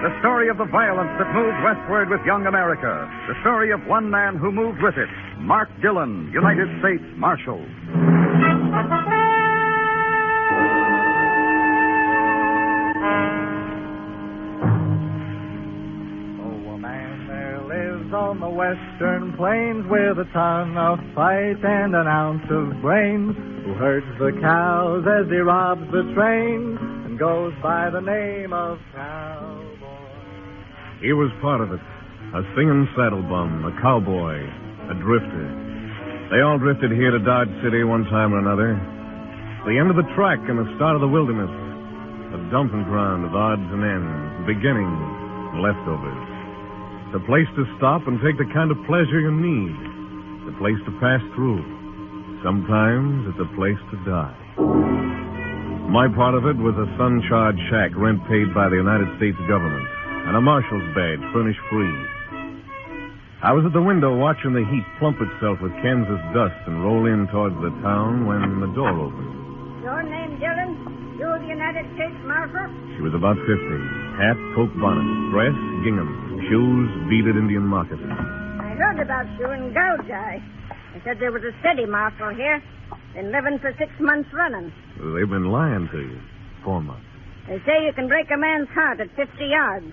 The story of the violence that moved westward with young America. The story of one man who moved with it. Mark Dillon, United States Marshal. On the western plains with a ton of fight and an ounce of brains, who herds the cows as he robs the train and goes by the name of cowboy. He was part of it. A singing saddle bum, a cowboy, a drifter. They all drifted here to Dodge City one time or another. The end of the track and the start of the wilderness. A dumping ground of odds and ends, beginnings and leftovers. It's a place to stop and take the kind of pleasure you need. It's a place to pass through. Sometimes it's a place to die. My part of it was a sun-charged shack, rent paid by the United States government, and a marshal's badge furnished free. I was at the window watching the heat plump itself with Kansas dust and roll in towards the town when the door opened. Your name, Dillon? You're the United States Marshal? She was about 50. Hat, poke bonnet, dress, gingham. Shoes, beaded Indian moccasins. I heard about you in Gouge Eye. They said there was a steady marshal here. Been living for 6 months running. They've been lying to you. 4 months. They say you can break a man's heart at 50 yards.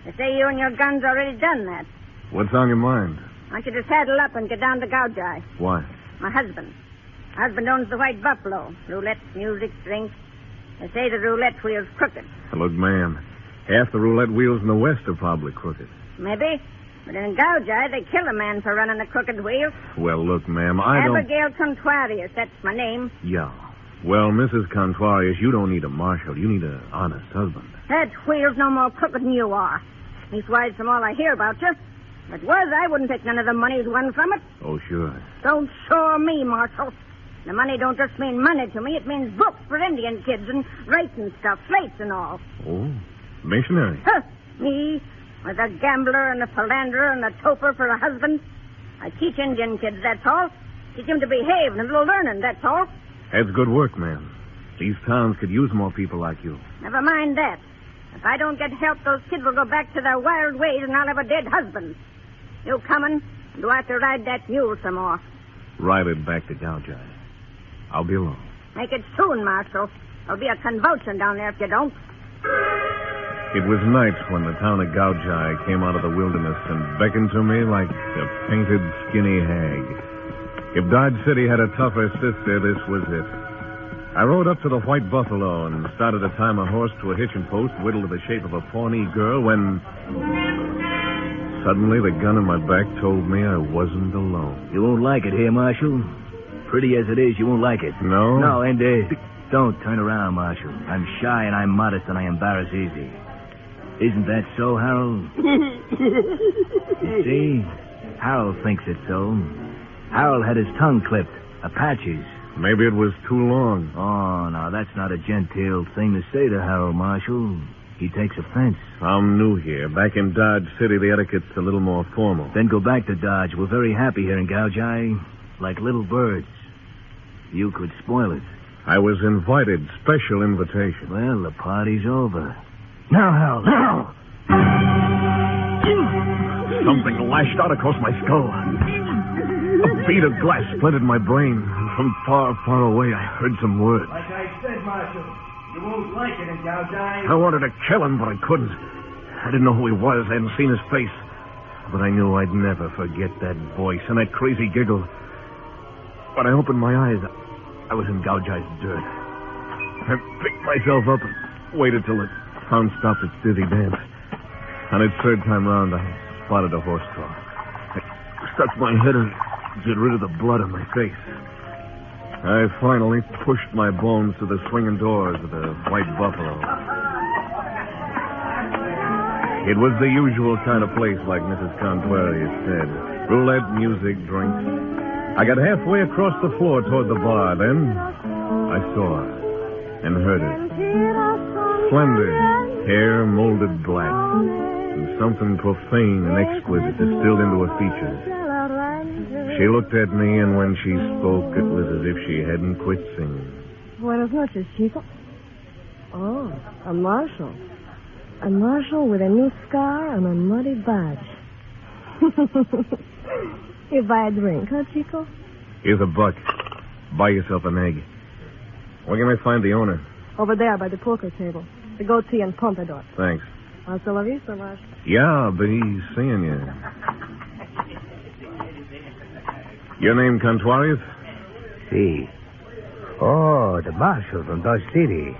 They say you and your gun's already done that. What's on your mind? I want you to saddle up and get down to Gouge Eye. Why? My husband. My husband owns the White Buffalo. Roulette, music, drink. They say the roulette wheel's crooked. Look, ma'am, half the roulette wheels in the West are probably crooked. Maybe. But in Gouge Eye, they kill a man for running a crooked wheel. Well, look, ma'am, I don't... Abigail Contrarius, that's my name. Yeah. Well, Mrs. Contrarius, you don't need a marshal. You need an honest husband. That wheel's no more crooked than you are. Leastwise, from all I hear about you. If it was, I wouldn't take none of the money's won from it. Oh, sure. Don't shore me, Marshal. The money don't just mean money to me. It means books for Indian kids and writing stuff, slates and all. Oh, missionary. Huh, me? With a gambler and a philanderer and a toper for a husband? I teach Indian kids, that's all. Teach them to behave and a little learning, that's all. That's good work, ma'am. These towns could use more people like you. Never mind that. If I don't get help, those kids will go back to their wild ways and I'll have a dead husband. You coming? Do I have to ride that mule some more? Ride it back to Gouge Eye. I'll be along. Make it soon, Marshal. There'll be a convulsion down there if you don't. It was night when the town of Gouge Eye came out of the wilderness and beckoned to me like a painted, skinny hag. If Dodge City had a tougher sister, this was it. I rode up to the White Buffalo and started to tie my horse to a hitching post whittled to the shape of a Pawnee girl when... Suddenly, the gun in my back told me I wasn't alone. You won't like it here, Marshal. Pretty as it is, you won't like it. No? No, and, don't turn around, Marshal. I'm shy and I'm modest and I embarrass easy. Isn't that so, Harold? You see? Harold thinks it's so. Harold had his tongue clipped. Apaches. Maybe it was too long. Oh, now, that's not a genteel thing to say to Harold, Marshal. He takes offense. I'm new here. Back in Dodge City, the etiquette's a little more formal. Then go back to Dodge. We're very happy here in Gouge Eye. Like little birds. You could spoil it. I was invited. Special invitation. Well, the party's over. Now, Harold, now! Something lashed out across my skull. A bead of glass splintered my brain. From far, far away, I heard some words. Like I said, Marshal, you won't like it in Gouge Eye. I wanted to kill him, but I couldn't. I didn't know who he was. I hadn't seen his face. But I knew I'd never forget that voice and that crazy giggle. When I opened my eyes, I was in Gouge Eye's dirt. I picked myself up and waited till the town stopped its dizzy dance. On its third time round, I spotted a horse trough. I stuck my head in to get rid of the blood on my face. I finally pushed my bones through the swinging doors of the White Buffalo. It was the usual kind of place, like Mrs. Contrarius said. Roulette, music, drinks. I got halfway across the floor toward the bar. Then I saw her and heard her. Slender, hair molded black, and something profane and exquisite distilled into her features. She looked at me, and when she spoke, it was as if she hadn't quit singing. Buenas noches, chico. Oh, a marshal. A marshal with a new scar on a muddy badge. You buy a drink, huh, Chico? Here's $1. Buy yourself an egg. Where can I find the owner? Over there by the poker table. The goatee and pompadour. Thanks. Hasta la vista, Marshal. Yeah, I'll be seeing you. Your name, Contuarius? Si. Oh, the marshal from Dodge City.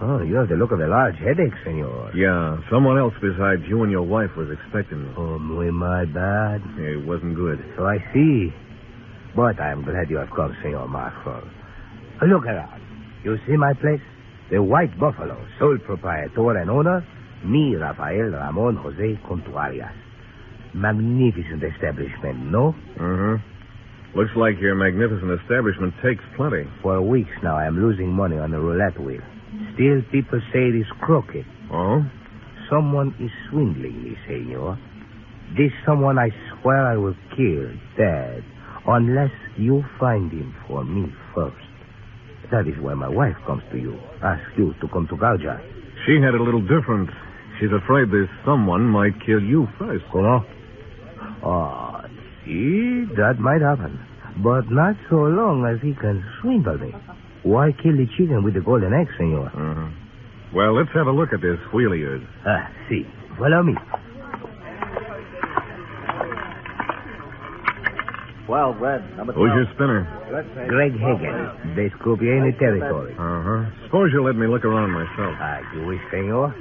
Oh, you have the look of a large headache, senor. Yeah, someone else besides you and your wife was expecting me. Oh, muy mal bad. It wasn't good. So I see. But I'm glad you have come, senor Marshal. Look around. You see my place? The White Buffalo, sole proprietor and owner, me, Rafael Ramon Jose Contuarias. Magnificent establishment, no? Mm-hmm. Looks like your magnificent establishment takes plenty. For weeks now, I'm losing money on the roulette wheel. Still, people say it is crooked. Oh? Someone is swindling me, senor. This someone I swear I will kill, dead, unless you find him for me first. That is why my wife comes to you, asks you to come to Gouge Eye. She had it a little different. She's afraid this someone might kill you first. Oh? Oh, see, that might happen. But not so long as he can swindle me. Why kill the chicken with the golden egg, senor? Mm-hmm. Well, let's have a look at this wheel of yours. See. Follow me. 12, red, number 12. Who's your spinner? Greg Hagen, best croupier in the territory. Uh-huh. Suppose you let me look around myself. You wish, senor?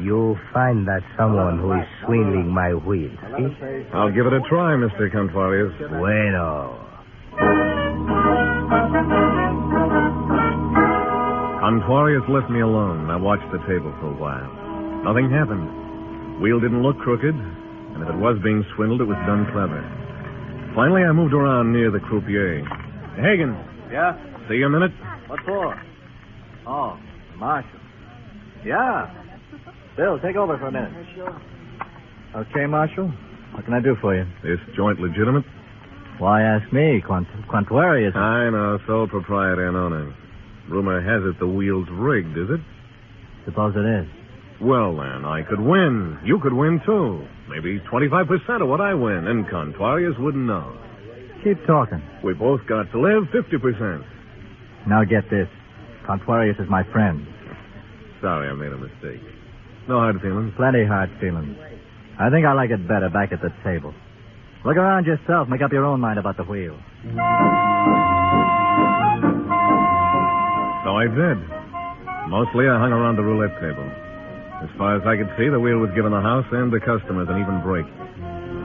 You find that someone who is swindling my wheel, see? I'll give it a try, Mr. Contuarius. Bueno. Contuarius left me alone. I watched the table for a while. Nothing happened. Wheel didn't look crooked, and if it was being swindled, it was done clever. Finally, I moved around near the croupier. Hagen. Yeah? See you a minute? What for? Oh, Marshal. Yeah. Bill, take over for a minute. Okay, Marshal. What can I do for you? This joint legitimate? Why ask me? Contuarius. I know, sole proprietor and owner. Rumor has it the wheel's rigged, is it? Suppose it is. Well, then, I could win. You could win, too. Maybe 25% of what I win, and Contuarius wouldn't know. Keep talking. We both got to live 50%. Now get this. Contuarius is my friend. Sorry, I made a mistake. No hard feelings? Plenty hard feelings. I think I like it better back at the table. Look around yourself. Make up your own mind about the wheel. So I did. Mostly I hung around the roulette table. As far as I could see, the wheel was giving the house and the customers an even break.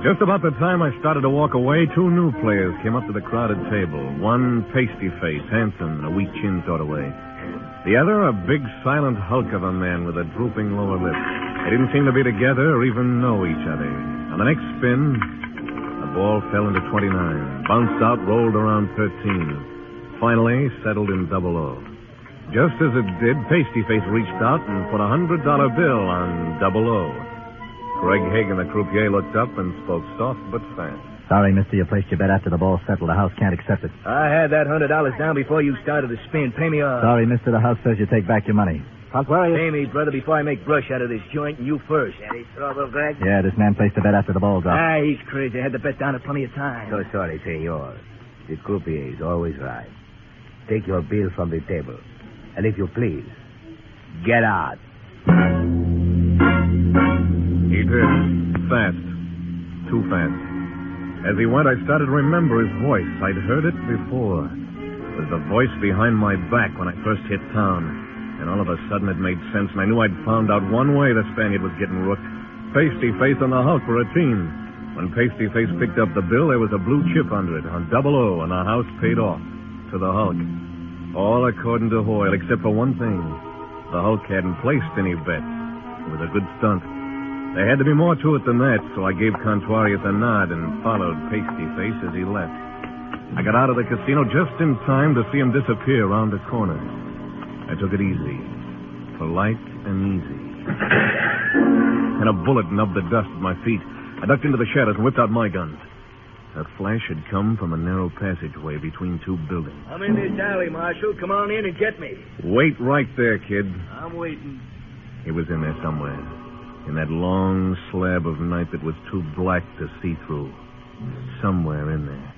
Just about the time I started to walk away, 2 new players came up to the crowded table. One pasty face, handsome, a weak chin sort of way. The other, a big, silent hulk of a man with a drooping lower lip. They didn't seem to be together or even know each other. On the next spin, the ball fell into 29, bounced out, rolled around 13. Finally, settled in 00. Just as it did, Pasty-Face reached out and put a $100 bill on 00. Greg Hagen, the croupier, looked up and spoke soft but fast. Sorry, mister, you placed your bet after the ball settled. The house can't accept it. I had that $100 down before you started to spin. Pay me off. Sorry, mister, the house says you take back your money. Contuarius. Pay me, brother, before I make brush out of this joint, and you first. Any trouble, Greg? Yeah, this man placed the bet after the ball dropped. He's crazy. I had the bet down at plenty of time. So sorry, senor. The croupier is always right. Take your bill from the table. And if you please, get out. He did. Fast. Too fast. As he went, I started to remember his voice. I'd heard it before. It was the voice behind my back when I first hit town. And all of a sudden it made sense, and I knew I'd found out one way the Spaniard was getting rooked. Pasty-Face and the Hulk were a team. When Pasty-Face picked up the bill, there was a blue chip under it, on 00, and the house paid off to the Hulk. All according to Hoyle, except for one thing. The Hulk hadn't placed any bet. It was a good stunt. There had to be more to it than that, so I gave Contuarius a nod and followed Pasty-Face as he left. I got out of the casino just in time to see him disappear around the corner. I took it easy. Polite and easy. And a bullet nubbed the dust at my feet. I ducked into the shadows and whipped out my guns. A flash had come from a narrow passageway between 2 buildings. I'm in this alley, Marshal. Come on in and get me. Wait right there, kid. I'm waiting. He was in there somewhere. In that long slab of night that was too black to see through. Somewhere in there.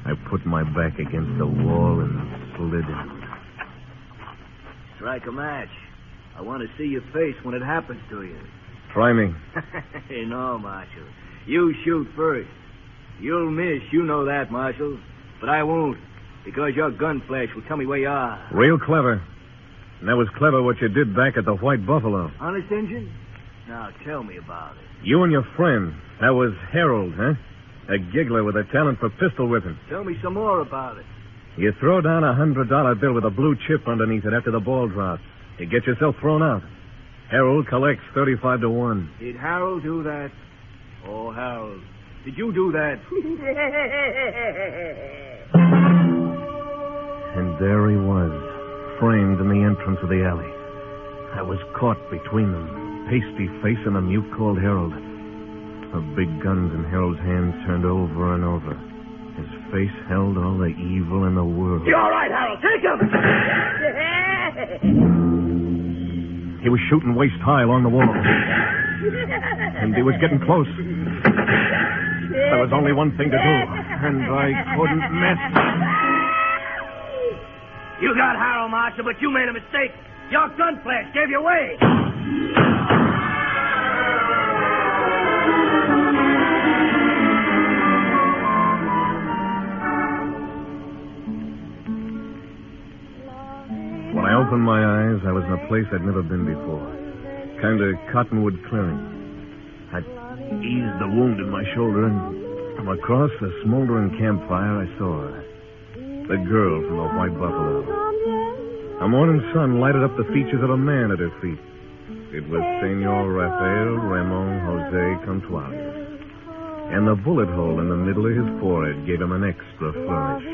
I put my back against the wall and slid in. Strike a match. I want to see your face when it happens to you. Try me. No, Marshal. You shoot first. You'll miss, you know that, Marshal. But I won't, because your gun flash will tell me where you are. Real clever. And that was clever what you did back at the White Buffalo. Honest, Injun? Now, tell me about it. You and your friend. That was Harold, huh? A giggler with a talent for pistol whipping. Tell me some more about it. You throw down $100 bill with a blue chip underneath it after the ball drops. You get yourself thrown out. Harold collects 35 to 1. Did Harold do that? Oh, Harold, did you do that? And there he was, framed in the entrance of the alley. I was caught between them, pasty face and the mute called Harold. The big guns in Harold's hands turned over and over. His face held all the evil in the world. You're all right, Harold. Take him! He was shooting waist high along the wall. And he was getting close. There was only one thing to do, and I couldn't miss. You got Harold, Marshal, but you made a mistake. Your gun flash gave you away. When I opened my eyes, I was in a place I'd never been before. Kind of cottonwood clearing. I'd eased the wound in my shoulder, and from across the smoldering campfire, I saw her. The girl from the White Buffalo. A morning sun lighted up the features of a man at her feet. It was Senor Rafael Ramon Jose Contuarius. And the bullet hole in the middle of his forehead gave him an extra flourish.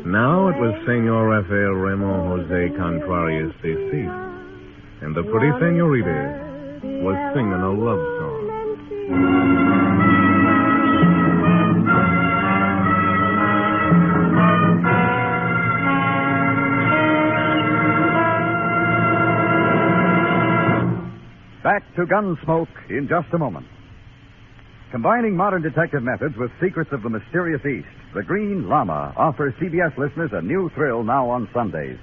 Now it was Senor Rafael Ramon Jose Contuarius deceased. And the pretty senorita was singing a love song. Back to Gunsmoke in just a moment. Combining modern detective methods with secrets of the mysterious East, The Green Llama offers CBS listeners a new thrill now on Sundays.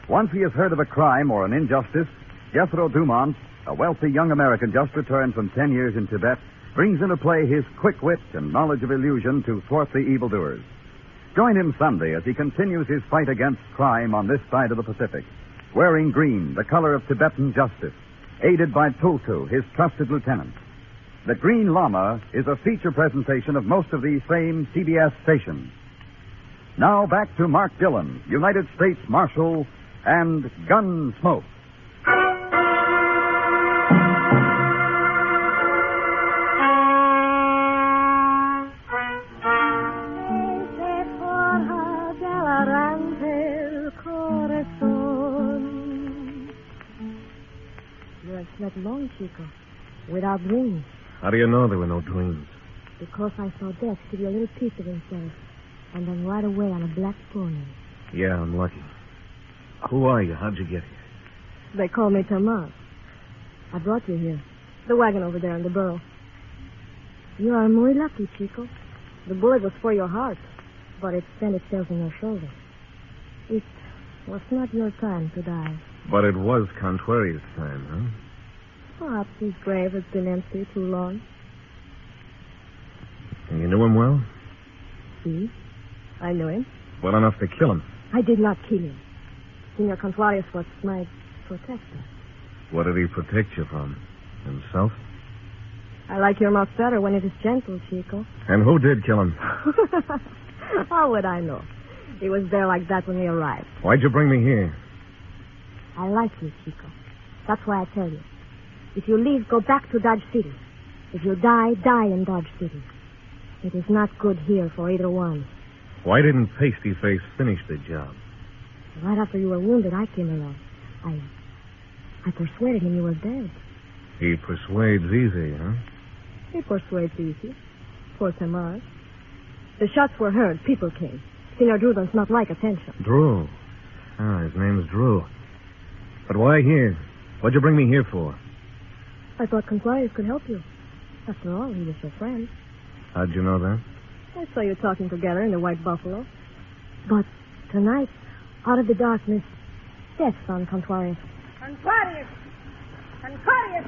Once he has heard of a crime or an injustice, Jethro Dumont, a wealthy young American just returned from 10 years in Tibet, brings into play his quick wit and knowledge of illusion to thwart the evildoers. Join him Sunday as he continues his fight against crime on this side of the Pacific, wearing green, the color of Tibetan justice, aided by Tulku, his trusted lieutenant. The Green Llama is a feature presentation of most of these same CBS stations. Now back to Mark Dillon, United States Marshal, and Gunsmoke. Slept long, Chico, without dreams. How do you know there were no dreams? Because I saw Death give you a little piece of himself, and then right away on a black pony. Yeah, I'm lucky. Who are you? How'd you get here? They call me Tomas. I brought you here. The wagon over there in the burrow. You are muy lucky, Chico. The bullet was for your heart, but it sent itself in your shoulder. It was not your time to die. But it was Contuarius' time, huh? Perhaps his grave has been empty too long. And you knew him well? See? I knew him. Well enough to kill him. I did not kill him. Senor Contuarius was my protector. What did he protect you from? Himself? I like your mouth better when it is gentle, Chico. And who did kill him? How would I know? He was there like that when we arrived. Why'd you bring me here? I like you, Chico. That's why I tell you. If you leave, go back to Dodge City. If you die, die in Dodge City. It is not good here for either one. Why didn't Pasty Face finish the job? Right after you were wounded, I came along. I persuaded him you were dead. He persuades easy, huh? He persuades easy. Poor Tomas. The shots were heard. People came. Senor Drew does not like attention. Drew. Ah, his name's Drew. But why here? What'd you bring me here for? I thought Conquarius could help you. After all, he was your friend. How'd you know that? I saw you talking together in the White Buffalo. But tonight, out of the darkness, death found Conquarius. Conquarius! Conquarius!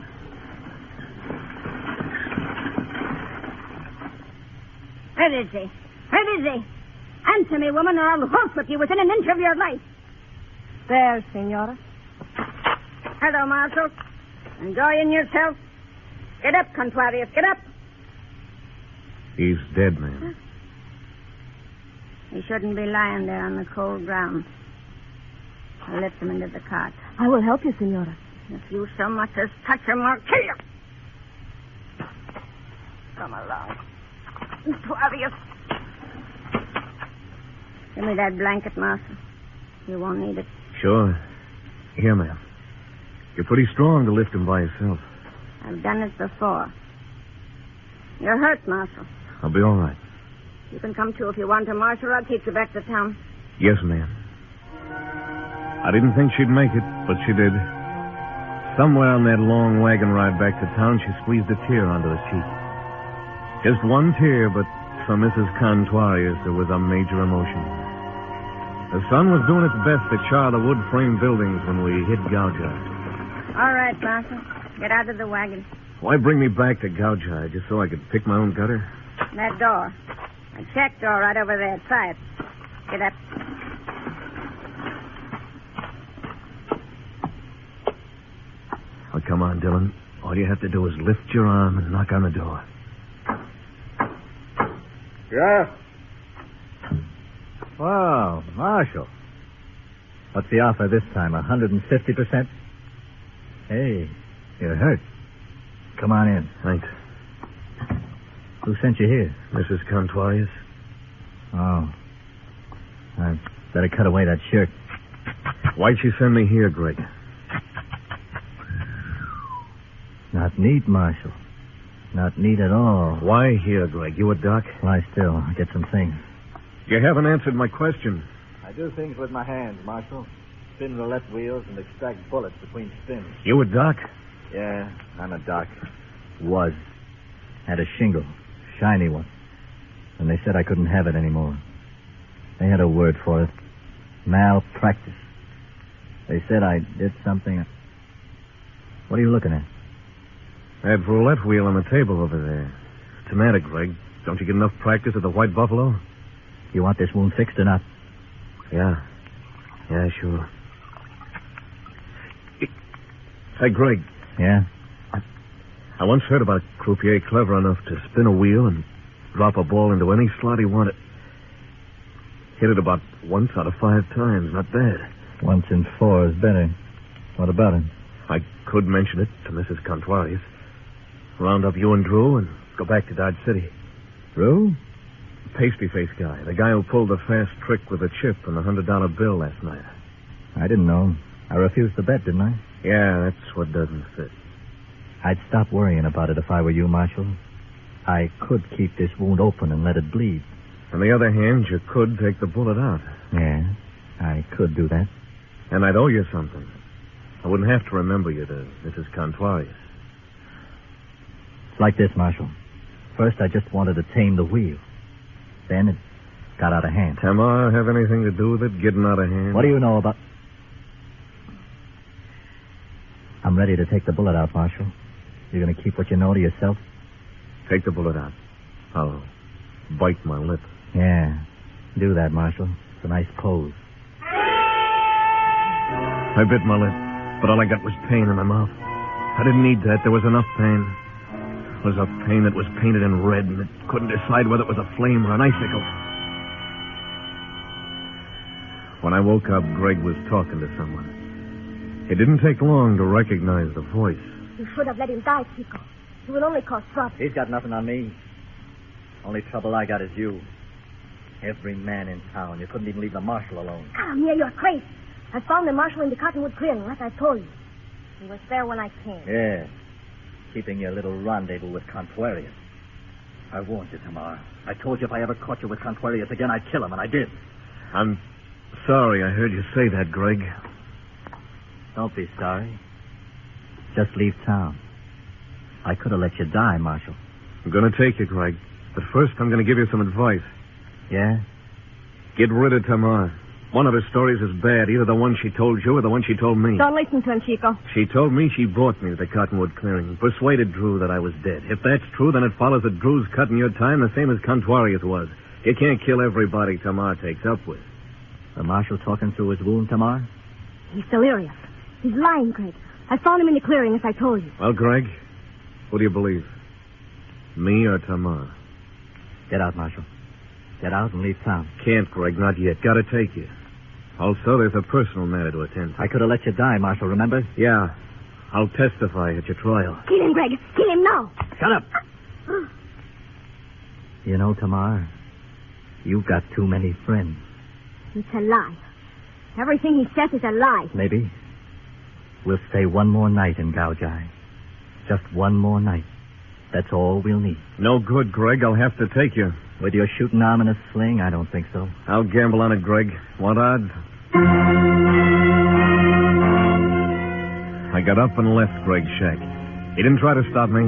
Where is he? Where is he? Answer me, woman, or I'll horsewhip you within an inch of your life. There, Senora. Hello, Marshal. Enjoying yourself? Get up, Conquarius, get up. He's dead, ma'am. He shouldn't be lying there on the cold ground. I'll lift him into the cart. I will help you, Senora. If you so much as touch him, I'll kill you. Come along. Conquarius. Give me that blanket, Marshal. You won't need it. Sure. Here, ma'am. You're pretty strong to lift him by yourself. I've done it before. You're hurt, Marshal. I'll be all right. You can come too if you want to, Marshal. I'll take you back to town. Yes, ma'am. I didn't think she'd make it, but she did. Somewhere on that long wagon ride back to town, she squeezed a tear onto her cheek. Just one tear, but for Mrs. Conquarius, there was a major emotion. The sun was doing its best to char the wood frame buildings when we hit Gouge Eye. All right, Marshal. Get out of the wagon. Why bring me back to Gouge Eye, just so I could pick my own gutter? That door. A check door right over there. Try it. Get up. Oh, come on, Dillon. All you have to do is lift your arm and knock on the door. Yeah? Wow, Marshal. What's the offer this time, 150%? Hey, you're hurt. Come on in. Thanks. Who sent you here? Mrs. Conquarius? Oh. I better cut away that shirt. Why'd she send me here, Greg? Not neat, Marshal. Not neat at all. Why here, Greg? You a doc? Lie still. I'll get some things. You haven't answered my question. I do things with my hands, Marshal. Spin roulette wheels and extract bullets between spins. You a doc? Yeah, I'm a doc. Was. Had a shingle. Shiny one. And they said I couldn't have it anymore. They had a word for it. Malpractice. They said I did something. What are you looking at? That roulette wheel on the table over there. What's the matter, Greg? Don't you get enough practice at the White Buffalo? You want this wound fixed or not? Yeah. Yeah, sure. Hey, Greg. Yeah? I once heard about a croupier clever enough to spin a wheel and drop a ball into any slot he wanted. Hit it about once out of 5 times. Not bad. Once in 4 is better. What about it? I could mention it to Mrs. Conquarius. Round up you and Drew and go back to Dodge City. Drew? Pasty-face guy. The guy who pulled the fast trick with a chip and a $100 bill last night. I didn't know. I refused the bet, didn't I? Yeah, that's what doesn't fit. I'd stop worrying about it if I were you, Marshal. I could keep this wound open and let it bleed. On the other hand, you could take the bullet out. Yeah, I could do that. And I'd owe you something. I wouldn't have to remember you to Mrs. Conquarius. It's like this, Marshal. First, I just wanted to tame the wheel. Then it got out of hand. Tamar have anything to do with it getting out of hand? What do you know about... I'm ready to take the bullet out, Marshal. You're going to keep what you know to yourself? Take the bullet out. I'll bite my lip. Yeah, do that, Marshal. It's a nice pose. I bit my lip, but all I got was pain in my mouth. I didn't need that. There was enough pain. It was a pain that was painted in red, and it couldn't decide whether it was a flame or an icicle. When I woke up, Greg was talking to someone. It didn't take long to recognize the voice. You should have let him die, Chico. He will only cause trouble. He's got nothing on me. Only trouble I got is you. Every man in town. You couldn't even leave the marshal alone. Come here, you're crazy. I found the marshal in the cottonwood clearing, like I told you. He was there when I came. Yeah. Keeping your little rendezvous with Conquarius. I warned you, Tamar. I told you if I ever caught you with Conquarius again, I'd kill him, and I did. I'm sorry I heard you say that, Greg. Don't be sorry. Just leave town. I could have let you die, Marshal. I'm going to take you, Greg. But first, I'm going to give you some advice. Yeah? Get rid of Tamar. One of her stories is bad, either the one she told you or the one she told me. Don't listen to him, Chico. She told me she brought me to the Cottonwood clearing, persuaded Drew that I was dead. If that's true, then it follows that Drew's cutting your time the same as Contuarius was. You can't kill everybody Tamar takes up with. The Marshal talking through his wound, Tamar? He's delirious. He's lying, Greg. I found him in the clearing, as I told you. Well, Greg, who do you believe? Me or Tamar? Get out, Marshal. Get out and leave town. Can't, Greg, not yet. Gotta take you. Also, there's a personal matter to attend to. I could have let you die, Marshal, remember? Yeah. I'll testify at your trial. Kill him, Greg. Kill him now. Shut up. You know, Tamar, you've got too many friends. It's a lie. Everything he says is a lie. Maybe we'll stay one more night in Gouge Eye. Just one more night. That's all we'll need. No good, Greg. I'll have to take you. With your shooting arm and a sling, I don't think so. I'll gamble on it, Greg. Want odds? I got up and left Greg's shack. He didn't try to stop me.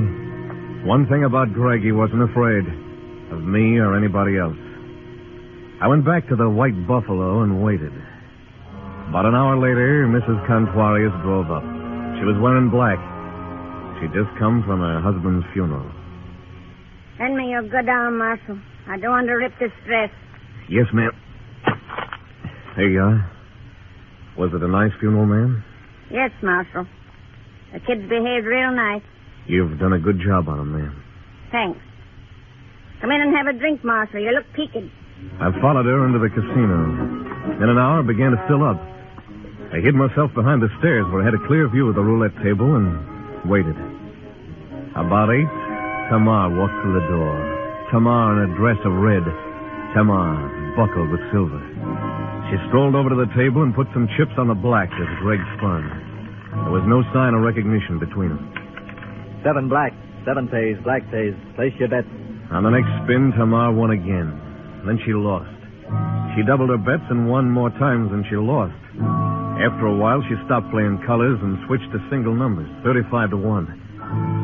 One thing about Greg, he wasn't afraid of me or anybody else. I went back to the White Buffalo and waited. About an hour later, Mrs. Contuarius drove up. She was wearing black. She'd just come from her husband's funeral. Send me your good arm, Marshal. I don't want to rip this dress. Yes, ma'am. Here you are. Was it a nice funeral, ma'am? Yes, Marshal. The kids behaved real nice. You've done a good job on them, ma'am. Thanks. Come in and have a drink, Marshal. You look peaked. I followed her into the casino. In an hour, it began to fill up. I hid myself behind the stairs where I had a clear view of the roulette table and waited. About 8, Tamar walked through the door. Tamar in a dress of red. Tamar buckled with silver. She strolled over to the table and put some chips on the black as Greg spun. There was no sign of recognition between them. 7 black, 7 pays, black pays. Place your bet. On the next spin, Tamar won again. Then she lost. She doubled her bets and won more times than she lost. After a while, she stopped playing colors and switched to single numbers, 35 to 1.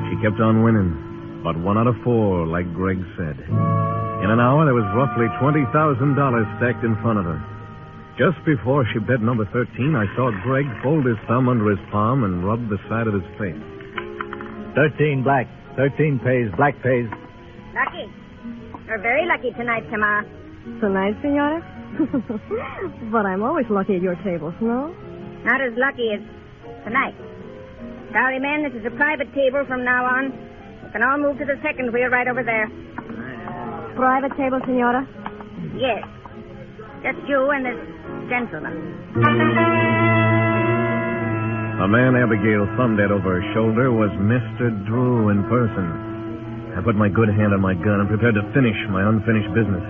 She kept on winning, but 1 out of 4, like Greg said. In an hour, there was roughly $20,000 stacked in front of her. Just before she bet number 13, I saw Greg fold his thumb under his palm and rub the side of his face. 13 black, 13 pays, black pays. Lucky. You're very lucky tonight, Tamar. Tonight, Senora? But I'm always lucky at your tables, no? Not as lucky as tonight. Sorry, men, this is a private table from now on. You can all move to the second wheel right over there. Private table, Senora? Yes. Just you and this gentleman. The man Abigail thumbed at over her shoulder was Mr. Drew in person. I put my good hand on my gun and prepared to finish my unfinished business.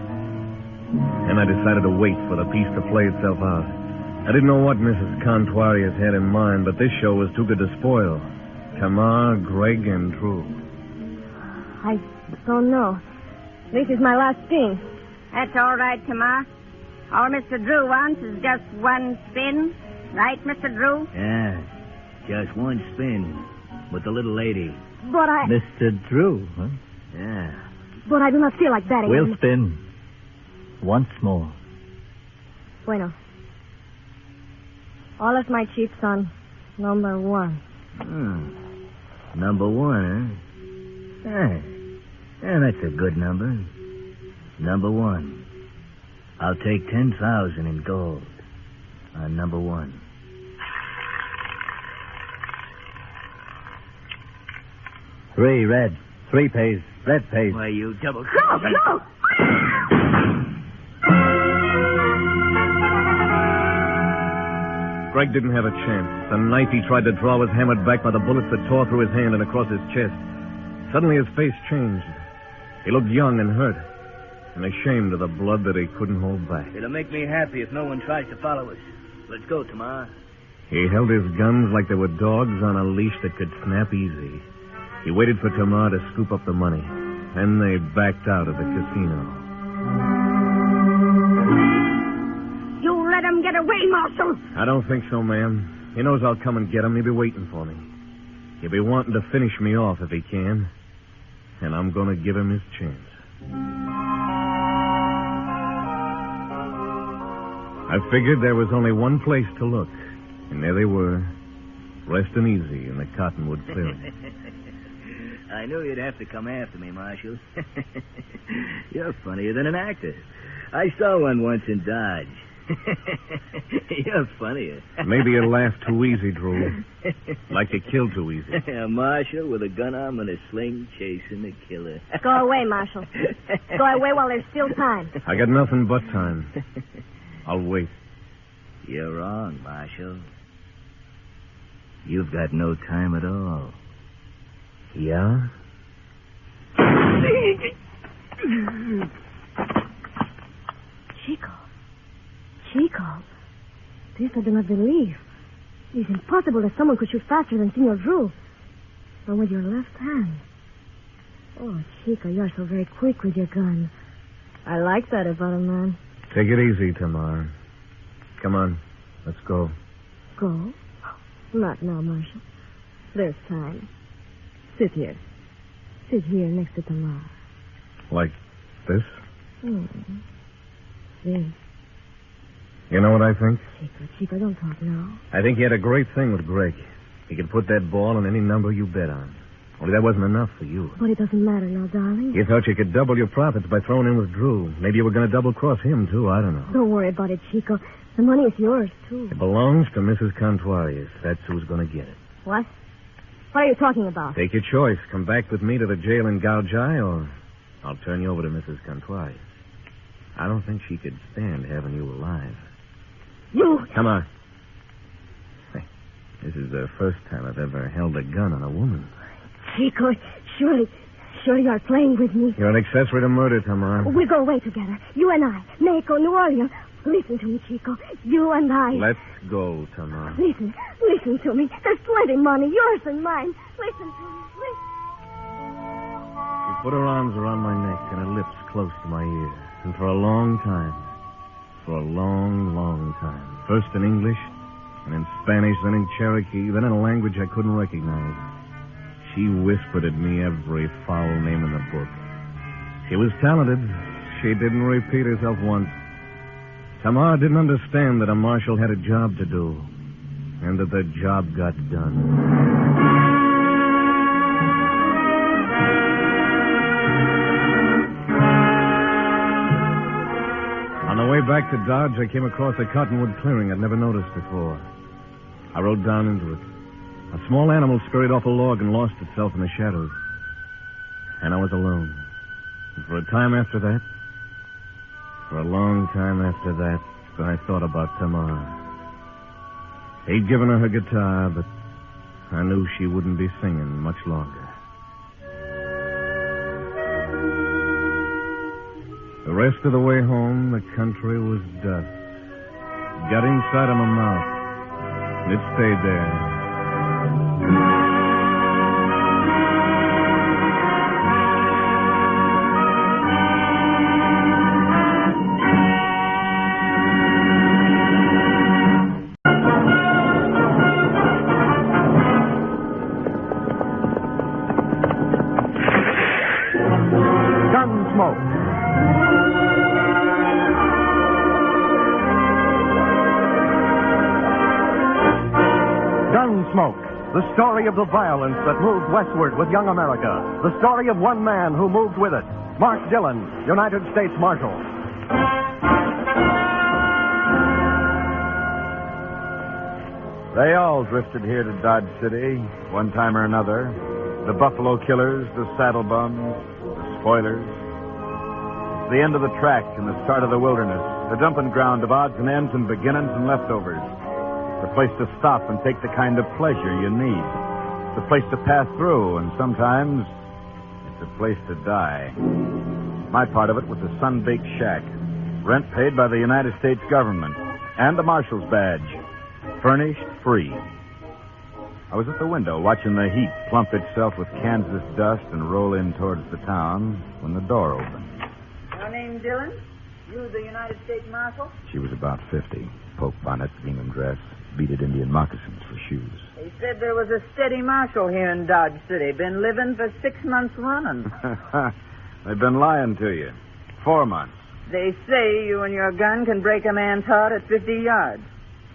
And I decided to wait for the piece to play itself out. I didn't know what Mrs. Contuarius had in mind, but this show was too good to spoil. Tamar, Greg, and Drew. I don't know. This is my last spin. That's all right, Tamar. All Mr. Drew wants is just one spin. Right, Mr. Drew? Yeah, just one spin with the little lady. But I... Mr. Drew, huh? Yeah. But I do not feel like betting. We'll spin. Once more. Bueno. All of my chips on number 1. Number 1, huh? Yeah, that's a good number. Number 1. I'll take 10,000 in gold on number 1. Three red. 3 pays. Red pays. Why, you double... No! Greg didn't have a chance. The knife he tried to draw was hammered back by the bullets that tore through his hand and across his chest. Suddenly his face changed. He looked young and hurt, and ashamed of the blood that he couldn't hold back. It'll make me happy if no one tries to follow us. Let's go, Tamar. He held his guns like they were dogs on a leash that could snap easy. He waited for Tamar to scoop up the money. Then they backed out of the casino. You let him get away, Marshal. I don't think so, ma'am. He knows I'll come and get him. He'll be waiting for me. He'll be wanting to finish me off if he can. And I'm going to give him his chance. I figured there was only one place to look. And there they were, resting easy in the cottonwood clearing. I knew you'd have to come after me, Marshal. You're funnier than an actor. I saw one once in Dodge. You're funnier. Maybe you laugh too easy, Drew. Like you kill too easy. A marshal with a gun arm and a sling chasing the killer. Go away, Marshal. Go away while there's still time. I got nothing but time. I'll wait. You're wrong, Marshal. You've got no time at all. Yeah? Chico. This I do not believe. It's impossible that someone could shoot faster than Senor Drew. But with your left hand. Oh, Chico, you're so very quick with your gun. I like that about a man. Take it easy, Tamar. Come on, let's go. Go? Not now, Marshal. There's time. Sit here. Sit here next to Tamar. Like this? Yes. You know what I think? Chico, don't talk now. I think he had a great thing with Greg. He could put that ball on any number you bet on. Only that wasn't enough for you. But it doesn't matter now, darling. You thought you could double your profits by throwing in with Drew. Maybe you were going to double-cross him, too. I don't know. Don't worry about it, Chico. The money is yours, too. It belongs to Mrs. Contuarius. That's who's going to get it. What? What are you talking about? Take your choice. Come back with me to the jail in Gouge Eye, or I'll turn you over to Mrs. Contuarius. I don't think she could stand having you alive. You! Come on. Hey, this is the first time I've ever held a gun on a woman. Chico, surely you are playing with me. You're an accessory to murder, Tamar. We'll go away together. You and I. Mexico, New Orleans. Listen to me, Chico. You and I. Let's go, Tamar. Listen to me. There's plenty of money, yours and mine. Listen to me. She put her arms around my neck and her lips close to my ear. And for a long time, first in English, and in Spanish, then in Cherokee, then in a language I couldn't recognize, she whispered at me every foul name in the book. She was talented. She didn't repeat herself once. Tamar didn't understand that a marshal had a job to do, and that the job got done. On the way back to Dodge, I came across a cottonwood clearing I'd never noticed before. I rode down into it. A small animal scurried off a log and lost itself in the shadows. And I was alone. And for a long time after that, I thought about Tamar. He'd given her guitar, but I knew she wouldn't be singing much longer. The rest of the way home, the country was dust. It got inside of my mouth, and it stayed there. Gunsmoke. Gunsmoke, the story of the violence that moved westward with young America. The story of one man who moved with it. Mark Dillon, United States Marshal. They all drifted here to Dodge City, one time or another. The Buffalo Killers, the Saddle Bums, the Spoilers. It's the end of the track and the start of the wilderness, the dumping ground of odds and ends and beginnings and leftovers. The place to stop and take the kind of pleasure you need. The place to pass through, and sometimes it's a place to die. My part of it was a sun-baked shack, rent paid by the United States government, and a marshal's badge, furnished free. I was at the window watching the heat plump itself with Kansas dust and roll in towards the town when the door opened. Your name Dillon? You the United States Marshal? She was about 50. Poke bonnet, gingham dress, beaded Indian moccasins for shoes. They said there was a steady marshal here in Dodge City. Been living for 6 months running. They've been lying to you. 4 months. They say you and your gun can break a man's heart at 50 yards.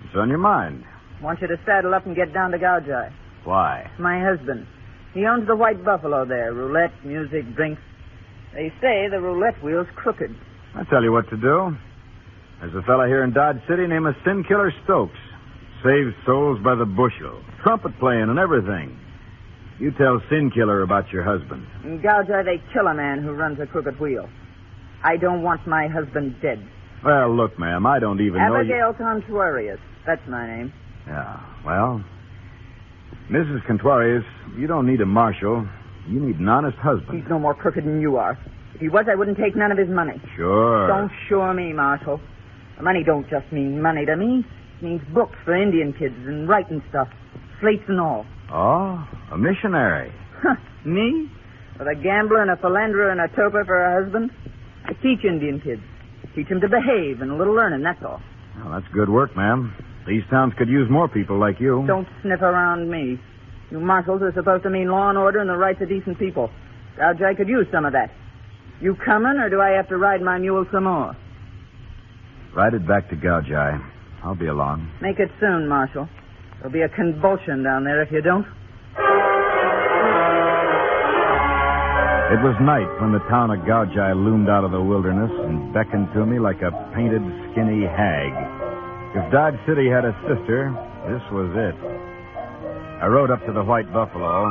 It's on your mind. Want you to saddle up and get down to Gouge Eye. Why? My husband. He owns the White Buffalo there. Roulette, music, drinks. They say the roulette wheel's crooked. I'll tell you what to do. There's a fella here in Dodge City named Sin Killer Stokes. Saves souls by the bushel. Trumpet playing and everything. You tell Sin Killer about your husband. In Gouge Eye, they kill a man who runs a crooked wheel. I don't want my husband dead. Well, look, ma'am, I don't even know you... Abigail Contrarius. That's my name. Yeah, well... Mrs. Contrarius, you don't need a marshal. You need an honest husband. He's no more crooked than you are. If he was, I wouldn't take none of his money. Sure. Don't sure me, Marshal. The money don't just mean money to me. It means books for Indian kids and writing stuff. Slates and all. Oh, a missionary. Huh, me? With a gambler and a philanderer and a toper for a husband? I teach Indian kids. Teach them to behave and a little learning, that's all. Well, that's good work, ma'am. These towns could use more people like you. Don't sniff around me. You marshals are supposed to mean law and order and the rights of decent people. Gouge Eye could use some of that. You coming, or do I have to ride my mule some more? Ride it back to Gouge Eye. I'll be along. Make it soon, Marshal. There'll be a convulsion down there if you don't. It was night when the town of Gouge Eye loomed out of the wilderness and beckoned to me like a painted, skinny hag. If Dodge City had a sister, this was it. I rode up to the White Buffalo,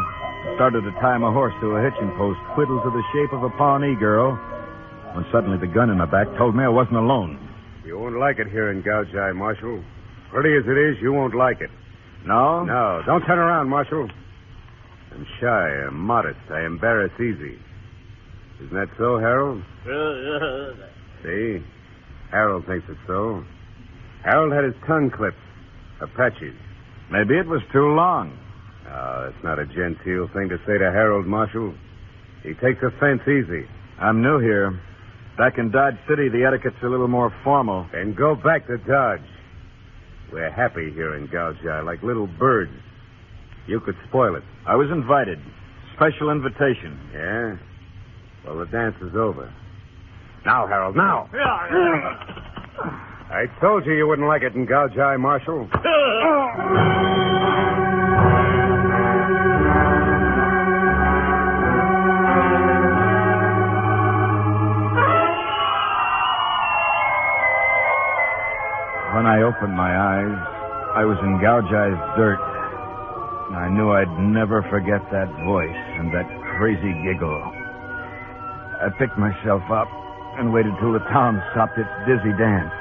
started to tie my horse to a hitching post, whittled to the shape of a Pawnee girl, when suddenly the gun in my back told me I wasn't alone. You won't like it here in Gouge Eye, Marshal. Pretty as it is, you won't like it. No? No, don't turn around, Marshal. I'm shy, I'm modest, I embarrass easy. Isn't that so, Harold? See? Harold thinks it's so. Harold had his tongue clipped. Apaches. Maybe it was too long. No, that's not a genteel thing to say to Harold, Marshal. He takes offense easy. I'm new here. Back in Dodge City, the etiquette's a little more formal. Then go back to Dodge. We're happy here in Gouge Eye, like little birds. You could spoil it. I was invited. Special invitation. Yeah? Well, the dance is over. Now, Harold, now! I told you wouldn't like it in Gouge Eye, Marshal. When I opened my eyes, I was in Gouge Eye's dirt. I knew I'd never forget that voice and that crazy giggle. I picked myself up and waited till the town stopped its dizzy dance.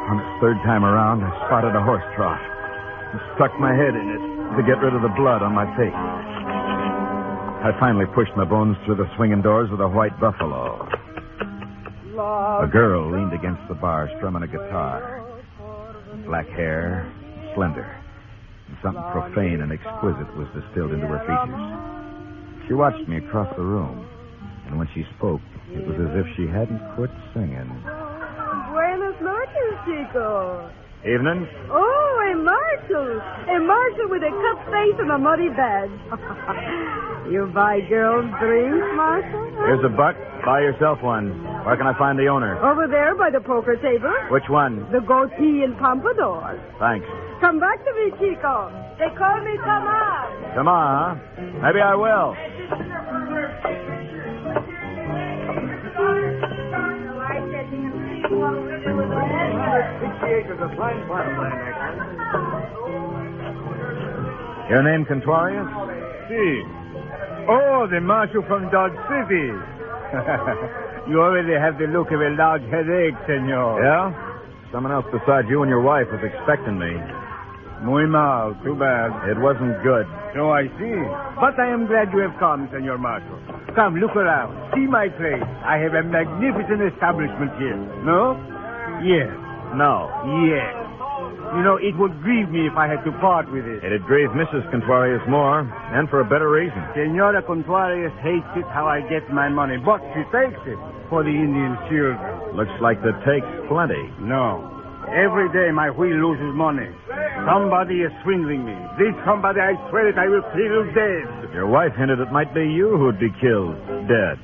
On its third time around, I spotted a horse trough and stuck my head in it to get rid of the blood on my face. I finally pushed my bones through the swinging doors of the White Buffalo. A girl leaned against the bar, strumming a guitar. Black hair, slender, and something profane and exquisite was distilled into her features. She watched me across the room, and when she spoke, it was as if she hadn't quit singing. Buenas noches, Chico. Evening. Oh, a marshal. A marshal with a cut face and a muddy badge. You buy girls' drinks, Marshal? Here's a buck. Buy yourself one. Where can I find the owner? Over there by the poker table. Which one? The goatee and pompadour. Thanks. Come back to me, Chico. They call me Tama. Come on, huh? Maybe I will. 60 acres of fine farmland, Ackerman. Your name, Contrarius? Si. Oh, the marshal from Dodge City. You already have the look of a large headache, senor. Yeah? Someone else besides you and your wife was expecting me. Muy mal. Too bad. It wasn't good. So I see. But I am glad you have come, Senor Marshal. Come, look around. See my place. I have a magnificent establishment here. No? Yes. No. Yes. You know, it would grieve me if I had to part with it. It'd grieve Mrs. Contrarius more, and for a better reason. Senora Contrarius hates it how I get my money, but she takes it for the Indian children. Looks like the take's plenty. No. Every day my wheel loses money. Somebody is swindling me. This somebody, I swear it, I will kill dead. Your wife hinted it might be you who'd be killed. Dead.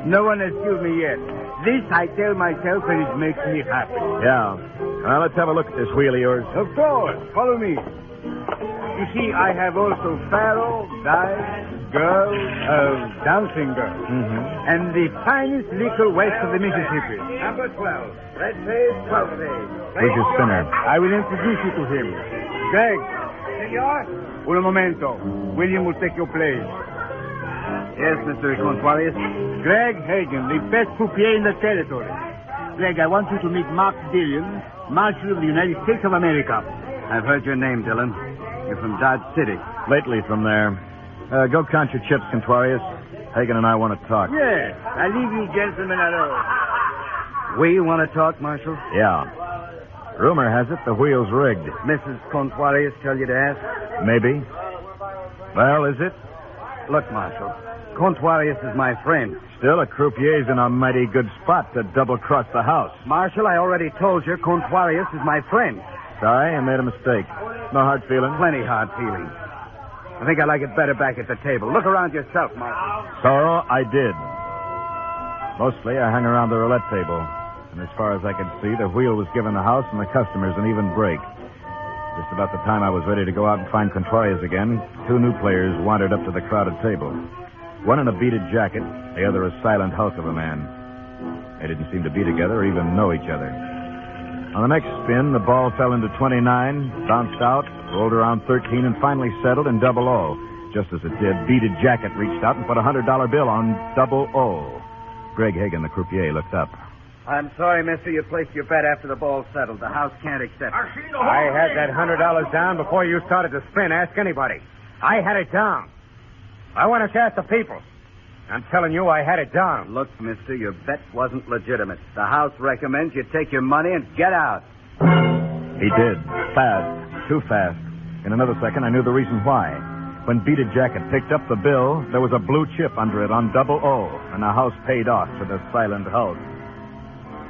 No one has killed me yet. This I tell myself and it makes me happy. Yeah. Well, let's have a look at this wheel of yours. Of course. Follow me. You see, I have also pharaoh, dice, girl, dancing girl. Mm-hmm. And the finest liquor west of the Mississippi. Number 12. Red face, 12 days. Who's your spinner? I will introduce you to him. Greg. Senor? Un momento. William will take your place. Yes, Mr. Contuarius. Greg Hagen, the best croupier in the territory. Greg, I want you to meet Mark Dillon, Marshal of the United States of America. I've heard your name, Dillon. You're from Dodge City. Lately from there. Go count your chips, Contuarius. Hagen and I want to talk. Yes, I leave you gentlemen alone. We want to talk, Marshal? Yeah. Rumor has it the wheel's rigged. Mrs. Contuarius tell you to ask? Maybe. Well, is it? Look, Marshal, Contuarius is my friend. Still, a croupier's in a mighty good spot to double-cross the house. Marshal, I already told you Contuarius is my friend. Sorry, I made a mistake. No hard feelings? Plenty hard feelings. I think I like it better back at the table. Look around yourself, Marshal. So I did. Mostly, I hung around the roulette table. And as far as I could see, the wheel was giving the house and the customers an even break. Just about the time I was ready to go out and find Contuarius again, two new players wandered up to the crowded table. One in a beaded jacket, the other a silent hulk of a man. They didn't seem to be together or even know each other. On the next spin, the ball fell into 29, bounced out, rolled around 13, and finally settled in double O. Just as it did, Beaded Jacket reached out and put a $100 bill on double O. Greg Hagen, the croupier, looked up. I'm sorry, mister, you placed your bet after the ball settled. The house can't accept it. I had that $100 down before you started to spin. Ask anybody. I had it down. I want to ask the people. I'm telling you, I had it down. Look, mister, your bet wasn't legitimate. The house recommends you take your money and get out. He did. Fast. Too fast. In another second, I knew the reason why. When Beaded Jacket picked up the bill, there was a blue chip under it on double O, and the house paid off to the silent hulk.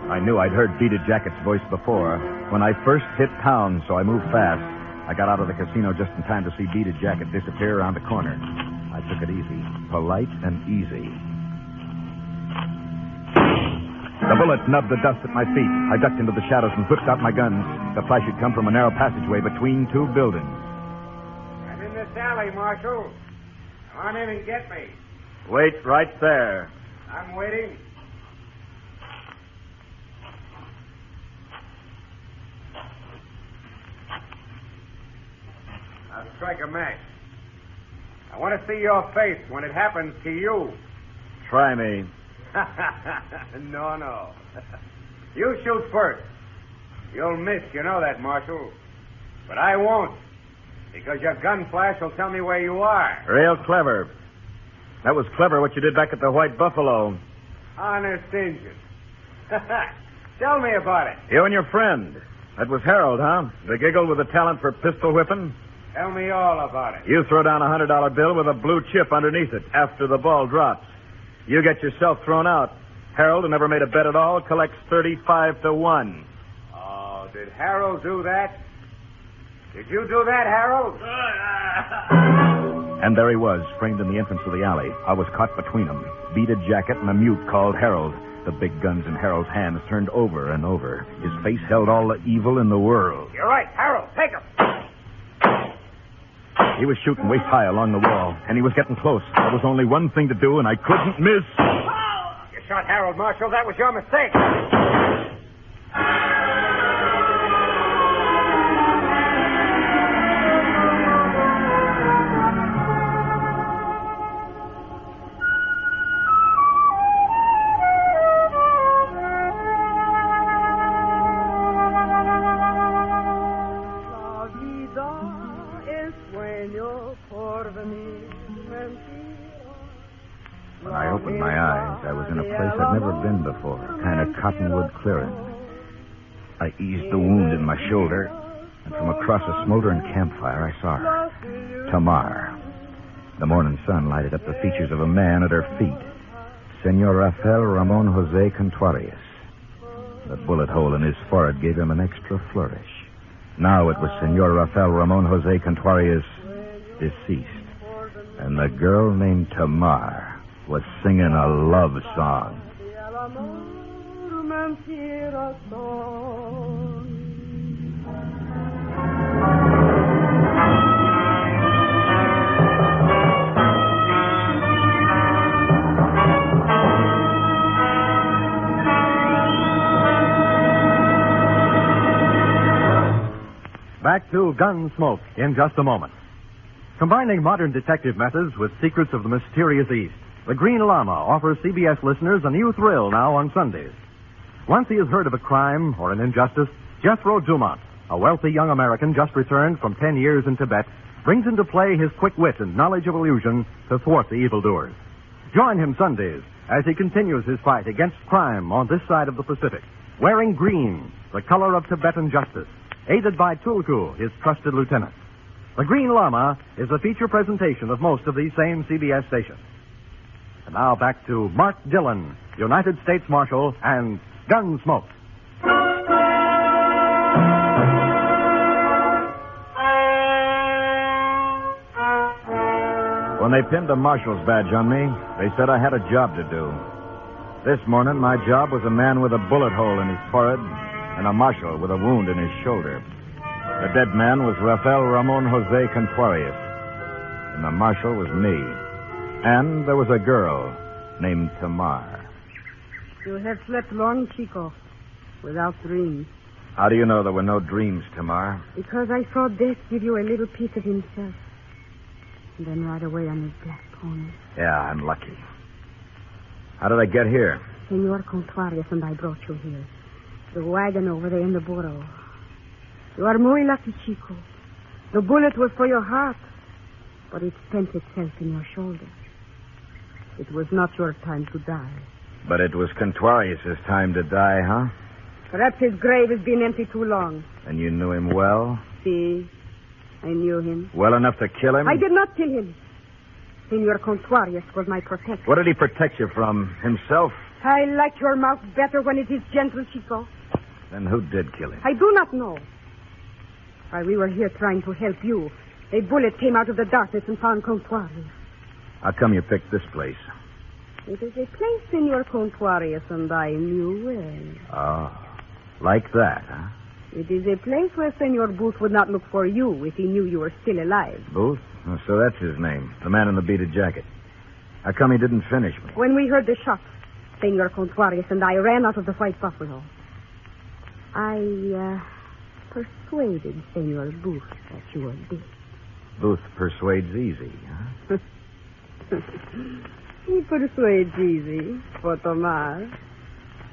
I knew I'd heard Beaded Jacket's voice before. When I first hit town, so I moved fast. I got out of the casino just in time to see Beaded Jacket disappear around the corner. I took it easy. Polite and easy. The bullet nubbed the dust at my feet. I ducked into the shadows and whipped out my guns. The flash had come from a narrow passageway between two buildings. I'm in this alley, Marshal. Come on in and get me. Wait right there. I'm waiting. I'll strike a match. I want to see your face when it happens to you. Try me. No. You shoot first. You'll miss, you know that, Marshal. But I won't, because your gun flash will tell me where you are. Real clever. That was clever what you did back at the White Buffalo. Honest Injun. Tell me about it. You and your friend. That was Harold, huh? The giggle with the talent for pistol whipping? Tell me all about it. You throw down a $100 bill with a blue chip underneath it after the ball drops. You get yourself thrown out. Harold, who never made a bet at all, collects 35-1. Oh, did Harold do that? Did you do that, Harold? And there he was, framed in the entrance of the alley. I was caught between them. Beaded Jacket and a mute called Harold. The big guns in Harold's hands turned over and over. His face held all the evil in the world. You're right, Harold. Take him. He was shooting waist high along the wall, and he was getting close. There was only one thing to do, and I couldn't miss. You shot Harold, Marshal. That was your mistake. When I opened my eyes, I was in a place I'd never been before, a kind of cottonwood clearing. I eased the wound in my shoulder, and from across a smoldering campfire, I saw her. Tamar. The morning sun lighted up the features of a man at her feet. Senor Rafael Ramon Jose Contuarius. The bullet hole in his forehead gave him an extra flourish. Now it was Senor Rafael Ramon Jose Contuarius, deceased. And the girl named Tamar was singing a love song. Back to Gunsmoke in just a moment. Combining modern detective methods with secrets of the mysterious East, the Green Llama offers CBS listeners a new thrill now on Sundays. Once he has heard of a crime or an injustice, Jethro Dumont, a wealthy young American just returned from 10 years in Tibet, brings into play his quick wit and knowledge of illusion to thwart the evildoers. Join him Sundays as he continues his fight against crime on this side of the Pacific, wearing green, the color of Tibetan justice, aided by Tulku, his trusted lieutenant. The Green Llama is a feature presentation of most of these same CBS stations. And now back to Mark Dillon, United States Marshal, and Gunsmoke. When they pinned a marshal's badge on me, they said I had a job to do. This morning, my job was a man with a bullet hole in his forehead and a marshal with a wound in his shoulder. The dead man was Rafael Ramon Jose Contuarius, and the marshal was me. And there was a girl named Tamar. You have slept long, Chico, without dreams. How do you know there were no dreams, Tamar? Because I saw Death give you a little piece of himself, and then ride away on his black pony. Yeah, I'm lucky. How did I get here? Senor Contuarius and I brought you here. The wagon over there in the burro. You are muy lucky, Chico. The bullet was for your heart, but it spent itself in your shoulder. It was not your time to die. But it was Contuarius' time to die, huh? Perhaps his grave has been empty too long. And you knew him well? See, I knew him. Well enough to kill him? I did not kill him. Senor Contuarius was my protector. What did he protect you from? Himself? I like your mouth better when it is gentle, Chico. Then who did kill him? I do not know. While we were here trying to help you, a bullet came out of the darkness and found Contuarius. How come you picked this place? It is a place Senor Contuarius and I knew well. Oh, like that, huh? It is a place where Senor Booth would not look for you if he knew you were still alive. Booth? Oh, so that's his name, the man in the beaded jacket. How come he didn't finish me? When we heard the shot, Senor Contuarius and I ran out of the White Buffalo. I persuaded Senor Booth that you were dead. Booth persuades easy, huh? He persuades easy for Tamar.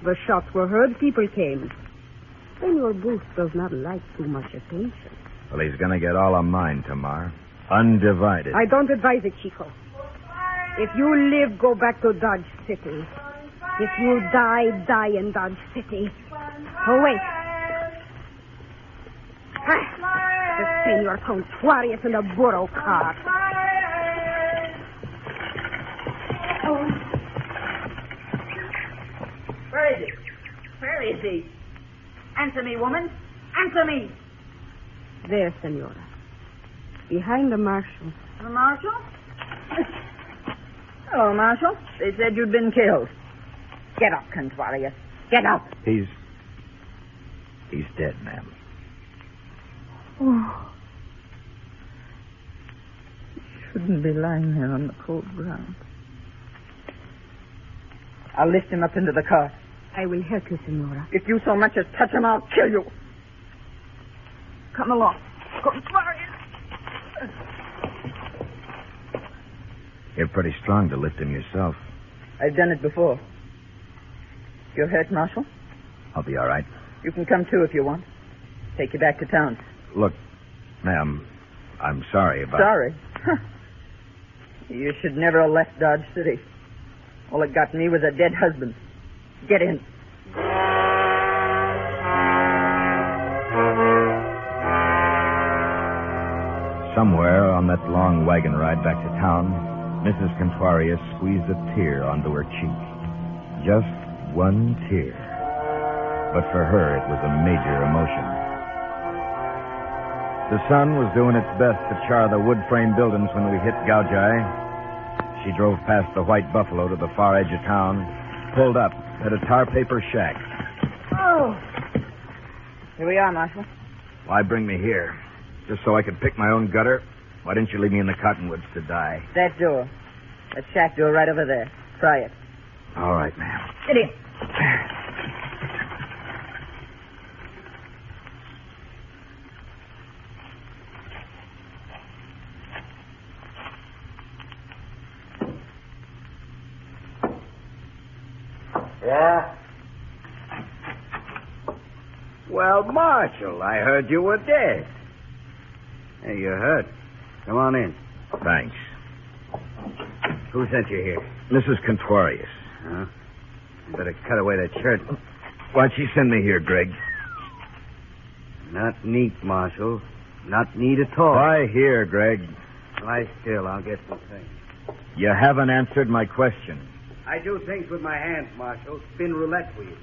The shots were heard, people came. Senor Booth does not like too much attention. Well, he's going to get all of mine, Tamar. Undivided. I don't advise it, Chico. If you live, go back to Dodge City. If you die, die in Dodge City. Oh, wait. The Senor Contuarius in a burro cart. Oh. Where is he? Where is he? Answer me, woman. Answer me. There, Senora. Behind the marshal. The marshal? Hello, Marshal. They said you'd been killed. Get up, Contuarius. Get up. He's dead, ma'am. Oh. He shouldn't be lying there on the cold ground. I'll lift him up into the car. I will help you, Senora. If you so much as touch him, I'll kill you. Come along. Contuarius. You're pretty strong to lift him yourself. I've done it before. You're hurt, Marshal? I'll be all right. You can come too if you want. Take you back to town. Look, ma'am, I'm sorry about... Sorry? You should never have left Dodge City. All it got me was a dead husband. Get in. Somewhere on that long wagon ride back to town, Mrs. Contuarius squeezed a tear onto her cheek. Just one tear. but for her it was a major emotion. The sun was doing its best to char the wood frame buildings when we hit Gouge Eye. She drove past the White Buffalo to the far edge of town, pulled up at a tar paper shack. Oh. Here we are, Marshal. Why bring me here? Just so I could pick my own gutter? Why didn't you leave me in the cottonwoods to die? That door. That shack door right over there. Try it. All right, ma'am. Get in. Yeah? Well, Marshal, I heard you were dead. Hey, you're hurt. Come on in. Thanks. Who sent you here? Mrs. Contrarius. Huh? You better cut away that shirt. Why'd she send me here, Greg? Not neat, Marshal. Not neat at all. Why here, Greg? Lie still. I'll get some things. You haven't answered my question. I do things with my hands, Marshal. Spin roulette wheels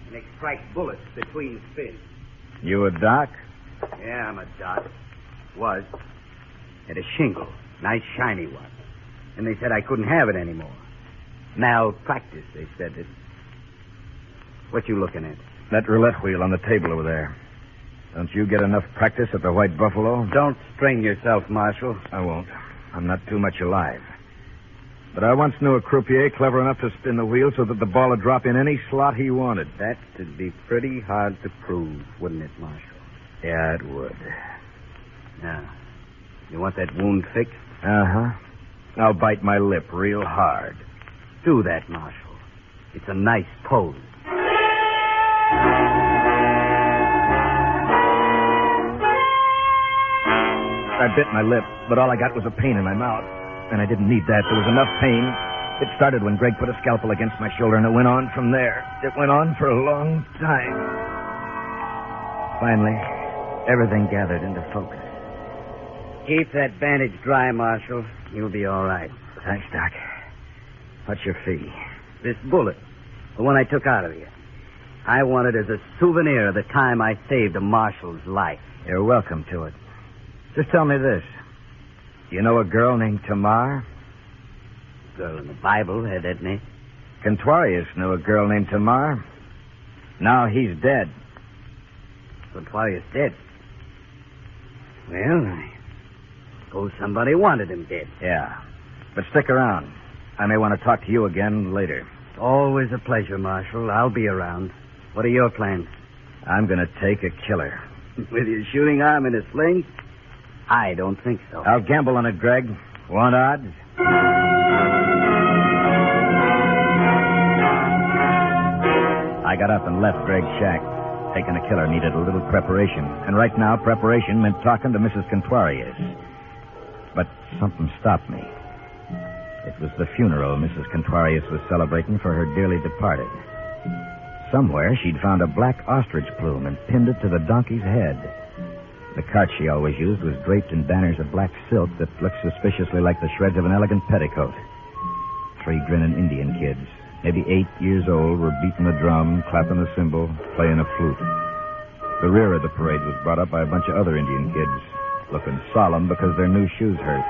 and extract bullets between spins. You a doc? Yeah, I'm a doc. Was. Had a shingle. Nice shiny one. And they said I couldn't have it anymore. Malpractice, they said it. What you looking at? That roulette wheel on the table over there. Don't you get enough practice at the White Buffalo? Don't strain yourself, Marshal. I won't. I'm not too much alive. But I once knew a croupier clever enough to spin the wheel so that the ball would drop in any slot he wanted. That'd be pretty hard to prove, wouldn't it, Marshal? Yeah, it would. Now, you want that wound fixed? Uh-huh. I'll bite my lip real hard. Do that, Marshal. It's a nice pose. I bit my lip, but all I got was a pain in my mouth. And I didn't need that. There was enough pain. It started when Greg put a scalpel against my shoulder, and it went on from there. It went on for a long time. Finally, everything gathered into focus. Keep that bandage dry, Marshal. You'll be all right. Thanks, Doc. What's your fee? This bullet, the one I took out of you. I want it as a souvenir of the time I saved a marshal's life. You're welcome to it. Just tell me this. You know a girl named Tamar? Girl in the Bible had that name. Contrarius knew a girl named Tamar. Now he's dead. Contrarius dead? Well, I suppose somebody wanted him dead. Yeah. But stick around. I may want to talk to you again later. Always a pleasure, Marshal. I'll be around. What are your plans? I'm going to take a killer. With your shooting arm in a sling? I don't think so. I'll gamble on it, Greg. Want odds? I got up and left Greg's shack. Taking a killer needed a little preparation. And right now, preparation meant talking to Mrs. Contrarius. But something stopped me. It was the funeral Mrs. Contrarius was celebrating for her dearly departed. Somewhere, she'd found a black ostrich plume and pinned it to the donkey's head. The cart she always used was draped in banners of black silk that looked suspiciously like the shreds of an elegant petticoat. 3 grinning Indian kids, maybe 8 years old, were beating the drum, clapping the cymbal, playing a flute. The rear of the parade was brought up by a bunch of other Indian kids, looking solemn because their new shoes hurt.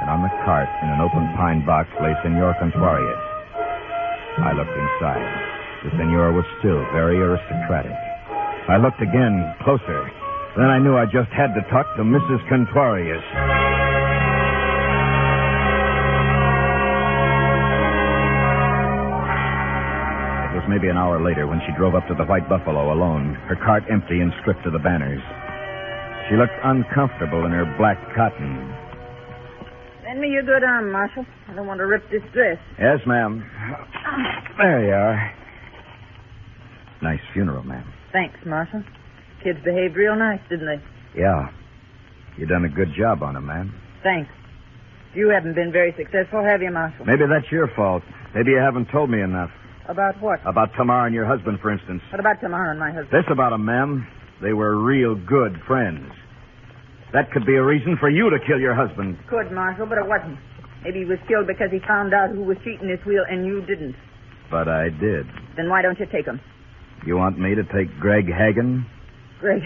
And on the cart, in an open pine box, lay Senor Contrarius. I looked inside. The senor was still very aristocratic. I looked again, closer. Then I knew I just had to talk to Mrs. Contrarius. It was maybe an hour later when she drove up to the White Buffalo alone, her cart empty and stripped of the banners. She looked uncomfortable in her black cotton. Lend me your good arm, Marshal. I don't want to rip this dress. Yes, ma'am. There you are. Nice funeral, ma'am. Thanks, Marshal. Kids behaved real nice, didn't they? Yeah. You done a good job on them, ma'am. Thanks. You haven't been very successful, have you, Marshal? Maybe that's your fault. Maybe you haven't told me enough. About what? About Tamar and your husband, for instance. What about Tamar and my husband? This about them, ma'am. They were real good friends. That could be a reason for you to kill your husband. Could, Marshal, but it wasn't. Maybe he was killed because he found out who was cheating his wheel and you didn't. But I did. Then why don't you take him? You want me to take Greg Hagen? Greg,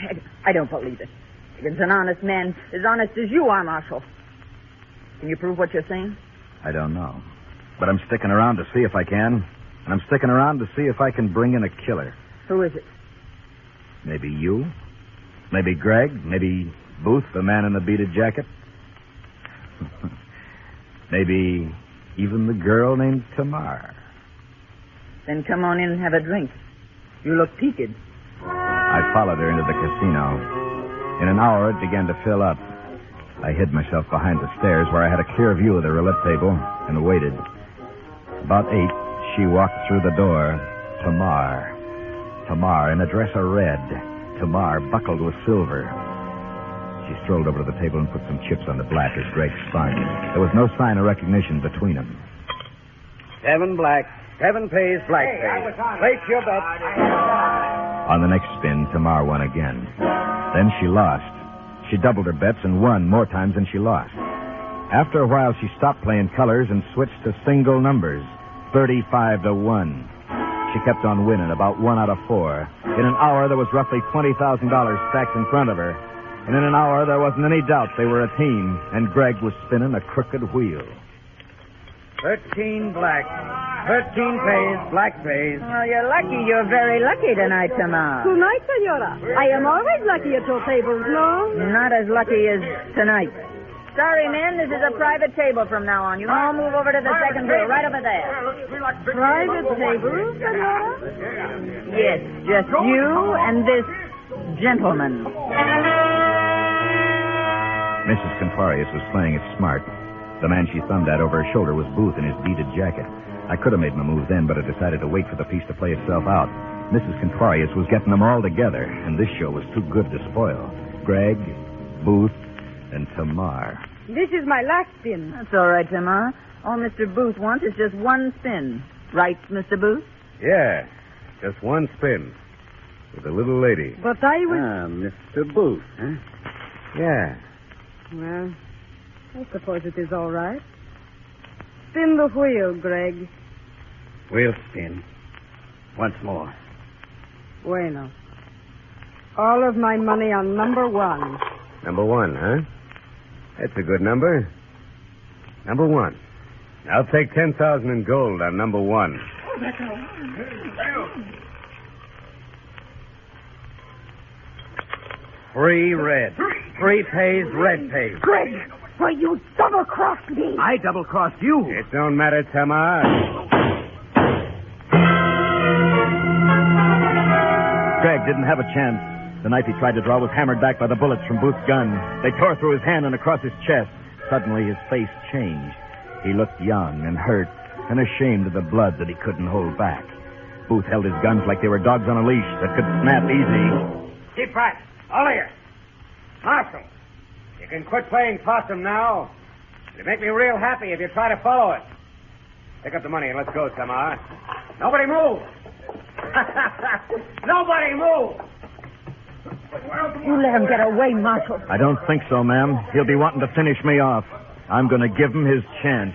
I don't believe it. Hagen's an honest man, as honest as you are, Marshal. Can you prove what you're saying? I don't know. But I'm sticking around to see if I can. And I'm sticking around to see if I can bring in a killer. Who is it? Maybe you? Maybe Greg? Maybe Booth, the man in the beaded jacket? Maybe even the girl named Tamar. Then come on in and have a drink. You look peaked. I followed her into the casino. In an hour, it began to fill up. I hid myself behind the stairs where I had a clear view of the roulette table and waited. About 8, she walked through the door. Tamar. Tamar in a dress of red. Tamar buckled with silver. She strolled over to the table and put some chips on the black as Greg spun. There was no sign of recognition between them. 7 black. 7 pays, black pays. Place your bet. On the next spin, Tamar won again. Then she lost. She doubled her bets and won more times than she lost. After a while, she stopped playing colors and switched to single numbers, 35 to 1. She kept on winning, about 1 out of 4. In an hour, there was roughly $20,000 stacked in front of her. And in an hour, there wasn't any doubt they were a team, and Greg was spinning a crooked wheel. 13 black. 13 pays, black pays. Well, you're lucky. You're very lucky tonight, Tamar. Tonight, senora. I am always lucky at your tables, no? Not as lucky as tonight. Sorry, men, this is a private table from now on. You all move over to the second row, right over there. Private table, senora? Yes, just you and this gentleman. Mrs. Confarius was playing it smart. The man she thumbed at over her shoulder was Booth in his beaded jacket. I could have made my move then, but I decided to wait for the piece to play itself out. Mrs. Confarius was getting them all together, and this show was too good to spoil. Greg, Booth, and Tamar. This is my last spin. That's all right, Tamar. All Mr. Booth wants is just one spin. Right, Mr. Booth? Yeah, just one spin. With a little lady. But I was... Mr. Booth, huh? Yeah. Well, I suppose it is all right. Spin the wheel, Greg. We'll spin. Once more. Bueno. All of my money on number 1. Number 1, huh? That's a good number. Number 1. I'll take 10,000 in gold on number 1. Free red. 3 pays, red pays. Greg, why you double-crossed me? I double-crossed you. It don't matter, Tamar. Greg didn't have a chance. The knife he tried to draw was hammered back by the bullets from Booth's gun. They tore through his hand and across his chest. Suddenly, his face changed. He looked young and hurt and ashamed of the blood that he couldn't hold back. Booth held his guns like they were dogs on a leash that could snap easy. Keep back. All of you. Marshal, you can quit playing possum now. It'll make me real happy if you try to follow it. Pick up the money and let's go, Tamar. Nobody move. Nobody move. You let him get away, Marshal. I don't think so, ma'am. He'll be wanting to finish me off. I'm going to give him his chance.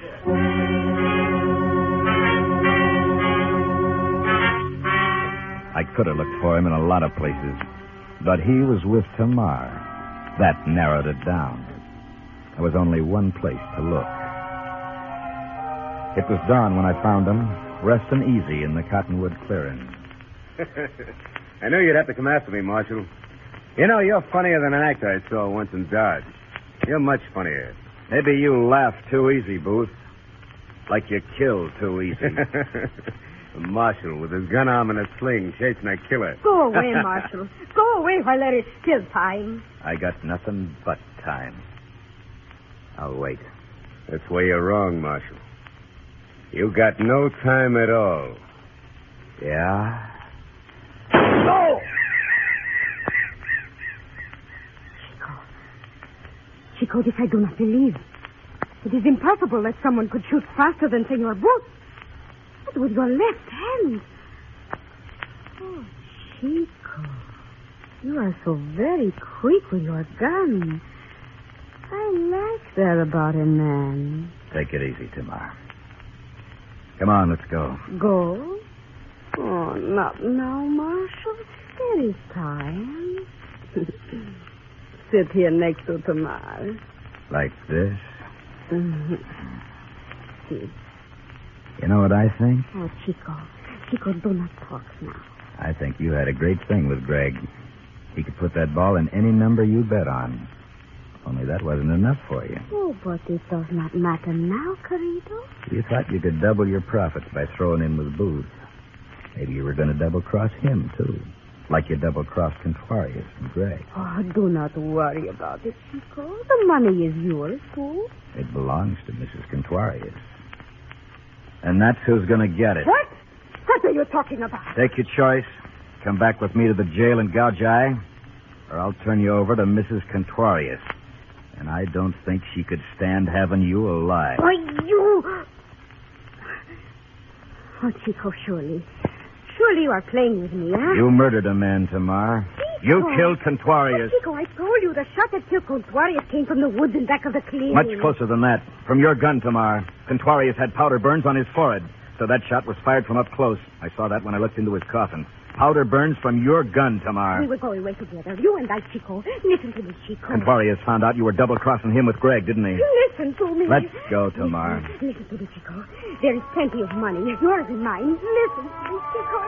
I could have looked for him in a lot of places, but he was with Tamar. That narrowed it down. There was only one place to look. It was dawn when I found him, resting easy in the cottonwood clearing. I knew you'd have to come after me, Marshal. You know, you're funnier than an actor I saw once in Dodge. You're much funnier. Maybe you laugh too easy, Booth. Like you kill too easy. A marshal with his gun arm and a sling chasing a killer. Go away, Marshal. Go away while there is still time. I got nothing but time. I'll wait. That's where you're wrong, Marshal. You got no time at all. Yeah? Go! Chico, this I do not believe. It is impossible that someone could shoot faster than Senor Booth. But with your left hand. Oh, Chico. You are so very quick with your gun. I like that about a man. Take it easy, Tamar. Come on, let's go. Go? Oh, not now, Marshal. There is time. Sit here next to Tamar. Like this? Mm-hmm. You know what I think? Oh, Chico. Chico, do not talk now. I think you had a great thing with Greg. He could put that ball in any number you bet on. Only that wasn't enough for you. Oh, but it does not matter now, Carito. You thought you could double your profits by throwing in with Booth. Maybe you were going to double-cross him, too. Like you double-crossed Contorius and Greg. Oh, do not worry about it, Chico. The money is yours, too. It belongs to Mrs. Contorius. And that's who's going to get it. What? What are you talking about? Take your choice. Come back with me to the jail in Gouge Eye, or I'll turn you over to Mrs. Contorius. And I don't think she could stand having you alive. Why, you... Oh, Chico, surely. Surely you are playing with me, huh? You murdered a man, Tamar. You killed Contorius. Oh, Chico, I told you the shot that killed Contorius came from the woods in back of the clearing. Much closer than that. From your gun, Tamar. Contorius had powder burns on his forehead, so that shot was fired from up close. I saw that when I looked into his coffin. Powder burns from your gun, Tamar. We will go away together, you and I, Chico. Listen to me, Chico. Contorius found out you were double-crossing him with Greg, didn't he? Listen to me. Let's go, Tamar. Listen to me, Chico. There is plenty of money, yours and mine. Listen to me, Chico.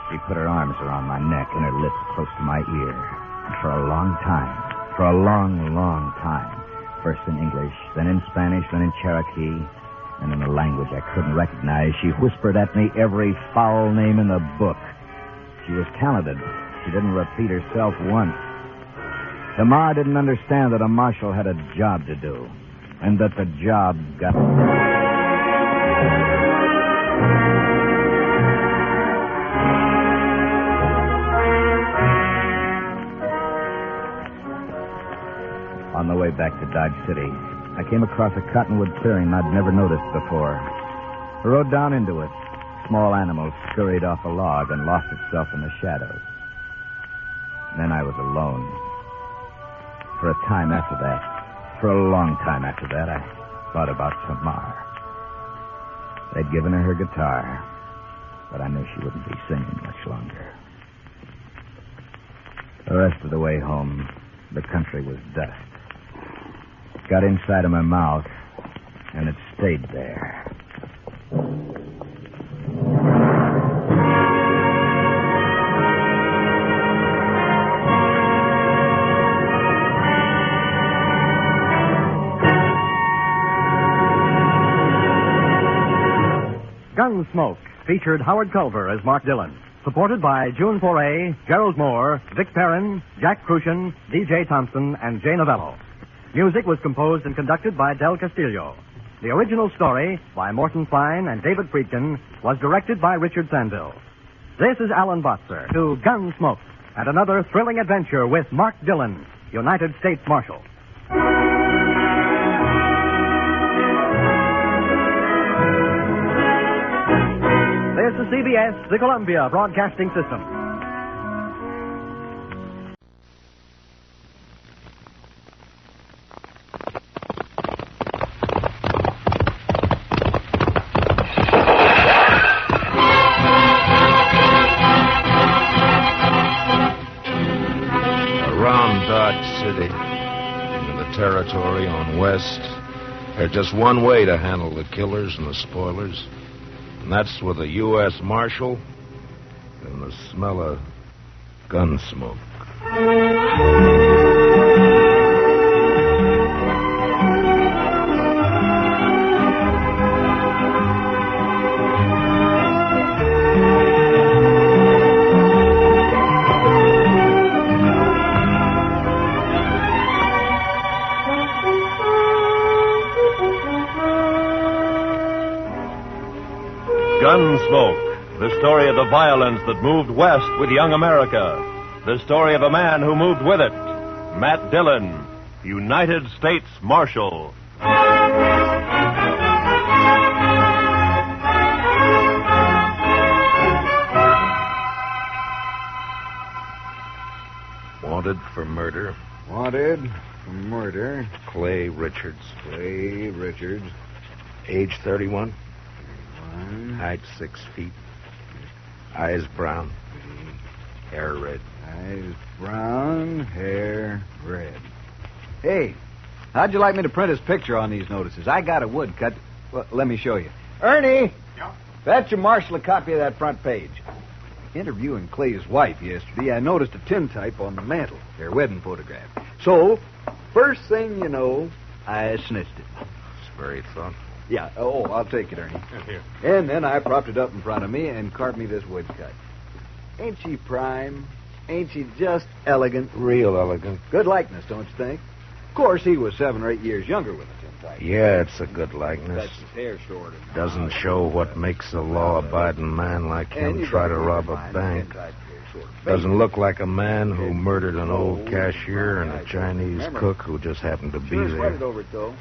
She put her arms around my neck and her lips close to my ear. And for a long time, for a long, long time, first in English, then in Spanish, then in Cherokee, and in a language I couldn't recognize, she whispered at me every foul name in the book. She was talented. She didn't repeat herself once. Tamar didn't understand that a marshal had a job to do, and that the job got... On the way back to Dodge City, I came across a cottonwood clearing I'd never noticed before. I rode down into it. Small animal scurried off a log and lost itself in the shadows. Then I was alone. For a time after that, for a long time after that, I thought about Tamar. They'd given her guitar, but I knew she wouldn't be singing much longer. The rest of the way home, the country was dust. It got inside of my mouth, and it stayed there. Gunsmoke featured Howard Culver as Mark Dillon, supported by June Foray, Gerald Moore, Vic Perrin, Jack Crucian, D.J. Thompson, and Jay Novello. Music was composed and conducted by Del Castillo. The original story, by Morton Fine and David Friedkin, was directed by Richard Sandville. This is Alan Botzer to Gunsmoke and another thrilling adventure with Mark Dillon, United States Marshal. This is CBS, the Columbia Broadcasting System. Around Dodge City, into the territory on West, there's just one way to handle the killers and the spoilers. And that's with a U.S. Marshal and the smell of gun smoke. Gunsmoke, the story of the violence that moved west with young America. The story of a man who moved with it. Matt Dillon, United States Marshal. Wanted for murder. Wanted for murder. Clay Richards. Clay Richards. Age 31. Height 6 feet. Eyes brown. Hair red. Eyes brown, hair red. Hey, how'd you like me to print his picture on these notices? I got a woodcut. Well, let me show you. Ernie! Yeah? Fetch your marshal a copy of that front page. Interviewing Clay's wife yesterday, I noticed a tintype on the mantel, their wedding photograph. So, first thing you know, I snitched it. It's very thoughtful. Yeah, I'll take it, Ernie. Here. And then I propped it up in front of me and carved me this woodcut. Ain't she prime? Ain't she just elegant? Real elegant. Good likeness, don't you think? Of course, he was 7 or 8 years younger with the tintype. Yeah, it's a good likeness. That's his hair short. Doesn't show what makes a law-abiding man like him try to rob a bank. Doesn't look like a man who murdered an old cashier and a Chinese cook who just happened to be Sure sweated there. over it, though.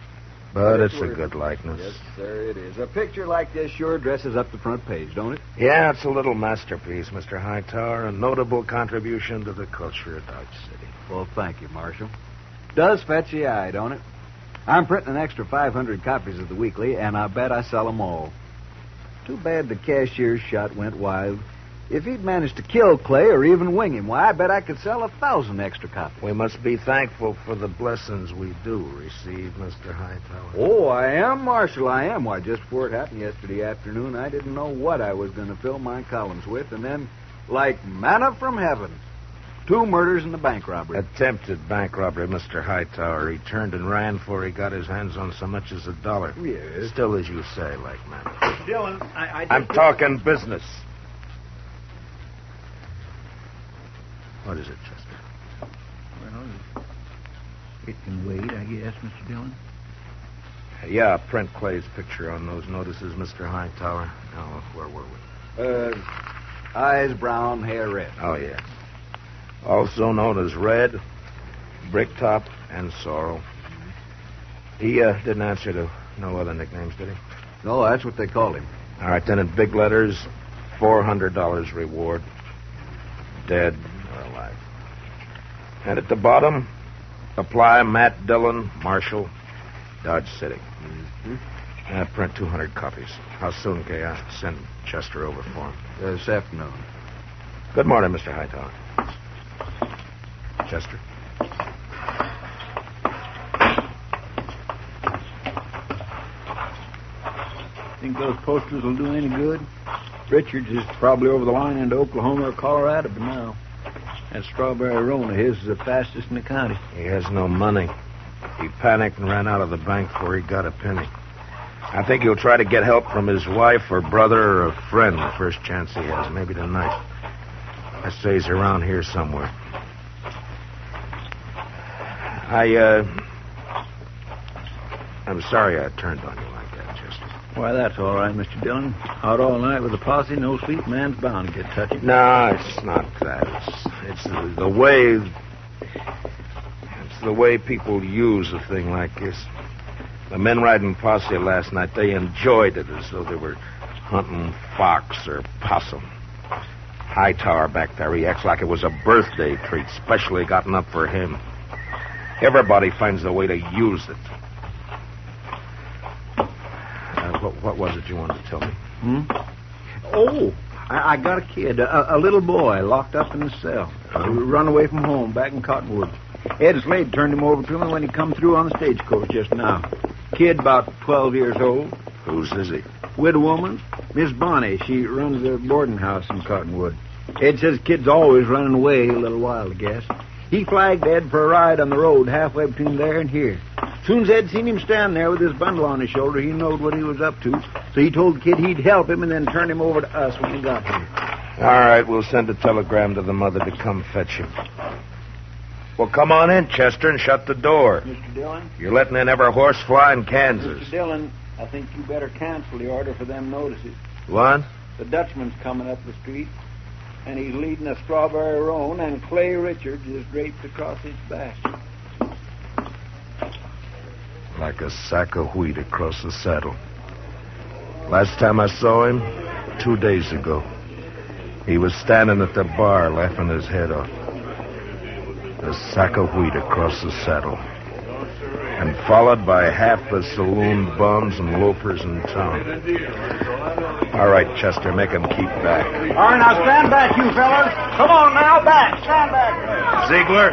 But it's a good likeness. Yes, sir, it is. A picture like this sure dresses up the front page, don't it? Yeah, it's a little masterpiece, Mr. Hightower, a notable contribution to the culture of Dodge City. Well, thank you, Marshal. Does fetch the eye, don't it? I'm printing an extra 500 copies of the weekly, and I bet I sell them all. Too bad the cashier's shot went wild. If he'd managed to kill Clay or even wing him, why, I bet I could sell 1,000 extra copies. We must be thankful for the blessings we do receive, Mr. Hightower. Oh, I am, Marshal, I am. Why, just before it happened yesterday afternoon, I didn't know what I was going to fill my columns with, and then, like manna from heaven, 2 murders and a bank robbery. Attempted bank robbery, Mr. Hightower. He turned and ran before he got his hands on so much as $1. Yes. Still, as you say, like manna. Dillon, I'm talking business. What is it, Chester? Well, it can wait, I guess, Mr. Dillon. Yeah, print Clay's picture on those notices, Mr. Hightower. Now, where were we? Eyes brown, hair red. Oh, yeah. Also known as Red, Bricktop, and Sorrel. He didn't answer to no other nicknames, did he? No, that's what they called him. All right, then in big letters, $400 reward. Dead or alive. And at the bottom, apply Matt Dillon, Marshal, Dodge City. Mm-hmm. Print 200 copies. How soon can I send Chester over for him? This afternoon. Good morning, Mr. Hightower. Chester? Think those posters will do any good? Richards is probably over the line into Oklahoma or Colorado by now. That strawberry roan of his is the fastest in the county. He has no money. He panicked and ran out of the bank before he got a penny. I think he'll try to get help from his wife or brother or a friend the first chance he has, maybe tonight. I say he's around here somewhere. I'm sorry I turned on you like that, Chester. Why, that's all right, Mr. Dillon. Out all night with a posse, no sleep, man's bound to get touchy. No, it's not that. It's the way... It's the way people use a thing like this. The men riding posse last night, they enjoyed it as though they were hunting fox or possum. Hightower back there, he acts like it was a birthday treat, specially gotten up for him. Everybody finds a way to use it. What was it you wanted to tell me? Oh, I got a kid, a little boy, locked up in his cell. Run away from home back in Cottonwood. Ed Slade turned him over to me when he come through on the stagecoach just now. Kid about 12 years old. Whose is he? Widow woman, Miss Bonnie. She runs a boarding house in Cottonwood. Ed says kid's always running away a little while, I guess. He flagged Ed for a ride on the road halfway between there and here. Soon as Ed seen him stand there with his bundle on his shoulder, he knowed what he was up to. So he told the kid he'd help him and then turn him over to us when he got here. All right, we'll send a telegram to the mother to come fetch him. Well, come on in, Chester, and shut the door. Mr. Dillon? You're letting in every horse fly in Kansas. Mr. Dillon, I think you better cancel the order for them notices. What? The Dutchman's coming up the street, and he's leading a strawberry roan, and Clay Richards is draped across his back. Like a sack of wheat across the saddle. Last time I saw him, 2 days ago, he was standing at the bar laughing his head off. A sack of wheat across the saddle. and followed by half the saloon bums and loafers in town. All right, Chester, make them keep back. All right, now stand back, you fellas. Come on now, back. Stand back. Ziegler?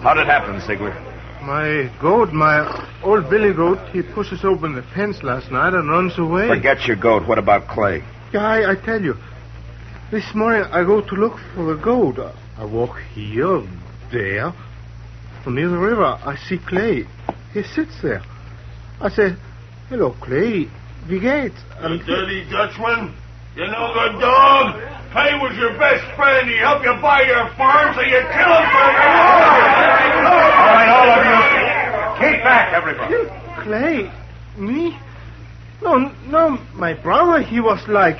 How'd it happen, Ziegler? My goat, my old billy goat, he pushes open the fence last night and runs away. Forget your goat. What about Clay? Yeah, I tell you. This morning I go to look for the goat. I walk here, there. Near the river, I see Clay. He sits there. I say, hello, Clay. Wie geht's? You dirty Dutchman. You no good dog. Clay was your best friend. He helped you buy your farm, so you kill him for All right, all of you. Keep back, everybody. Clay? Me? No, my brother, he was like...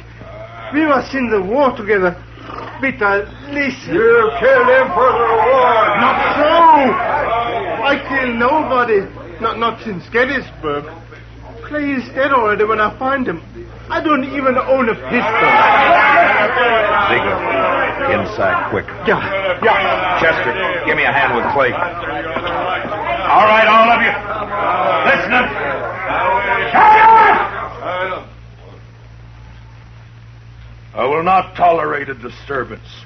We was in the war together. Bitter, listen. You killed him for the war. Not so. I killed nobody. Not since Gettysburg. Clay is dead already when I find him. I don't even own a pistol. Ziegler, inside, quick. Yeah. Chester, give me a hand with Clay. All right, all of you. Listen up. I will not tolerate a disturbance.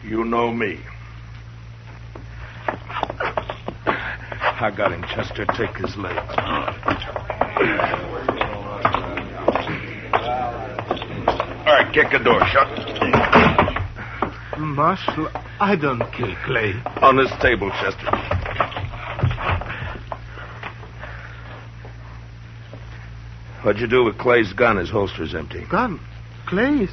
You know me. I got him, Chester. Take his legs. All right, kick the door shut. Marshal, I don't kill Clay. On this table, Chester. What'd you do with Clay's gun? His holster's empty. Gun? Clay's?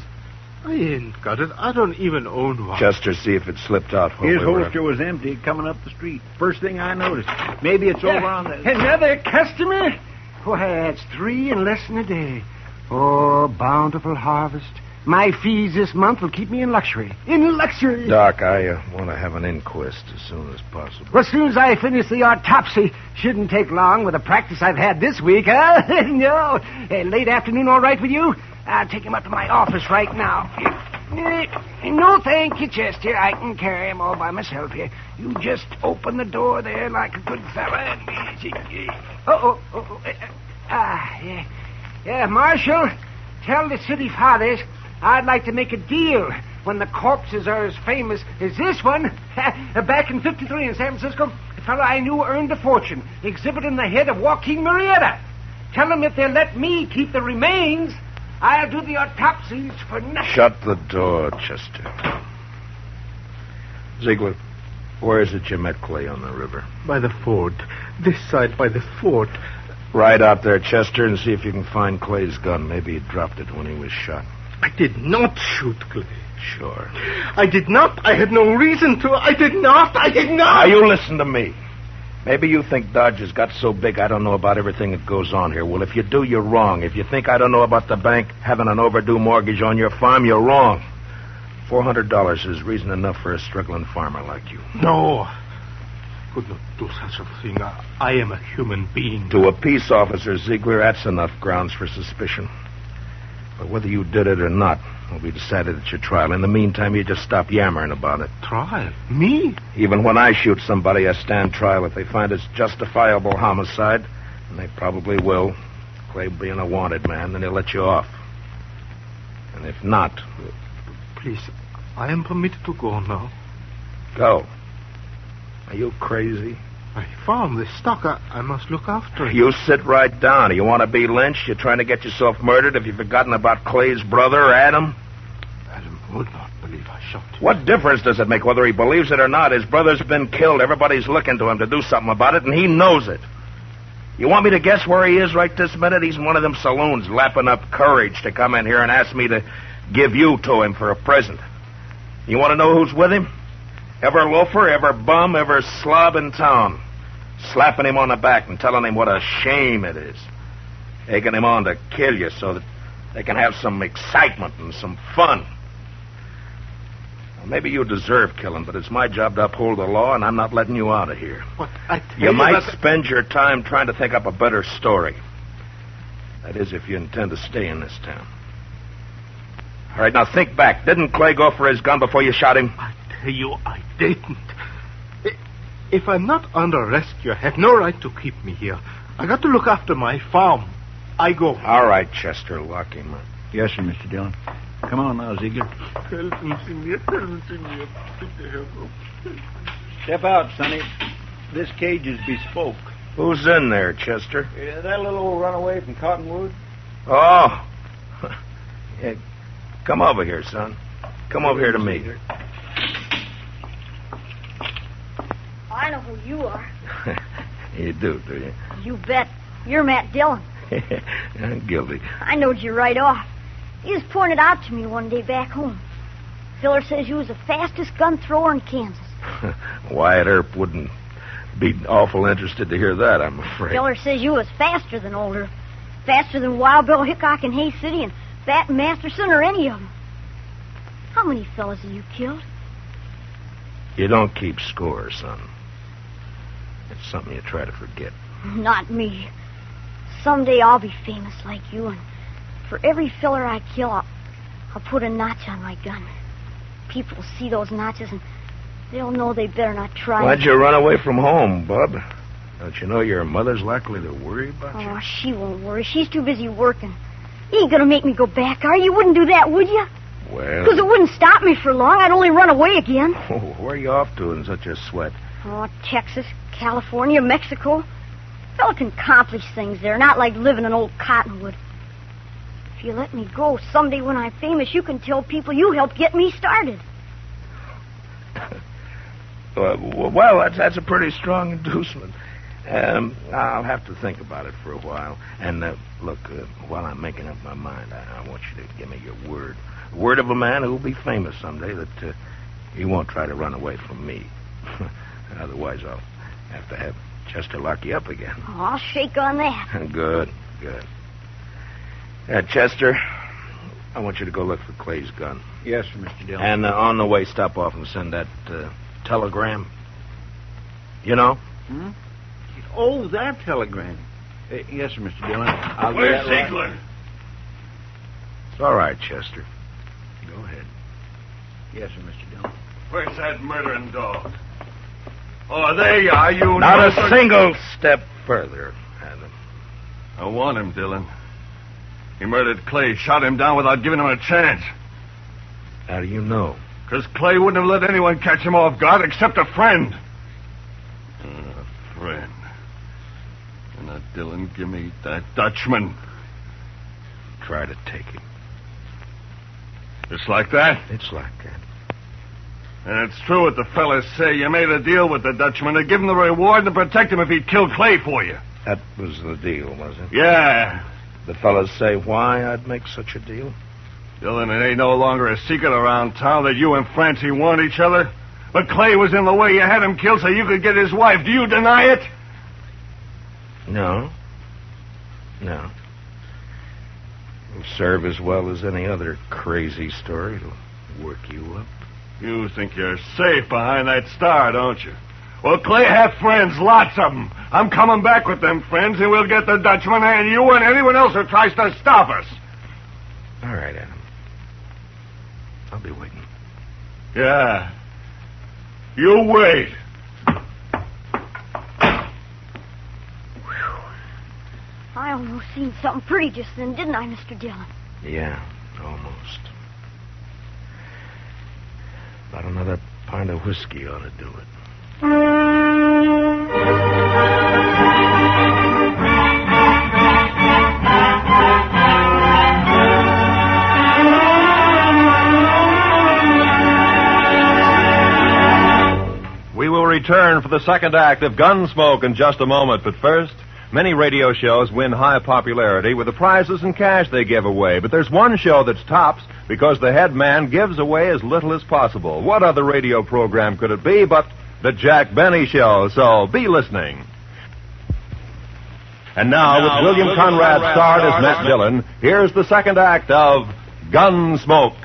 I ain't got it. I don't even own one. Chester, see if it slipped out. His holster was empty coming up the street. First thing I noticed. Maybe it's over on the... Another customer? Why, that's 3 in less than a day. Oh, bountiful harvest. My fees this month will keep me in luxury. In luxury. Doc, I want to have an inquest as soon as possible. Well, as soon as I finish the autopsy. Shouldn't take long with the practice I've had this week, huh? No. Late afternoon all right with you? I'll take him up to my office right now. No, thank you, Chester. I can carry him all by myself here. You just open the door there like a good fella. Yeah, Marshal, tell the city fathers I'd like to make a deal when the corpses are as famous as this one. Back in 53 in San Francisco, a fellow I knew earned a fortune exhibiting the head of Joaquin Murrieta. Tell them if they'll let me keep the remains, I'll do the autopsies for nothing. Shut the door, Chester. Ziegler, where is it you met Clay on the river? By the fort. This side by the fort. Ride out there, Chester, and see if you can find Clay's gun. Maybe he dropped it when he was shot. I did not shoot Clay. Sure. I did not. I had no reason to. I did not. Now, you listen to me. Maybe you think Dodge has got so big I don't know about everything that goes on here. Well, if you do, you're wrong. If you think I don't know about the bank having an overdue mortgage on your farm, you're wrong. $400 is reason enough for a struggling farmer like you. No. Could not do such a thing. I am a human being. To a peace officer, Ziegler, that's enough grounds for suspicion. But whether you did it or not will be decided at your trial. In the meantime, you just stop yammering about it. Trial? Me? Even when I shoot somebody, I stand trial. If they find it's justifiable homicide, and they probably will, Clay being a wanted man, then they'll let you off. And if not... Please, I am permitted to go now. Go. Are you crazy? I found this stock. I must look after it. You sit right down. You want to be lynched? You're trying to get yourself murdered? Have you forgotten about Clay's brother, Adam? Adam would not believe I shot him. What difference does it make whether he believes it or not? His brother's been killed. Everybody's looking to him to do something about it, and he knows it. You want me to guess where he is right this minute? He's in one of them saloons lapping up courage to come in here and ask me to give you to him for a present. You want to know who's with him? Every loafer, every bum, every slob in town. Slapping him on the back and telling him what a shame it is. Taking him on to kill you so that they can have some excitement and some fun. Well, maybe you deserve killing, but it's my job to uphold the law, and I'm not letting you out of here. What? I tell you might that... spend your time trying to think up a better story. That is, if you intend to stay in this town. All right, now think back. Didn't Clay go for his gun before you shot him? I tell you, I didn't. If I'm not under arrest, you have no right to keep me here. I got to look after my farm. I go. All right, Chester, lock him up. Yes, sir, Mr. Dillon. Come on now, Ziegler. Step out, Sonny. This cage is bespoke. Who's in there, Chester? That little old runaway from Cottonwood? Oh. Yeah, come over here, son. Come over here to me. I know who you are. You do you? You bet. You're Matt Dillon. I'm guilty. I knowed you right off. You was pointed out to me one day back home. Filler says you was the fastest gun thrower in Kansas. Wyatt Earp wouldn't be awful interested to hear that, I'm afraid. Filler says you was faster than Old Earp. Faster than Wild Bill Hickok in Hay City and Bat Masterson or any of them. How many fellas have you killed? You don't keep score, son. It's something you try to forget. Not me. Someday I'll be famous like you, and for every filler I kill, I'll put a notch on my gun. People will see those notches, and they'll know they better not try. Why'd you run away from home, bub? Don't you know your mother's likely to worry about you? Oh, she won't worry. She's too busy working. You ain't gonna make me go back, are you? You wouldn't do that, would you? Well... Because it wouldn't stop me for long. I'd only run away again. Oh, where are you off to in such a sweat? Oh, Texas, California, Mexico. Fella can accomplish things there, not like living in old Cottonwood. If you let me go, someday when I'm famous, you can tell people you helped get me started. Well, that's a pretty strong inducement. I'll have to think about it for a while. And, look, while I'm making up my mind, I want you to give me your word. Word of a man who'll be famous someday that he won't try to run away from me. Otherwise, I'll have to have Chester lock you up again. Oh, I'll shake on that. Good. Chester, I want you to go look for Clay's gun. Yes, sir, Mr. Dillon. And on the way, stop off and send that telegram. You know? Hmm? Oh, that telegram. Yes, sir, Mr. Dillon. Where's Ziegler? It's all right, Chester. Go ahead. Yes, sir, Mr. Dillon. Where's that murdering dog? Oh, there you are, you... Not a single step further, Adam. I want him, Dillon. He murdered Clay, shot him down without giving him a chance. How do you know? Because Clay wouldn't have let anyone catch him off guard except a friend. A friend. And now, Dillon, give me that Dutchman. Try to take him. Just like that? It's like that. And it's true what the fellas say. You made a deal with the Dutchman to give him the reward and protect him if he'd kill Clay for you. That was the deal, was it? Yeah. The fellas say why I'd make such a deal? Dillon, it ain't no longer a secret around town that you and Francie want each other. But Clay was in the way. You had him killed so you could get his wife. Do you deny it? No. It'll serve as well as any other crazy story. It'll work you up. You think you're safe behind that star, don't you? Well, Clay had friends, lots of them. I'm coming back with them friends, and we'll get the Dutchman and you and anyone else who tries to stop us. All right, Adam. I'll be waiting. Yeah. You wait. I almost seen something pretty just then, didn't I, Mr. Dillon? Yeah, almost. About another pint of whiskey ought to do it. We will return for the second act of Gunsmoke in just a moment, but first, many radio shows win high popularity with the prizes and cash they give away, but there's one show that's tops because the head man gives away as little as possible. What other radio program could it be but the Jack Benny Show? So be listening. And now, with William Conrad starred as Matt Dillon, here's the second act of Gunsmoke.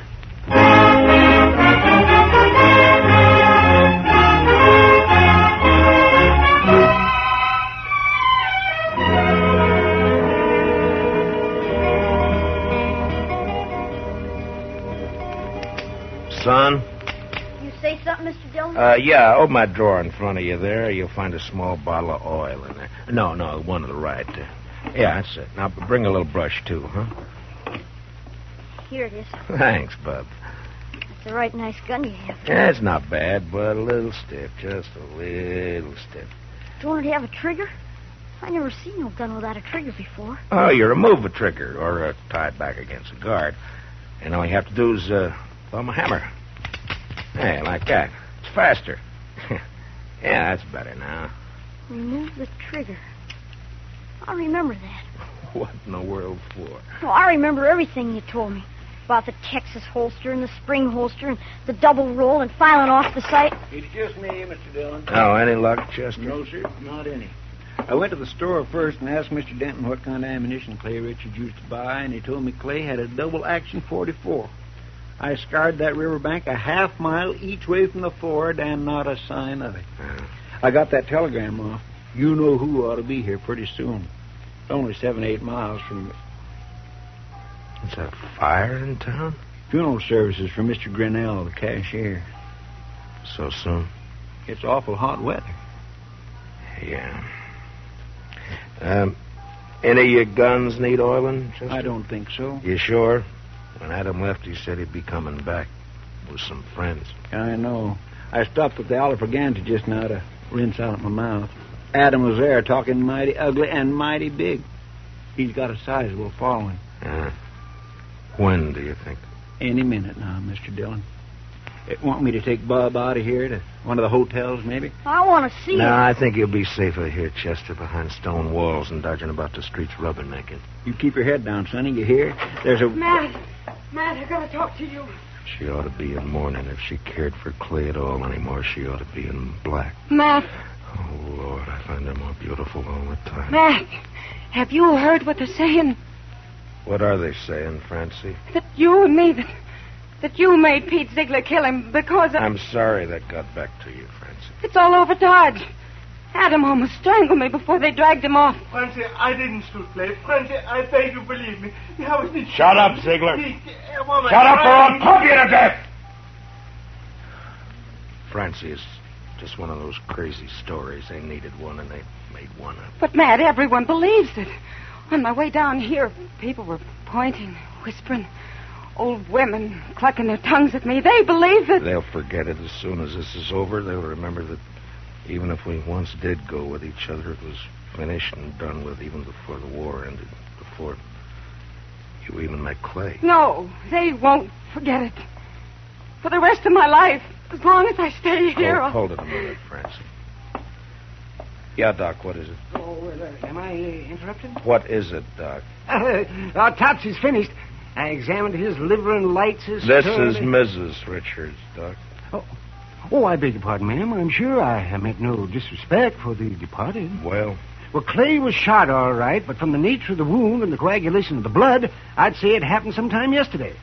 Son? You say something, Mr. Dillon? Yeah, open that drawer in front of you there. You'll find a small bottle of oil in there. No, one to the right. Yeah, that's it. Now, bring a little brush, too, huh? Here it is. Thanks, bub. It's a right nice gun you have. Yeah, it's not bad, but a little stiff. Just a little stiff. Don't it have a trigger? I never seen no gun without a trigger before. Oh, you remove a trigger or tie it back against a guard. And all you have to do is thumb a hammer. Hey, like that. It's faster. Yeah, that's better now. Remove the trigger. I remember that. What in the world for? Oh, I remember everything you told me. About the Texas holster and the spring holster and the double roll and filing off the sight. It's just me, Mr. Dillon. Oh, any luck, Chester? No, sir, not any. I went to the store first and asked Mr. Denton what kind of ammunition Clay Richards used to buy, and he told me Clay had a double-action .44. I scoured that riverbank a half-mile each way from the ford, and not a sign of it. I got that telegram off. You know who ought to be here pretty soon. It's only 7-8 miles from... Is that fire in town? Funeral services for Mr. Grinnell, the cashier. So soon? It's awful hot weather. Yeah. Any of your guns need oiling, Chester? I don't think so. You sure? When Adam left, he said he'd be coming back with some friends. I know. I stopped at the Oliver Gantry just now to rinse out my mouth. Adam was there talking mighty ugly and mighty big. He's got a sizable following. When do you think? Any minute now, Mr. Dillon. Want me to take Bub out of here to one of the hotels, maybe? I want to see No, it. I think you'll be safer here, Chester, behind stone walls and dodging about the streets rubbernecking. You keep your head down, Sonny. You hear? There's a... Matt, I gotta talk to you. She ought to be in mourning. If she cared for Clay at all anymore, she ought to be in black. Matt. Oh, Lord, I find her more beautiful all the time. Matt, have you heard what they're saying? What are they saying, Francie? That you and me, that you made Pete Ziegler kill him because of... I'm sorry that got back to you, Francie. It's all over Dodge. Adam almost strangled me before they dragged him off. Francie, I didn't shoot Clay. Francie, I beg you, believe me. Shut up, Ziegler. Shut Shut up or I'll pump you to death! Francie, it's just one of those crazy stories. They needed one and they made one up. But, Matt, everyone believes it. On my way down here, people were pointing, whispering. Old women clucking their tongues at me. They believe it. They'll forget it as soon as this is over. They'll remember that even if we once did go with each other, it was finished and done with even before the war ended, before you even met Clay. No, they won't forget it. For the rest of my life, as long as I stay here... Hold it a minute, Francie. Yeah, Doc, what is it? Oh, am I interrupted? What is it, Doc? Our Topsy's finished. I examined his liver and lights his... This is Mrs. Richards, Doc. Oh, I beg your pardon, ma'am. I'm sure I meant no disrespect for the departed. Well, Clay was shot all right, but from the nature of the wound and the coagulation of the blood, I'd say it happened sometime yesterday.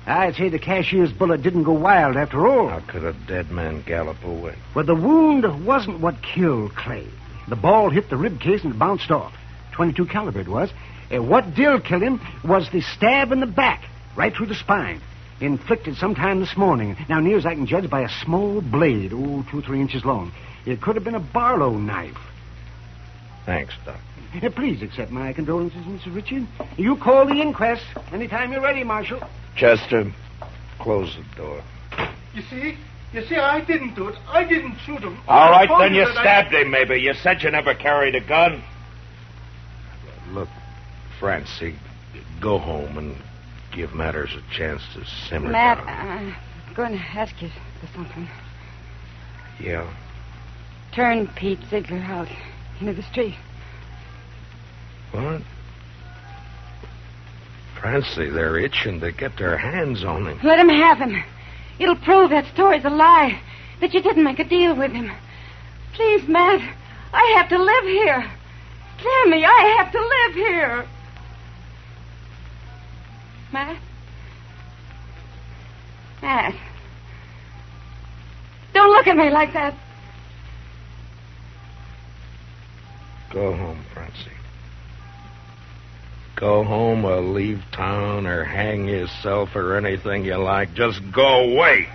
I'd say the cashier's bullet didn't go wild after all. how could a dead man gallop away? Well, the wound wasn't what killed Clay. The ball hit the rib case and it bounced off. .22 caliber it was. What did kill him was the stab in the back, right through the spine, inflicted sometime this morning. Now, near as I can judge, by a small blade, 2 or 3 inches long. It could have been a Barlow knife. Thanks, Doc. Please accept my condolences, Mr. Richard. You call the inquest anytime you're ready, Marshal. Chester, close the door. You see, I didn't do it. I didn't shoot him. All right, I told then you that stabbed him, maybe. You said you never carried a gun. Look, Francie, go home and give matters a chance to simmer Matt, down. I'm going to ask you for something. Yeah? Turn Pete Ziegler out into the street. What? Francie, they're itching to get their hands on him. Let him have him. It'll prove that story's a lie, that you didn't make a deal with him. Please, Matt, I have to live here. Hear me, I have to live here. Matt? Matt. Don't look at me like that. Go home, Francie. Go home or leave town or hang yourself or anything you like. Just go away.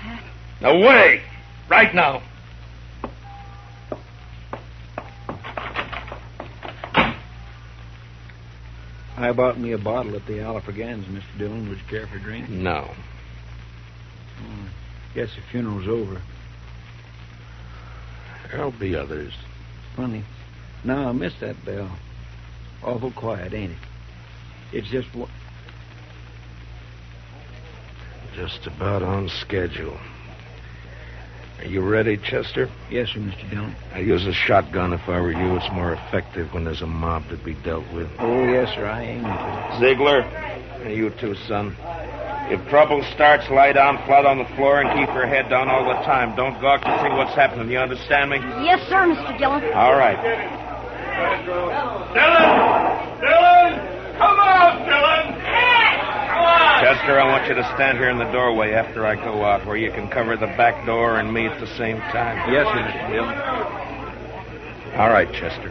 Matt. Away! Right now. I bought me a bottle at the Alafragans, Mr. Dillon. Would you care for a drink? No. Guess the funeral's over. There'll be others. Funny. No, I missed that bell. Awful quiet, ain't it? It's just Just about on schedule. Are you ready, Chester? Yes, sir, Mr. Dillon. I use a shotgun if I were you. It's more effective when there's a mob to be dealt with. Oh, yes, sir. I aim it. Ziegler, and you too, son. If trouble starts, lie down flat on the floor and keep your head down all the time. Don't gawk to see what's happening. You understand me? Yes, sir, Mr. Dillon. All right. Dillon! Come on, Dillon! Come on! Chester, I want you to stand here in the doorway after I go out, where you can cover the back door and me at the same time. Yes, sir, Mr. Dillon. All right, Chester.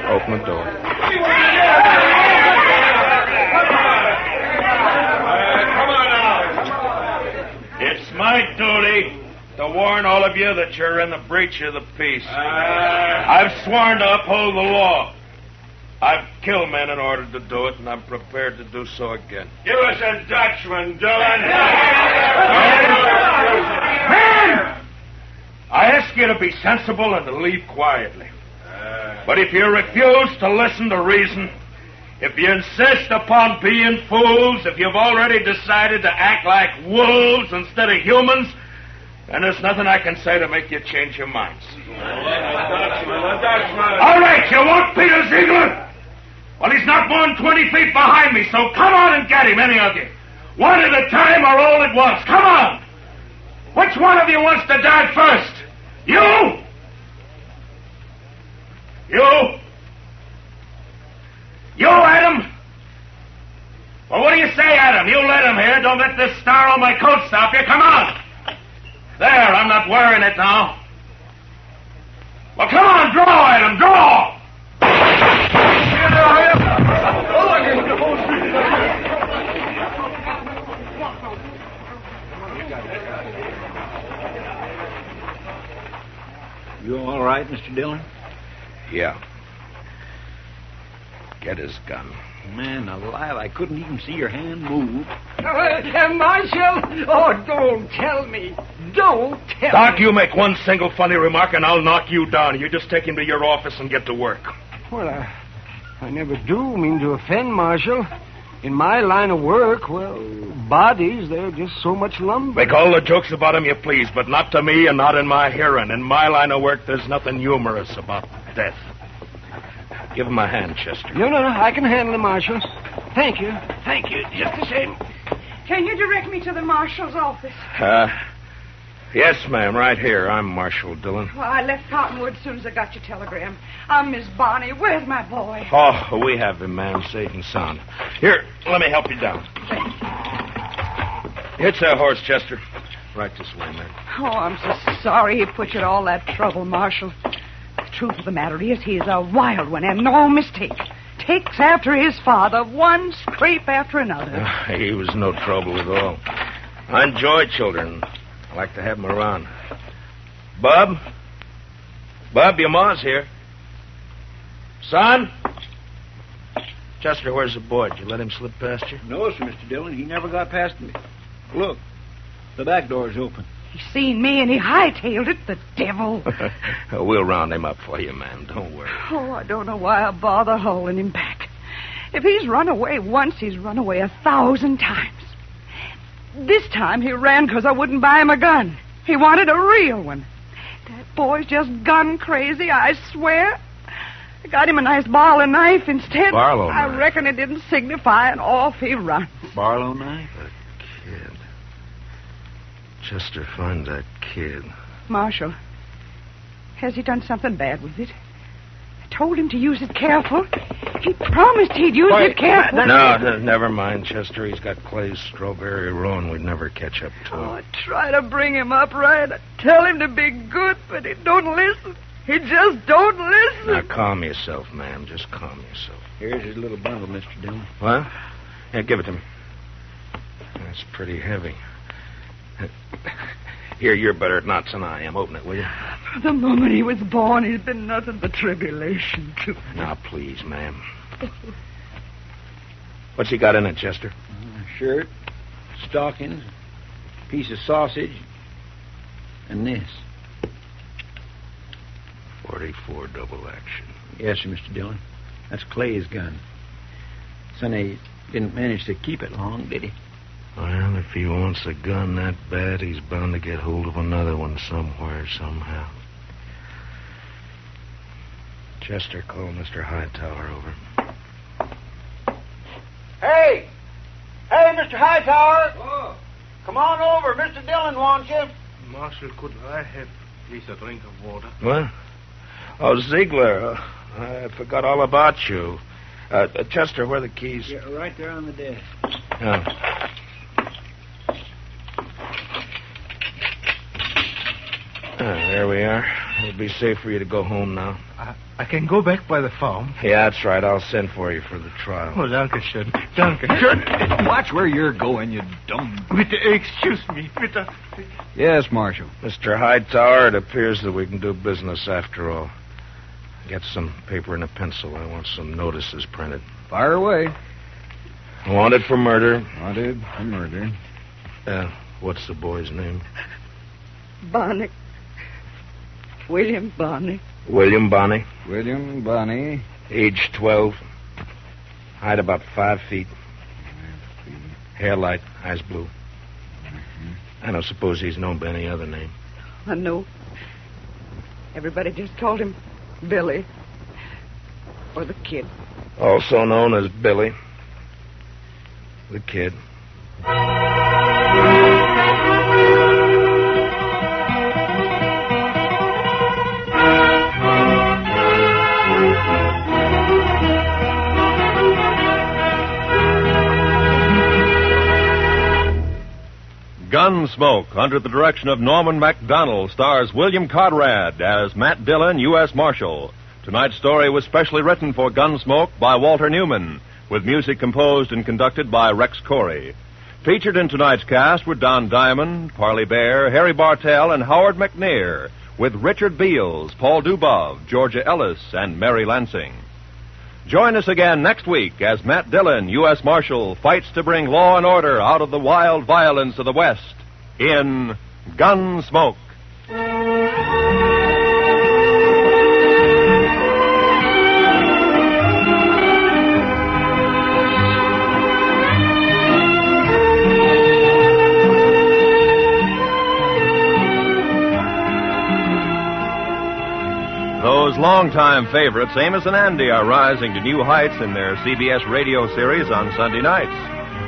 Open the door. Come on now. It's my duty to warn all of you that you're in the breach of the peace. I've sworn to uphold the law. I've killed men in order to do it, and I'm prepared to do so again. Give us a Dutchman, Dillon. Men! I ask you to be sensible and to leave quietly. But if you refuse to listen to reason, if you insist upon being fools, if you've already decided to act like wolves instead of humans, then there's nothing I can say to make you change your minds. All right, you want Peter Ziegler? Well, he's not more than 20 feet behind me, so come on and get him, any of you. One at a time or all at once. Come on. Which one of you wants to die first? You? You, Adam? Well, what do you say, Adam? You let him here. Don't let this star on my coat stop you. Come on. There, I'm not wearing it now. Well, come on, draw, Adam, draw. You all right, Mr. Dillon? Yeah. Get his gun. Man alive, I couldn't even see your hand move. Marshal! Oh, don't tell me. Don't tell Doc, me. you make one single funny remark and I'll knock you down. You just take him to your office and get to work. Well, I never do mean to offend, Marshal. In my line of work, well, bodies, they're just so much lumber. Make all the jokes about him you please, but not to me and not in my hearing. In my line of work, there's nothing humorous about death. Give him a hand, Chester. No, I can handle it, Marshal. Thank you. Just the same. Can you direct me to the marshal's office? Yes, ma'am, right here. I'm Marshal Dillon. Well, I left Cottonwood as soon as I got your telegram. I'm Miss Bonnie. Where's my boy? Oh, we have him, ma'am, safe and sound. Here, let me help you down. Hitch that horse, Chester. Right this way, ma'am. Oh, I'm so sorry he put you to all that trouble, Marshal. The truth of the matter is he's a wild one and no mistake. Takes after his father, one scrape after another. He was no trouble at all. I enjoy children. I like to have them around. Bub, your ma's here. Son? Chester, where's the boy? Did you let him slip past you? No, sir, Mr. Dillon. He never got past me. Look, the back door's open. He seen me and he hightailed it, the devil. We'll round him up for you, ma'am. Don't worry. Oh, I don't know why I bother holding him back. If he's run away once, he's run away 1,000 times. This time he ran because I wouldn't buy him a gun. He wanted a real one. That boy's just gun crazy, I swear. I got him a nice Barlow knife instead. Barlow I knife? reckon it didn't signify, and off he runs. Barlow knife? That kid. Chester, find that kid. Marshal, has he done something bad with it? I told him to use it careful. He promised he'd use it careful. No, never mind, Chester. He's got Clay's strawberry roll, and we'd never catch up to him. Oh, I try to bring him up right. I tell him to be good, but he don't listen. He just don't listen. Now, calm yourself, ma'am. Just calm yourself. Here's his little bundle, Mr. Dillon. What? Yeah, give it to me. That's pretty heavy. You're better at knots than I am. Open it, will you? From the moment he was born, he's been nothing but tribulation to me. Now, please, ma'am. What's he got in it, Chester? Shirt, stockings, piece of sausage, and this. 44 double action. Yes, sir, Mr. Dillon. That's Clay's gun. Sonny didn't manage to keep it long, did he? Well, if he wants a gun that bad, he's bound to get hold of another one somewhere, somehow. Chester, call Mr. Hightower over. Hey! Hey, Mr. Hightower! Oh. Come on over. Mr. Dillon wants you. Marshal, could I have please a drink of water? What? Oh, Ziegler, I forgot all about you. Chester, where are the keys? Yeah, right there on the desk. Oh. There we are. It'll be safe for you to go home now. I can go back by the farm. Yeah, that's right. I'll send for you for the trial. Oh, danke schön. Danke schön. Watch where you're going, you dumb... Excuse me. Yes, Marshal. Mr. Hightower, it appears that we can do business after all. Get some paper and a pencil. I want some notices printed. Fire away. Wanted for murder. Wanted for murder. What's the boy's name? Bonnie. William Bonnie. William Bonnie. William Bonnie. Age 12. Height about 5 feet. Hair light, eyes blue. I don't suppose he's known by any other name. I know. Everybody just called him Billy. Or the Kid. Also known as Billy. The Kid. Gunsmoke, under the direction of Norman MacDonald, stars William Conrad as Matt Dillon, U.S. Marshal. Tonight's story was specially written for Gunsmoke by Walter Newman, with music composed and conducted by Rex Corey. Featured in tonight's cast were Don Diamond, Parley Bear, Harry Bartell, and Howard McNear, with Richard Beals, Paul Dubov, Georgia Ellis, and Mary Lansing. Join us again next week as Matt Dillon, U.S. Marshal, fights to bring law and order out of the wild violence of the West in Gunsmoke. Those longtime favorites, Amos and Andy, are rising to new heights in their CBS radio series on Sunday nights.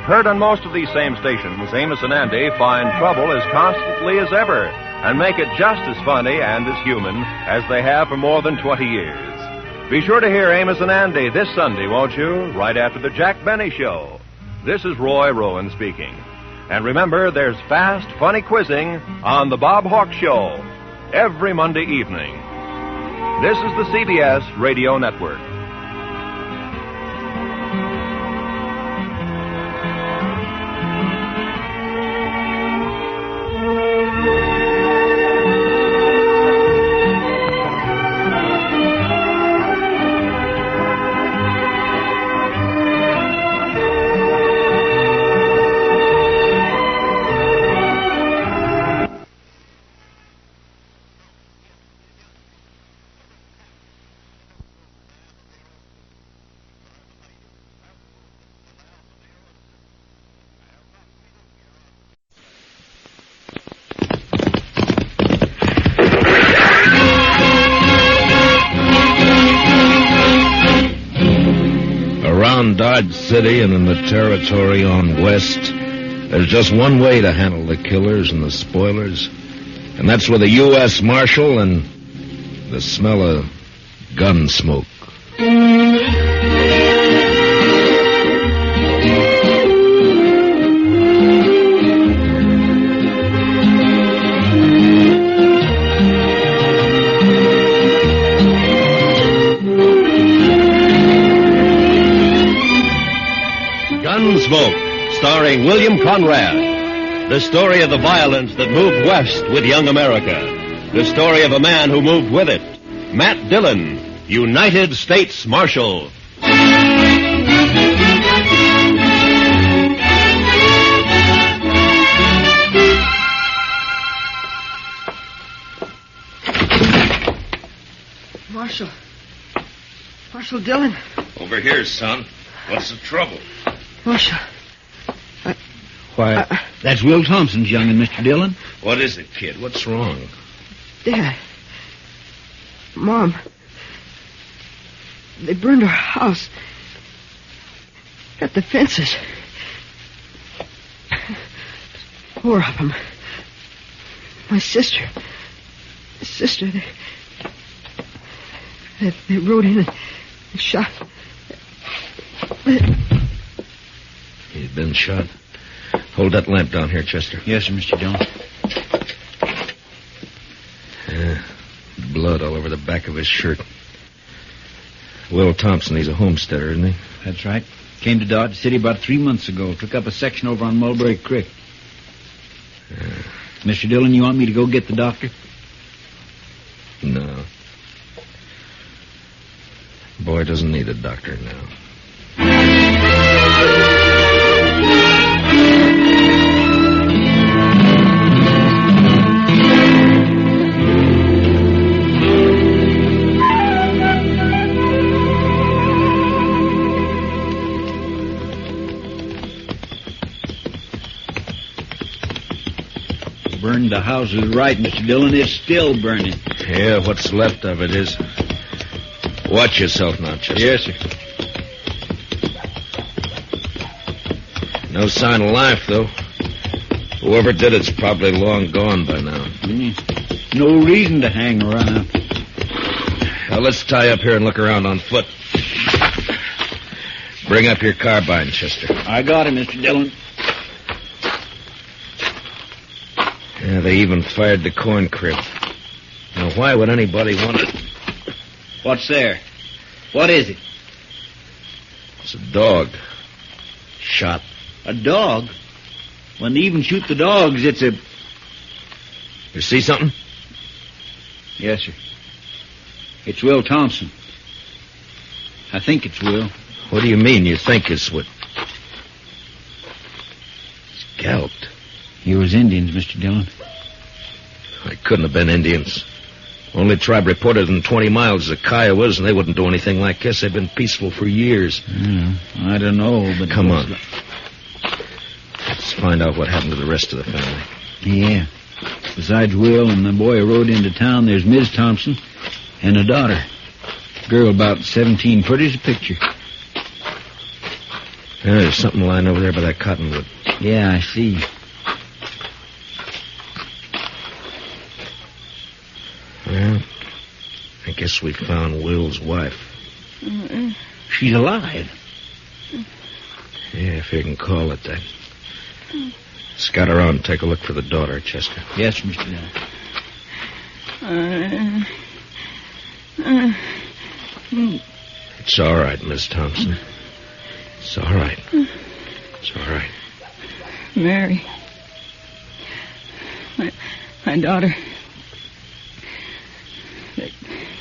Heard on most of these same stations, Amos and Andy find trouble as constantly as ever and make it just as funny and as human as they have for more than 20 years. Be sure to hear Amos and Andy this Sunday, won't you? Right after the Jack Benny Show. This is Roy Rowan speaking. And remember, there's fast, funny quizzing on The Bob Hawk Show every Monday evening. This is the CBS Radio Network. Dodge City and in the territory on West, there's just one way to handle the killers and the spoilers, and that's with a U.S. Marshal and the smell of gun smoke. Gunsmoke, starring William Conrad. The story of the violence that moved west with young America. The story of a man who moved with it. Matt Dillon, United States Marshal. Marshal Dillon. Over here, son. What's the trouble? Marshal. Why, that's Will Thompson's young'un, Mr. Dillon. What is it, kid? What's wrong? Dad. Mom. They burned our house. Got the fences. 4 of them. My sister. They rode in and shot. He's been shot. Hold that lamp down here, Chester. Yes, sir, Mr. Dillon. Blood all over the back of his shirt. Will Thompson, he's a homesteader, isn't he? That's right. Came to Dodge City about 3 months ago. Took up a section over on Mulberry Creek. Mr. Dillon, you want me to go get the doctor? No. Boy doesn't need a doctor now. Burned the house is right, Mr. Dillon. It's still burning. Yeah, what's left of it is. Watch yourself now, Chester. Yes, sir. No sign of life, though. Whoever did it's probably long gone by now. No reason to hang around. Now, let's tie up here and look around on foot. Bring up your carbine, Chester. I got it, Mr. Dillon. Yeah, they even fired the corn crib. Now, why would anybody want it? What's there? What is it? It's a dog. Shot. A dog? When they even shoot the dogs, it's a... You see something? Yes, sir. It's Will Thompson. I think it's Will. What do you mean you think it's what? Scalped. You was Indians, Mr. Dillon. I couldn't have been Indians. Only tribe reported in 20 miles is the Kiowas, and they wouldn't do anything like this. They've been peaceful for years. I don't know, but... Come on. Let's find out what happened to the rest of the family. Yeah. Besides Will and the boy who rode into town, there's Ms. Thompson and a daughter. Girl about 17, pretty as a picture. Yeah, there's something lying over there by that cottonwood. Yeah, I see. Well, I guess we found Will's wife. She's alive. Yeah, if you can call it that. Scout around and take a look for the daughter, Chester. Yes, Mr. Dillon. It's all right, Miss Thompson. It's all right. It's all right. Mary. My daughter.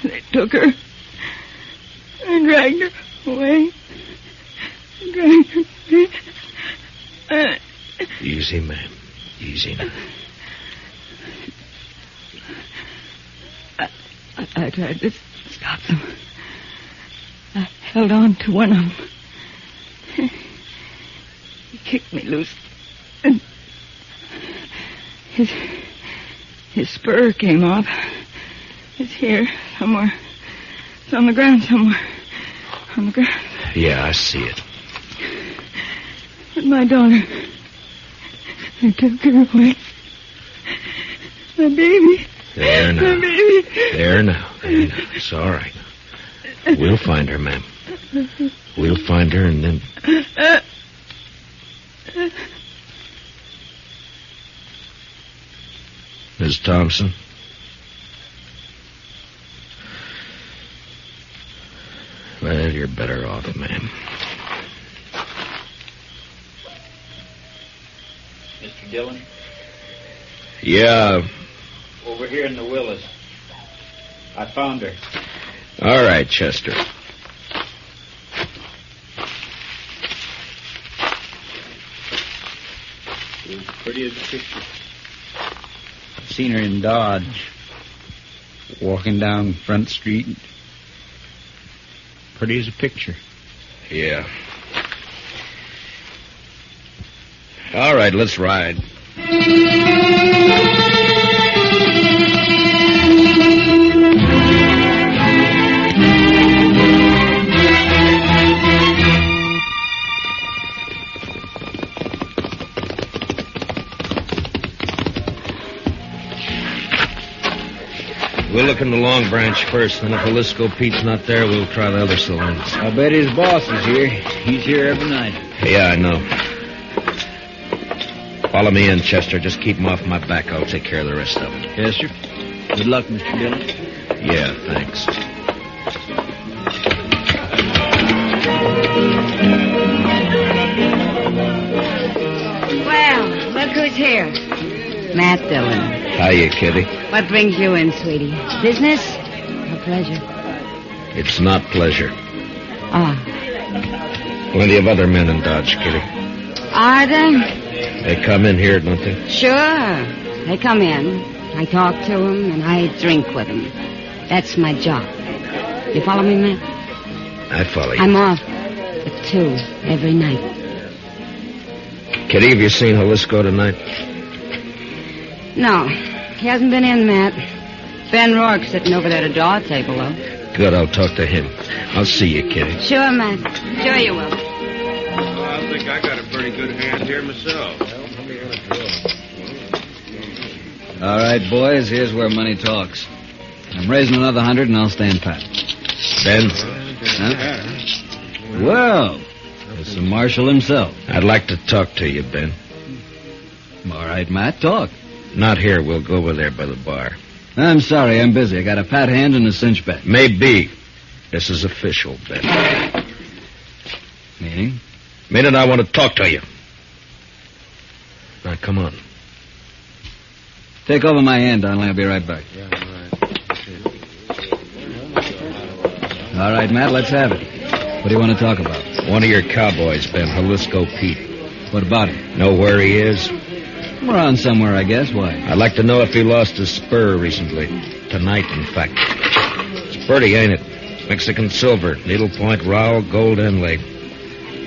They took her and dragged her away. Easy, ma'am. Easy now. I tried to stop them. I held on to one of them. He kicked me loose. And his spur came off. It's here, somewhere. It's on the ground somewhere. On the ground. Yeah, I see it. But my daughter... They took her away. My baby. There now. My baby. There now. It's all right. We'll find her, ma'am. We'll find her and then... Miss Thompson? Well, you're better off, ma'am. Mr. Dillon? Yeah. Over here in the Willis. I found her. All right, Chester. She was pretty as a picture. I've seen her in Dodge. Walking down Front Street. Pretty as a picture. Yeah. All right, let's ride. We'll look in the Long Branch first, and if Jalisco Pete's not there, we'll try the other saloons. I'll bet his boss is here. He's here every night. Yeah, I know. Follow me in, Chester. Just keep him off my back. I'll take care of the rest of it. Yes, sir. Good luck, Mr. Dillon. Yeah, thanks. Well, look who's here. Matt Dillon. Hiya, Kitty. What brings you in, sweetie? Business or pleasure? It's not pleasure. Ah. Plenty of other men in Dodge, Kitty. Are there? They come in here, don't they? Sure. They come in. I talk to them, and I drink with them. That's my job. You follow me, Matt? I follow you. I'm off at 2 every night. Kitty, have you seen Jalisco tonight? No. He hasn't been in, Matt. Ben Rourke's sitting over there at a draw table, though. Good, I'll talk to him. I'll see you, Kitty. Sure, Matt. Sure you will. I think I got a pretty good hand here myself. All right, boys, here's where money talks. I'm raising another 100 and I'll stand pat. Ben? Huh? Well, it's the marshal himself. I'd like to talk to you, Ben. All right, Matt, talk. Not here. We'll go over there by the bar. I'm sorry, I'm busy. I got a pat hand and a cinch bet. Maybe. This is official, Ben. Meaning? Meaning I want to talk to you. Now, come on. Take over my hand, Donnelly. I'll be right back. Yeah, all right, Matt, let's have it. What do you want to talk about? One of your cowboys, Ben, Jalisco Pete. What about him? Know where he is? Around somewhere, I guess. Why? I'd like to know if he lost his spur recently. Tonight, in fact. It's pretty, ain't it? Mexican silver, needlepoint rowel, gold inlay.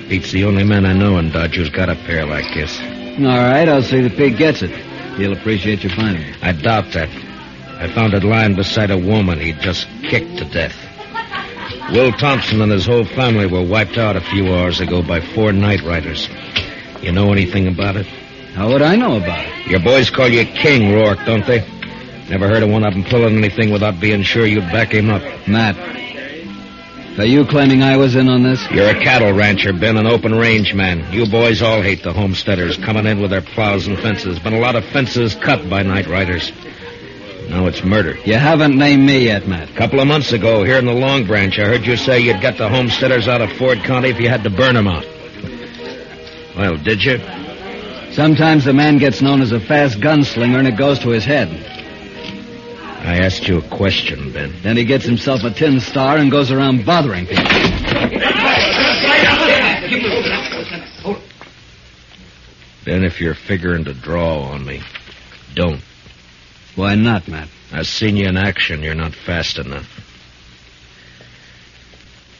Pete's the only man I know in Dodge who's got a pair like this. All right, I'll see that Pete gets it. He'll appreciate you finding it. I doubt that. I found it lying beside a woman he'd just kicked to death. Will Thompson and his whole family were wiped out a few hours ago by 4 night riders. You know anything about it? How would I know about it? Your boys call you King, Rourke, don't they? Never heard of one of them pulling anything without being sure you'd back him up. Matt, are you claiming I was in on this? You're a cattle rancher, Ben, an open range man. You boys all hate the homesteaders coming in with their plows and fences. Been a lot of fences cut by night riders. Now it's murder. You haven't named me yet, Matt. A couple of months ago, here in the Long Branch, I heard you say you'd get the homesteaders out of Ford County if you had to burn them out. Well, did you? Sometimes a man gets known as a fast gunslinger and it goes to his head. I asked you a question, Ben. Then he gets himself a tin star and goes around bothering people. Then if you're figuring to draw on me, don't. Why not, Matt? I've seen you in action. You're not fast enough.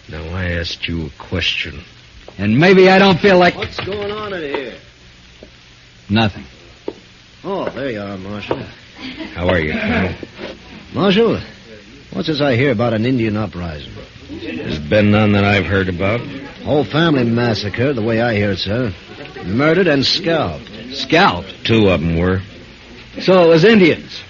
Now, I asked you a question. And maybe I don't feel like... What's going on in here? Nothing. Oh, there you are, Marshal. How are you, Colonel? Marshal, what's this I hear about an Indian uprising? There's been none that I've heard about. Whole family massacred, the way I hear it, sir. Murdered and scalped. Scalped? 2 of them were. So it was Indians.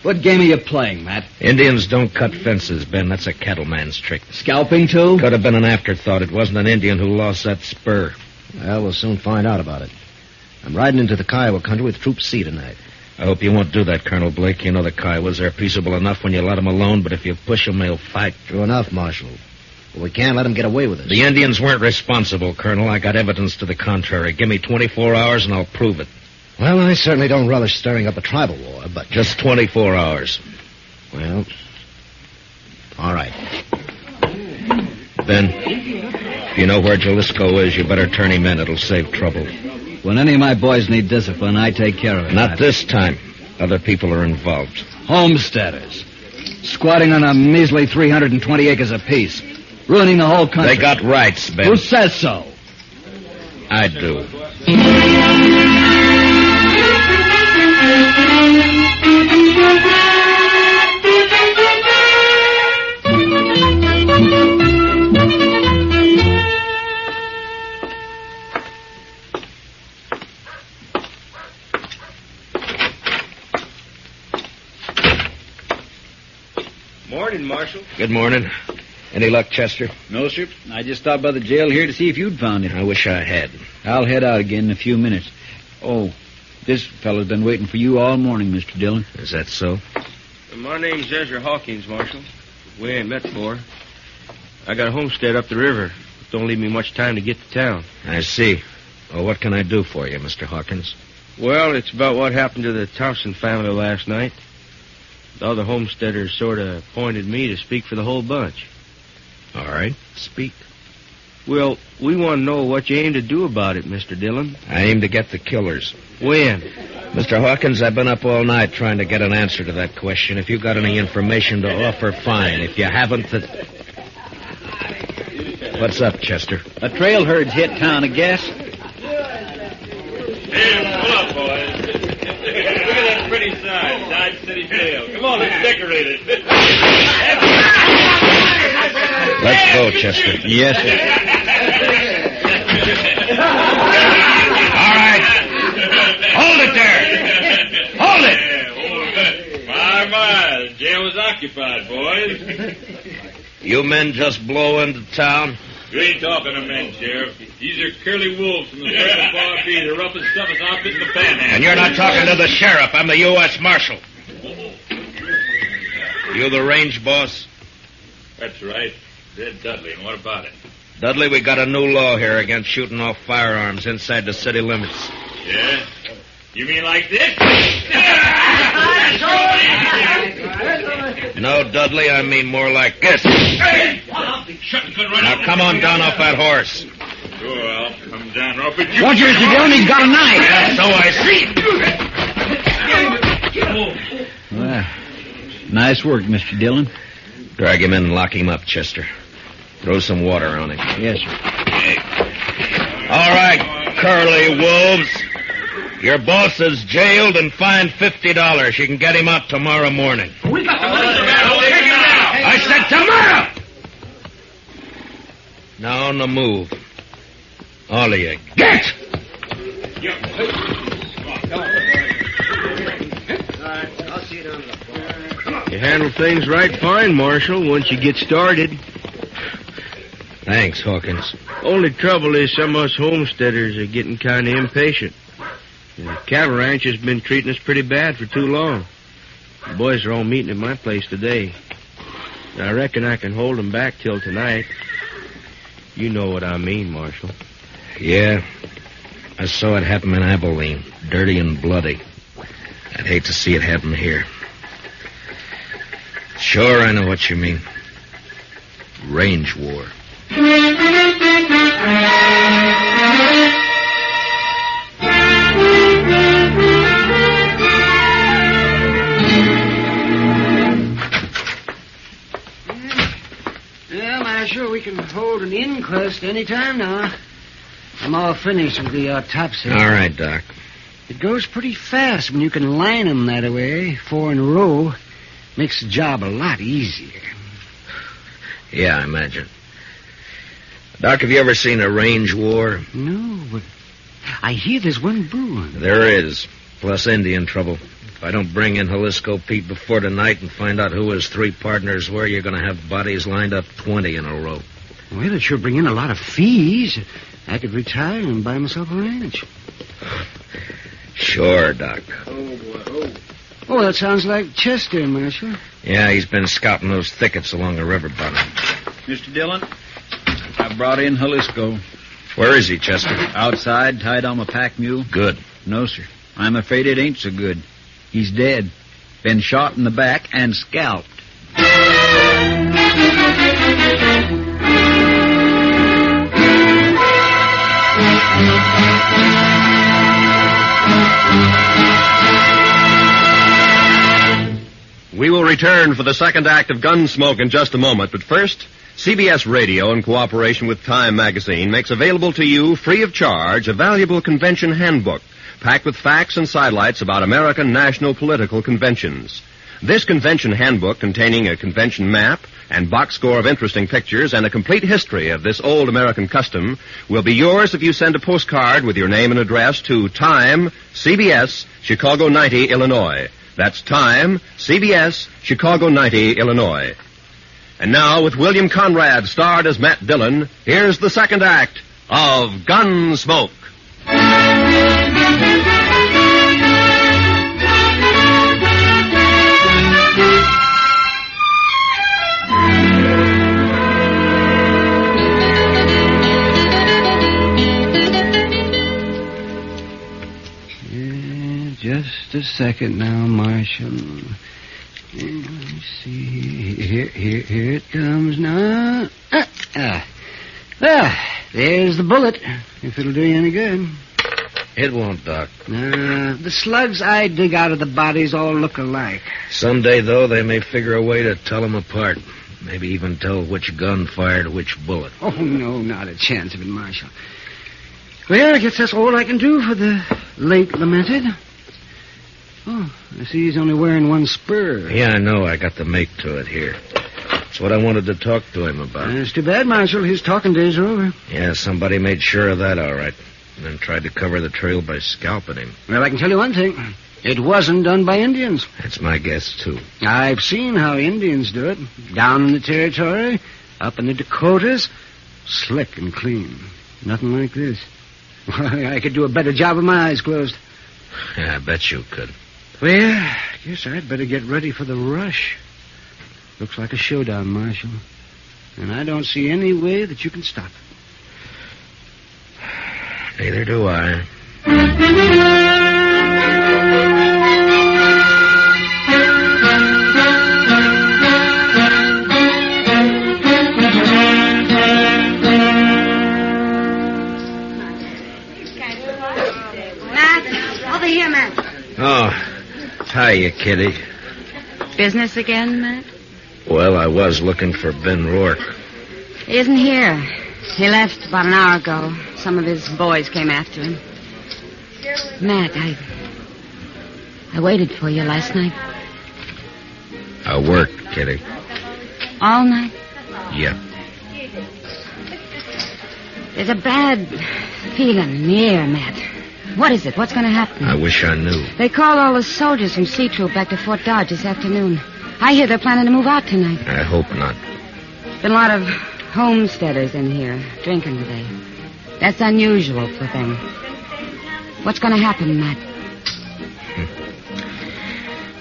What game are you playing, Matt? Indians don't cut fences, Ben. That's a cattleman's trick. Scalping, too? Could have been an afterthought. It wasn't an Indian who lost that spur. Well, we'll soon find out about it. I'm riding into the Kiowa country with Troop C tonight. I hope you won't do that, Colonel Blake. You know the Kiowas. They're peaceable enough when you let them alone, but if you push them, they'll fight. True enough, Marshal. But we can't let them get away with it. The Indians weren't responsible, Colonel. I got evidence to the contrary. Give me 24 hours and I'll prove it. Well, I certainly don't relish stirring up a tribal war, but... Just 24 hours. Well, all right. Ben, if you know where Jalisco is, you better turn him in. It'll save trouble. When any of my boys need discipline, I take care of it. Not this time. Other people are involved. Homesteaders. Squatting on a measly 320 acres apiece. Ruining the whole country. They got rights, Ben. Who says so? I do. Morning, Marshal. Good morning. Any luck, Chester? No, sir. I just stopped by the jail here to see if you'd found him. I wish I had. I'll head out again in a few minutes. Oh, this fellow's been waiting for you all morning, Mr. Dillon. Is that so? My name's Ezra Hawkins, Marshal. We ain't met before. I got a homestead up the river. Don't leave me much time to get to town. I see. Well, what can I do for you, Mr. Hawkins? Well, it's about what happened to the Thompson family last night. The other homesteaders sort of appointed me to speak for the whole bunch. All right, speak. Well, we want to know what you aim to do about it, Mr. Dillon. I aim to get the killers. When? Mr. Hawkins, I've been up all night trying to get an answer to that question. If you've got any information to offer, fine. If you haven't, What's up, Chester? A trail herd's hit town, I guess. Hey, pull up, boys. Look at that pretty sign, Dodge City Jail. Come on, let's decorate it. Let's go, Chester. Yes, sir. All right. Hold it there. Hold it. My, the jail was occupied, boys. You men just blow into town? You ain't talking to men, Sheriff. These are curly wolves from the Circle Bar B, the roughest, toughest outfit in the panhandle. And you're not talking to the sheriff. I'm the U.S. Marshal. You the range boss? That's right. Red Dudley, and what about it? Dudley, we got a new law here against shooting off firearms inside the city limits. Yeah? You mean like this? No, Dudley, I mean more like this. Now come on down off that horse. Sure, I'll come down off it. Watch it, Mr. Dillon, he's got a knife. So I see. Well, nice work, Mr. Dillon. Drag him in and lock him up, Chester. Throw some water on him. Yes, sir. All right, curly wolves. Your boss is jailed and fined $50. You can get him out tomorrow morning. We got the money. I said tomorrow! Now on the move. All of you, get! You handle things right fine, Marshal, once you get started. Thanks, Hawkins. Only trouble is some of us homesteaders are getting kind of impatient. The cattle ranch has been treating us pretty bad for too long. The boys are all meeting at my place today. I reckon I can hold them back till tonight. You know what I mean, Marshal. Yeah. I saw it happen in Abilene. Dirty and bloody. I'd hate to see it happen here. Sure, I know what you mean. Range war. Well, Marshal, we can hold an inquest any time now. I'm all finished with the autopsy. All right, Doc. It goes pretty fast when you can line them that way, 4 in a row. Makes the job a lot easier. Yeah, I imagine. Doc, have you ever seen a range war? No, but I hear there's one brewing. There is, plus Indian trouble. If I don't bring in Jalisco Pete before tonight and find out who his 3 partners were, you're going to have bodies lined up 20 in a row. Well, it sure bring in a lot of fees. I could retire and buy myself a ranch. Sure, Doc. Oh, that sounds like Chester, Marshal. Yeah, he's been scouting those thickets along the river bottom. Mr. Dillon, I brought in Jalisco. Where is he, Chester? Outside, tied on a pack mule. Good. No, sir. I'm afraid it ain't so good. He's dead. Been shot in the back and scalped. We will return for the second act of Gunsmoke in just a moment, but first, CBS Radio, in cooperation with Time Magazine, makes available to you, free of charge, a valuable convention handbook, packed with facts and sidelights about American national political conventions. This convention handbook, containing a convention map and box score of interesting pictures and a complete history of this old American custom, will be yours if you send a postcard with your name and address to Time, CBS, Chicago 90, Illinois. That's Time, CBS, Chicago 90, Illinois. And now, with William Conrad starred as Matt Dillon, here's the second act of Gunsmoke. Just a second now, Marshal. Let's see. Here it comes now. There's the bullet, if it'll do you any good. It won't, Doc. The slugs I dig out of the bodies all look alike. Someday, though, they may figure a way to tell them apart. Maybe even tell which gun fired which bullet. Oh, no, not a chance of it, Marshal. Well, I guess that's all I can do for the late lamented. Oh, I see he's only wearing one spur. Yeah, I know. I got the make to it here. That's what I wanted to talk to him about. It's too bad, Marshal. His talking days are over. Yeah, somebody made sure of that, all right. And then tried to cover the trail by scalping him. Well, I can tell you one thing. It wasn't done by Indians. That's my guess, too. I've seen how Indians do it. Down in the territory, up in the Dakotas. Slick and clean. Nothing like this. I could do a better job with my eyes closed. Yeah, I bet you could. Well, I guess I'd better get ready for the rush. Looks like a showdown, Marshal. And I don't see any way that you can stop it. Neither do I. Matt, over here, Matt. Oh, hiya, Kitty. Business again, Matt? Well, I was looking for Ben Rourke. He isn't here. He left about an hour ago. Some of his boys came after him. Matt, I waited for you last night. I worked, Kitty. All night? Yep. There's a bad feeling in the air, Matt. What is it? What's going to happen? I wish I knew. They called all the soldiers from C Troop back to Fort Dodge this afternoon. I hear they're planning to move out tonight. I hope not. Been a lot of homesteaders in here drinking today. That's unusual for them. What's going to happen, Matt?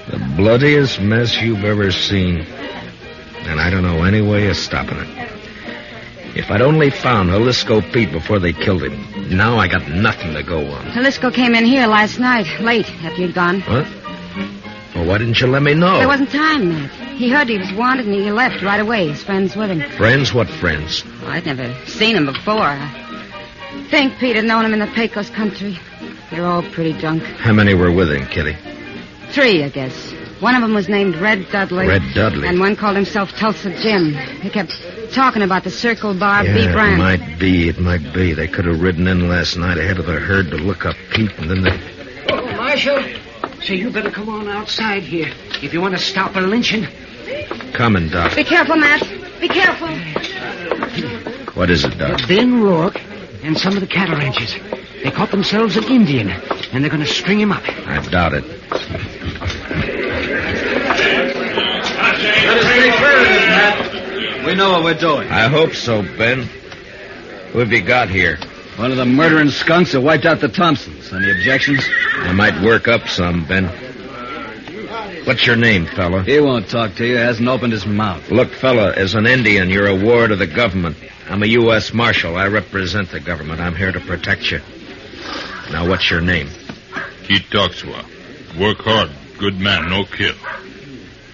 The bloodiest mess you've ever seen. And I don't know any way of stopping it. If I'd only found Jalisco Pete before they killed him, now I got nothing to go on. Jalisco came in here last night, late, after you'd gone. What? Well, why didn't you let me know? There wasn't time, Matt. He heard he was wanted and he left right away. His friends with him. Friends? What friends? Well, I'd never seen him before. I think Pete had known him in the Pecos country. They're all pretty drunk. How many were with him, Kitty? 3, I guess. One of them was named Red Dudley. Red Dudley? And one called himself Tulsa Jim. He kept talking about the Circle Bar Yeah, B brand. It might be. They could have ridden in last night ahead of the herd to look up Pete, and then they... Oh, Marshal, so you better come on outside here if you want to stop a lynching. Coming, Doc. Be careful, Matt. Be careful. What is it, Doc? Ben Rourke and some of the cattle ranchers. They caught themselves an Indian, and they're going to string him up. I doubt it. Let us stay clear of this, Matt. We know what we're doing. I hope so, Ben. Who have you got here? One of the murdering skunks that wiped out the Thompsons. Any objections? I might work up some, Ben. What's your name, fella? He won't talk to you. He hasn't opened his mouth. Look, fella, as an Indian, you're a ward of the government. I'm a U.S. Marshal. I represent the government. I'm here to protect you. Now, what's your name? He talks well. Work hard. Good man, no kill.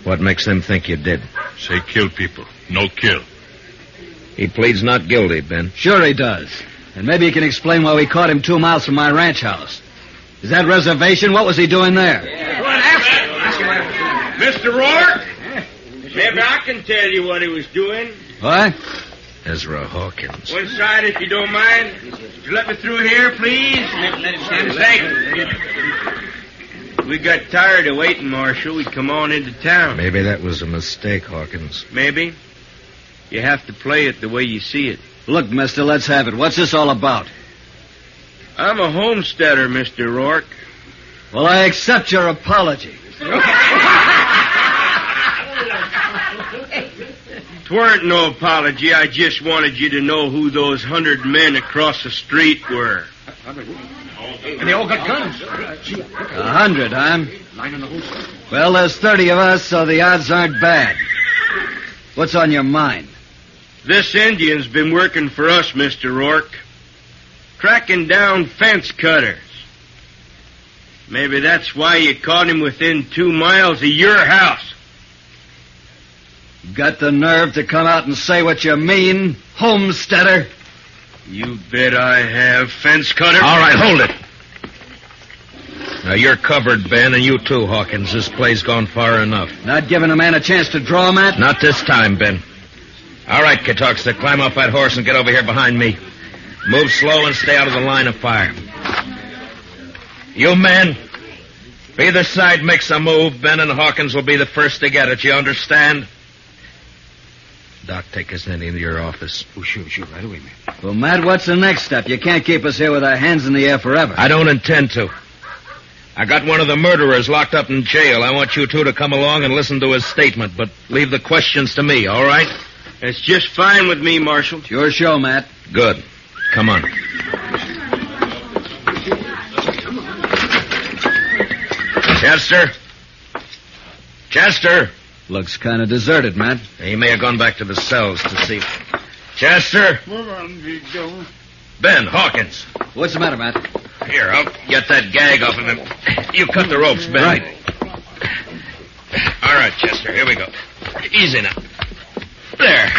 What makes them think you did? Say kill people, no kill. He pleads not guilty, Ben. Sure he does. And maybe he can explain why we caught him 2 miles from my ranch house. Is that reservation? What was he doing there? Mr. Rourke? Maybe I can tell you what he was doing. What? Ezra Hawkins. One side, if you don't mind. Would you let me through here, please? Thank you. We got tired of waiting, Marshal. We'd come on into town. Maybe that was a mistake, Hawkins. Maybe. You have to play it the way you see it. Look, mister, let's have it. What's this all about? I'm a homesteader, Mr. Rourke. Well, I accept your apology. T'weren't no apology. I just wanted you to know who those 100 men across the street were. And they all got guns. 100, huh? Well, there's 30 of us, so the odds aren't bad. What's on your mind? This Indian's been working for us, Mr. Rourke. Tracking down fence cutters. Maybe that's why you caught him within 2 miles of your house. Got the nerve to come out and say what you mean, homesteader? You bet I have, fence cutter. All right, hold it. Now, you're covered, Ben, and you too, Hawkins. This play's gone far enough. Not giving a man a chance to draw, Matt? Not this time, Ben. All right, Katuxter, climb off that horse and get over here behind me. Move slow and stay out of the line of fire. You men, if either side makes a move, Ben and Hawkins will be the first to get it. You understand? Doc, take us into your office. Oh, sure, right away, man. Well, Matt, what's the next step? You can't keep us here with our hands in the air forever. I don't intend to. I got one of the murderers locked up in jail. I want you two to come along and listen to his statement, but leave the questions to me, all right? It's just fine with me, Marshal. It's your show, Matt. Good. Come on. Chester? Chester? Looks kind of deserted, Matt. He may have gone back to the cells to see. Chester? Ben, Hawkins. What's the matter, Matt? Here, I'll get that gag off of him. You cut the ropes, Ben. Right. All right, Chester, here we go. Easy now. There.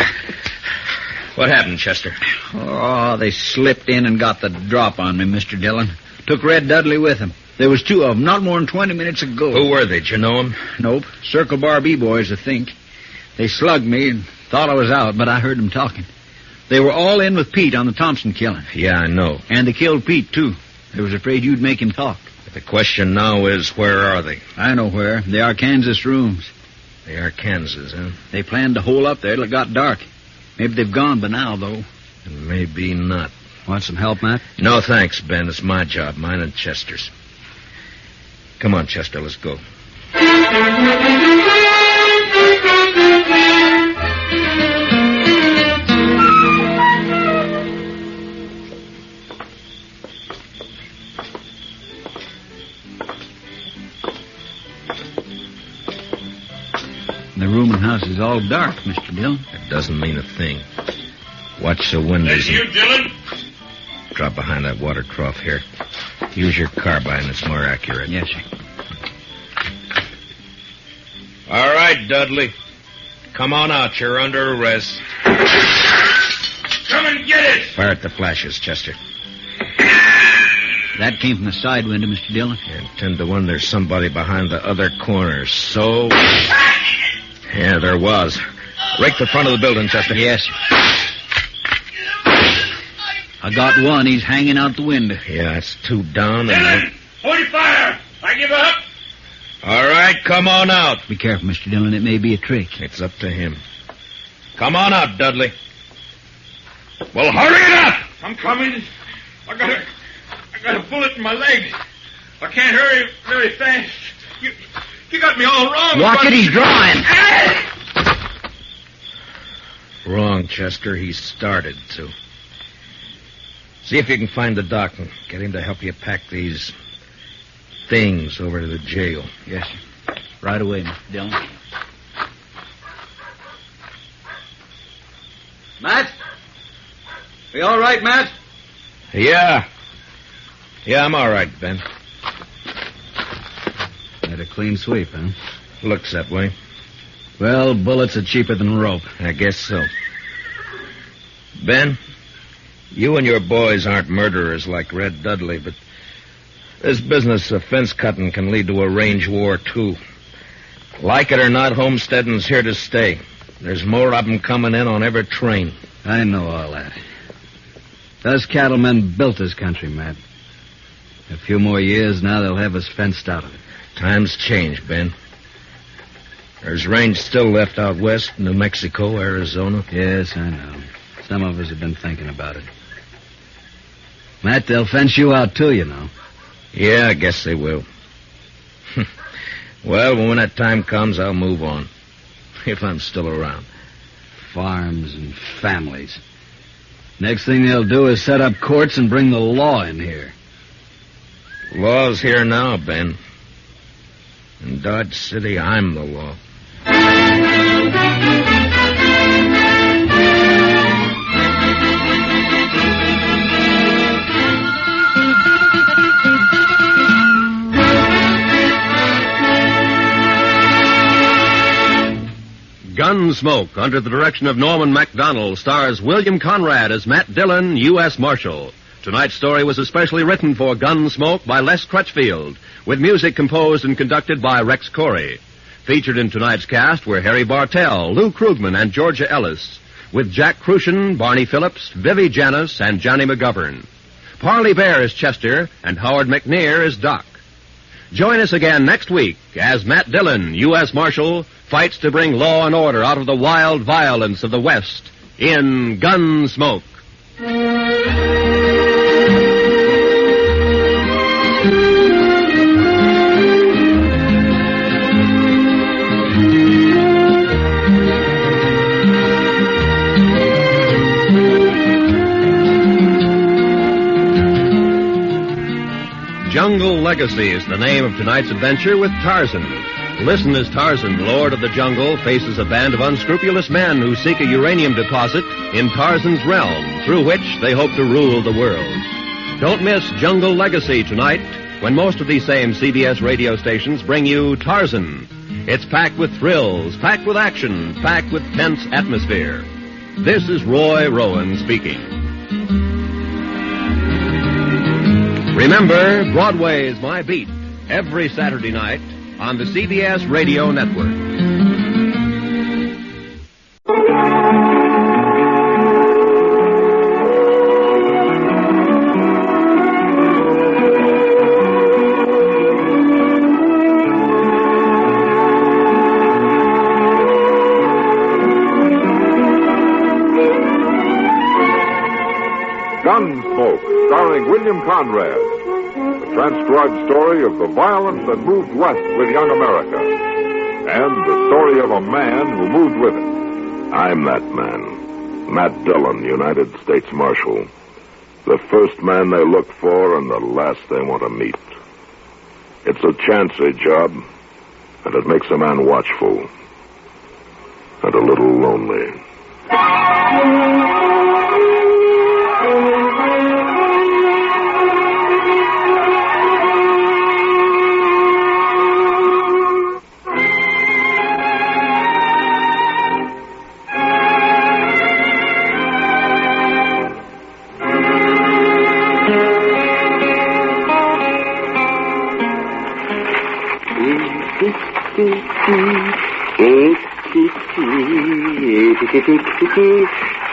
What happened, Chester? Oh, they slipped in and got the drop on me, Mr. Dillon. Took Red Dudley with them. There was 2 of them, not more than 20 minutes ago. Who were they? Did you know them? Nope. Circle Bar B-boys, I think. They slugged me and thought I was out, but I heard them talking. They were all in with Pete on the Thompson killing. Yeah, I know. And they killed Pete, too. They was afraid you'd make him talk. The question now is, where are they? I know where. They are Kansas rooms. They are Kansas, huh? They planned to hole up there till it got dark. Maybe they've gone by now, though. Maybe not. Want some help, Matt? No, thanks, Ben. It's my job, mine and Chester's. Come on, Chester, let's go. The room and house is all dark, Mr. Dillon. That doesn't mean a thing. Watch the windows. That's you, Dillon? Drop behind that water trough here. Use your carbine. It's more accurate. Yes, sir. All right, Dudley. Come on out. You're under arrest. Come and get it! Fire at the flashes, Chester. That came from the side window, Mr. Dillon. And 10 to 1, there's somebody behind the other corner. So... Yeah, there was. Rake the front of the building, Chester. Yes, sir. I got one. He's hanging out the window. Yeah, that's 2 down. Dillon! Hold your fire! I give up! All right, come on out. Be careful, Mr. Dillon. It may be a trick. It's up to him. Come on out, Dudley. Well, hurry it up! I'm coming. I got a bullet in my leg. I can't hurry very fast. You got me all wrong. Watch it, he's drawing. Wrong, Chester. He started to. See if you can find the doc and get him to help you pack these things over to the jail. Yes, sir. Right away, Mr. Dillon. Matt? Are you all right, Matt? Yeah. Yeah, I'm all right, Ben. clean sweep, huh? Looks that way. Well, bullets are cheaper than rope. I guess so. Ben, you and your boys aren't murderers like Red Dudley, but this business of fence cutting can lead to a range war, too. Like it or not, homesteading's here to stay. There's more of them coming in on every train. I know all that. Those cattlemen built this country, Matt. A few more years, now they'll have us fenced out of it. Times change, Ben. There's range still left out west, New Mexico, Arizona. Yes, I know. Some of us have been thinking about it. Matt, they'll fence you out, too, you know. Yeah, I guess they will. Well, when that time comes, I'll move on. If I'm still around. Farms and families. Next thing they'll do is set up courts and bring the law in here. Law's here now, Ben. In Dodge City, I'm the law. Gunsmoke, under the direction of Norman MacDonald, stars William Conrad as Matt Dillon, U.S. Marshal. Tonight's story was especially written for Gunsmoke by Les Crutchfield, with music composed and conducted by Rex Corey. Featured in tonight's cast were Harry Bartell, Lou Krugman, and Georgia Ellis, with Jack Crucian, Barney Phillips, Vivi Janis, and Johnny McGovern. Parley Bear is Chester, and Howard McNear is Doc. Join us again next week as Matt Dillon, U.S. Marshal, fights to bring law and order out of the wild violence of the West in Gunsmoke. Jungle Legacy is the name of tonight's adventure with Tarzan. Listen as Tarzan, Lord of the Jungle, faces a band of unscrupulous men who seek a uranium deposit in Tarzan's realm, through which they hope to rule the world. Don't miss Jungle Legacy tonight, when most of these same CBS radio stations bring you Tarzan. It's packed with thrills, packed with action, packed with tense atmosphere. This is Roy Rowan speaking. Remember, Broadway's My Beat, every Saturday night on the CBS Radio Network. Gunsmoke, starring William Conrad. The transcribed story of the violence that moved west with young America. And the story of a man who moved with it. I'm that man. Matt Dillon, United States Marshal. The first man they look for and the last they want to meet. It's a chancy job, and it makes a man watchful. And a little lonely.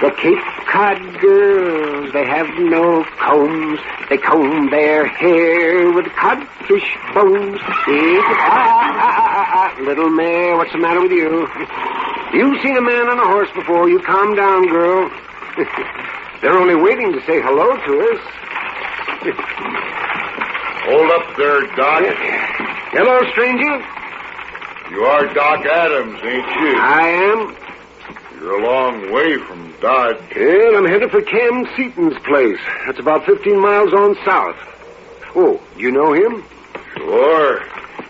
The Cape Cod girls, they have no combs. They comb their hair with codfish bones. Little mare, what's the matter with you? You've seen a man on a horse before. You calm down, girl. They're only waiting to say hello to us. Hold up there, Doc. Hello, stranger. You are Doc Adams, ain't you? I am. You're a long way from Dodge. Well, I'm headed for Cam Seaton's place. That's about 15 miles on south. Oh, you know him? Sure.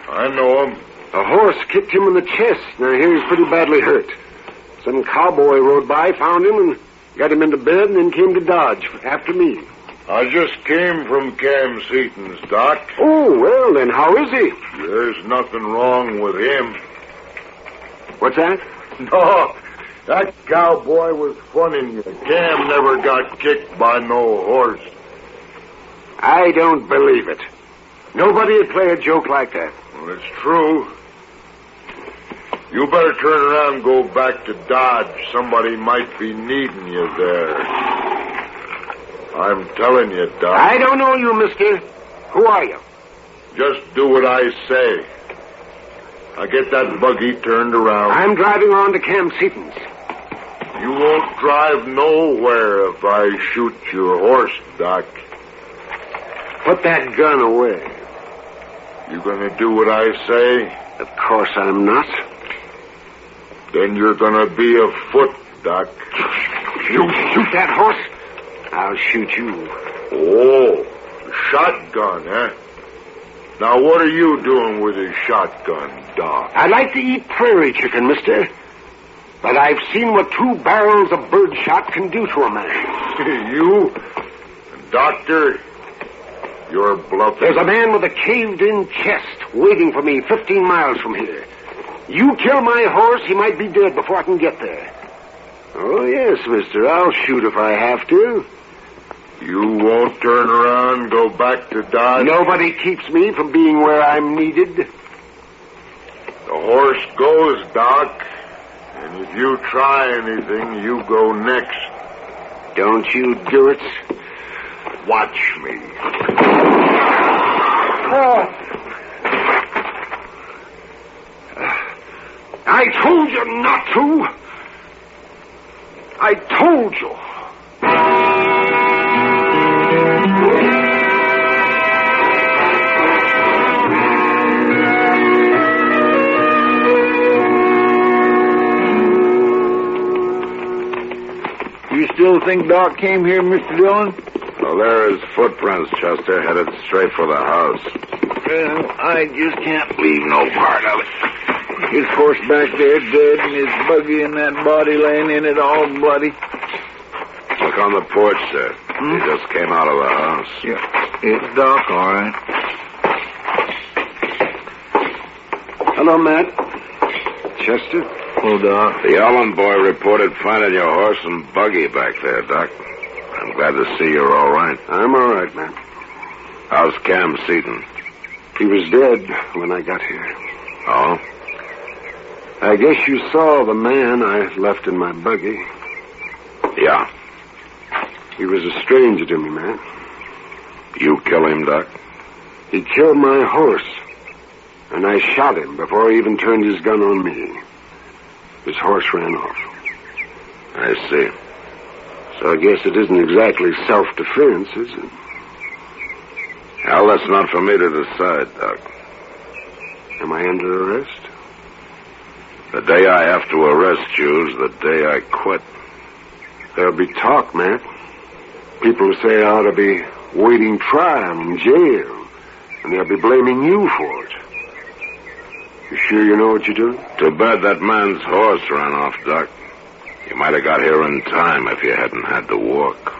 I know him. A horse kicked him in the chest. Now, here he's pretty badly hurt. Some cowboy rode by, found him, and got him into bed, and then came to Dodge after me. I just came from Cam Seaton's, Doc. Oh, well, then how is he? There's nothing wrong with him. What's that? No, that cowboy was funning you. Cam never got kicked by no horse. I don't believe it. Nobody would play a joke like that. Well, it's true. You better turn around and go back to Dodge. Somebody might be needing you there. I'm telling you, Doc. I don't know you, mister. Who are you? Just do what I say. Now get that buggy turned around. I'm driving on to Cam Seaton's. You won't drive nowhere if I shoot your horse, Doc. Put that gun away. You gonna do what I say? Of course I'm not. Then you're gonna be afoot, Doc. You shoot that horse, I'll shoot you. Oh, shotgun, eh? Now, what are you doing with a shotgun, Doc? I like to eat prairie chicken, mister. But I've seen what 2 barrels of birdshot can do to a man. You? Doctor, you're bluffing. There's a man with a caved-in chest waiting for me 15 miles from here. You kill my horse, he might be dead before I can get there. Oh, yes, mister. I'll shoot if I have to. You won't turn around and go back to Dodge? Nobody keeps me from being where I'm needed. The horse goes, Doc. And if you try anything, you go next. Don't you do it. Watch me. Oh. I told you not to. I told you. You still think Doc came here, Mr. Dillon? Well, there are his footprints, Chester, headed straight for the house. Well, I just can't leave no part of it. His horse back there dead, and his buggy and that body laying in it all bloody. Look on the porch there. He just came out of the house. Yeah, it's Doc, all right. Hello, Matt. Chester? Hello, Doc. The Allen boy reported finding your horse and buggy back there, Doc. I'm glad to see you're all right. I'm all right, Matt. How's Cam Seaton? He was dead when I got here. Oh? I guess you saw the man I left in my buggy. Yeah. He was a stranger to me, man. You kill him, Doc? He killed my horse, and I shot him before he even turned his gun on me. His horse ran off. I see. So I guess it isn't exactly self-defense, is it? Well, that's not for me to decide, Doc. Am I under arrest? The day I have to arrest you is the day I quit. There'll be talk, Matt. People will say I ought to be waiting trial in jail, and they'll be blaming you for it. You sure you know what you're doing? Too bad that man's horse ran off, Doc. You might have got here in time if you hadn't had to walk.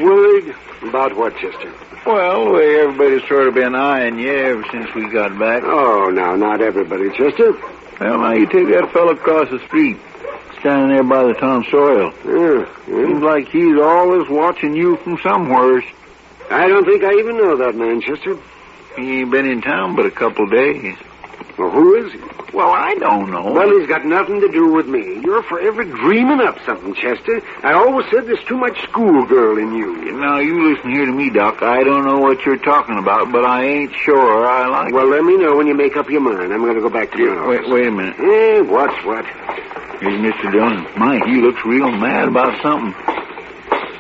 Worried? About what, Chester? Well, the way everybody's sort of been eyeing you ever since we got back. Oh, now, not everybody, Chester. Well, now, you take that fellow across the street, standing there by the tonsorial. Seems like he's always watching you from somewheres. I don't think I even know that man, Chester. He ain't been in town but a couple of days. Well, who is he? Well, I don't know. Well, he's got nothing to do with me. You're forever dreaming up something, Chester. I always said there's too much schoolgirl in you. Now, you listen here to me, Doc. I don't know what you're talking about, but I ain't sure I like Well, let me know when you make up your mind. I'm going to go back to my office. Wait a minute. What's what? Here's Mr. Dillon. My, he looks real mad about something.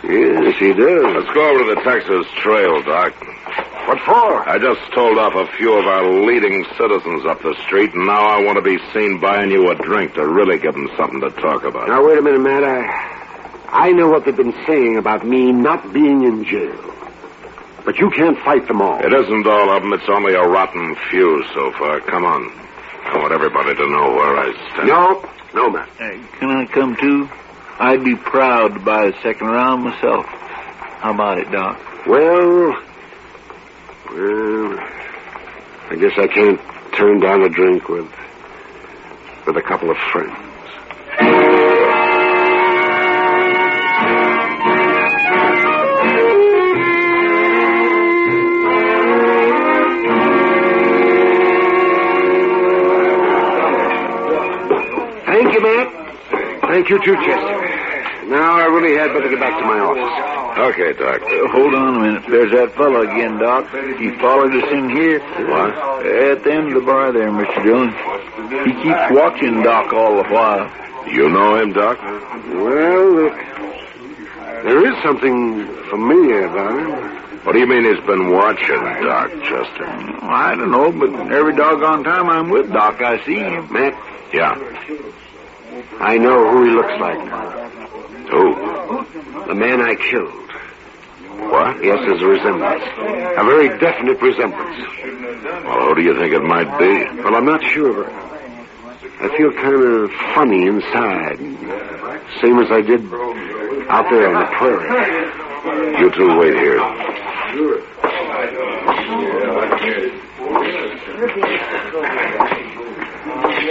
Yes, he does. Let's go over to the Texas Trail, Doc. What for? I just told off a few of our leading citizens up the street, and now I want to be seen buying you a drink to really give them something to talk about. Now, wait a minute, Matt. I know what they've been saying about me not being in jail. But you can't fight them all. It isn't all of them. It's only a rotten few so far. Come on. I want everybody to know where I stand. No, Matt. Can I come too? I'd be proud to buy a second round myself. How about it, Doc? Well, I guess I can't turn down a drink with a couple of friends. Thank you, Matt. Thank you, too, Chester. Now I really had better get back to my office. Okay, Doc. Hold on a minute. There's that fellow again, Doc. He followed us in here. What? At the end of the bar there, Mr. Dillon. He keeps watching Doc all the while. You know him, Doc? Well, there is something familiar about him. What do you mean he's been watching Doc, Chester? I don't know, but every doggone time I'm with Doc, I see him. Matt? Yeah. I know who he looks like now. Who? The man I killed. What? Yes, there's a resemblance. A very definite resemblance. Well, who do you think it might be? Well, I'm not sure, but I feel kind of funny inside. Same as I did out there on the prairie. You two wait here.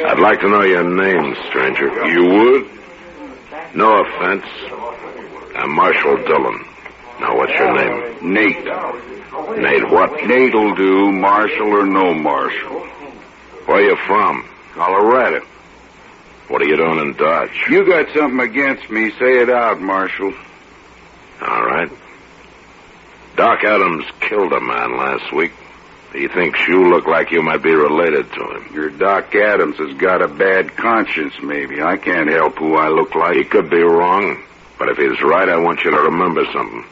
I'd like to know your name, stranger. You would? No offense. I'm Marshal Dillon. Now, what's your name? Nate. Nate what? Nate'll do, Marshal or no Marshal. Where you from? Colorado. What are you doing in Dodge? You got something against me, say it out, Marshal. All right. Doc Adams killed a man last week. He thinks you look like you might be related to him. Your Doc Adams has got a bad conscience, maybe. I can't help who I look like. He could be wrong, but if he's right, I want you to remember something.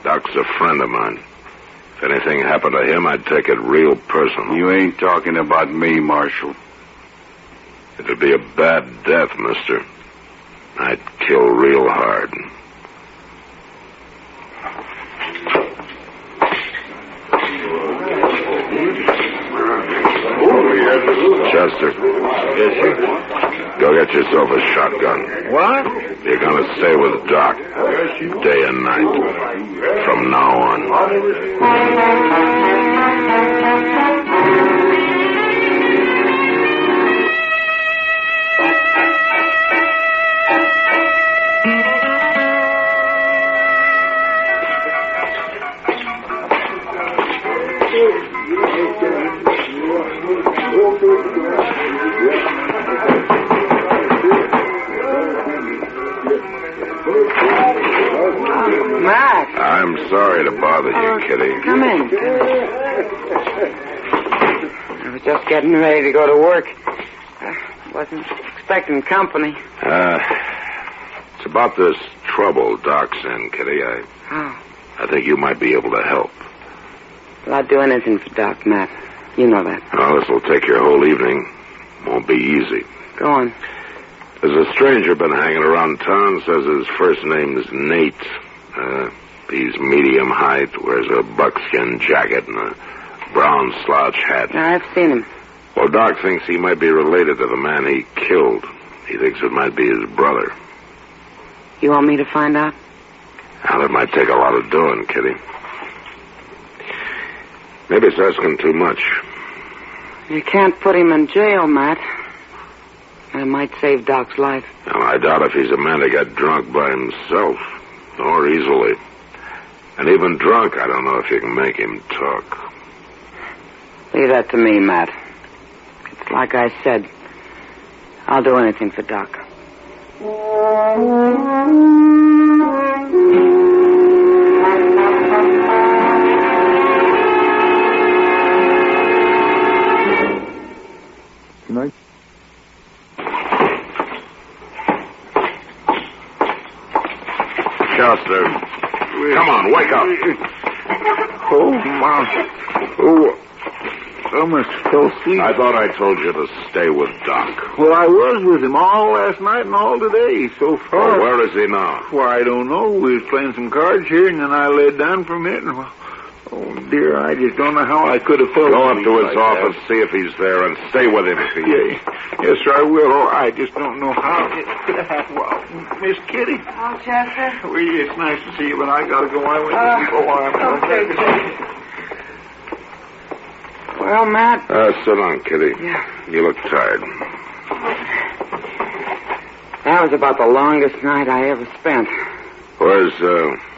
Doc's a friend of mine. If anything happened to him, I'd take it real personal. You ain't talking about me, Marshal. It'd be a bad death, mister. I'd kill real hard. Chester. Yes, sir? Go get yourself a shotgun. What? You're going to stay with Doc day and night from now on. Mac. I'm sorry to bother you, Kitty. Come in. I was just getting ready to go to work. I wasn't expecting company. It's about this trouble Doc's in, Kitty. I think you might be able to help. Well, I'd do anything for Doc, Matt. You know that. Well, this will take your whole evening. Won't be easy. Go on. There's a stranger been hanging around town, says his first name is Nate. He's medium height, wears a buckskin jacket and a brown slouch hat. Yeah, I've seen him. Well, Doc thinks he might be related to the man he killed. He thinks it might be his brother. You want me to find out? Now, that might take a lot of doing, Kitty. Maybe it's asking too much. You can't put him in jail, Matt. It might save Doc's life. Well, I doubt if he's a man that got drunk by himself, or easily. And even drunk, I don't know if you can make him talk. Leave that to me, Matt. It's Like I said, I'll do anything for Doc. Good night. Chester, come on, wake up. Oh, my. Oh, I must fell asleep. I thought I told you to stay with Doc. Well, I was with him all last night and all today so far. Oh, where is he now? Why, I don't know. We was playing some cards here, and then I laid down for a minute. And, oh, dear, I just don't know how I could have felt. Go up to his office, see if he's there, and stay with him if he is. Yes, sir, I will. Oh, I just don't know how it could have happened. Well, Miss Kitty. Oh, Chester. Well, it's nice to see you, but I got to go. I went to sleep a while. Okay. Well, Matt. Sit down, Kitty. Yeah. You look tired. That was about the longest night I ever spent. Where's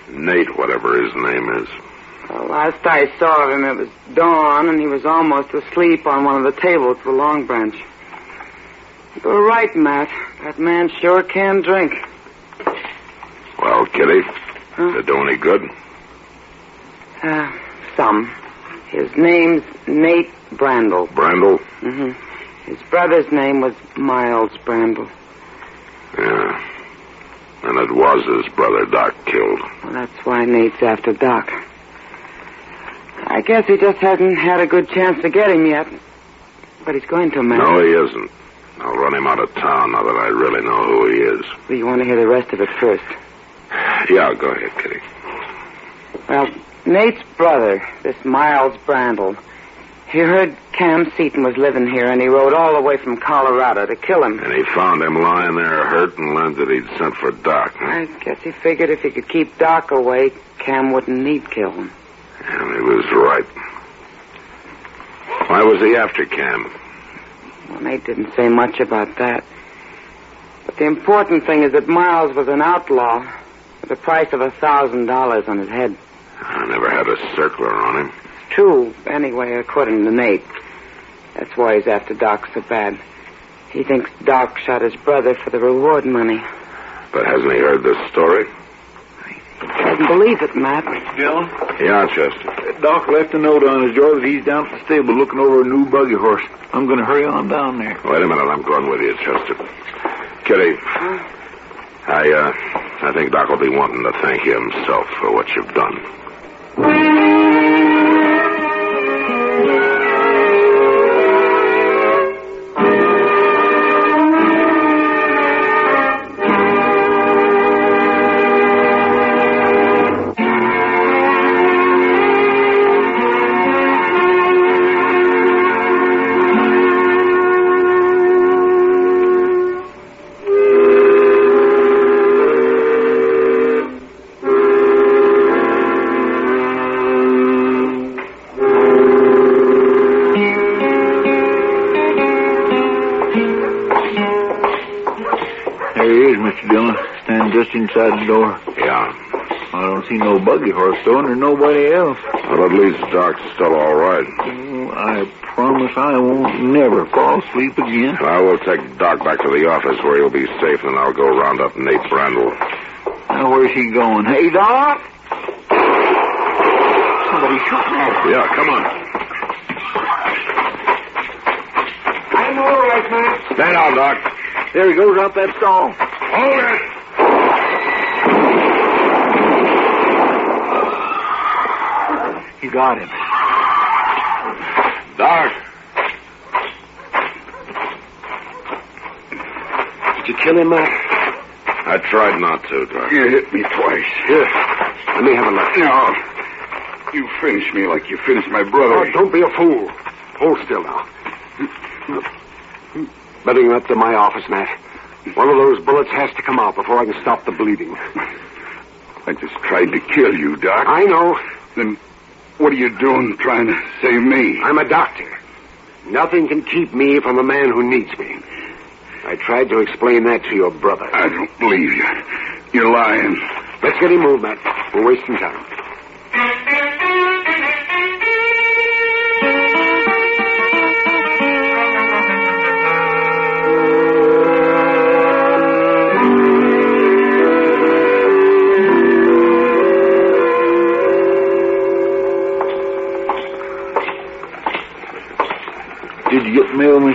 Nate, whatever his name is? Well, last I saw of him, it was dawn, and he was almost asleep on one of the tables at the Long Branch. You were right, Matt. That man sure can drink. Well, Kitty, did it do any good? Some. His name's Nate Brandel. Brandel? Mm-hmm. His brother's name was Miles Brandel. Yeah. And it was his brother Doc killed. Well, that's why Nate's after Doc. I guess he just hasn't had a good chance to get him yet. But he's going to, Matt. No, he isn't. I'll run him out of town now that I really know who he is. Well, you want to hear the rest of it first? Yeah, go ahead, Kitty. Well, Nate's brother, this Miles Brandel, he heard Cam Seaton was living here, and he rode all the way from Colorado to kill him. And he found him lying there hurt and learned that he'd sent for Doc. Huh? I guess he figured if he could keep Doc away, Cam wouldn't need kill him. And he was right. Why was he after Cam? Well, Nate didn't say much about that. But the important thing is that Miles was an outlaw with a price of $1,000 on his head. I never had a circler on him. It's true, anyway, according to Nate. That's why he's after Doc so bad. He thinks Doc shot his brother for the reward money. But hasn't he heard this story? He doesn't believe it, Matt. Dillon? Yeah, Chester. Doc left a note on his door that he's down at the stable looking over a new buggy horse. I'm going to hurry on down there. Wait a minute, I'm going with you, Chester. Kitty, I think Doc will be wanting to thank you himself for what you've done. Inside the door. Yeah. I don't see no buggy horse, though, and there's nobody else. Well, at least Doc's still all right. I promise I won't never fall asleep again. I will take Doc back to the office where he'll be safe, and I'll go round up Nate Brandel. Now, where's he going? Hey, Doc? Somebody shooting at him. Yeah, come on. I'm all right, man. Stand down, Doc. There he goes out that stall. Hold it. You got him. Doc. Did you kill him, Matt? I tried not to, Doc. You hit me twice. Here, let me have a look. No. You finished me like you finished my brother. Oh, don't be a fool. Hold still now. Better get up to my office, Matt. One of those bullets has to come out before I can stop the bleeding. I just tried to kill you, Doc. I know. Then what are you doing trying to save me? I'm a doctor. Nothing can keep me from the man who needs me. I tried to explain that to your brother. I don't believe you. You're lying. Let's get him moved, Matt. We're wasting time.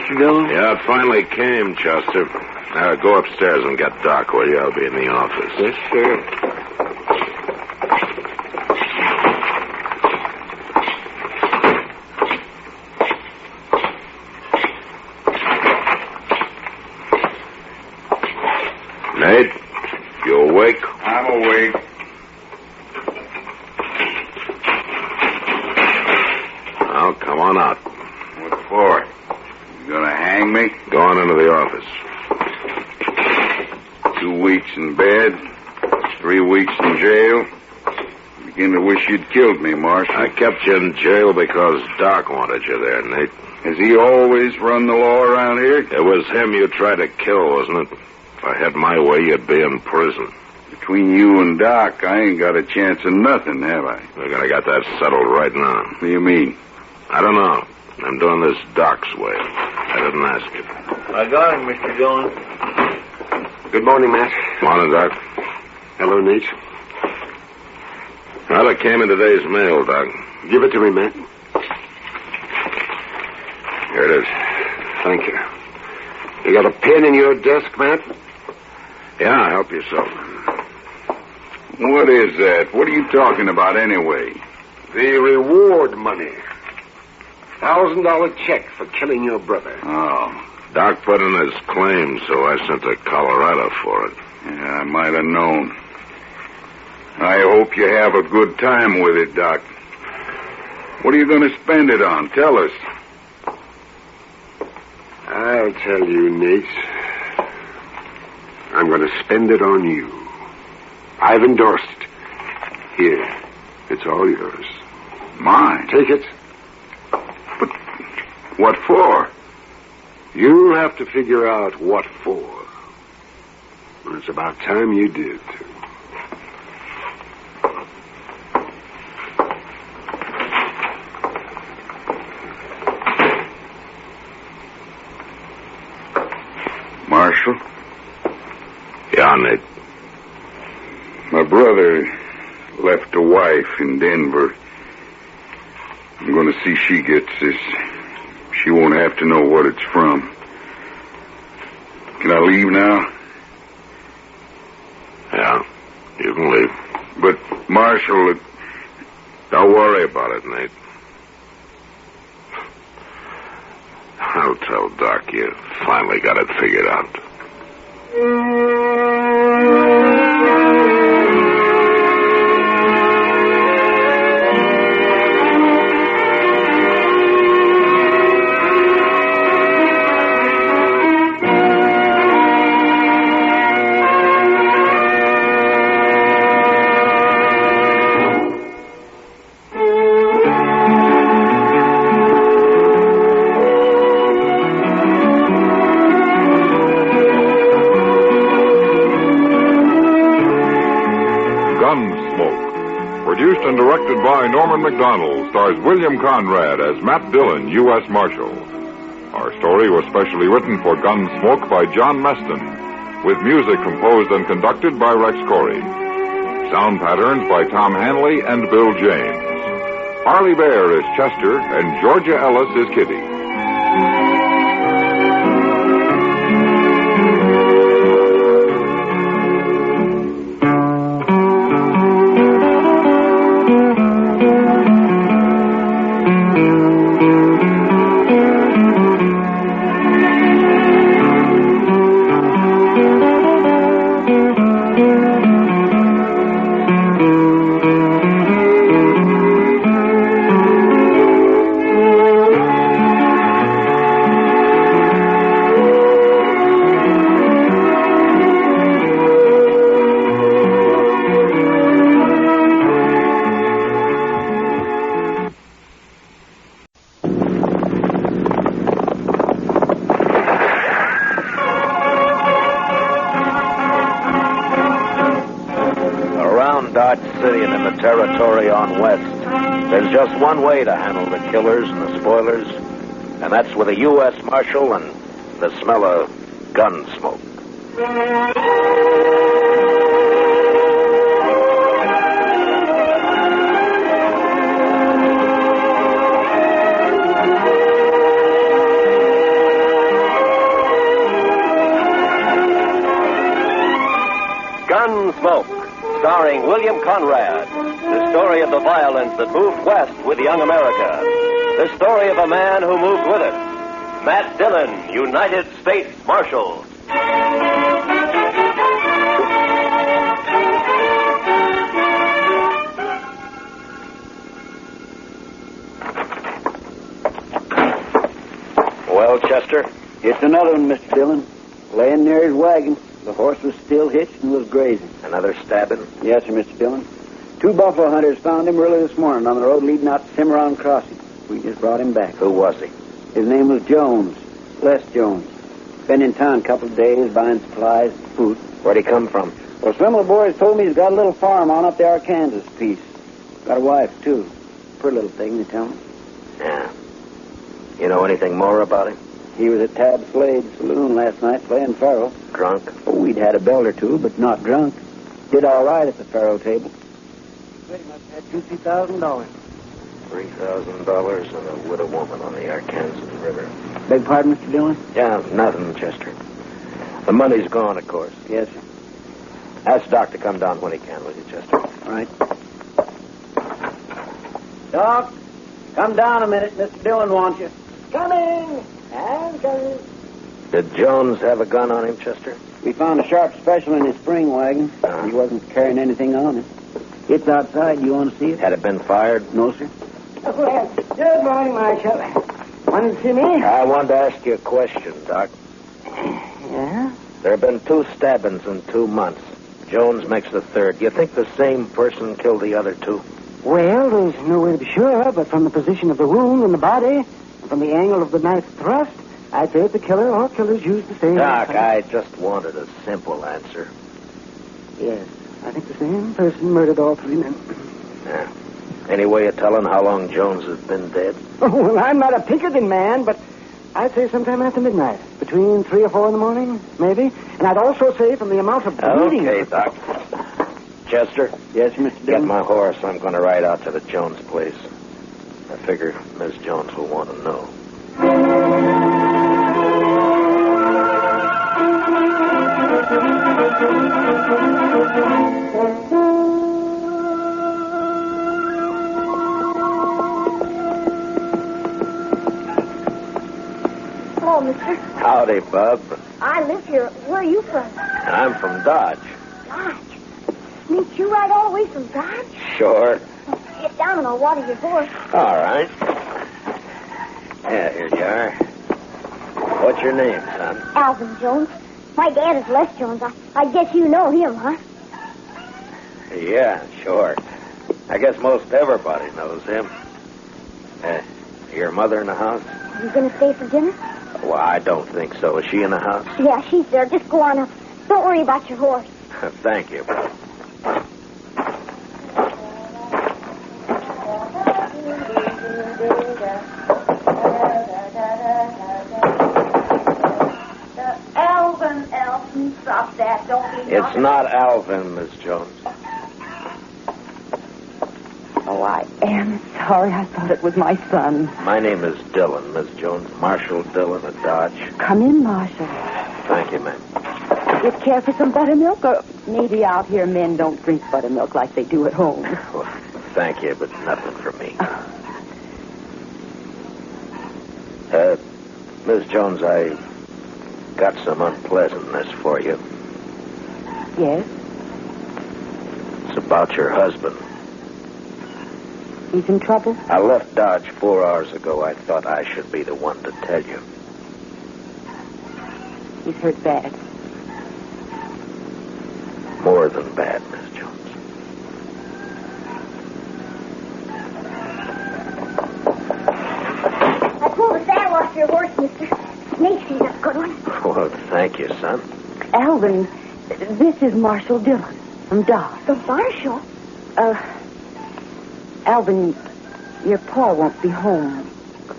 Mr. Dillon? Yeah, it finally came, Chester. Now, go upstairs and get Doc, will you? I'll be in the office. Yes, sir. Nate, you awake? I'm awake. Well, come on out. What for? You gonna hang me? Go on into the office. 2 weeks in bed, 3 weeks in jail. Begin to wish you'd killed me, Marshal. I kept you in jail because Doc wanted you there, Nate. Has he always run the law around here? It was him you tried to kill, wasn't it? If I had my way, you'd be in prison. Between you and Doc, I ain't got a chance of nothing, have I? We're gonna get that settled right now. What do you mean? I don't know. I'm doing this Doc's way. I didn't ask you. I got him, Mr. Dillon. Good morning, Matt. Morning, Doc. Hello, Nate. Well, it came in today's mail, Doc. Give it to me, Matt. Here it is. Thank you. You got a pen in your desk, Matt? Yeah, help yourself. What is that? What are you talking about anyway? The reward money. $1,000 check for killing your brother. Oh. Doc put in his claim, so I sent to Colorado for it. Yeah, I might have known. I hope you have a good time with it, Doc. What are you going to spend it on? Tell us. I'll tell you, Nate. I'm going to spend it on you. I've endorsed it. Here. It's all yours. Mine? Take it. But what for? You'll have to figure out what for. And it's about time you did. Marshal? Yeah, Nate. My brother left a wife in Denver. I'm going to see she gets this. She won't have to know what it's from. Can I leave now? Yeah, you can leave. But, Marshal, don't worry about it, Nate. I'll tell Doc you finally got it figured out. Gunsmoke. Produced and directed by Norman McDonald, stars William Conrad as Matt Dillon, U.S. Marshal. Our story was specially written for Gunsmoke by John Meston, with music composed and conducted by Rex Corey. Sound patterns by Tom Hanley and Bill James. Harley Bear is Chester, and Georgia Ellis is Kitty. Territory on West. There's just one way to handle the killers and the spoilers, and that's with a U.S. Marshal and the smell of Gunsmoke. Gunsmoke, starring William Conrad. The story of the violence that moved west with young America. The story of a man who moved with it. Matt Dillon, United States Marshal. Well, Chester? It's another one, Mr. Dillon. Laying near his wagon. The horse was still hitched and was grazing. Another stabbing? Yes, sir, Mr. Dillon. 2 buffalo hunters found him early this morning on the road leading out to Cimarron Crossing. We just brought him back. Who was he? His name was Jones. Les Jones. Been in town a couple of days buying supplies, food. Where'd he come from? Well, some of the boys told me he's got a little farm on up the Arkansas piece. Got a wife, too. Pretty little thing, they tell me. Yeah. You know anything more about him? He was at Tab Slade's saloon last night playing faro. Drunk? Oh, we'd had a belt or two, but not drunk. Did all right at the faro table. Pretty much had $50,000. $3,000 and a widow woman on the Arkansas River. Beg pardon, Mr. Dillon? Yeah, nothing, Chester. The money's gone, of course. Yes, sir. Ask Doc to come down when he can, will you, Chester? All right. Doc, come down a minute. Mr. Dillon wants you. Coming! I'm coming. Did Jones have a gun on him, Chester? We found a sharp special in his spring wagon. He wasn't carrying anything on him. It's outside. You want to see it? Had it been fired? No, sir. Well, good morning, Marshal. Wanted to see me? I wanted to ask you a question, Doc. Yeah? There have been 2 stabbings in 2 months. Jones makes the 3rd. Do you think the same person killed the other 2? Well, there's no way to be sure, but from the position of the wound in the body, and from the angle of the knife thrust, I'd say the killer or killers used the same... Doc, I just wanted a simple answer. Yes, I think the same person murdered all 3 men. Yeah. Any way of telling how long Jones has been dead? Oh, well, I'm not a Pinkerton man, but I'd say sometime after midnight. Between 3 or 4 in the morning, maybe. And I'd also say from the amount of bleeding... Okay, Doc. Chester? Yes, Mr. Dillon? Get my horse. I'm going to ride out to the Jones place. I figure Miss Jones will want to know. Hello, mister. Howdy, Bub. I live here. Where are you from? I'm from Dodge. Dodge. Meet you right all the way from Dodge? Sure. Get down and I'll water your horse. All right. Yeah, here you are. What's your name, son? Alvin Jones. My dad is Les Jones. I guess you know him, huh? Yeah, sure. I guess most everybody knows him. Your mother in the house? Are you going to stay for dinner? Well, I don't think so. Is she in the house? Yeah, she's there. Just go on up. Don't worry about your horse. Thank you. Alvin, stop that. Don't be It's not Alvin, Miss Jones. Oh, I am sorry. I thought it was my son. My name is Dillon, Miss Jones. Marshal Dillon of Dodge. Come in, Marshal. Thank you, ma'am. You care for some buttermilk? Or maybe out here men don't drink buttermilk like they do at home. Well, thank you, but nothing for me. Miss Jones, I got some unpleasantness for you. Yes? It's about your husband. He's in trouble? I left Dodge 4 hours ago. I thought I should be the one to tell you. He's hurt bad. More than bad, Miss Jones. I pulled the saddle off your horse, mister. Makes you a good one. Well, thank you, son. Alvin, this is Marshal Dillon from Dodge. The Marshal? Alvin, your pa won't be home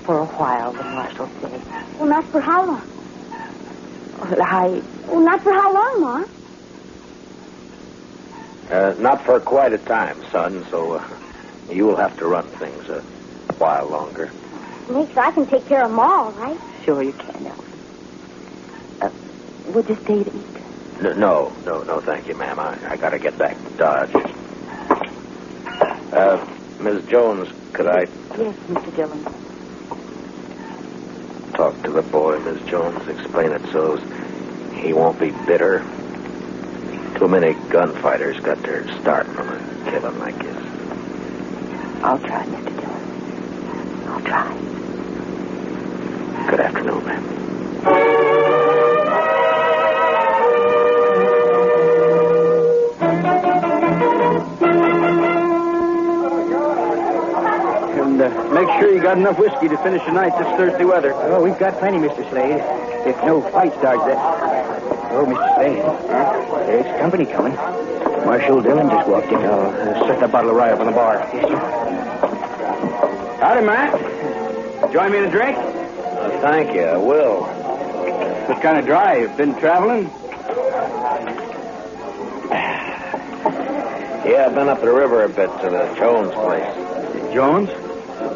for a while, the Marshal said. Well, not for how long? Well, not for how long, Ma? Not for quite a time, son, so you will have to run things a while longer. Makes I can take care of Ma, all right? Sure you can, Alvin. Would you stay to eat? No, thank you, ma'am. I gotta get back to Dodge. Miss Jones, could I Yes, Mr. Dillon. talk to the boy, Miss Jones? Explain it so he won't be bitter. Too many gunfighters got their start from a killing like this. I'll try, Mr. Dillon. I'll try. Good afternoon, ma'am. And make sure you got enough whiskey to finish the night this Thursday weather. Oh, we've got plenty, Mr. Slade. If no fight starts that. Oh, Mr. Slade. There's company coming. Marshal Dillon just walked in. Set that bottle of rye up on the bar. Yes, sir. Howdy, Matt. Join me in a drink? Thank you, I will. What kind of drive? Been traveling? Yeah, I've been up the river a bit to the Jones place. Jones?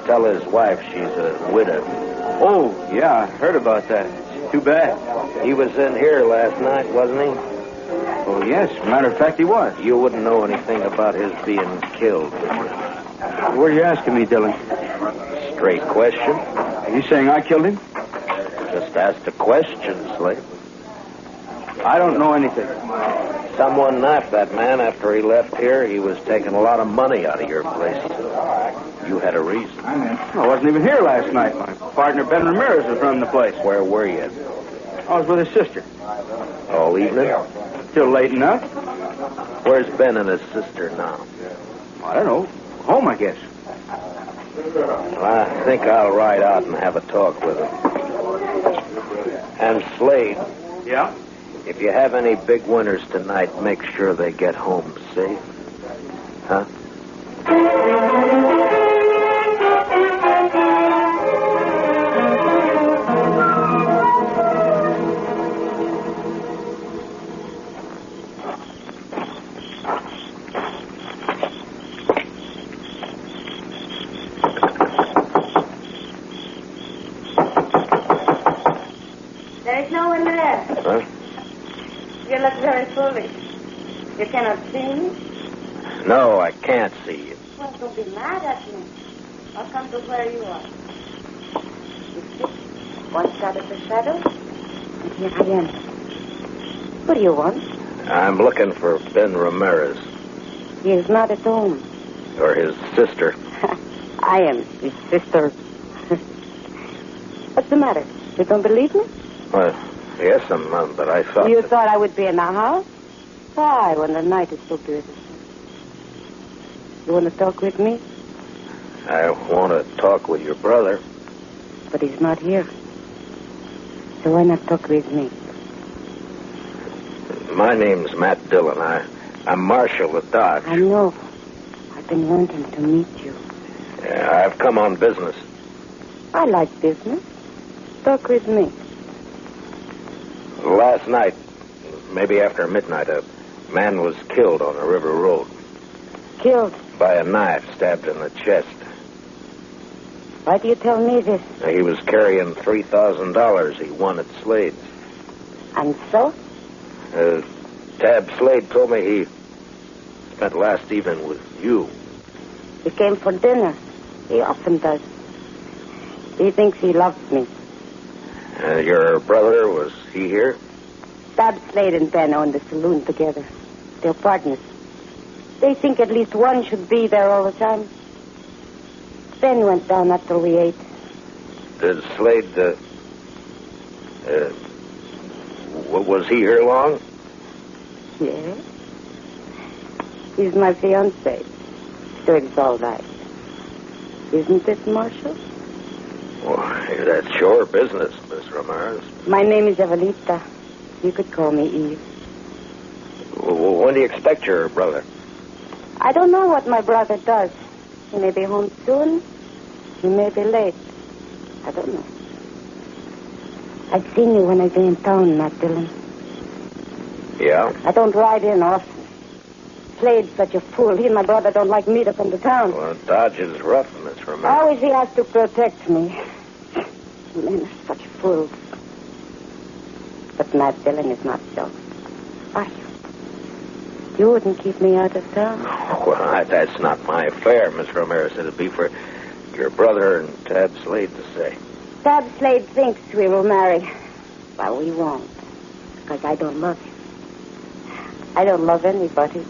Tell his wife she's a widow. Oh, yeah, I heard about that. Too bad. He was in here last night, wasn't he? Oh, yes. Matter of fact, he was. You wouldn't know anything about his being killed, would you? What are you asking me, Dillon? Straight question. Are you saying I killed him? Just asked a question, Slade. I don't know anything. Someone knifed that man after he left here. He was taking a lot of money out of your place. You had a reason. I wasn't even here last night. My partner, Ben Ramirez, was running the place. Where were you? I was with his sister. All evening? Till late enough. Where's Ben and his sister now? I don't know. Home, I guess. Well, I think I'll ride out and have a talk with him. And Slade. Yeah? If you have any big winners tonight, make sure they get home safe. Huh? There is no one there. Huh? You look very foolish. You cannot see me? No, I can't see you. Well, don't be mad at me. I'll come to where you are. You see, one side of the shadow, and here I am. What do you want? I'm looking for Ben Ramirez. He is not at home. Or his sister. I am his sister. What's the matter? You don't believe me? Well, yes, but I thought... You thought I would be in the house? Why, when the night is so beautiful? You want to talk with me? I want to talk with your brother. But he's not here. So why not talk with me? My name's Matt Dillon. I'm Marshal of Dodge. I know. I've been wanting to meet you. Yeah, I've come on business. I like business. Talk with me. Last night, maybe after midnight, a man was killed on a river road. Killed? By a knife stabbed in the chest. Why do you tell me this? He was carrying $3,000 he won at Slade's. And so? Tab Slade told me he spent last evening with you. He came for dinner. He often does. He thinks he loves me. Your brother, was he here? Tab Slade and Ben own the saloon together. They're partners. They think at least one should be there all the time. Ben went down after we ate. Did Slade, was he here long? Yes. He's my fiancé. So it's all right. Isn't it, Marshal? Well, that's your business, Miss Ramirez. My name is Evelita. You could call me Eve. Well, when do you expect your brother? I don't know what my brother does. He may be home soon. He may be late. I don't know. I've seen you when I've been in town, Matt Dillon. Yeah? I don't ride in often. Slade's such a fool. He and my brother don't like me to come to town. Well, Dodge is rough, Miss Ramirez. Always he has to protect me. Men are such fools. But Matt Dillon is not so. Are you? You wouldn't keep me out of town? Well, that's not my affair, Miss Ramirez. It'd be for your brother and Tab Slade to say. Tab Slade thinks we will marry. But we won't. Because I don't love him. I don't love anybody.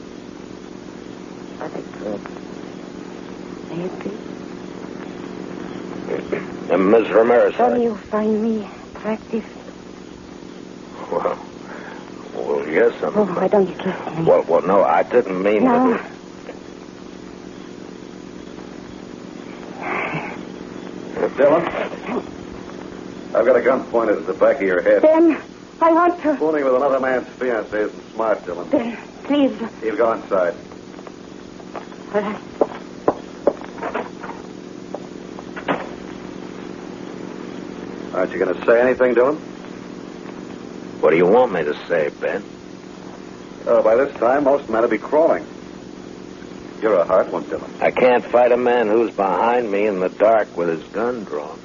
But I could. Maybe. Miss Ramirez. Don't you find me attractive? Well, yes. Why don't you kiss me? Well, no, I didn't mean no. Dillon? I've got a gun pointed at the back of your head. Ben, I want to. Fooling with another man's fiancée isn't smart, Dillon. Ben, please. He'll go inside. All right. Aren't you going to say anything, Dillon? What do you want me to say, Ben? Oh, by this time, most men will be crawling. You're a hard one, Dillon. I can't fight a man who's behind me in the dark with his gun drawn.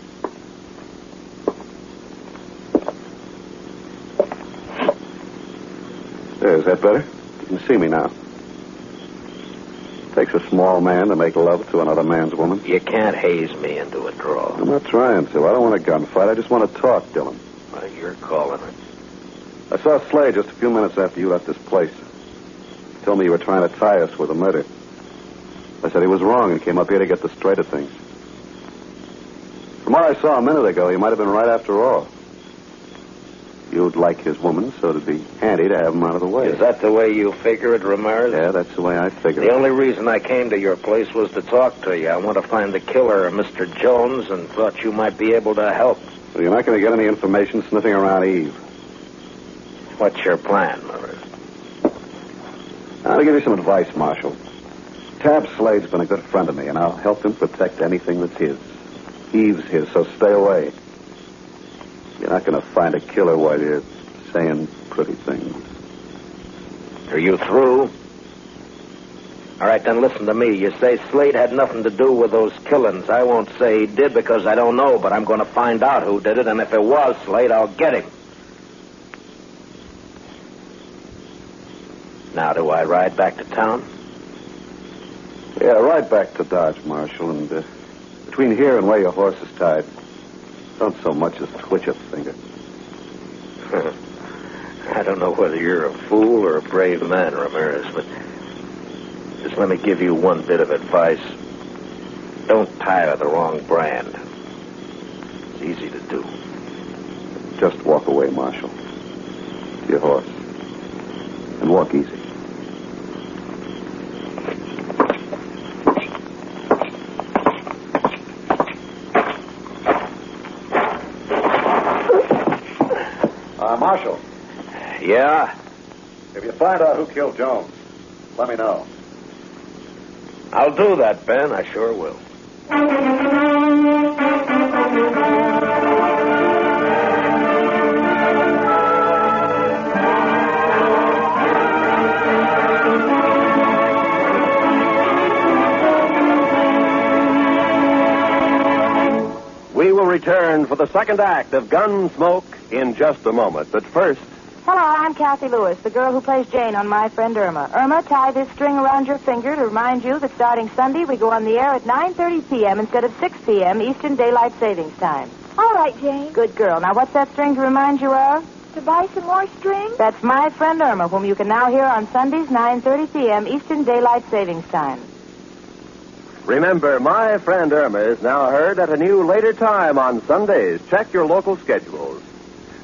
There, is that better? You can see me now. Takes a small man to make love to another man's woman. You can't haze me into a draw. I'm not trying to. I don't want a gunfight. I just want to talk, Dillon. Well, you're calling it. I saw Slade just a few minutes after you left this place. He told me you were trying to tie us with a murder. I said he was wrong and came up here to get the straight of things. From what I saw a minute ago, he might have been right after all. You'd like his woman, so it'd be handy to have him out of the way. Is that the way you figure it, Ramirez? Yeah, that's the way I figure it. The only reason I came to your place was to talk to you. I want to find the killer of Mr. Jones and thought you might be able to help. Well, you're not going to get any information sniffing around Eve. What's your plan, Ramirez? I'll give you some advice, Marshal. Tab Slade's been a good friend of me, and I'll help him protect anything that's his. Eve's his, so stay away. You're not going to find a killer while you're saying pretty things. Are you through? All right, then listen to me. You say Slade had nothing to do with those killings. I won't say he did because I don't know, but I'm going to find out who did it, and if it was Slade, I'll get him. Now, do I ride back to town? Yeah, ride back to Dodge, Marshal, and between here and where your horse is tied, don't so much as twitch a finger. I don't know whether you're a fool or a brave man, Ramirez, but just let me give you one bit of advice. Don't tire the wrong brand. It's easy to do. Just walk away, Marshal. To your horse. And walk easy. Marshal. Yeah? If you find out who killed Jones, let me know. I'll do that, Ben. I sure will. We will return for the second act of Gunsmoke in just a moment. But first... Hello, I'm Kathy Lewis, the girl who plays Jane on My Friend Irma. Irma, tie this string around your finger to remind you that starting Sunday, we go on the air at 9:30 p.m. instead of 6 p.m. Eastern Daylight Savings Time. All right, Jane. Good girl. Now, what's that string to remind you of? To buy some more string? That's My Friend Irma, whom you can now hear on Sundays, 9:30 p.m. Eastern Daylight Savings Time. Remember, My Friend Irma is now heard at a new later time on Sundays. Check your local schedules.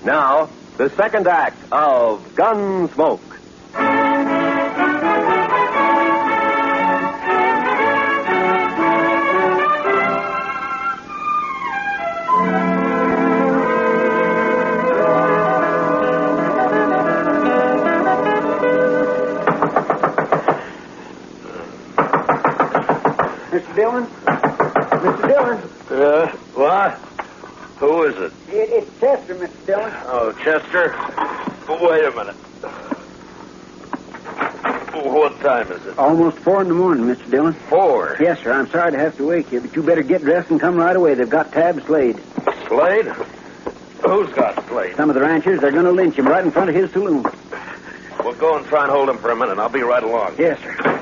Now, the second act of Gunsmoke. Mr. Dillon? Mr. Dillon? What? Who is it? It's Pester, Mr. Dillon. Oh, Chester. Wait a minute. What time is it? Almost 4 in the morning, Mr. Dillon. 4? Yes, sir. I'm sorry to have to wake you, but you better get dressed and come right away. They've got Tab Slade. Slade? Who's got Slade? Some of the ranchers, they're going to lynch him right in front of his saloon. We'll go and try and hold him for a minute. I'll be right along. Yes, sir.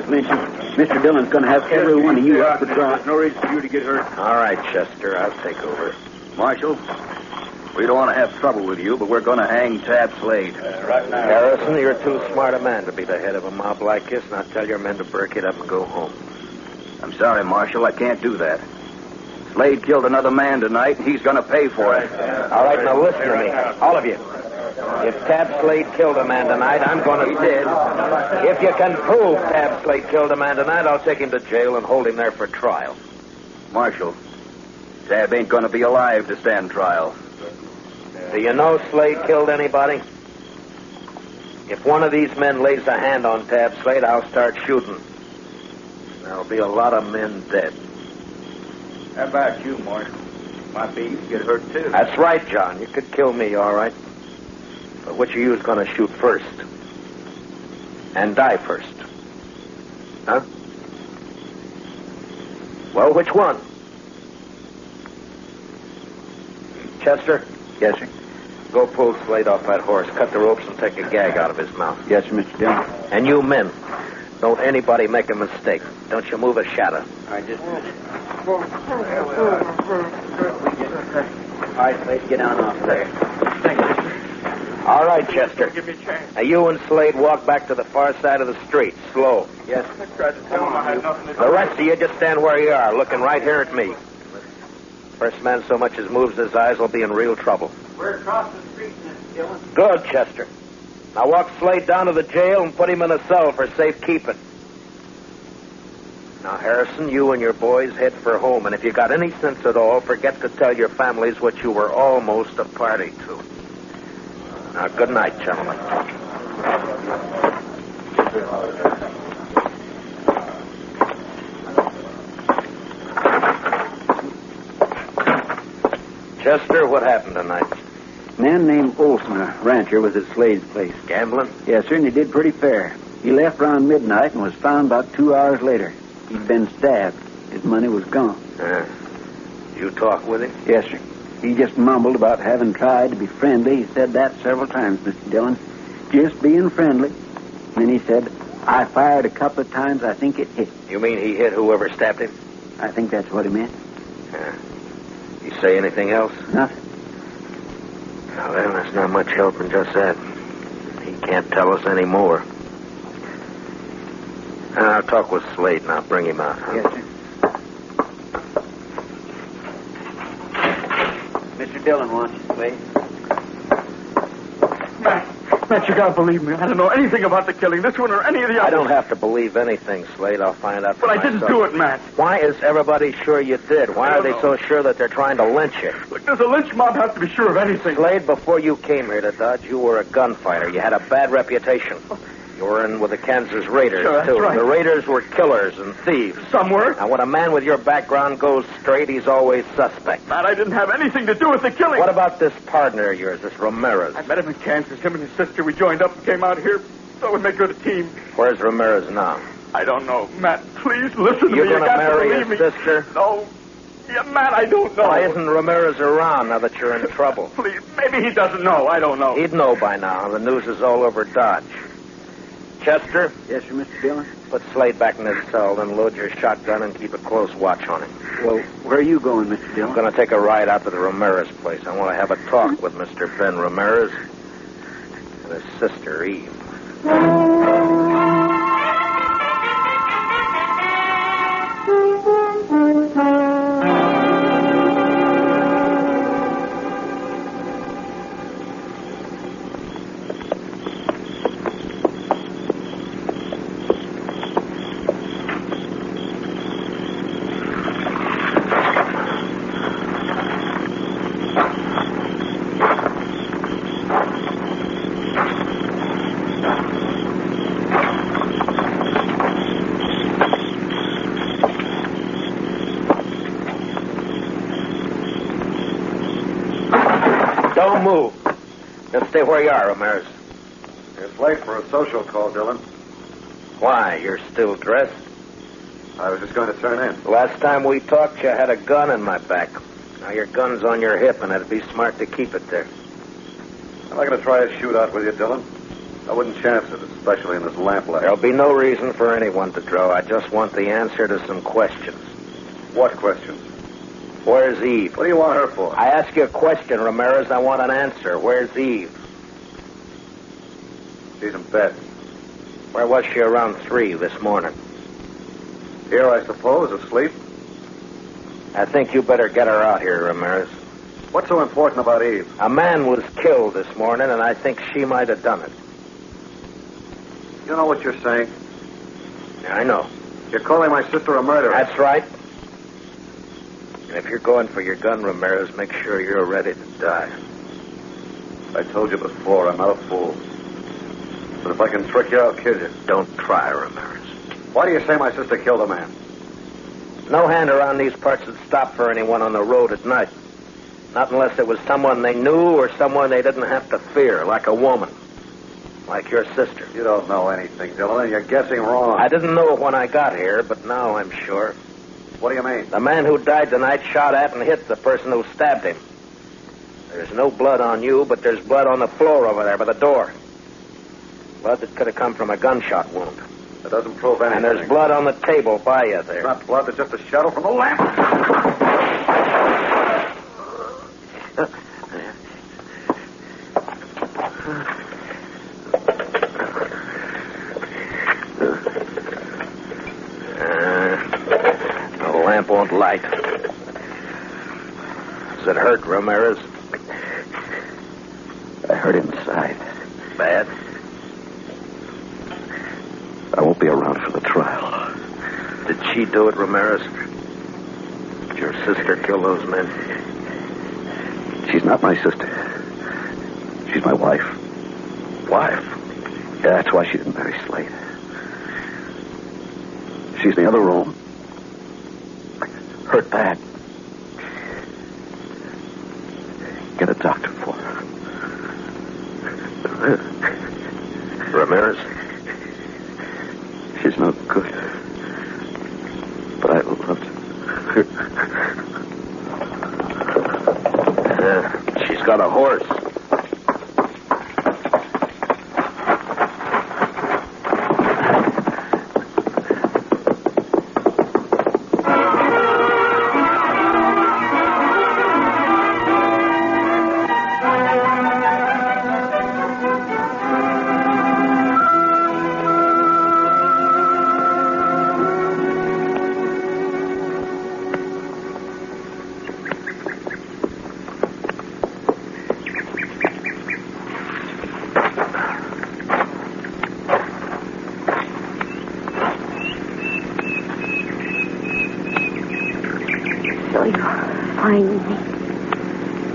Lynching. Mr. Dillon's going to have every one of you up for trial. No reason for you to get hurt. All right, Chester, I'll take over. Marshal, we don't want to have trouble with you, but we're going to hang Tab Slade. Right now. Harrison, you're too smart a man to be the head of a mob like this. Now tell your men to break it up and go home. I'm sorry, Marshal, I can't do that. Slade killed another man tonight, and he's going to pay for it. All right, now listen to me, all of you. If Tab Slade killed a man tonight, I'm going to... He did. If you can prove Tab Slade killed a man tonight, I'll take him to jail and hold him there for trial. Marshal, Tab ain't going to be alive to stand trial. Do you know Slade killed anybody? If one of these men lays a hand on Tab Slade, I'll start shooting. There'll be a lot of men dead. How about you, Mort? Might be you could get hurt, too. That's right, John. You could kill me, all right. But which of you is going to shoot first? And die first? Huh? Well, which one? Chester? Yes, sir. Go pull Slade off that horse, cut the ropes, and take a gag out of his mouth. Yes, sir, Mr. Dillon. And you men, don't anybody make a mistake. Don't you move a shadow. All right, just a minute. All right, Slade, get down off there. Thank you. All right, Chester. Give me a chance. Now, you and Slade walk back to the far side of the street, slow. Yes. I tried to tell him I had nothing to do. The rest of you just stand where you are, looking right here at me. First man so much as moves his eyes will be in real trouble. We're across the street, Mr. Dillon. Good, Chester. Now walk Slade down to the jail and put him in a cell for safekeeping. Now, Harrison, you and your boys head for home, and if you got any sense at all, forget to tell your families what you were almost a party to. Now, good night, gentlemen. Chester, what happened tonight? A man named Olson, a rancher, was at Slade's place. Gambling? Yes, sir, and he did pretty fair. He left around midnight and was found about 2 hours later. He'd been stabbed. His money was gone. You talk with him? Yes, sir. He just mumbled about having tried to be friendly. He said that several times, Mr. Dillon. Just being friendly. And then he said, I fired a couple of times. I think it hit. You mean he hit whoever stabbed him? I think that's what he meant. You say anything else? Nothing. Well, then, there's not much help in just that. He can't tell us any more. I'll talk with Slade and I'll bring him out. Huh? Yes, sir. Mr. Dillon wants you, Slade. Matt, you gotta believe me. I don't know anything about the killing, this one or any of the others. I don't have to believe anything, Slade. I'll find out for But I myself. didn't do it, Matt. Why is everybody sure you did? Why are they so sure that they're trying to lynch you? Look, does a lynch mob have to be sure of anything? Slade, before you came here to Dodge, you were a gunfighter. You had a bad reputation. You were in with the Kansas Raiders, Sure, that's too. right. The Raiders were killers and thieves. Some were. Now, when a man with your background goes straight, he's always suspect. Matt, I didn't have anything to do with the killing. What about this partner of yours, this Ramirez? I met him in Kansas. Him and his sister, we joined up and came out here. Thought we'd make good a team. Where's Ramirez now? I don't know. Matt, please listen to You're me. You going to got to marry believe his me. sister? No. Yeah, Matt, I don't know. Why isn't Ramirez around now that you're in trouble? Please, maybe he doesn't know. I don't know. He'd know by now. The news is all over Dodge. Chester? Yes, sir, Mr. Dillon. Put Slade back in his cell, then load your shotgun and keep a close watch on him. Well, where are you going, Mr. Dillon? I'm going to take a ride out to the Ramirez place. I want to have a talk with Mr. Ben Ramirez and his sister, Eve. Don't move. Just stay where you are, Ramirez. It's late for a social call, Dillon. Why? You're still dressed? I was just going to turn in. Last time we talked, you had a gun in my back. Now your gun's on your hip, and it'd be smart to keep it there. I'm not going to try a shootout with you, Dillon. I wouldn't chance it, especially in this lamplight. There'll be no reason for anyone to draw. I just want the answer to some questions. What questions? Where's Eve? What do you want her for? I ask you a question, Ramirez. I want an answer. Where's Eve? She's in bed. Where was she around 3 this morning? Here, I suppose, asleep. I think you better get her out here, Ramirez. What's so important about Eve? A man was killed this morning, and I think she might have done it. You know what you're saying? Yeah, I know. You're calling my sister a murderer. That's right. And if you're going for your gun, Ramirez, make sure you're ready to die. I told you before, I'm not a fool. But if I can trick you, I'll kill you. Don't try, Ramirez. Why do you say my sister killed a man? No hand around these parts would stop for anyone on the road at night. Not unless it was someone they knew or someone they didn't have to fear, like a woman. Like your sister. You don't know anything, Dillon, and you're guessing wrong. I didn't know it when I got here, but now I'm sure. What do you mean? The man who died tonight shot at and hit the person who stabbed him. There's no blood on you, but there's blood on the floor over there by the door. Blood that could have come from a gunshot wound. That doesn't prove anything. And there's blood on the table by you there. It's not blood, it's just a shadow from the lamp. The lamp won't light. Does it hurt, Ramirez? I hurt inside. Bad? I won't be around for the trial. Did she do it, Ramirez? Did your sister kill those men? She's not my sister. She's my wife. Wife? Yeah, that's why she didn't marry Slade. She's in the other room. Hurt bad. Get a doctor for her. Ramirez? She's no good. But I loved her. She's got a horse.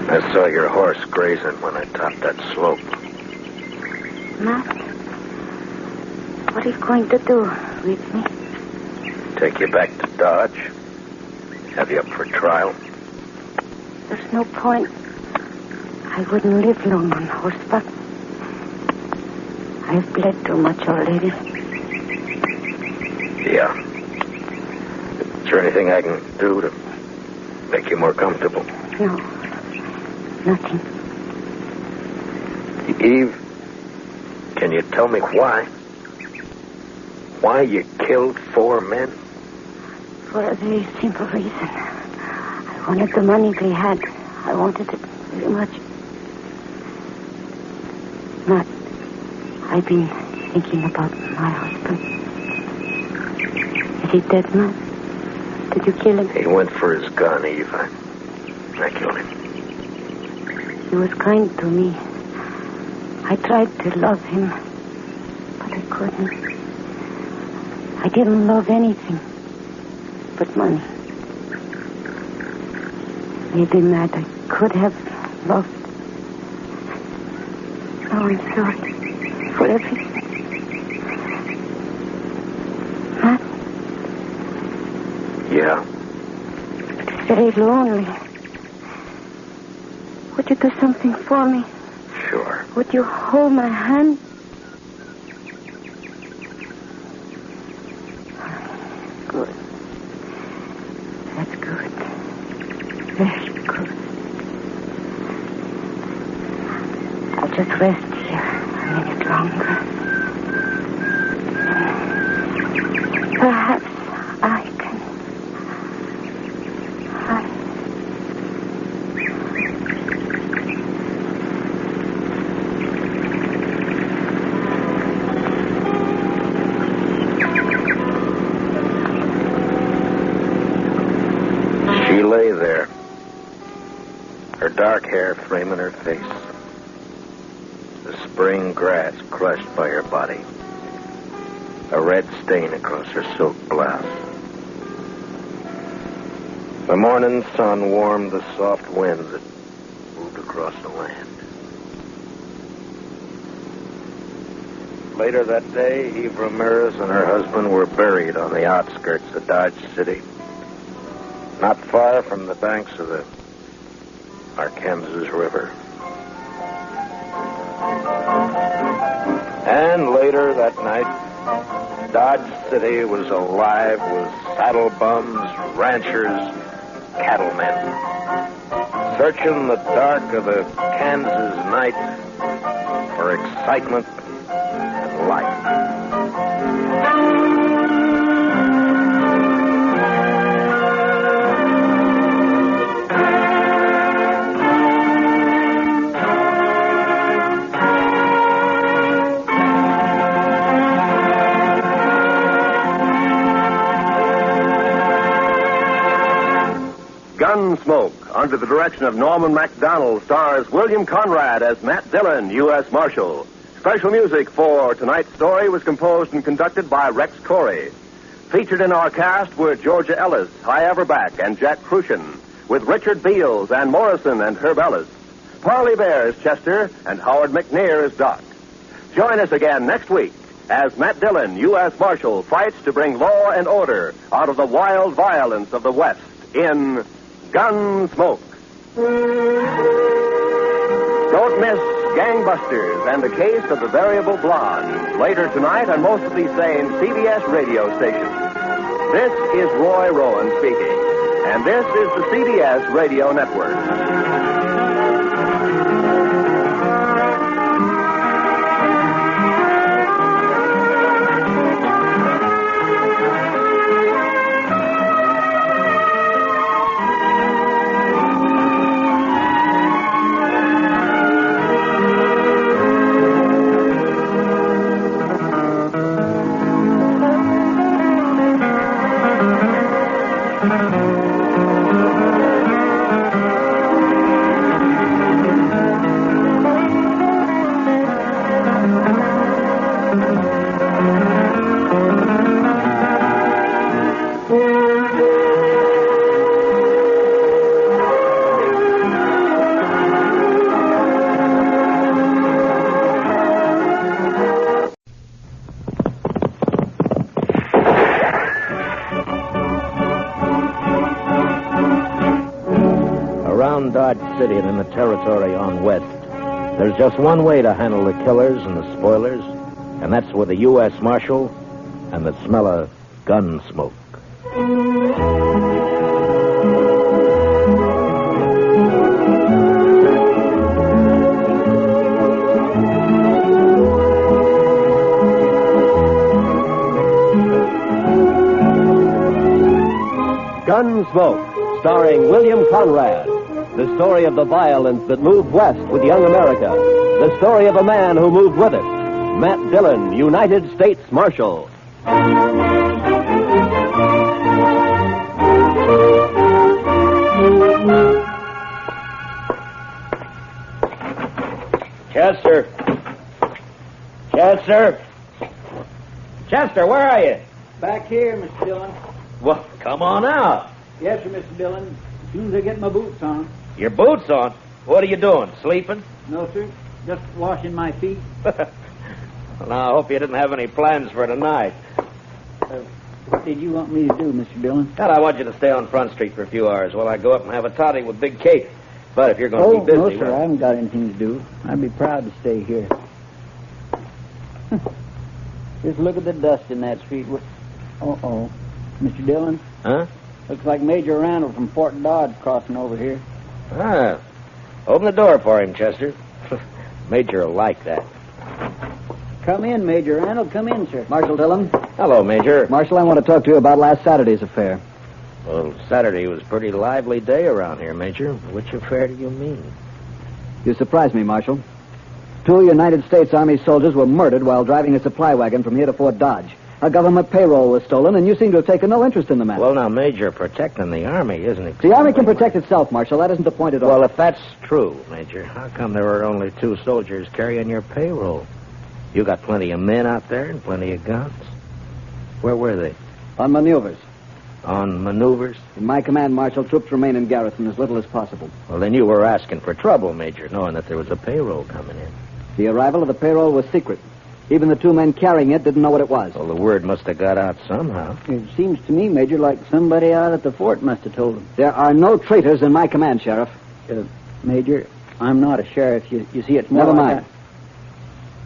I saw your horse grazing when I topped that slope. Matt, what are you going to do with me? Take you back to Dodge. Have you up for trial. There's no point. I wouldn't live long on horseback. I've bled too much already. Yeah. Is there anything I can do to make you more comfortable? No. Nothing. Eve, can you tell me why? Why you killed 4 men? For a very simple reason. I wanted the money they had. I wanted it very much. Matt, I've been thinking about my husband. Is he dead, Matt? Did you kill him? He went for his gun, Eve. I killed him. He was kind to me. I tried to love him, but I couldn't. I didn't love anything but money. Maybe, Matt, I could have loved. Oh, I'm sorry for everything. Matt? Yeah. It's very lonely. Would you do something for me? Sure. Would you hold my hand? Good. That's good. Very good. I'll just rest here a minute longer. Perhaps I can... She lay there, her dark hair framing her face, the spring grass crushed by her body, a red stain across her silk blouse. The morning sun warmed the soft winds that moved across the land. Later that day, Eve Ramirez and her husband were buried on the outskirts of Dodge City, not far from the banks of the Arkansas River. And later that night, Dodge City was alive with saddle bums, ranchers, cattlemen, searching the dark of the Kansas night for excitement and life. Gunsmoke, under the direction of Norman Macdonald, stars William Conrad as Matt Dillon, U.S. Marshal. Special music for tonight's story was composed and conducted by Rex Corey. Featured in our cast were Georgia Ellis, Hy Everback, and Jack Crucian, with Richard Beals, Ann Morrison, and Herb Ellis. Parley Bear as Chester, and Howard McNear as Doc. Join us again next week as Matt Dillon, U.S. Marshal, fights to bring law and order out of the wild violence of the West in Gunsmoke. Don't miss Gangbusters and the Case of the Variable Blonde later tonight on most of these same CBS radio stations. This is Roy Rowan speaking, and this is the CBS Radio Network. Dodge City and in the territory on West, there's just one way to handle the killers and the spoilers, and that's with a U.S. Marshal and the smell of gun smoke. Gunsmoke, starring William Conrad. The story of the violence that moved west with young America. The story of a man who moved with it. Matt Dillon, United States Marshal. Chester! Chester! Chester, where are you? Back here, Mr. Dillon. Well, come on out. Yes, sir, Mr. Dillon. As soon as I get my boots on. Your boots on? What are you doing, sleeping? No, sir. Just washing my feet. Well, now, I hope you didn't have any plans for tonight. What did you want me to do, Mr. Dillon? God, I want you to stay on Front Street for a few hours while I go up and have a toddy with Big Kate. But if you're going to be busy... no, sir. well- I haven't got anything to do. I'd be proud to stay here. Just look at the dust in that street. Uh-oh. Mr. Dillon? Huh? Looks like Major Randall from Fort Dodge crossing over here. Ah. Open the door for him, Chester. Major will like that. Come in, Major Randall. Come in, sir. Marshal Dillon? Hello, Major. Marshal, I want to talk to you about last Saturday's affair. Well, Saturday was a pretty lively day around here, Major. Which affair do you mean? You surprised me, Marshal. 2 United States Army soldiers were murdered while driving a supply wagon from here to Fort Dodge. A government payroll was stolen, and you seem to have taken no interest in the matter. Well, now, Major, protecting the Army isn't it? The Army can protect itself, Marshal. That isn't the point at all. Well, if that's true, Major, how come there were only 2 soldiers carrying your payroll? You got plenty of men out there and plenty of guns. Where were they? On maneuvers. On maneuvers? In my command, Marshal, troops remain in garrison as little as possible. Well, then you were asking for trouble, Major, knowing that there was a payroll coming in. The arrival of the payroll was secret. Even the 2 men carrying it didn't know what it was. Well, the word must have got out somehow. It seems to me, Major, like somebody out at the fort must have told them. There are no traitors in my command, Sheriff. Major, I'm not a sheriff. You see, it's more Never like mind.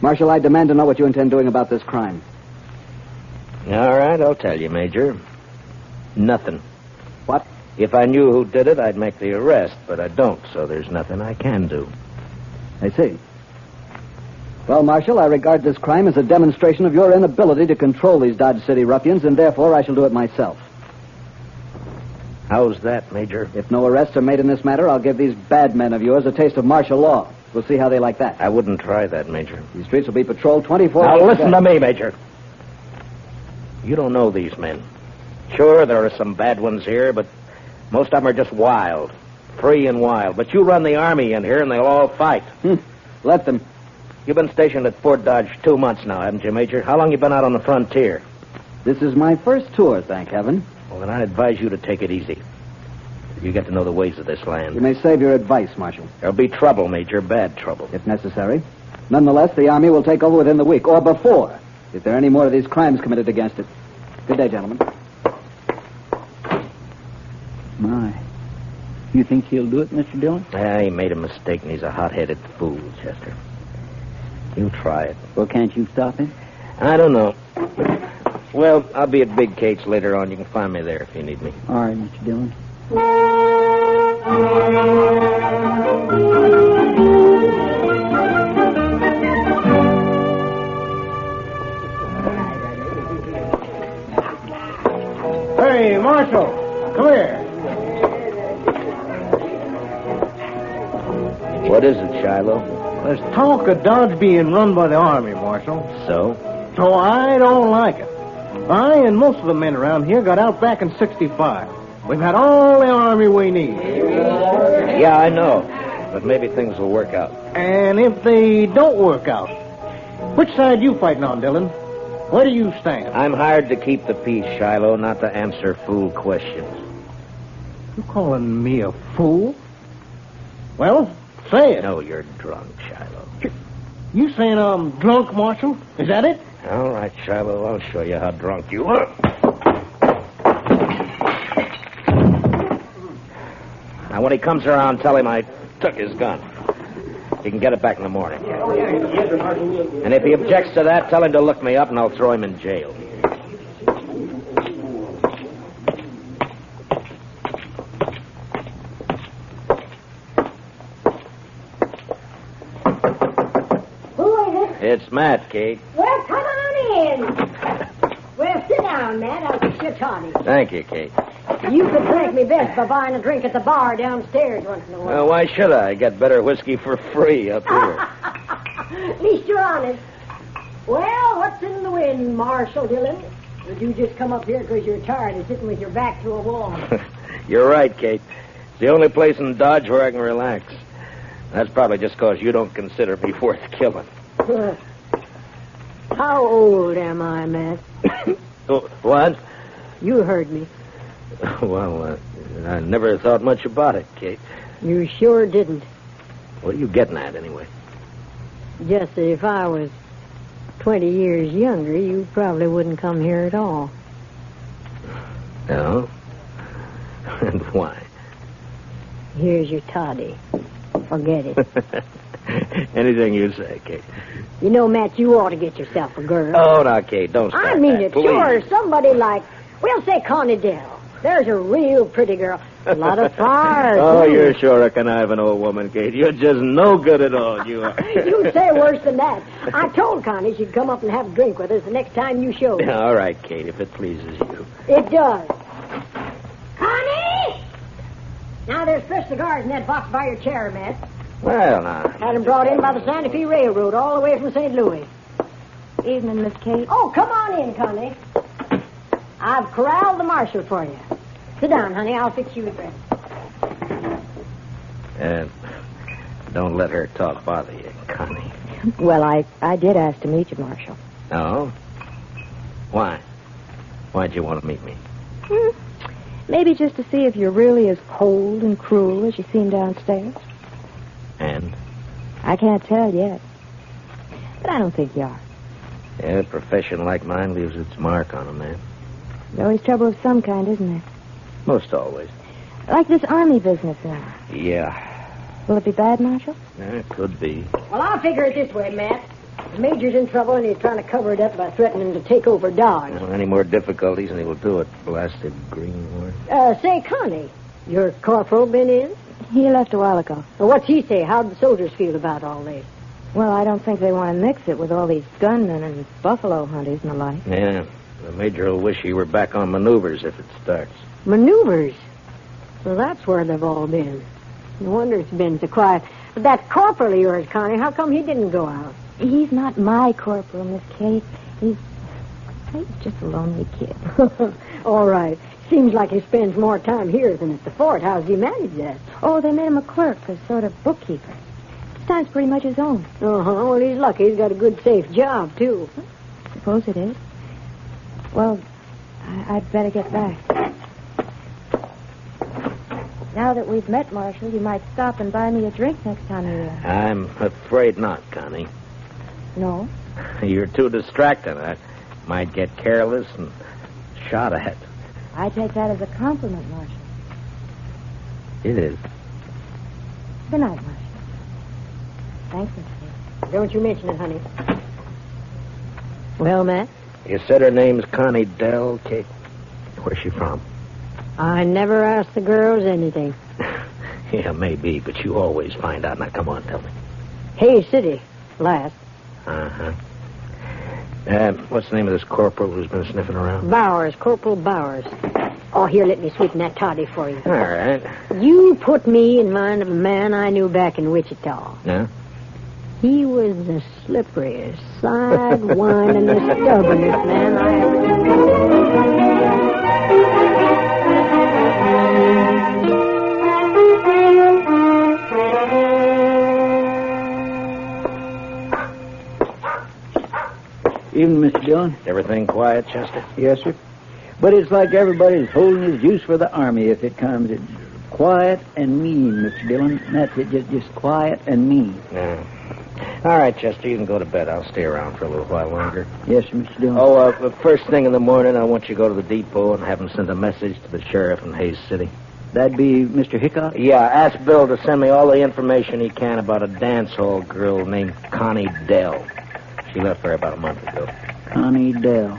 Marshal, I demand to know what you intend doing about this crime. All right, I'll tell you, Major. Nothing. What? If I knew who did it, I'd make the arrest, but I don't, so there's nothing I can do. I see. Well, Marshal, I regard this crime as a demonstration of your inability to control these Dodge City ruffians, and therefore I shall do it myself. How's that, Major? If no arrests are made in this matter, I'll give these bad men of yours a taste of martial law. We'll see how they like that. I wouldn't try that, Major. These streets will be patrolled 24 Now, hours a listen day. to me, Major. You don't know these men. Sure, there are some bad ones here, but most of them are just wild. Free and wild. But you run the Army in here, and they'll all fight. Let them. You've been stationed at Fort Dodge 2 months now, haven't you, Major? How long you been out on the frontier? This is my first tour, thank heaven. Well, then I advise you to take it easy. You get to know the ways of this land. You may save your advice, Marshal. There'll be trouble, Major, bad trouble. If necessary. Nonetheless, the Army will take over within the week, or before, if there are any more of these crimes committed against it. Good day, gentlemen. My. You think he'll do it, Mr. Dillon? He made a mistake, and he's a hot-headed fool, Chester. You try it. Well, can't you stop him? I don't know. Well, I'll be at Big Kate's later on. You can find me there if you need me. All right, Mr. Dillon. Hey, Marshal, come here. What is it, Shiloh? There's talk of Dodge being run by the Army, Marshal. So? So I don't like it. I and most of the men around here got out back in 65. We've had all the Army we need. Yeah, I know. But maybe things will work out. And if they don't work out, which side you fighting on, Dillon? Where do you stand? I'm hired to keep the peace, Shiloh, not to answer fool questions. You calling me a fool? Well, say it. No, you're drunk, Shiloh. You saying I'm drunk, Marshal? Is that it? All right, Shiloh, I'll show you how drunk you are. Now, when he comes around, tell him I took his gun. He can get it back in the morning. And if he objects to that, tell him to look me up, and I'll throw him in jail. Who is it? It's Matt, Kate. Well, come on in. Well, sit down, Matt. I'll get you a toddy. Thank you, Kate. You could thank me best by buying a drink at the bar downstairs once in a while. Well, why should I? I get better whiskey for free up here. At least you're honest. Well, what's in the wind, Marshal Dillon? Did you just come up here because you're tired of sitting with your back to a wall? You're right, Kate. It's the only place in Dodge where I can relax. That's probably just because you don't consider me worth killing. How old am I, Matt? What? You heard me. Well, I never thought much about it, Kate. You sure didn't. What are you getting at, anyway? Just that if I was 20 years younger, you probably wouldn't come here at all. No? And why? Here's your toddy. forget it. Anything you say, Kate. You know, Matt, you ought to get yourself a girl. Oh, now, Kate, don't start I mean that, it, please. sure. Somebody like, we'll say Connie Dell. There's a real pretty girl. A lot of fire. Oh, too. you're sure a conniving old woman, Kate. You're just no good at all, you are. You'd say worse than that. I told Connie she'd come up and have a drink with us the next time you showed. All right, Kate, if it pleases you. It does. Connie! Now, there's fresh cigars in that box by your chair, Matt. Well, now. Had them brought in by the Santa Fe Railroad all the way from St. Louis. Evening, Miss Kate. Oh, come on in, Connie. I've corralled the marshal for you. Sit down, honey. I'll fix you a drink. Don't let her talk bother you, Connie. Well, I did ask to meet you, Marshal. No? Why? Why'd you want to meet me? Maybe just to see if you're really as cold and cruel as you seem downstairs. And? I can't tell yet. But I don't think you are. Yeah, a profession like mine leaves its mark on a man. There's always trouble of some kind, isn't there? Most always. Like this army business now. Yeah. Will it be bad, Marshal? It could be. Well, I'll figure it this way, Matt. The Major's in trouble, and he's trying to cover it up by threatening to take over Dodge. Well, any more difficulties, and he will do it. Blasted greenwood. Say, Connie, your corporal been in? He left a while ago. Well, what's he say? How'd the soldiers feel about all this? Well, I don't think they want to mix it with all these gunmen and buffalo hunters and the like. Yeah. The Major will wish he were back on maneuvers if it starts. Maneuvers? So that's where they've all been. No wonder it's been so quiet. But that corporal of yours, Connie, how come he didn't go out? He's not my corporal, Miss Kate. He's just a lonely kid. All right. Seems like he spends more time here than at the fort. How's he manage that? Oh, they made him a clerk, a sort of bookkeeper. His time's pretty much his own. Uh-huh. Well, he's lucky. He's got a good, safe job, too. Suppose it is. Well, I'd better get back. Now that we've met, Marshal, you might stop and buy me a drink next time you're here. I'm afraid not, Connie. No? You're too distracted. I might get careless and shot at. I take that as a compliment, Marshal. It is. Good night, Marshal. Thanks, Miss Kate. Don't you mention it, honey. Well, Matt? You said her name's Connie Dell, Kate. Where's she from? I never ask the girls anything. Yeah, maybe, but you always find out. Now, come on, tell me. Hayes City, last. Uh-huh. What's the name of this corporal who's been sniffing around? Bowers, Corporal Bowers. Oh, here, let me sweeten that toddy for you. All right. You put me in mind of a man I knew back in Wichita. Yeah? He was the slipperiest, side-windingest, stubbornest man I ever knew. Evening, Mr. Dillon. Everything quiet, Chester? Yes, sir. But it's like everybody's holding his juice for the Army if it comes. It's quiet and mean, Mr. Dillon. That's it, just quiet and mean. Yeah. All right, Chester, you can go to bed. I'll stay around for a little while longer. Yes, sir, Mr. Dillon. Oh, first thing in the morning, I want you to go to the depot and have him send a message to the sheriff in Hayes City. That'd be Mr. Hickok? Yeah, ask Bill to send me all the information he can about a dance hall girl named Connie Dell. She left there about a month ago. Connie Dell.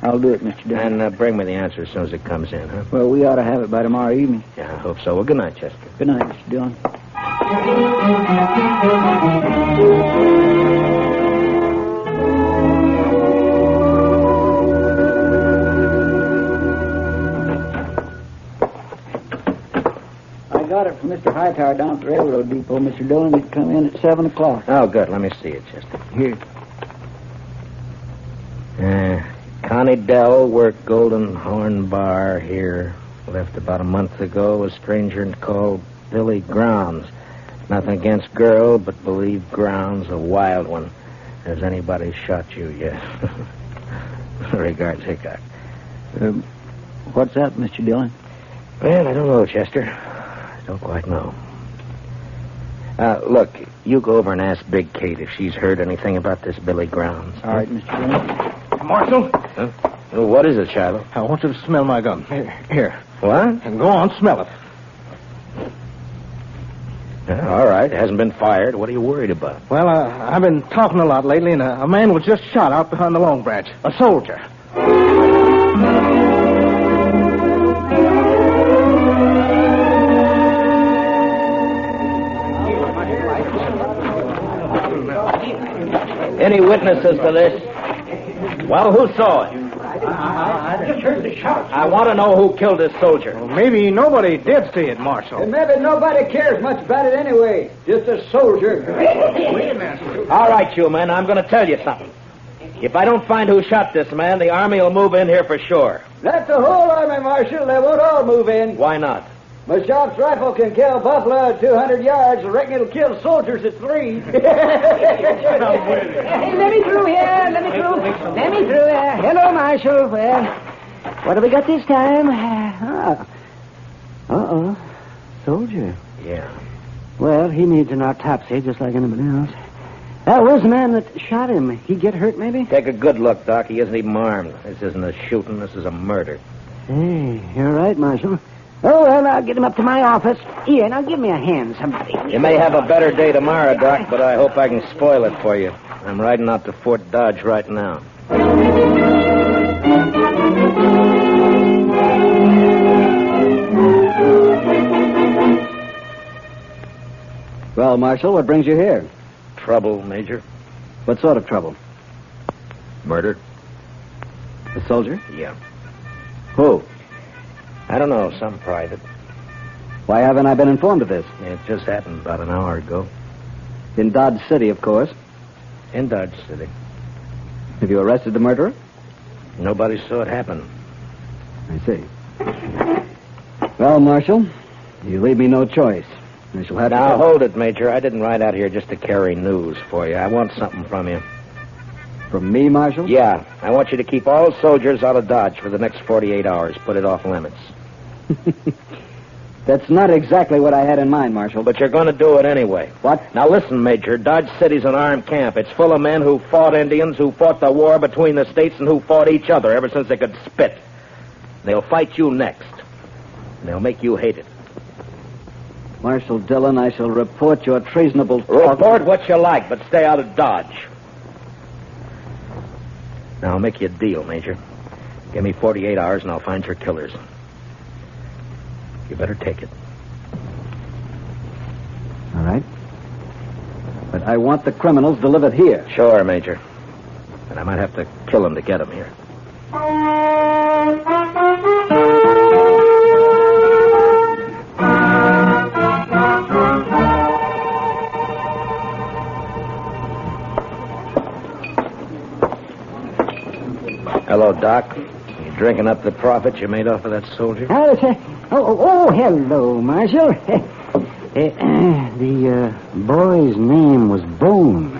I'll do it, Mr. Dillon. And bring me the answer as soon as it comes in, huh? Well, we ought to have it by tomorrow evening. Yeah, I hope so. Well, good night, Chester. Good night, Mr. Dillon. I got it from Mr. Hightower down at the railroad depot, Mr. Dillon. It come in at 7 o'clock. Oh, good. Let me see it, Chester. Here. Connie Dell worked Golden Horn Bar here. Left about a month ago. A stranger called Billy Grounds. Nothing against girl, but believe Grounds a wild one. Has anybody shot you yet? Regards, Hickok. What's that, Mr. Dillon? Well, I don't know, Chester. I don't quite know. Look, you go over and ask Big Kate if she's heard anything about this Billy Grounds. All right, Mr. Dillon. Marshal? Huh? Well, what is it, Shiloh? I want you to smell my gun. Here. What? And go on, smell it. Yeah, all right. It hasn't been fired. What are you worried about? Well, I've been talking a lot lately, and a man was just shot out behind the Long Branch. A soldier. Any witnesses to this? Well, who saw it? I just heard the shot. I want to know who killed this soldier. Well, maybe nobody did see it, Marshal. And maybe nobody cares much about it anyway. Just a soldier. Wait a minute. All right, you men, I'm going to tell you something. If I don't find who shot this man, the Army will move in here for sure. That's the whole Army, Marshal. They won't all move in. Why not? My shot's rifle can kill buffalo at 200 yards. I reckon it'll kill soldiers at 3. Hey, let me through here. Let me through here. Hello, Marshal. Well, what have we got this time? Uh-oh. Soldier. Yeah. Well, he needs an autopsy just like anybody else. Where's the man that shot him? He get hurt, maybe? Take a good look, Doc. He isn't even armed. This isn't a shooting. This is a murder. Hey, you're right, Marshal. Oh, well, I'll get him up to my office. Here, now give me a hand, somebody. You may have a better day tomorrow, Doc, but I hope I can spoil it for you. I'm riding out to Fort Dodge right now. Well, Marshal, what brings you here? Trouble, Major. What sort of trouble? Murder? A soldier? Yeah. Who? I don't know, some private. Why haven't I been informed of this? It just happened about an hour ago. In Dodge City, of course. In Dodge City. Have you arrested the murderer? Nobody saw it happen. I see. Well, Marshal, you leave me no choice. I shall have Now, to... hold it, Major. I didn't ride out here just to carry news for you. I want something from you. From me, Marshal? Yeah. I want you to keep all soldiers out of Dodge for the next 48 hours. Put it off limits. That's not exactly what I had in mind, Marshal. But you're going to do it anyway. What? Now, listen, Major. Dodge City's an armed camp. It's full of men who fought Indians, who fought the war between the states, and who fought each other ever since they could spit. They'll fight you next. And they'll make you hate it. Marshal Dillon, I shall report your treasonable talk. Report what you like, but stay out of Dodge. Now, I'll make you a deal, Major. Give me 48 hours, and I'll find your killers. You better take it. All right. But I want the criminals delivered here. Sure, Major. And I might have to kill them to get them here. Hello, Doc. You drinking up the profit you made off of that soldier? Hello, Marshal. The boy's name was Bone,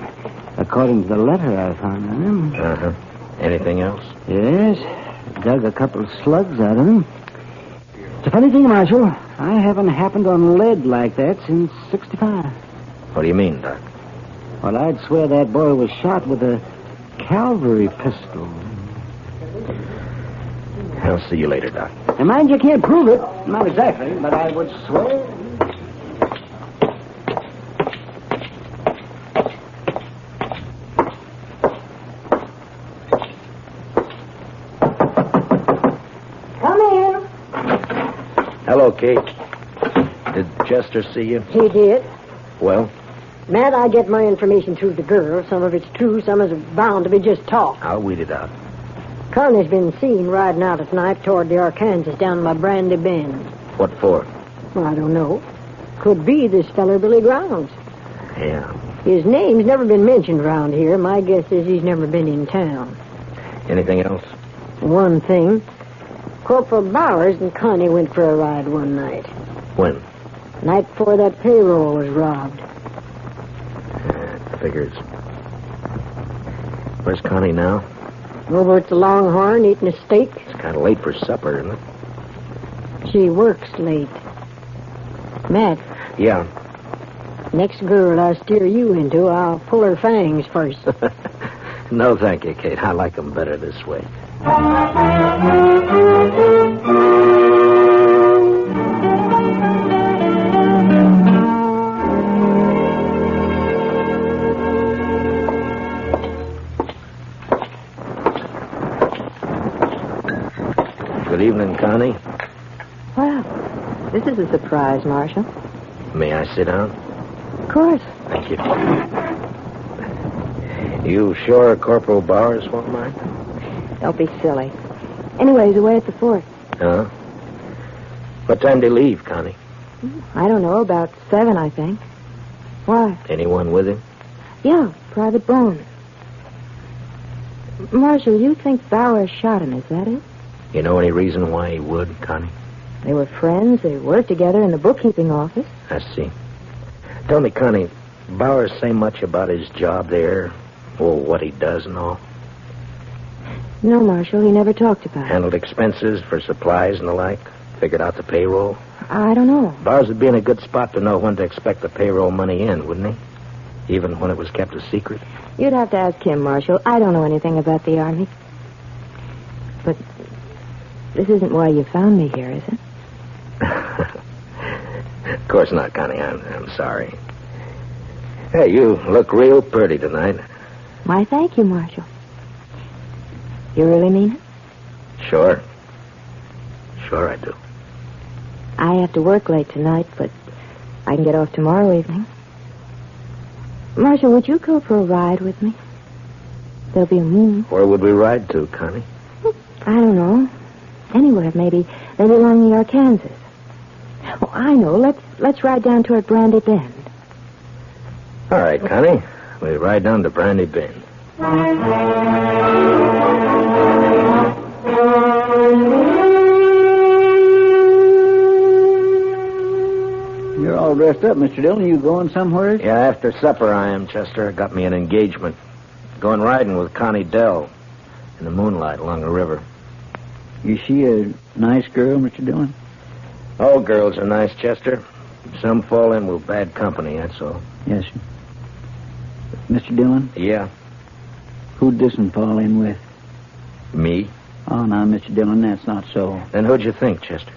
according to the letter I found on him. Uh-huh. Anything else? Yes. Dug a couple of slugs out of him. It's a funny thing, Marshal. I haven't happened on lead like that since 65. What do you mean, Doc? Well, I'd swear that boy was shot with a cavalry pistol. I'll see you later, Doc. And mind you can't prove it. Not exactly, but I would swear. Come in. Hello, Kate. Did Chester see you? He did. Well? Matt, I get my information through the girl. Some of it's true, some is bound to be just talk. I'll weed it out. Connie's been seen riding out at night toward the Arkansas down by Brandy Bend. What for? Well, I don't know. Could be this feller Billy Grounds. Yeah. His name's never been mentioned around here. My guess is he's never been in town. Anything else? One thing. Corporal Bowers and Connie went for a ride one night. When? Night before that payroll was robbed. Figures. Where's Connie now? Over at the Longhorn eating a steak. It's kind of late for supper, isn't it? She works late. Matt. Yeah. Next girl I steer you into, I'll pull her fangs first. No, thank you, Kate. I like them better this way. Connie. Well, this is a surprise, Marshal. May I sit down? Of course. Thank you. You sure Corporal Bowers won't mind? Don't be silly. Anyway, he's away at the fort. Huh? What time do you leave, Connie? I don't know, about 7, I think. Why? Anyone with him? Yeah, Private Bone. Marshal, you think Bowers shot him, is that it? You know any reason why he would, Connie? They were friends. They worked together in the bookkeeping office. I see. Tell me, Connie, Bowers say much about his job there? Or what he does and all? No, Marshal, he never talked about it. Handled expenses for supplies and the like? Figured out the payroll? I don't know. Bowers would be in a good spot to know when to expect the payroll money in, wouldn't he? Even when it was kept a secret? You'd have to ask him, Marshal. I don't know anything about the Army. But this isn't why you found me here, is it? Of course not, Connie. I'm sorry. Hey, you look real pretty tonight. Why, thank you, Marshal. You really mean it? Sure. Sure I do. I have to work late tonight, but I can get off tomorrow evening. Marshal, would you go for a ride with me? There'll be a moon. Where would we ride to, Connie? I don't know. Anywhere, maybe along the Arkansas. Oh, I know. Let's ride down toward Brandy Bend. All right, Connie. We ride down to Brandy Bend. You're all dressed up, Mr. Dillon. You going somewhere? Yeah, after supper I am, Chester. Got me an engagement. Going riding with Connie Dell in the moonlight along the river. Is she a nice girl, Mr. Dillon? All girls are nice, Chester. Some fall in with bad company, that's all. Yes, sir. Mr. Dillon? Yeah? Who'd this one fall in with? Me? Oh, no, Mr. Dillon, that's not so. Then who'd you think, Chester?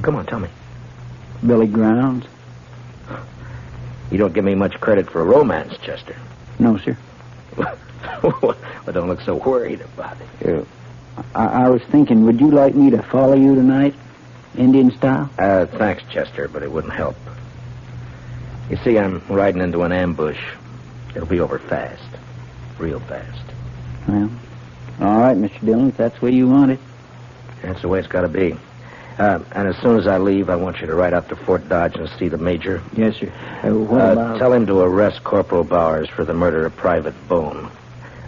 Come on, tell me. Billy Grounds? You don't give me much credit for romance, Chester. No, sir. Well, don't look so worried about it. I was thinking, would you like me to follow you tonight? Indian style? Thanks, Chester, but it wouldn't help. You see, I'm riding into an ambush. It'll be over fast. Real fast. Well, all right, Mr. Dillon, if that's the way you want it. That's the way it's got to be. And as soon as I leave, I want you to ride out to Fort Dodge and see the major. Yes, sir. What about... Tell him to arrest Corporal Bowers for the murder of Private Bone.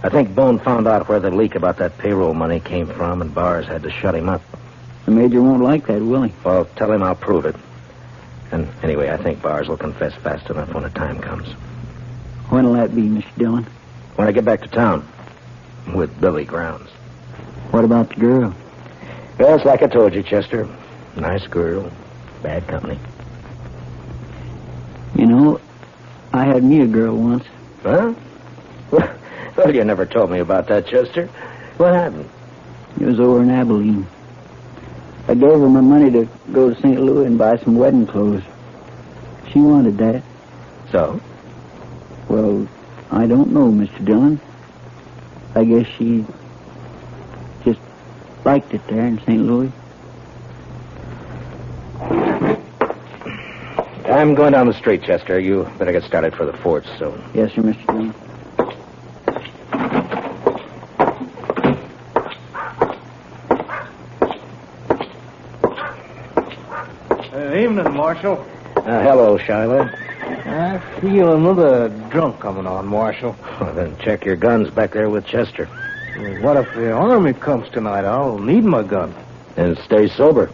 I think Bone found out where the leak about that payroll money came from, and Bowers had to shut him up. The major won't like that, will he? Well, tell him I'll prove it. And anyway, I think Bowers will confess fast enough when the time comes. When'll that be, Mr. Dillon? When I get back to town. With Billy Grounds. What about the girl? Well, it's like I told you, Chester. Nice girl. Bad company. You know, I had me a girl once. Huh? Well, you never told me about that, Chester. What happened? It was over in Abilene. I gave her my money to go to St. Louis and buy some wedding clothes. She wanted that. So? Well, I don't know, Mr. Dillon. I guess she just liked it there in St. Louis. I'm going down the street, Chester. You better get started for the fort soon. Yes, sir, Mr. Dillon. Evening, Marshal. Hello, Shiloh. I feel another drunk coming on, Marshal. Well, then check your guns back there with Chester. Well, what if the Army comes tonight? I'll need my gun. And stay sober.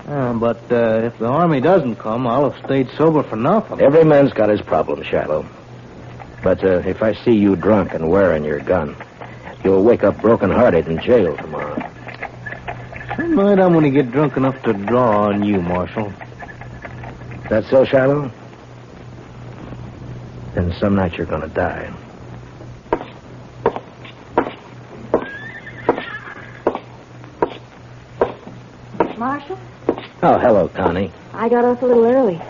But if the Army doesn't come, I'll have stayed sober for nothing. Every man's got his problem, Shiloh. But if I see you drunk and wearing your gun, you'll wake up broken-hearted in jail tomorrow. Tonight I'm going to get drunk enough to draw on you, Marshal. That so, Shiloh? Then some night you're going to die. Marshal? Oh, hello, Connie. I got off a little early.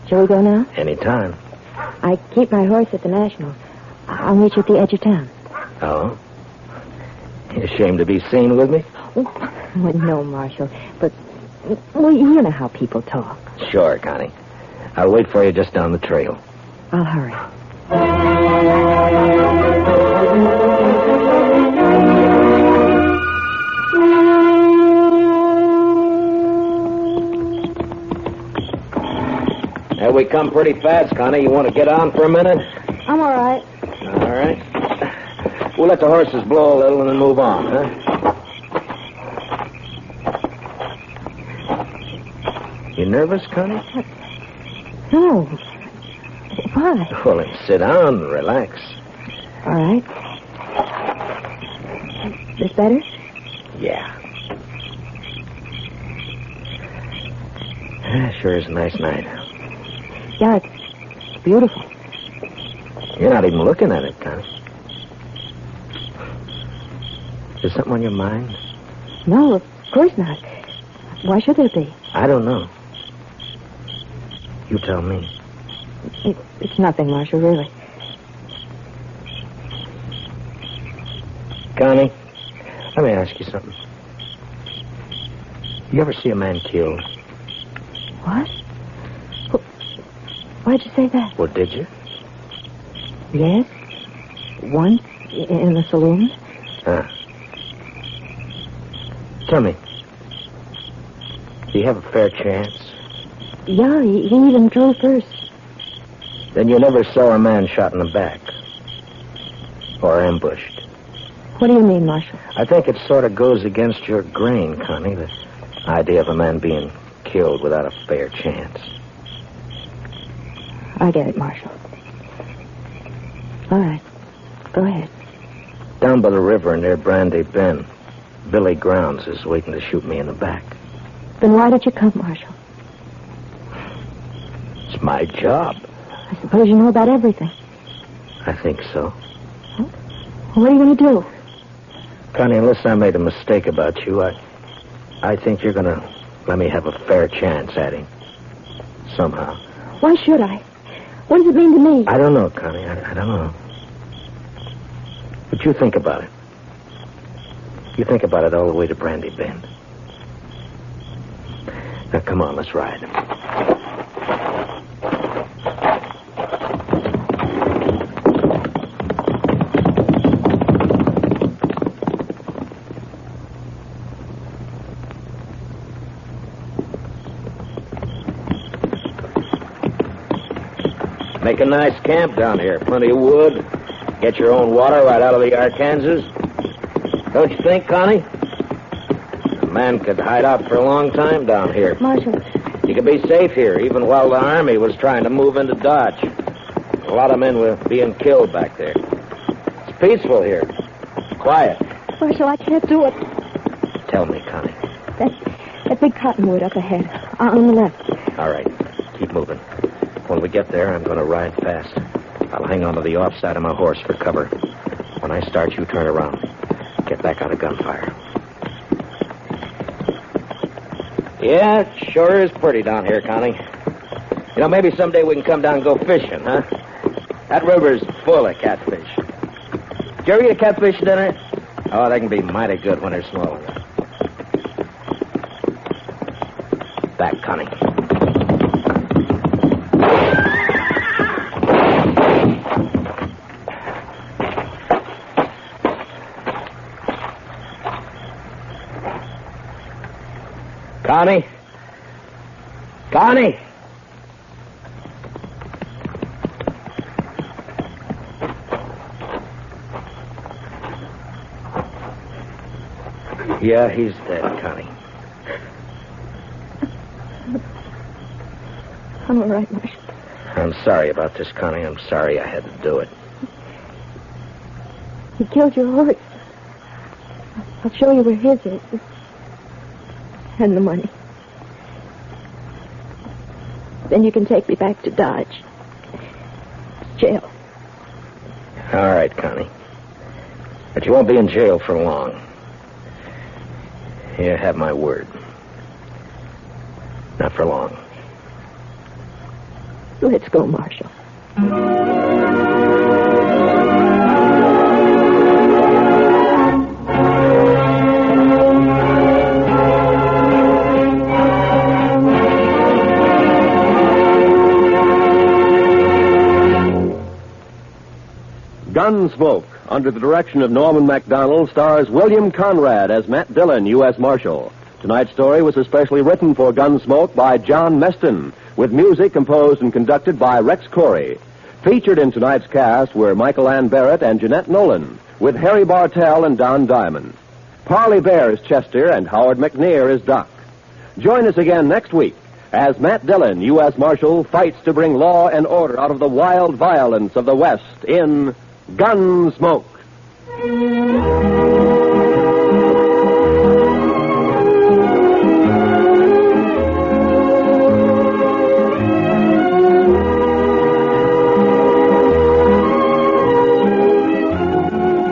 Shall we go now? Anytime. I keep my horse at the National. I'll meet you at the edge of town. Oh? You ashamed to be seen with me? Well, no, Marshal. But, well, you know how people talk. Sure, Connie. I'll wait for you just down the trail. I'll hurry. Here we come pretty fast, Connie. You want to get on for a minute? I'm all right. All right. We'll let the horses blow a little and then move on, huh? You nervous, Connie? No. Why? Well, then sit down and relax. All right. This better? Yeah. Sure is a nice night. Yeah, it's beautiful. You're not even looking at it, Connie. Is there something on your mind? No, of course not. Why should there be? I don't know. You tell me. It's nothing, Marshal, really. Connie, let me ask you something. You ever see a man killed? What? Why'd you say that? Well, did you? Yes. Once in the saloon. Tell me, do you have a fair chance? Yeah, he even drew first. Then you never saw a man shot in the back? Or ambushed? What do you mean, Marshal? I think it sort of goes against your grain, Connie, the idea of a man being killed without a fair chance. I get it, Marshal. All right. Go ahead. Down by the river near Brandy Bend, Billy Grounds is waiting to shoot me in the back. Then why did you come, Marshal? It's my job. I suppose you know about everything. I think so. Huh? What are you going to do? Connie, unless I made a mistake about you, I think you're going to let me have a fair chance at him. Somehow. Why should I? What does it mean to me? I don't know, Connie. I don't know. But you think about it. You think about it all the way to Brandy Bend. Now, come on, let's ride. Make a nice camp down here. Plenty of wood. Get your own water right out of the Arkansas. Don't you think, Connie? A man could hide out for a long time down here. Marshal. You could be safe here, even while the Army was trying to move into Dodge. A lot of men were being killed back there. It's peaceful here. Quiet. Marshal, I can't do it. Tell me, Connie. That big cottonwood up ahead. On the left. All right. Keep moving. When we get there, I'm going to ride fast. I'll hang on to the offside of my horse for cover. When I start, you turn around. Get back out of gunfire. Yeah, it sure is pretty down here, Connie. You know, maybe someday we can come down and go fishing, huh? That river's full of catfish. Did you ever eat a catfish dinner? Oh, they can be mighty good when they're small enough. Back, Connie. Connie? Connie? Yeah, he's dead, Connie. I'm all right, Marshal. I'm sorry about this, Connie. I'm sorry I had to do it. He killed your horse. I'll show you where his is. And the money. Then you can take me back to Dodge. Jail. All right, Connie. But you won't be in jail for long. You have my word. Not for long. Let's go, Marshal. Gunsmoke, under the direction of Norman MacDonald, stars William Conrad as Matt Dillon, U.S. Marshal. Tonight's story was especially written for Gunsmoke by John Meston, with music composed and conducted by Rex Corey. Featured in tonight's cast were Michael Ann Barrett and Jeanette Nolan, with Harry Bartell and Don Diamond. Parley Bear is Chester, and Howard McNear is Doc. Join us again next week as Matt Dillon, U.S. Marshal, fights to bring law and order out of the wild violence of the West in Gunsmoke.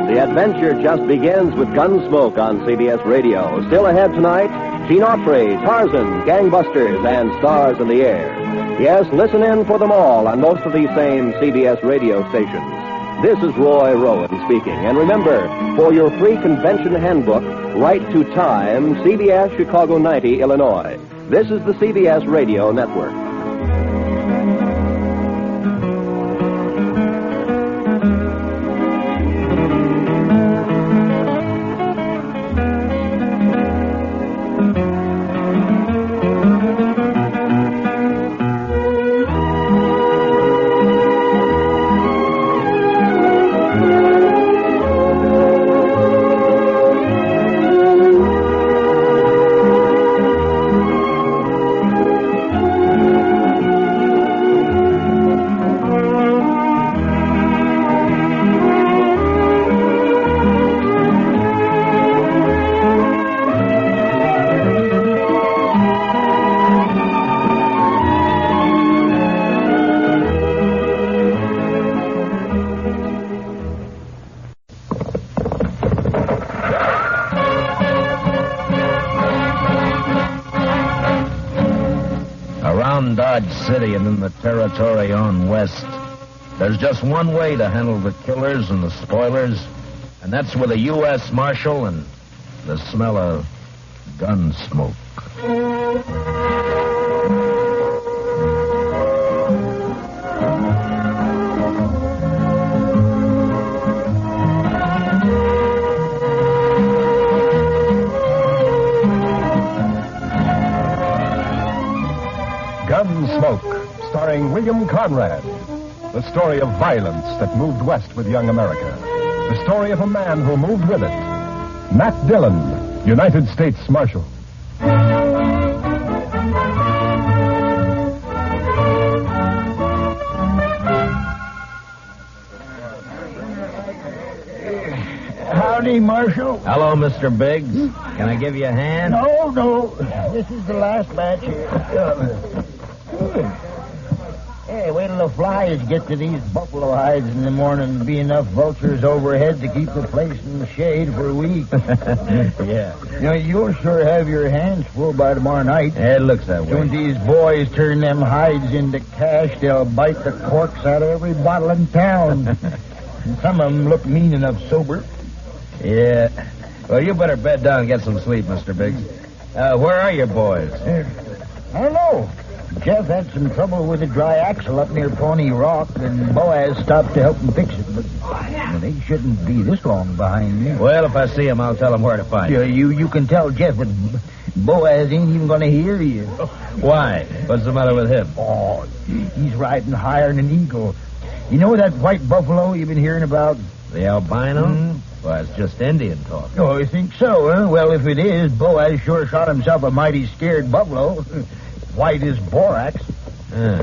The adventure just begins with Gunsmoke on CBS Radio. Still ahead tonight, Gene Autry, Tarzan, Gangbusters, and Stars in the Air. Yes, listen in for them all on most of these same CBS radio stations. This is Roy Rowan speaking. And remember, for your free convention handbook, write to Time, CBS, Chicago 90, Illinois. This is the CBS Radio Network. Dodge City and in the territory on west, there's just one way to handle the killers and the spoilers, and that's with a U.S. Marshal and the smell of gun smoke. Gunsmoke, starring William Conrad. The story of violence that moved west with young America. The story of a man who moved with it. Matt Dillon, United States Marshal. Howdy, Marshal. Hello, Mr. Biggs. Can I give you a hand? No. This is the last batch here. Hey, wait till the flies get to these buffalo hides in the morning and be enough vultures overhead to keep the place in the shade for a week. Yeah. You know, you'll sure have your hands full by tomorrow night. Yeah, it looks that way. When these boys turn them hides into cash, they'll bite the corks out of every bottle in town. And some of them look mean enough sober. Yeah. Well, you better bed down and get some sleep, Mr. Biggs. Where are your boys? I don't know. Jeff had some trouble with a dry axle up near Pawnee Rock, and Boaz stopped to help him fix it. But they shouldn't be this long behind me. Well, if I see him, I'll tell him where to find you. You can tell Jeff, but Boaz ain't even going to hear you. Why? What's the matter with him? Oh, he's riding higher than an eagle. You know that white buffalo you've been hearing about? The albino? Mm-hmm. Well, it's just Indian talk. Oh, you think so, huh? Well, if it is, Boaz sure shot himself a mighty scared buffalo. White as borax. Yeah,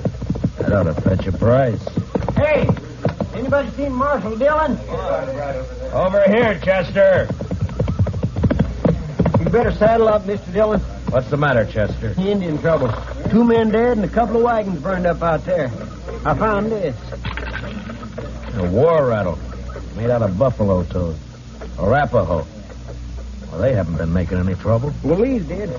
that ought to fetch a price. Hey, anybody seen Marshal Dillon? Over here, Chester. You better saddle up, Mr. Dillon. What's the matter, Chester? Indian trouble. 2 men dead and a couple of wagons burned up out there. I found this. A war rattle made out of buffalo toad. Arapaho. Well, they haven't been making any trouble. Well, these did.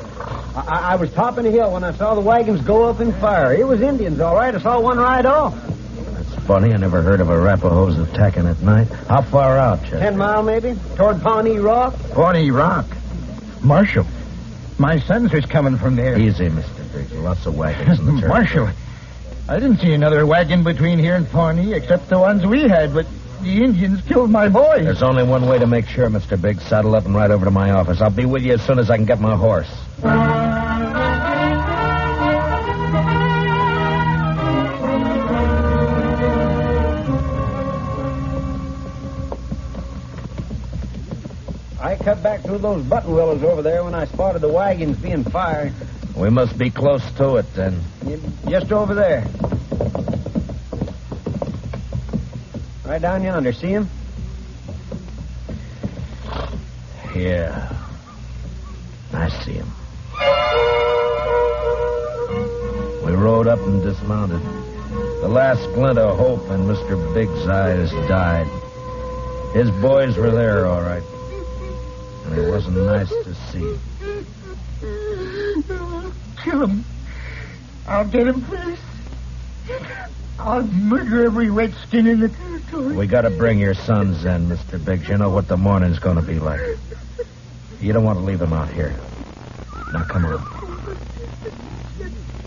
I was topping a hill when I saw the wagons go up in fire. It was Indians, all right. I saw one ride off. That's funny. I never heard of Arapahoes attacking at night. How far out, Chester? 10 mile, maybe. Toward Pawnee Rock. Pawnee Rock? Marshal, my sons was coming from there. Easy, Mr. Biggs. Lots of wagons in the territory. Marshal, I didn't see another wagon between here and Pawnee except the ones we had, but The Indians killed my boy. There's only one way to make sure, Mr. Biggs. Saddle up and ride over to my office. I'll be with you as soon as I can get my horse. I cut back through those button willows over there when I spotted the wagons being fired. We must be close to it, then. Just over there. Right down yonder. See him? Yeah. I see him. We rode up and dismounted. The last glint of hope in Mr. Big's eyes died. His boys were there, all right. And it wasn't nice to see. Kill him. I'll get him first. I'll murder every redskin in the territory. We gotta bring your sons in, Mr. Biggs. You know what the morning's gonna be like. You don't want to leave them out here. Now, come on.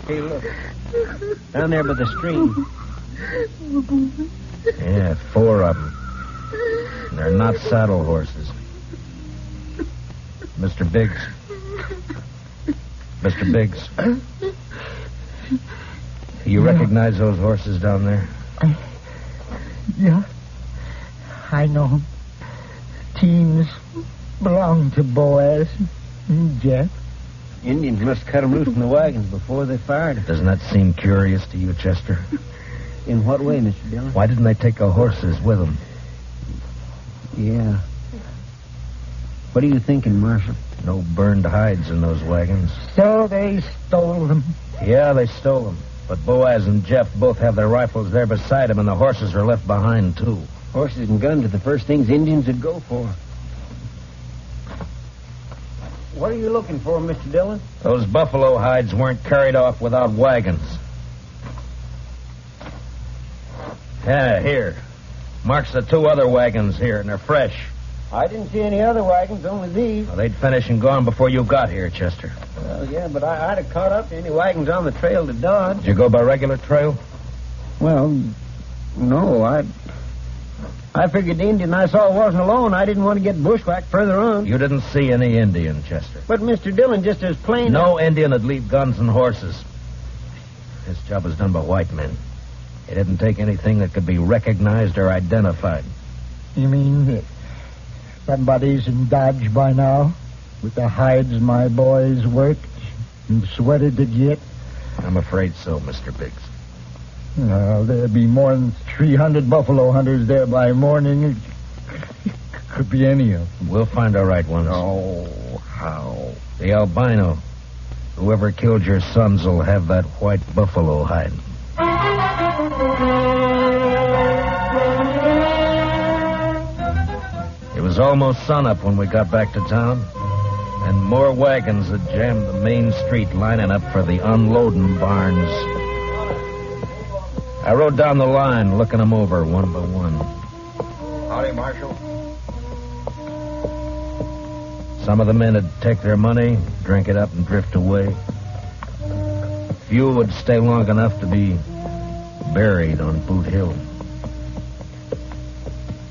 Hey, look. Down there by the stream. Yeah, 4 of them. And they're not saddle horses. Mr. Biggs. Mr. Biggs. You recognize those horses down there? Yeah. I know them. Teams belong to Boaz and Jeff. Indians must cut them loose from the wagons before they fired. Doesn't that seem curious to you, Chester? In what way, Mr. Dillon? Why didn't they take the horses with them? Yeah. What are you thinking, Marshal? No burned hides in those wagons. So they stole them. Yeah, they stole them. But Boaz and Jeff both have their rifles there beside them, and the horses are left behind, too. Horses and guns are the first things Indians would go for. What are you looking for, Mr. Dillon? Those buffalo hides weren't carried off without wagons. Yeah, here. Marks the 2 other wagons here, and they're fresh. I didn't see any other wagons, only these. Well, they'd finished and gone before you got here, Chester. Well, yeah, but I'd have caught up to any wagons on the trail to Dodge. Did you go by regular trail? Well, no, I figured the Indian I saw wasn't alone. I didn't want to get bushwhacked further on. You didn't see any Indian, Chester. But Mr. Dillon, just as plain... No Indian would leave guns and horses. This job was done by white men. They didn't take anything that could be recognized or identified. You mean that somebody's in Dodge by now? With the hides my boys worked and sweated to get? I'm afraid so, Mr. Biggs. Well, there'd be more than 300 buffalo hunters there by morning. It could be any of them. We'll find the right ones. Oh, how? The albino. Whoever killed your sons will have that white buffalo hide. It was almost sunup when we got back to town, and more wagons had jammed the main street lining up for the unloading barns. I rode down the line, looking them over one by one. Howdy, Marshal. Some of the men would take their money, drink it up, and drift away. Few would stay long enough to be buried on Boot Hill.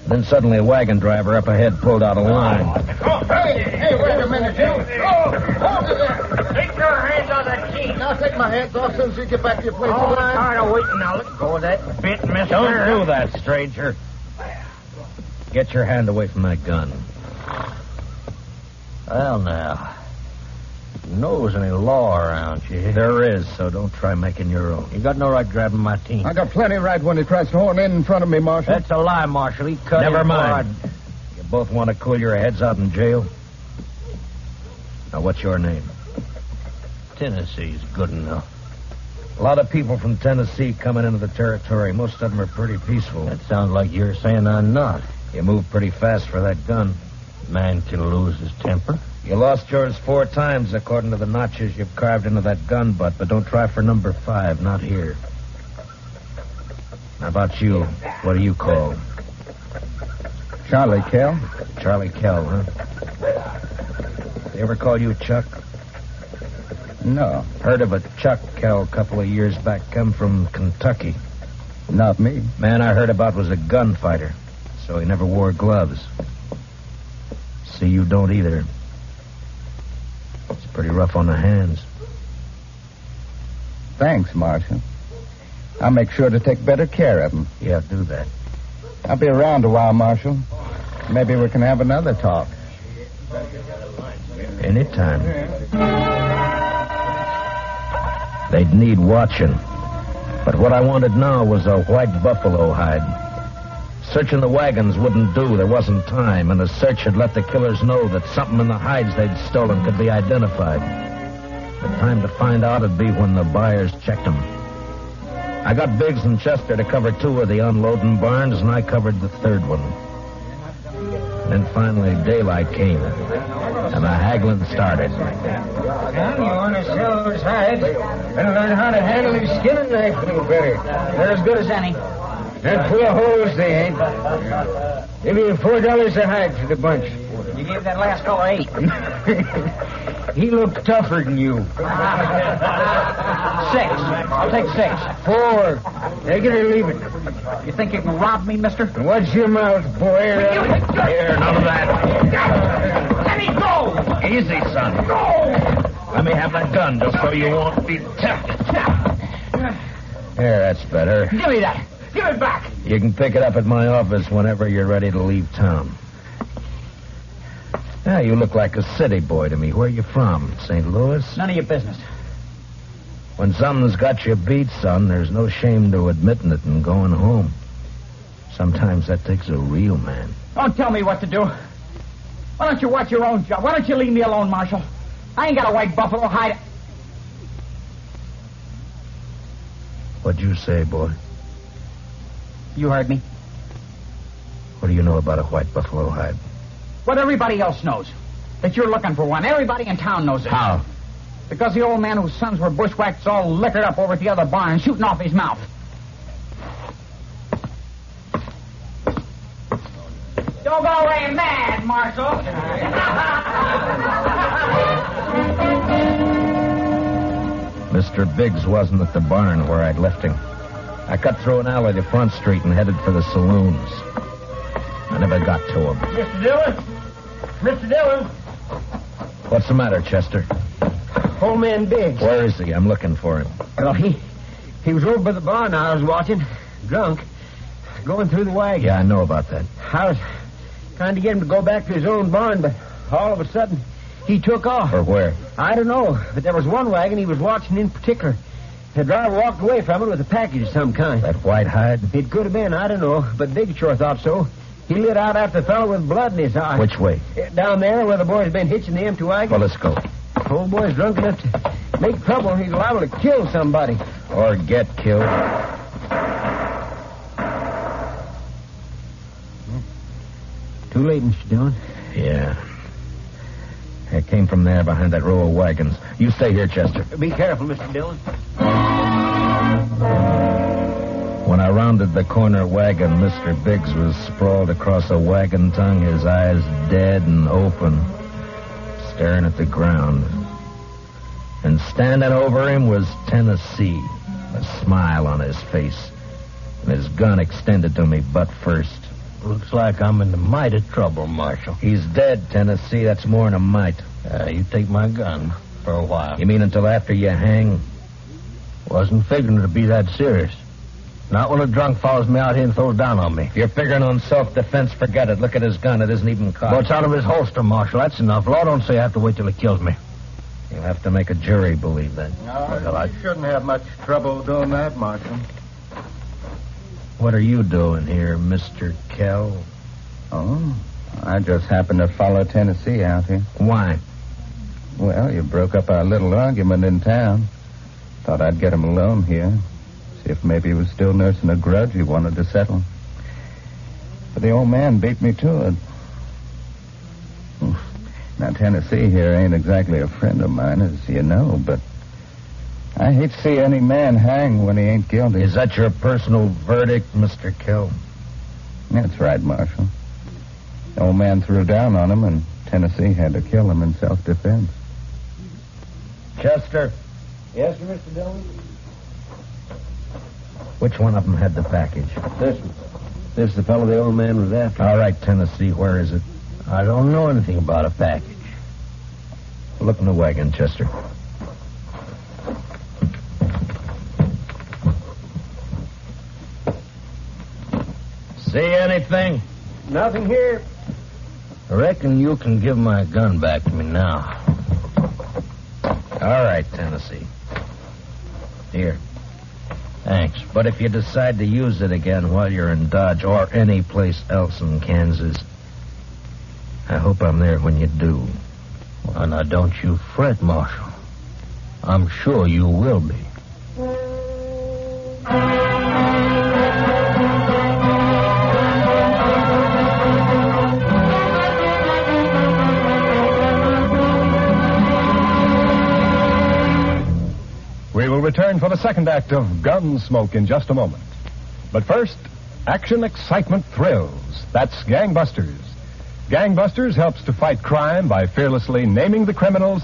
Then suddenly a wagon driver up ahead pulled out a line. Oh, hey, wait a minute, Jim. Oh, hold it there. Take your hands on that key. Now take my hands off as soon as you get back to your place. Oh, I'm tired of waiting now. Let go of that bit, mister. Don't do that, stranger. Get your hand away from that gun. Well, now, you know there's any law around you. There is, so don't try making your own. You got no right grabbing my team. I got plenty right when he tries to horn in front of me, Marshal. That's a lie, Marshal. He cut Never him mind. You both want to cool your heads out in jail? Now, what's your name? Tennessee's good enough. A lot of people from Tennessee coming into the territory. Most of them are pretty peaceful. That sounds like you're saying I'm not. You moved pretty fast for that gun. Man can lose his temper. You lost yours 4 times, according to the notches you've carved into that gun butt, but don't try for number 5, not here. How about you? What do you call? Charlie Kell. Charlie Kell, huh? They ever call you Chuck? No. Heard of a Chuck Kell a couple of years back, come from Kentucky. Not me. Man I heard about was a gunfighter. so he never wore gloves. See, you don't either. It's pretty rough on the hands. Thanks, Marshal. I'll make sure to take better care of him. Yeah, do that. I'll be around a while, Marshal. Maybe we can have another talk. Anytime. They'd need watching. But what I wanted now was a white buffalo hide. Searching the wagons wouldn't do. There wasn't time, and a search had let the killers know that something in the hides they'd stolen could be identified. The time to find out would be when the buyers checked them. I got Biggs and Chester to cover 2 of the unloading barns, and I covered the 3rd one. Then finally daylight came, and the haggling started. Son, you want to sell those hides? Better learn how to handle these skinning knife a little better. They're as good as any. And full of holes they ain't. Give me $4 a hide for the bunch. You gave that last fellow 8. He looked tougher than you. 6. I'll take 6. 4. Take it or leave it. You think you can rob me, mister? And watch your mouth, boy. Here, none of that. Let me go! Easy, son. Go! Let me have that gun just so you won't be tempted. Here, that's better. Give me that. Give it back. You can pick it up at my office whenever you're ready to leave town. Yeah, you look like a city boy to me. Where you from? St. Louis? None of your business. When something's got you beat, son, there's no shame to admitting it and going home. Sometimes that takes a real man. Don't tell me what to do. Why don't you watch your own job? Why don't you leave me alone, Marshal? I ain't got a white buffalo hide. What'd you say, boy? You heard me. What do you know about a white buffalo hide? What everybody else knows. That you're looking for one. Everybody in town knows it. How? Because the old man whose sons were bushwhacked is all liquored up over at the other barn, shooting off his mouth. Don't go away mad, Marshal. Mr. Biggs wasn't at the barn where I'd left him. I cut through an alley to Front Street and headed for the saloons. I never got to him. Mr. Dillon? Mr. Dillon? What's the matter, Chester? Old man Biggs. Where is he? I'm looking for him. Well, he was over by the barn I was watching, drunk, going through the wagon. Yeah, I know about that. I was trying to get him to go back to his own barn, but all of a sudden, he took off. For where? I don't know, but there was one wagon he was watching in particular. The driver walked away from it with a package of some kind. That white hide? It could have been, I don't know, but Biggs sure thought so. He lit out after the fellow with blood in his eye. Which way? Down there where the boy's been hitching the empty wagon. Well, let's go. The old boy's drunk enough to make trouble. He's liable to kill somebody. Or get killed. Too late, Mr. Dillon. Yeah. It came from there behind that row of wagons. You stay here, Chester. Be careful, Mr. Dillon. When I rounded the corner wagon, Mr. Biggs was sprawled across a wagon tongue, his eyes dead and open, staring at the ground. And standing over him was Tennessee, a smile on his face, and his gun extended to me butt first. Looks like I'm in the mite of trouble, Marshal. He's dead, Tennessee. That's more than a mite. You take my gun for a while. You mean until after you hang? Wasn't figuring to be that serious. Not when a drunk follows me out here and throws down on me. If you're figuring on self-defense, forget it. Look at his gun. It isn't even cocked. Well, it's out of his holster, Marshal. That's enough. Law don't say I have to wait till he kills me. You'll have to make a jury believe that. Well, I shouldn't have much trouble doing that, Marshal. What are you doing here, Mr. Kell? Oh, I just happened to follow Tennessee out here. Why? Well, you broke up our little argument in town. Thought I'd get him alone here. See if maybe he was still nursing a grudge he wanted to settle. But the old man beat me to it. Now, Tennessee here ain't exactly a friend of mine, as you know, but I hate to see any man hang when he ain't guilty. Is that your personal verdict, Mr. Kell? That's right, Marshal. The old man threw down on him, and Tennessee had to kill him in self-defense. Chester. Yes, sir, Mr. Dillon? Which one of them had the package? This one. This the fellow the old man was after? All right, Tennessee, where is it? I don't know anything about a package. Look in the wagon, Chester. See anything? Nothing here. I reckon you can give my gun back to me now. All right, Tennessee. Here. Thanks. But if you decide to use it again while you're in Dodge or any place else in Kansas, I hope I'm there when you do. Well, now, don't you fret, Marshal. I'm sure you will be. We will return for the second act of Gunsmoke in just a moment. But first, action, excitement, thrills. That's Gangbusters. Gangbusters helps to fight crime by fearlessly naming the criminals.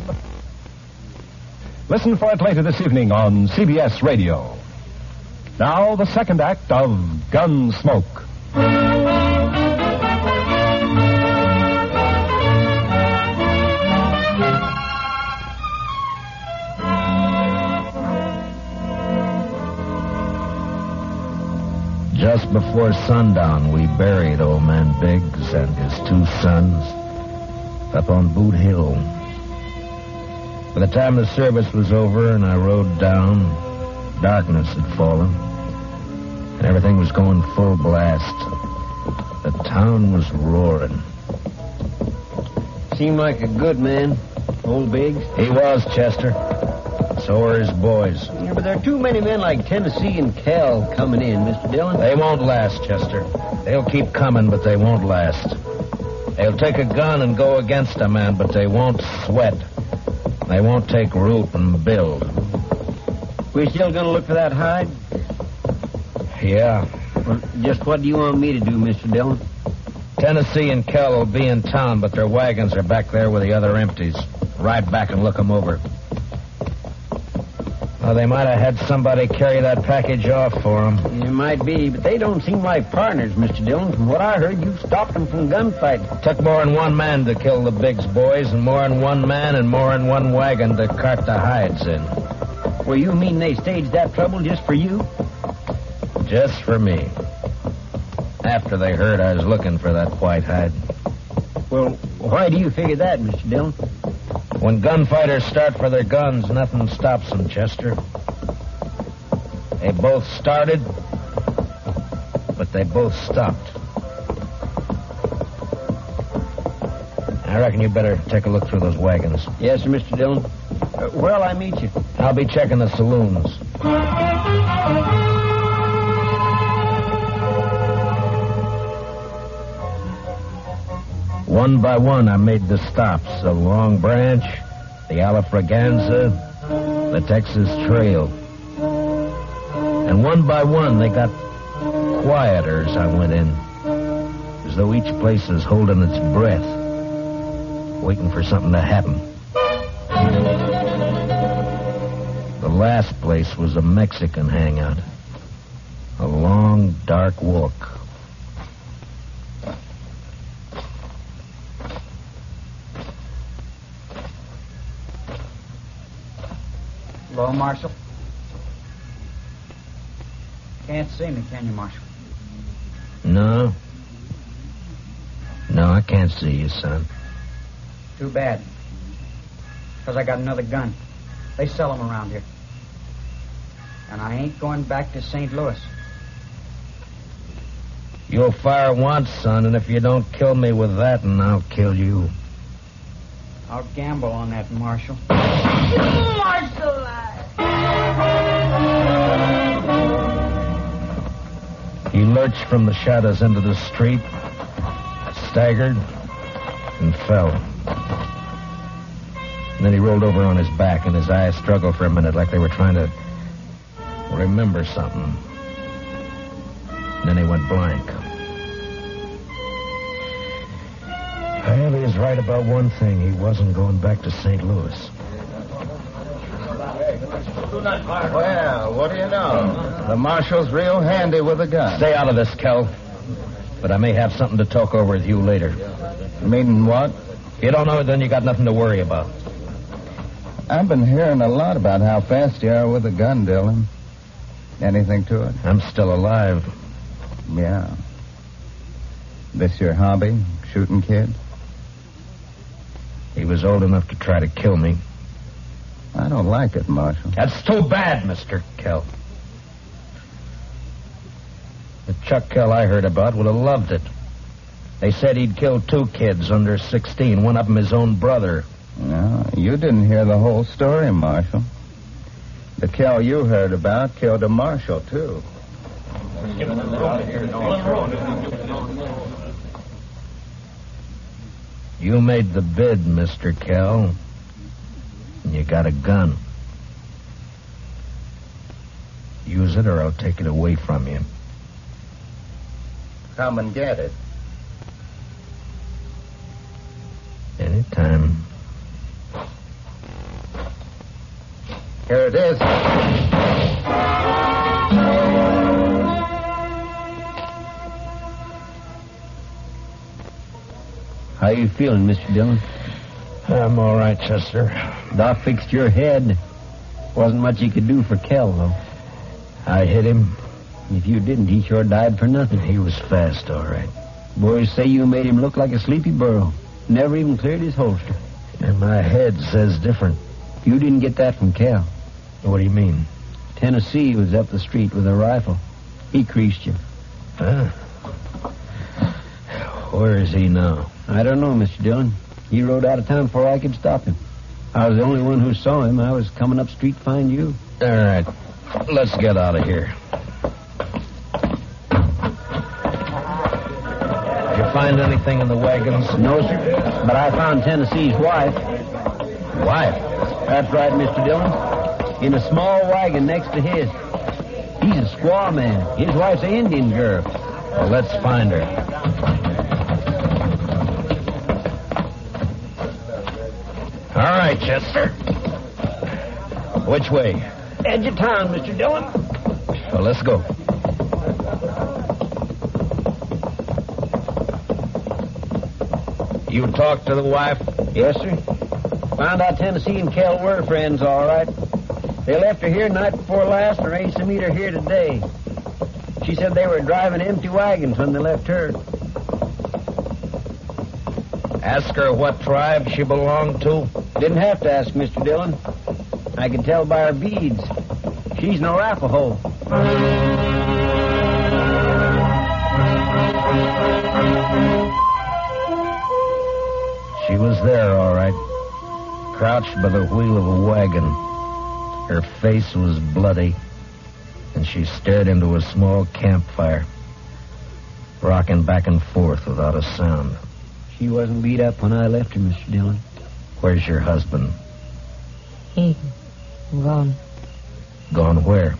Listen for it later this evening on CBS Radio. Now, the second act of Gunsmoke. Just before sundown, we buried old man Biggs and his 2 sons up on Boot Hill. By the time the service was over and I rode down, darkness had fallen, and everything was going full blast. The town was roaring. Seemed like a good man, old Biggs. He was, Chester. So are his boys. Yeah, but there are too many men like Tennessee and Cal coming in, Mr. Dillon. They won't last, Chester. They'll keep coming, but they won't last. They'll take a gun and go against a man, but they won't sweat. They won't take root and build. We still gonna look for that hide? Yeah. Well, just what do you want me to do, Mr. Dillon? Tennessee and Cal will be in town, but their wagons are back there with the other empties. Ride back and look them over. Well, they might have had somebody carry that package off for them. It might be, but they don't seem like partners, Mr. Dillon. From what I heard, you stopped them from gunfighting. Took more than one man to kill the Biggs boys, and more than one man and more than one wagon to cart the hides in. Well, you mean they staged that trouble just for you? Just for me. After they heard I was looking for that white hide. Well, why do you figure that, Mr. Dillon? When gunfighters start for their guns, nothing stops them, Chester. They both started, but they both stopped. I reckon you better take a look through those wagons. Yes, sir, Mr. Dillon. Where'll I meet you? I'll be checking the saloons. One by one, I made the stops. The Long Branch, the Alafraganza, the Texas Trail. And one by one, they got quieter as I went in. As though each place was holding its breath, waiting for something to happen. The last place was a Mexican hangout. A long, dark walk. Hello, Marshal. Can't see me, can you, Marshal? No. No, I can't see you, son. Too bad. Because I got another gun. They sell them around here. And I ain't going back to St. Louis. You'll fire once, son, and if you don't kill me with that, and I'll kill you. I'll gamble on that, Marshal. Marshal! He lurched from the shadows into the street, staggered, and fell. And then he rolled over on his back, and his eyes struggled for a minute like they were trying to remember something. And then he went blank. Well, he was right about one thing. He wasn't going back to St. Louis. Well, what do you know? The marshal's real handy with a gun. Stay out of this, Kel. But I may have something to talk over with you later. Meaning what? You don't know, then you got nothing to worry about. I've been hearing a lot about how fast you are with a gun, Dillon. Anything to it? I'm still alive. Yeah. This your hobby, shooting kids? He was old enough to try to kill me. I don't like it, Marshal. That's too bad, Mr. Kell. The Chuck Kell I heard about would have loved it. They said he'd killed 2 kids under 16, one of them his own brother. No, you didn't hear the whole story, Marshal. The Kell you heard about killed a marshal, too. You made the bid, Mr. Kell. And you got a gun. Use it or I'll take it away from you. Come and get it. Anytime. Here it is. How you feeling, Mr. Dillon? I'm all right, Chester. Doc fixed your head. Wasn't much he could do for Kell, though. I hit him. If you didn't, he sure died for nothing. He was fast, all right. Boys say you made him look like a sleepy burro. Never even cleared his holster. And my head says different. You didn't get that from Kell. What do you mean? Tennessee was up the street with a rifle. He creased you. Huh? Where is he now? I don't know, Mr. Dillon. He rode out of town before I could stop him. I was the only one who saw him. I was coming up street to find you. All right. Let's get out of here. Did you find anything in the wagons? No, sir. But I found Tennessee's wife. Wife? That's right, Mr. Dillon. In a small wagon next to his. He's a squaw man. His wife's an Indian girl. Well, let's find her. All right, Chester. Which way? Edge of town, Mr. Dillon. Well, let's go. You talked to the wife? Yes, sir. Found out Tennessee and Kell were friends, all right. They left her here night before last and arranged to meet her here today. She said they were driving empty wagons when they left her. Ask her what tribe she belonged to? Didn't have to ask, Mr. Dillon. I could tell by her beads. She's no Arapaho. She was there, all right. Crouched by the wheel of a wagon. Her face was bloody, and she stared into a small campfire, rocking back and forth without a sound. She wasn't beat up when I left her, Mr. Dillon. Where's your husband? He gone. Gone where?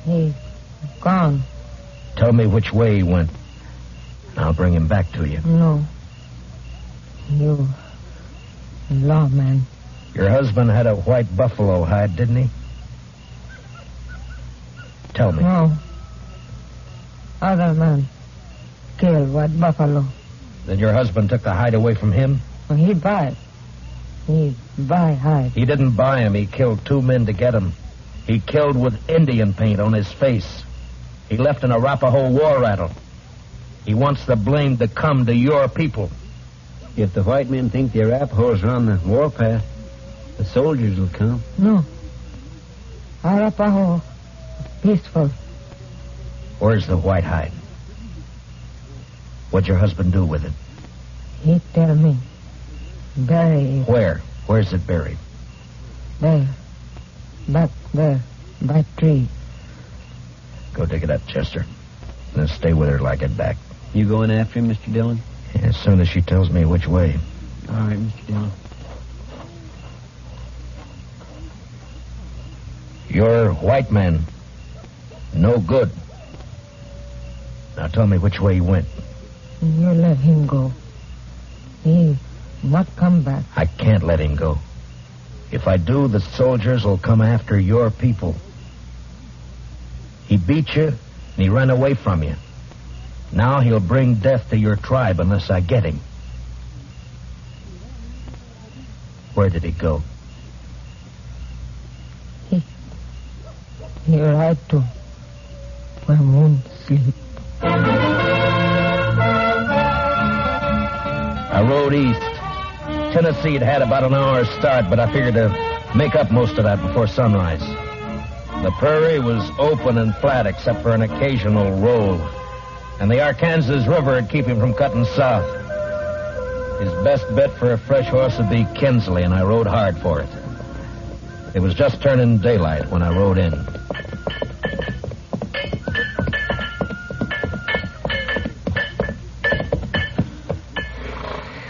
He gone. Tell me which way he went. I'll bring him back to you. No. You lawman. Your husband had a white buffalo hide, didn't he? Tell me. No. Other man killed white buffalo. Then your husband took the hide away from him? Well, he buy hide. He didn't buy him. He killed 2 men to get him. He killed with Indian paint on his face. He left an Arapaho war rattle. He wants the blame to come to your people. If the white men think the Arapahos are on the warpath, the soldiers will come. No. Arapaho peaceful. Where's the white hide? What'd your husband do with it? He tell me. Bury it. Where? Where's it buried? There. Back there. By tree. Go dig it up, Chester. Then stay with her till I get back. You going after him, Mr. Dillon? Yeah, as soon as she tells me which way. All right, Mr. Dillon. You're white man. No good. Now tell me which way he went. You let him go. He not come back. I can't let him go. If I do, the soldiers will come after your people. He beat you, and he ran away from you. Now he'll bring death to your tribe unless I get him. Where did he go? He ride to where moon sleep. I rode east. Tennessee had about an hour's start, but I figured to make up most of that before sunrise. The prairie was open and flat except for an occasional roll, and the Arkansas River would keep him from cutting south. His best bet for a fresh horse would be Kinsley, and I rode hard for it. It was just turning daylight when I rode in.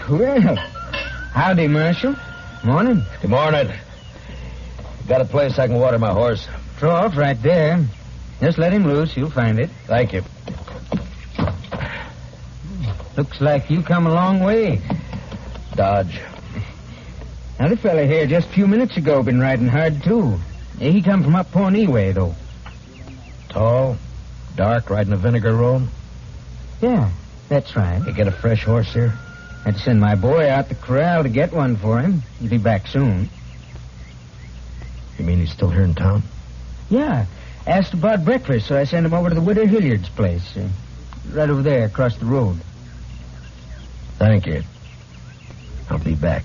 Well, howdy, Marshal. Morning. Good morning. Got a place I can water my horse? Trough right there. Just let him loose. You'll find it. Thank you. Looks like you come a long way. Dodge. Another fella here just a few minutes ago been riding hard, too. He come from up Pawnee way, though. Tall, dark, riding a vinegar roan? Yeah, that's right. You get a fresh horse here? Had to send my boy out the corral to get one for him. He'll be back soon. You mean he's still here in town? Yeah. Asked about breakfast, so I sent him over to the widow Hilliard's place. Right over there, across the road. Thank you. I'll be back.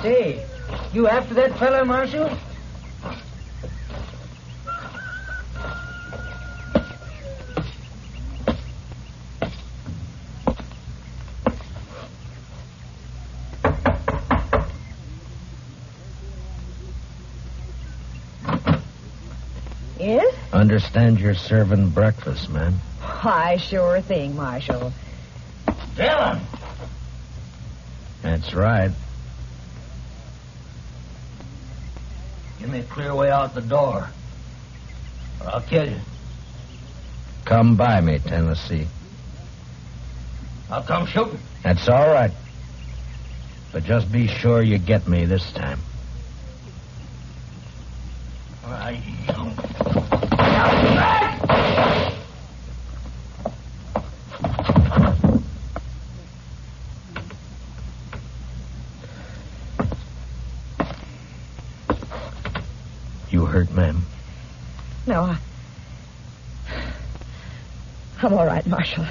Say, you after that fella, Marshal? Yes? Understand you're serving breakfast, man. Why, sure thing, Marshal. Dillon! That's right. Give me a clear way out the door, or I'll kill you. Come by me, Tennessee. I'll come shooting. That's all right. But just be sure you get me this time. You hurt, ma'am? No, I'm all right, Marshal.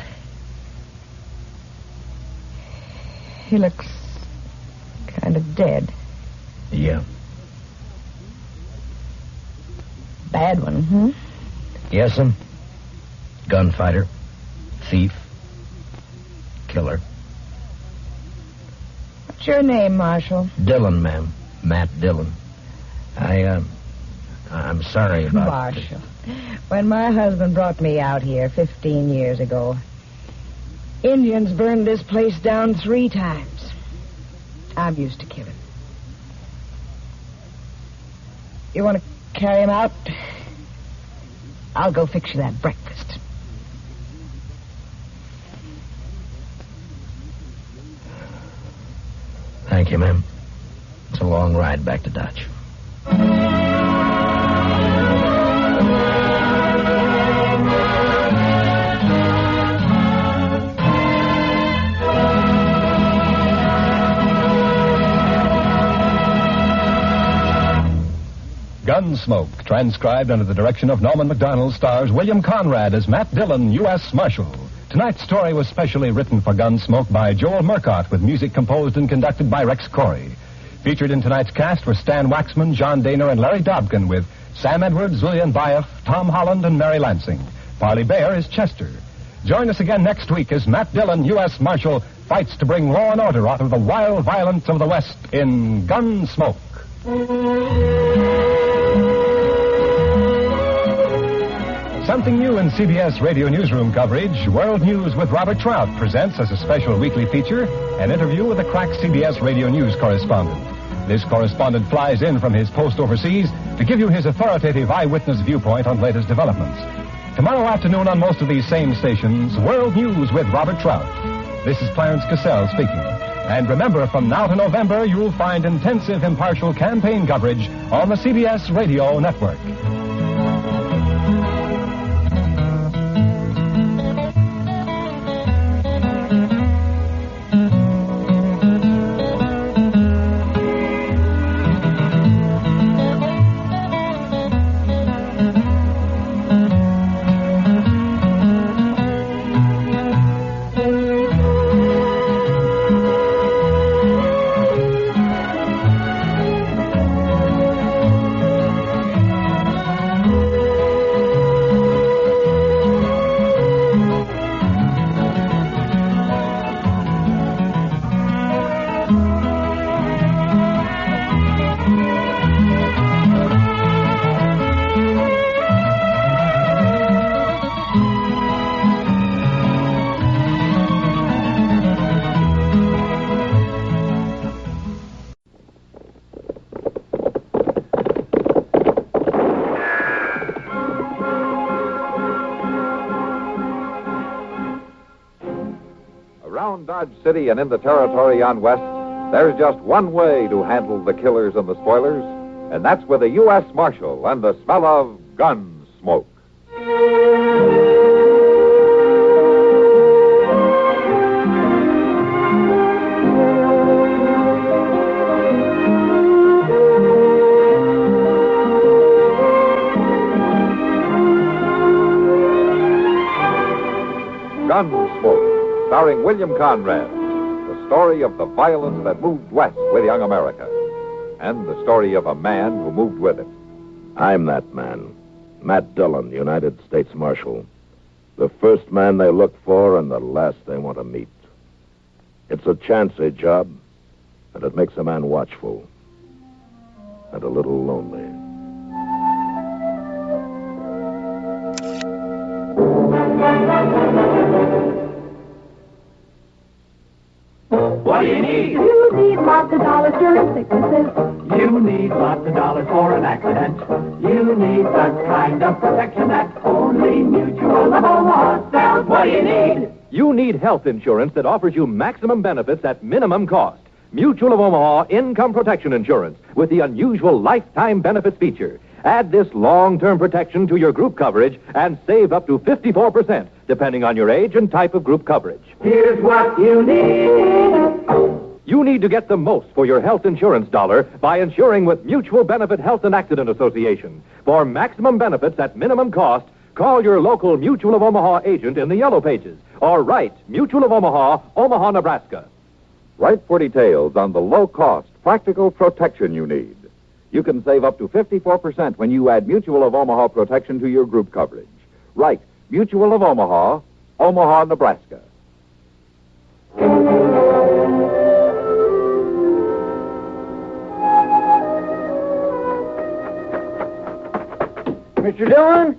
He looks kind of dead. Yeah. Bad one, hmm? Yes'm. Gunfighter. Thief. Killer. What's your name, Marshal? Dillon, ma'am. Matt Dillon. I'm sorry about... Marshal. When my husband brought me out here 15 years ago, Indians burned this place down 3 times. I'm used to killing. You want to carry him out? I'll go fix you that breakfast. Thank you, ma'am. It's a long ride back to Dodge. Gunsmoke, transcribed under the direction of Norman MacDonald, stars William Conrad as Matt Dillon, U.S. Marshal. Tonight's story was specially written for Gunsmoke by Joel Murcott, with music composed and conducted by Rex Corey. Featured in tonight's cast were Stan Waxman, John Daner, and Larry Dobkin, with Sam Edwards, Lillian Baeff, Tom Holland, and Mary Lansing. Parley Bear is Chester. Join us again next week as Matt Dillon, U.S. Marshal, fights to bring law and order out of the wild violence of the West in Gunsmoke. Something new in CBS radio newsroom coverage, World News with Robert Trout presents as a special weekly feature an interview with a crack CBS radio news correspondent. This correspondent flies in from his post overseas to give you his authoritative eyewitness viewpoint on latest developments. Tomorrow afternoon on most of these same stations, World News with Robert Trout. This is Clarence Cassell speaking. And remember, from now to November, you'll find intensive, impartial campaign coverage on the CBS radio network. Dodge City and in the territory on West, there's just one way to handle the killers and the spoilers, and that's with a U.S. Marshal and the smell of Gunsmoke. Gunsmoke, starring William Conrad, the story of the violence that moved west with young America, and the story of a man who moved with it. I'm that man, Matt Dillon, United States Marshal. The first man they look for and the last they want to meet. It's a chancy job, and it makes a man watchful and a little lonely. What do you need? You need lots of dollars during sicknesses. You need lots of dollars for an accident. You need the kind of protection that only Mutual of Omaha sells. What do you need? You need health insurance that offers you maximum benefits at minimum cost. Mutual of Omaha Income Protection Insurance with the unusual lifetime benefits feature. Add this long-term protection to your group coverage and save up to 54%, depending on your age and type of group coverage. Here's what you need. You need to get the most for your health insurance dollar by insuring with Mutual Benefit Health and Accident Association. For maximum benefits at minimum cost, call your local Mutual of Omaha agent in the Yellow Pages or write Mutual of Omaha, Omaha, Nebraska. Write for details on the low-cost, practical protection you need. You can save up to 54% when you add Mutual of Omaha protection to your group coverage. Write Mutual of Omaha, Omaha, Nebraska. Mr. Dillon?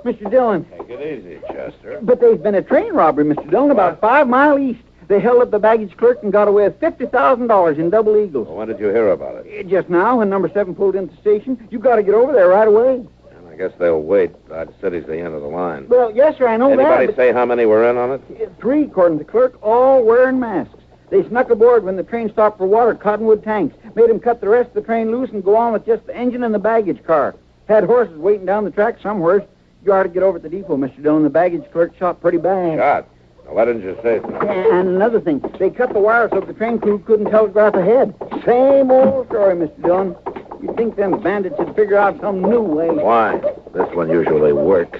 Mr. Dillon. Take it easy, Chester. But there's been a train robbery, Mr. Dillon, about 5 miles east. They held up the baggage clerk and got away with $50,000 in double eagles. Well, when did you hear about it? Just now, when number 7 pulled into the station. You got to get over there right away. Well, I guess they'll wait. Dodge City's the end of the line. Well, yes, sir, I know Anybody that. say how many were in on it? 3, according to the clerk, all wearing masks. They snuck aboard when the train stopped for water at Cottonwood tanks. Made them cut the rest of the train loose and go on with just the engine and the baggage car. Had horses waiting down the track somewhere. You ought to get over to the depot, Mr. Dillon. The baggage clerk shot pretty bad. Shot? Now, why didn't you say so? And another thing, they cut the wire so the train crew couldn't telegraph ahead. Same old story, Mr. Dillon. You'd think them bandits would figure out some new way. Why? This one usually works.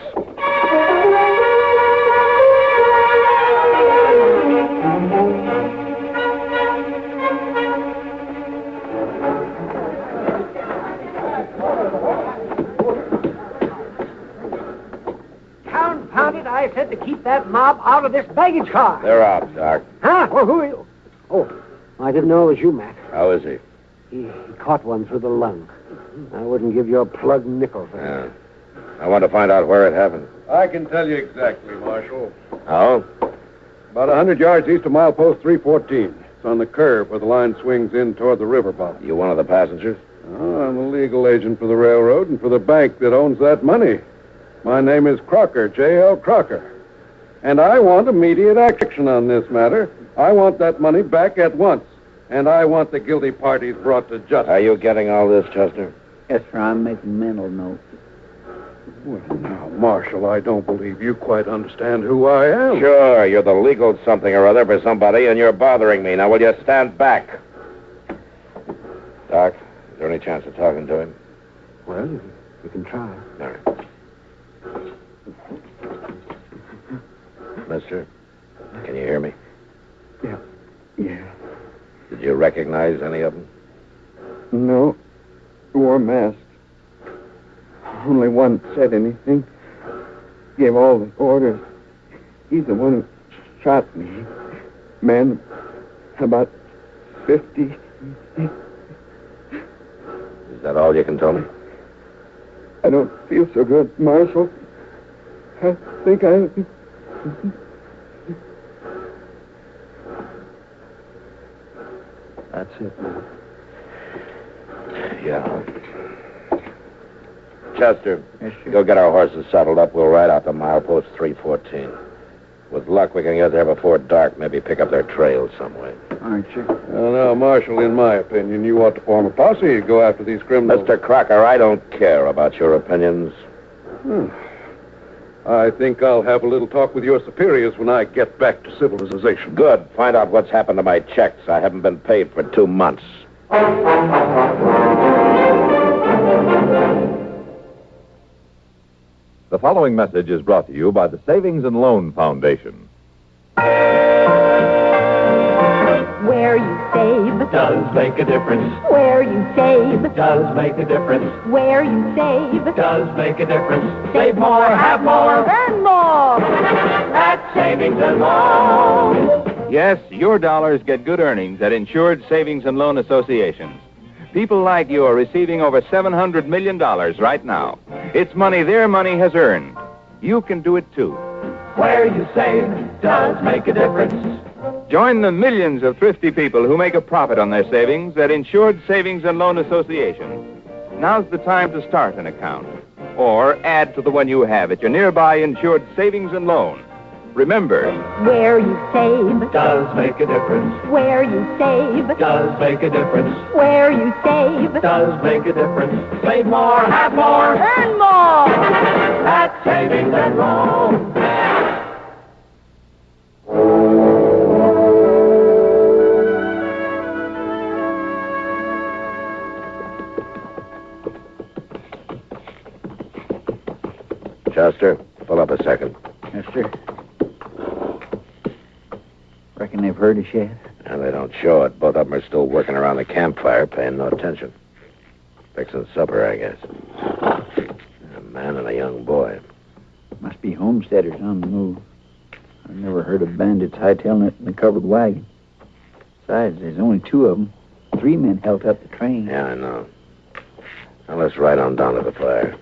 Confound it, I said to keep that mob out of this baggage car. They're out, Doc. Huh? Well, who are you? Oh, I didn't know it was you, Matt. How is he? He caught one through the lung. I wouldn't give you a plug nickel for that. Yeah. I want to find out where it happened. I can tell you exactly, Marshal. How? About 100 yards east of milepost 314. It's on the curve where the line swings in toward the river bottom. You one of the passengers? Oh, I'm the legal agent for the railroad and for the bank that owns that money. My name is Crocker, J.L. Crocker. And I want immediate action on this matter. I want that money back at once. And I want the guilty parties brought to justice. Are you getting all this, Chester? Yes, sir, I'm making mental notes. Well, now, Marshal, I don't believe you quite understand who I am. Sure, you're the legal something or other for somebody, and you're bothering me. Now, will you stand back? Doc, is there any chance of talking to him? Well, you can try. All right. Mister, can you hear me? Yeah. Did you recognize any of them? No. Wore masks. Only one said anything. Gave all the orders. He's the one who shot me. Man, about 50. Is that all you can tell me? I don't feel so good, Marshal. I think I... That's it, man. Yeah. Chester, go get our horses saddled up. We'll ride out to milepost 314. With luck, we can get there before dark. Maybe pick up their trail some way. Aren't you? Well, now, Marshal, in my opinion, you ought to form a posse and go after these criminals. Mr. Crocker, I don't care about your opinions. I think I'll have a little talk with your superiors when I get back to civilization. Good. Find out what's happened to my checks. I haven't been paid for 2 months. The following message is brought to you by the Savings and Loan Foundation. Where you save Does make a difference. Where you save Does make a difference. Where you save Does make a difference. Save more, have more. Earn more. At Savings and Loan. Yes, your dollars get good earnings at Insured Savings and Loan Associations. People like you are receiving over $700 million right now. It's money their money has earned. You can do it, too. Where you save does make a difference. Join the millions of thrifty people who make a profit on their savings at Insured Savings and Loan Associations. Now's the time to start an account or add to the one you have at your nearby Insured Savings and Loan. Remember, Where you save Does make a difference. Where you save Does make a difference. Where you save Does make a difference. Save more, have more. Earn more. At Savings and Loan. Chester, pull up a second. Yes, sir. Reckon they've heard us yet? And they don't show it. Both of them are still working around the campfire, paying no attention. Fixing supper, I guess. A man and a young boy. Must be homesteaders on the move. I've never heard of bandits hightailing it in a covered wagon. Besides, there's only 2 of them. 3 men held up the train. Yeah, I know. Now let's ride on down to the fire.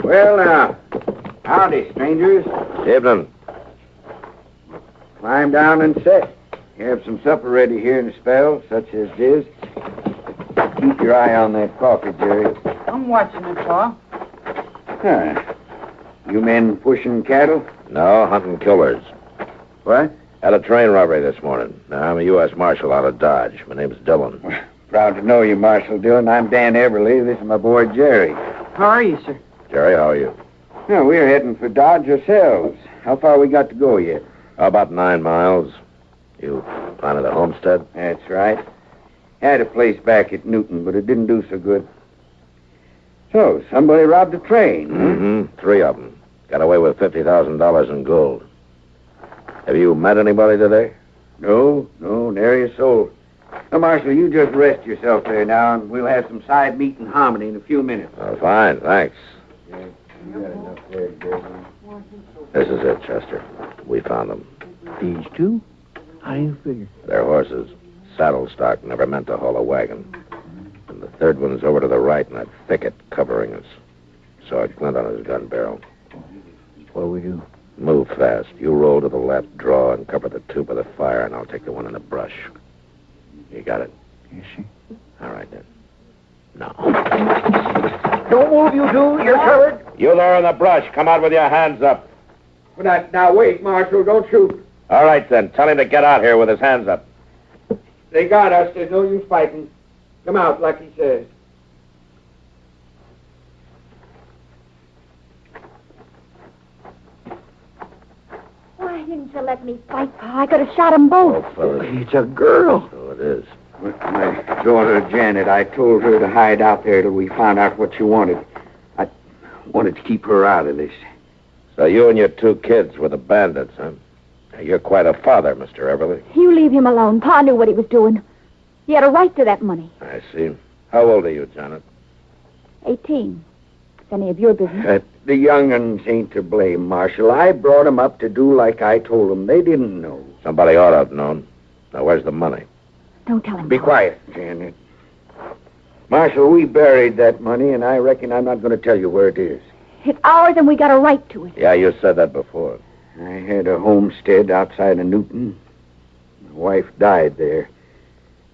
Well, now, howdy, strangers. Evening. Climb down and sit. You have some supper ready here in a spell, such as this. Keep your eye on that coffee, Jerry. I'm watching it, Pa. You men pushing cattle? No, hunting killers. What? Had a train robbery this morning. Now, I'm a U.S. Marshal out of Dodge. My name's Dillon. Proud to know you, Marshal Dillon. I'm Dan Everly. This is my boy, Jerry. How are you, sir? Jerry, how are you? Well, we're heading for Dodge ourselves. How far we got to go yet? About 9 miles. You planted a homestead? That's right. Had a place back at Newton, but it didn't do so good. So, somebody robbed a train, huh? Mm-hmm. 3 of them. Got away with $50,000 in gold. Have you met anybody today? No, nary a soul. Now, Marshal, you just rest yourself there now, and we'll have some side meat and hominy in a few minutes. Oh, fine, thanks. Yeah, you got enough there, Jerry. This is it, Chester. We found them. These 2? How do you figure? Their horses. Saddle stock never meant to haul a wagon. And the 3rd one's over to the right in that thicket covering us. Saw a glint on his gun barrel. What'll we do? Move fast. You roll to the left, draw, and cover the 2 by the fire, and I'll take the one in the brush. You got it? Yes, sir. All right, then. Now. Don't move, you two. You're covered. You there in the brush. Come out with your hands up. Now, wait, Marshal. Don't shoot. All right, then. Tell him to get out here with his hands up. They got us. There's no use fighting. Come out, like he says. Why didn't you let me fight, Pa? I could have shot them both. Oh, fellas. It's a girl. So it is. My daughter, Janet, I told her to hide out there till we found out what she wanted. I wanted to keep her out of this. So you and your 2 kids were the bandits, huh? You're quite a father, Mr. Everly. You leave him alone. Pa knew what he was doing. He had a right to that money. I see. How old are you, Janet? 18. It's any of your business. The young'uns ain't to blame, Marshal. I brought 'em up to do like I told 'em. They didn't know. Somebody ought to have known. Now, where's the money? Don't tell him. Be quiet, Janet. Marshal, we buried that money, and I reckon I'm not going to tell you where it is. It's ours, and we got a right to it. Yeah, you said that before. I had a homestead outside of Newton. My wife died there.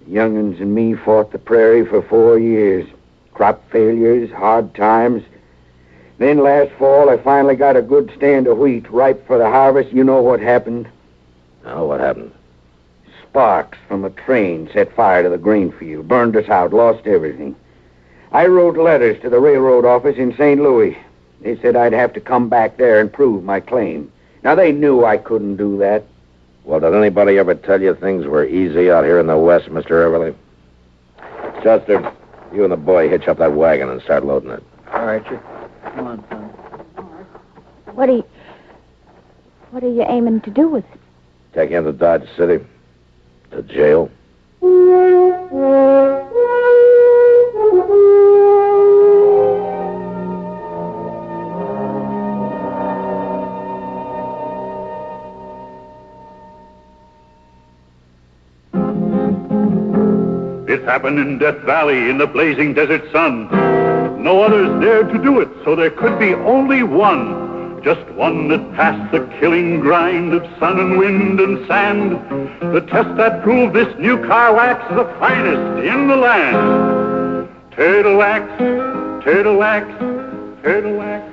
The young'uns and me fought the prairie for 4 years. Crop failures, hard times. Then last fall, I finally got a good stand of wheat ripe for the harvest. You know what happened? Oh, what happened? Sparks from a train set fire to the grain field, burned us out, lost everything. I wrote letters to the railroad office in St. Louis. They said I'd have to come back there and prove my claim. Now, they knew I couldn't do that. Well, did anybody ever tell you things were easy out here in the West, Mr. Everly? Chester, you and the boy hitch up that wagon and start loading it. All right, sir. Come on, son. What are you aiming to do with it? Take you into Dodge City. To jail. It happened in Death Valley in the blazing desert sun. No others dared to do it, so there could be only one. Just one that passed the killing grind of sun and wind and sand. The test that proved this new car wax the finest in the land. Turtle wax, turtle wax, turtle wax.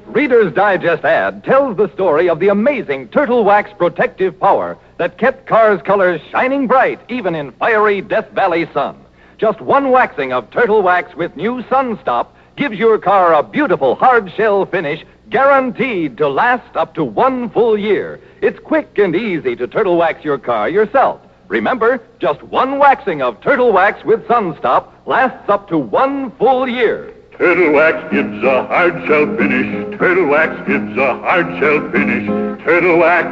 Reader's Digest ad tells the story of the amazing Turtle Wax protective power that kept cars' colors shining bright even in fiery Death Valley sun. Just one waxing of Turtle Wax with new Sun Stop gives your car a beautiful hard shell finish guaranteed to last up to 1 full year. It's quick and easy to Turtle Wax your car yourself. Remember, just one waxing of Turtle Wax with Sun Stop lasts up to 1 full year. Turtle Wax gives a hard shell finish. Turtle Wax gives a hard shell finish. Turtle Wax.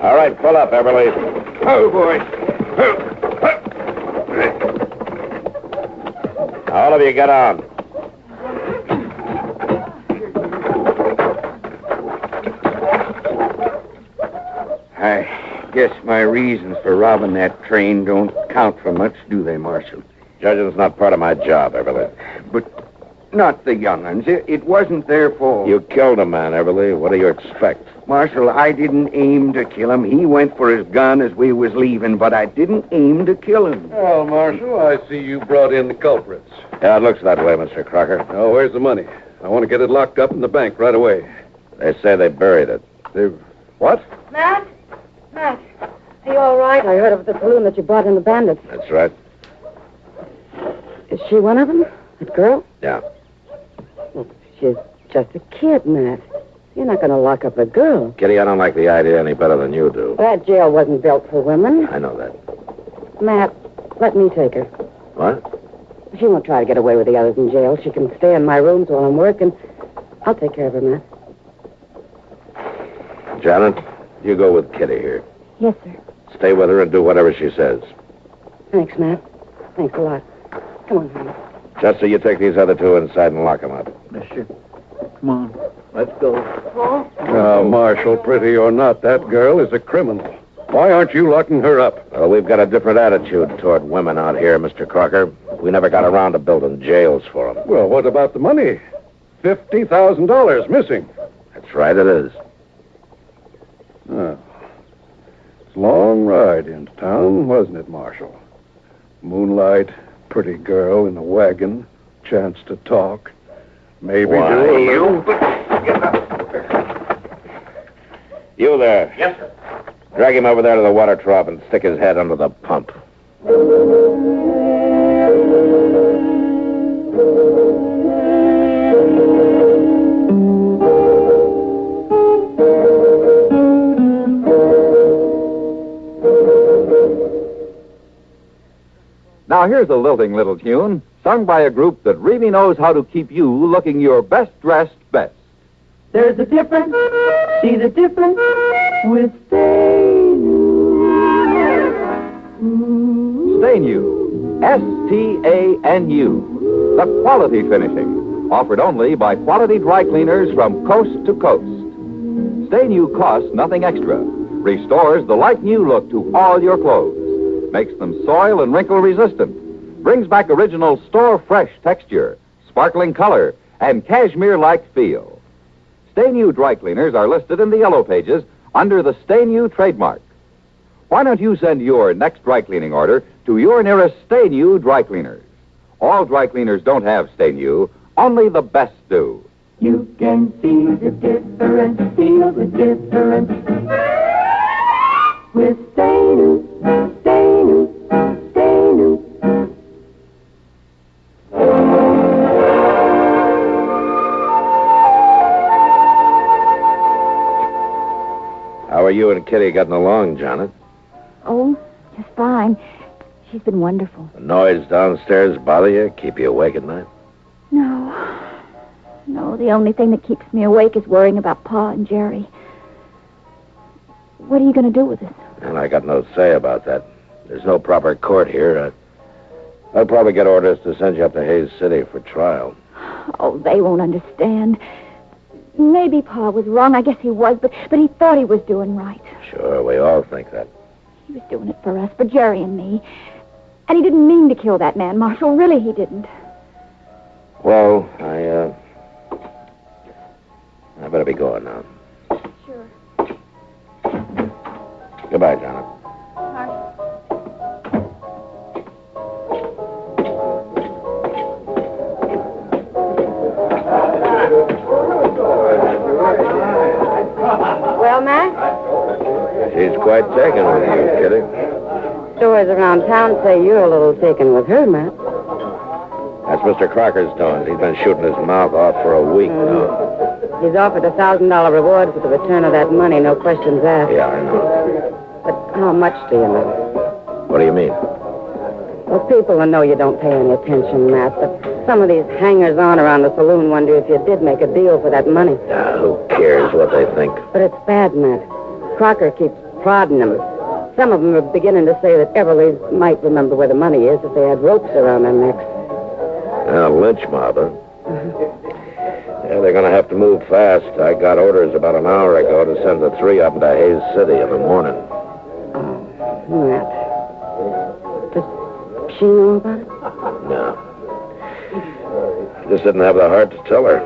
All right, pull up, Everly. Oh, boy. All of you get on. I guess my reasons for robbing that train don't count for much, do they, Marshal? Judging's not part of my job, Everly. But not the young'uns. It wasn't their fault. You killed a man, Everly. What do you expect? Marshal, I didn't aim to kill him. He went for his gun as we was leaving, but I didn't aim to kill him. Well, Marshal, I see you brought in the culprits. Yeah, it looks that way, Mr. Crocker. Oh, where's the money? I want to get it locked up in the bank right away. They say they buried it. What? Matt? Matt, are you all right? I heard of the saloon that you brought in the bandits. That's right. Is she one of them? That girl? Yeah. Well, she's just a kid, Matt. You're not going to lock up a girl. Kitty, I don't like the idea any better than you do. That jail wasn't built for women. I know that. Matt, let me take her. What? She won't try to get away with the others in jail. She can stay in my rooms while I'm working. I'll take care of her, Matt. Janet, you go with Kitty here. Yes, sir. Stay with her and do whatever she says. Thanks, Matt. Thanks a lot. Come on, honey. Chester, you take these other two inside and lock them up. Yes, sir. Come on. Let's go. Now, Marshal, pretty or not, that girl is a criminal. Why aren't you locking her up? Well, we've got a different attitude toward women out here, Mr. Crocker. We never got around to building jails for them. Well, what about the money? $50,000 missing. That's right, it is. Oh. It's a long ride into town, wasn't it, Marshal? Moonlight, pretty girl in a wagon, chance to talk. Maybe Why, do a little... You there. Yes, sir. Drag him over there to the water trough and stick his head under the pump. Now here's a lilting little tune, sung by a group that really knows how to keep you looking your best dressed best. There's a difference, see the difference with Stay New. Stay New, S-T-A-N-U, the quality finishing, offered only by quality dry cleaners from coast to coast. Stay New costs nothing extra, restores the like-new look to all your clothes, makes them soil and wrinkle resistant, brings back original store-fresh texture, sparkling color, and cashmere-like feel. Stay New dry cleaners are listed in the yellow pages under the Stay New trademark. Why don't you send your next dry cleaning order to your nearest Stay New dry cleaners? All dry cleaners don't have Stay New, only the best do. You can see the difference, feel the difference. With Stay New, Stay New, Stay New. How are you and Kitty getting along, Janet? Oh, just fine. She's been wonderful. The noise downstairs bother you? Keep you awake at night? No. No, the only thing that keeps me awake is worrying about Pa and Jerry. What are you going to do with us? And I got no say about that. There's no proper court here. I'll probably get orders to send you up to Hayes City for trial. Oh, they won't understand. Maybe Pa was wrong. I guess he was, but he thought he was doing right. Sure, we all think that. He was doing it for us, for Jerry and me. And he didn't mean to kill that man, Marshal. Really, he didn't. Well, I better be going now. Sure. Goodbye, Janet. Well, Mac? She's quite taken with you, Kitty. Stories around town say you're a little taken with her, Matt. That's Mr. Crocker's doing. He's been shooting his mouth off for a week now. He's offered a $1,000 reward for the return of that money, no questions asked. Yeah, I know. But how much do you know? What do you mean? Well, people will know you don't pay any attention, Matt, but some of these hangers-on around the saloon wonder if you did make a deal for that money. Who cares what they think? But it's bad, Matt. Crocker keeps prodding them. Some of them are beginning to say that Everleigh might remember where the money is if they had ropes around their necks. Lynch mob, huh? Yeah, they're going to have to move fast. I got orders about an hour ago to send the 3 up to Hayes City in the morning. Matt. Does she know about it? No. I just didn't have the heart to tell her.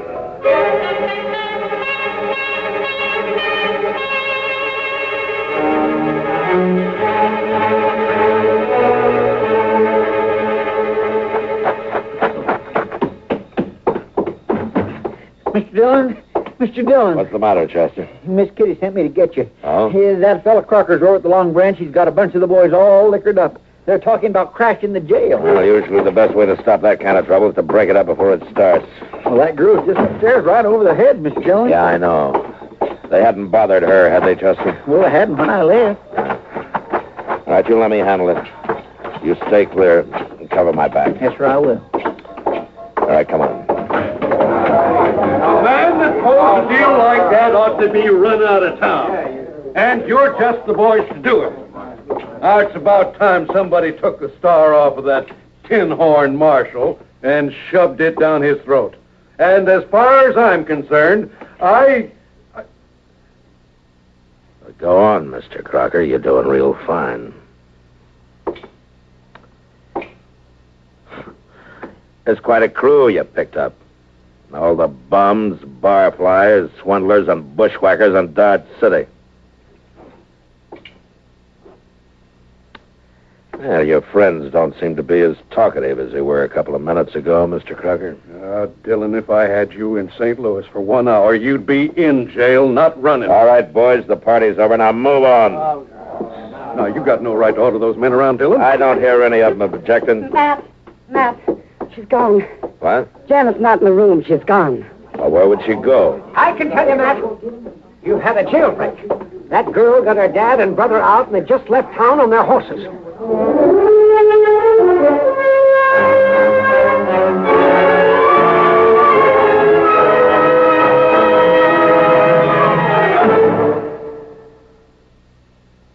Mr. Dillon? Mr. Dillon. What's the matter, Chester? Miss Kitty sent me to get you. Oh? That fella Crocker's over at the Long Branch. He's got a bunch of the boys all liquored up. They're talking about crashing the jail. Well, usually the best way to stop that kind of trouble is to break it up before it starts. Well, that girl's just upstairs right over the head, Mr. Dillon. Yeah, I know. They hadn't bothered her, had they, Chester? Well, they hadn't when I left. All right, you let me handle it. You stay clear and cover my back. Yes, sir, I will. All right, come on. A man that pulls a deal like that ought to be run out of town. And you're just the boys to do it. Now, it's about time somebody took the star off of that tin-horn marshal and shoved it down his throat. And as far as I'm concerned, Go on, Mr. Crocker. You're doing real fine. It's quite a crew you picked up. All the bums, barflies, swindlers, and bushwhackers in Dodge City. Well, your friends don't seem to be as talkative as they were a couple of minutes ago, Mr. Crocker. Dillon, if I had you in St. Louis for 1 hour, you'd be in jail, not running. All right, boys, the party's over. Now move on. Now, you got no right to order those men around, Dillon. I don't hear any of them objecting. Matt, she's gone. What? Janet's not in the room. She's gone. Well, where would she go? I can tell you, Matt. You've had a jailbreak. That girl got her dad and brother out, and they just left town on their horses.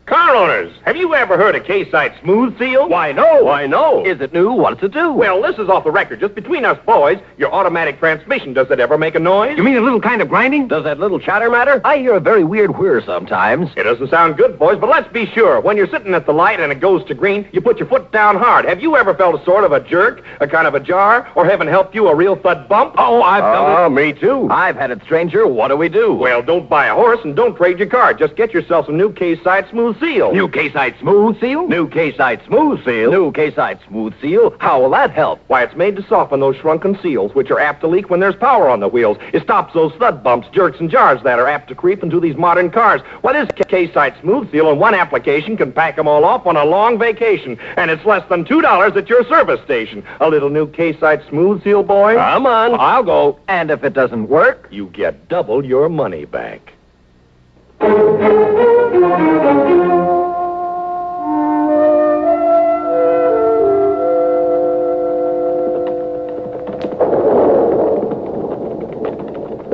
Car owners, have you ever ever heard of K-Site Smooth Seal? Why, no. Why, no. Is it new? What's it do? Well, this is off the record. Just between us boys, your automatic transmission, does it ever make a noise? You mean a little kind of grinding? Does that little chatter matter? I hear a very weird whir sometimes. It doesn't sound good, boys, but let's be sure. When you're sitting at the light and it goes to green, you put your foot down hard. Have you ever felt a sort of a jerk, a kind of a jar, or heaven help you, a real thud bump? Oh, I've felt it. Oh, me too. I've had it, stranger. What do we do? Well, don't buy a horse and don't trade your car. Just get yourself some new K-Site Smooth Seal. New K-Site Smooth Seal? New K-Site Smooth Seal. New K-Site Smooth Seal? How will that help? Why, it's made to soften those shrunken seals, which are apt to leak when there's power on the wheels. It stops those thud bumps, jerks, and jars that are apt to creep into these modern cars. Why, this K-Site Smooth Seal in one application can pack them all off on a long vacation. And it's less than $2 at your service station. A little new K-Site Smooth Seal, boy? Come on. I'll go. And if it doesn't work? You get double your money back.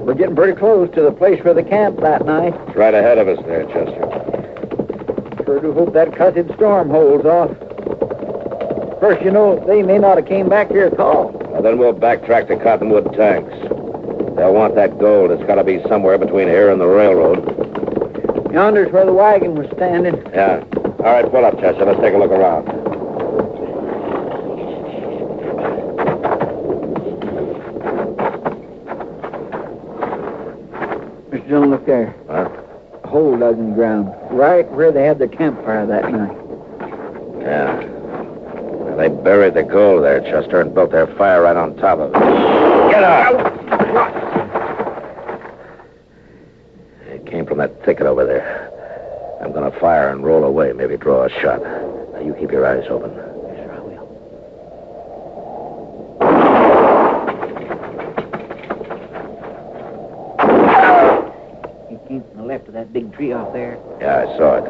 We're getting pretty close to the place for the camp that night. It's right ahead of us there, Chester. Sure do hope that cussed storm holds off. First, you know, they may not have came back to your call. Well, then we'll backtrack to Cottonwood Tanks. They'll want that gold. It's got to be somewhere between here and the railroad. Yonder's where the wagon was standing. Yeah. All right, pull up, Chester. Let's take a look around. Mr. Dillon, look there. Huh? A hole dug in the ground, right where they had their campfire that night. Yeah. Well, they buried the gold there, Chester, and built their fire right on top of it. Get out! It came from that thicket over there. I'm going to fire and roll away, maybe draw a shot. Now, you keep your eyes open. Yes, sir, I will. He came from the left of that big tree off there. Yeah, I saw it.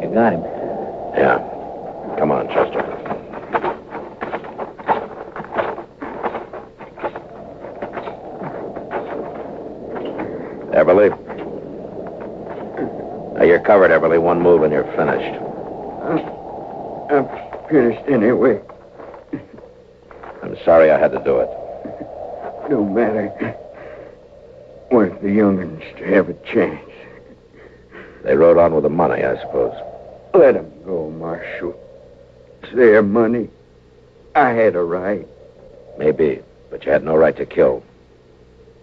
You got him. Yeah. Come on, Chester. Everly. Now, you're covered, Everly. One move and you're finished. I'm finished anyway. I'm sorry I had to do it. No matter. Want the young'uns to have a chance. They rode on with the money, I suppose. Let 'em go, Marshal. It's their money. I had a right. Maybe, but you had no right to kill.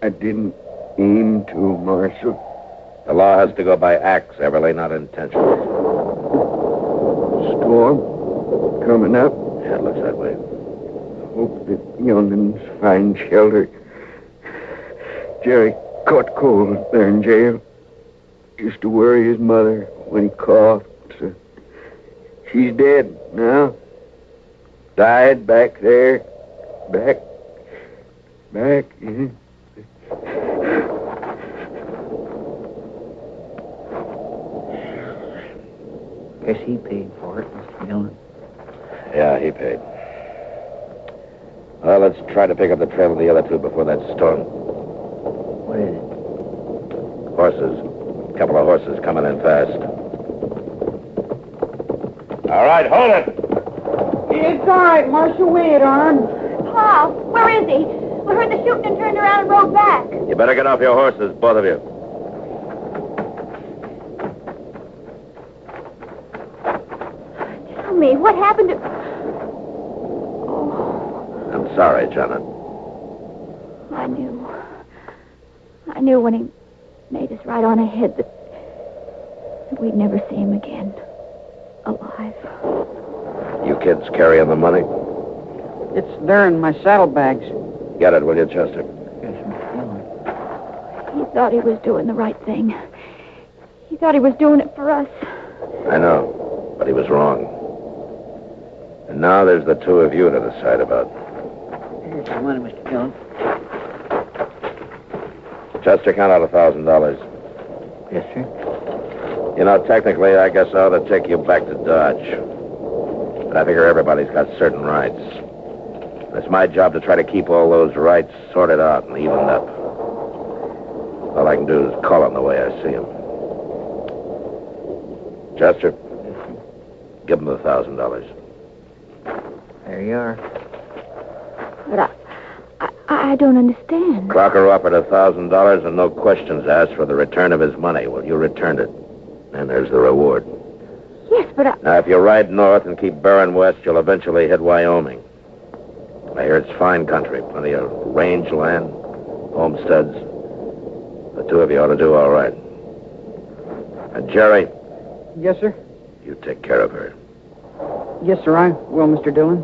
I didn't aim to, Marshal. The law has to go by acts, Everly, not intentions. Storm coming up. Yeah, it looks that way. Hope the young'uns find shelter. Jerry caught cold there in jail. Used to worry his mother when he coughed. So she's dead now. Died back there. Back. Yeah. Guess he paid for it, Mr. Dillon. Yeah, he paid. Well, let's try to pick up the trail of the other two before that storm. What is it? Horses. A couple of horses coming in fast. All right, hold it. It's all right, Marshal. Wait on. Pa, where is he? We heard the shooting and turned around and rode back. You better get off your horses, both of you. Tell me, what happened to... I'm sorry, Janet. I knew when he made us right on ahead that we'd never see him again. Alive. You kids carrying the money? It's there in my saddlebags. Get it, will you, Chester? He thought he was doing the right thing. He thought he was doing it for us. I know, but he was wrong. And now there's the two of you to decide about. Here's the money, Mr. Dillon. Chester, count out $1,000. Yes, sir. You know, technically, I guess I ought to take you back to Dodge. But I figure everybody's got certain rights. It's my job to try to keep all those rights sorted out and evened up. All I can do is call them the way I see them. Chester, give him the $1,000. There you are. But I don't understand. Crocker offered $1,000 and no questions asked for the return of his money. Well, you returned it. And there's the reward. Yes, but Now, if you ride north and keep bearing west, you'll eventually hit Wyoming. I hear it's fine country, plenty of range land, homesteads. The two of you ought to do all right. And Jerry, Yes, sir. you take care of her. Yes, sir, I will, Mr. Dillon.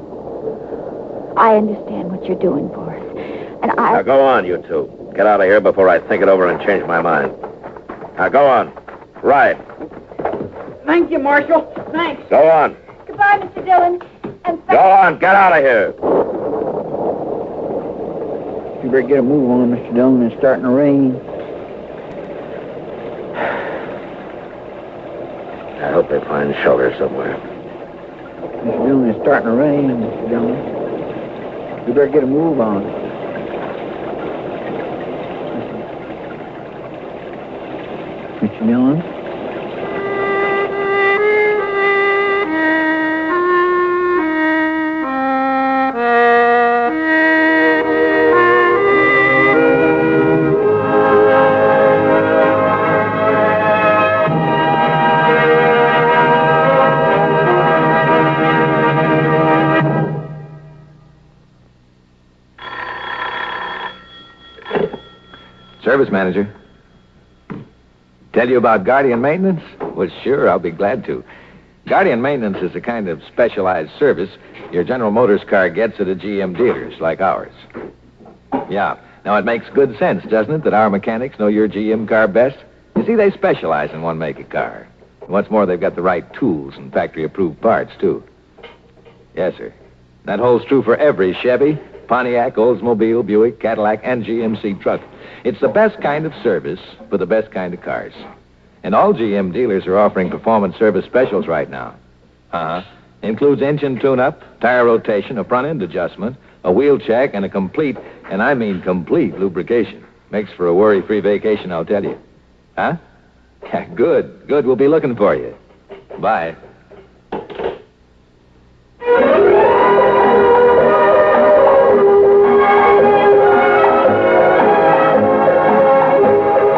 I understand what you're doing for us. And I... Now, go on, you two. Get out of here before I think it over and change my mind. Now, go on. Ride. Thank you, Marshal. Thanks. Go on. Goodbye, Mr. Dillon. And Go on. Get out of here. You better get a move on, Mr. Dillon. It's starting to rain. I hope they find shelter somewhere. Mr. Dillon, it's starting to rain, Mr. Dillon. You better get a move on. Mr. Dillon? Service manager. Tell you about Guardian Maintenance? Well, sure, I'll be glad to. Guardian Maintenance is a kind of specialized service your General Motors car gets at a GM dealers like ours. Yeah. Now, it makes good sense, doesn't it, that our mechanics know your GM car best? You see, they specialize in one make of car. And what's more, they've got the right tools and factory-approved parts, too. Yes, sir. That holds true for every Chevy, Pontiac, Oldsmobile, Buick, Cadillac, and GMC truck. It's the best kind of service for the best kind of cars. And all GM dealers are offering performance service specials right now. Includes engine tune-up, tire rotation, a front-end adjustment, a wheel check, and a complete, and I mean complete, lubrication. Makes for a worry-free vacation, I'll tell you. Huh? Yeah, good. We'll be looking for you. Bye.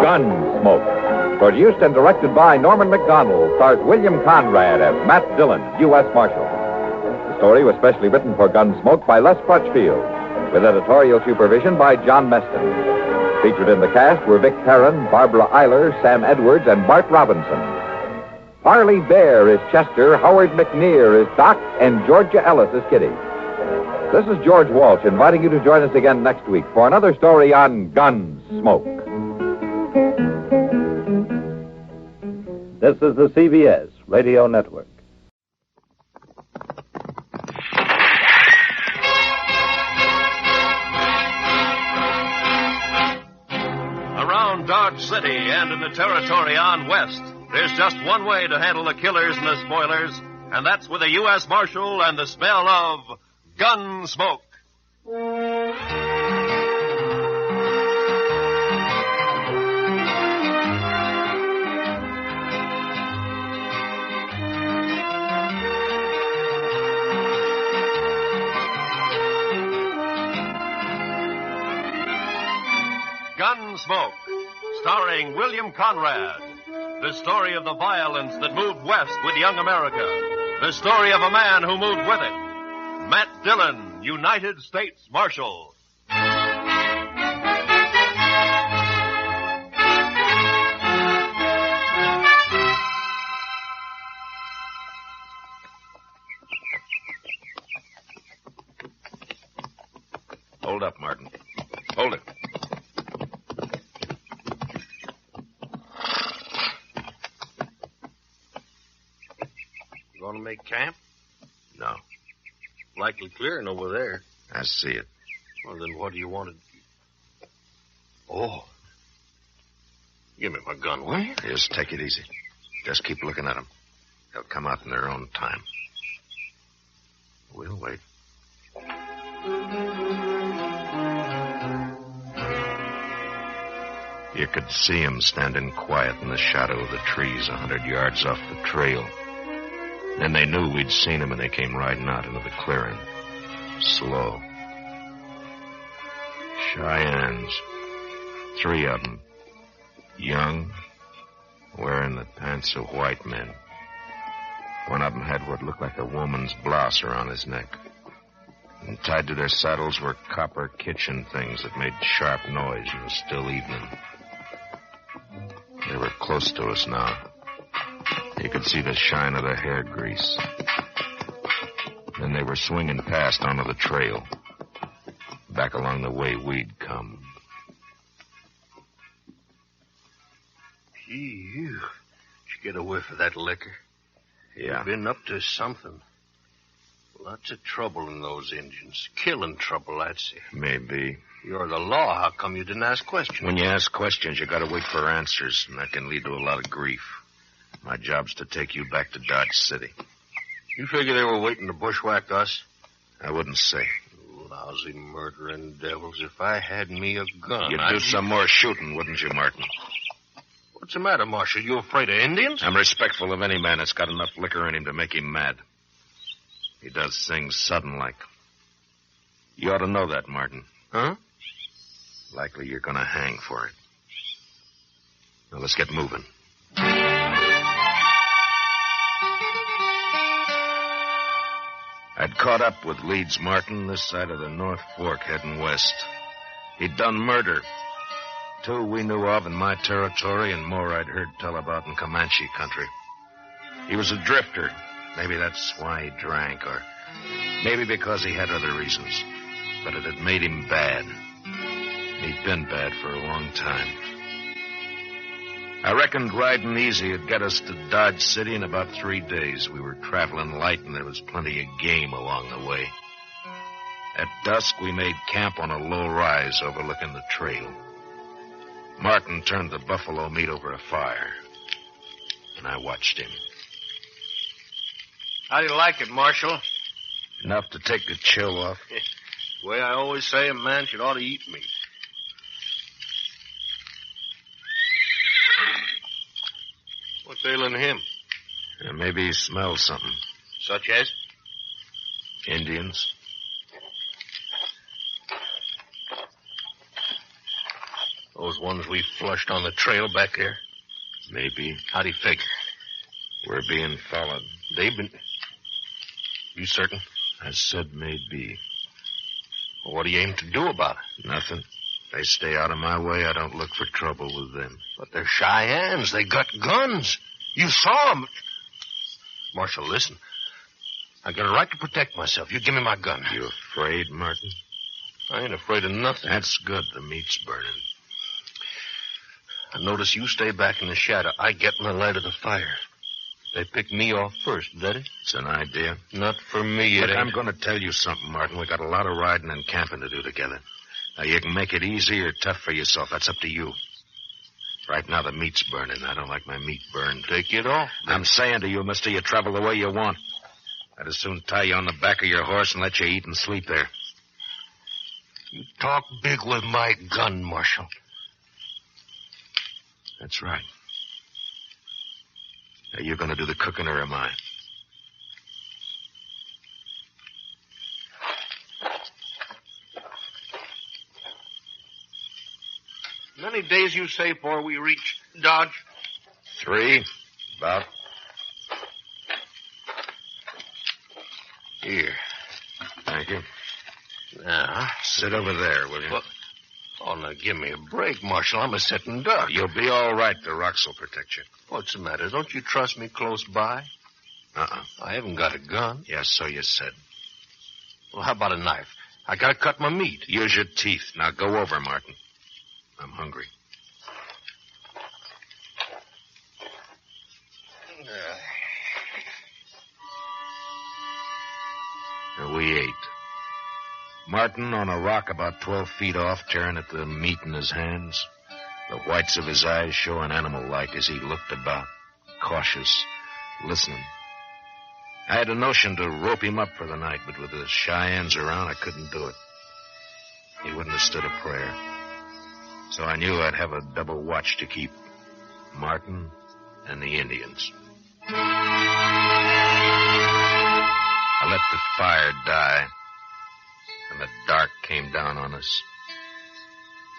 Gunsmoke. Produced and directed by Norman McDonald, stars William Conrad as Matt Dillon, U.S. Marshal. The story was specially written for Gunsmoke by Les Crutchfield, with editorial supervision by John Meston. Featured in the cast were Vic Perrin, Barbara Eiler, Sam Edwards, and Bart Robinson. Harley Bear is Chester, Howard McNear is Doc, and Georgia Ellis is Kitty. This is George Walsh inviting you to join us again next week for another story on Gunsmoke. This is the CBS Radio Network. Around Dodge City and in the territory on west, there's just one way to handle the killers and the spoilers, and that's with a U.S. Marshal and the smell of Gunsmoke. Gunsmoke, starring William Conrad. The story of the violence that moved west with young America. The story of a man who moved with it. Matt Dillon, United States Marshal. Hold up, Martin. Hold it. Going to make camp? No. Likely clearing over there. I see it. Well, then what do you want to... Oh. Give me my gun, will you? Just take it easy. Just keep looking at them. They'll come out in their own time. We'll wait. You could see him standing quiet in the shadow of the trees 100 yards off the trail. Then they knew we'd seen him, and they came riding out into the clearing. Slow. Cheyennes. 3 of them. Young, wearing the pants of white men. One of them had what looked like a woman's blouse around his neck. And tied to their saddles were copper kitchen things that made sharp noise in the still evening. They were close to us now. You could see the shine of their hair grease. Then they were swinging past onto the trail, back along the way we'd come. Gee, did you get a whiff of that liquor? Yeah. You've been up to something. Lots of trouble in those Indians. Killing trouble, I'd say. Maybe. You're the law. How come you didn't ask questions? When you ask questions, you gotta wait for answers, and that can lead to a lot of grief. My job's to take you back to Dodge City. You figure they were waiting to bushwhack us? I wouldn't say. Lousy murdering devils. If I had me a gun, You'd do some more shooting, wouldn't you, Martin? What's the matter, Marshal? You afraid of Indians? I'm respectful of any man that's got enough liquor in him to make him mad. He does things sudden like. You ought to know that, Martin. Huh? Likely you're gonna hang for it. Now let's get moving. I'd caught up with Leeds Martin this side of the North Fork heading west. He'd done murder. 2 we knew of in my territory, and more I'd heard tell about in Comanche country. He was a drifter. Maybe that's why he drank, or maybe because he had other reasons. But it had made him bad. He'd been bad for a long time. I reckoned riding easy would get us to Dodge City in about 3 days. We were traveling light, and there was plenty of game along the way. At dusk, we made camp on a low rise overlooking the trail. Martin turned the buffalo meat over a fire, and I watched him. How do you like it, Marshal? Enough to take the chill off. The way I always say, a man should ought to eat meat. What's ailing him? Maybe he smells something. Such as? Indians. Those ones we flushed on the trail back there? Maybe. How'd he figure? We're being followed. They've been... You certain? I said maybe. Well, what do you aim to do about it? Nothing. If they stay out of my way, I don't look for trouble with them. But they're Cheyennes. They got guns. You saw them. Marshal, listen. I got a right to protect myself. You give me my gun. You afraid, Martin? I ain't afraid of nothing. That's good. The meat's burning. I notice you stay back in the shadow. I get in the light of the fire. They picked me off first, is that it? It's an idea. Not for me, But it ain't. I'm going to tell you something, Martin. We got a lot of riding and camping to do together. Now, you can make it easy or tough for yourself. That's up to you. Right now, the meat's burning. I don't like my meat burned. Take it off. I'm saying to you, mister, you travel the way you want. I'd as soon tie you on the back of your horse and let you eat and sleep there. You talk big with my gun, Marshal. That's right. Are you going to do the cooking or am I? Many days you say before we reach Dodge? 3, about. Here. Thank you. Now. Sit over there, will you? Well, oh, now give me a break, Marshal. I'm a sitting duck. You'll be all right. The rocks will protect you. What's the matter? Don't you trust me close by? I haven't got a gun. Yes, so you said. Well, how about a knife? I gotta cut my meat. Use your teeth. Now go over, Martin. I'm hungry. And we ate. Martin on a rock about 12 feet off, tearing at the meat in his hands. The whites of his eyes showing animal-like as he looked about, cautious, listening. I had a notion to rope him up for the night, but with the Cheyennes around, I couldn't do it. He wouldn't have stood a prayer. So I knew I'd have a double watch to keep. Martin and the Indians. I let the fire die, and the dark came down on us.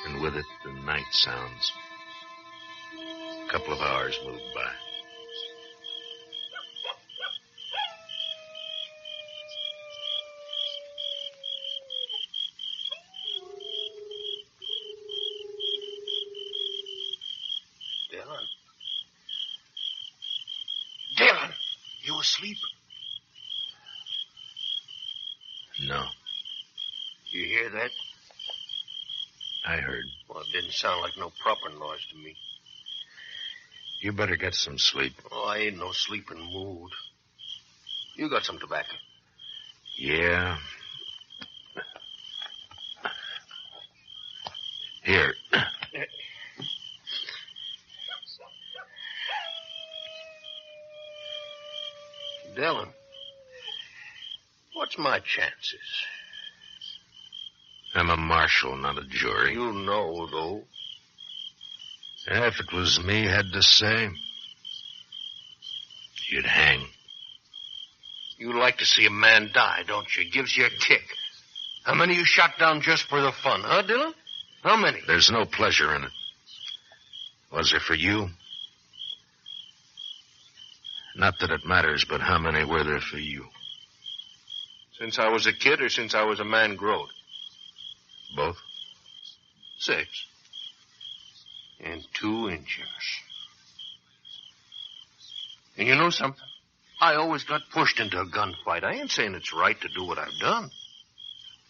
And with it, the night sounds. A couple of hours moved by. Dillon, you asleep? No. You hear that? I heard. Well, it didn't sound like no proper noise to me. You better get some sleep. Oh, I ain't no sleeping mood. You got some tobacco? Yeah. Here. Dillon, what's my chances? I'm a marshal, not a jury. You know, though. If it was me had to say, you'd hang. You like to see a man die, don't you? Gives you a kick. How many you shot down just for the fun, huh, Dillon? How many? There's no pleasure in it. Was there for you? Not that it matters, but how many were there for you? Since I was a kid or since I was a man growed? Both? 6. And 2 inches. And you know something? I always got pushed into a gunfight. I ain't saying it's right to do what I've done.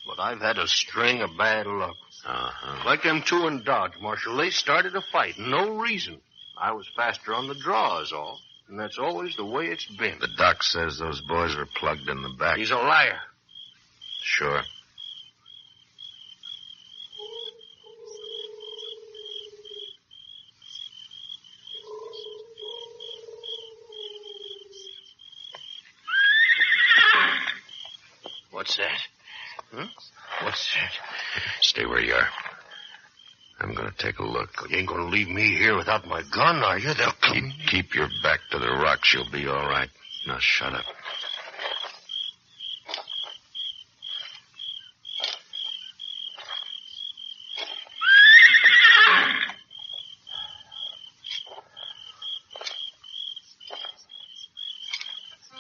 But I've had a string of bad luck. Uh-huh. Like them 2 in Dodge, Marshal. They started a fight. No reason. I was faster on the draw is all. And that's always the way it's been. The doc says those boys were plugged in the back. He's a liar. Sure. What's that? Huh? What's that? Stay where you are. I'm going to take a look. You ain't going to leave me here without my gun, are you? They'll come. Keep your back to the rocks. You'll be all right. Now, shut up.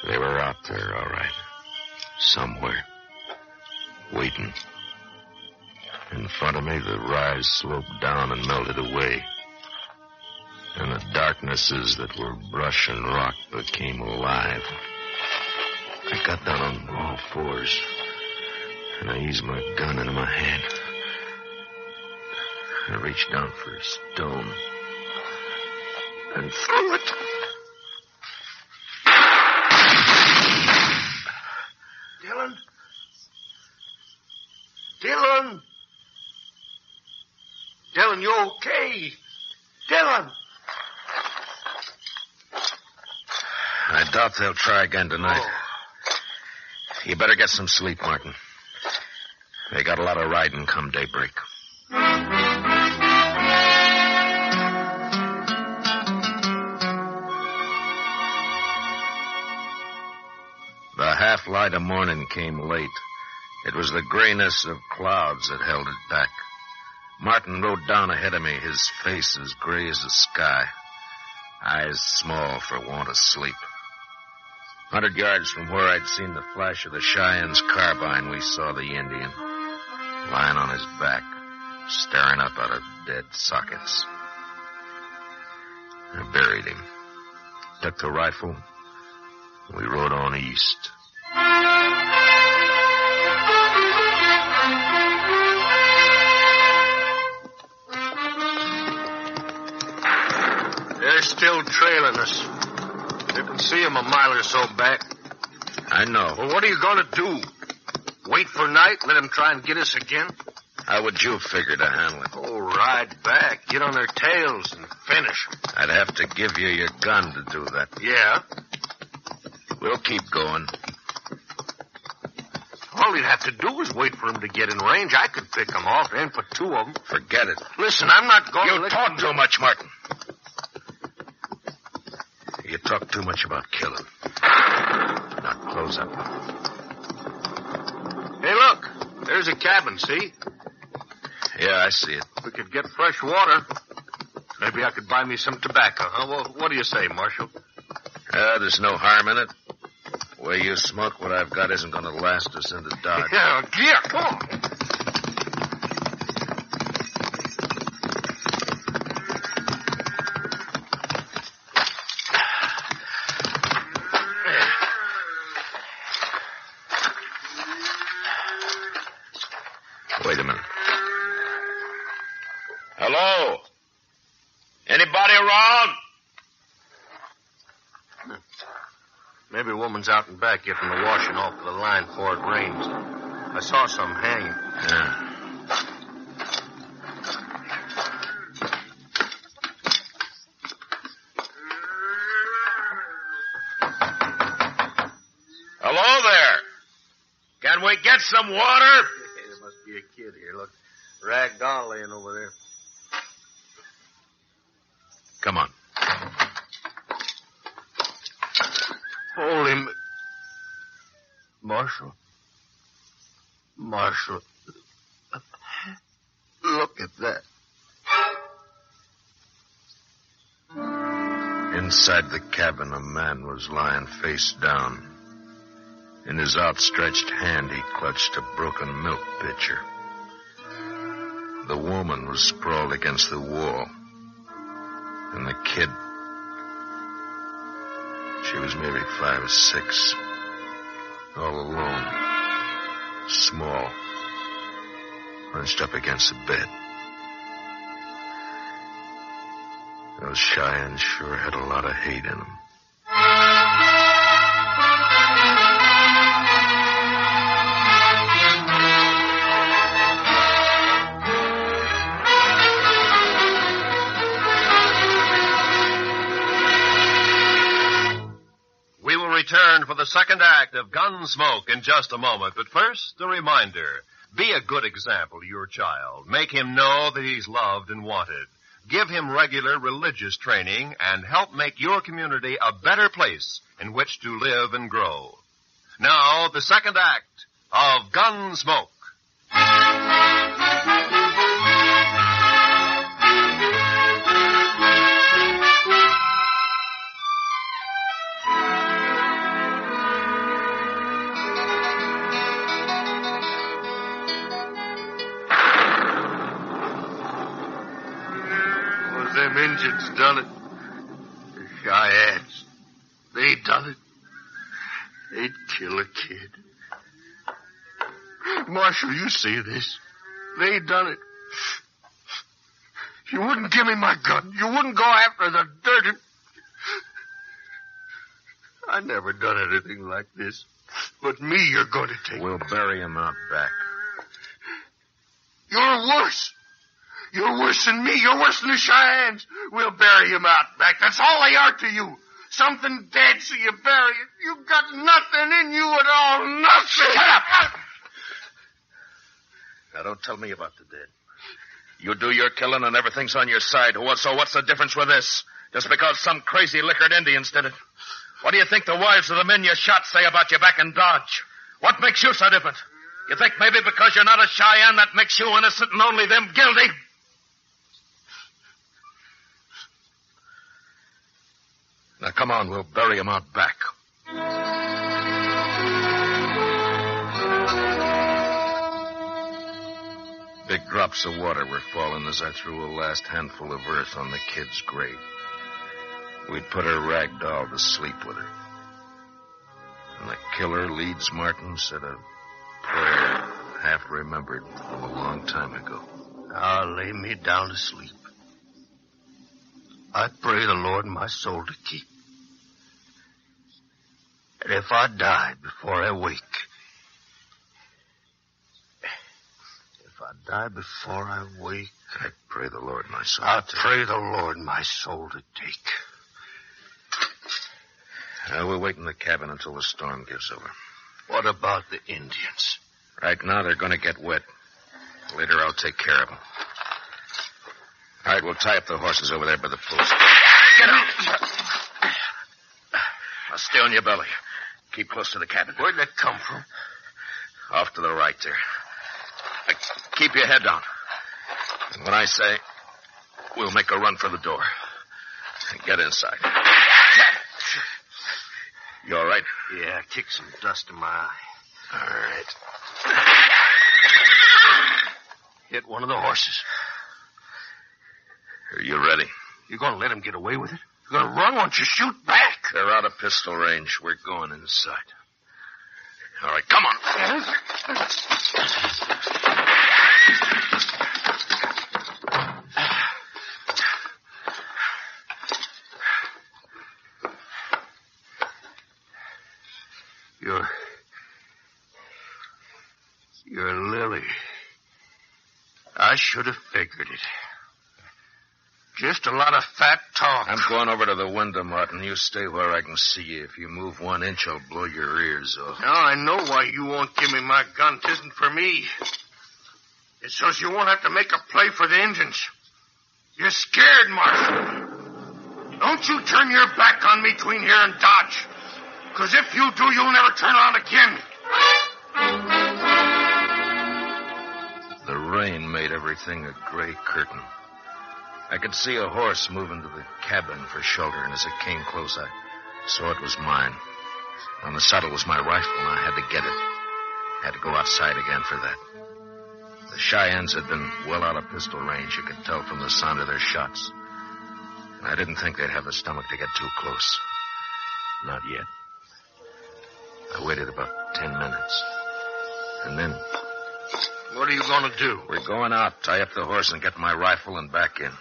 They were out there, all right. Somewhere. Waiting. In front of me, the rise sloped down and melted away. And the darknesses that were brush and rock became alive. I got down on all fours, and I eased my gun into my hand. I reached down for a stone and threw it. Dillon? Dillon? Dillon, you okay? Dillon! I doubt they'll try again tonight. Oh. You better get some sleep, Martin. They got a lot of riding come daybreak. The half-light of morning came late. It was the grayness of clouds that held it back. Martin rode down ahead of me, his face as gray as the sky, eyes small for want of sleep. 100 yards from where I'd seen the flash of the Cheyenne's carbine, we saw the Indian, lying on his back, staring up out of dead sockets. I buried him, took the rifle, and we rode on east. They're still trailing us. You can see them a mile or so back. I know. Well, what are you going to do? Wait for night, let them try and get us again? How would you figure to handle it? Oh, ride back, get on their tails, and finish them. I'd have to give you your gun to do that. Yeah? We'll keep going. All All he'd have to do was wait for him to get in range. I could pick him off and put two of them. Forget it. Listen, I'm not going to... You talk too much, Martin. You talk too much about killing. Now close up. Hey, look. There's a cabin, see? Yeah, I see it. We could get fresh water. Maybe I could buy me some tobacco, huh? Well, what do you say, Marshal? There's no harm in it. The way you smoke, what I've got isn't going to last us into Dodge. Yeah, come on. Wait a minute. Hello? Anybody around? Maybe a woman's out and back getting the washing off the line before it rains. I saw some hanging. Yeah. Hello there. Can we get some water? There must be a kid here. Look, rag doll laying over there. Come on. Holy... Marshal. Look at that. Inside the cabin, a man was lying face down. In his outstretched hand, he clutched a broken milk pitcher. The woman was sprawled against the wall. And the kid... She was maybe 5 or 6. All alone. Small. Hunched up against the bed. Those Cheyennes sure had a lot of hate in them. Return for the second act of Gunsmoke in just a moment. But first, a reminder. Be a good example to your child. Make him know that he's loved and wanted. Give him regular religious training and help make your community a better place in which to live and grow. Now, the second act of Gunsmoke. Them Injuns done it. The Cheyennes. They done it. They'd kill a kid. Marshal, you see this. They done it. You wouldn't give me my gun. You wouldn't go after the dirty... I never done anything like this. But me you're going to take. We'll bury him out back. You're worse. You're worse than me. You're worse than the Cheyennes. We'll bury him out back. That's all they are to you. Something dead, so you bury it. You got nothing in you at all. Nothing. Shut up! Now, don't tell me about the dead. You do your killing and everything's on your side. So what's the difference with this? Just because some crazy liquored Indians did it. What do you think the wives of the men you shot say about you back in Dodge? What makes you so different? You think maybe because you're not a Cheyenne that makes you innocent and only them guilty? Now, come on, we'll bury him out back. Big drops of water were falling as I threw a last handful of earth on the kid's grave. We'd put her rag doll to sleep with her. And the killer, Leeds Martin, said a prayer half remembered from a long time ago. I'll lay me down to sleep. I pray the Lord my soul to keep. And if I die before I wake, I pray the Lord my soul I pray the Lord my soul to take. We'll wait in the cabin until the storm gives over. What about the Indians? Right now, they're going to get wet. Later, I'll take care of them. All right, we'll tie up the horses over there by the post. Get out! Now, stay on your belly. Keep close to the cabin. Where'd that come from? Off to the right there. Keep your head down. And when I say, we'll make a run for the door. And get inside. You all right? Yeah, I kicked some dust in my eye. All right. Hit one of the horses. Are you ready? You gonna let him get away with it? You gonna run? Why don't you shoot back? They're out of pistol range. We're going inside. All right, come on. You're Lily. I should have figured it. Just a lot of fat talk. I'm going over to the window, Martin. You stay where I can see you. If you move 1 inch, I'll blow your ears off. Now I know why you won't give me my gun. It isn't for me. It's so you won't have to make a play for the Indians. You're scared, Marshal. Don't you turn your back on me between here and Dodge. Because if you do, you'll never turn around again. The rain made everything a gray curtain. I could see a horse moving to the cabin for shelter, and as it came close, I saw it was mine. On the saddle was my rifle, and I had to get it. Had to go outside again for that. The Cheyennes had been well out of pistol range. You could tell from the sound of their shots. And I didn't think they'd have the stomach to get too close. Not yet. I waited about 10 minutes. And then... What are you going to do? We're going out, tie up the horse, and get my rifle and back in.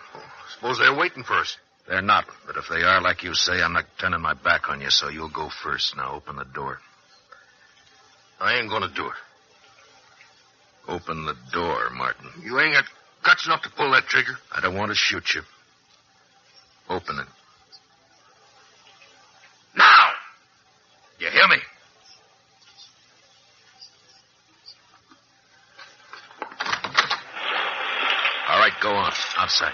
Suppose they're waiting for us. They're not, but if they are, like you say, I'm not turning my back on you, so you'll go first. Now open the door. I ain't going to do it. Open the door, Martin. You ain't got guts enough to pull that trigger. I don't want to shoot you. Open it. Now! You hear me? All right, go on. Outside.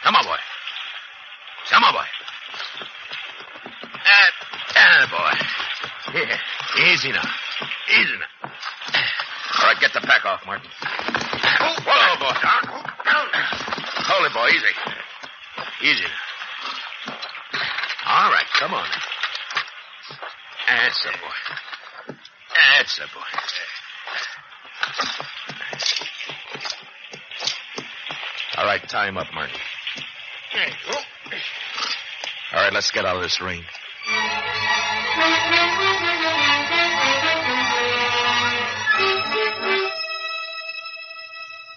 Come on, boy. Come on, boy. Boy. Here. Easy now. Easy now. All right, get the pack off, Martin. Whoa, boy. Hold it, boy. Easy. Easy now. All right, come on. That's the boy. That's the boy. All right, tie him up, Martin. There you go. All right, let's get out of this rain.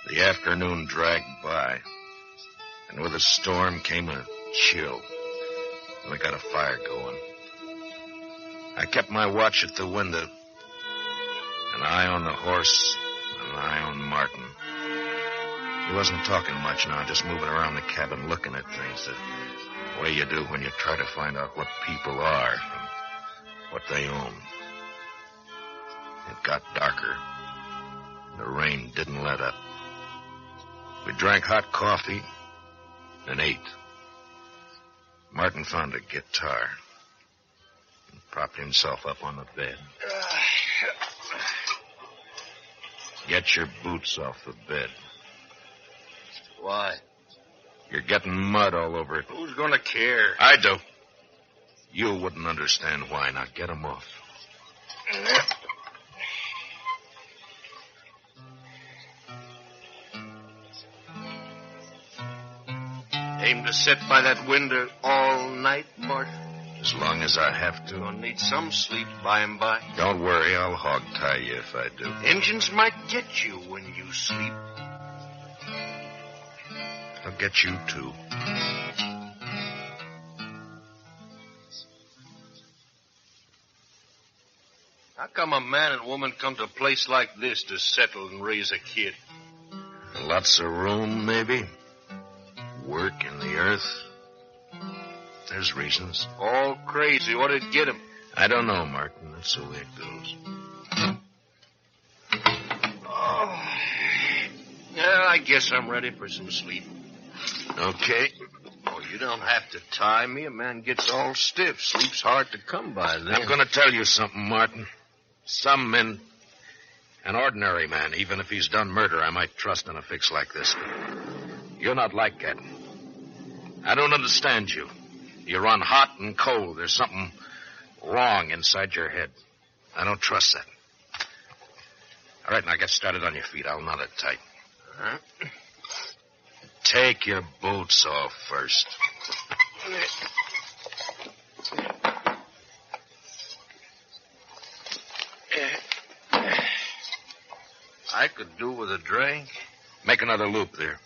The afternoon dragged by, and with a storm came a chill. And we got a fire going. I kept my watch at the window, an eye on the horse, an eye on Martin. He wasn't talking much now, just moving around the cabin looking at things the way you do when you try to find out what people are and what they own. It got darker. The rain didn't let up. We drank hot coffee and ate. Martin found a guitar and propped himself up on the bed. Get your boots off the bed. Why? You're getting mud all over it. Who's going to care? I do. You wouldn't understand why. Now get 'em off. Aim to sit by that window all night, Mort? As long as I have to. You'll need some sleep by and by. Don't worry, I'll hog tie you if I do. Engines might get you when you sleep. I'll get you, too. How come a man and woman come to a place like this to settle and raise a kid? Lots of room, maybe. Work in the earth. There's reasons. All crazy. What did get him? I don't know, Martin. That's the way it goes. Oh. Yeah, I guess I'm ready for some sleep. Okay. Oh, you don't have to tie me. A man gets all stiff. Sleep's hard to come by then. I'm going to tell you something, Martin. Some men, an ordinary man, even if he's done murder, I might trust in a fix like this. You're not like that. I don't understand you. You run hot and cold. There's something wrong inside your head. I don't trust that. All right, now get started on your feet. I'll knot it tight. Huh? Take your boots off first. I could do with a drink. Make another loop there.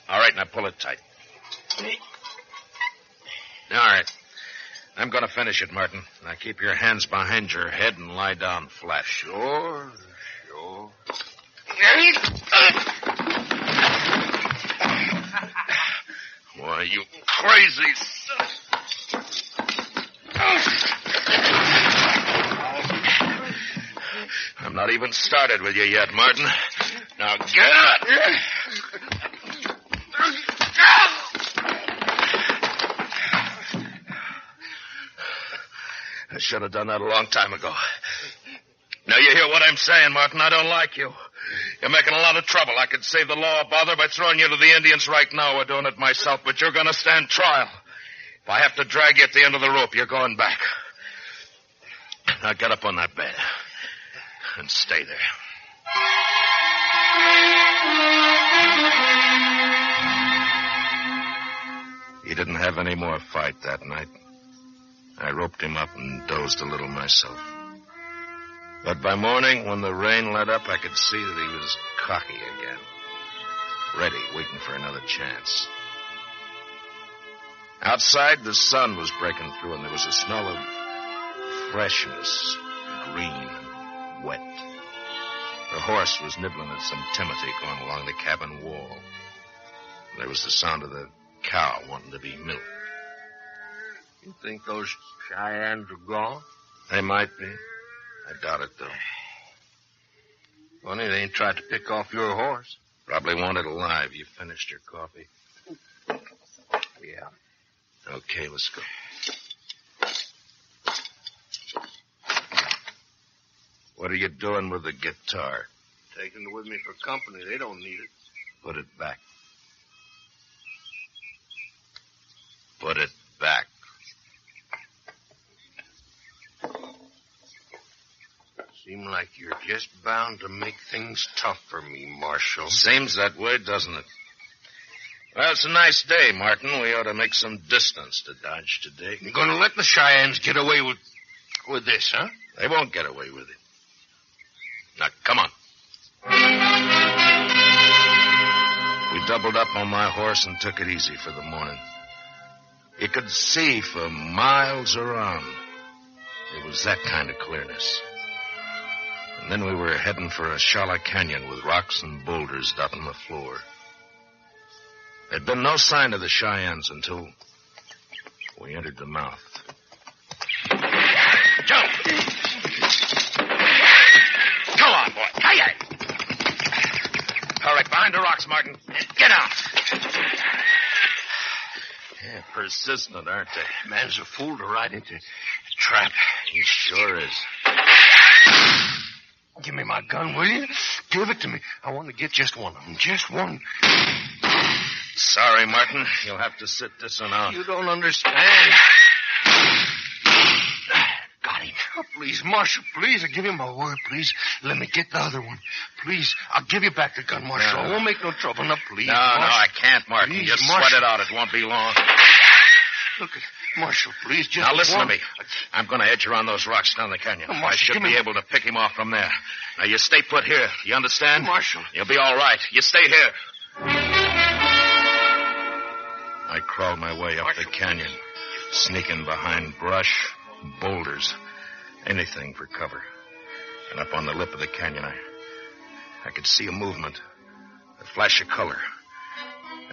All right, now pull it tight. All right. I'm going to finish it, Martin. Now keep your hands behind your head and lie down flat. Sure. Why, you crazy son. I'm not even started with you yet, Martin. Now get up. I should have done that a long time ago. Now you hear what I'm saying, Martin. I don't like you. You're making a lot of trouble. I could save the law a bother by throwing you to the Indians right now or doing it myself, but you're going to stand trial. If I have to drag you at the end of the rope, you're going back. Now get up on that bed and stay there. He didn't have any more fight that night. I roped him up and dozed a little myself. But by morning, when the rain let up, I could see that he was cocky again. Ready, waiting for another chance. Outside, the sun was breaking through, and there was a smell of freshness, green and wet. The horse was nibbling at some timothy going along the cabin wall. There was the sound of the cow wanting to be milked. You think those Cheyennes are gone? They might be. I doubt it, though. Funny, they ain't tried to pick off your horse. Probably want it alive. You finished your coffee? Yeah. Okay, let's go. What are you doing with the guitar? Taking it with me for company. They don't need it. Put it back. Put it back. Seem like you're just bound to make things tough for me, Marshal. Seems that way, doesn't it? Well, it's a nice day, Martin. We ought to make some distance to Dodge today. You're going to let the Cheyennes get away with this, huh? They won't get away with it. Now, come on. We doubled up on my horse and took it easy for the morning. You could see for miles around. It was that kind of clearness. And then we were heading for a shallow canyon with rocks and boulders dotting the floor. There'd been no sign of the Cheyennes until we entered the mouth. Jump! Go on, boy. Hi-yi! All right, behind the rocks, Martin. Get out! Yeah, persistent, aren't they? Man's a fool to ride into a trap. He sure is. Give me my gun, will you? Give it to me. I want to get just one of them. Just one. Sorry, Martin. You'll have to sit this one out. You don't understand. Got him. Oh, please, Marshal, please. I give you my word, please. Let me get the other one. Please. I'll give you back the gun, Marshal. I won't make no trouble. Now, please. No, I can't, Martin. Please, Just Marshal. sweat it out. It won't be long. Look, Marshal, please, just now, listen one. to me. I'm going to edge around those rocks down the canyon. Oh, Marshal, I should be able to pick him off from there. Now, you stay put here. You understand? Marshal. You'll be all right. You stay here. I crawled my way up the canyon, sneaking behind brush, boulders, anything for cover. And up on the lip of the canyon, I could see a movement, a flash of color.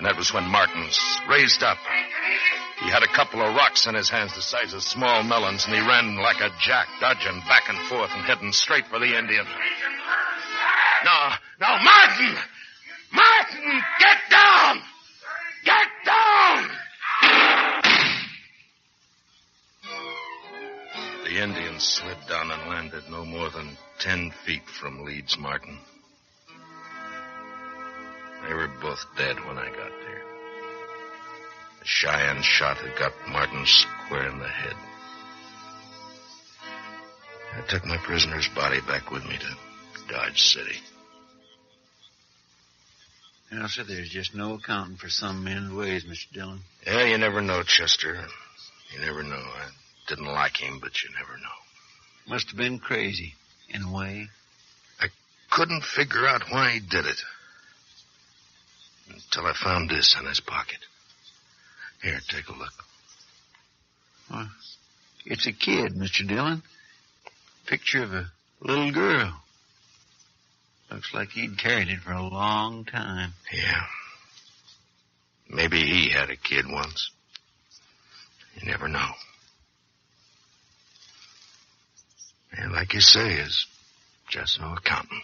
And that was when Martin raised up. He had a couple of rocks in his hands the size of small melons, and he ran like a jack, dodging back and forth and heading straight for the Indian. No, Martin! Martin, get down! Get down! The Indian slid down and landed no more than 10 feet from Leeds Martin. They were both dead when I got there. The Cheyenne shot had got Martin square in the head. I took my prisoner's body back with me to Dodge City. Now, sir, there's just no accounting for some men's ways, Mr. Dillon. Yeah, you never know, Chester. You never know. I didn't like him, but you never know. Must have been crazy, in a way. I couldn't figure out why he did it. Until I found this in his pocket. Here, take a look. Well, it's a kid, Mr. Dillon. Picture of a little girl. Looks like he'd carried it for a long time. Yeah. Maybe he had a kid once. You never know. And like you say, is just no accounting.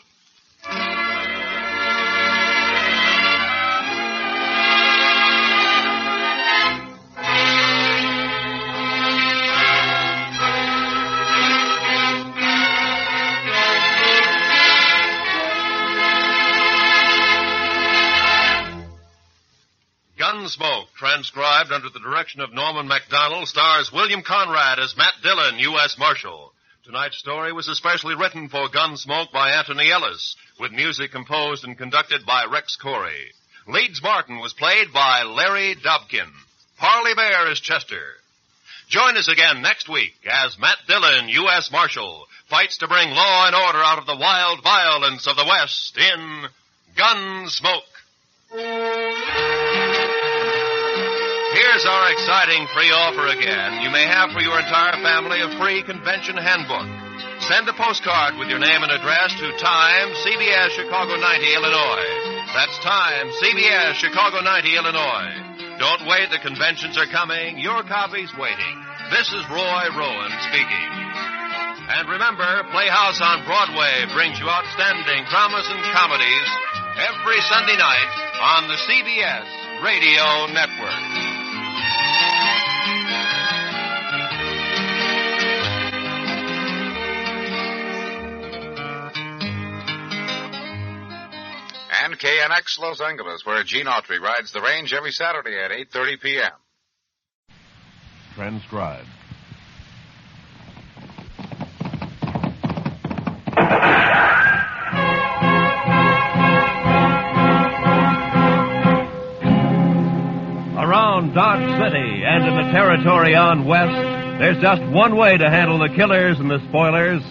Gunsmoke, transcribed under the direction of Norman MacDonald, stars William Conrad as Matt Dillon, U.S. Marshal. Tonight's story was especially written for Gunsmoke by Anthony Ellis, with music composed and conducted by Rex Corey. Leeds Martin was played by Larry Dobkin. Parley Bear is Chester. Join us again next week as Matt Dillon, U.S. Marshal, fights to bring law and order out of the wild violence of the West in Gunsmoke. Here's our exciting free offer again. You may have for your entire family a free convention handbook. Send a postcard with your name and address to Time, CBS, Chicago 90, Illinois. That's Time, CBS, Chicago 90, Illinois. Don't wait, the conventions are coming. Your copy's waiting. This is Roy Rowan speaking. And remember, Playhouse on Broadway brings you outstanding dramas and comedies every Sunday night on the CBS Radio Network. And KNX Los Angeles, where Gene Autry rides the range every Saturday at 8:30 p.m. Transcribed. Around Dodge City and in the territory on West, there's just one way to handle the killers and the spoilers.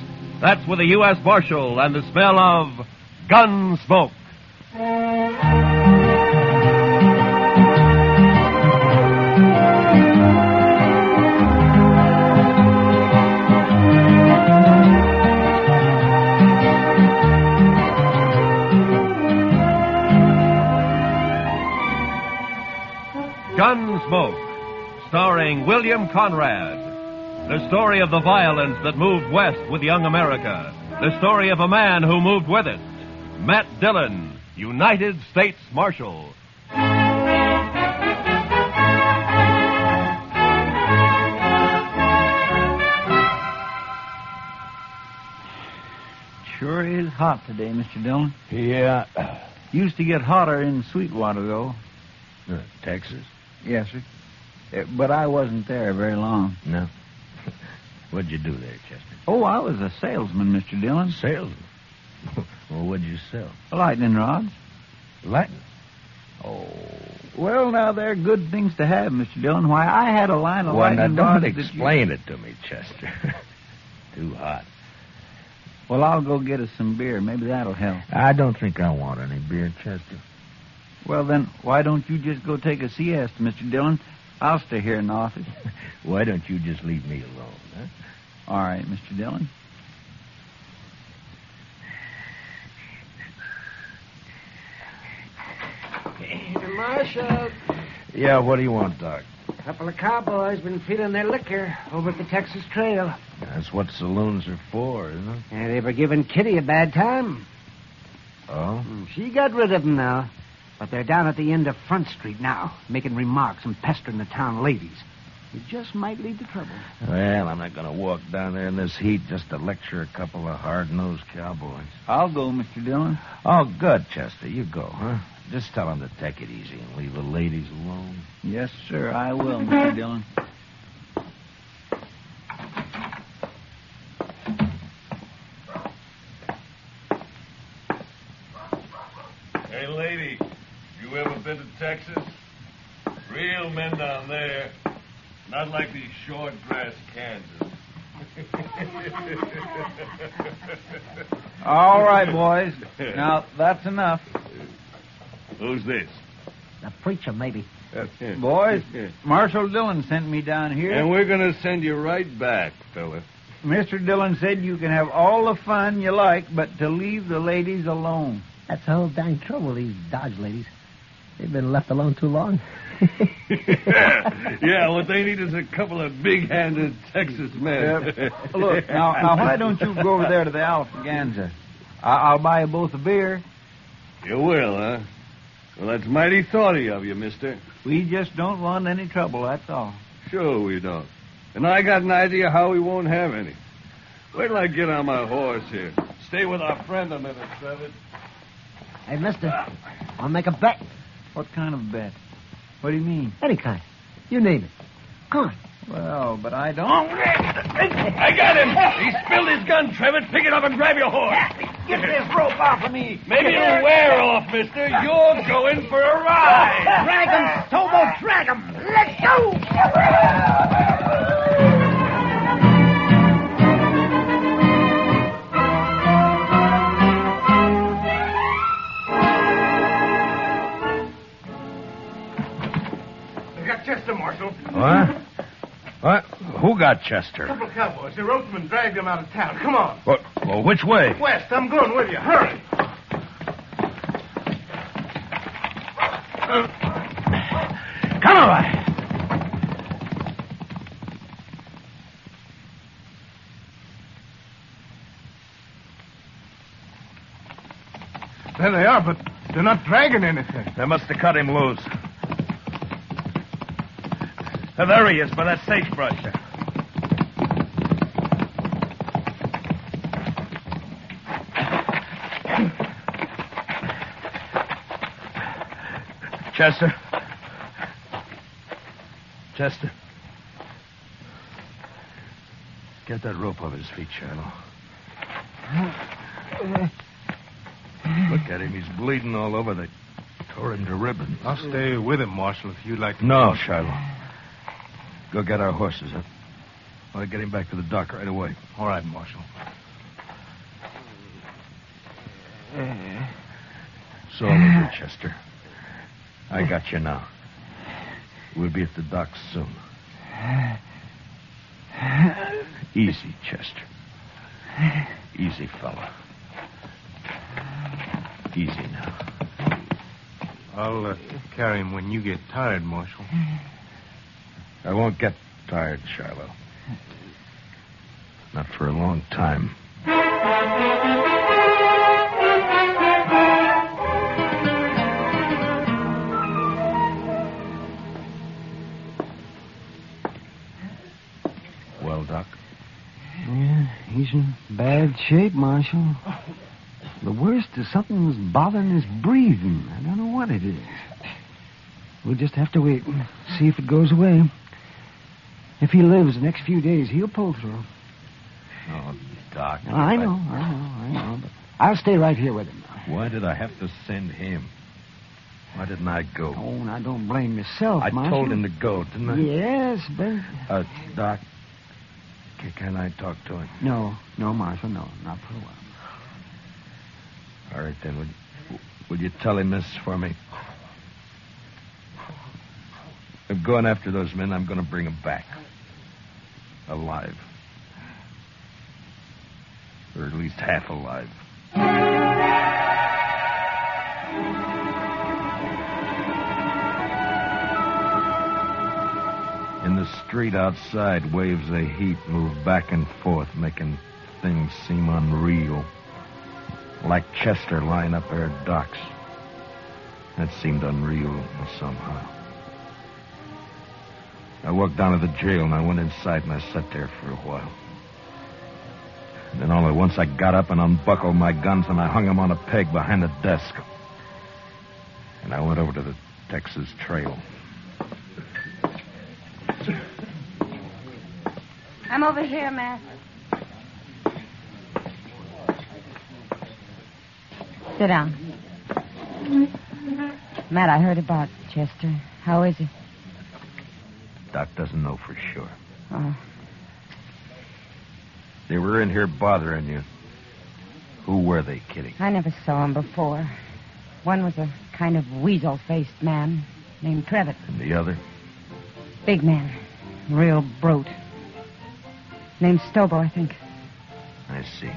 That's with a U.S. Marshal and the smell of Gunsmoke. Gunsmoke, starring William Conrad. The story of the violence that moved west with young America. The story of a man who moved with it. Matt Dillon, United States Marshal. Sure is hot today, Mr. Dillon. Yeah. Used to get hotter in Sweetwater, though. Texas? Yes, sir. But I wasn't there very long. No. What'd you do there, Chester? Oh, I was a salesman, Mr. Dillon. Salesman? Well, what'd you sell? Lightning rods. Lightning? Oh. Well, now, they're good things to have, Mr. Dillon. Why, I had a line of lightning rods. Don't explain it to me, Chester. Too hot. Well, I'll go get us some beer. Maybe that'll help. I don't think I want any beer, Chester. Well, then, why don't you just go take a siesta, Mr. Dillon? I'll stay here in the office. Why don't you just leave me alone, huh? All right, Mr. Dillon. Marshal. Yeah, what do you want, Doc? A couple of cowboys been feeding their liquor over at the Texas Trail. That's what saloons are for, isn't it? And they were giving Kitty a bad time. Oh? She got rid of them now. But they're down at the end of Front Street now, making remarks and pestering the town ladies. It just might lead to trouble. Well, I'm not going to walk down there in this heat just to lecture a couple of hard-nosed cowboys. I'll go, Mr. Dillon. Oh, good, Chester. You go, huh? Just tell them to take it easy and leave the ladies alone. Yes, sir, I will, Mr. Dillon. Hey, lady, you ever been to Texas? Real men down there. Not like these short grass Kansas. All right, boys. Now, that's enough. Who's this? The preacher, maybe. Boys, Marshal Dillon sent me down here. And we're going to send you right back, fella. Mr. Dillon said you can have all the fun you like, but to leave the ladies alone. That's the whole dang trouble, these Dodge ladies. They've been left alone too long. Yeah, what they need is a couple of big-handed Texas men. Look, now, why don't you go over there to the Alfaganza? I'll buy you both a beer. You will, huh? Well, that's mighty thoughty of you, mister. We just don't want any trouble, that's all. Sure we don't. And I got an idea how we won't have any. Wait till I get on my horse here. Stay with our friend a minute, Trevor. Hey, mister, I'll make a bet. What kind of bet? What do you mean? Any kind. You name it. Come on. Well, but I don't... I got him! He spilled his gun, Trevor. Pick it up and grab your horse. Get this rope off of me. Maybe it'll wear off, mister. You're going for a ride. Drag him, Tobo, drag him. Let's go! Chester, Marshal. What? What? Who got Chester? A couple of cowboys. They roped him and dragged him out of town. Come on. What? Well, which way? West, I'm going with you. Hurry. Come on, Rye. There they are, but they're not dragging anything. They must have cut him loose. There he is, by that sagebrush. Chester. Chester. Get that rope off his feet, Shiloh. Look at him. He's bleeding all over. They tore him to ribbons. I'll stay with him, Marshal, if you'd like to. No, Shiloh. Go get our horses. I want to get him back to the dock right away. All right, Marshal. It's all over, Chester. I got you now. We'll be at the docks soon. Easy, Chester. Easy, fella. Easy now. I'll carry him when you get tired, Marshal. I won't get tired, Shiloh. Not for a long time. Well, Doc? Yeah, he's in bad shape, Marshal. The worst is something's bothering his breathing. I don't know what it is. We'll just have to wait and see if it goes away. If he lives the next few days, he'll pull through. Oh, Doc. I know. But I'll stay right here with him. Why did I have to send him? Why didn't I go? Oh, now don't blame yourself, I Marshal. told him to go, didn't I? Yes, but... Doc, can I talk to him? No, Marshal, no. Not for a while. All right, then. Will you tell him this for me? I'm going after those men. I'm going to bring them back. Alive. Or at least half alive. The street outside, waves of heat move back and forth, making things seem unreal. Like Chester lying up there at docks. That seemed unreal somehow. I walked down to the jail, and I went inside, and I sat there for a while. And then all at once, I got up and unbuckled my guns, and I hung them on a peg behind the desk. And I went over to the Texas Trail. I'm over here, Matt. Sit down. Matt, I heard about Chester. How is he? Doc doesn't know for sure. Oh. They were in here bothering you. Who were they, Kitty? I never saw him before. One was a kind of weasel-faced man named Trevitt. And the other? Big man. Real brute. Named Stobo, I think. I see.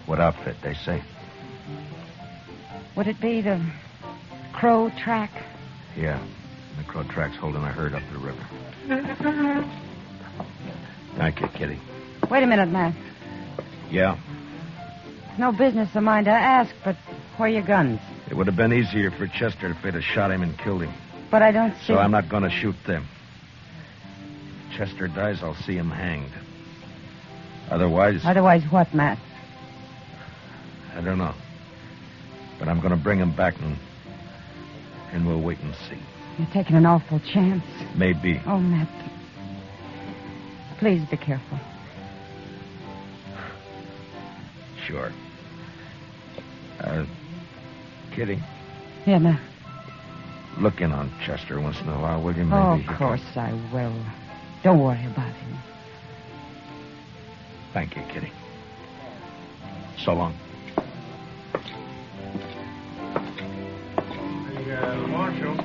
What outfit, they say? Would it be the Crow Track? Yeah. The Crow Track's holding a herd up the river. Thank you, Kitty. Wait a minute, Matt. Yeah? No business of mine to ask, but where are your guns? It would have been easier for Chester if they'd have shot him and killed him. But I don't see... So I'm not going to shoot them. If Chester dies, I'll see him hanged. Otherwise... Otherwise what, Matt? I don't know. But I'm going to bring him back and we'll wait and see. You're taking an awful chance. Maybe. Oh, Matt. Please be careful. Sure. Kitty. Yeah, Matt. Look in on Chester once in a while, will you? Maybe Oh, of course I will. Don't worry about him. Thank you, Kitty. So long. Hey, Marshal.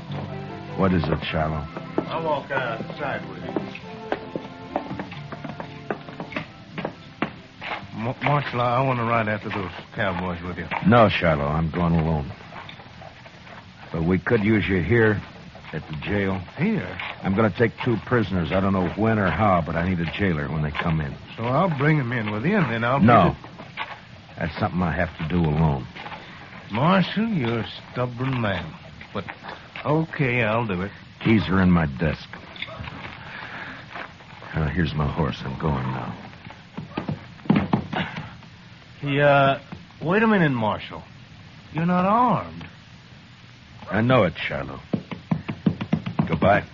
What is it, Shiloh? I'll walk outside with you. Marshal, I want to ride after those cowboys with you. No, Shiloh, I'm going alone. But we could use you here at the jail. Here? I'm going to take 2 prisoners. I don't know when or how, but I need a jailer when they come in. So I'll bring them in with you, and then I'll... No. That's something I have to do alone. Marshal, you're a stubborn man. But, okay, I'll do it. Keys are in my desk. Here's my horse. I'm going now. Wait a minute, Marshal. You're not armed. I know it, Shiloh. Goodbye.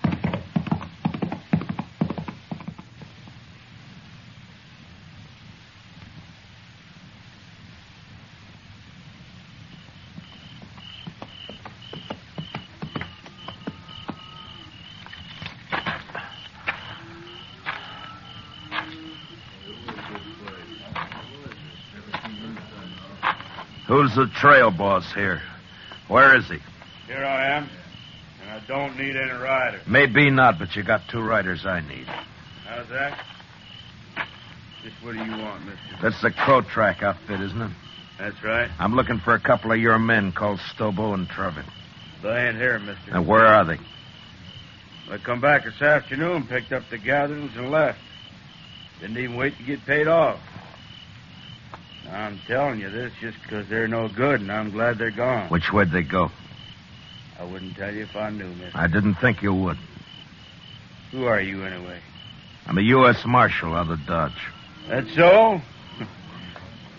Who's the trail boss here? Where is he? Here I am, and I don't need any riders. Maybe not, but you got 2 riders I need. How's that? Just what do you want, mister? That's the Crow Track outfit, isn't it? That's right. I'm looking for a couple of your men called Stobo and Trevitt. They ain't here, mister. And where are they? They come back this afternoon, picked up the gatherings, and left. Didn't even wait to get paid off. I'm telling you this just because they're no good, and I'm glad they're gone. Which way'd they go? I wouldn't tell you if I knew, mister. I didn't think you would. Who are you, anyway? I'm a U.S. Marshal out of Dodge. That's so?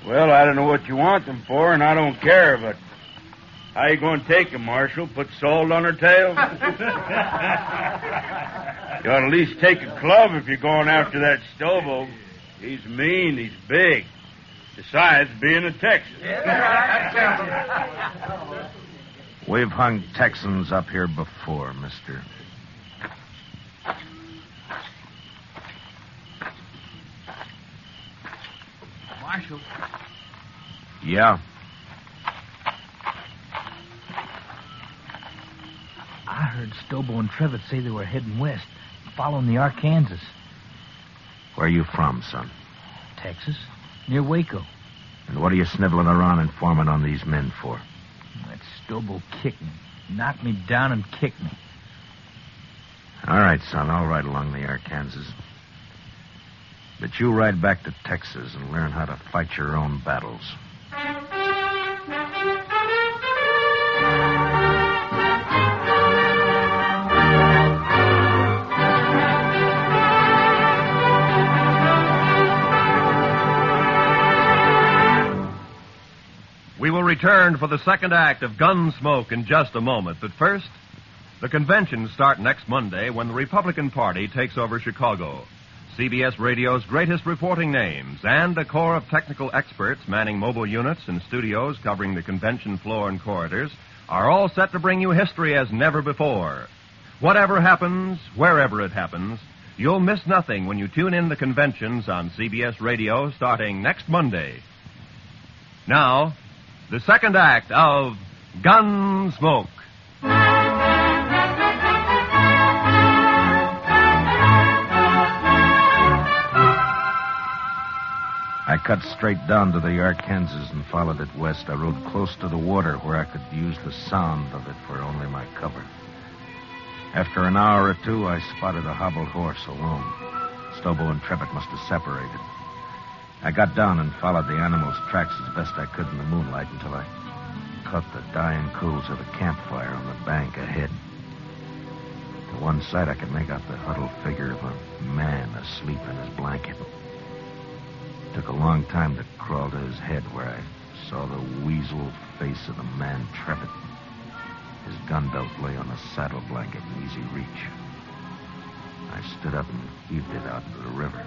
Well, I don't know what you want them for, and I don't care, but how you going to take them, Marshal? Put salt on her tail? You ought to at least take a club if you're going after that Stobo. He's mean, he's big. Besides being a Texan. We've hung Texans up here before, mister. Marshal. Yeah? I heard Stobo and Trevitt say they were heading west, following the Arkansas. Where are you from, son? Texas, near Waco. And what are you sniveling around informing on these men for? That Stobo kicked me. Knocked me down and kicked me. All right, son, I'll ride along the Arkansas. But you ride back to Texas and learn how to fight your own battles. We will return for the second act of Gunsmoke in just a moment. But first, the conventions start next Monday when the Republican Party takes over Chicago. CBS Radio's greatest reporting names and a corps of technical experts manning mobile units and studios covering the convention floor and corridors are all set to bring you history as never before. Whatever happens, wherever it happens, you'll miss nothing when you tune in the conventions on CBS Radio starting next Monday. Now, the second act of Gunsmoke. I cut straight down to the Arkansas and followed it west. I rode close to the water where I could use the sound of it for only my cover. After an hour or two, I spotted a hobbled horse alone. Stobo and Trevitt must have separated. I got down and followed the animal's tracks as best I could in the moonlight until I caught the dying coals of a campfire on the bank ahead. To one side, I could make out the huddled figure of a man asleep in his blanket. It took a long time to crawl to his head where I saw the weasel face of the man Trevitt. His gun belt lay on a saddle blanket in easy reach. I stood up and heaved it out into the river.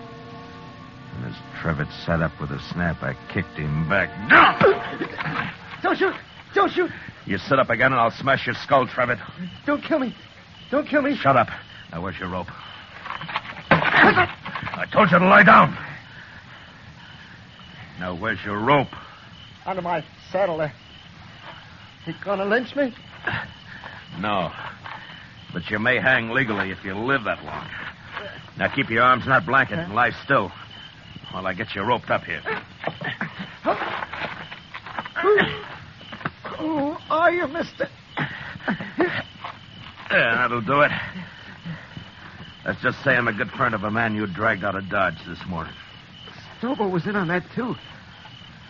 And as Trevitt sat up with a snap, I kicked him back. Don't shoot! Don't shoot! You sit up again and I'll smash your skull, Trevitt. Don't kill me. Don't kill me. Shut up. Now, where's your rope? I told you to lie down. Now, where's your rope? Under my saddle there. You gonna lynch me? No. But you may hang legally if you live that long. Now, keep your arms in that blanket and lie still while I get you roped up here. Who are you, mister? Yeah, that'll do it. Let's just say I'm a good friend of a man you dragged out of Dodge this morning. Stobo was in on that, too.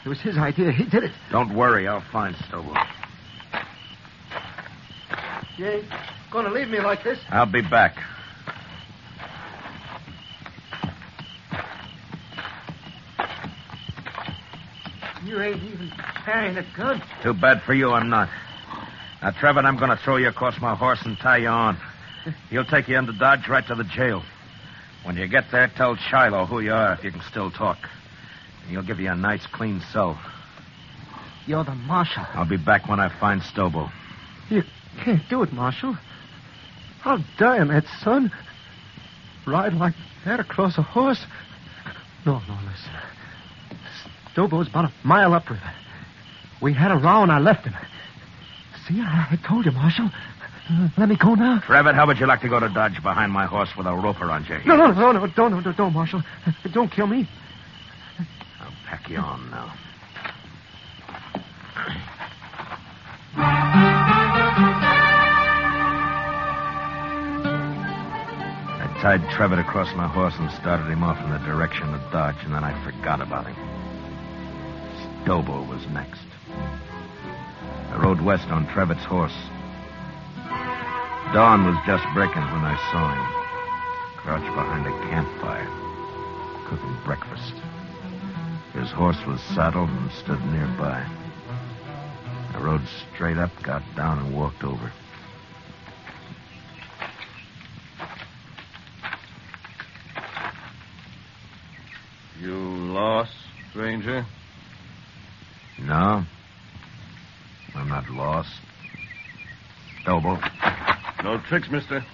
It was his idea. He did it. Don't worry. I'll find Stobo. You ain't gonna leave me like this? I'll be back. You ain't even carrying a gun. Too bad for you, I'm not. Now, Trevor, I'm going to throw you across my horse and tie you on. He'll take you into Dodge right to the jail. When you get there, tell Shiloh who you are if you can still talk. And he'll give you a nice, clean cell. You're the marshal. I'll be back when I find Stobo. You can't do it, Marshal. How dare that, son? Ride like that across a horse? No, listen. Stobo's about a mile upriver. We had a row and I left him. See, I told you, Marshal. Let me go now. Trevitt, how would you like to go to Dodge behind my horse with a rope around your head? No, don't, Marshal. Don't kill me. I'll pack you on now. I tied Trevitt across my horse and started him off in the direction of Dodge, and then I forgot about him. Stobo was next. I rode west on Trevitt's horse. Dawn was just breaking when I saw him, crouched behind a campfire, cooking breakfast. His horse was saddled and stood nearby. I rode straight up, got down, and walked over. You lost, stranger? No. I'm not lost. Stobo. No tricks, mister.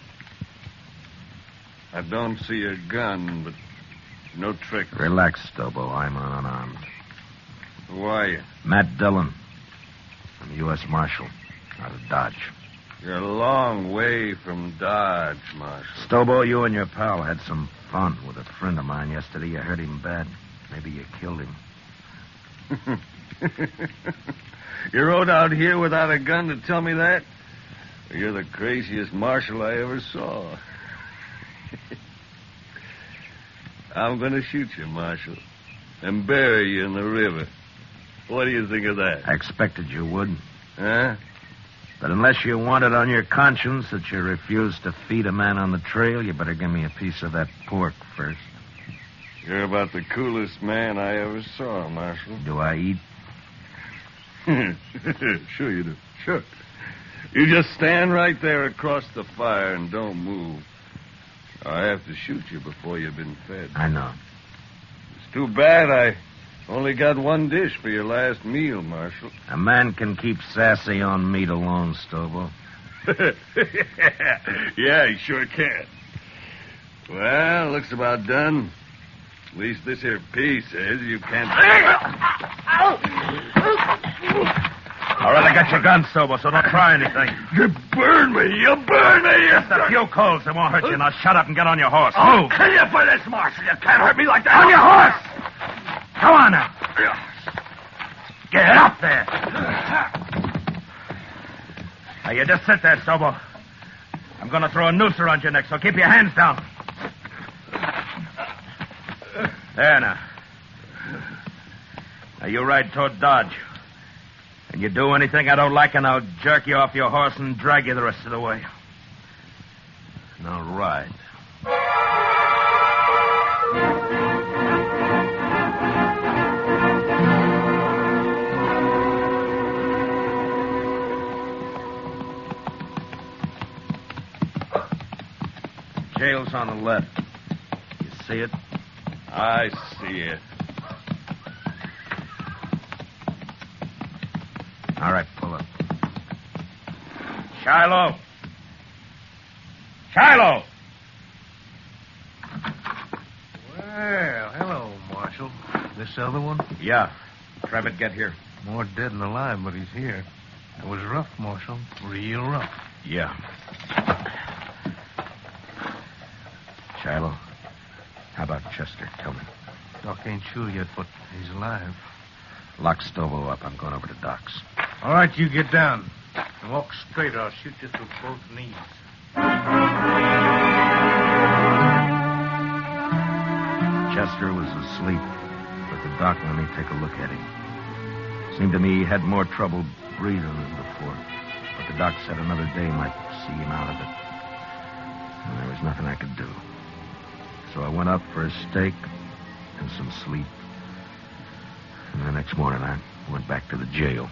I don't see a gun, but no tricks. Relax, Stobo. I'm unarmed. Who are you? Matt Dillon. I'm U.S. Marshal out of Dodge. You're a long way from Dodge, Marshal. Stobo, you and your pal had some fun with a friend of mine yesterday. You hurt him bad. Maybe you killed him. You rode out here without a gun to tell me that? You're the craziest marshal I ever saw. I'm going to shoot you, Marshal, and bury you in the river. What do you think of that? I expected you would. Huh? But unless you want it on your conscience that you refused to feed a man on the trail, you better give me a piece of that pork first. You're about the coolest man I ever saw, Marshal. Do I eat? Sure you do. Sure. You just stand right there across the fire and don't move. I have to shoot you before you've been fed. I know. It's too bad I only got one dish for your last meal, Marshal. A man can keep sassy on meat alone, Stobo. Yeah, he sure can. Well, looks about done. At least this here piece says you can't... All right, I got your gun, Stobo, so don't try anything. You burn me! You burn me! Just a few coals. It won't hurt you. Now shut up and get on your horse. I'll kill you for this, Marshal. You can't hurt me like that. On your horse! Come on now. Get up there. Now, you just sit there, Stobo. I'm going to throw a noose around your neck, so keep your hands down. There now. Now, you ride toward Dodge. And you do anything I don't like, and I'll jerk you off your horse and drag you the rest of the way. Now, ride. Jail's on the left. You see it? I see it. All right, pull up. Shiloh! Shiloh! Well, hello, Marshal. This other one? Yeah. Trevitt, get here. More dead than alive, but he's here. It was rough, Marshal. Real rough. Yeah. Shiloh, how about Chester? Tell me. Doc ain't sure yet, but he's alive. Lock Stobo up. I'm going over to Doc's. All right, you get down. And walk straight, or I'll shoot you through both knees. Chester was asleep, but the doc let me take a look at him. Seemed to me he had more trouble breathing than before. But the doc said another day might see him out of it. And there was nothing I could do. So I went up for a steak and some sleep. And the next morning I went back to the jail.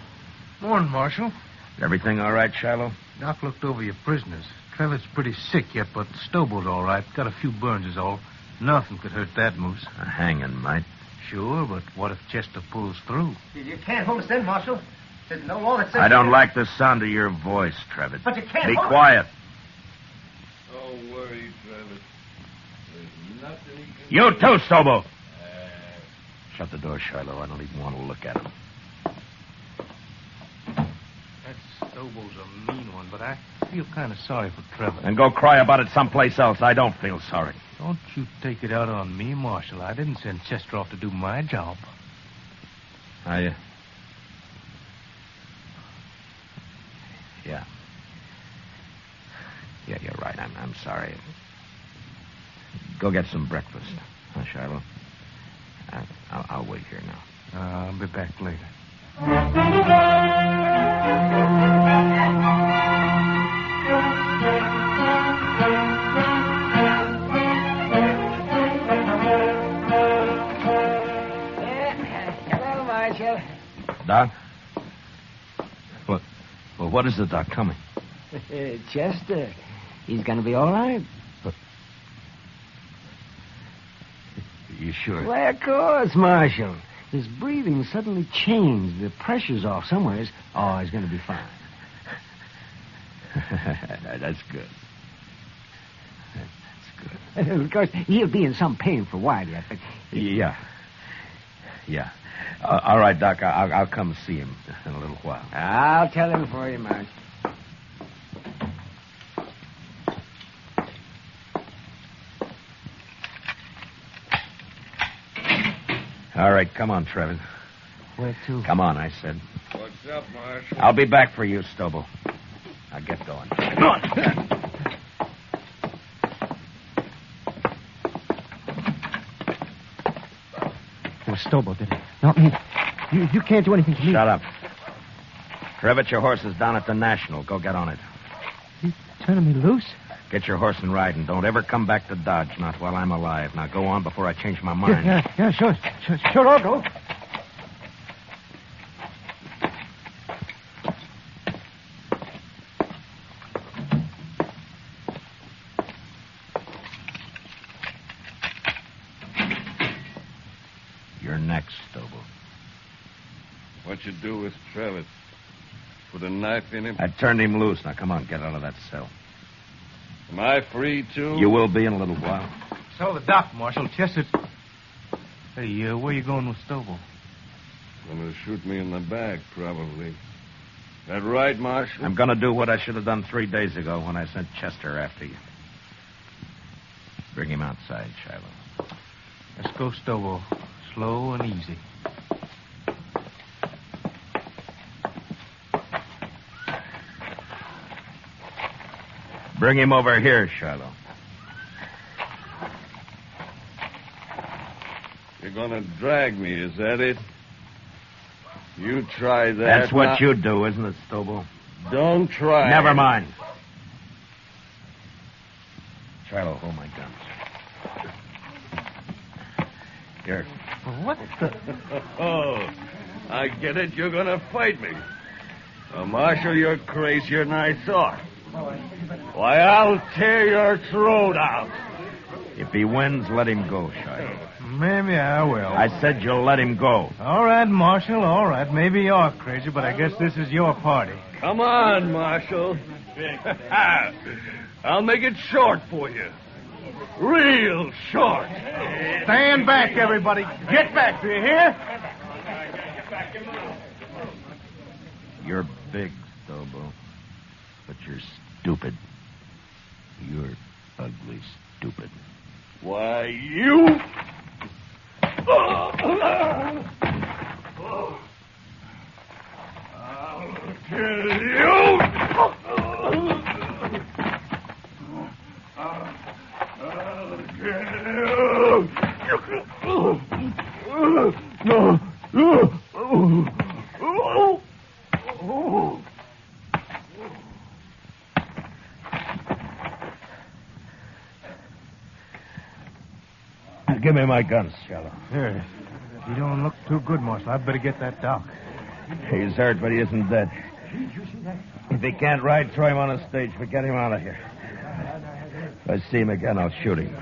Morning, Marshal. Everything all right, Shiloh? Doc looked over your prisoners. Trevitt's pretty sick yet, but Stobo's all right. Got a few burns is all. Nothing could hurt that moose. A hanging might. Sure, but what if Chester pulls through? You can't hold us in, Marshal. There's no law that says... I don't like the sound of your voice, Trevitt. But you can't Be hold quiet. Don't worry, Trevitt. There's nothing he can... You too, Stobo. Shut the door, Shiloh. I don't even want to look at him. That Stobo's a mean one, but I feel kind of sorry for Trevitt. And go cry about it someplace else. I don't feel sorry. Don't you take it out on me, Marshal. I didn't send Chester off to do my job. Yeah. Yeah, you're right. I'm sorry. Go get some breakfast, huh, Shiloh? I'll wait here now. I'll be back later. Hello, Marshal. Doc? What is the doc coming? Chester. He's going to be all right. You sure? Why, of course, Marshal. His breathing suddenly changed. The pressure's off somewhere. Oh, he's going to be fine. That's good. Of course, he'll be in some pain for a while yet, but... Yeah. All right, Doc, I'll come see him in a little while. I'll tell him for you, Marshal. All right, come on, Trevor. Where to? Come on, I said. What's up, Marshal? I'll be back for you, Stobo. Now get going. Come on. Stobo did it. Not me. You can't do anything to me. Shut up. Trevitt, your horse is down at the National. Go get on it. You turning me loose? Get your horse and ride, and don't ever come back to Dodge, not while I'm alive. Now go on before I change my mind. Yeah, sure. Sure, I'll go. You're next, Stobo. What you do with Trevitt? Put a knife in him? I turned him loose. Now, come on, get out of that cell. Am I free, too? You will be in a little while. So the doc, Marshal. Chester... Hey, where you going with Stobo? Gonna shoot me in the back, probably. That right, Marshal? I'm gonna do what I should have done 3 days ago when I sent Chester after you. Bring him outside, Shiloh. Let's go, Stobo. Slow and easy. Bring him over here, Shiloh. You're gonna drag me, is that it? You try that. That's what you do, isn't it, Stobo? Don't try. Never mind. Shiloh, hold my guns. Here. What the... Oh, I get it. You're gonna fight me. Well, Marshal, you're crazier than I thought. Why, I'll tear your throat out. If he wins, let him go, Shiloh. Maybe I will. I said you'll let him go. All right, Marshal, all right. Maybe you're crazy, but I guess this is your party. Come on, Marshal. I'll make it short for you. Real short. Stand back, everybody. Get back, do you hear? You're big, Stobo, but you're stupid. You're ugly stupid. Why, you... I'll kill you. I'll kill you. Give me my guns, Shiloh. Here. You don't look too good, Marshal. I'd better get that doc. He's hurt, but he isn't dead. If he can't ride, throw him on a stage, but get him out of here. If I see him again, I'll shoot him.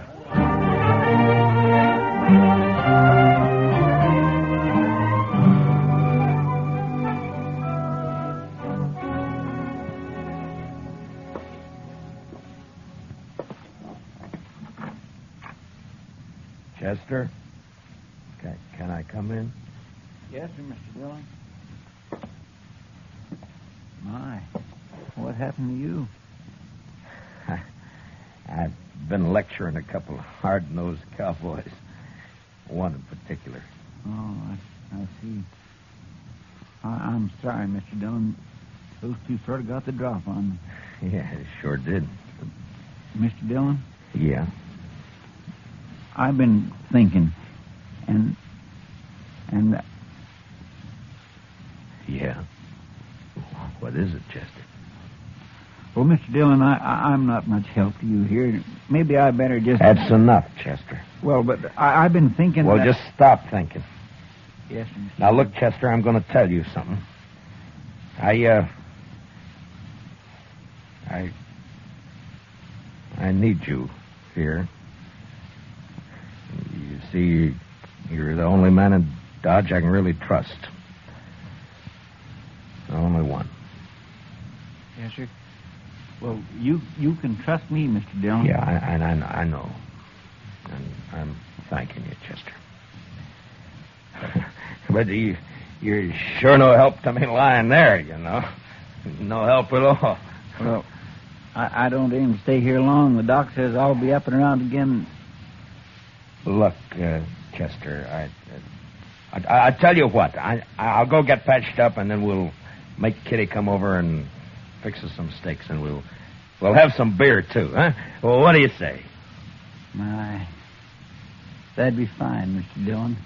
Chester? Can I come in? Yes, sir, Mr. Dillon. My, what happened to you? I've been lecturing a couple of hard-nosed cowboys. One in particular. Oh, I see. I'm sorry, Mr. Dillon. Those two sort of got the drop on me. Yeah, it sure did. Mr. Dillon? Yeah? I've been thinking, and... Yeah? What is it, Chester? Well, Mr. Dillon, I'm not much help to you here. Maybe I better just... That's enough, Chester. Well, but I've been thinking... Well, just stop thinking. Yes, sir. Now, look, Chester, I'm going to tell you something. I need you here. You see, you're the only man in Dodge I can really trust. The only one. Yes, sir. Well, you can trust me, Mr. Dillon. Yeah, I know. And I'm thanking you, Chester. But you're sure no help to me lying there, you know. No help at all. Well, I don't aim to stay here long. The doc says I'll be up and around again. Look, Chester, I tell you what. I'll go get patched up, and then we'll make Kitty come over and fix us some steaks, and we'll have some beer too, huh? Well, what do you say? My, that'd be fine, Mr. Dillon.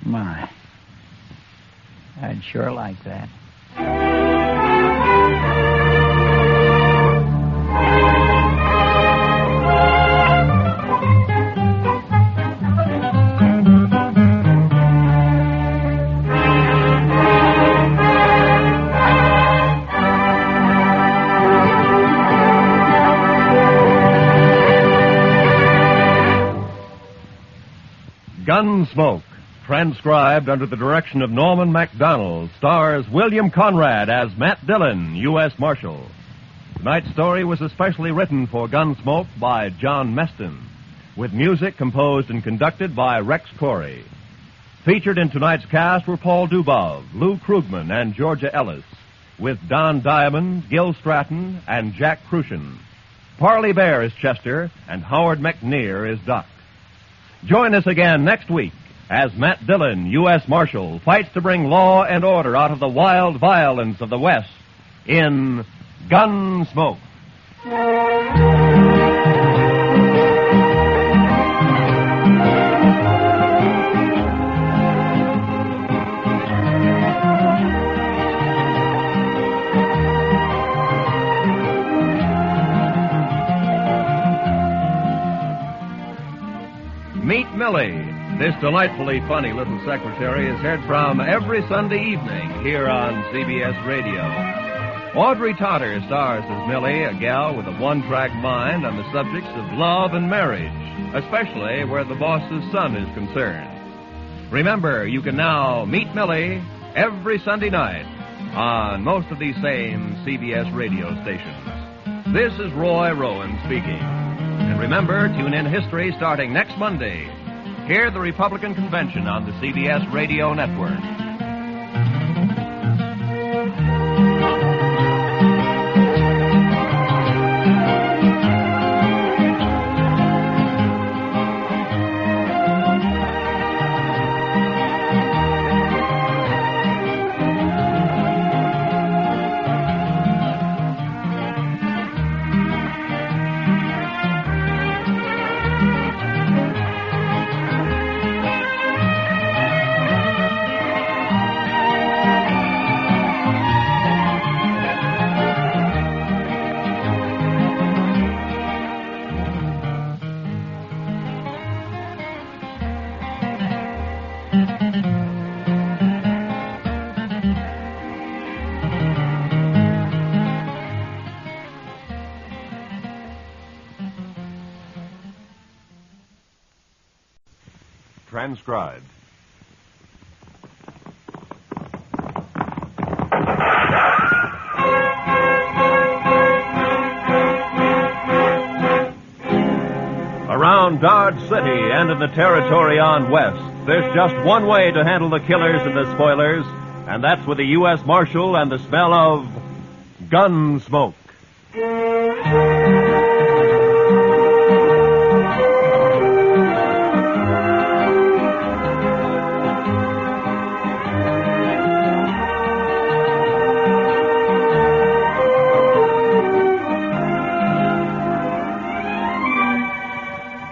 My. I'd sure like that. Gunsmoke, transcribed under the direction of Norman MacDonald, stars William Conrad as Matt Dillon, U.S. Marshal. Tonight's story was especially written for Gunsmoke by John Meston, with music composed and conducted by Rex Corey. Featured in tonight's cast were Paul Dubov, Lou Krugman, and Georgia Ellis, with Don Diamond, Gil Stratton, and Jack Crucian. Parley Bear is Chester, and Howard McNear is Doc. Join us again next week as Matt Dillon, U.S. Marshal, fights to bring law and order out of the wild violence of the West in Gunsmoke. Meet Millie. This delightfully funny little secretary is heard from every Sunday evening here on CBS Radio. Audrey Totter stars as Millie, a gal with a one-track mind on the subjects of love and marriage, especially where the boss's son is concerned. Remember, you can now meet Millie every Sunday night on most of these same CBS radio stations. This is Roy Rowan speaking. And remember, tune in History starting next Monday. Hear the Republican Convention on the CBS Radio Network. Transcribed. Around Dodge City and in the territory on West, there's just one way to handle the killers and the spoilers, and that's with the U.S. Marshal and the smell of Gunsmoke.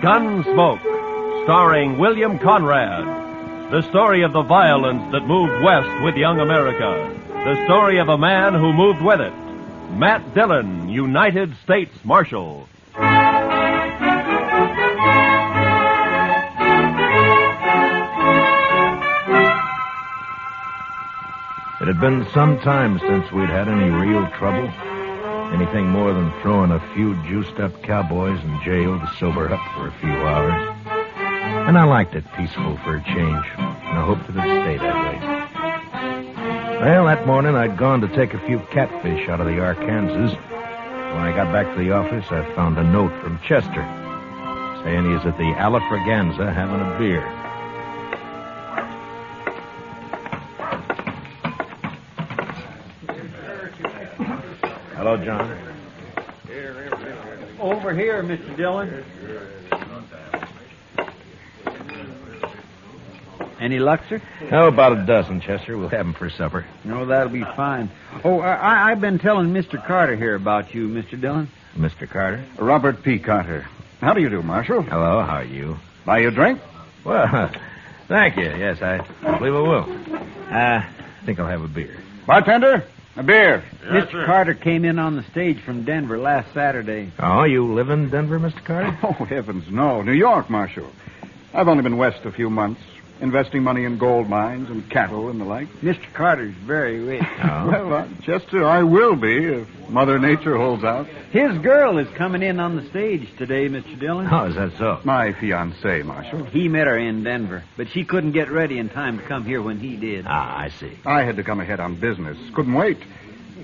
Gunsmoke, starring William Conrad. The story of the violence that moved west with young America. The story of a man who moved with it. Matt Dillon, United States Marshal. It had been some time since we'd had any real trouble. Anything more than throwing a few juiced-up cowboys in jail to sober up for a few hours. And I liked it peaceful for a change, and I hoped it would stay that way. Well, that morning I'd gone to take a few catfish out of the Arkansas. When I got back to the office, I found a note from Chester saying he's at the Alafraganza having a beer. Hello, John. Over here, Mr. Dillon. Any luck, sir? Oh, about a dozen, Chester. We'll have them for supper. No, that'll be fine. Oh, I've been telling Mr. Carter here about you, Mr. Dillon. Mr. Carter? Robert P. Carter. How do you do, Marshal? Hello, how are you? Buy you a drink? Well, Thank you. Yes, I believe I will. I think I'll have a beer. Bartender, a beer. Yes, Mr. Carter came in on the stage from Denver last Saturday. Oh, you live in Denver, Mr. Carter? Oh, heavens, no. New York, Marshal. I've only been west a few months, investing money in gold mines and cattle and the like. Mr. Carter's very rich. Oh. Well, Chester, I will be if Mother Nature holds out. His girl is coming in on the stage today, Mr. Dillon. Oh, is that so? My fiancée, Marshal. He met her in Denver, but she couldn't get ready in time to come here when he did. Ah, I see. I had to come ahead on business. Couldn't wait.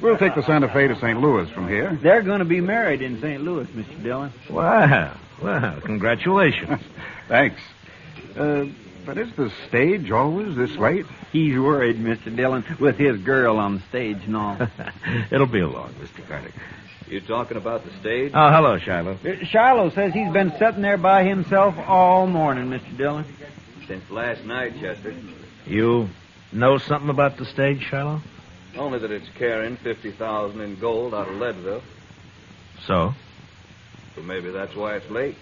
We'll take the Santa Fe to St. Louis from here. They're going to be married in St. Louis, Mr. Dillon. Well, congratulations. Thanks. But is the stage always this late? He's worried, Mr. Dillon, with his girl on the stage and all. It'll be along, Mr. Carter. You talking about the stage? Oh, hello, Shiloh. Shiloh says he's been sitting there by himself all morning, Mr. Dillon. Since last night, Chester. You know something about the stage, Shiloh? Only that it's carrying $50,000 in gold out of Leadville. So? So maybe that's why it's late.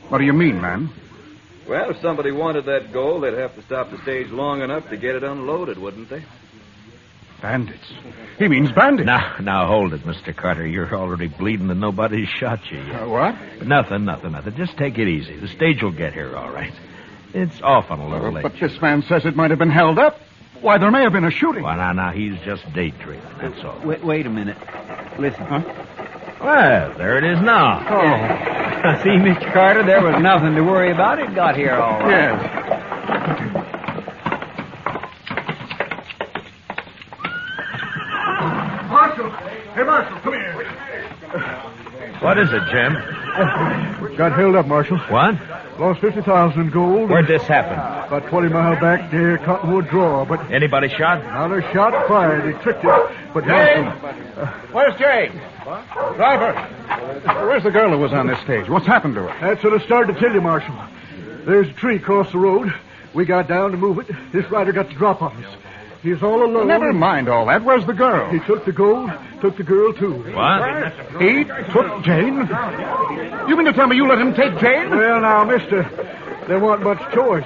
What do you mean, man? Well, if somebody wanted that gold, they'd have to stop the stage long enough to get it unloaded, wouldn't they? Bandits. He means bandits. Now, hold it, Mr. Carter. You're already bleeding and nobody's shot you yet. What? Nothing. Just take it easy. The stage will get here all right. It's off on a little late. But this man says it might have been held up. Why, there may have been a shooting. Well, now, he's just daydreaming, that's all. Wait a minute. Listen. Huh? Well, there it is now. Oh. See, Mr. Carter, there was nothing to worry about. It got here all right. Yes. Marshal! Hey, Marshal, come here. What is it, Jim? Got held up, Marshal. What? Lost $50,000 in gold. Where'd this happen? About 20 miles back near Cottonwood Draw, but... Anybody shot? Not a shot fired. They tricked it. But Jane! Marshal... Where's Jane? What? Driver! Where's the girl who was on this stage? What's happened to her? That's what I started to tell you, Marshal. There's a tree across the road. We got down to move it. This rider got the drop on us. He's all alone. Never mind all that. Where's the girl? He took the gold, took the girl, too. What? He took Jane? You mean to tell me you let him take Jane? Well, now, mister, there wasn't much choice.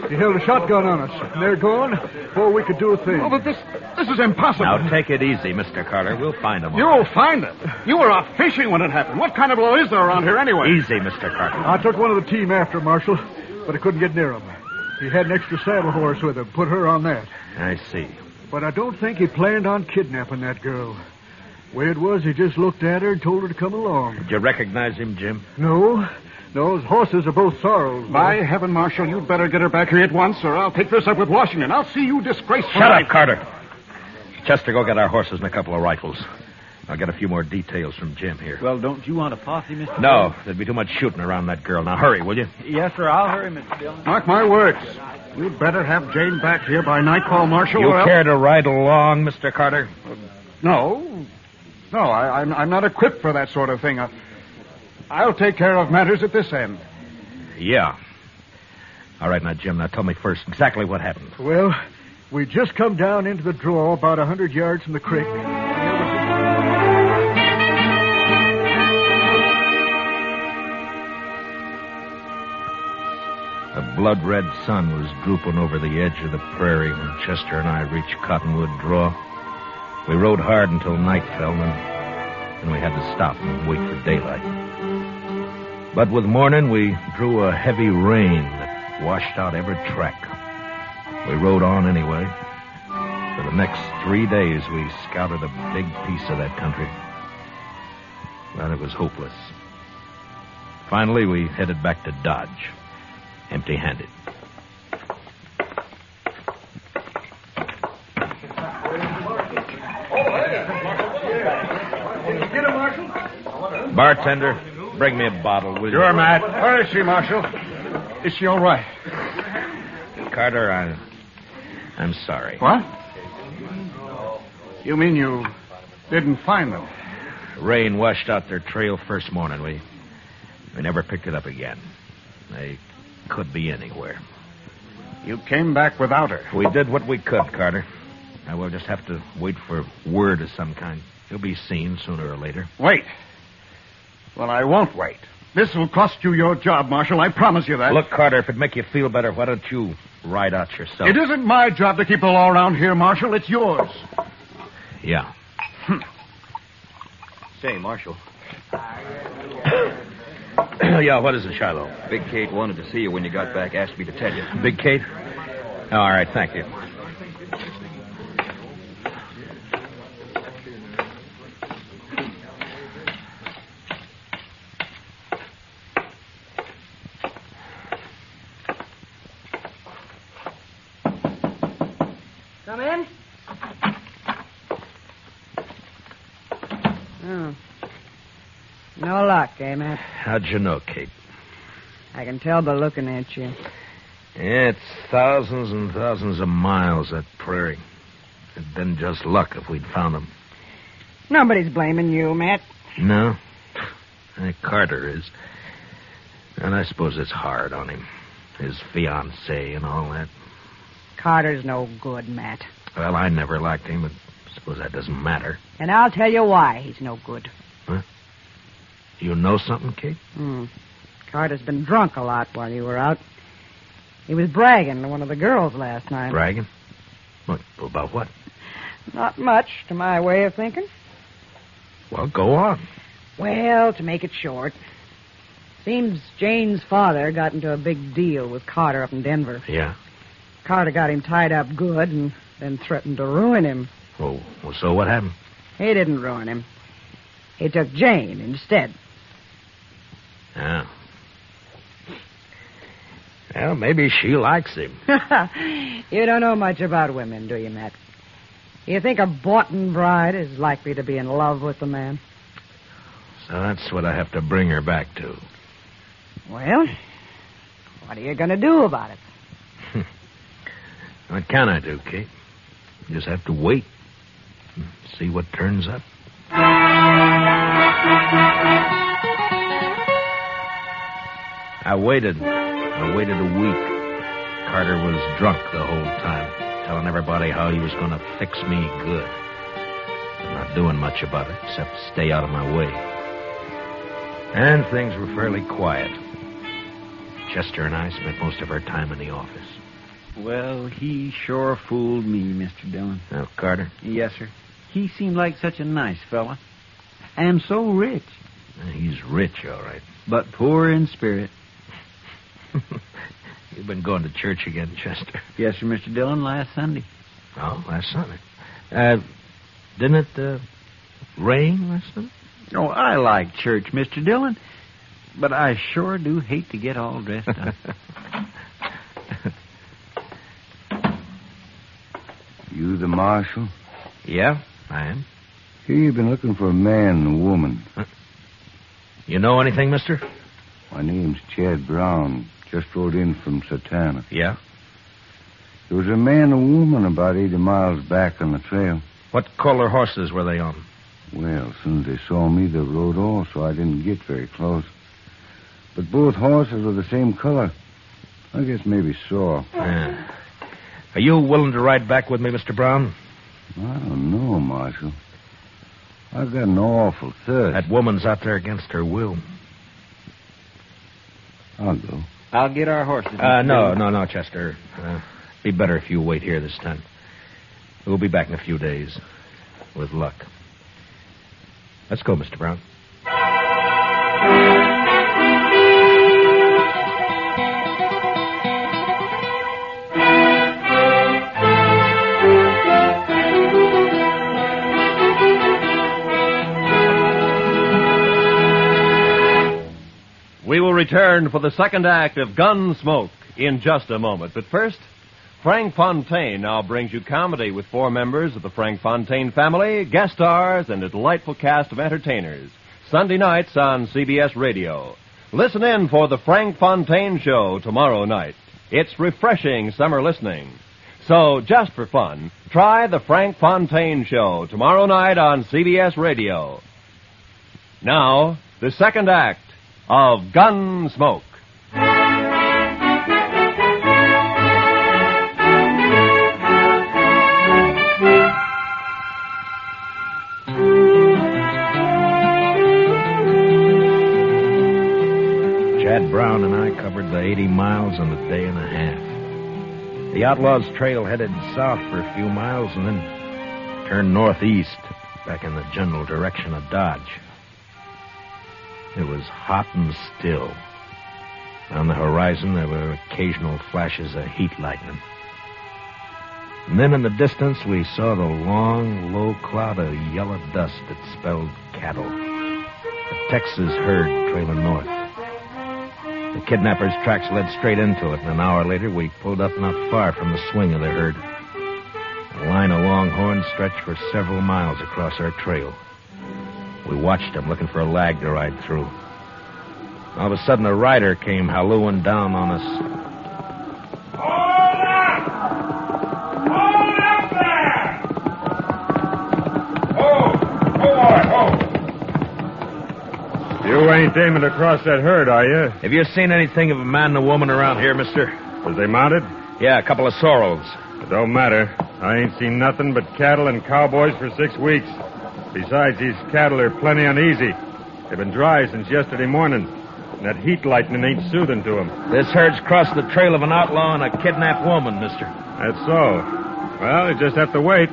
He held a shotgun on us, and they're gone before we could do a thing. Oh, but this is impossible. Now, take it easy, Mr. Carter. We'll find him. You'll find him? You were out fishing when it happened. What kind of law is there around here anyway? Easy, Mr. Carter. I took one of the team after Marshal, but I couldn't get near him. He had an extra saddle horse with him. Put her on that. I see. But I don't think he planned on kidnapping that girl. Way it was, he just looked at her and told her to come along. Did you recognize him, Jim? No. Those horses are both sorrels. By heaven, Marshal, you'd better get her back here at once, or I'll take this up with Washington. I'll see you disgraced for Shut life. up, Carter. Chester, go get our horses and a couple of rifles. I'll get a few more details from Jim here. Well, don't you want a posse, Mr. No, Dillon? there'd be too much shooting around that girl. Now, hurry, will you? Yes, sir. I'll hurry, Mr. Dillon. Mark my words. You'd better have Jane back here by nightfall, Marshal. You care to ride along, Mr. Carter? No, I'm not equipped for that sort of thing. I'll take care of matters at this end. Yeah. All right, now, Jim, now tell me first exactly what happened. Well, we just come down into the draw about 100 yards from the creek. The blood-red sun was drooping over the edge of the prairie when Chester and I reached Cottonwood Draw. We rode hard until night fell, and we had to stop and wait for daylight. But with morning, we drew a heavy rain that washed out every track. We rode on anyway. For the next 3 days, we scouted a big piece of that country. But it was hopeless. Finally, we headed back to Dodge, empty-handed. Bartender, bring me a bottle, will you? Sure, Matt. Where is she, Marshal? Is she all right? Carter, I'm sorry. What? You mean you didn't find them? Rain washed out their trail first morning. We never picked it up again. They could be anywhere. You came back without her. We did what we could, Carter. Now we'll just have to wait for word of some kind. She'll be seen sooner or later. Wait. Well, I won't wait. This will cost you your job, Marshal. I promise you that. Look, Carter, if it make you feel better, why don't you ride out yourself? It isn't my job to keep the law around here, Marshal. It's yours. Yeah. Say, Marshal. Yeah, what is it, Shiloh? Big Kate wanted to see you when you got back. Asked me to tell you. Big Kate? All right, thank you. Come in. Oh. No luck, eh, Matt? How'd you know, Kate? I can tell by looking at you. Yeah, it's thousands and thousands of miles, that prairie. It'd been just luck if we'd found them. Nobody's blaming you, Matt. No? Carter is. And I suppose it's hard on him. His fiancée and all that. Carter's no good, Matt. Well, I never liked him, but I suppose that doesn't matter. And I'll tell you why he's no good. Huh? You know something, Kate? Carter's been drunk a lot while you were out. He was bragging to one of the girls last night. Bragging? What, about what? Not much, to my way of thinking. Well, go on. Well, to make it short, seems Jane's father got into a big deal with Carter up in Denver. Yeah? Carter got him tied up good and then threatened to ruin him. Oh, well, so what happened? He didn't ruin him. He took Jane instead. Yeah. Well, maybe she likes him. You don't know much about women, do you, Matt? You think a Boughten Bride is likely to be in love with the man? So that's what I have to bring her back to. Well, what are you going to do about it? What can I do, Kate? Just have to wait and see what turns up. I waited a week. Carter was drunk the whole time, telling everybody how he was going to fix me good. I'm not doing much about it, except stay out of my way. And things were fairly quiet. Chester and I spent most of our time in the office. Well, he sure fooled me, Mr. Dillon. Now, Carter? Yes, sir. He seemed like such a nice fella. And so rich. He's rich, all right. But poor in spirit. You've been going to church again, Chester? Yes, sir, Mr. Dillon, last Sunday. Oh, last Sunday. Didn't it rain last Sunday? Oh, I like church, Mr. Dillon. But I sure do hate to get all dressed up. You the marshal? Yeah, I am. Here you've been looking for a man and a woman. You know anything, mister? My name's Chad Brown. Just rode in from Satana. Yeah? There was a man and a woman about 80 miles back on the trail. What color horses were they on? Well, as soon as they saw me, they rode off, so I didn't get very close. But both horses were the same color. I guess maybe sore. Yeah. Are you willing to ride back with me, Mr. Brown? I don't know, Marshal. I've got an awful thirst. That woman's out there against her will. I'll go. I'll get our horses. No, Chester. Be better if you wait here this time. We'll be back in a few days. With luck. Let's go, Mr. Brown. We will return for the second act of Gunsmoke in just a moment. But first, Frank Fontaine now brings you comedy with four members of the Frank Fontaine family, guest stars, and a delightful cast of entertainers. Sunday nights on CBS Radio. Listen in for the Frank Fontaine Show tomorrow night. It's refreshing summer listening. So, just for fun, try the Frank Fontaine Show tomorrow night on CBS Radio. Now, the second act of Gunsmoke. Brown and I covered the 80 miles in a day and a half. The Outlaws' trail headed south for a few miles and then turned northeast, back in the general direction of Dodge. It was hot and still. On the horizon, there were occasional flashes of heat lightning. And then in the distance, we saw the long, low cloud of yellow dust that spelled cattle. A Texas herd trailing north. The kidnappers' tracks led straight into it, and an hour later, we pulled up not far from the swing of the herd. A line of longhorns stretched for several miles across our trail. We watched them, looking for a lag to ride through. All of a sudden, a rider came hallooing down on us. You ain't aiming to cross that herd, are you? Have you seen anything of a man and a woman around here, mister? Was they mounted? Yeah, a couple of sorrels. It don't matter. I ain't seen nothing but cattle and cowboys for 6 weeks. Besides, these cattle are plenty uneasy. They've been dry since yesterday morning. And that heat lightning ain't soothing to them. This herd's crossed the trail of an outlaw and a kidnapped woman, mister. That's so. Well, you just have to wait.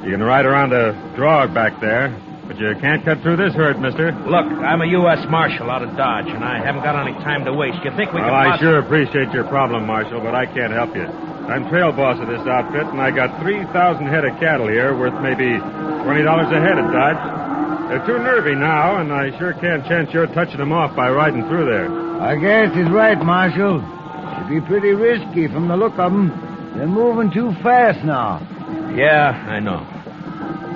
You can ride around a drog back there, but you can't cut through this herd, mister. Look, I'm a U.S. Marshal out of Dodge, and I haven't got any time to waste. You think we can... Well, I sure appreciate your problem, Marshal, but I can't help you. I'm trail boss of this outfit, and I got 3,000 head of cattle here worth maybe $20 a head at Dodge. They're too nervy now, and I sure can't chance your touching them off by riding through there. I guess he's right, Marshal. Should be pretty risky from the look of them. They're moving too fast now. Yeah, I know.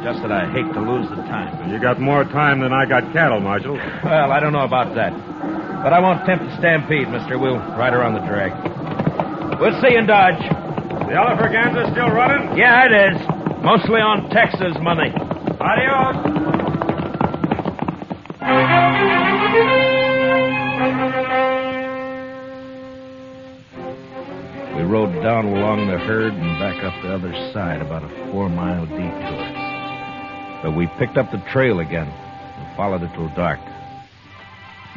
Just that I hate to lose the time. You got more time than I got cattle, Marshal. Well, I don't know about that. But I won't tempt the stampede, mister. We'll ride around the drag. We'll see you in Dodge. The Elephant still running? Yeah, it is. Mostly on Texas money. Adios. We rode down along the herd and back up the other side, about a 4-mile detour. But we picked up the trail again and followed it till dark.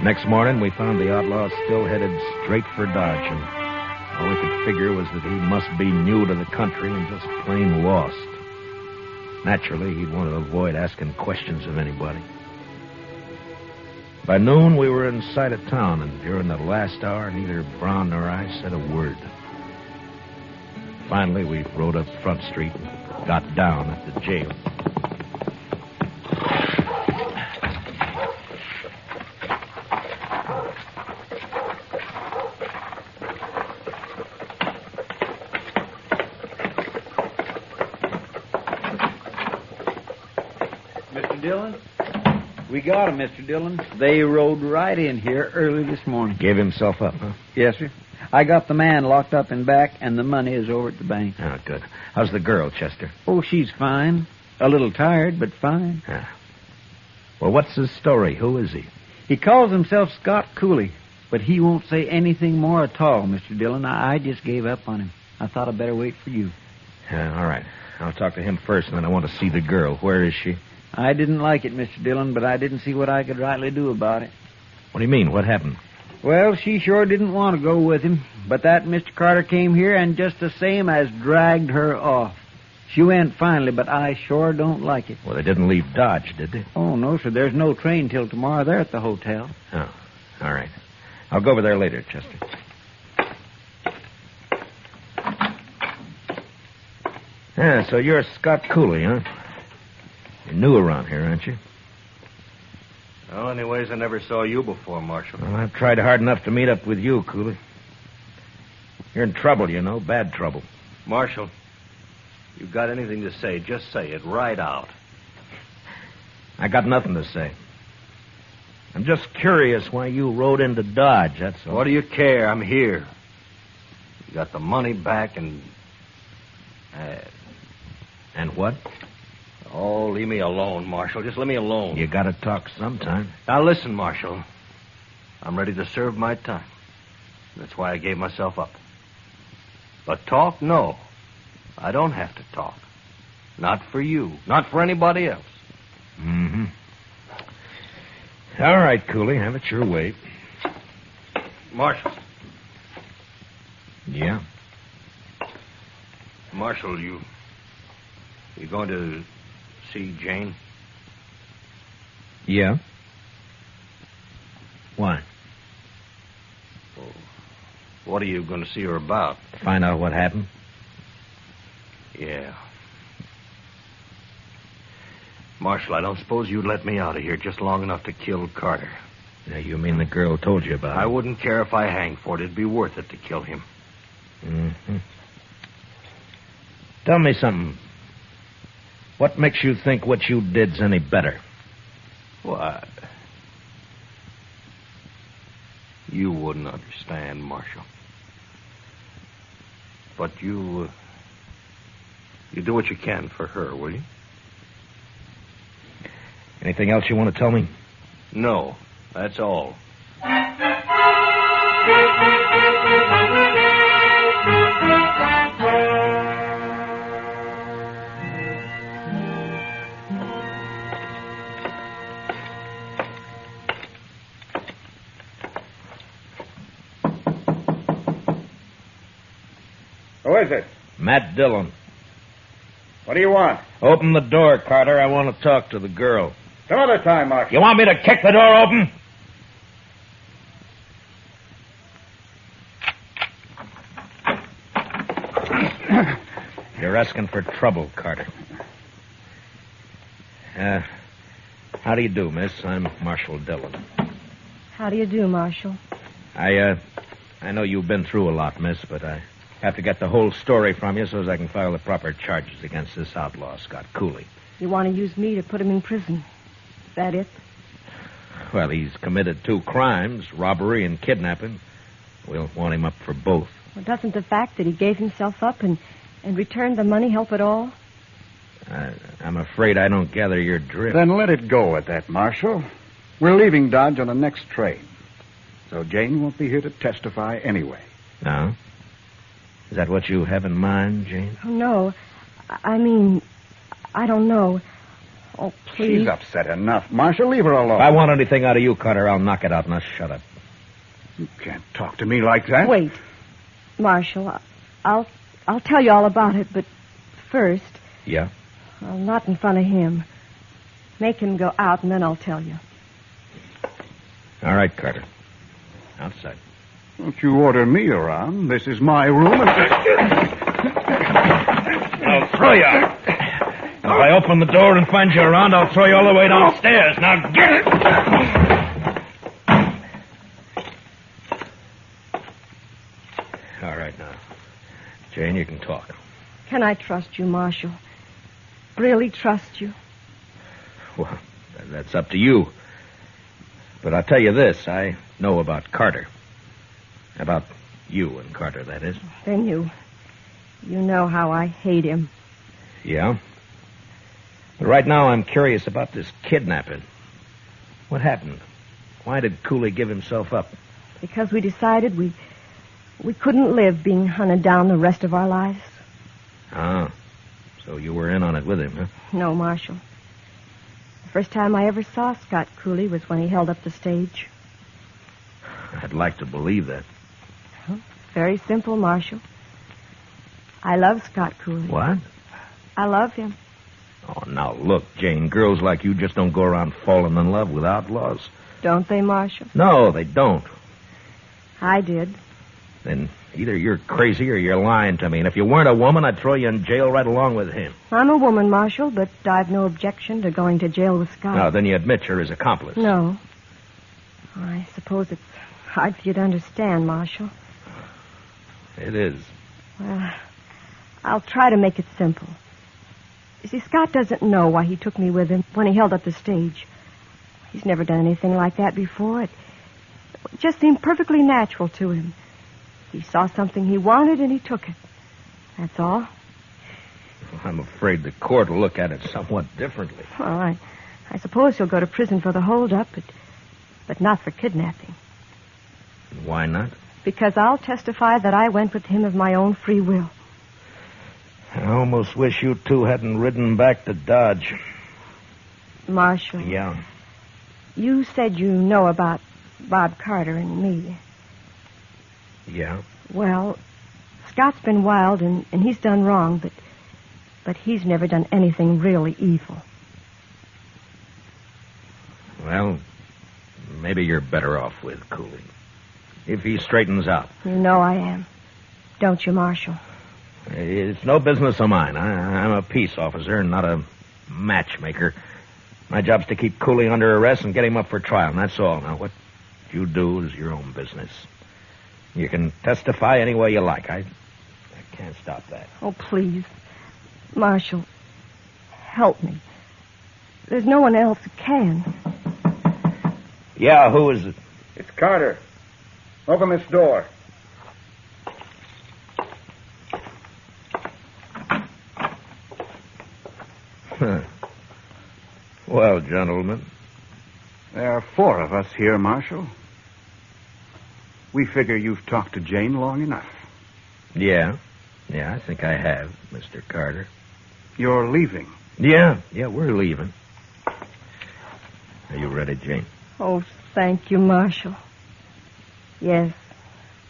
Next morning, we found the outlaw still headed straight for Dodge, and all we could figure was that he must be new to the country and just plain lost. Naturally, he'd want to avoid asking questions of anybody. By noon, we were in sight of town, and during the last hour, neither Brown nor I said a word. Finally, we rode up Front Street and got down at the jail. Mr. Dillon? We got him, Mr. Dillon. They rode right in here early this morning. Gave himself up, huh? Yes, sir. I got the man locked up in back, and the money is over at the bank. Oh, good. How's the girl, Chester? Oh, she's fine. A little tired, but fine. Yeah. Well, what's his story? Who is he? He calls himself Scott Cooley, but he won't say anything more at all, Mr. Dillon. I just gave up on him. I thought I'd better wait for you. Yeah, all right. I'll talk to him first, and then I want to see the girl. Where is she? I didn't like it, Mr. Dillon, but I didn't see what I could rightly do about it. What do you mean? What happened? Well, she sure didn't want to go with him, but that Mr. Carter came here and just the same as dragged her off. She went finally, but I sure don't like it. Well, they didn't leave Dodge, did they? Oh, no, sir. There's no train till tomorrow. They're at the hotel. Oh, all right. I'll go over there later, Chester. Yeah, so you're Scott Cooley, huh? You're new around here, aren't you? Well, anyways, I never saw you before, Marshal. Well, I've tried hard enough to meet up with you, Cooley. You're in trouble, you know, bad trouble. Marshal, you got anything to say, just say it right out. I got nothing to say. I'm just curious why you rode into Dodge, that's all. What do you care? I'm here. You got the money back and... And what? Oh, leave me alone, Marshal. Just let me alone. You gotta talk sometime. Now, listen, Marshal. I'm ready to serve my time. That's why I gave myself up. But talk, no. I don't have to talk. Not for you. Not for anybody else. Mm-hmm. All right, Cooley. Have it your way. Marshal. Yeah? Marshal, you going to see Jane? Yeah? Why? Well, what are you going to see her about? Find out what happened? Yeah. Marshal, I don't suppose you'd let me out of here just long enough to kill Carter. Now, you mean the girl told you about it? I wouldn't care if I hang for it. It'd be worth it to kill him. Mm-hmm. Tell me something. What makes you think what you did's any better? What? You wouldn't understand, Marshal. But you do what you can for her, will you? Anything else you want to tell me? No, that's all. Who is it? Matt Dillon. What do you want? Open the door, Carter. I want to talk to the girl. Some other time, Marshal. You want me to kick the door open? You're asking for trouble, Carter. How do you do, miss? I'm Marshal Dillon. How do you do, Marshal? I know you've been through a lot, miss, but I have to get the whole story from you so as I can file the proper charges against this outlaw, Scott Cooley. You want to use me to put him in prison? Is that it? Well, he's committed 2 crimes, robbery and kidnapping. We'll want him up for both. Well, doesn't the fact that he gave himself up and returned the money help at all? I'm afraid I don't gather your drift. Then let it go at that, Marshal. We're leaving Dodge on the next train. So Jane won't be here to testify anyway. No? Is that what you have in mind, Jane? Oh, no. I mean, I don't know. Oh, please. She's upset enough. Marshal, leave her alone. If I want anything out of you, Carter, I'll knock it out. Now, shut up. You can't talk to me like that. Wait. Marshal, I'll tell you all about it, but first... Yeah? Well, not in front of him. Make him go out, and then I'll tell you. All right, Carter. Outside. Don't you order me around. This is my room. I'll throw you out. If I open the door and find you around, I'll throw you all the way downstairs. Now get it! All right, now. Jane, you can talk. Can I trust you, Marshal? Really trust you? Well, that's up to you. But I'll tell you this. I know about Carter. About you and Carter, that is. Then you know how I hate him. Yeah? But right now I'm curious about this kidnapping. What happened? Why did Cooley give himself up? Because we decided we couldn't live being hunted down the rest of our lives. Ah. So you were in on it with him, huh? No, Marshal. The first time I ever saw Scott Cooley was when he held up the stage. I'd like to believe that. Well, it's very simple, Marshal. I love Scott Cooley. What? I love him. Oh, now look, Jane, girls like you just don't go around falling in love with outlaws. Don't they, Marshal? No, they don't. I did. Then either you're crazy or you're lying to me. And if you weren't a woman, I'd throw you in jail right along with him. I'm a woman, Marshal, but I've no objection to going to jail with Scott. Now, then you admit you're his accomplice. No. I suppose it's hard for you to understand, Marshal. It is. Well, I'll try to make it simple. You see, Scott doesn't know why he took me with him when he held up the stage. He's never done anything like that before. It just seemed perfectly natural to him. He saw something he wanted, and he took it. That's all. I'm afraid the court will look at it somewhat differently. Well, I suppose he'll go to prison for the holdup, but not for kidnapping. Why not? Because I'll testify that I went with him of my own free will. I almost wish you two hadn't ridden back to Dodge. Marshal. Yeah. You said you know about Bob Carter and me. Yeah? Well, Scott's been wild, and he's done wrong, but he's never done anything really evil. Well, maybe you're better off with Cooley. If he straightens out. You know I am. Don't you, Marshal? It's no business of mine. I'm a peace officer, not a matchmaker. My job's to keep Cooley under arrest and get him up for trial, and that's all. Now, what you do is your own business. You can testify any way you like. I can't stop that. Oh, please. Marshal, help me. There's no one else who can. Yeah, who is it? It's Carter. Open this door. Well, gentlemen. There are 4 of us here, Marshal. We figure you've talked to Jane long enough. Yeah, I think I have, Mr. Carter. You're leaving? Yeah, we're leaving. Are you ready, Jane? Oh, thank you, Marshal. Yes,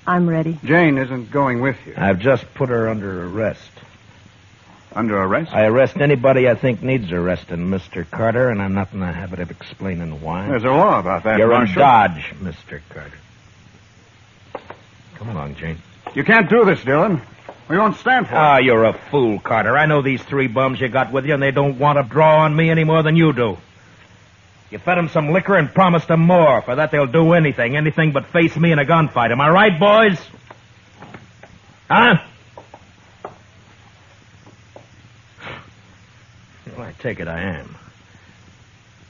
I'm ready. Jane isn't going with you. I've just put her under arrest. Under arrest? I arrest anybody I think needs arresting, Mr. Carter, and I'm not in the habit of explaining why. There's a law about that, You're Marshal. in Dodge, Mr. Carter. Come along, Jane. You can't do this, Dillon. We won't stand for it. Ah, you're a fool, Carter. I know these 3 bums you got with you, and they don't want to draw on me any more than you do. You fed them some liquor and promised them more. For that, they'll do anything but face me in a gunfight. Am I right, boys? Huh? Well, I take it I am.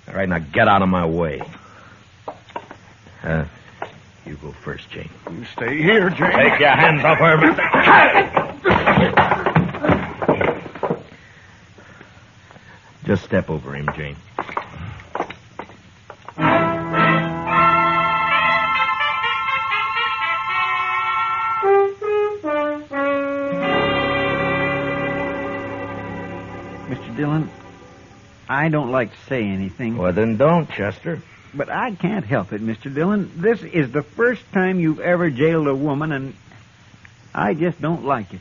All right, now get out of my way. You go first, Jane. You stay here, Jane. Take your hands off her, Mr. Just step over him, Jane. Mr. Dillon, I don't like to say anything. Well, then don't, Chester. But I can't help it, Mr. Dillon. This is the first time you've ever jailed a woman, and I just don't like it.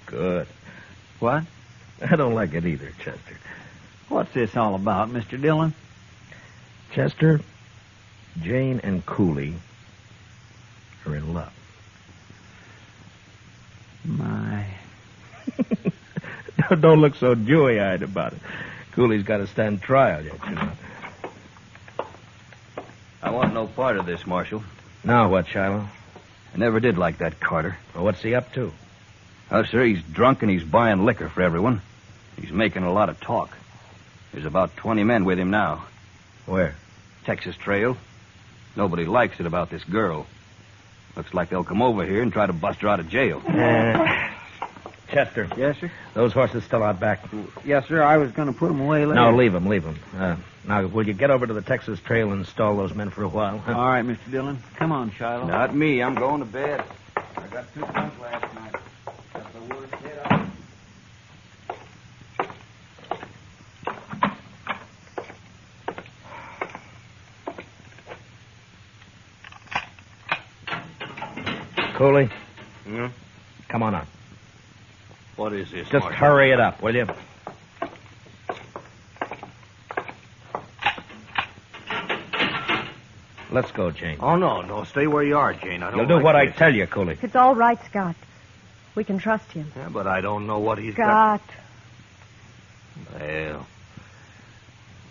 Good. What? I don't like it either, Chester. What's this all about, Mr. Dillon? Chester, Jane and Cooley are in love. My. Don't look so dewy-eyed about it. Cooley's got to stand trial yet, you know. I want no part of this, Marshal. Now what, Shiloh? I never did like that Carter. Well, what's he up to? Oh, sir, he's drunk and he's buying liquor for everyone. He's making a lot of talk. There's about 20 men with him now. Where? Texas Trail. Nobody likes it about this girl. Looks like they'll come over here and try to bust her out of jail. Chester. Yes, sir? Those horses still out back? Yes, sir. I was going to put them away later. No, leave them. Now, will you get over to the Texas Trail and stall those men for a while? Huh? All right, Mr. Dillon. Come on, Shiloh. Not me. I'm going to bed. I got 2 drunk last night. That's the worst hit I... Cooley? Hmm? Come on up. What is this, Just Marshal? hurry it up, will you? Let's go, Jane. Oh, no. Stay where you are, Jane. I don't You'll do like what I this. tell you, Cooley. It's all right, Scott. We can trust him. Yeah, but I don't know what he's Scott. got. Well,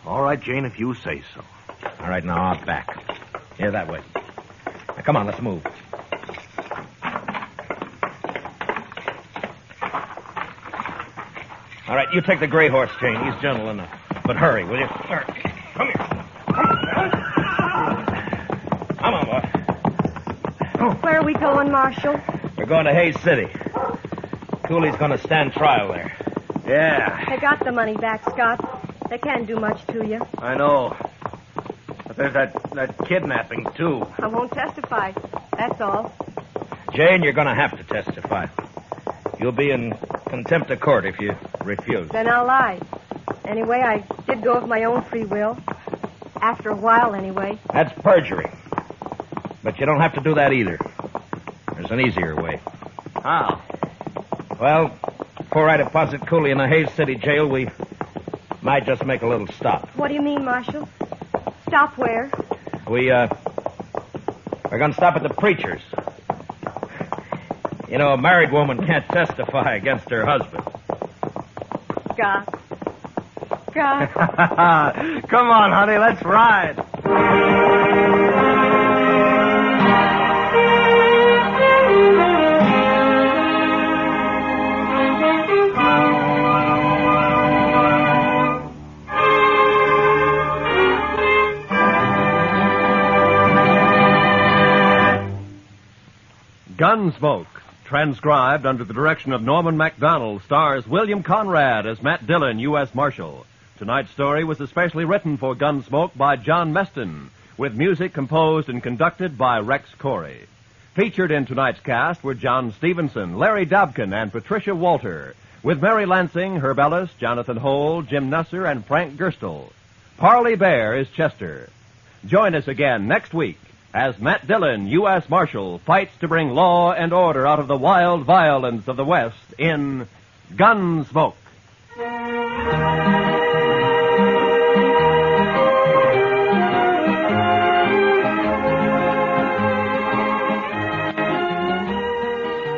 all right, Jane, if you say so. All right, now out back. Here, that way. Now, come on, let's move. All right, you take the gray horse, Jane. He's gentle enough. But hurry, will you? Hurry. Come here. Come on, boy. Where are we going, Marshal? We're going to Hayes City. Cooley's going to stand trial there. Yeah, They got the money back, Scott. They can't do much to you. I know. But there's that kidnapping, too. I won't testify. That's all. Jane, you're going to have to testify. You'll be in contempt of court if you refuse. Then I'll lie. Anyway, I did go of my own free will. After a while, anyway. That's perjury. But you don't have to do that either. There's an easier way. How? Well, before I deposit Cooley in the Hayes City jail, we might just make a little stop. What do you mean, Marshal? Stop where? We're going to stop at the preacher's. You know, a married woman can't testify against her husband. God. Come on, honey, let's ride. Gunsmoke, transcribed under the direction of Norman MacDonald, stars William Conrad as Matt Dillon, U.S. Marshal. Tonight's story was especially written for Gunsmoke by John Meston, with music composed and conducted by Rex Corey. Featured in tonight's cast were John Stevenson, Larry Dobkin, and Patricia Walter, with Mary Lansing, Herb Ellis, Jonathan Hole, Jim Nusser, and Frank Gerstle. Parley Bear is Chester. Join us again next week as Matt Dillon, U.S. Marshal, fights to bring law and order out of the wild violence of the West in Gunsmoke.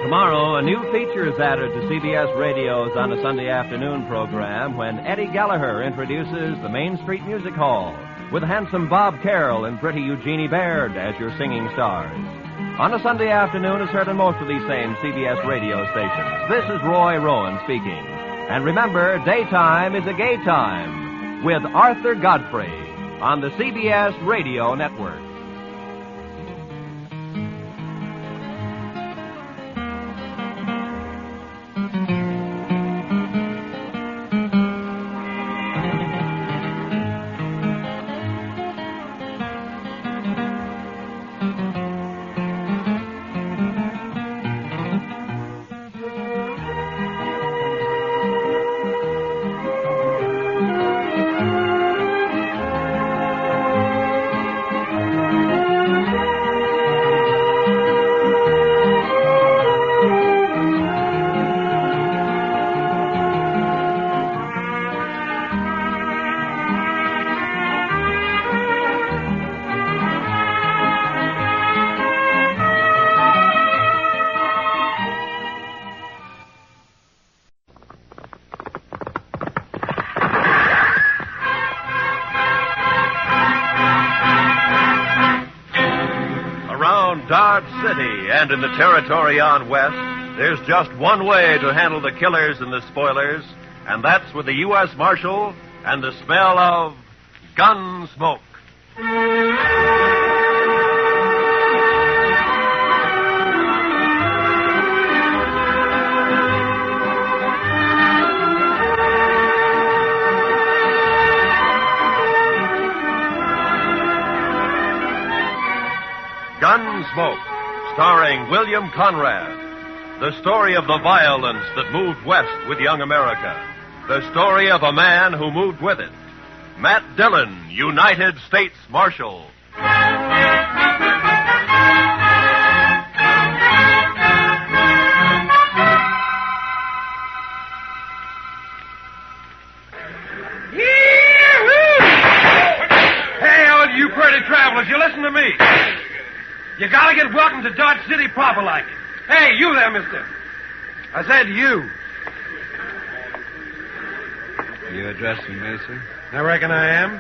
Tomorrow, a new feature is added to CBS Radio's On a Sunday Afternoon program when Eddie Gallagher introduces the Main Street Music Hall, with handsome Bob Carroll and pretty Eugenie Baird as your singing stars. On a Sunday Afternoon is heard on most of these same CBS radio stations. This is Roy Rowan speaking. And remember, daytime is a gay time with Arthur Godfrey on the CBS Radio Network. Dodge City and in the territory on west, there's just one way to handle the killers and the spoilers, and that's with the U.S. Marshal and the smell of Gunsmoke. Gunsmoke, starring William Conrad. The story of the violence that moved west with young America. The story of a man who moved with it. Matt Dillon, United States Marshal. Hey, all you pretty travelers, you listen to me. You gotta get welcome to Dodge City proper like. Hey, you there, mister. I said you. You addressing me, sir? I reckon I am.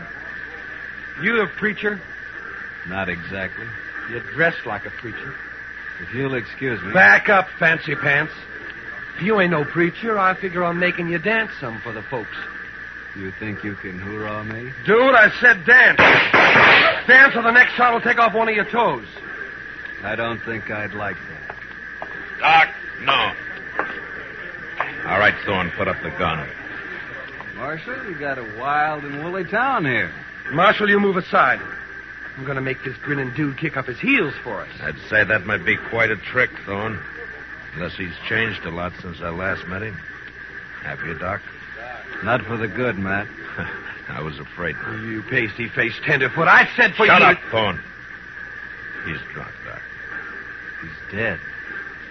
You a preacher? Not exactly. You dress like a preacher. If you'll excuse me. Back up, fancy pants. If you ain't no preacher, I figure on making you dance some for the folks. You think you can hoorah me? Dude, I said dance. Dance or the next shot will take off one of your toes. I don't think I'd like that. Doc, no. All right, Thorne, put up the gun. Marshal, you got a wild and woolly town here. Marshal, you move aside. I'm going to make this grinning dude kick up his heels for us. I'd say that might be quite a trick, Thorne. Unless he's changed a lot since I last met him. Have you, Doc? Not for the good, Matt. I was afraid. You pasty-faced tenderfoot. I said for Shut you... up, Thorne. He's drunk, Doc. He's dead.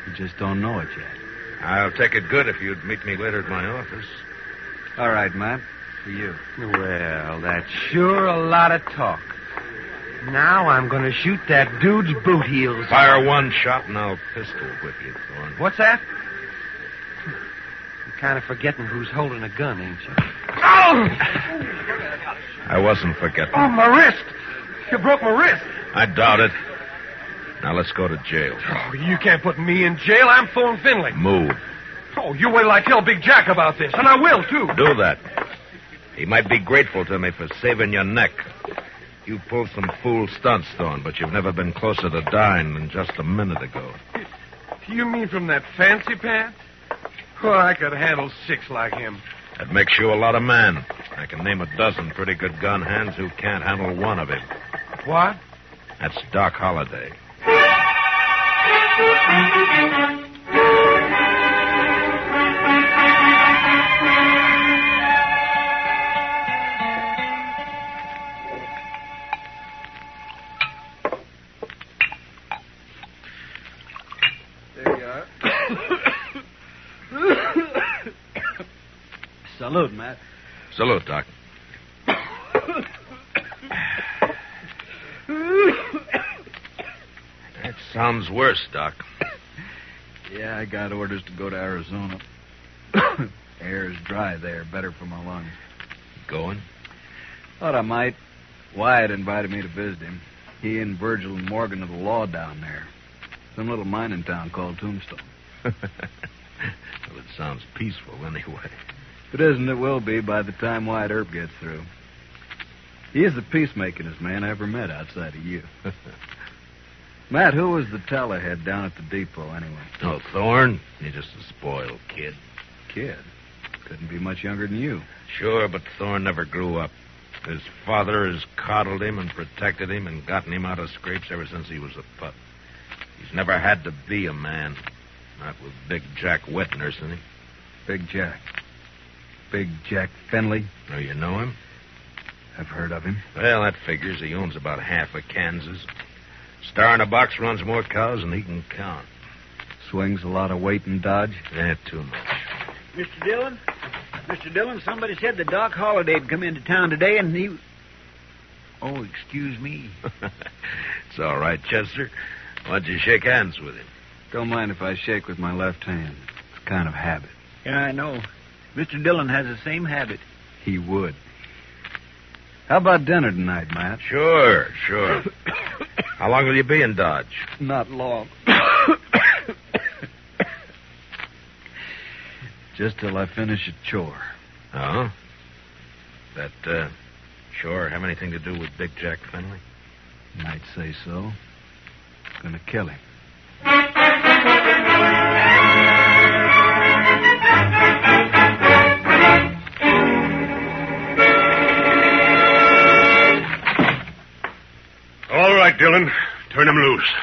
You just don't know it yet. I'll take it good if you'd meet me later at my office. All right, Matt. For you. Well, that's sure a lot of talk. Now I'm going to shoot that dude's boot heels. Fire one shot and I'll pistol whip you, Thorne. What's that? You're kind of forgetting who's holding a gun, ain't you? Oh! I wasn't forgetting. Oh, my wrist! You broke my wrist. I doubt it. Now let's go to jail. Oh, you can't put me in jail. I'm Thorne Finley. Move. Oh, you wait till I tell Big Jack about this, and I will, too. Do that. He might be grateful to me for saving your neck. You pulled some fool stunts, Thorne, but you've never been closer to dying than just a minute ago. You mean from that fancy pants? Oh, I could handle 6 like him. That makes you a lot of man. I can name a dozen pretty good gun hands who can't handle one of him. What? That's Doc Holliday. There you are. Salute, Matt. Salute, Doc. That sounds worse, Doc. Yeah, I got orders to go to Arizona. Air's dry there, better for my lungs. Going? Thought I might. Wyatt invited me to visit him. He and Virgil and Morgan are the law down there. Some little mining town called Tombstone. Well, it sounds peaceful anyway. If it isn't, it will be by the time Wyatt Earp gets through. He is the peacemakingest man I ever met outside of you. Matt, who was the tellerhead down at the depot, anyway? Oh, Thorne? You're just a spoiled kid. Kid? Couldn't be much younger than you. Sure, but Thorne never grew up. His father has coddled him and protected him and gotten him out of scrapes ever since he was a pup. He's never had to be a man. Not with Big Jack wet nursing him. Big Jack? Big Jack Finley? Oh, you know him? I've heard of him. Well, that figures. He owns about half of Kansas. Star in a box runs more cows than he can count. Swings a lot of weight and dodge? Too much. Mr. Dillon? Mr. Dillon, somebody said that Doc Holliday'd come into town today and he... Oh, excuse me. It's all right, Chester. Why don't you shake hands with him? Don't mind if I shake with my left hand. It's a kind of habit. Yeah, I know. Mr. Dillon has the same habit. He would. How about dinner tonight, Matt? Sure. How long will you be in Dodge? Not long. Just till I finish a chore. Oh? That, chore have anything to do with Big Jack Finley? Might say so. Gonna kill him. All right, Dillon. Turn him loose.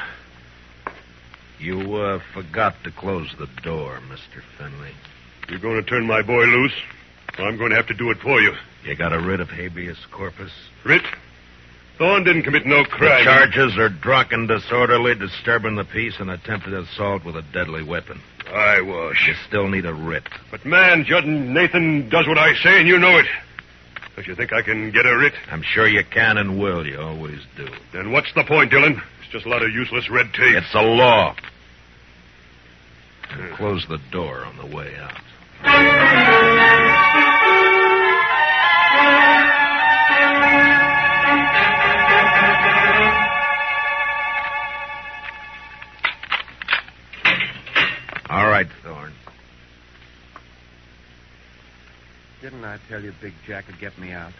You, forgot to close the door, Mr. Finley. You're going to turn my boy loose? Well, I'm going to have to do it for you. You got a writ of habeas corpus? Writ? Thorne didn't commit no crime. The charges are drunken, disorderly, disturbing the peace, and attempted assault with a deadly weapon. Eyewash. You still need a writ. But, man, Judd Nathan does what I say, and you know it. Don't you think I can get a writ? I'm sure you can and will. You always do. Then what's the point, Dillon? It's just a lot of useless red tape. It's a law. And close the door on the way out. All right, Thorne. Didn't I tell you Big Jack would get me out?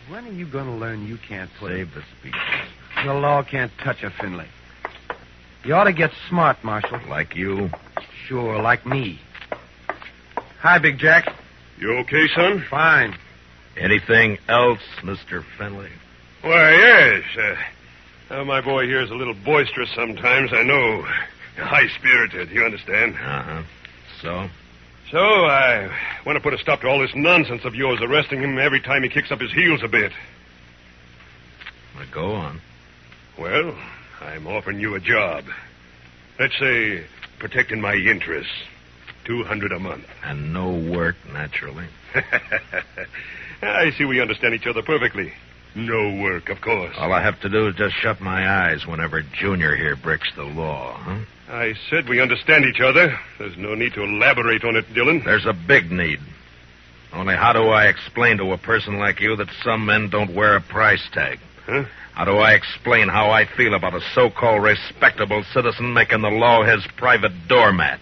When are you going to learn you can't put Save the speech. The law can't touch a Finley. You ought to get smart, Marshal. Like you? Sure, like me. Hi, Big Jack. You okay, son? Fine. Anything else, Mr. Finley? Why, yes. My boy here is a little boisterous sometimes, I know. High-spirited, you understand? Uh-huh. So? So, I want to put a stop to all this nonsense of yours arresting him every time he kicks up his heels a bit. Well, go on. Well, I'm offering you a job. Let's say protecting my interests. $200 a month. And no work, naturally. I see we understand each other perfectly. No work, of course. All I have to do is just shut my eyes whenever Junior here breaks the law, huh? I said we understand each other. There's no need to elaborate on it, Dillon. There's a big need. Only how do I explain to a person like you that some men don't wear a price tag? Huh? How do I explain how I feel about a so-called respectable citizen making the law his private doormat?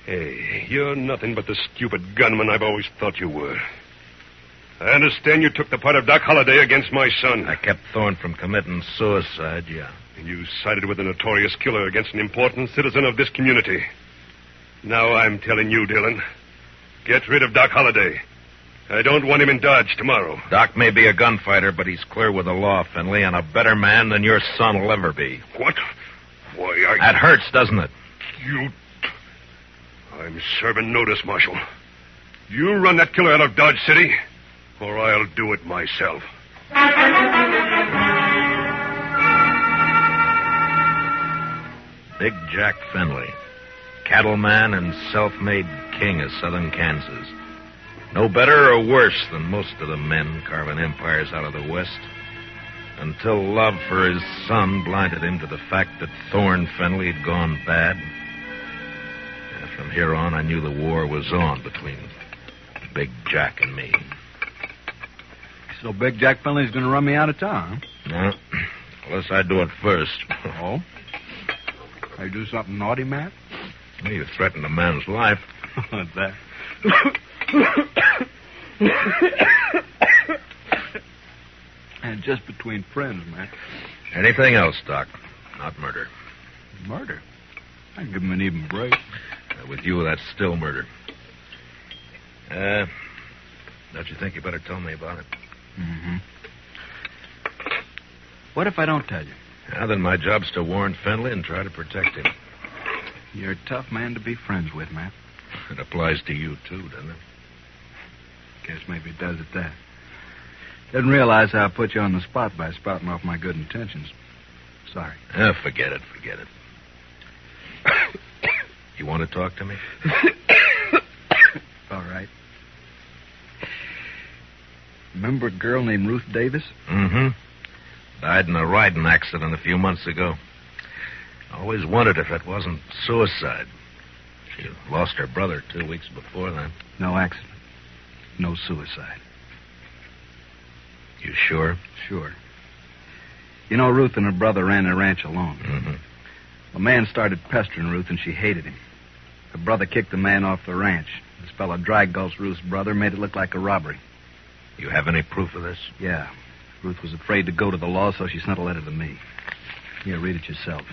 Hey, you're nothing but the stupid gunman I've always thought you were. I understand you took the part of Doc Holliday against my son. I kept Thorne from committing suicide, yeah. And you sided with a notorious killer against an important citizen of this community. Now I'm telling you, Dillon, get rid of Doc Holliday. I don't want him in Dodge tomorrow. Doc may be a gunfighter, but he's clear with the law, Finley, and a better man than your son will ever be. What? Why, That hurts, doesn't it? You... I'm serving notice, Marshal. You run that killer out of Dodge City, or I'll do it myself. Big Jack Finley, cattleman and self-made king of southern Kansas. No better or worse than most of the men carving empires out of the West. Until love for his son blinded him to the fact that Thorne Finley had gone bad. And from here on, I knew the war was on between Big Jack and me. So Big Jack Finley's going to run me out of town, huh? No, unless I do it first. Oh? I do something naughty, Matt? Well, you threatened a man's life. What's that? And just between friends, Matt. Anything else, Doc? Not murder. Murder? I can give him an even break. With you, that's still murder. Don't you think you better tell me about it? Mm-hmm. What if I don't tell you? Then my job's to warn Finley and try to protect him. You're a tough man to be friends with, Matt. It applies to you, too, doesn't it? Guess maybe it does at that. Didn't realize how I put you on the spot by spouting off my good intentions. Sorry. Forget it. You want to talk to me? All right. Remember a girl named Ruth Davis? Mm-hmm. Died in a riding accident a few months ago. Always wondered if it wasn't suicide. She lost her brother 2 weeks before then. No accident. No suicide. You sure? Sure. You know, Ruth and her brother ran their ranch alone. Mm-hmm. A man started pestering Ruth, and she hated him. Her brother kicked the man off the ranch. This fellow dry gulched Ruth's brother, made it look like a robbery. You have any proof of this? Yeah. Ruth was afraid to go to the law, so she sent a letter to me. Here, read it yourself.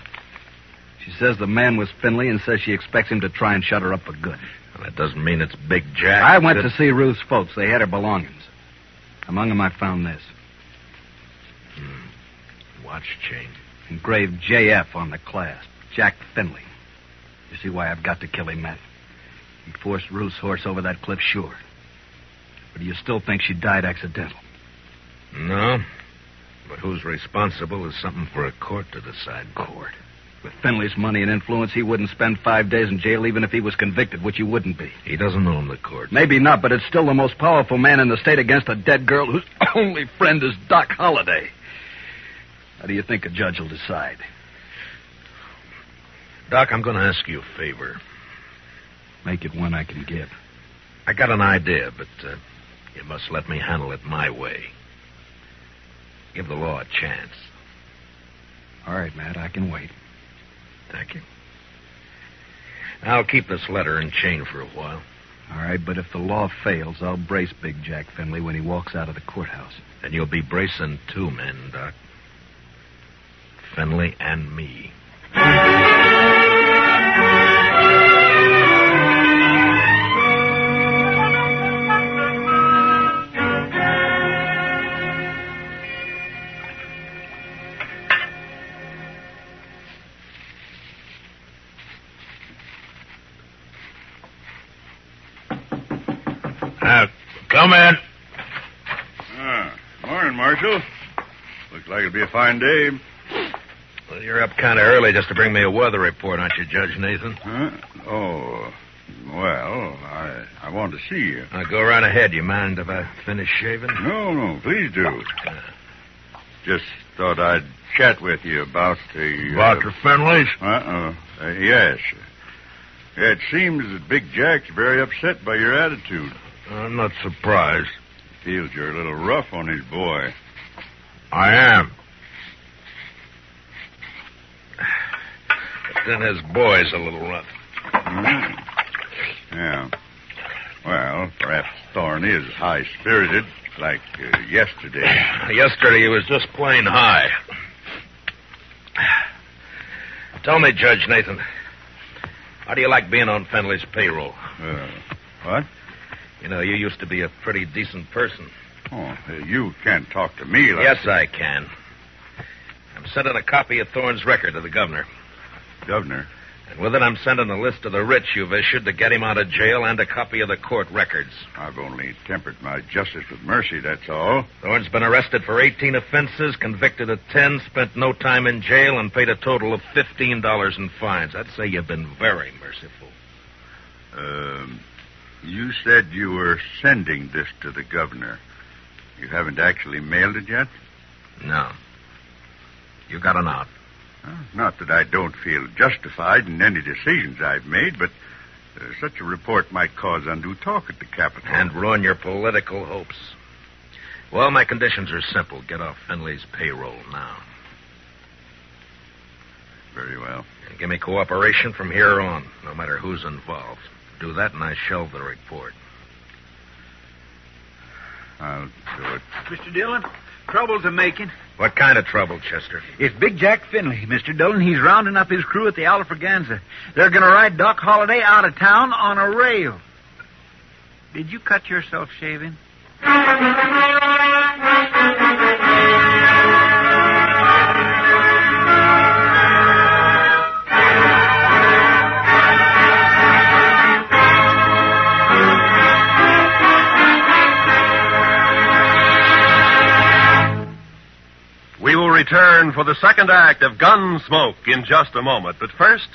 She says the man was Finley and says she expects him to try and shut her up for good. Well, that doesn't mean it's Big Jack. I went to see Ruth's folks. They had her belongings. Among them, I found this. Watch chain. Engraved JF on the clasp. Jack Finley. You see why I've got to kill him, Matt? He forced Ruth's horse over that cliff, sure. But do you still think she died accidental? No. But who's responsible is something for a court to decide. Court? With Finley's money and influence, he wouldn't spend 5 days in jail even if he was convicted, which you wouldn't be. He doesn't own the court. Maybe not, but it's still the most powerful man in the state against a dead girl whose only friend is Doc Holliday. How do you think a judge will decide? Doc, I'm going to ask you a favor. Make it one I can give. I got an idea, but you must let me handle it my way. Give the law a chance. All right, Matt, I can wait. Thank you. I'll keep this letter and chain for a while. All right, but if the law fails, I'll brace Big Jack Finley when he walks out of the courthouse. Then you'll be bracing 2 men, Doc. Finley and me. Come in. Morning, Marshal. Looks like it'll be a fine day. Well, you're up kind of early just to bring me a weather report, aren't you, Judge Nathan? Huh? Oh, well, I want to see you. Go right ahead. You mind if I finish shaving? No, please do. Just thought I'd chat with you about the... About the Fenleys? Yes. It seems that Big Jack's very upset by your attitude. I'm not surprised. Feels you're a little rough on his boy. I am. But then his boy's a little rough. Yeah. Well, perhaps Thorne is high-spirited, like yesterday. Yesterday he was just plain high. Tell me, Judge Nathan, how do you like being on Fenley's payroll? What? You know, you used to be a pretty decent person. Oh, you can't talk to me like... Yes, I can. I'm sending a copy of Thorne's record to the governor. Governor? And with it, I'm sending a list of the writs you've issued to get him out of jail and a copy of the court records. I've only tempered my justice with mercy, that's all. Thorne's been arrested for 18 offenses, convicted of 10, spent no time in jail, and paid a total of $15 in fines. I'd say you've been very merciful. You said you were sending this to the governor. You haven't actually mailed it yet? No. You got an out. Not that I don't feel justified in any decisions I've made, but such a report might cause undue talk at the Capitol. And ruin your political hopes. Well, my conditions are simple. Get off Fenley's payroll now. Very well. And give me cooperation from here on, no matter who's involved. Do that and I shelve the report. I'll do it. Mr. Dillon, trouble's a-making. What kind of trouble, Chester? It's Big Jack Finley, Mr. Dillon. He's rounding up his crew at the Alfraganza. They're going to ride Doc Holliday out of town on a rail. Did you cut yourself shaving? We will return for the second act of Gunsmoke in just a moment. But first,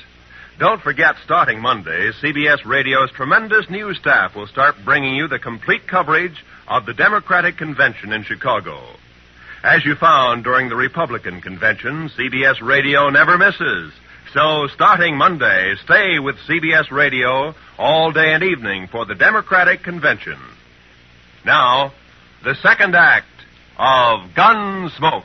don't forget, starting Monday, CBS Radio's tremendous news staff will start bringing you the complete coverage of the Democratic Convention in Chicago. As you found during the Republican Convention, CBS Radio never misses. So, starting Monday, stay with CBS Radio all day and evening for the Democratic Convention. Now, the second act of Gunsmoke.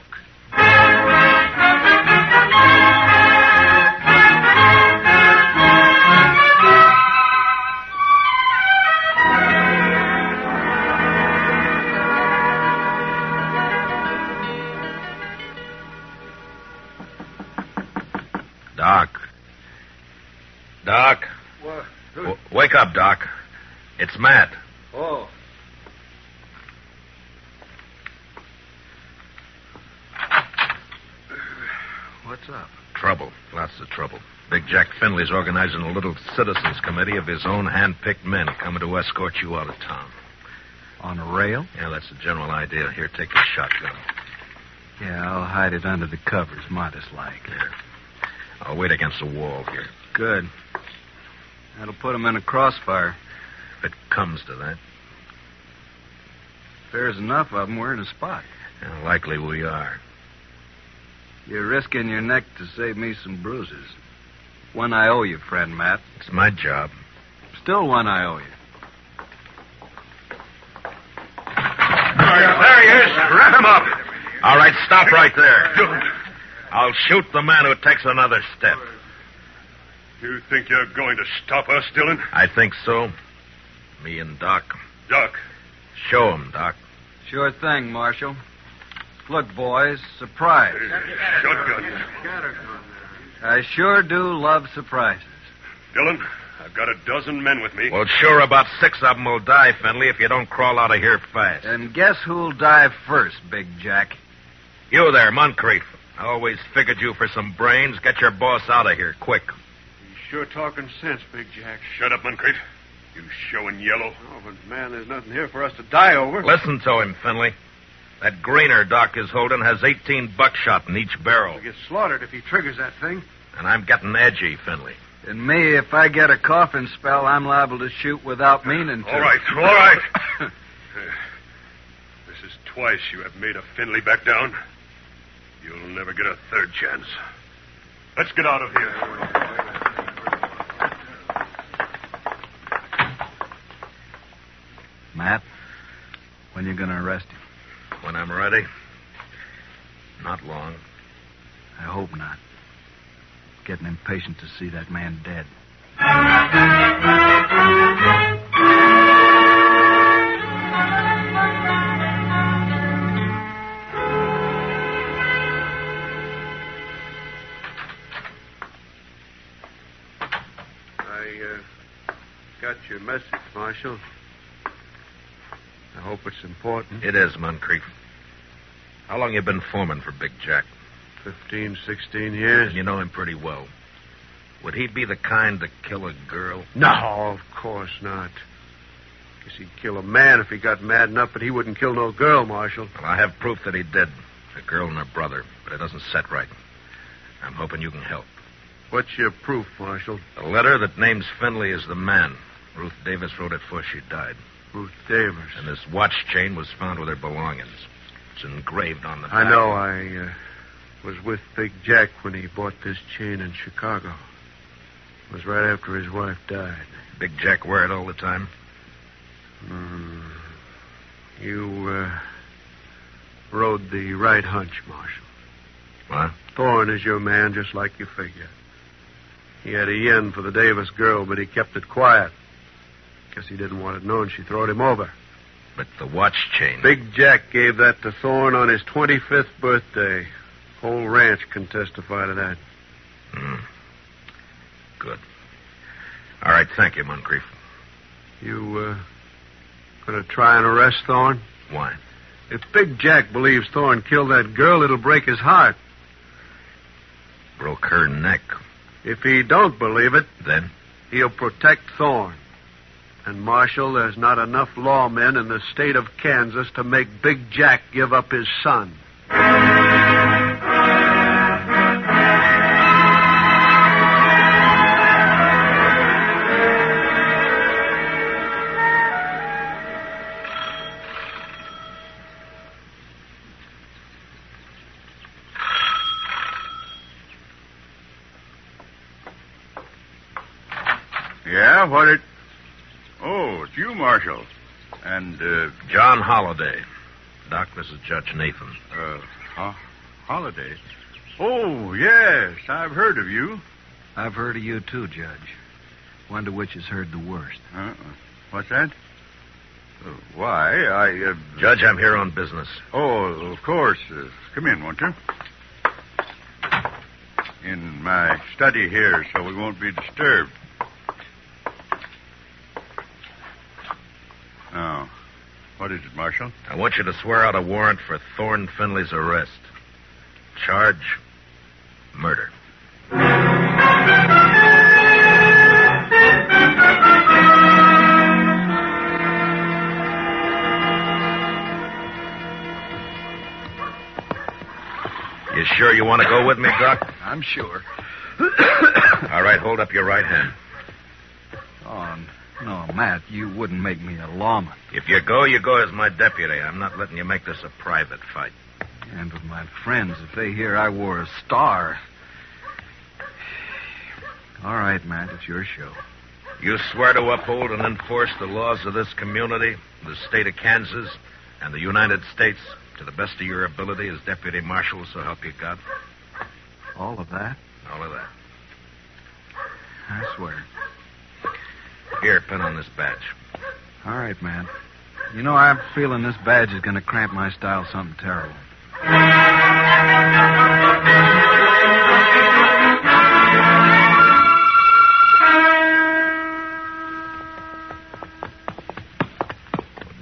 Doc. What? Wake up, Doc. It's Matt. Oh. What's up? Trouble. Lots of trouble. Big Jack Finley's organizing a little citizens committee of his own hand-picked men coming to escort you out of town. On a rail? Yeah, that's the general idea. Here, take your shotgun. Yeah, I'll hide it under the covers, modest-like. Here. I'll wait against the wall here. Good. That'll put him in a crossfire. If it comes to that. If there's enough of them, we're in a spot. Yeah, likely we are. You're risking your neck to save me some bruises. One I owe you, friend Matt. It's my job. Still one I owe you. There he is. Wrap him up. All right, stop right there. I'll shoot the man who takes another step. You think you're going to stop us, Dillon? I think so. Me and Doc. Doc. Show him, Doc. Sure thing, Marshal. Look, boys, surprise. Shotgun. I sure do love surprises. Dillon, I've got a dozen men with me. Well, sure, about 6 of them will die, Finley, if you don't crawl out of here fast. And guess who'll die first, Big Jack? You there, Moncrief. I always figured you for some brains. Get your boss out of here, quick. He's sure talking sense, Big Jack. Shut up, Moncrief. You showing yellow. Oh, but, man, there's nothing here for us to die over. Listen to him, Finley. That Greener Doc is holding has 18 buckshot in each barrel. He'll get slaughtered if he triggers that thing. And I'm getting edgy, Finley. And me, if I get a coughing spell, I'm liable to shoot without meaning to. All right. This is twice you have made a Finley back down. You'll never get a third chance. Let's get out of here. Matt, when you going to arrest him? When I'm ready. Not long. I hope not. Getting impatient to see that man dead. I got your message, Marshal. I hope it's important. It is, Moncrief. How long you been foreman for Big Jack? 15, 16 years. You know him pretty well. Would he be the kind to kill a girl? No, of course not. Guess he'd kill a man if he got mad enough, but he wouldn't kill no girl, Marshal. Well, I have proof that he did. A girl and her brother, but it doesn't set right. I'm hoping you can help. What's your proof, Marshal? A letter that names Finley as the man. Ruth Davis wrote it before she died. Ruth Davis. And this watch chain was found with her belongings. It's engraved on the back. I know. I was with Big Jack when he bought this chain in Chicago. It was right after his wife died. Big Jack wear it all the time? You rode the right hunch, Marshal. What? Thorne is your man, just like you figure. He had a yen for the Davis girl, but he kept it quiet. Guess he didn't want it known she throwed him over. But the watch chain... Big Jack gave that to Thorne on his 25th birthday. Whole ranch can testify to that. Good. All right, thank you, Moncrief. You, gonna try and arrest Thorne? Why? If Big Jack believes Thorne killed that girl, it'll break his heart. Broke her neck. If he don't believe it... Then? He'll protect Thorne. And, Marshal, there's not enough lawmen in the state of Kansas to make Big Jack give up his son. Yeah, what it... Oh, it's you, Marshal. And, John Holliday. Doc, this is Judge Nathan. Holliday? Oh, yes, I've heard of you. I've heard of you, too, Judge. Wonder which has heard the worst. What's that? Why, Judge, I'm here on business. Oh, of course. Come in, won't you? In my study here, so we won't be disturbed. Now, what is it, Marshal? I want you to swear out a warrant for Thorne Finley's arrest. Charge, murder. You sure you want to go with me, Doc? I'm sure. All right, hold up your right hand. Oh, no, Matt, you wouldn't make me a lawman. If you go as my deputy. I'm not letting you make this a private fight. And with my friends, if they hear I wore a star... All right, Matt, it's your show. You swear to uphold and enforce the laws of this community, the state of Kansas, and the United States to the best of your ability as deputy marshal, so help you God? All of that? All of that. I swear. Here, pin on this badge. All right, man. You know, I'm feeling this badge is going to cramp my style something terrible.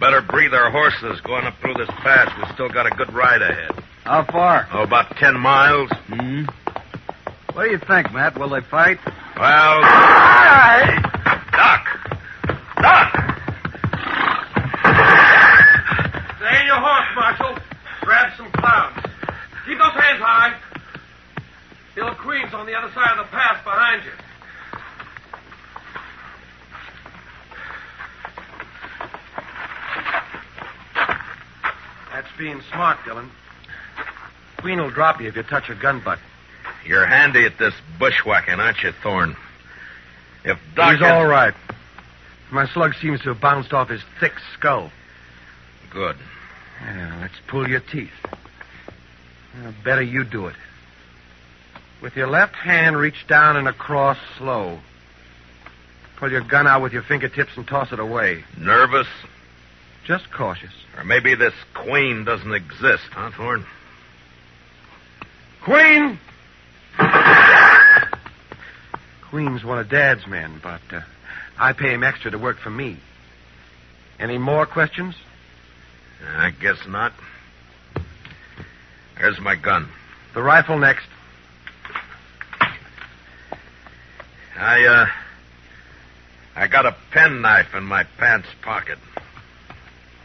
Better breathe our horses going up through this pass. We've still got a good ride ahead. How far? Oh, about 10 miles. What do you think, Matt? Will they fight? Well... Doc! Stay in your horse, Marshal. some clouds. Keep those hands high. Bill Queen's on the other side of the path behind you. That's being smart, Dillon. Queen will drop you if you touch her gun butt. You're handy at this bushwhacking, aren't you, Thorne? If Doc... He's all right. My slug seems to have bounced off his thick skull. Good. Yeah, let's pull your teeth. Better you do it. With your left hand, reach down and across slow. Pull your gun out with your fingertips and toss it away. Nervous? Just cautious. Or maybe this Queen doesn't exist, huh, Thorne? Queen! Queen's one of Dad's men, but I pay him extra to work for me. Any more questions? I guess not. Here's my gun. The rifle next. I got a penknife in my pants pocket.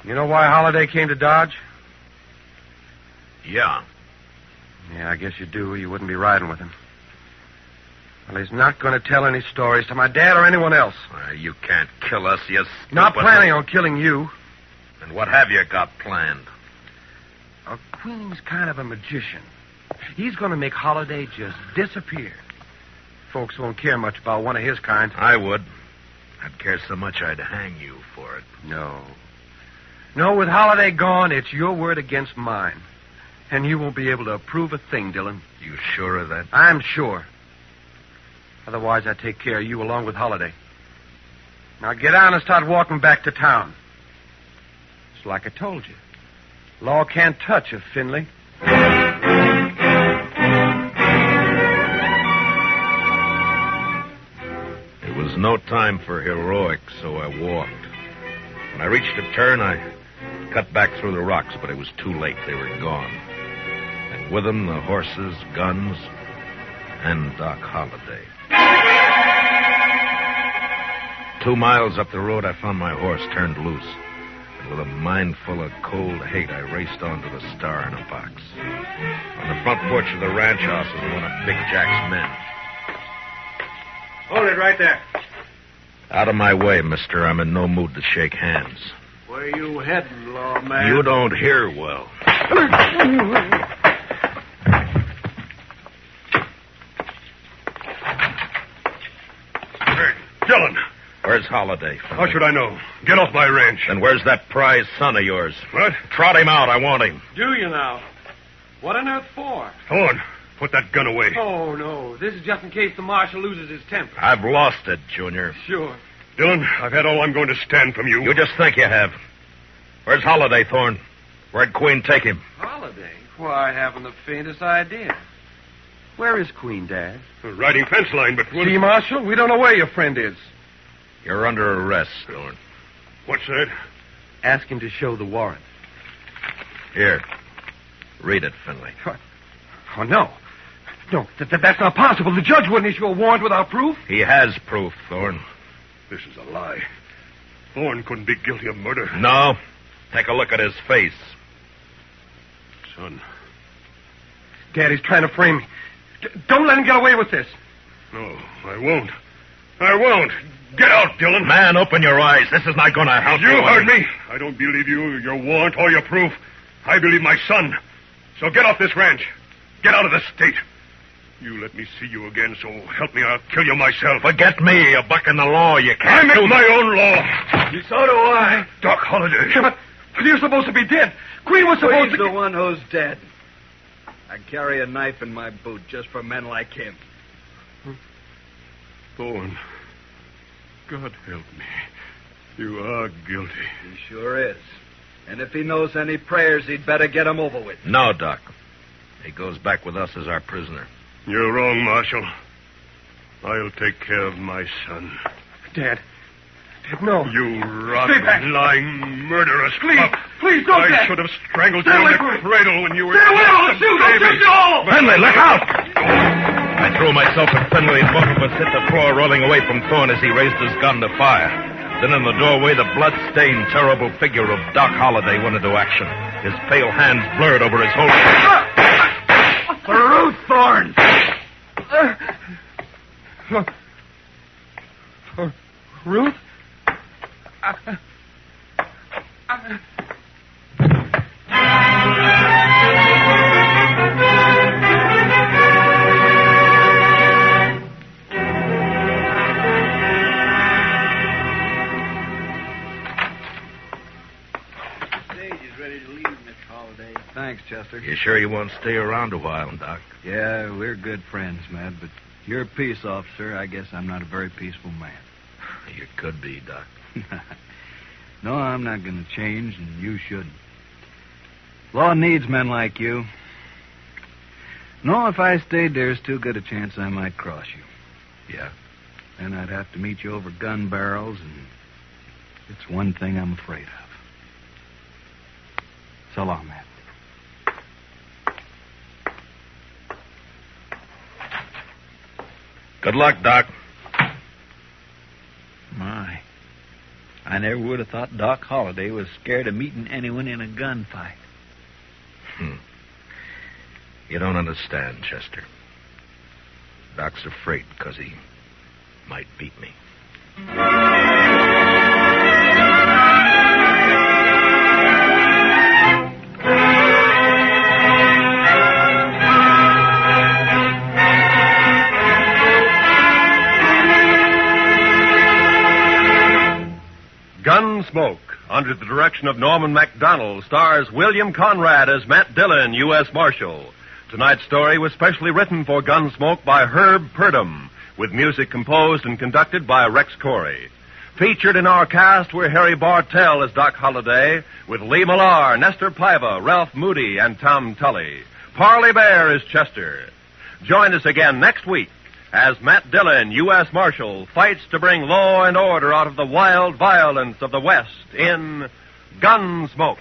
You know why Holliday came to Dodge? Yeah. Yeah, I guess you do. You wouldn't be riding with him. Well, he's not going to tell any stories to my dad or anyone else. You can't kill us, you stupid... Not planning on killing you. And what have you got planned? Queen's kind of a magician. He's going to make Holliday just disappear. Folks won't care much about one of his kind. I would. I'd care so much I'd hang you for it. No. No, with Holliday gone, it's your word against mine. And you won't be able to approve a thing, Dillon. You sure of that? I'm sure. Otherwise, I'd take care of you along with Holliday. Now get on and start walking back to town. It's like I told you. Law can't touch a Finley. It was no time for heroics, so I walked. When I reached a turn, I cut back through the rocks, but it was too late. They were gone. And with them, the horses, guns, and Doc Holliday. 2 miles up the road, I found my horse turned loose. And with a mind full of cold hate, I raced on to the Star in a box. On the front porch of the ranch house was one of Big Jack's men. Hold it right there. Out of my way, mister. I'm in no mood to shake hands. Where you heading, lawman? You don't hear well. Hey, Dillon. Where's Holliday? How should I know? Get off my ranch. And where's that prize son of yours? What? Trot him out. I want him. Do you now? What on earth for? Thorne, put that gun away. Oh, no. This is just in case the marshal loses his temper. I've lost it, Junior. Sure. Dillon, I've had all I'm going to stand from you. You just think you have. Where's Holliday, Thorne? Where'd Queen take him? Holliday? Why, I haven't the faintest idea. Where is Queen, Dad? Riding fence line, but... See, Marshal, we don't know where your friend is. You're under arrest, Thorne. What's that? Ask him to show the warrant. Here. Read it, Finley. Oh, no. No, that's not possible. The judge wouldn't issue a warrant without proof. He has proof, Thorne. This is a lie. Thorne couldn't be guilty of murder. No. Take a look at his face. Son. Daddy's trying to frame me. Don't let him get away with this. No, I won't. I won't. Get out, Dillon. Man, open your eyes. This is not going to help you. You heard me. I don't believe you, your warrant, or your proof. I believe my son. So get off this ranch. Get out of the state. You let me see you again, so help me, I'll kill you myself. Forget me. You're bucking the law. You can't I make my own law. So do I. Doc Holliday. But you're supposed to be dead. Queen was supposed He's to... the one who's dead. I carry a knife in my boot just for men like him. Thorne, God help me. You are guilty. He sure is. And if he knows any prayers, he'd better get them over with. No, Doc. He goes back with us as our prisoner. You're wrong, Marshal. I'll take care of my son. Dad, no. You rotten, lying, murderous pup. Please don't, Dad. I should have strangled you Stay in away the from me. cradle when you were... Stay away, I'll shoot. I'll shoot you all. Finley, look out! I threw myself at Finley, and both of us hit the floor, rolling away from Thorne as he raised his gun to fire. Then in the doorway, the blood-stained, terrible figure of Doc Holliday went into action. His pale hands blurred over his whole... Ruth Thorne! Ruth? Thanks, Chester. You sure you won't stay around a while, Doc? Yeah, we're good friends, Matt, but you're a peace officer. I guess I'm not a very peaceful man. You could be, Doc. No, I'm not going to change, and you shouldn't. Law needs men like you. No, if I stayed, there's too good a chance I might cross you. Yeah? Then I'd have to meet you over gun barrels, and it's one thing I'm afraid of. So long, Matt. Good luck, Doc. My. I never would have thought Doc Holliday was scared of meeting anyone in a gunfight. You don't understand, Chester. Doc's afraid because he might beat me. Gunsmoke, under the direction of Norman MacDonald, stars William Conrad as Matt Dillon, U.S. Marshal. Tonight's story was specially written for Gunsmoke by Herb Purdom, with music composed and conducted by Rex Corey. Featured in our cast were Harry Bartell as Doc Holliday, with Lee Millar, Nestor Paiva, Ralph Moody, and Tom Tully. Parley Bear is Chester. Join us again next week as Matt Dillon, U.S. Marshal, fights to bring law and order out of the wild violence of the West in Gunsmoke.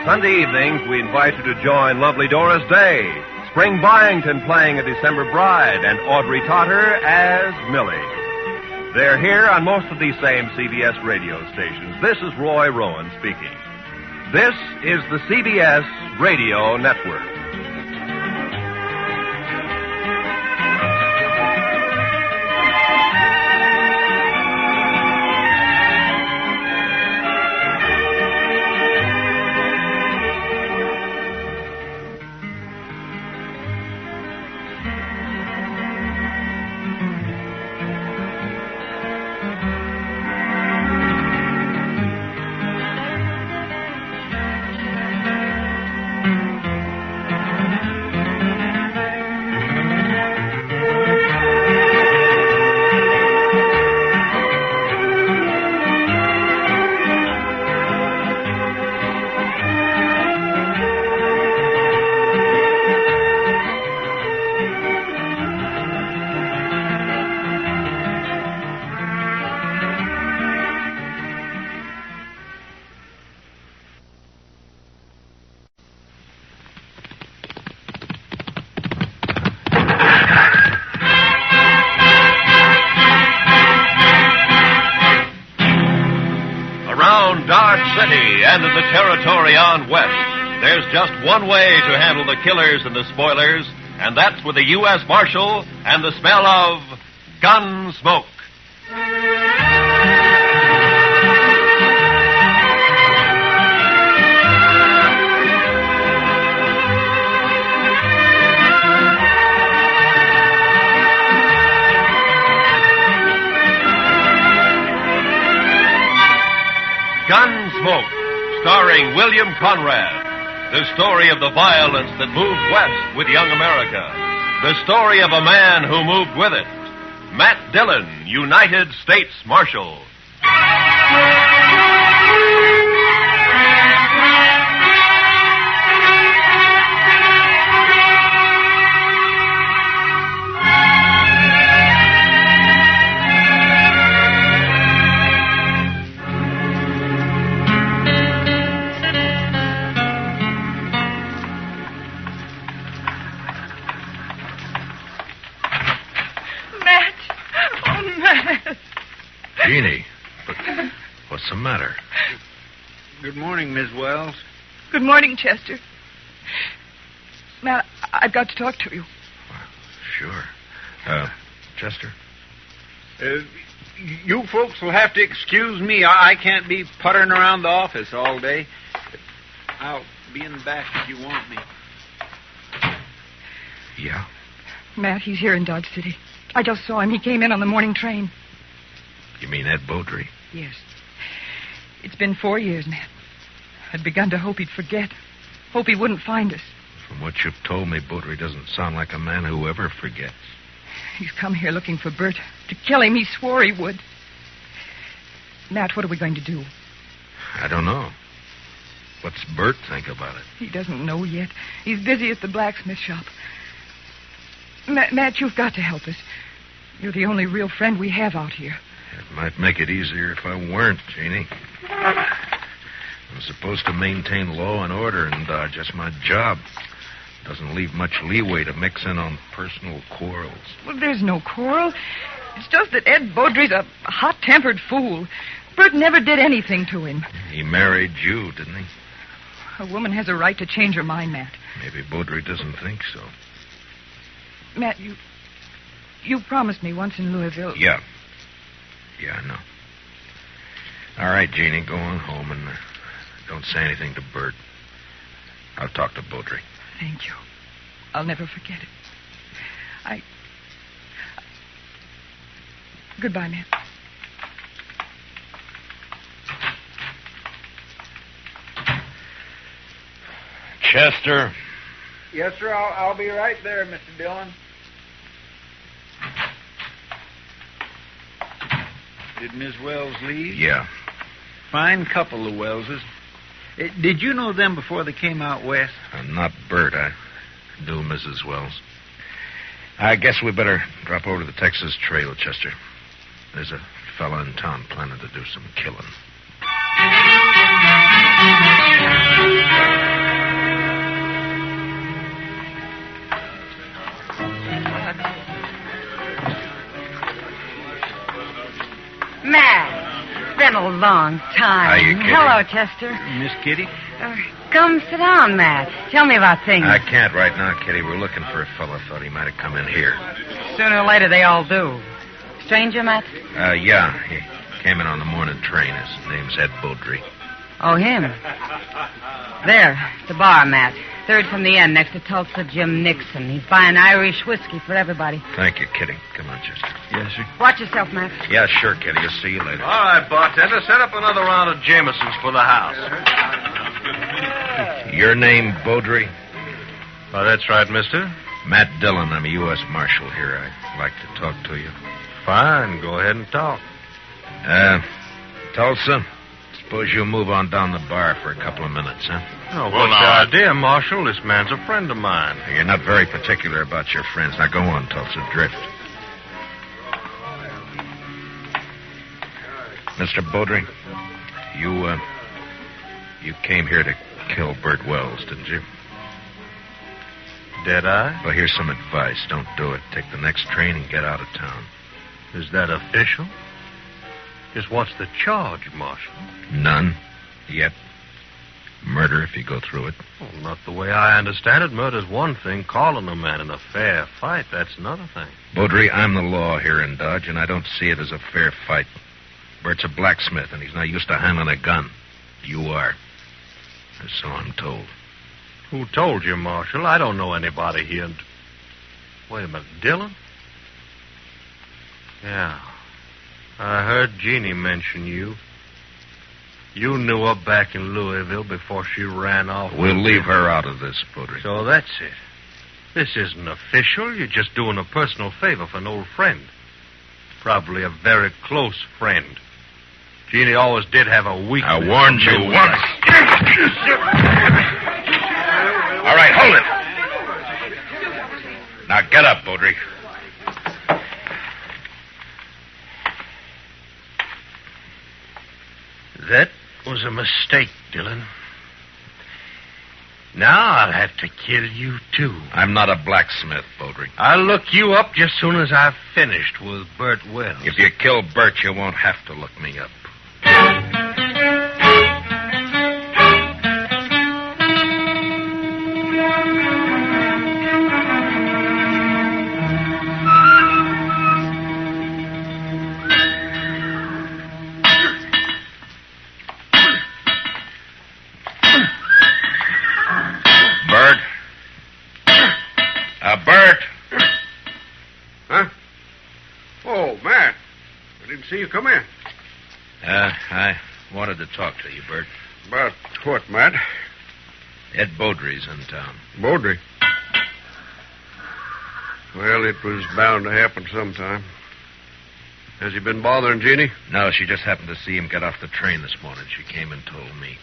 Sunday evenings, we invite you to join lovely Doris Day, Spring Byington playing a December Bride, and Audrey Totter as Millie. They're here on most of these same CBS radio stations. This is Roy Rowan speaking. This is the CBS Radio Network. And in the territory on west, there's just one way to handle the killers and the spoilers, and that's with the U.S. Marshal and the smell of Gunsmoke. Gunsmoke, starring William Conrad. The story of the violence that moved west with young America. The story of a man who moved with it. Matt Dillon, United States Marshal. Jeannie. matter? Good morning, Miss Wells. Good morning, Chester. Matt, I've got to talk to you. Sure. Chester? You folks will have to excuse me. I can't be puttering around the office all day. I'll be in the back if you want me. Yeah? Matt, he's here in Dodge City. I just saw him. He came in on the morning train. You mean Ed Beaudry? Yes. It's been 4 years, Matt. I'd begun to hope he'd forget. Hope he wouldn't find us. From what you've told me, Beaudry doesn't sound like a man who ever forgets. He's come here looking for Bert. To kill him, he swore he would. Matt, what are we going to do? I don't know. What's Bert think about it? He doesn't know yet. He's busy at the blacksmith shop. Matt, you've got to help us. You're the only real friend we have out here. It might make it easier if I weren't, Jeannie. I'm supposed to maintain law and order in Dodge. That's my job. Doesn't leave much leeway to mix in on personal quarrels. Well, there's no quarrel. It's just that Ed Beaudry's a hot-tempered fool. Bert never did anything to him. He married you, didn't he? A woman has a right to change her mind, Matt. Maybe Beaudry doesn't think so. Matt, you promised me once in Louisville. Yeah. Yeah, I know. All right, Jeannie, go on home and don't say anything to Bert. I'll talk to Beaudry. Thank you. I'll never forget it. Goodbye, Matt. Chester. Yes, sir. I'll be right there, Mr. Dillon. Did Miss Wells leave? Yeah. Fine couple, the Wellses. Did you know them before they came out west? Not Bert. I do Mrs. Wells. I guess we better drop over to the Texas Trail, Chester. There's a fella in town planning to do some killing. Matt, it's been a long time. Hiya, Kitty. Hello, Chester. Miss Kitty? Come sit down, Matt. Tell me about things. I can't right now, Kitty. We're looking for a fella. Thought he might have come in here. Sooner or later, they all do. Stranger, Matt? Yeah. He came in on the morning train. His name's Ed Beaudry. Oh, him. There, the bar, Matt. Third from the end, next to Tulsa Jim Nixon. He's buying Irish whiskey for everybody. Thank you, Kitty. Come on, Chester. Yes, sir. Watch yourself, Matt. Yeah, sure, Kitty. I'll see you later. All right, bartender, set up another round of Jamesons for the house. Your name, Beaudry? Oh, that's right, mister. Matt Dillon. I'm a U.S. Marshal here. I'd like to talk to you. Fine. Go ahead and talk. Tulsa, suppose you move on down the bar for a couple of minutes, huh? Oh, what's the idea, Marshal? This man's a friend of mine. You're not very particular about your friends. Now go on, Tulsa. Drift. Mr. Beaudry, you came here to kill Bert Wells, didn't you? Did I? Well, here's some advice. Don't do it. Take the next train and get out of town. Is that official? Just what's the charge, Marshal? None. Yet. Murder if you go through it. Well, not the way I understand it. Murder's one thing. Calling a man in a fair fight, that's another thing. Beaudry, I'm the law here in Dodge, and I don't see it as a fair fight. Bert's a blacksmith, and he's not used to handling a gun. You are. And so I'm told. Who told you, Marshal? I don't know anybody here. Wait a minute. Dillon? Yeah. I heard Jeannie mention you. You knew her back in Louisville before she ran off. We'll leave her out of this, Beaudry. So that's it. This isn't official. You're just doing a personal favor for an old friend. Probably a very close friend. Jeannie always did have a weakness. I warned you once. All right, hold it. Now get up, Beaudry. That was a mistake, Dillon. Now I'll have to kill you, too. I'm not a blacksmith, Beaudry. I'll look you up just soon as I've finished with Bert Wells. If you kill Bert, you won't have to look me up. see you come in. I wanted to talk to you, Bert. About what, Matt? Ed Beaudry's in town. Beaudry. Well, it was bound to happen sometime. Has he been bothering Jeannie? No, she just happened to see him get off the train this morning. She came and told me.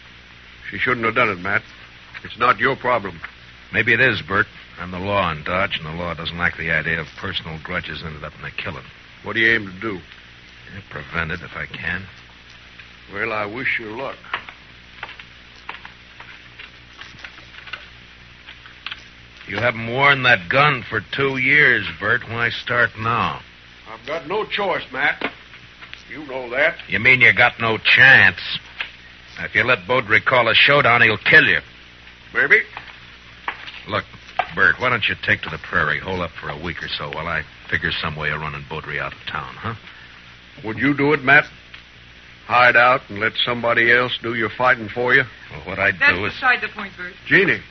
She shouldn't have done it, Matt. It's not your problem. Maybe it is, Bert. I'm the law in Dodge, and the law doesn't like the idea of personal grudges ended up in a killing. What do you aim to do? Prevent it if I can. Well, I wish you luck. You haven't worn that gun for 2 years, Bert. Why start now? I've got no choice, Matt. You know that. You mean you got no chance? If you let Beaudry call a showdown, he'll kill you. Maybe. Look, Bert, why don't you take to the prairie, hole up for a week or so while I figure some way of running Beaudry out of town, huh? Would you do it, Matt? Hide out and let somebody else do your fighting for you? Well, what I'd That's do is... beside the point, Bert. Jeannie.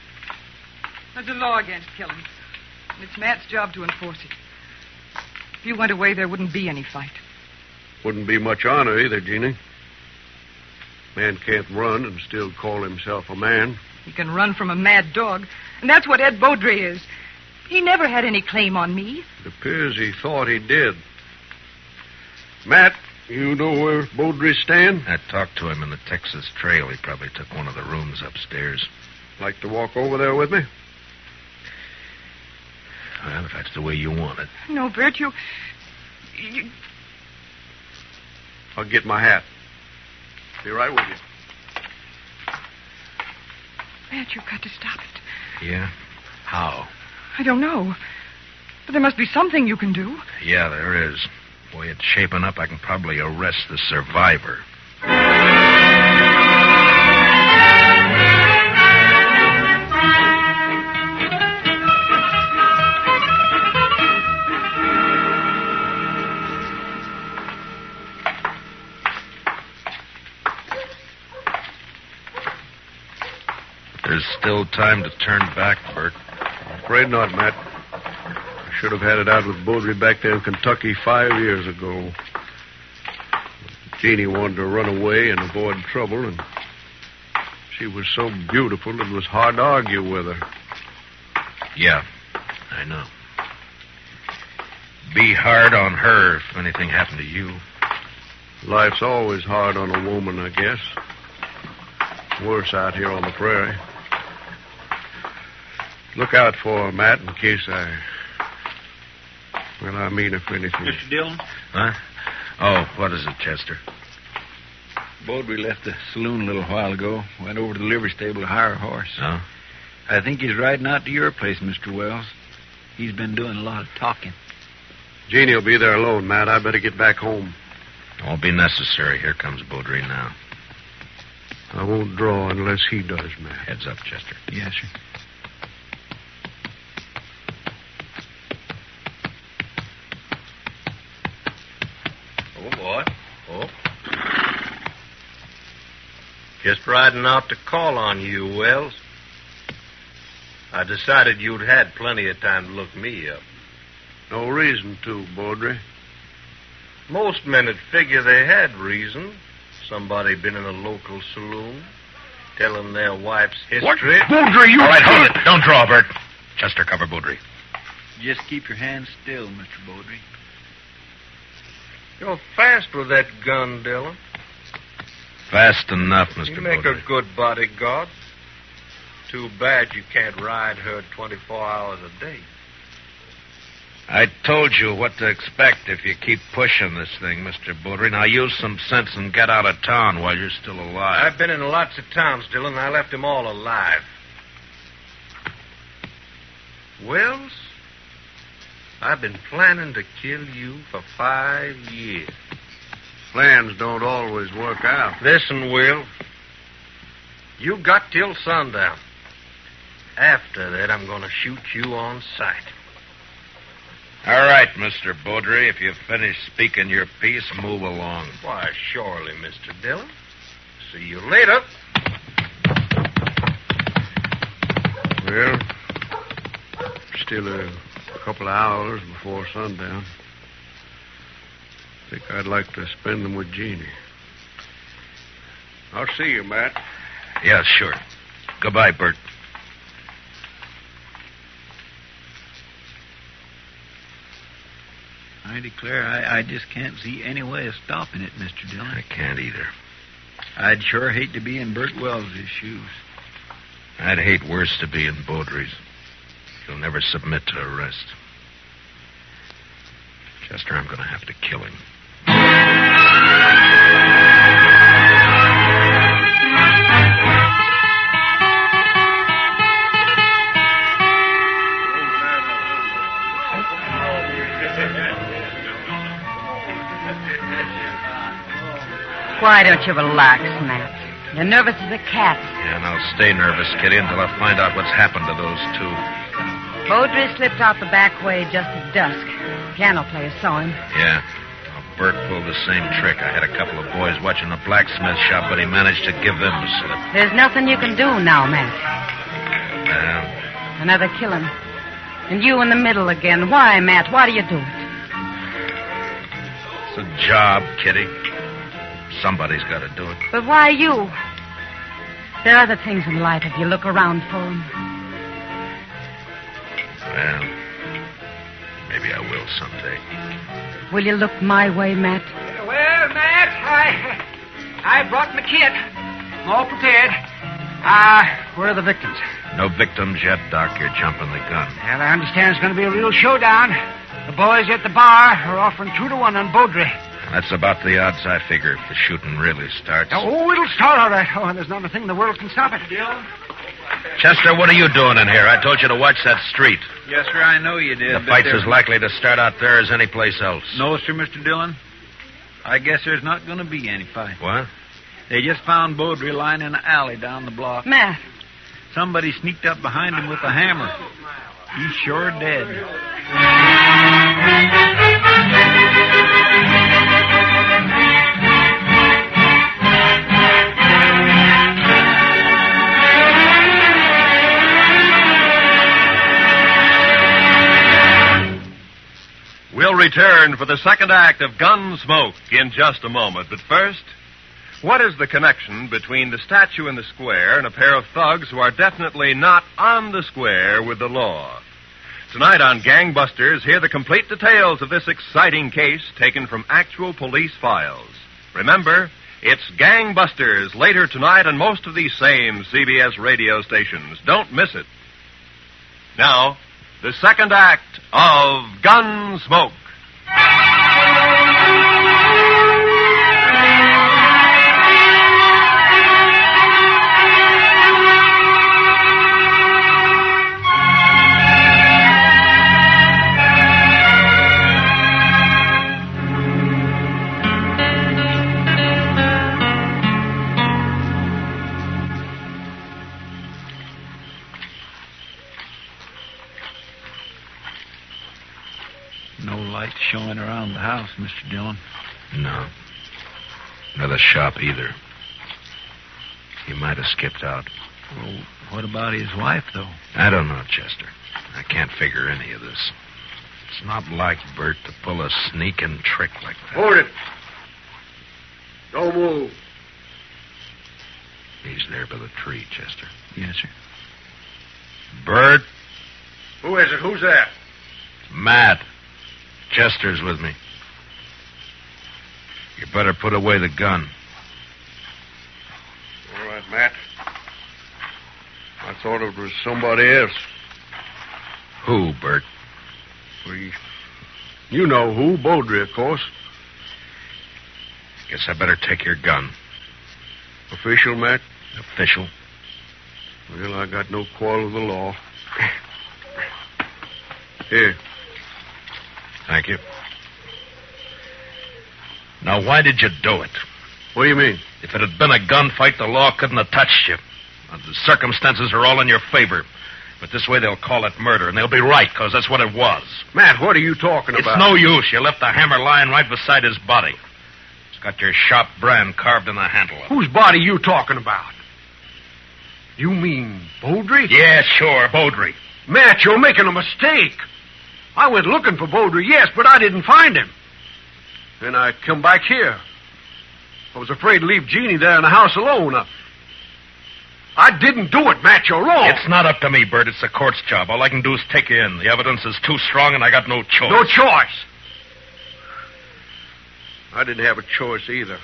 There's a law against killing. And it's Matt's job to enforce it. If you went away, there wouldn't be any fight. Wouldn't be much honor either, Jeannie. Man can't run and still call himself a man. He can run from a mad dog. And that's what Ed Beaudry is. He never had any claim on me. It appears he thought he did. Matt, you know where Beaudry's staying? I talked to him in the Texas Trail. He probably took one of the rooms upstairs. Like to walk over there with me? Well, if that's the way you want it. No, Bert, you... I'll get my hat. Be right with you. Matt, you've got to stop it. Yeah? How? I don't know. But there must be something you can do. Yeah, there is. The way it's shaping up, I can probably arrest the survivor. There's still time to turn back, Bert. Afraid not, Matt. I should have had it out with Beaudry back there in Kentucky 5 years ago. Jeannie wanted to run away and avoid trouble, and she was so beautiful it was hard to argue with her. Yeah, I know. Be hard on her if anything happened to you. Life's always hard on a woman, I guess. Worse out here on the prairie. Look out for her, Matt, in case I... Well, I mean, if anything... Mr. Dillon? Huh? Oh, what is it, Chester? Beaudry left the saloon a little while ago. Went over to the livery stable to hire a horse. Oh? I think he's riding out to your place, Mr. Wells. He's been doing a lot of talking. Jeannie will be there alone, Matt. I better get back home. Won't be necessary. Here comes Beaudry now. I won't draw unless he does, Matt. Heads up, Chester. Yes, sir. Oh, boy. Oh. Just riding out to call on you, Wells. I decided you'd had plenty of time to look me up. No reason to, Beaudry. Most men would figure they had reason. Somebody been in a local saloon, telling their wife's history. What? Beaudry, you... All right, hold it. Don't draw, Bert. Chester, cover Beaudry. Just keep your hands still, Mr. Beaudry. You're fast with that gun, Dillon. Fast enough, Mr. You make Beaudry. a good bodyguard. Too bad you can't ride her 24 hours a day. I told you what to expect if you keep pushing this thing, Mr. Beaudry. Now use some sense and get out of town while you're still alive. I've been in lots of towns, Dillon. I left them all alive. Wells, I've been planning to kill you for 5 years. Plans don't always work out. Listen, Will. You got till sundown. After that, I'm going to shoot you on sight. All right, Mr. Beaudry. If you've finished speaking your piece, move along. Why, surely, Mr. Dillon. See you later. Well, still a couple of hours before sundown. think I'd like to spend them with Jeannie. I'll see you, Matt. Yeah, sure. Goodbye, Bert. I declare I just can't see any way of stopping it, Mr. Dillon. I can't either. I'd sure hate to be in Bert Wells' shoes. I'd hate worse to be in Beaudry's. He'll never submit to arrest. Chester, I'm going to have to kill him. Why don't you relax, Matt? You're nervous as a cat. Yeah, and I'll stay nervous, Kitty, until I find out what's happened to those two. Beaudry slipped out the back way just at dusk. Piano player saw him. Yeah. Well, Bert pulled the same trick. I had a couple of boys watching the blacksmith shop, but he managed to give them the slip. There's nothing you can do now, Matt. Well, Another killing. And you in the middle again. Why, Matt? Why do you do it? it's a job, Kitty. Somebody's got to do it. But why you? There are other things in life if you look around for them. Well, maybe I will someday. Will you look my way, Matt? Well, Matt, I brought my kit. I'm all prepared. Where are the victims? No victims yet, Doc. You're jumping the gun. Well, I understand it's going to be a real showdown. The boys at the bar are offering 2-1 on Beaudry. That's about the odds I figure if the shooting really starts. Oh, it'll start all right. Oh, and there's not a thing in the world can stop it. Chester, what are you doing in here? I told you to watch that street. Yes, sir, I know you did. The fight's as likely to start out there as any place else. No, sir, Mr. Dillon. I guess there's not going to be any fight. What? They just found Beaudry lying in an alley down the block. Matt. Somebody sneaked up behind him with a hammer. He's sure dead. We'll return for the second act of Gunsmoke in just a moment. But first, what is the connection between the statue in the square and a pair of thugs who are definitely not on the square with the law? Tonight on Gangbusters, hear the complete details of this exciting case taken from actual police files. Remember, it's Gangbusters later tonight on most of these same CBS radio stations. Don't miss it. Now, the second act of Gunsmoke. No light showing around the house, Mr. Dillon. No. Nor the shop either. He might have skipped out. Well, what about his wife, though? I don't know, Chester. I can't figure any of this. It's not like Bert to pull a sneaking trick like that. Hold it. Don't move. He's there by the tree, Chester. Yes, sir. Bert? Who is it? Who's that? Matt. Chester's with me. You better put away the gun. All right, Matt. I thought it was somebody else. Who, Bert? You know who. Beaudry, of course. Guess I better take your gun. Official, Matt? Official. Well, I got no quarrel with the law. Here. Thank you. Now, why did you do it? What do you mean? If it had been a gunfight, the law couldn't have touched you. The circumstances are all in your favor. But this way they'll call it murder, and they'll be right, because that's what it was. Matt, what are you talking about? It's no use. You left the hammer lying right beside his body. It's got your shop brand carved in the handle of it. Whose body you talking about? You mean Beaudry? Yeah, sure, Beaudry. Matt, you're making a mistake. I went looking for Beaudry, yes, but I didn't find him. Then I come back here. I was afraid to leave Jeannie there in the house alone. I didn't do it, Matt. You're wrong. It's not up to me, Bert. It's the court's job. All I can do is take you in. The evidence is too strong, and I got no choice. No choice. I didn't have a choice either.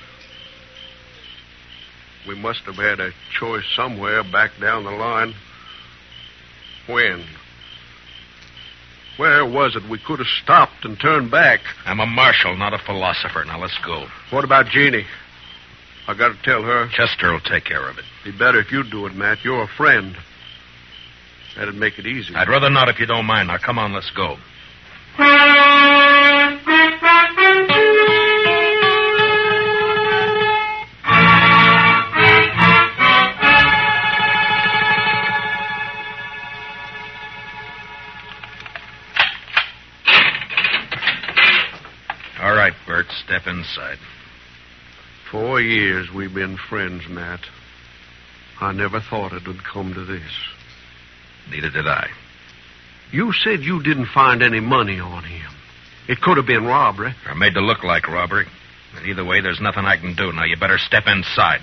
We must have had a choice somewhere back down the line. When? Where was it we could have stopped and turned back? I'm a marshal, not a philosopher. Now, let's go. What about Jeannie? I got to tell her. Chester will take care of it. Be better if you do it, Matt. You're a friend. That'd make it easy. I'd rather not if you don't mind. Now, come on, let's go. All right, Bert, step inside. 4 years we've been friends, Matt. I never thought it would come to this. Neither did I. You said you didn't find any money on him. It could have been robbery. Or made to look like robbery. But either way, there's nothing I can do. Now, you better step inside.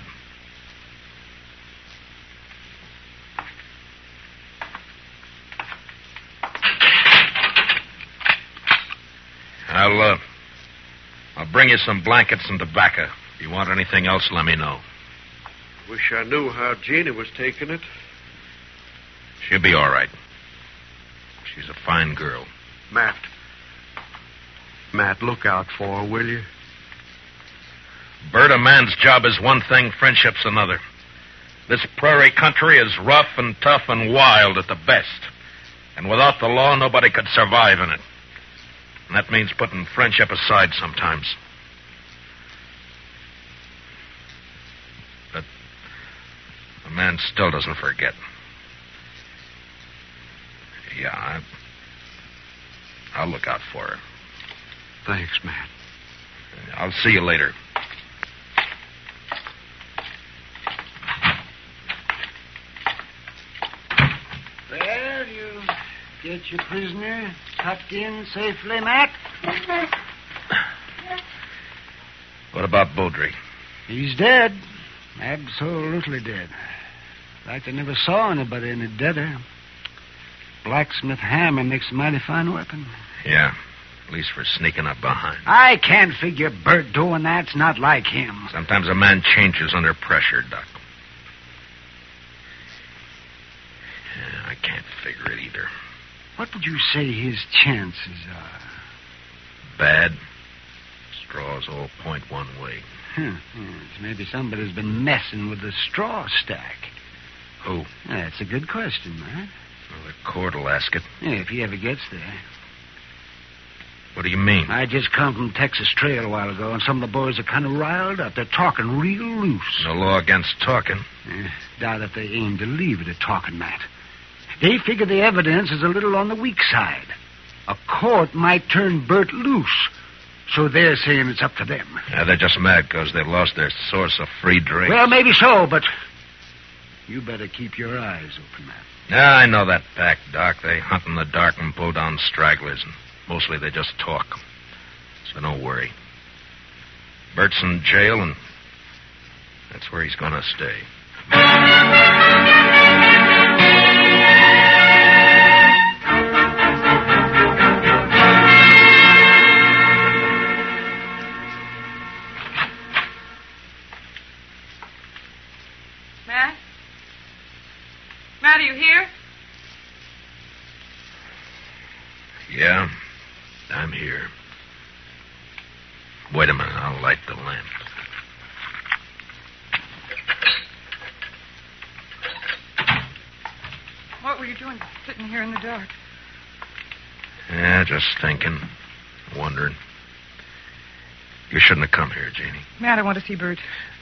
I'll bring you some blankets and tobacco. If you want anything else, let me know. Wish I knew how Jeannie was taking it. She'll be all right. She's a fine girl. Matt, look out for her, will you? Bert, a man's job is one thing, friendship's another. This prairie country is rough and tough and wild at the best. And without the law, nobody could survive in it. And that means putting friendship aside sometimes. But a man still doesn't forget. Yeah, I'll look out for her. Thanks, Matt. I'll see you later. Well, you get your prisoner tucked in safely, Matt? What about Beaudry? He's dead. Absolutely dead. In fact, I never saw anybody any deader. Blacksmith hammer makes a mighty fine weapon. Yeah, at least for sneaking up behind. I can't figure Bert doing that's not like him. Sometimes a man changes under pressure, Doc. Yeah, I can't figure it either. What would you say his chances are? Bad. Straws all point one way. Yes, maybe somebody's been messing with the straw stack. Who? That's a good question, man. Well, the court will ask it. Yeah, if he ever gets there. What do you mean? I just come from Texas Trail a while ago, and some of the boys are kind of riled up. They're talking real loose. No law against talking. Doubt if they aim to leave it at talking, Matt. They figure the evidence is a little on the weak side. A court might turn Bert loose. So they're saying it's up to them. Yeah, they're just mad because they've lost their source of free drink. Well, maybe so, but you better keep your eyes open, Matt. Yeah, I know that pack, Doc. They hunt in the dark and pull down stragglers, and mostly they just talk. So don't worry. Bert's in jail, and that's where he's going to stay. Matt, are you here? Yeah, I'm here. Wait a minute, I'll light the lamp. What were you doing sitting here in the dark? Yeah, just thinking, wondering. You shouldn't have come here, Jeannie. Matt, I want to see Bert.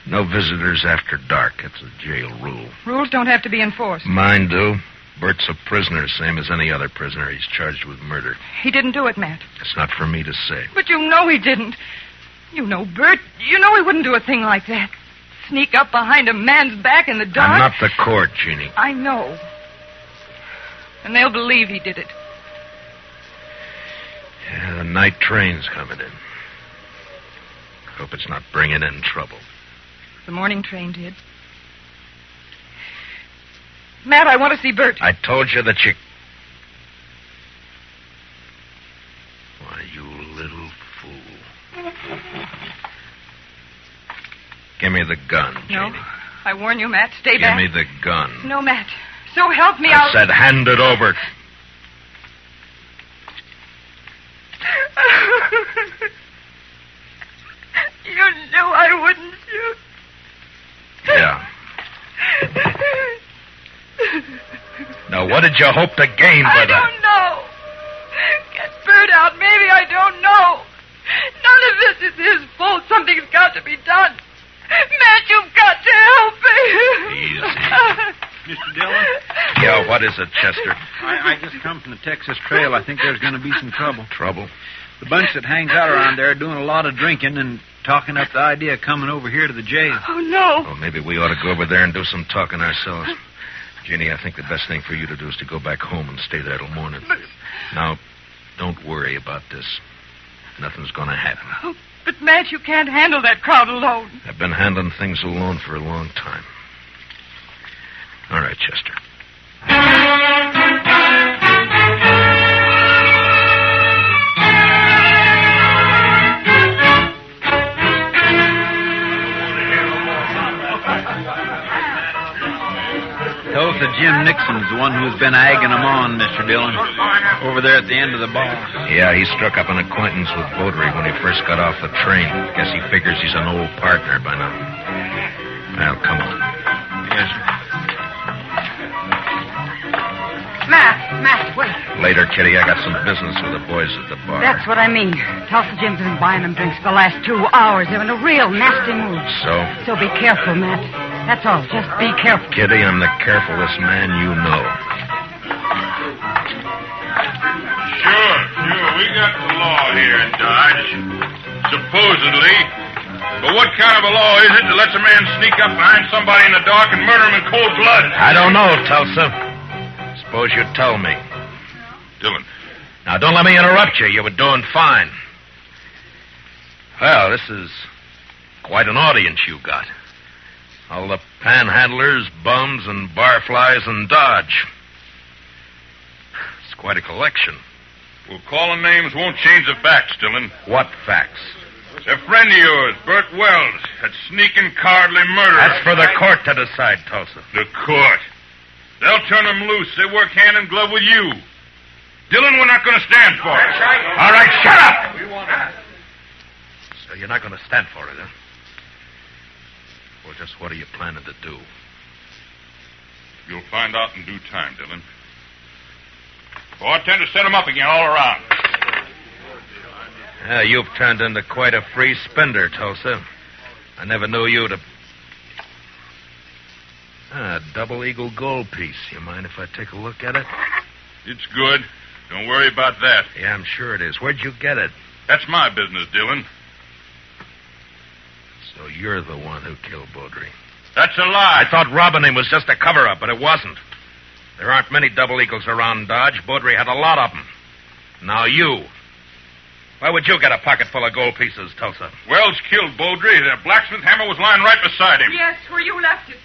No visitors after dark. It's a jail rule. Rules don't have to be enforced. Mine do. Bert's a prisoner, same as any other prisoner. He's charged with murder. He didn't do it, Matt. It's not for me to say. But you know he didn't. You know Bert. You know he wouldn't do a thing like that. Sneak up behind a man's back in the dark. I'm not the court, Jeannie. I know. And they'll believe he did it. Yeah, the night train's coming in. Hope it's not bringing in trouble. The morning train did. Matt, I want to see Bert. I told you that you... Why, you little fool. Give me the gun, No. Janie. I warn you, Matt. Stay back. Give me the gun. No, Matt. So help me, I said hand it over. You knew I wouldn't shoot. Yeah. Now, what did you hope to gain by I that? don't know. Get Bert out. Maybe I don't know. None of this is his fault. Something's got to be done. Matt, you've got to help me. Easy. Mr. Dillon? Yeah, what is it, Chester? I just come from the Texas Trail. I think there's going to be some trouble. Trouble? The bunch that hangs out around there are doing a lot of drinking and talking up the idea of coming over here to the jail. Oh, no. Well, maybe we ought to go over there and do some talking ourselves. Jeannie, I think the best thing for you to do is to go back home and stay there till morning. Now, don't worry about this. Nothing's going to happen. Oh, but, Matt, you can't handle that crowd alone. I've been handling things alone for a long time. All right, Chester. Tulsa Jim Nixon's the one who's been egging them on, Mr. Dillon. Over there at the end of the bar. Yeah, he struck up an acquaintance with Beaudry when he first got off the train. Guess he figures he's an old partner by now. Well, come on. Yes, sir. Matt, wait. Later, Kitty, I got some business with the boys at the bar. That's what I mean. Tulsa Jim's been buying them drinks for the last 2 hours. They're in a real nasty mood. So? So be careful, Matt. That's all. Just be careful. Kitty, I'm the carefulest man you know. Sure. We got the law here in Dodge. Supposedly. But what kind of a law is it that lets a man sneak up behind somebody in the dark and murder him in cold blood? I don't know, Tulsa. Suppose you tell me. Dillon. Now, don't let me interrupt you. You were doing fine. Well, this is quite an audience you got. All the panhandlers, bums, and barflies in Dodge. It's quite a collection. Well, calling names won't change the facts, Dillon. What facts? A friend of yours, Bert Wells, that sneaking, cowardly murderer. That's for the court to decide, Tulsa. The court? They'll turn them loose. They work hand in glove with you. Dillon, we're not going to stand for it. All right, shut up! So you're not going to stand for it, huh? Well, just what are you planning to do? You'll find out in due time, Dillon. Oh, I tend to set them up again all around. Yeah, you've turned into quite a free spender, Tulsa. I never knew you to... A double eagle gold piece. You mind if I take a look at it? It's good. Don't worry about that. Yeah, I'm sure it is. Where'd you get it? That's my business, Dillon. So you're the one who killed Beaudry. That's a lie. I thought robbing him was just a cover-up, but it wasn't. There aren't many double eagles around Dodge. Beaudry had a lot of them. Now you. Why would you get a pocket full of gold pieces, Tulsa? Wells killed Beaudry. The blacksmith hammer was lying right beside him. Yes, where you left it.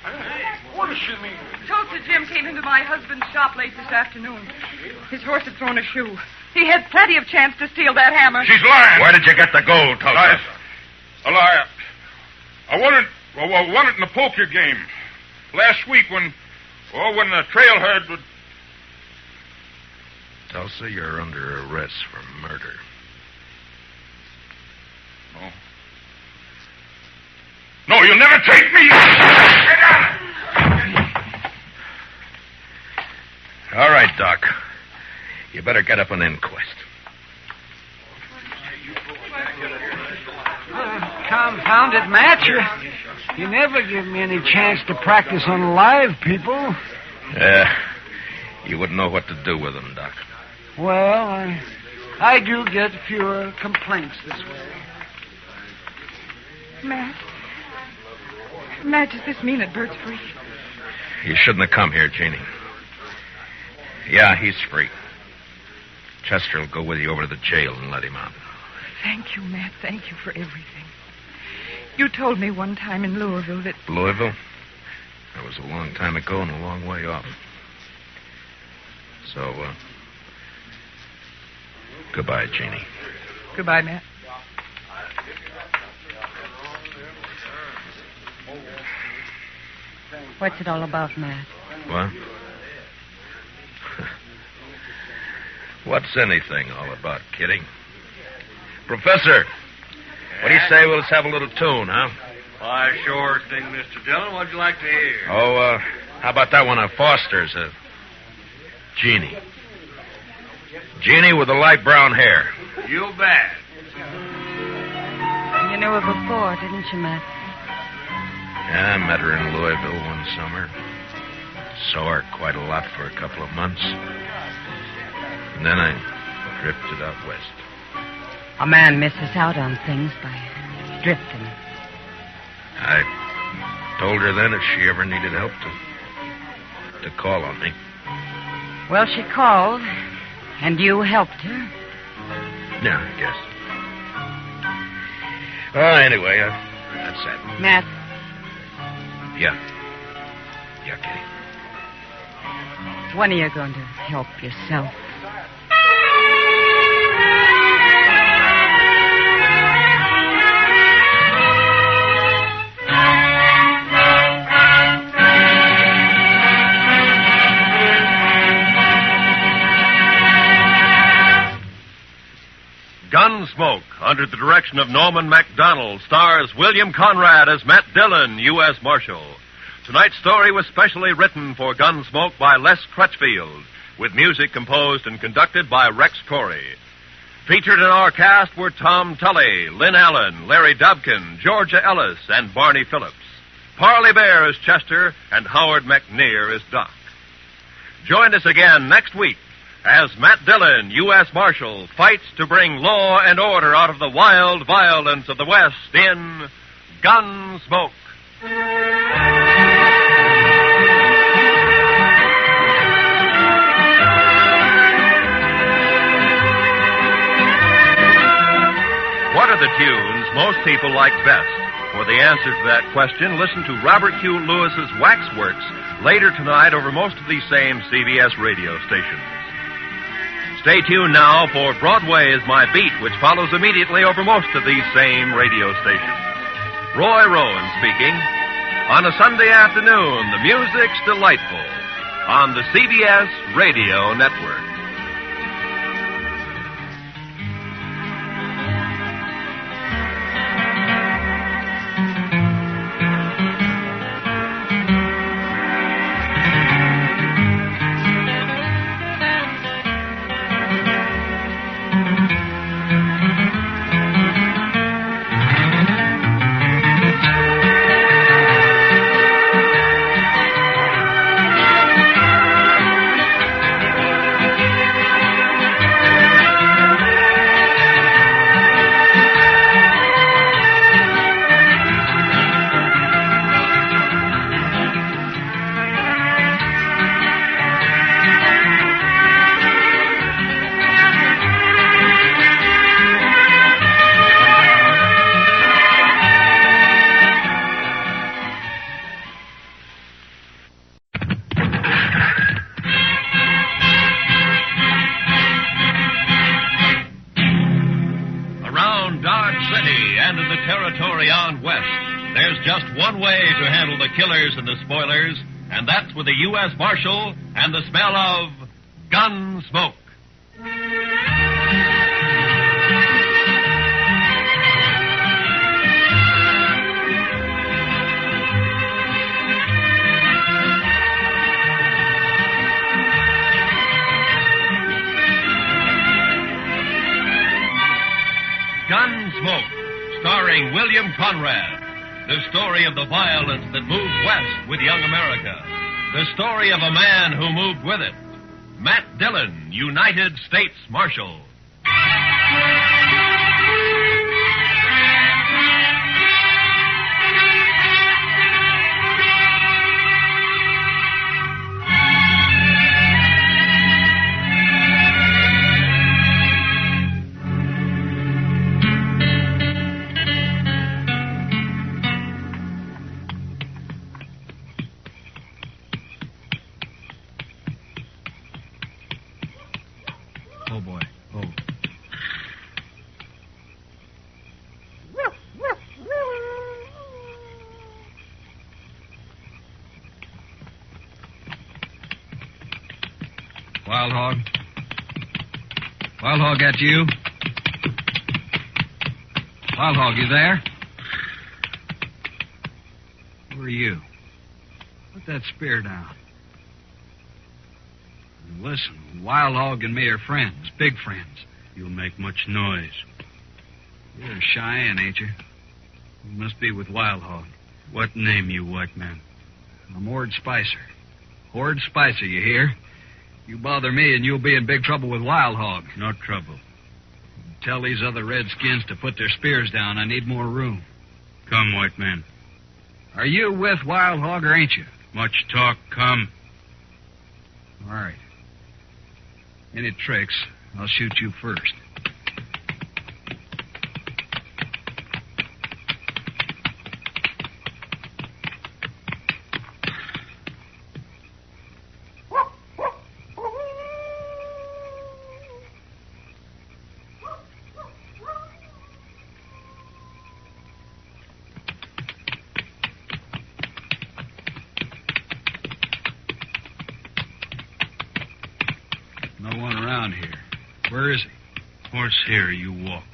What does she mean? Tulsa Jim came into my husband's shop late this afternoon. His horse had thrown a shoe. He had plenty of chance to steal that hammer. She's lying. Where did you get the gold, Tulsa? I won it in the poker game. Last week when the trail herd would... Tulsa, you're under arrest for murder. No, you'll never take me! All right, Doc. You better get up an inquest. Confound it, Matt. You never give me any chance to practice on live people. You wouldn't know what to do with them, Doc. Well, I do get fewer complaints this way. Matt, does this mean that Bert's free? You shouldn't have come here, Janie. Yeah, he's free. Chester will go with you over to the jail and let him out. Thank you, Matt. Thank you for everything. You told me one time in Louisville that... Louisville? That was a long time ago and a long way off. So, goodbye, Jeannie. Goodbye, Matt. What's it all about, Matt? What? What's anything all about, Kitty? Professor, what do you say we'll just have a little tune, huh? Why, sure thing, Mr. Dillon. What'd you like to hear? Oh, how about that one of Foster's? Jeannie. Jeannie with the light brown hair. You bet. You knew her before, didn't you, Matt? Yeah, I met her in Louisville one summer. Saw her quite a lot for a couple of months. And then I drifted out west. A man misses out on things by drifting. I told her then if she ever needed help to call on me. Well, she called, and you helped her. Yeah, I guess. Anyway, that's that. Matt. Yeah. Yeah, Kitty. When are you going to help yourself? Gunsmoke, under the direction of Norman MacDonald, stars William Conrad as Matt Dillon, U.S. Marshal. Tonight's story was specially written for Gunsmoke by Les Crutchfield, with music composed and conducted by Rex Corey. Featured in our cast were Tom Tully, Lynn Allen, Larry Dobkin, Georgia Ellis, and Barney Phillips. Parley Bear as Chester, and Howard McNear as Doc. Join us again next week as Matt Dillon, U.S. Marshal, fights to bring law and order out of the wild violence of the West in Gunsmoke. What are the tunes most people like best? For the answer to that question, listen to Robert Q. Lewis's Waxworks later tonight over most of these same CBS radio stations. Stay tuned now for Broadway is My Beat, which follows immediately over most of these same radio stations. Roy Rowan speaking. On a Sunday afternoon, the music's delightful on the CBS Radio Network. Killers and the spoilers, and that's with the U.S. Marshal and the smell of Gunsmoke. Gunsmoke, starring William Conrad. The story of the violence that moved west with young America. The story of a man who moved with it. Matt Dillon, United States Marshal. Wild Hog? Wild Hog, that's you? Wild Hog, you there? Who are you? Put that spear down. Listen, Wild Hog and me are friends, big friends. You'll make much noise. You're Cheyenne, ain't you? You must be with Wild Hog. What name, you white man? I'm Ord Spicer. Ord Spicer, you hear? You bother me and you'll be in big trouble with Wild Hog. No trouble. Tell these other redskins to put their spears down. I need more room. Come, white man. Are you with Wild Hog or ain't you? Much talk, come. All right. Any tricks, I'll shoot you first. Where is he? Horse here, you walk.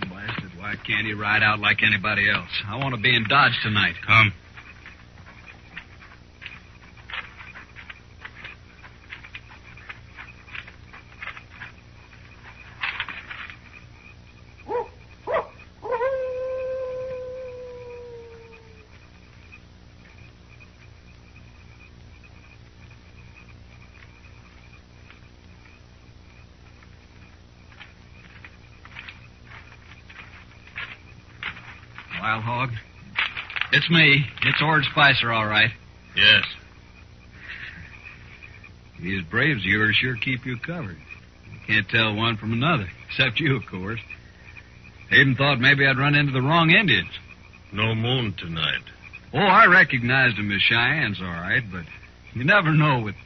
Blasted, why can't he ride out like anybody else? I want to be in Dodge tonight. Come. Wild Hog? It's me. It's Ord Spicer, all right. Yes. These braves of yours sure keep you covered. You can't tell one from another, except you, of course. I even thought maybe I'd run into the wrong Indians. No moon tonight. Oh, I recognized them as Cheyennes, all right, but you never know with...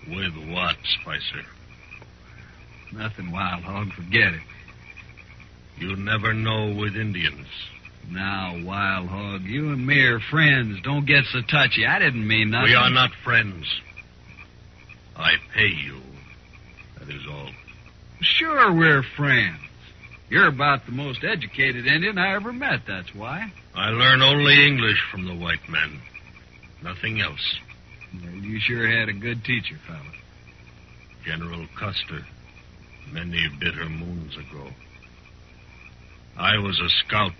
With what, Spicer? Nothing, Wild Hog. Forget it. You never know with Indians. Now, Wild Hog, you and me are friends. Don't get so touchy. I didn't mean nothing. We are not friends. I pay you. That is all. Sure we're friends. You're about the most educated Indian I ever met, that's why. I learn only English from the white men. Nothing else. Well, you sure had a good teacher, fella. General Custer, many bitter moons ago. I was a scout.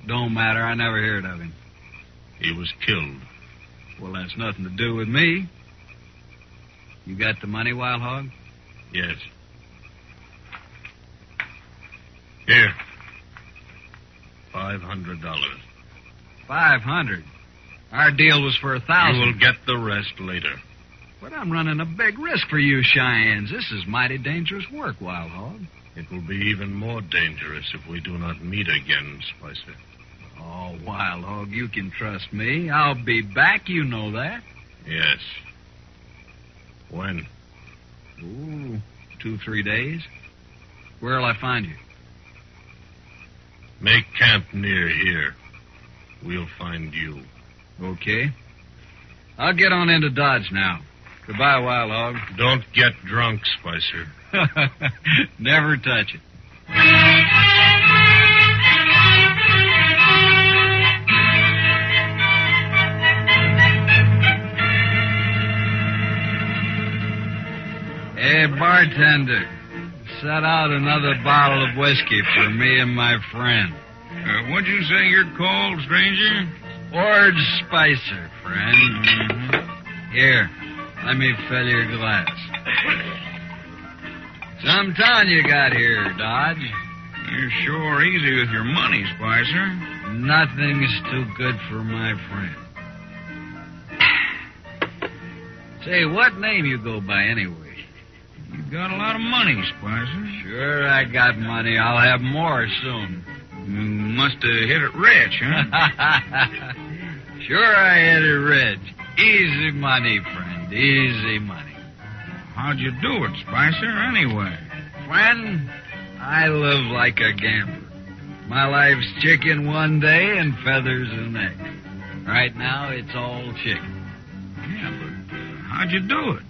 Don't matter. I never heard of him. He was killed. Well, that's nothing to do with me. You got the money, Wild Hog? Yes. Here. $500. $500? Our deal was for $1,000. You will get the rest later. But I'm running a big risk for you Cheyennes. This is mighty dangerous work, Wild Hog. It will be even more dangerous if we do not meet again, Spicer. Oh, Wild Hog, you can trust me. I'll be back, you know that. Yes. When? Ooh, 2-3 days. Where'll I find you? Make camp near here. We'll find you. Okay. I'll get on into Dodge now. Goodbye, Wild Hog. Don't get drunk, Spicer. Never touch it. Hey, bartender, set out another bottle of whiskey for me and my friend. What'd you say you're called, stranger? Ord Spicer, friend. Mm-hmm. Here, let me fill your glass. Some town you got here, Dodge. You're sure easy with your money, Spicer. Nothing's too good for my friend. Say, what name you go by anyway? You got a lot of money, Spicer. Sure, I got money. I'll have more soon. You must have hit it rich, huh? Sure, I hit it rich. Easy money, friend. Easy money. How'd you do it, Spicer, anyway? Friend, I live like a gambler. My life's chicken one day and feathers the next. Right now, it's all chicken. Yeah, but How'd you do it?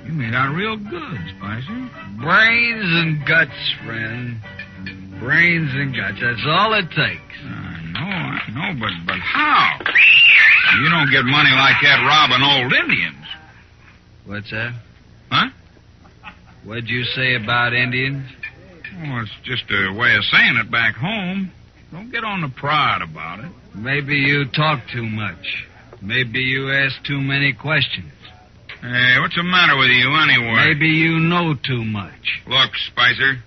You made out real good, Spicer. Brains and guts, friend. Brains and guts. That's all it takes. I know, but how? You don't get money like that robbing old Indians. What's that? Huh? What'd you say about Indians? Well, it's just a way of saying it back home. Don't get on the pride about it. Maybe you talk too much. Maybe you ask too many questions. Hey, what's the matter with you anyway? Maybe you know too much. Look, Spicer,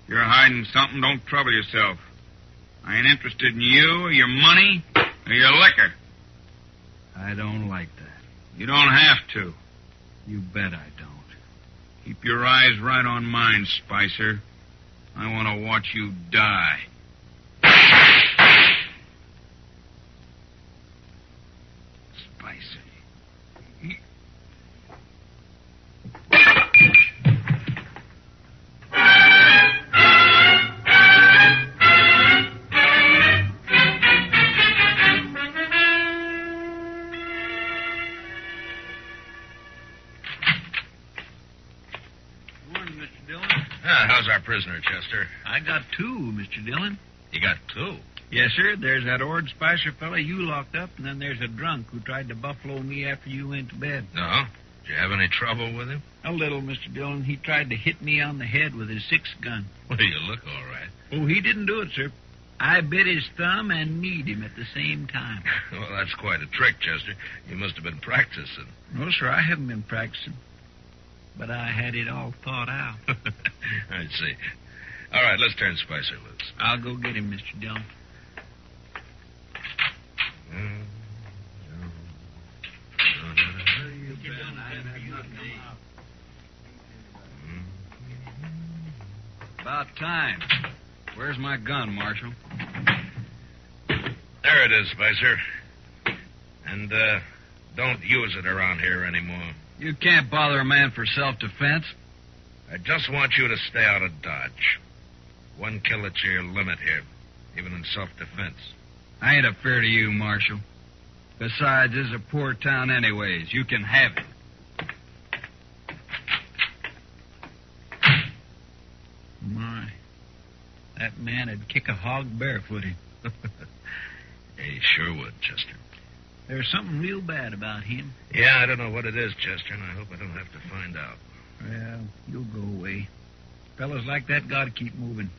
you're hiding something. Don't trouble yourself. I ain't interested in you or your money or your liquor. I don't like that. You don't have to. You bet I don't. Keep your eyes right on mine, Spicer. I want to watch you die. Spicer. How's our prisoner, Chester? I got 2, Mr. Dillon. You got 2? Yes, sir. There's that Ord Spicer fella you locked up, and then there's a drunk who tried to buffalo me after you went to bed. No? Did you have any trouble with him? A little, Mr. Dillon. He tried to hit me on the head with his 6 gun. Well, you look all right. Oh, he didn't do it, sir. I bit his thumb and kneed him at the same time. Well, that's quite a trick, Chester. You must have been practicing. No, sir, I haven't been practicing. But I had it all thought out. I see. All right, let's turn Spicer loose. I'll go get him, Mr. Dillon. About time. Where's my gun, Marshal? There it is, Spicer. And, don't use it around here anymore. You can't bother a man for self-defense. I just want you to stay out of Dodge. 1 kill at your limit here, even in self-defense. I ain't afraid of you, Marshal. Besides, this is a poor town anyways. You can have it. My, that man'd kick a hog barefooted. He sure would, Chester. There's something real bad about him. Yeah, I don't know what it is, Chester, and I hope I don't have to find out. Well, you'll go away. Fellas like that gotta keep moving.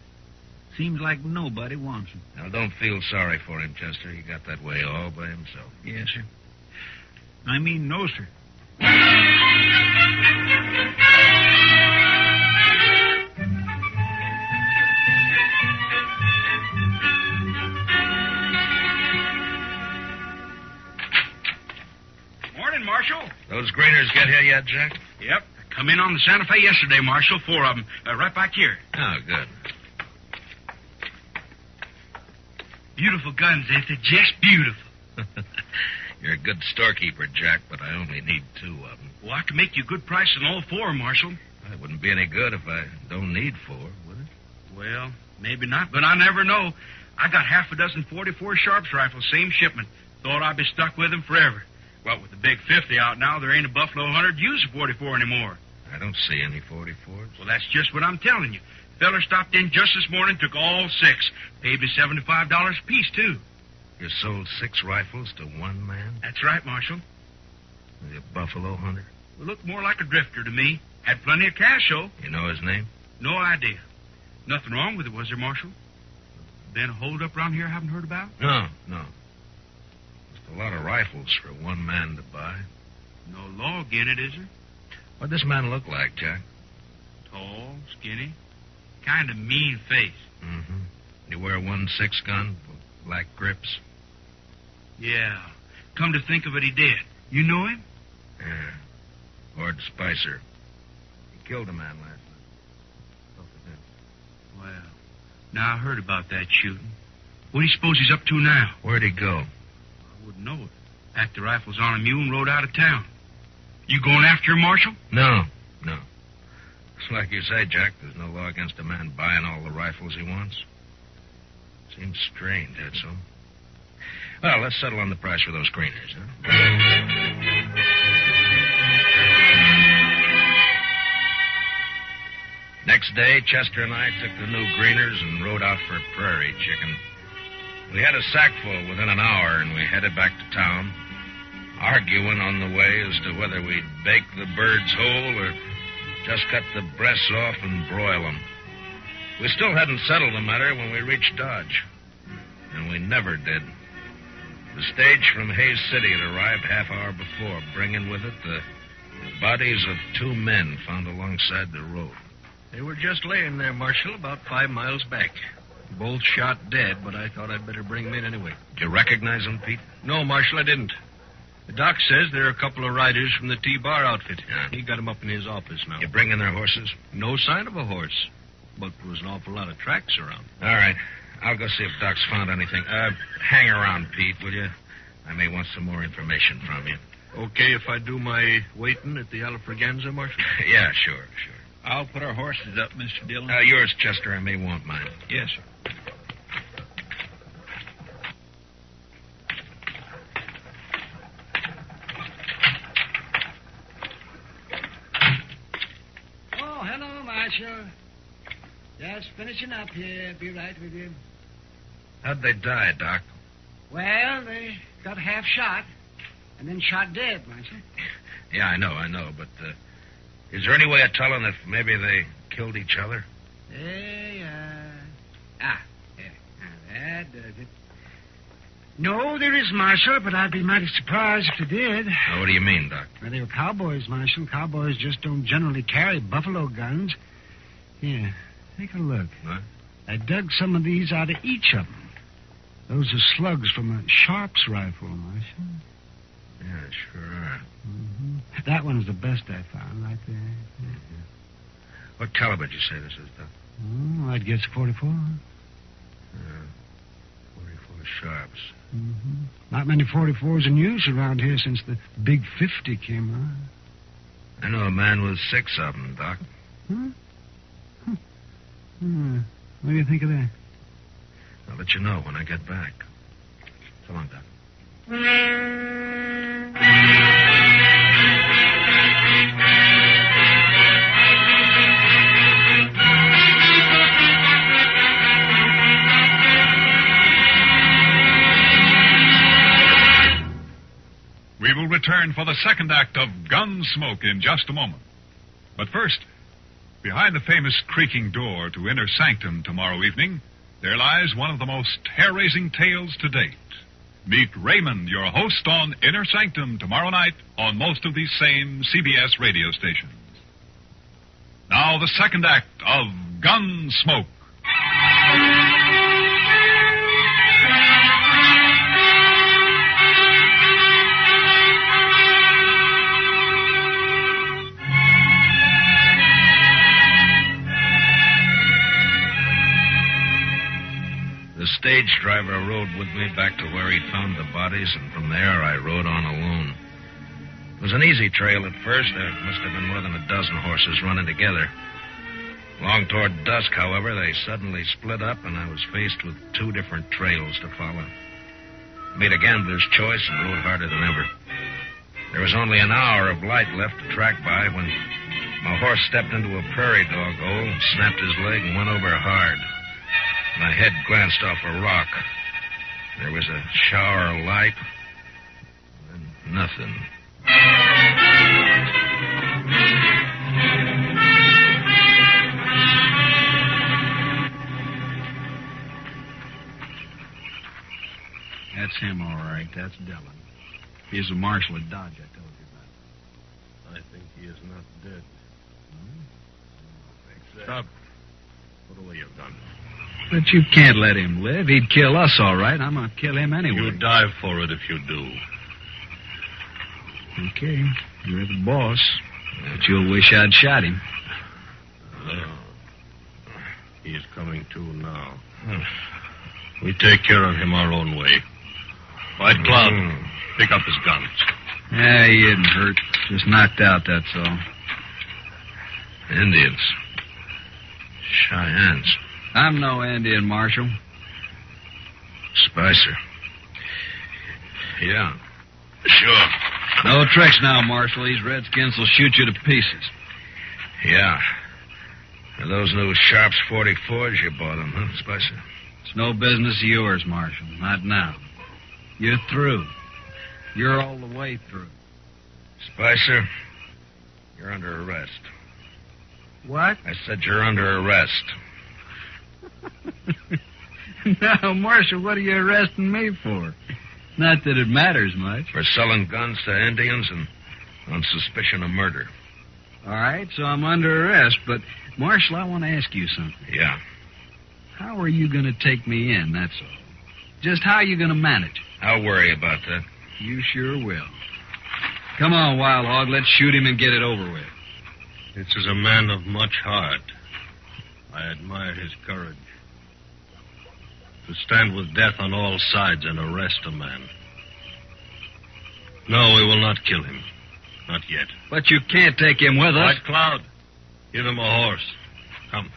Seems like nobody wants him. Now, don't feel sorry for him, Chester. He got that way all by himself. Yes, sir. I mean, no, sir. Morning, Marshal. Those Greeners get here yet, Jack? Yep. Come in on the Santa Fe yesterday, Marshal. 4 of them. Right back here. Oh, good. Beautiful guns, ain't they? Just beautiful. You're a good storekeeper, Jack, but I only need 2 of them. Well, I can make you a good price on all 4, Marshal. It wouldn't be any good if I don't need 4, would it? Well, maybe not, but I never know. I got half a dozen 44 Sharps rifles, same shipment. Thought I'd be stuck with them forever. Well, with the big 50 out now, there ain't a Buffalo hunter to use a 44 anymore. I don't see any 44s. Well, that's just what I'm telling you. Feller stopped in just this morning, took all 6. Paid me $75 a piece, too. You sold 6 rifles to 1 man? That's right, Marshal. Was he a buffalo hunter? Well, looked more like a drifter to me. Had plenty of cash, though. You know his name? No idea. Nothing wrong with it, was there, Marshal? Been a hold-up around here I haven't heard about? No. Just a lot of rifles for 1 man to buy. No law in it, is there? What'd this man look like, Jack? Tall, skinny, kind of mean face. Mm-hmm. Did he wear 1 6 gun, black grips? Yeah. Come to think of it, he did. You know him? Yeah. Ord Spicer. He killed a man last night. Well, now I heard about that shooting. What do you suppose he's up to now? Where'd he go? I wouldn't know it. Packed the rifles on a mule and rode out of town. You going after him, Marshal? No. It's like you say, Jack. There's no law against a man buying all the rifles he wants. Seems strange, that's all. Well, let's settle on the price for those Greeners, huh? Next day, Chester and I took the new Greeners and rode out for prairie chicken. We had a sackful within an hour, and we headed back to town, arguing on the way as to whether we'd bake the birds whole or just cut the breasts off and broil them. We still hadn't settled the matter when we reached Dodge, and we never did. The stage from Hayes City had arrived half hour before, bringing with it the bodies of 2 men found alongside the road. They were just laying there, Marshal, about 5 miles back. Both shot dead, but I thought I'd better bring them in anyway. Did you recognize them, Pete? No, Marshal, I didn't. The doc says they're a couple of riders from the T-Bar outfit. Yeah. He got them up in his office now. You bring in their horses? No sign of a horse, but there was an awful lot of tracks around. All right. I'll go see if Doc's found anything. Hang around, Pete, will you? I may want some more information from you. Okay if I do my waiting at the Alfraganza, Marshal? Yeah, sure. I'll put our horses up, Mr. Dillon. Yours, Chester. I may want mine. Yes, sir. Oh, hello, Marshal. Just finishing up here. Be right with you. How'd they die, Doc? Well, they got half shot and then shot dead, Marshal. Yeah, I know, but is there any way of telling if maybe they killed each other? That does it. No, there is, Marshal, but I'd be mighty surprised if they did. Oh, what do you mean, Doc? Well, they were cowboys, Marshal. Cowboys just don't generally carry buffalo guns. Here, take a look. What? I dug some of these out of each of them. Those are slugs from a Sharp's rifle, Marshal. Yeah, sure are. Mm-hmm. That one's the best I found, right there. Mm-hmm. What caliber did you say this is, Doc? Oh, I'd guess 44. 44 Sharps. Mm-hmm. Not many 44s in use around here since the Big 50 came on. I know a man with 6 of them, Doc. Huh? What do you think of that? I'll let you know when I get back. So long, Doc. We will return for the second act of Gunsmoke in just a moment. But first, behind the famous creaking door to Inner Sanctum tomorrow evening, there lies one of the most hair-raising tales to date. Meet Raymond, your host, on Inner Sanctum tomorrow night on most of these same CBS radio stations. Now, the second act of Gunsmoke. The stage driver rode with me back to where he'd found the bodies, and from there I rode on alone. It was an easy trail at first. There must have been more than a dozen horses running together. Long toward dusk, however, they suddenly split up, and I was faced with 2 different trails to follow. Made a gambler's choice and rode harder than ever. There was only an hour of light left to track by when my horse stepped into a prairie dog hole, snapped his leg, and went over hard. My head glanced off a rock. There was a shower of light, and nothing. That's him, all right. That's Dillon. He's the marshal at Dodge I told you about. I think he is not dead. Stop. Put away your gun. But you can't let him live. He'd kill us, all right. I'm going to kill him anyway. You die for it if you do. Okay. You're the boss. But you'll wish I'd shot him. He is coming to now. We take care of him our own way. White Cloud, pick up his guns. Yeah, he isn't hurt. Just knocked out, that's all. Indians. Cheyennes. I'm no Indian, Marshal. Spicer. Yeah. Sure. No tricks now, Marshal. These redskins will shoot you to pieces. Yeah. Are those new Sharps 44s you bought them, huh, Spicer? It's no business of yours, Marshal. Not now. You're through. You're all the way through. Spicer, you're under arrest. What? I said you're under arrest. Now, Marshal, what are you arresting me for? Not that it matters much. For selling guns to Indians and on suspicion of murder. All right, so I'm under arrest, but, Marshal, I want to ask you something. Yeah. How are you going to take me in, that's all? Just how are you going to manage? I'll worry about that. You sure will. Come on, Wild Hog, let's shoot him and get it over with. This is a man of much heart. I admire his courage. To stand with death on all sides and arrest a man. No, we will not kill him. Not yet. But you can't take him with us. White Cloud, give him a horse. Come.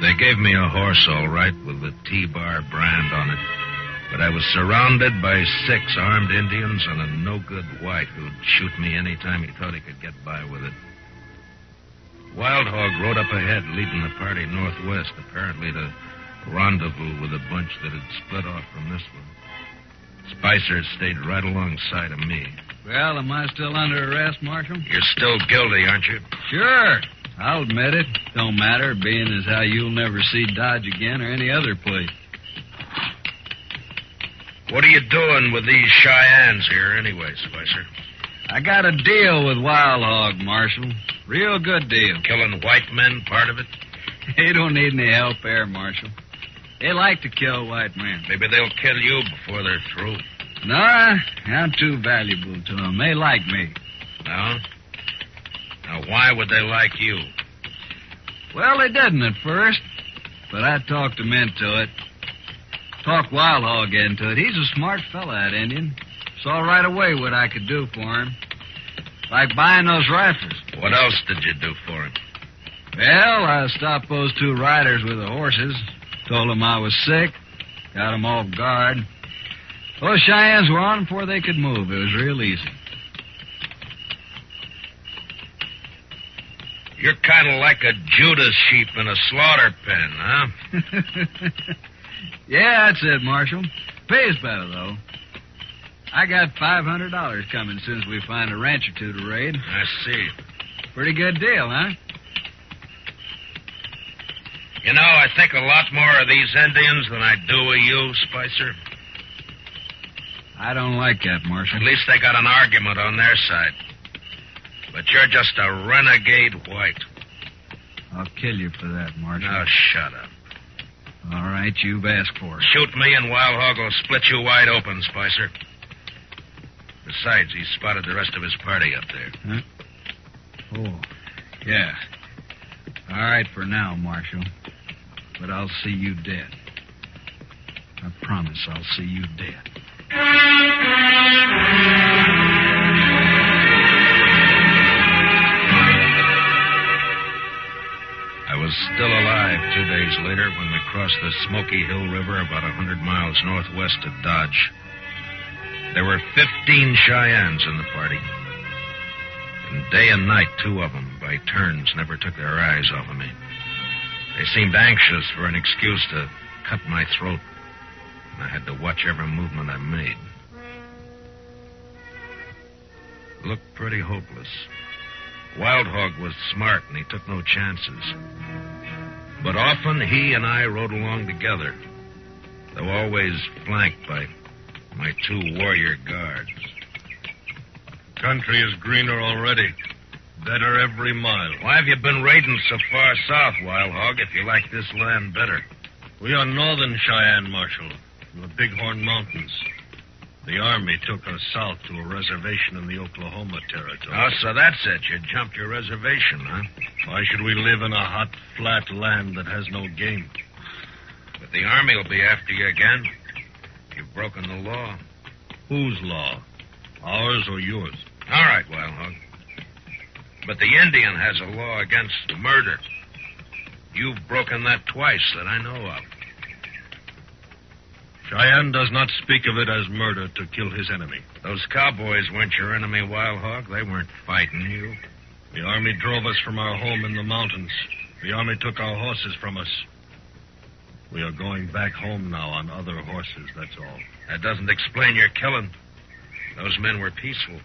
They gave me a horse, all right, with the T-Bar brand on it. But I was surrounded by 6 armed Indians and a no-good white who'd shoot me any time he thought he could get by with it. Wild Hog rode up ahead, leading the party northwest, apparently to rendezvous with a bunch that had split off from this one. Spicer stayed right alongside of me. Well, am I still under arrest, Marshal? You're still guilty, aren't you? Sure. I'll admit it. Don't matter, being as how you'll never see Dodge again or any other place. What are you doing with these Cheyennes here anyway, Spicer? I got a deal with Wild Hog, Marshal. Real good deal. Killing white men, part of it? They don't need any help there, Marshal. They like to kill white men. Maybe they'll kill you before they're through. No, I'm too valuable to them. They like me. No? Now, why would they like you? Well, they didn't at first, but I talked them into it. Talked Wild Hog into it. He's a smart fella, that Indian. Saw right away what I could do for him. Like buying those rifles. What else did you do for him? Well, I stopped those 2 riders with the horses. Told them I was sick. Got them off guard. Those Cheyennes were on before they could move. It was real easy. You're kind of like a Judas sheep in a slaughter pen, huh? Yeah, that's it, Marshal. Pays better, though. I got $500 coming as soon as we find a ranch or 2 to raid. I see. Pretty good deal, huh? You know, I think a lot more of these Indians than I do of you, Spicer. I don't like that, Marshal. At least they got an argument on their side. But you're just a renegade white. I'll kill you for that, Marshal. Now, shut up. All right, you've asked for it. Shoot me and Wild Hog will split you wide open, Spicer. Besides, he's spotted the rest of his party up there. Huh? Oh, yeah. All right for now, Marshal. But I'll see you dead. I promise I'll see you dead. I was still alive 2 days later when we crossed the Smoky Hill River about 100 miles northwest of Dodge. There were 15 Cheyennes in the party. And day and night, 2 of them, by turns, never took their eyes off of me. They seemed anxious for an excuse to cut my throat. And I had to watch every movement I made. It looked pretty hopeless. Wild Hog was smart, and he took no chances. But often he and I rode along together, though always flanked by my 2 warrior guards. Country is greener already. Better every mile. Why have you been raiding so far south, Wild Hog, if you like this land better? We are northern Cheyenne, Marshal, from the Bighorn Mountains. The Army took us south to a reservation in the Oklahoma Territory. Oh, so that's it. You jumped your reservation, huh? Why should we live in a hot, flat land that has no game? But the Army will be after you again. You've broken the law. Whose law? Ours or yours? All right, Wild Hog. But the Indian has a law against murder. You've broken that twice that I know of. Cheyenne does not speak of it as murder to kill his enemy. Those cowboys weren't your enemy, Wild Hog. They weren't fighting you. The Army drove us from our home in the mountains. The Army took our horses from us. We are going back home now on other horses, that's all. That doesn't explain your killing. Those men were peaceful.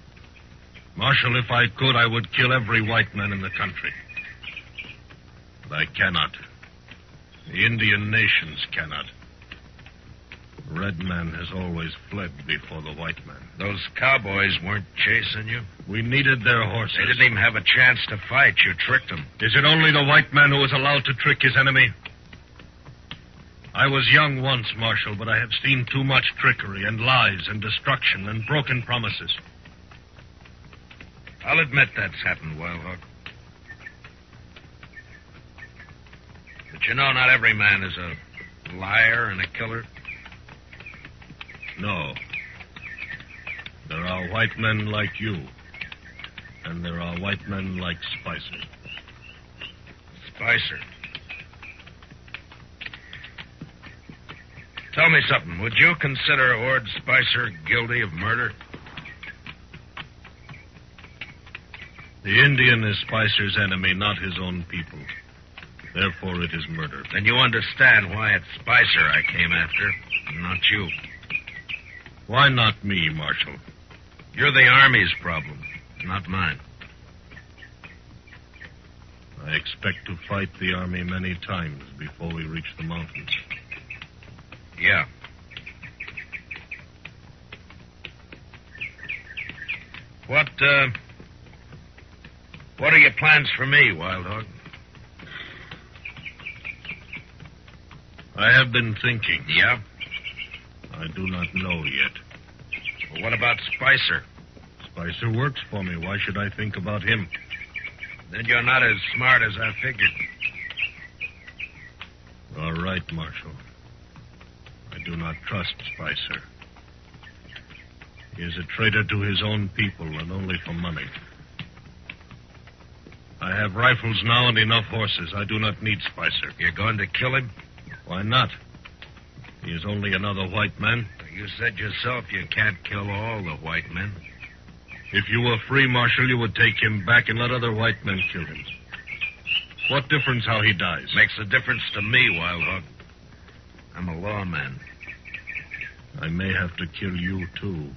Marshal, if I could, I would kill every white man in the country. But I cannot. The Indian nations cannot. The red man has always fled before the white man. Those cowboys weren't chasing you? We needed their horses. They didn't even have a chance to fight. You tricked them. Is it only the white man who is allowed to trick his enemy? I was young once, Marshal, but I have seen too much trickery and lies and destruction and broken promises. I'll admit that's happened, Wild Hog. But you know, not every man is a liar and a killer. No. There are white men like you. And there are white men like Spicer. Spicer. Tell me something. Would you consider Ord Spicer guilty of murder? The Indian is Spicer's enemy, not his own people. Therefore, it is murder. Then you understand why it's Spicer I came after, and not you. Why not me, Marshal? You're the Army's problem, not mine. I expect to fight the Army many times before we reach the mountains. Yeah. What are your plans for me, Wild Hog? I have been thinking. Yeah? I do not know yet. Well, what about Spicer? Spicer works for me. Why should I think about him? Then you're not as smart as I figured. All right, Marshal. I do not trust Spicer. He is a traitor to his own people and only for money. I have rifles now and enough horses. I do not need Spicer. You're going to kill him? Why not? He is only another white man. You said yourself you can't kill all the white men. If you were free, Marshal, you would take him back and let other white men kill him. What difference how he dies? Makes a difference to me, Wild Hog. I'm a lawman. I may have to kill you, too.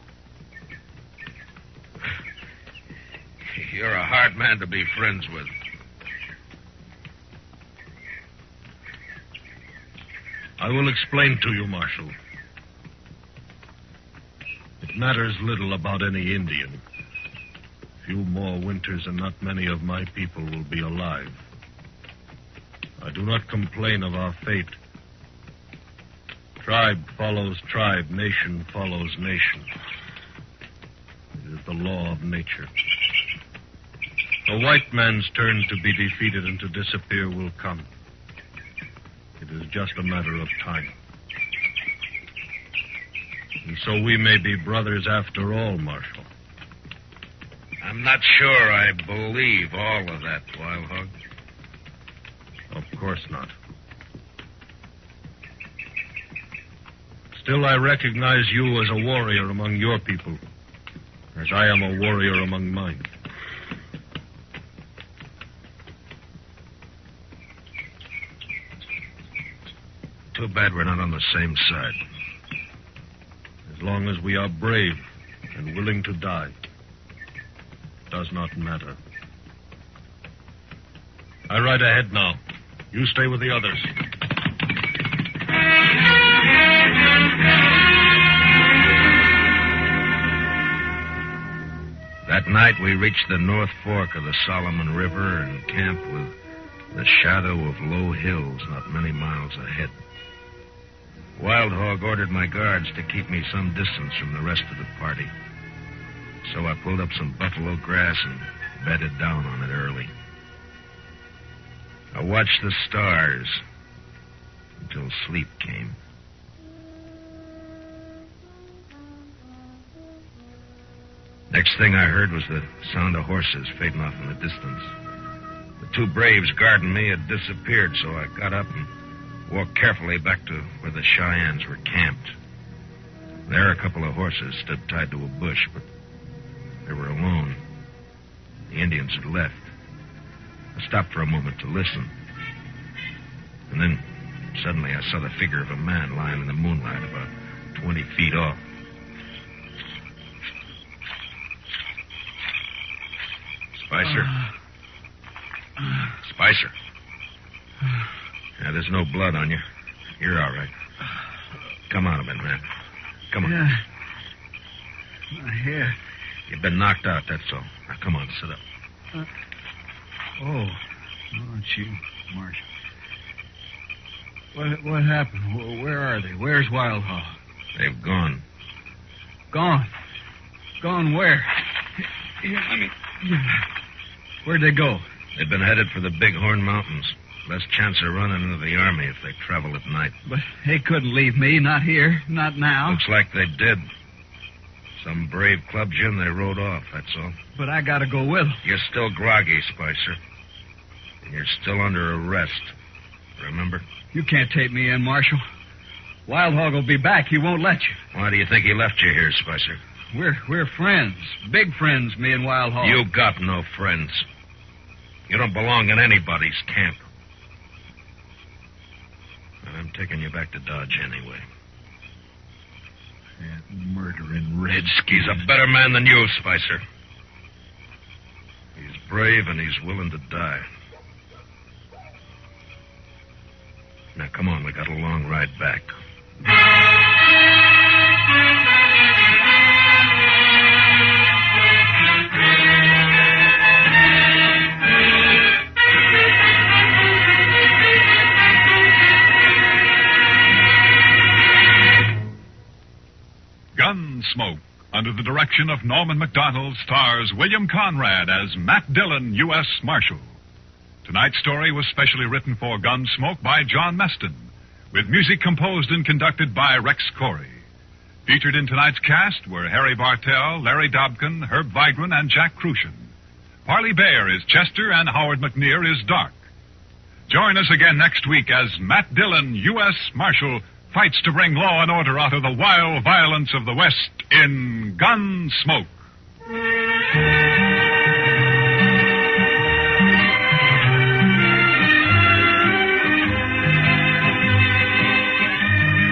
You're a hard man to be friends with. I will explain to you, Marshal. It matters little about any Indian. Few more winters and not many of my people will be alive. I do not complain of our fate. Tribe follows tribe, nation follows nation. It is the law of nature. The white man's turn to be defeated and to disappear will come. It is just a matter of time. And so we may be brothers after all, Marshal. I'm not sure I believe all of that, Wild Hog. Of course not. Still, I recognize you as a warrior among your people, as I am a warrior among mine. Too bad we're not on the same side. As long as we are brave and willing to die, it does not matter. I ride ahead now. You stay with the others. That night we reached the North Fork of the Solomon River and camped with the shadow of low hills not many miles ahead. Wild Hog ordered my guards to keep me some distance from the rest of the party. So I pulled up some buffalo grass and bedded down on it early. I watched the stars until sleep came. Next thing I heard was the sound of horses fading off in the distance. The two braves guarding me had disappeared, so I got up and walked carefully back to where the Cheyennes were camped. There, a couple of horses stood tied to a bush, but they were alone. The Indians had left. I stopped for a moment to listen. And then, suddenly, I saw the figure of a man lying in the moonlight about 20 feet off. Spicer? Spicer? Yeah, there's no blood on you. You're all right. Come out of it, man. Come on. Yeah. My hair. You've been knocked out, that's all. Now, come on, sit up. Aren't you, Marshal? What happened? Where are they? Where's Wild Hog? They've gone. Gone? Gone where? Here, let me... Where'd they go? They've been headed for the Bighorn Mountains. Less chance of running into the Army if they travel at night. But they couldn't leave me. Not here. Not now. Looks like they did. Some brave clubbed you and they rode off, that's all. But I gotta go with them. You're still groggy, Spicer. And you're still under arrest. Remember? You can't take me in, Marshal. Wild Hog will be back. He won't let you. Why do you think he left you here, Spicer? We're friends. Big friends, me and Wild Hog. You got no friends. You don't belong in anybody's camp. And I'm taking you back to Dodge anyway. That murdering redskin. He's a better man than you, Spicer. He's brave and he's willing to die. Now, come on, we got a long ride back. Gunsmoke, under the direction of Norman Macdonald, stars William Conrad as Matt Dillon, U.S. Marshal. Tonight's story was specially written for Gunsmoke by John Meston, with music composed and conducted by Rex Corey. Featured in tonight's cast were Harry Bartell, Larry Dobkin, Herb Vigran, and Jack Crucian. Parley Bear is Chester, and Howard McNear is Dark. Join us again next week as Matt Dillon, U.S. Marshal, fights to bring law and order out of the wild violence of the West in Gunsmoke.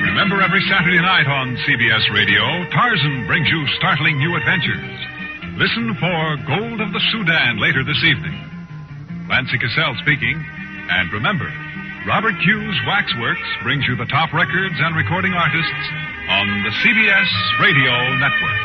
Remember, every Saturday night on CBS Radio, Tarzan brings you startling new adventures. Listen for Gold of the Sudan later this evening. Clancy Cassell speaking. And remember, Robert Hughes Waxworks brings you the top records and recording artists on the CBS Radio Network.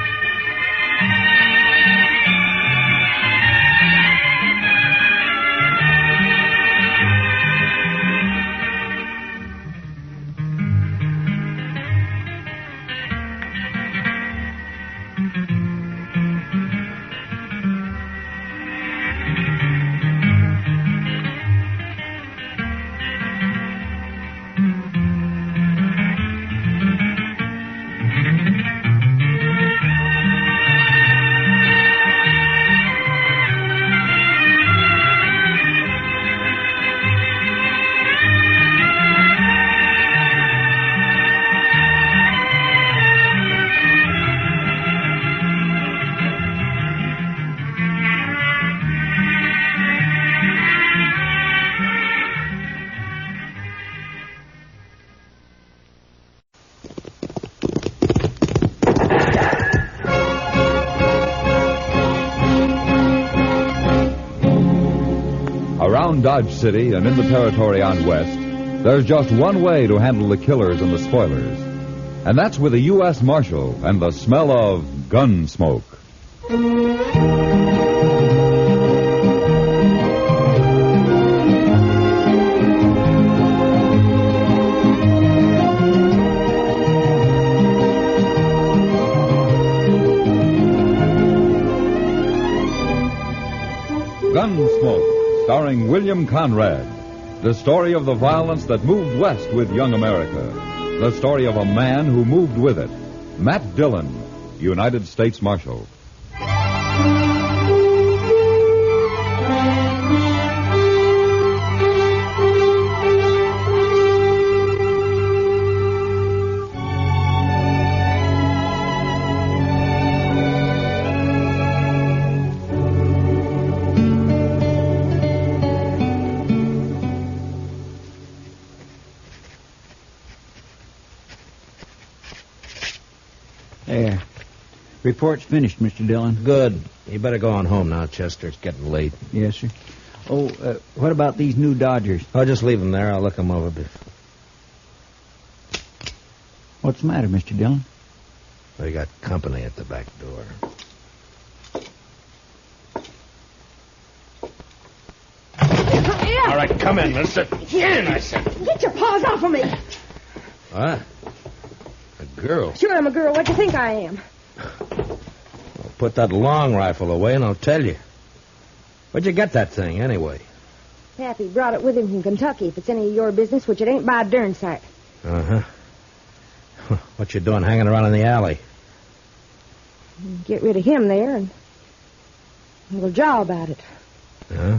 Around Dodge City and in the territory on West, there's just one way to handle the killers and the spoilers. And that's with a U.S. Marshal and the smell of Gunsmoke. Gunsmoke, starring William Conrad. The story of the violence that moved west with young America. The story of a man who moved with it. Matt Dillon, United States Marshal. There. Report's finished, Mr. Dillon. Good. You better go on home now, Chester. It's getting late. Yes, sir. Oh, what about these new Dodgers? I'll just leave them there. I'll look them over. What's the matter, Mr. Dillon? We got company at the back door. Yeah. All right, come in, mister. In, I said. Get your paws off of me. What? A girl? Sure, I'm a girl. What do you think I am? Well, put that long rifle away and I'll tell you. Where'd you get that thing, anyway? Pappy brought it with him from Kentucky, if it's any of your business, which it ain't by a darn sight. Uh-huh. What you doing hanging around in the alley? Get rid of him there, and we'll jaw about it. Huh?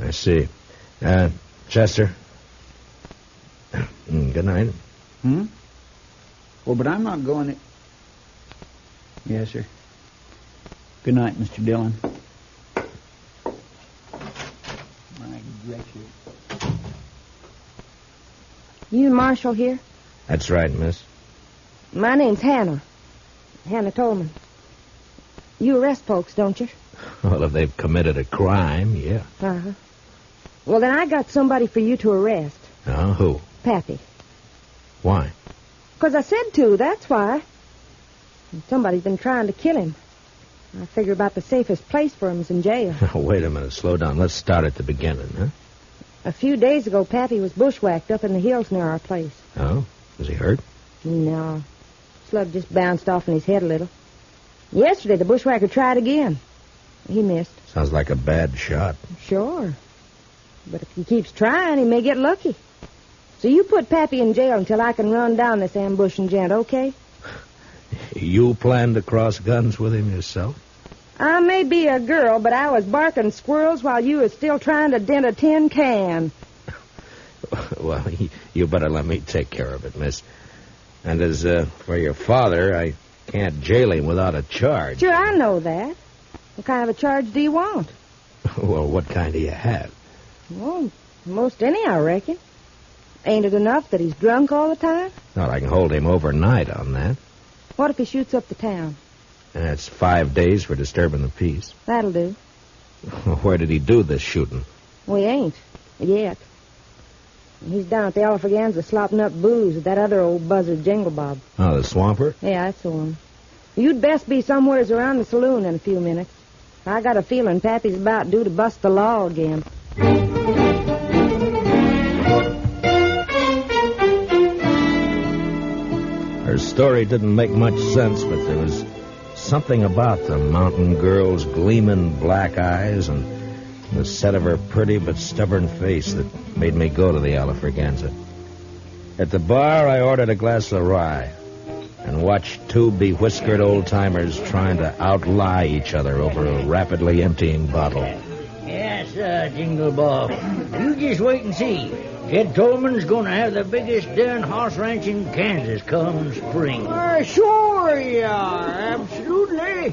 I see. Chester? Good night. Hmm? Well, but I'm not going to... Yes, sir. Good night, Mr. Dillon. My gracious. You Marshal here? That's right, miss. My name's Hannah. Hannah Tolman. You arrest folks, don't you? Well, if they've committed a crime, yeah. Uh-huh. Well, then I got somebody for you to arrest. Oh, who? Pappy. Why? 'Cause I said to, that's why. And somebody's been trying to kill him. I figure about the safest place for him is in jail. Wait a minute, slow down. Let's start at the beginning, huh? A few days ago, Pappy was bushwhacked up in the hills near our place. Oh? Was he hurt? No. Slug just bounced off in his head a little. Yesterday, the bushwhacker tried again. He missed. Sounds like a bad shot. Sure. But if he keeps trying, he may get lucky. So you put Pappy in jail until I can run down this ambushing gent, okay? You plan to cross guns with him yourself? I may be a girl, but I was barking squirrels while you was still trying to dent a tin can. Well, you better let me take care of it, miss. And as for your father, I can't jail him without a charge. Sure, I know that. What kind of a charge do you want? Well, what kind do you have? Well, most any, I reckon. Ain't it enough that he's drunk all the time? Well, I can hold him overnight on that. What if he shoots up the town? That's 5 days for disturbing the peace. That'll do. Where did he do this shooting? We ain't. Yet. He's down at the Alfraganza slopping up booze with that other old buzzard Jingle Bob. Oh, the Swamper? Yeah, that's the one. You'd best be somewheres around the saloon in a few minutes. I got a feeling Pappy's about due to bust the law again. Her story didn't make much sense, but there was something about the mountain girl's gleaming black eyes and the set of her pretty but stubborn face that made me go to the Alfraganza. At the bar, I ordered a glass of rye and watched two bewhiskered old-timers trying to outlie each other over a rapidly emptying bottle. Yes, Jingle Bob. You just wait and see. Ted Tolman's going to have the biggest darn horse ranch in Kansas come spring. Sure you are, absolutely.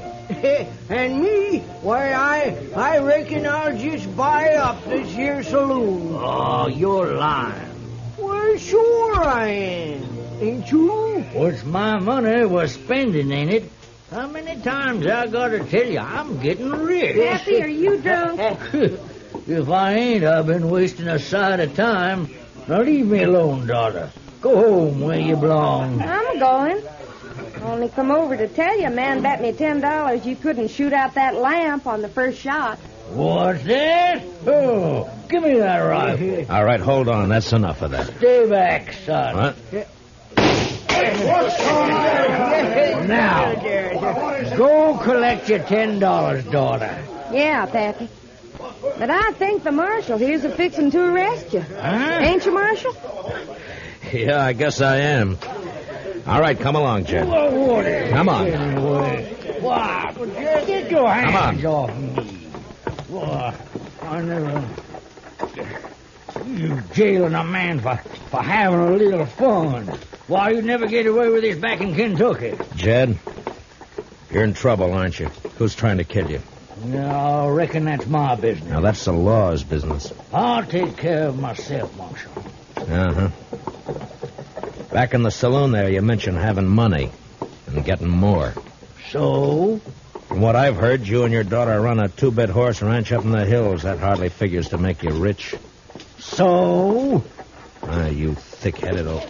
And me, why, I reckon I'll just buy up this here saloon. Oh, you're lying. Well, sure I am. Ain't you? What's my money was spending, ain't it? How many times I gotta tell you I'm getting rich? Pappy, are you drunk? If I ain't, I've been wasting a sight of time. Now leave me alone, daughter. Go home where you belong. I'm going. Only come over to tell you, man bet me $10 you couldn't shoot out that lamp on the first shot. What's that? Oh, give me that rifle. All right, hold on. That's enough of that. Stay back, son. What? Now, go collect your $10, daughter. Yeah, Pappy. But I think the marshal here's a-fixin' to arrest you. Huh? Ain't you, Marshal? Yeah, I guess I am. All right, come along, Jed. Come on. What? Get your hands Come on. off me. Why, I never... You jailing a man for having a little fun. Why, you'd never get away with this back in Kentucky. Jed, you're in trouble, aren't you? Who's trying to kill you? No, I reckon that's my business. Now, that's the law's business. I'll take care of myself, Marshal. Uh-huh. Back in the saloon there, you mentioned having money. and getting more. So? From what I've heard, you and your daughter run a 2-bit horse ranch up in the hills. That hardly figures to make you rich. So? You thick-headed old...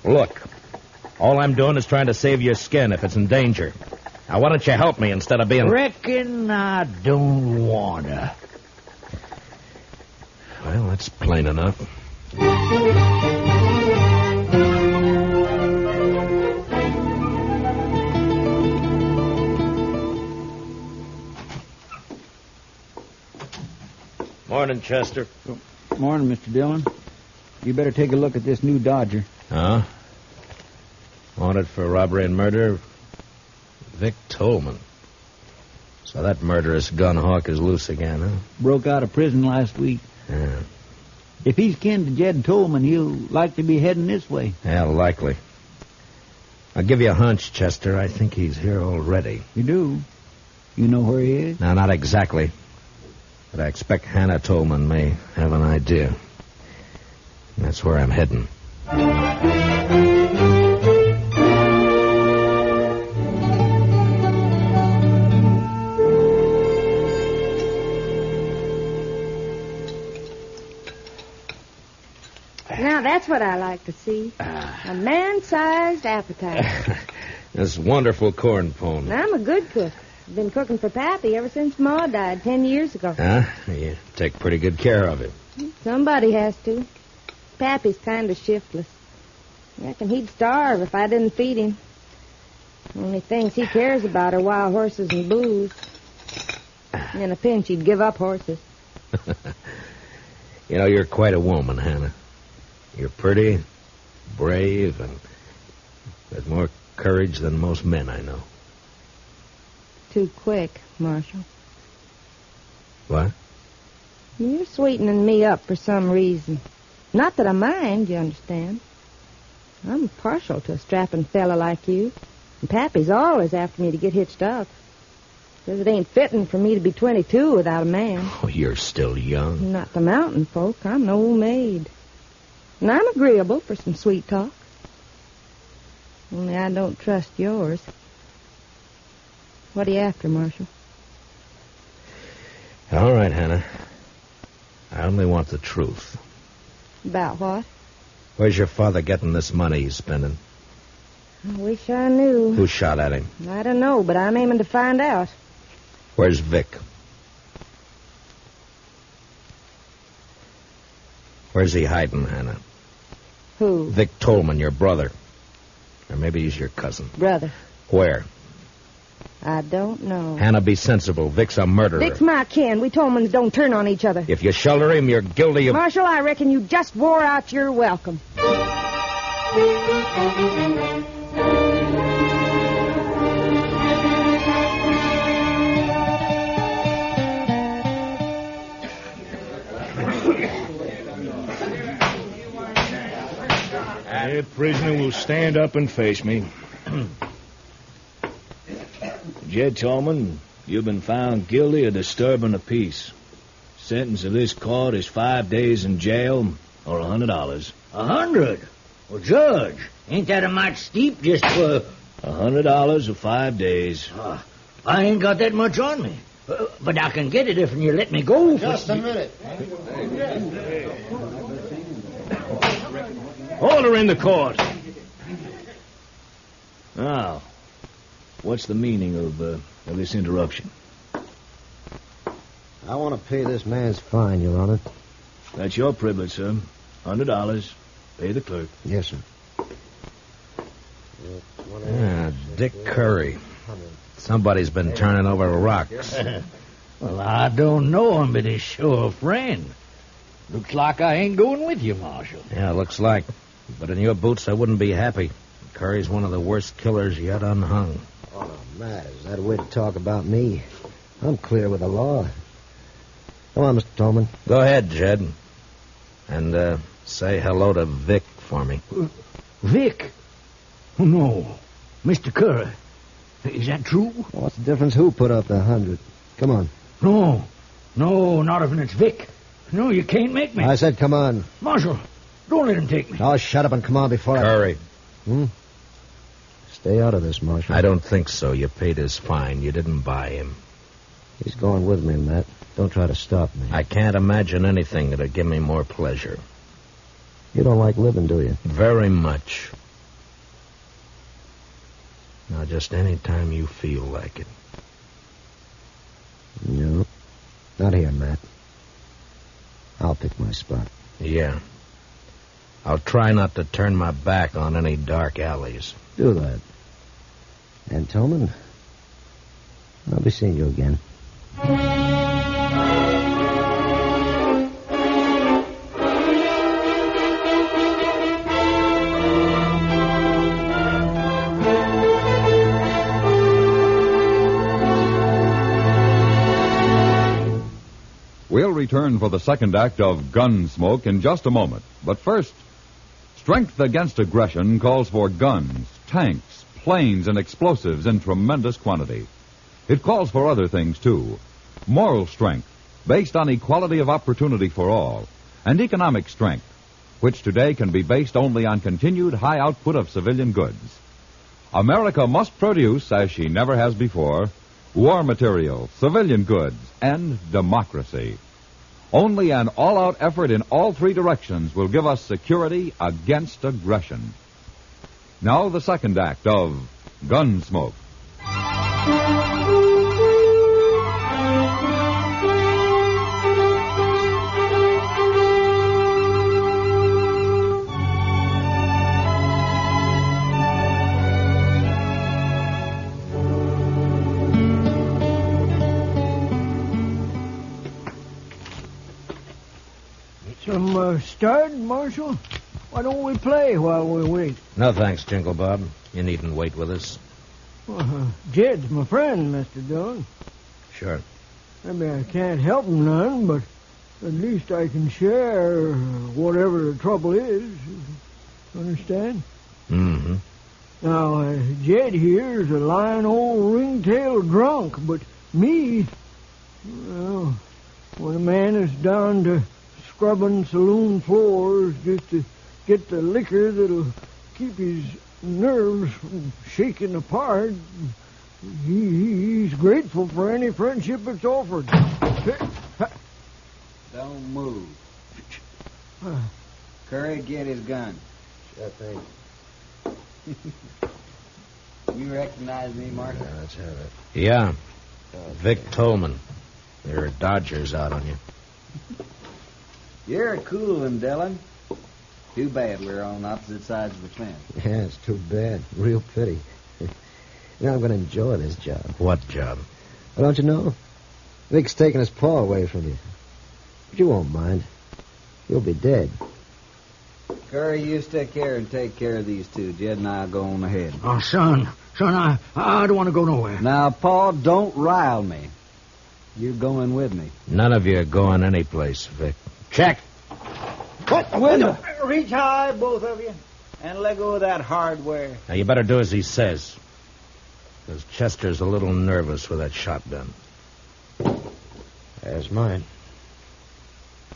Look, all I'm doing is trying to save your skin if it's in danger. Now, why don't you help me instead of being... Reckon I don't wanna. Well, that's plain enough. Morning, Chester. Morning, Mr. Dillon. You better take a look at this new Dodger. Huh? Wanted for robbery and murder, Vic Tolman. So that murderous gun hawk is loose again, huh? Broke out of prison last week. Yeah. If he's kin to Jed Tolman, he'll likely be heading this way. Yeah, likely. I'll give you a hunch, Chester. I think he's here already. You do? You know where he is? No, not exactly. But I expect Hannah Tolman may have an idea. That's where I'm heading. Now, that's what I like to see. A man-sized appetite. This wonderful corn pone. I'm a good cook. I've been cooking for Pappy ever since Ma died 10 years ago. Huh? You take pretty good care of him. Somebody has to. Pappy's kind of shiftless. I reckon he'd starve if I didn't feed him. Only things he cares about are wild horses and booze. In a pinch, he'd give up horses. You know, you're quite a woman, Hannah. You're pretty, brave, and with more courage than most men I know. Too quick, Marshal. What? You're sweetening me up for some reason. Not that I mind, you understand. I'm partial to a strapping fella like you. And Pappy's always after me to get hitched up. Says it ain't fitting for me to be 22 without a man. Oh, you're still young. Not the mountain folk. I'm an old maid. And I'm agreeable for some sweet talk. Only I don't trust yours. What are you after, Marshal? All right, Hannah. I only want the truth. About what? Where's your father getting this money he's spending? I wish I knew. Who shot at him? I don't know, but I'm aiming to find out. Where's Vic? Where's he hiding, Hannah? Who? Vic Tolman, your brother. Or maybe he's your cousin. Brother. Where? I don't know. Hannah, be sensible. Vic's a murderer. Vic's my kin. We Tolmans don't turn on each other. If you shelter him, you're guilty of... Marshal, I reckon you just wore out your welcome. The prisoner will stand up and face me. Jed Tolman, you've been found guilty of disturbing the peace. Sentence of this court is 5 days in jail or $100. 100? Well, Judge, ain't that a mite steep just for... $100 or 5 days. I ain't got that much on me. But I can get it if you let me go. Just a minute. Order in the court. Now, what's the meaning of this interruption? I want to pay this man's fine, Your Honor. That's your privilege, sir. $100. Pay the clerk. Yes, sir. Dick Curry. Somebody's been turning over rocks. Well, I don't know him, but he's sure a friend. Looks like I ain't going with you, Marshal. Yeah, looks like. But in your boots, I wouldn't be happy. Curry's one of the worst killers yet unhung. Oh, Matt, is that a way to talk about me? I'm clear with the law. Come on, Mr. Tolman. Go ahead, Jed. And say hello to Vic for me. Vic? Oh, no. Mr. Curry. Is that true? What's the difference who put up the 100? Come on. No, not if it's Vic. No, you can't make me. I said come on. Marshal, don't let him take me. Oh, shut up and come on before Curry. I... Stay out of this, Marshal. I don't think so. You paid his fine. You didn't buy him. He's going with me, Matt. Don't try to stop me. I can't imagine anything that'll give me more pleasure. You don't like living, do you? Very much. Now, just any time you feel like it. No. Not here, Matt. I'll pick my spot. Yeah. I'll try not to turn my back on any dark alleys. Do that. And, Tolman, I'll be seeing you again. We'll return for the second act of Gunsmoke in just a moment. But first, strength against aggression calls for guns, tanks, planes, and explosives in tremendous quantity. It calls for other things, too. Moral strength, based on equality of opportunity for all, and economic strength, which today can be based only on continued high output of civilian goods. America must produce, as she never has before, war material, civilian goods, and democracy. Only an all-out effort in all three directions will give us security against aggression. Now the second act of Gunsmoke. Some stud, Marshal? Why don't we play while we wait? No thanks, Jingle Bob. You needn't wait with us. Jed's my friend, Mr. Dillon. Sure. Maybe I can't help him none, but at least I can share whatever the trouble is. Understand? Mm-hmm. Now, Jed here's a lying old ringtail drunk, but me, well, when a man is down to scrubbing saloon floors just to get the liquor that'll keep his nerves from shaking apart, he's grateful for any friendship that's offered. Don't move. Curry, get his gun. Sure thing. You recognize me, Mark? Yeah, let's have it. Yeah. Vic Tolman. There are Dodgers out on you. You're a cool one, Dillon. Too bad we're on opposite sides of the fence. Yeah, it's too bad. Real pity. I'm going to enjoy this job. What job? Well, don't you know? Vic's taking his paw away from you. But you won't mind. You'll be dead. Curry, you stick here and take care of these two. Jed and I'll go on ahead. Oh, son, I don't want to go nowhere. Now, Paul, don't rile me. You're going with me. None of you are going anyplace, Vic. Check. What? Window. Reach high, both of you, and let go of that hardware. Now, you better do as he says. Because Chester's a little nervous with that shotgun. There's mine.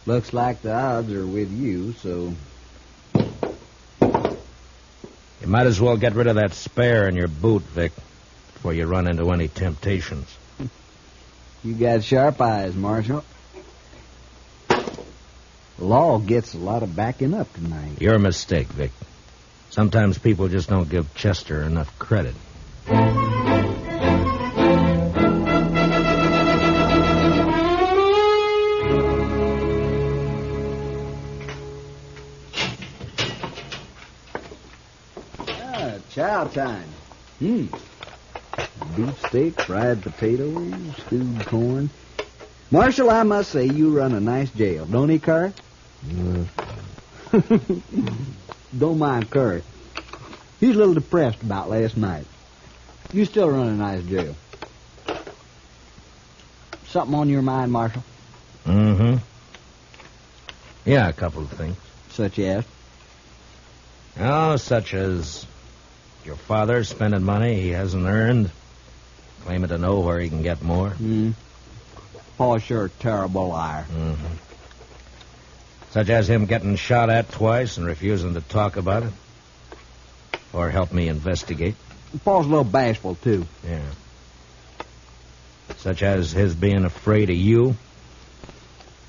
Looks like the odds are with you, so... You might as well get rid of that spare in your boot, Vic, before you run into any temptations. You got sharp eyes, Marshal. The law gets a lot of backing up tonight. Your mistake, Vic. Sometimes people just don't give Chester enough credit. Chow time. Beefsteak, fried potatoes, stewed corn. Marshal, I must say you run a nice jail, don't he, Curry? Don't mind Curry. He's a little depressed about last night. You still run a nice jail. Something on your mind, Marshal? Mm-hmm. Yeah, a couple of things. Such as? Oh, such as your father spending money he hasn't earned, claiming to know where he can get more. Paul's sure a terrible liar. Mm-hmm. Such as him getting shot at twice and refusing to talk about it. Or help me investigate. Paul's a little bashful, too. Yeah. Such as his being afraid of you?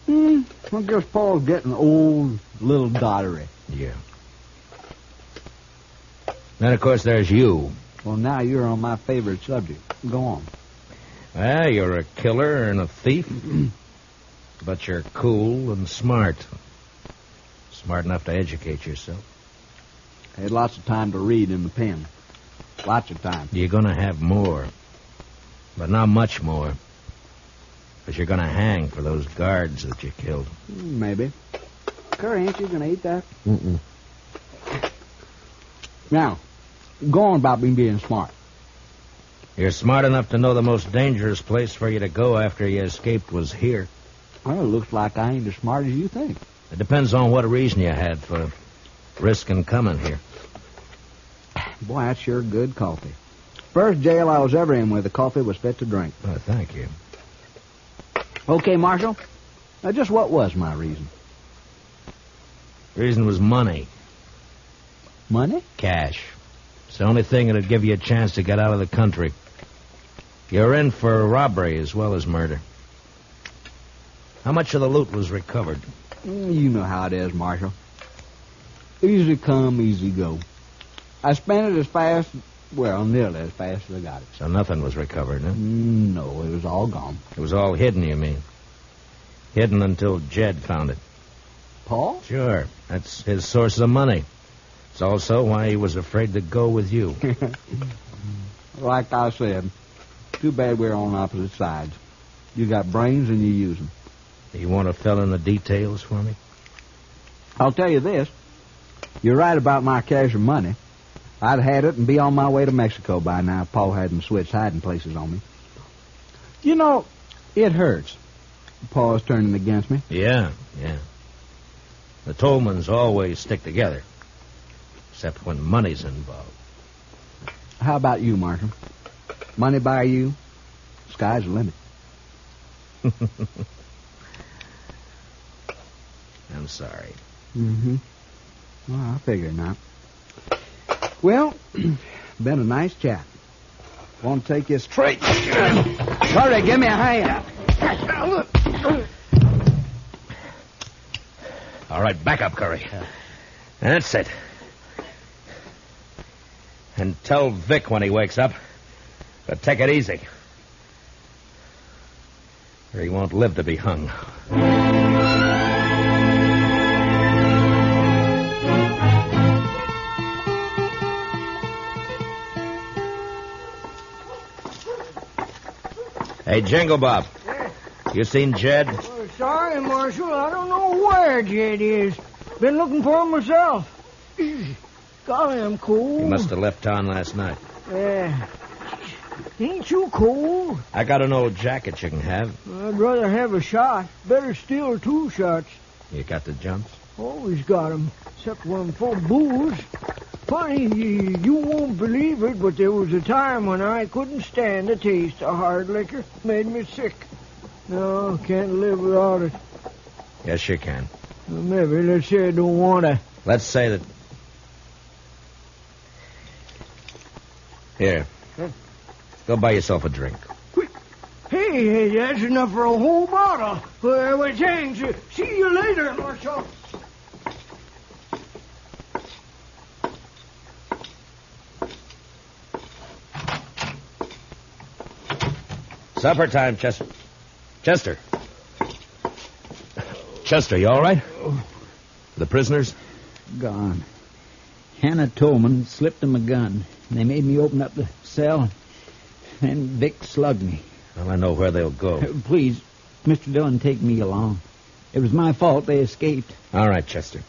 I guess Paul's getting old, little dottery. Yeah. Then, of course, there's you. Well, now you're on my favorite subject. Go on. Well, you're a killer and a thief, but you're cool and smart. Smart enough to educate yourself. I had lots of time to read in the pen. Lots of time. You're going to have more, but not much more. Because you're going to hang for those guards that you killed. Maybe. Curry, ain't you going to eat that? Mm-mm. Now, go on about me being smart. You're smart enough to know the most dangerous place for you to go after you escaped was here. Well, it looks like I ain't as smart as you think. It depends on what reason you had for risking coming here. Boy, that's sure good coffee. First jail I was ever in where the coffee was fit to drink. Oh, thank you. Okay, Marshal. Now, just what was my reason? The reason was money. Money? Cash. It's the only thing that'd give you a chance to get out of the country. You're in for robbery as well as murder. How much of the loot was recovered? You know how it is, Marshal. Easy come, easy go. I spent it as fast, well, nearly as fast as I got it. So nothing was recovered, huh? No, it was all gone. It was all hidden, you mean? Hidden until Jed found it. Paul? Sure. That's his source of money. It's also why he was afraid to go with you. Like I said, too bad we're on opposite sides. You got brains and you use them. You want to fill in the details for me? I'll tell you this. You're right about my cash and money. I'd had it and be on my way to Mexico by now if Paul hadn't switched hiding places on me. You know, it hurts. Paul's turning against me. Yeah. The Tolmans always stick together. Except when money's involved. How about you, Marshal? Money by you, sky's the limit. I'm sorry. Mm-hmm. Well, I figure not. Well, been a nice chat. Want to take you straight. Hurry, give me a hand. All right, back up, Curry. That's it. And tell Vic when he wakes up to take it easy. Or he won't live to be hung. Hey, Jingle Bob. You seen Jed? Oh, sorry, Marshal. I don't know where Jed is. Been looking for him myself. Golly, I'm cold. He must have left town last night. Yeah. Ain't you cold? I got an old jacket you can have. I'd rather have a shot. Better still 2 shots. You got the jumps? Always got 'em, except when I'm full of booze. Funny, you won't believe it, but there was a time when I couldn't stand the taste of hard liquor. Made me sick. No, can't live without it. Yes, you can. Well, maybe, let's say I don't want to. Let's say that... Here. Go buy yourself a drink. Hey, that's enough for a whole bottle. Well, thanks. See you later, Marshal. Supper time, Chester. Chester, you all right? The prisoners? Gone. Hannah Tolman slipped them a gun. They made me open up the cell, and Vic slugged me. Well, I know where they'll go. Please, Mr. Dillon, take me along. It was my fault they escaped. All right, Chester.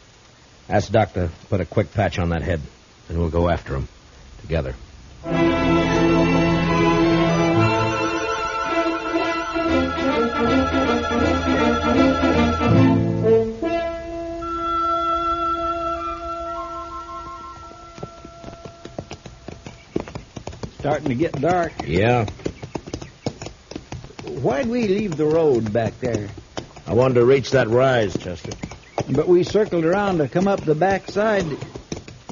Ask Doc to put a quick patch on that head, and we'll go after him together. Starting to get dark. Yeah. Why'd we leave the road back there? I wanted to reach that rise, Chester. But we circled around to come up the back side.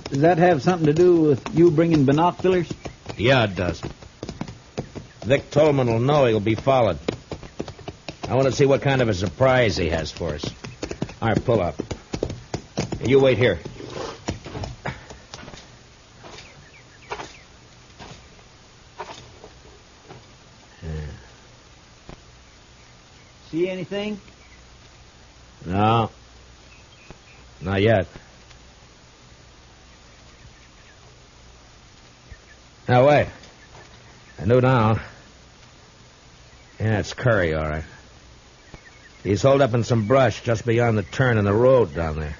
Does that have something to do with you bringing binoculars? Yeah, it does. Vic Tolman will know he'll be followed. I want to see what kind of a surprise he has for us. All right, pull up. You wait here. See anything? No. Not yet. Now, wait. I know now. Yeah, it's Curry, all right. He's holed up in some brush just beyond the turn in the road down there.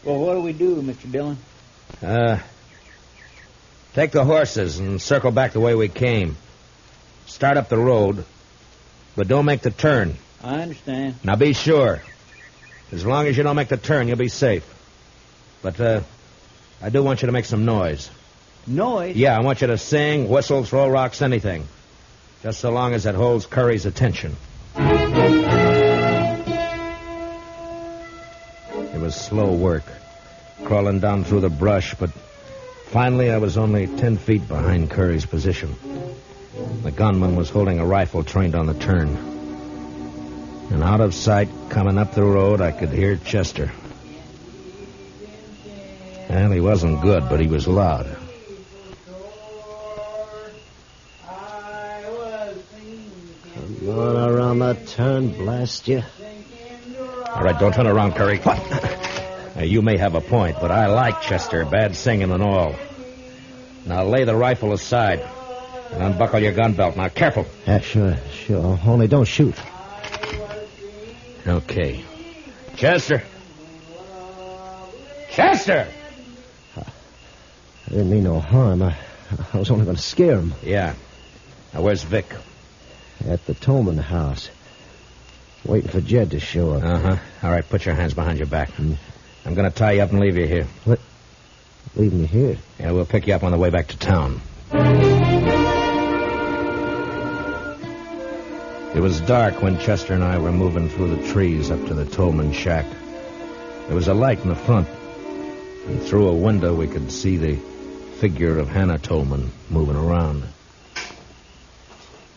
Well, what do we do, Mr. Dillon? Take the horses and circle back the way we came. Start up the road, but don't make the turn. I understand. Now, be sure. As long as you don't make the turn, you'll be safe. But, I do want you to make some noise. Noise? Yeah, I want you to sing, whistle, throw rocks, anything. Just so long as it holds Curry's attention. It was slow work, crawling down through the brush, but finally I was only 10 feet behind Curry's position. The gunman was holding a rifle trained on the turn. And out of sight, coming up the road, I could hear Chester. Well, he wasn't good, but he was loud. Come on around that turn, blast you. All right, don't turn around, Curry. What? Now, you may have a point, but I like Chester, bad singing and all. Now, lay the rifle aside and unbuckle your gun belt. Now, careful. Yeah, sure. Only don't shoot. Okay. Chester! Chester! I didn't mean no harm. I was only going to scare him. Yeah. Now, where's Vic? At the Tolman house. Waiting for Jed to show up. Uh-huh. All right, put your hands behind your back. I'm going to tie you up and leave you here. What? Leave me here? Yeah, we'll pick you up on the way back to town. It was dark when Chester and I were moving through the trees up to the Tolman shack. There was a light in the front, and through a window we could see the figure of Hannah Tolman moving around.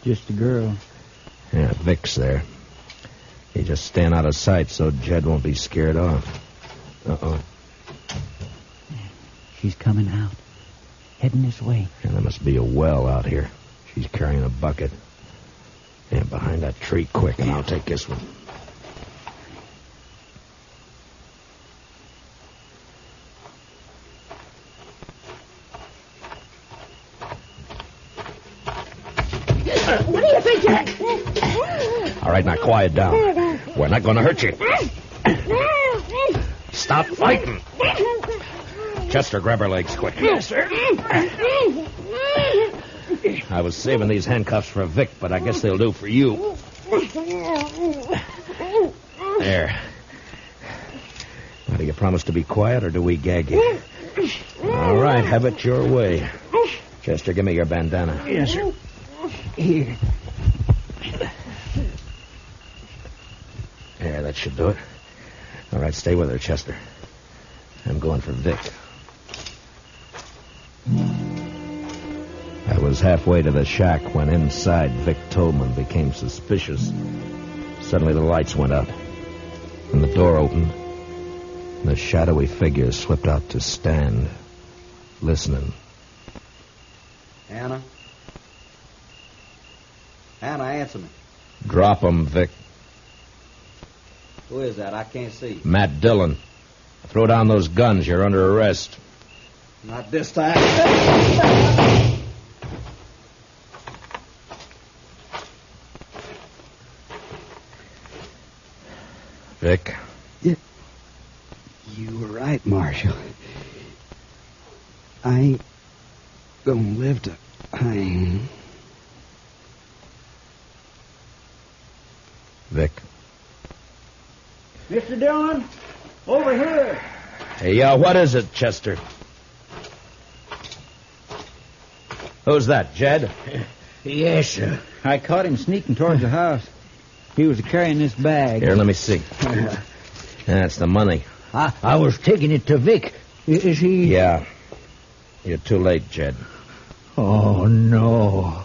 Just a girl. Yeah, Vic's there. He just stand out of sight so Jed won't be scared off. Uh-oh. She's coming out. Heading this way. Yeah, there must be a well out here. She's carrying a bucket. Yeah, behind that tree, quick, and I'll take this one. What do you think, Jack? All right, now quiet down. We're not going to hurt you. Stop fighting. Chester, grab her legs quick. Yes, sir. I was saving these handcuffs for Vic, but I guess they'll do for you. There. Now, do you promise to be quiet, or do we gag you? All right, have it your way. Chester, give me your bandana. Yes, sir. Here. There, that should do it. All right, stay with her, Chester. I'm going for Vic. I was halfway to the shack when inside Vic Tolman became suspicious. Suddenly the lights went out, and the door opened, and a shadowy figure slipped out to stand, listening. Hannah? Hannah, answer me. Drop him, Vic. Who is that? I can't see. Matt Dillon. Throw down those guns. You're under arrest. Not this time. Vic? You were right, Marshal. I ain't gonna live to hang. Vic. Mr. Dillon, over here. Hey, what is it, Chester? Who's that, Jed? Yes, sir. I caught him sneaking towards the house. He was carrying this bag. Here, let me see. That's the money. I was taking it to Vic. Is he... Yeah. You're too late, Jed. Oh, no.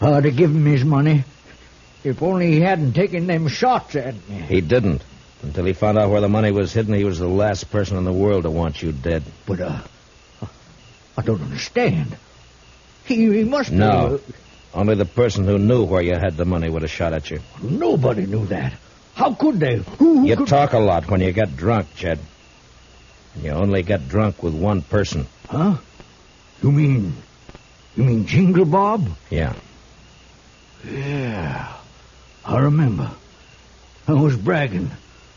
I'd have given him his money if only he hadn't taken them shots at me. He didn't. Until he found out where the money was hidden, he was the last person in the world to want you dead. But, I don't understand. He must have... No. Only the person who knew where you had the money would have shot at you. Nobody knew that. How could they? You talk a lot when you get drunk, Jed. You only get drunk with one person. Huh? You mean Jingle Bob? Yeah. Yeah. I remember. I was bragging.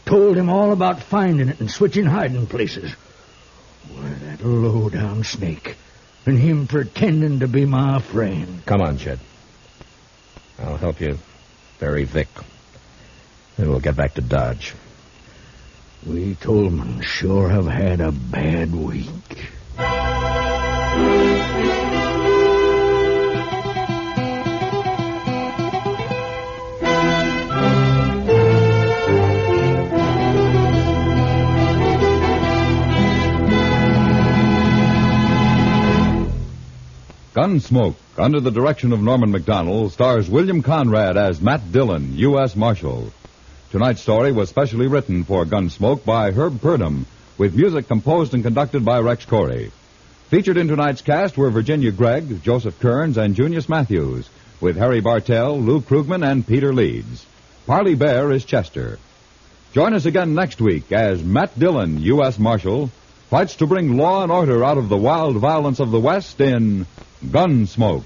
Told him all about finding it and switching hiding places. Why, that low-down snake. And him pretending to be my friend. Come on, Jed. I'll help you bury Vic. Then we'll get back to Dodge. We Tolmans sure have had a bad week. Gunsmoke, under the direction of Norman Macdonald, stars William Conrad as Matt Dillon, U.S. Marshal. Tonight's story was specially written for Gunsmoke by Herb Purdom, with music composed and conducted by Rex Corey. Featured in tonight's cast were Virginia Gregg, Joseph Kearns, and Junius Matthews, with Harry Bartell, Lou Krugman, and Peter Leeds. Parley Bear is Chester. Join us again next week as Matt Dillon, U.S. Marshal, fights to bring law and order out of the wild violence of the West in Gunsmoke.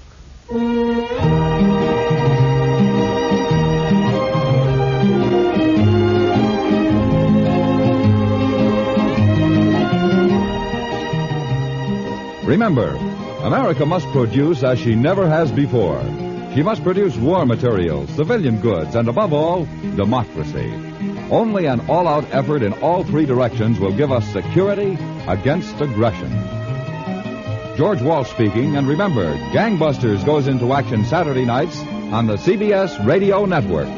Remember, America must produce as she never has before. She must produce war materials, civilian goods, and above all, democracy. Only an all-out effort in all three directions will give us security against aggression. George Walsh speaking, and remember, Gangbusters goes into action Saturday nights on the CBS Radio Network.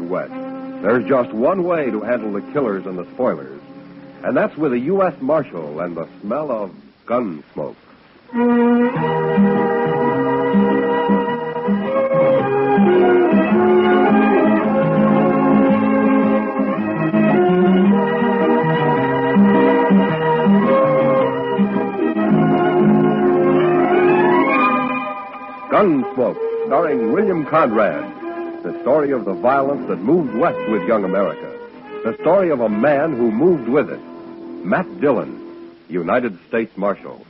West. There's just one way to handle the killers and the spoilers, and that's with a U.S. Marshal and the smell of gun smoke. Gunsmoke, starring William Conrad. The story of the violence that moved west with young America. The story of a man who moved with it. Matt Dillon, United States Marshal.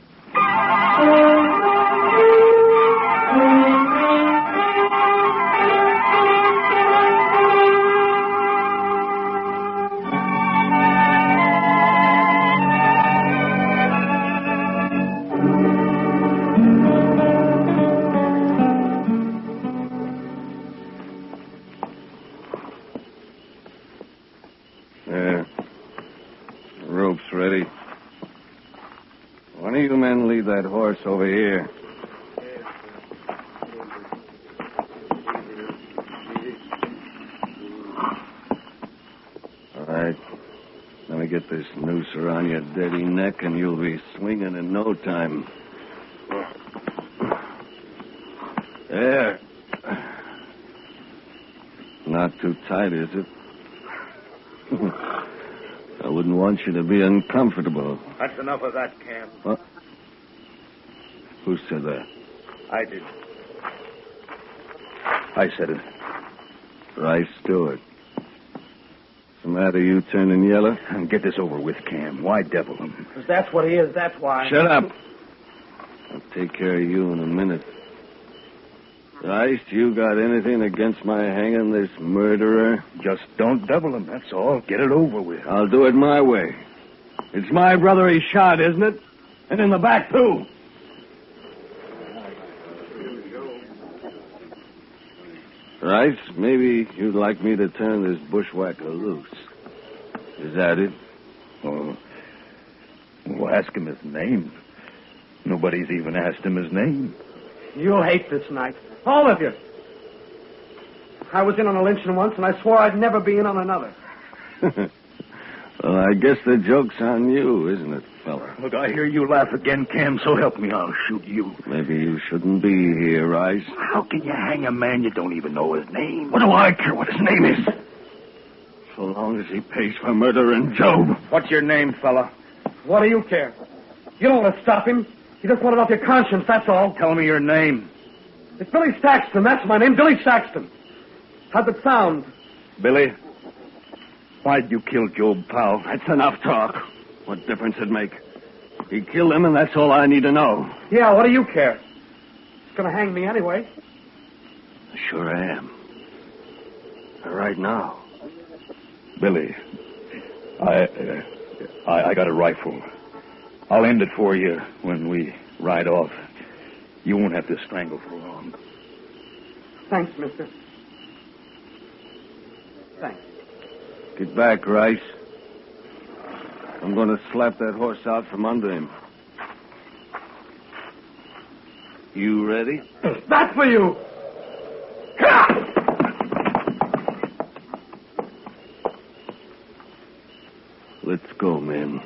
That horse over here. All right. Let me get this noose around your dirty neck, and you'll be swinging in no time. There. Not too tight, is it? I wouldn't want you to be uncomfortable. That's enough of that, Cam. What? Who said that? I did. I said it. Rye Stewart. What's the matter, you turning yellow? Get this over with, Cam. Why devil him? Because that's what he is, that's why. Shut up. I'll take care of you in a minute. Rice, you got anything against my hanging this murderer? Just don't devil him, that's all. Get it over with. I'll do it my way. It's my brother he shot, isn't it? And in the back, too. Rice, maybe you'd like me to turn this bushwhacker loose. Is that it? Oh. Well, ask him his name. Nobody's even asked him his name. You'll hate this night. All of you. I was in on a lynching once, and I swore I'd never be in on another. Well, I guess the joke's on you, isn't it, fella? Look, I hear you laugh again, Cam, so help me, I'll shoot you. Maybe you shouldn't be here, Rice. How can you hang a man you don't even know his name? What do I care what his name is? So long as he pays for murdering Job. What's your name, fella? What do you care? You don't want to stop him. You just want it off your conscience, that's all. Tell me your name. It's Billy Saxton, that's my name, Billy Saxton. How's it sound? Billy, why'd you kill Job, pal? That's enough talk. What difference it make? He killed him, and that's all I need to know. Yeah, what do you care? He's gonna hang me anyway. Sure I am. Right now. Billy, I got a rifle. I'll end it for you when we ride off. You won't have to strangle for long. Thanks, mister. Thanks. Get back, Rice. I'm going to slap that horse out from under him. You ready? That's for you! Let's go, men.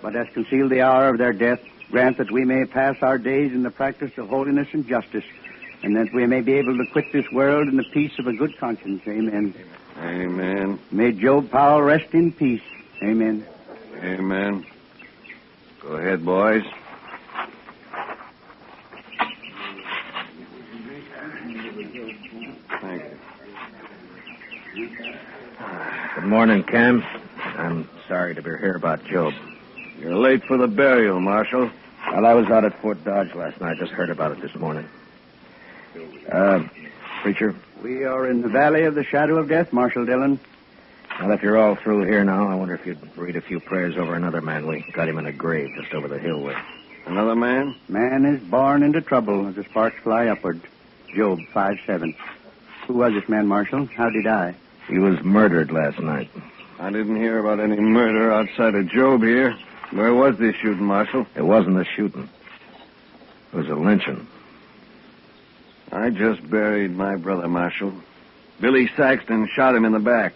But has concealed the hour of their death, grant that we may pass our days in the practice of holiness and justice, and that we may be able to quit this world in the peace of a good conscience. Amen. Amen. May Job Powell rest in peace. Amen. Amen. Go ahead, boys. Thank you. Good morning, Cam. I'm sorry to hear about Job. You're late for the burial, Marshal. Well, I was out at Fort Dodge last night. Just heard about it this morning. Preacher? We are in the valley of the shadow of death, Marshal Dillon. Well, if you're all through here now, I wonder if you'd read a few prayers over another man. We got him in a grave just over the hill way. Another man? Man is born into trouble as the sparks fly upward. Job 5:7. Who was this man, Marshal? How did he die? He was murdered last night. I didn't hear about any murder outside of Job here. Where was this shooting, Marshal? It wasn't a shooting. It was a lynching. I just buried my brother, Marshal. Billy Saxton shot him in the back.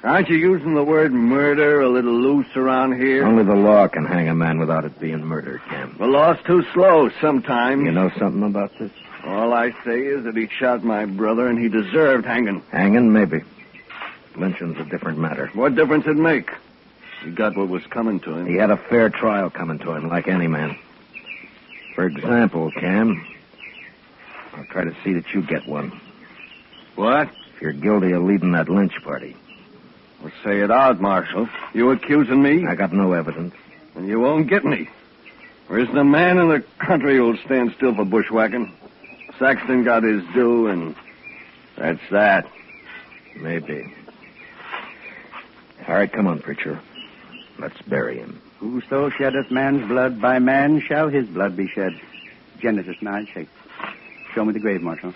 Aren't you using the word murder a little loose around here? Only the law can hang a man without it being murder, Cam. The law's too slow sometimes. You know something about this? All I say is that he shot my brother and he deserved hanging. Hanging, maybe. Lynching's a different matter. What difference it make? He got what was coming to him. He had a fair trial coming to him, like any man. For example, Cam, I'll try to see that you get one. What? If you're guilty of leading that lynch party. Well, say it out, Marshal. You accusing me? I got no evidence. And you won't get me. There isn't a man in the country who'll stand still for bushwhacking. Saxton got his due, and that's that. Maybe. All right, come on, preacher. Let's bury him. Whoso sheddeth man's blood, by man shall his blood be shed. Genesis 9, shake. Show me the grave, Marshal.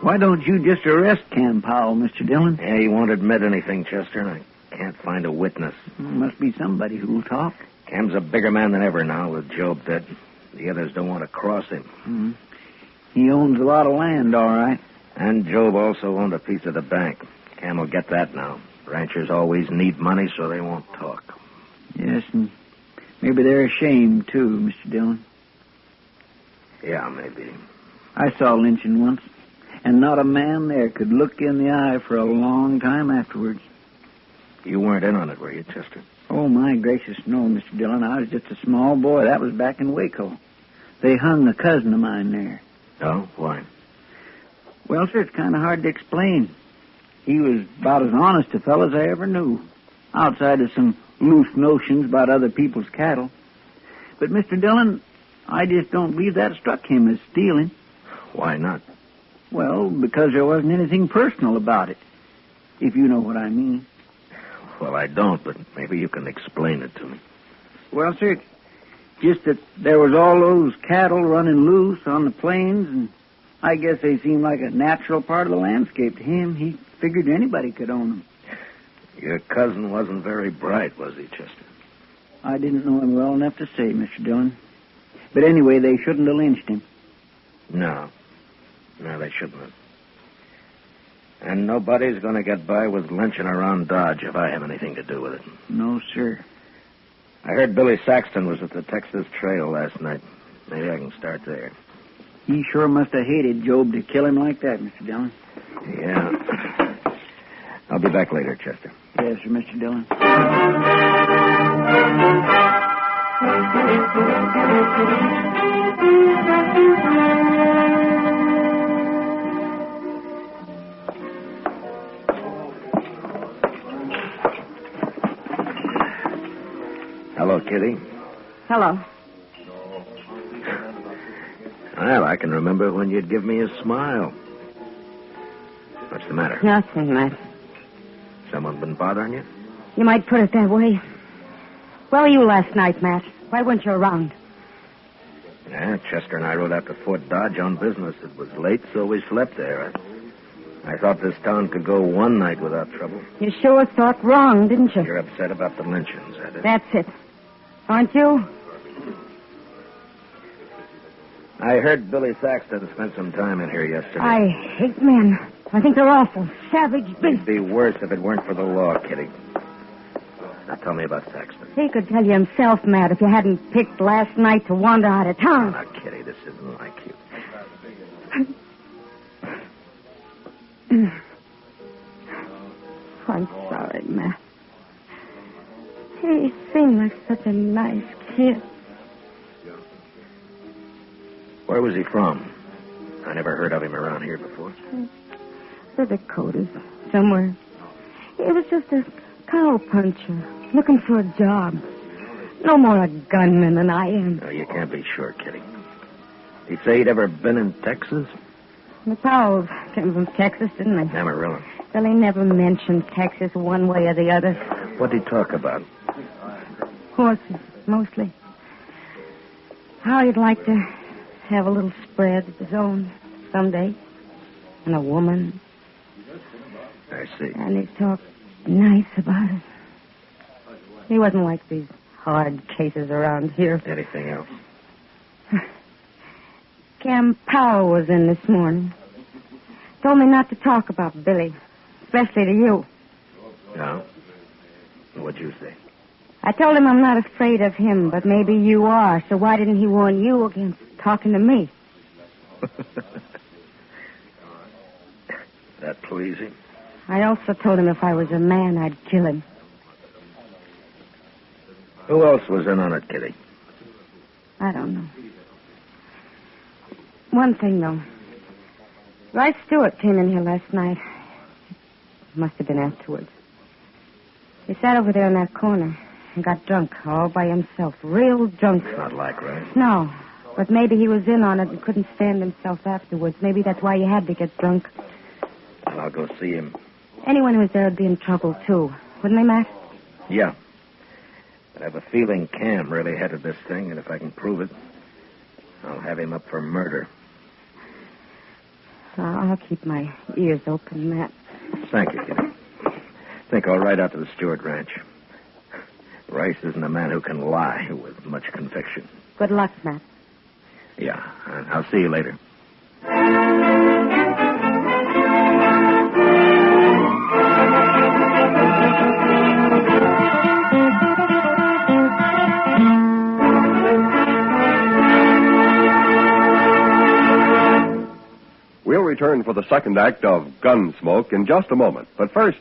Why don't you just arrest Cam Powell, Mr. Dillon? Yeah, he won't admit anything, Chester, and I can't find a witness. Must be somebody who'll talk. Cam's a bigger man than ever now with Job dead. The others don't want to cross him. He owns a lot of land, all right. And Job also owned a piece of the bank. Cam will get that now. Ranchers always need money, so they won't talk. Yes, and maybe they're ashamed, too, Mr. Dillon. Yeah, maybe. I saw Lynching once, and not a man there could look in the eye for a long time afterwards. You weren't in on it, were you, Chester? Oh, my gracious, no, Mr. Dillon. I was just a small boy. That was back in Waco. They hung a cousin of mine there. Oh? Why? Well, sir, it's kind of hard to explain. He was about as honest a fellow as I ever knew, outside of some loose notions about other people's cattle. But, Mr. Dillon, I just don't believe that struck him as stealing. Why not? Well, because there wasn't anything personal about it, if you know what I mean. Well, I don't, but maybe you can explain it to me. Well, sir, just that there was all those cattle running loose on the plains, and I guess they seemed like a natural part of the landscape to him. He figured anybody could own them. Your cousin wasn't very bright, was he, Chester? I didn't know him well enough to say, Mr. Dillon. But anyway, they shouldn't have lynched him. No, they shouldn't have. And nobody's going to get by with lynching around Dodge if I have anything to do with it. No, sir. I heard Billy Saxton was at the Texas Trail last night. Maybe I can start there. He sure must have hated Job to kill him like that, Mr. Dillon. Yeah. I'll be back later, Chester. Yes, sir, Mr. Dillon. Hello, Kitty. Hello. Well, I can remember when you'd give me a smile. What's the matter? Nothing, Matt. Someone been bothering you? You might put it that way. Where were you last night, Matt? Why weren't you around? Yeah, Chester and I rode out to Fort Dodge on business. It was late, so we slept there. I thought this town could go one night without trouble. You sure thought wrong, didn't you? You're upset about the lynchings, that is. That's it. Aren't you? I heard Billy Saxton spent some time in here yesterday. I hate men. I think they're awful. Savage beasts. It'd be worse if it weren't for the law, Kitty. Now tell me about Saxton. He could tell you himself, Matt, if you hadn't picked last night to wander out of town. Now, Kitty, this isn't like you. I'm sorry, Matt. He seemed like such a nice kid. Where was he from? I never heard of him around here before. The Dakotas, somewhere. He was just a cowpuncher, looking for a job. No more a gunman than I am. No, you can't be sure, Kitty. Did he say he'd ever been in Texas? The Powells came from Texas, didn't they? Never really. Well, he never mentioned Texas one way or the other. What'd he talk about? Horses, mostly. How he'd like to have a little spread of his own someday. And a woman. I see. And he talked nice about it. He wasn't like these hard cases around here. Anything else? Cam Powell was in this morning. Told me not to talk about Billy, especially to you. No? What'd you say? I told him I'm not afraid of him, but maybe you are, so why didn't he warn you against talking to me? That pleasing? I also told him if I was a man, I'd kill him. Who else was in on it, Kitty? I don't know. One thing, though. Rye Stewart came in here last night. Must have been afterwards. He sat over there in that corner and got drunk all by himself. Real drunk. Not like Rye. No. But maybe he was in on it and couldn't stand himself afterwards. Maybe that's why he had to get drunk. Well, I'll go see him. Anyone who was there would be in trouble, too. Wouldn't they, Matt? Yeah. But I have a feeling Cam really headed this thing, and if I can prove it, I'll have him up for murder. I'll keep my ears open, Matt. Thank you, Kitty. I think I'll ride out to the Stewart Ranch. Rice isn't a man who can lie with much conviction. Good luck, Matt. Yeah, I'll see you later. We'll return for the second act of Gunsmoke in just a moment. But first,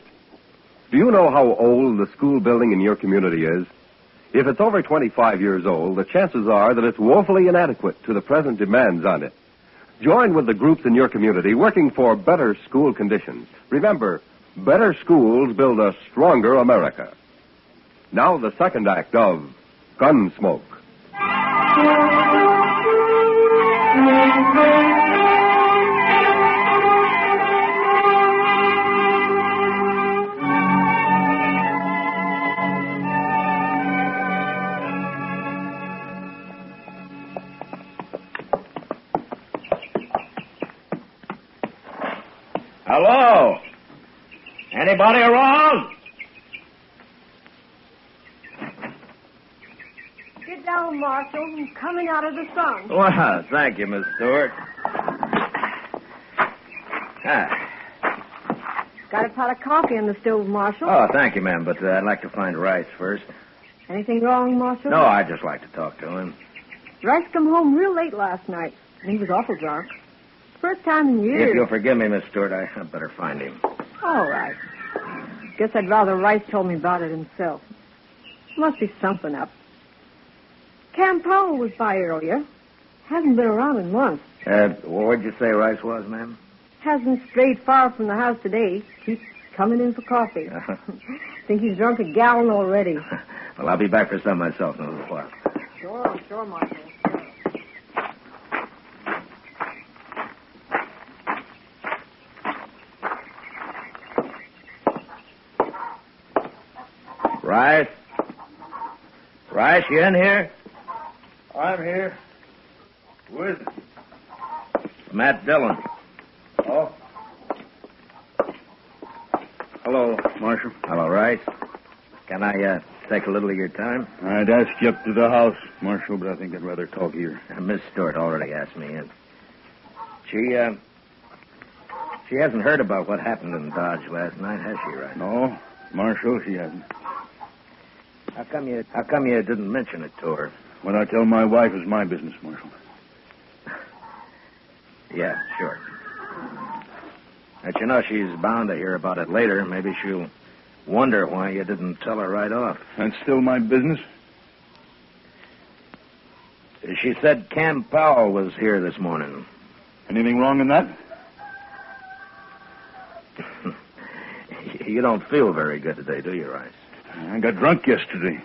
do you know how old the school building in your community is? If it's over 25 years old, the chances are that it's woefully inadequate to the present demands on it. Join with the groups in your community working for better school conditions. Remember, better schools build a stronger America. Now the second act of Gunsmoke. Hello? Anybody around? Get down, Marshal. I'm coming out of the sun. Well, thank you, Miss Stewart. Got a pot of coffee in the stove, Marshal. Oh, thank you, ma'am, but I'd like to find Rice first. Anything wrong, Marshal? No, I'd just like to talk to him. Rice come home real late last night. He was awful drunk. First time in years. If you'll forgive me, Miss Stewart, I'd better find him. All right. Guess I'd rather Rice told me about it himself. Must be something up. Cam Powell was by earlier. Hasn't been around in months. What'd you say Rice was, ma'am? Hasn't strayed far from the house today. Keeps coming in for coffee. Think he's drunk a gallon already. Well, I'll be back for some myself in a little while. Sure, Marshal. Rice? Rice, you in here? I'm here. Who is it? Matt Dillon. Oh. Hello, Marshal. Hello, Rice. Can I take a little of your time? I'd ask you up to the house, Marshal, but I think I'd rather talk here. Miss Stewart already asked me in. She hasn't heard about what happened in Dodge last night, has she, Rice? No, Marshal, she hasn't. How come you didn't mention it to her? What I tell my wife is my business, Marshal. Yeah, sure. But you know she's bound to hear about it later. Maybe she'll wonder why you didn't tell her right off. That's still my business? She said Cam Powell was here this morning. Anything wrong in that? You don't feel very good today, do you, Rice? I got drunk yesterday.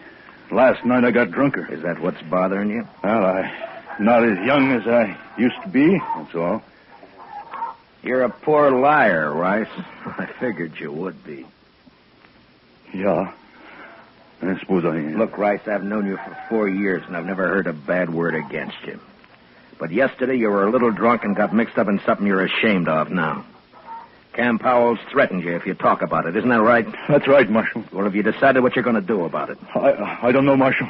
Last night I got drunker. Is that what's bothering you? Well, I'm not as young as I used to be, that's all. You're a poor liar, Rice. I figured you would be. Yeah, I suppose I am. Look, Rice, I've known you for 4 years, and I've never heard a bad word against you. But yesterday you were a little drunk and got mixed up in something you're ashamed of now. Cam Powell's threatened you if you talk about it. Isn't that right? That's right, Marshal. Well, have you decided what you're going to do about it? I don't know, Marshal.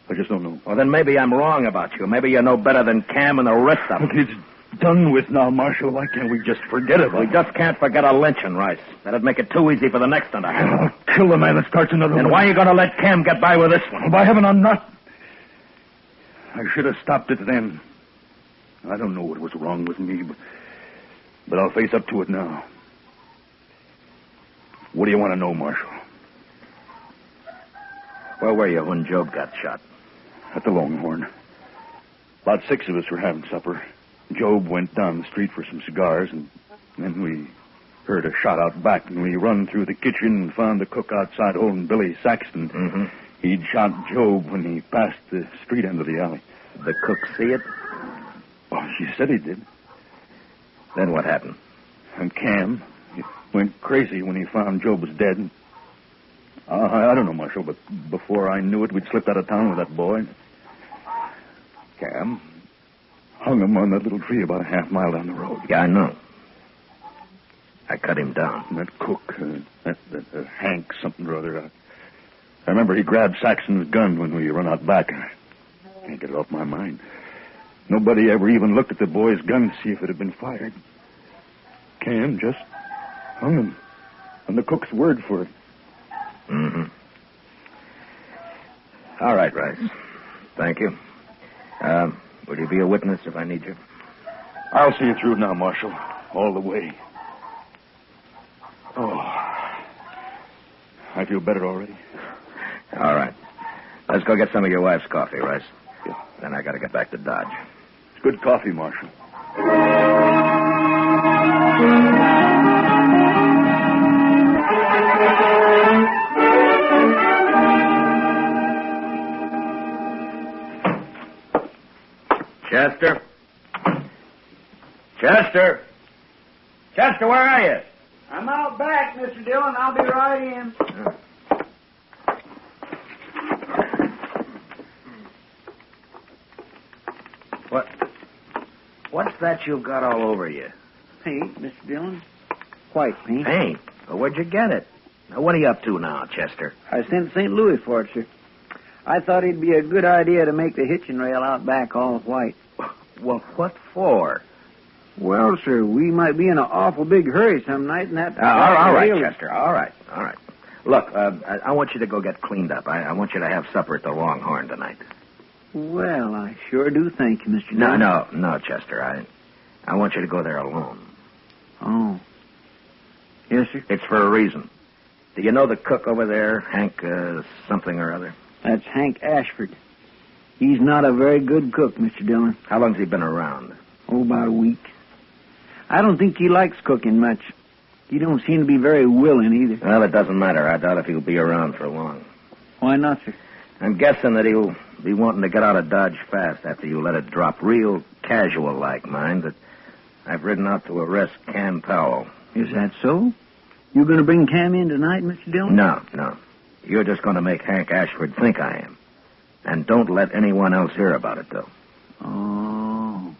I just don't know. Well, then maybe I'm wrong about you. Maybe you know better than Cam and the rest of them. Look, it's done with now, Marshal. Why can't we just forget it? We just can't forget a lynching, Rice. That'd make it too easy for the next one to happen. I'll kill the man that starts another one. Then why are you going to let Cam get by with this one? Well, by heaven, I'm not. I should have stopped it then. I don't know what was wrong with me, but I'll face up to it now. What do you want to know, Marshal? Where were you when Job got shot? At the Longhorn. About 6 of us were having supper. Job went down the street for some cigars, and then we heard a shot out back, and we run through the kitchen and found the cook outside holding Billy Saxton. Mm-hmm. He'd shot Job when he passed the street end of the alley. The cook see it? Oh, she said he did. Then what happened? And Cam, he went crazy when he found Job was dead. I don't know, Marshal, but before I knew it, we'd slipped out of town with that boy. Cam hung him on that little tree about a half-mile down the road. Yeah, I know. I cut him down. And that cook, that Hank something or other, I remember he grabbed Saxon's gun when we run out back. I can't get it off my mind. Nobody ever even looked at the boy's gun to see if it had been fired. Cam just hung him on the cook's word for it. Mm-hmm. All right, Rice. Thank you. Will you be a witness if I need you? I'll see you through now, Marshal. All the way. Oh. I feel better already. All right. Let's go get some of your wife's coffee, Rice. Yeah. Then I got to get back to Dodge. It's good coffee, Marshal. Chester? Chester? Chester, where are you? I'm out back, Mr. Dillon. I'll be right in. What's that you've got all over you? Paint, Mr. Dillon. White paint. Paint? Well, where'd you get it? Now, what are you up to now, Chester? I sent St. Louis for it, sir. I thought it'd be a good idea to make the hitching rail out back all white. Well, what for? Well, sir, we might be in an awful big hurry some night, and that... all right, Chester. All right. Look, I want you to go get cleaned up. I want you to have supper at the Longhorn tonight. Well, I sure do thank you, Mr. Dillon. No, Chester. I want you to go there alone. Oh. Yes, sir? It's for a reason. Do you know the cook over there, Hank something or other? That's Hank Ashford. He's not a very good cook, Mr. Dillon. How long's he been around? Oh, about a week. I don't think he likes cooking much. He don't seem to be very willing either. Well, it doesn't matter. I doubt if he'll be around for long. Why not, sir? I'm guessing that he'll be wanting to get out of Dodge fast after you let it drop. Real casual-like, mind, that I've ridden out to arrest Cam Powell. Is that so? You going to bring Cam in tonight, Mr. Dillon? No. You're just going to make Hank Ashford think I am. And don't let anyone else hear about it, though. Oh.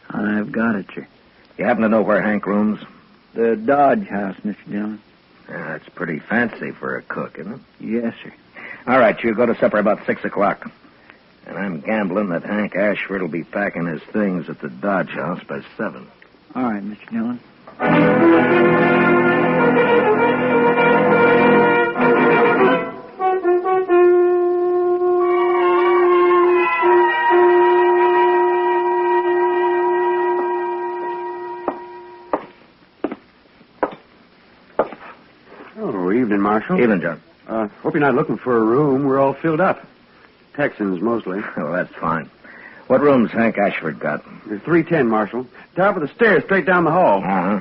I've got it, sir. You happen to know where Hank rooms? The Dodge house, Mr. Dillon. That's pretty fancy for a cook, isn't it? Yes, sir. All right, you go to supper about 6 o'clock. And I'm gambling that Hank Ashford will be packing his things at the Dodge house by 7. All right, Mr. Dillon. Evening, Marshal. Evening, John. Hope you're not looking for a room. We're all filled up. Texans, mostly. Well, that's fine. What room's Hank Ashford got? 310, Marshal. Top of the stairs, straight down the hall. Uh-huh.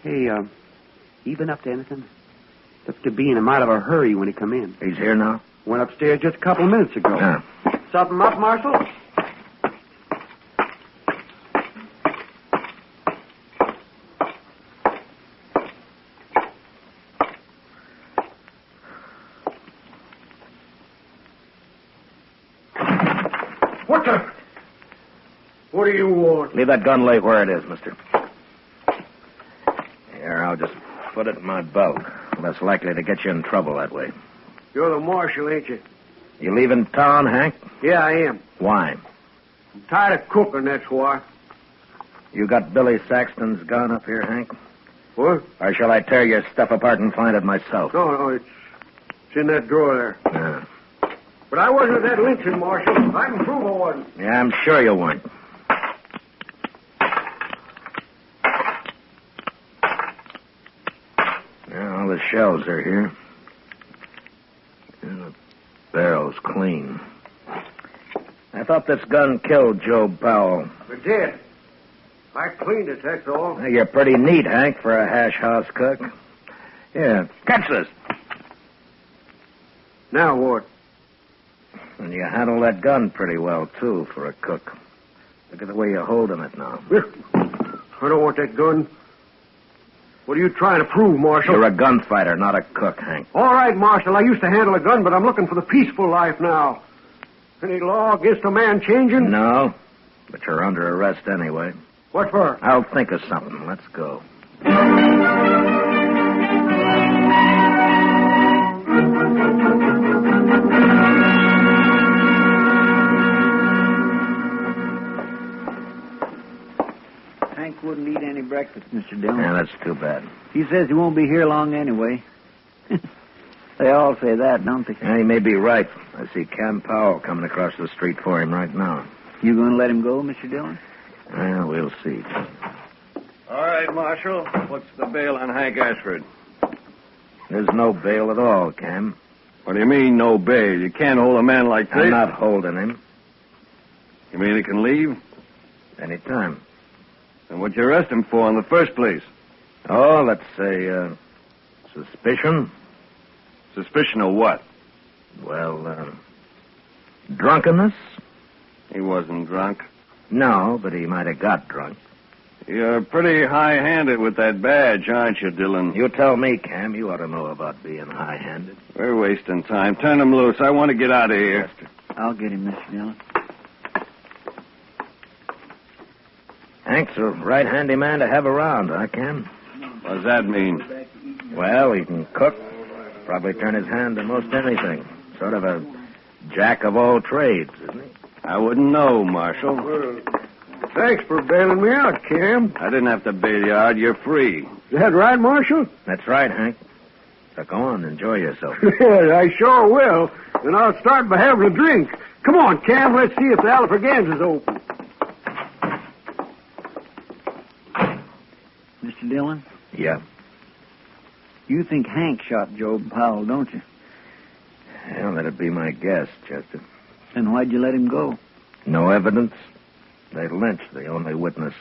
Hey, you been up to anything? Looked to be in a mite of a hurry when he come in. He's here now? Went upstairs just a couple of minutes ago. Yeah. Something up, Marshal? What do you want? Leave that gun lay where it is, mister. Here, I'll just put it in my belt. Less likely to get you in trouble that way. You're the marshal, ain't you? You leaving town, Hank? Yeah, I am. Why? I'm tired of cooking, that's why. You got Billy Saxton's gun up here, Hank? What? Or shall I tear your stuff apart and find it myself? No, it's in that drawer there. Yeah. But I wasn't at that lynching, Marshal. I can prove I wasn't. Yeah, I'm sure you weren't. Yeah, all the shells are here. And the barrel's clean. I thought this gun killed Job Powell. It did. I cleaned it, that's all. Well, you're pretty neat, Hank, for a hash house cook. Yeah, catch this. Now what? And you handle that gun pretty well, too, for a cook. Look at the way you're holding it now. I don't want that gun. What are you trying to prove, Marshal? You're a gunfighter, not a cook, Hank. All right, Marshal. I used to handle a gun, but I'm looking for the peaceful life now. Any law against a man changing? No, but you're under arrest anyway. What for? I'll think of something. Let's go. Hank wouldn't eat any breakfast, Mr. Dillon. Yeah, that's too bad. He says he won't be here long anyway. They all say that, don't they? Yeah, he may be right. I see Cam Powell coming across the street for him right now. You going to let him go, Mr. Dillon? Well, we'll see. All right, Marshal. What's the bail on Hank Ashford? There's no bail at all, Cam. What do you mean, no bail? You can't hold a man like this. I'm not holding him. You mean he can leave? Anytime. Then what'd you arrest him for in the first place? Oh, let's say, suspicion. Suspicion of what? Well, drunkenness. He wasn't drunk. No, but he might have got drunk. You're pretty high-handed with that badge, aren't you, Dillon? You tell me, Cam. You ought to know about being high-handed. We're wasting time. Turn him loose. I want to get out of here. I'll get him, Mr. Dillon. Hank's a right handy man to have around, huh, Cam? What does that mean? Well, he can cook. Probably turn his hand to most anything. Sort of a jack of all trades, isn't he? I wouldn't know, Marshal. Thanks for bailing me out, Cam. I didn't have to bail you out. You're free. Is that right, Marshal? That's right, Hank. So go on, enjoy yourself. Yeah, I sure will. Then I'll start by having a drink. Come on, Cam, let's see if the Alfraganza's open. Mr. Dillon? Yeah. You think Hank shot Job Powell, don't you? Well, that'd be my guess, Chester. Then why'd you let him go? No evidence. They lynched the only witness.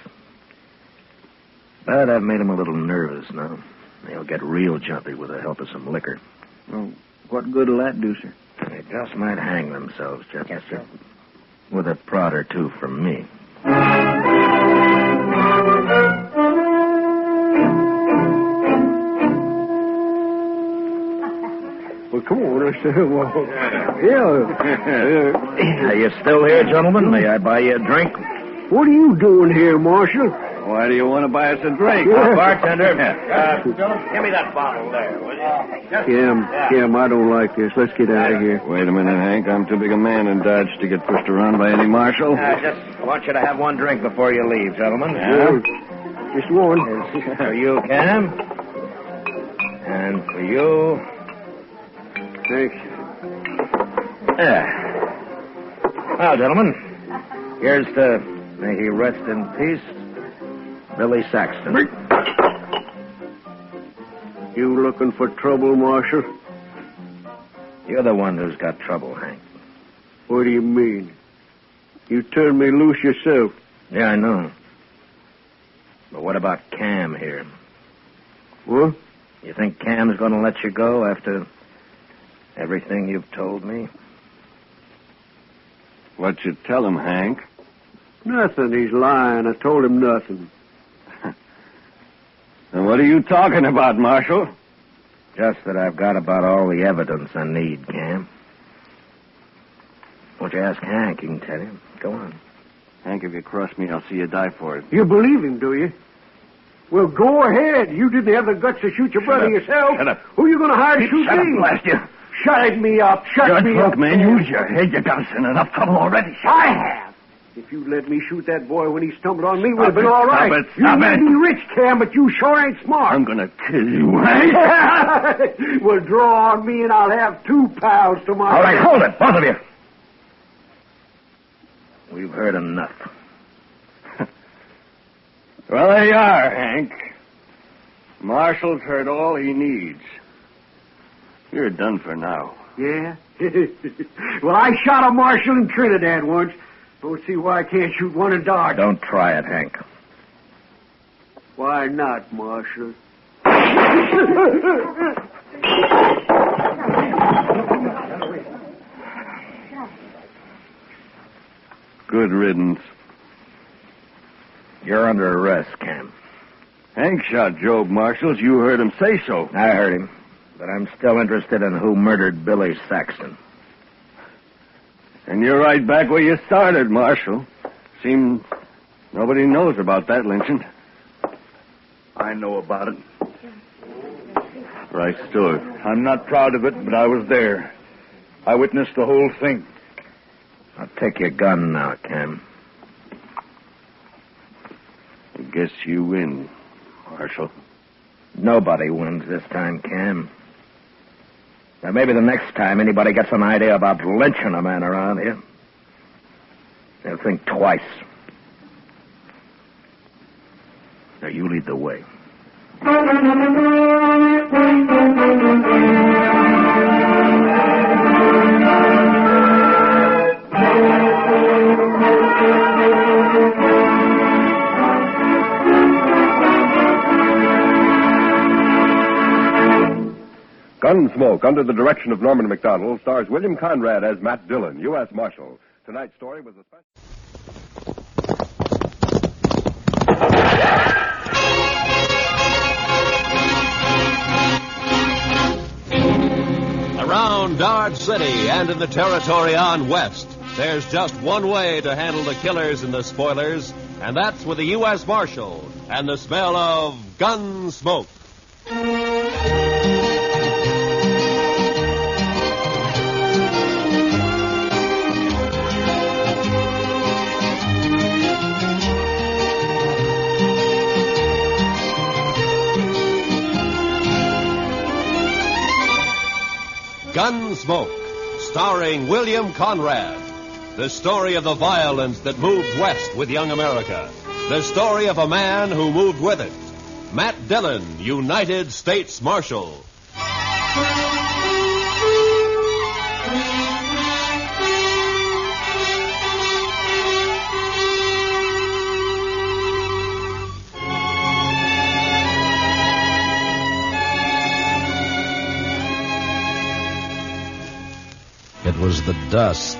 But I've made him a little nervous now. He'll get real jumpy with the help of some liquor. Well, what good will that do, sir? They just might hang themselves, Chester. Yes, sir. With a prod or two from me. Well, come on. Yeah. Are you still here, gentlemen? May I buy you a drink? What are you doing here, Marshal? Why do you want to buy us a drink? Bartender. Give me that bottle there, will you? Cam, I don't like this. Let's get out of here. Wait a minute, Hank. I'm too big a man in Dodge to get pushed around by any marshal. I just want you to have one drink before you leave, gentlemen. Yeah? Just one. For you, Cam. And for you... Thanks. Yeah. Well, gentlemen, here's to may he rest in peace, Billy Saxton. You looking for trouble, Marshal? You're the one who's got trouble, Hank. What do you mean? You turned me loose yourself. Yeah, I know. But what about Cam here? What? You think Cam's going to let you go after everything you've told me? What'd you tell him, Hank? Nothing. He's lying. I told him nothing. And what are you talking about, Marshal? Just that I've got about all the evidence I need, Cam. Won't you ask Hank? He can tell you. Go on. Hank, if you cross me, I'll see you die for it. You believe him, do you? Well, go ahead. You didn't have the guts to shoot your brother yourself. Shut up. Who are you going to hire to shoot Shut me? up, blast you. Shut me up. Shut me up. Man, use your head. You got us in enough trouble already. I have. If you'd let me shoot that boy when he stumbled on me, would have been it, all right. Stop you may be rich, Cam, but you sure ain't smart. I'm going to kill you, Hank. Well, draw on me and I'll have 2 pals tomorrow. All right, hold it, both of you. We've heard enough. Well, there you are, Hank. Marshall's heard all he needs. You're done for now. Yeah? Well, I shot a marshal in Trinidad once. Don't see why I can't shoot one in Dodge. Don't try it, Hank. Why not, Marshal? Good riddance. You're under arrest, Cam. Hank shot Job Marshall. You heard him say so. I heard him. But I'm still interested in who murdered Billy Saxton. And you're right back where you started, Marshall. Seems nobody knows about that lynching. I know about it. Right stood. I'm not proud of it, but I was there. I witnessed the whole thing. I'll take your gun now, Cam. I guess you win, Marshall. Nobody wins this time, Cam. Now, maybe the next time anybody gets an idea about lynching a man around here, they'll think twice. Now, you lead the way. Gunsmoke, under the direction of Norman Macdonald, stars William Conrad as Matt Dillon, U.S. Marshal. Tonight's story was a special... Around Dodge City and in the territory on West, there's just one way to handle the killers and the spoilers, and that's with the U.S. Marshal and the smell of Gunsmoke. Gunsmoke, starring William Conrad. The story of the violence that moved west with young America. The story of a man who moved with it. Matt Dillon, United States Marshal. It was the dust.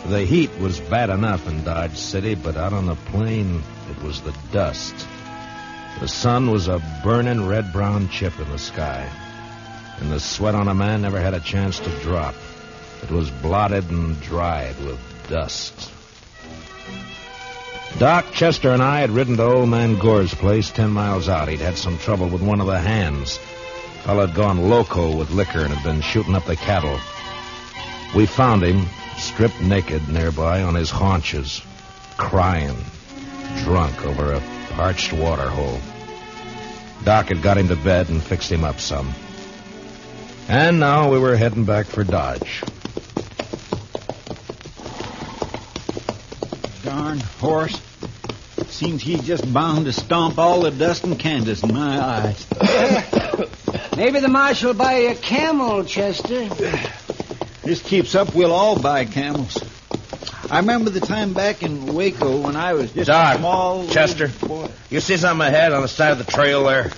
The heat was bad enough in Dodge City, but out on the plain, it was the dust. The sun was a burning red-brown chip in the sky, and the sweat on a man never had a chance to drop. It was blotted and dried with dust. Doc, Chester, and I had ridden to old man Gore's place 10 miles out. He'd had some trouble with one of the hands. Fellow had gone loco with liquor and had been shooting up the cattle. We found him, stripped naked nearby on his haunches, crying, drunk over a parched water hole. Doc had got him to bed and fixed him up some. And now we were heading back for Dodge. Darn horse. Seems he's just bound to stomp all the dust in Kansas in my eyes. Maybe the marshal will buy you a camel, Chester. This keeps up, we'll all buy camels. I remember the time back in Waco when I was just Doc, a small... Chester, boy. You see something ahead on the side of the trail there?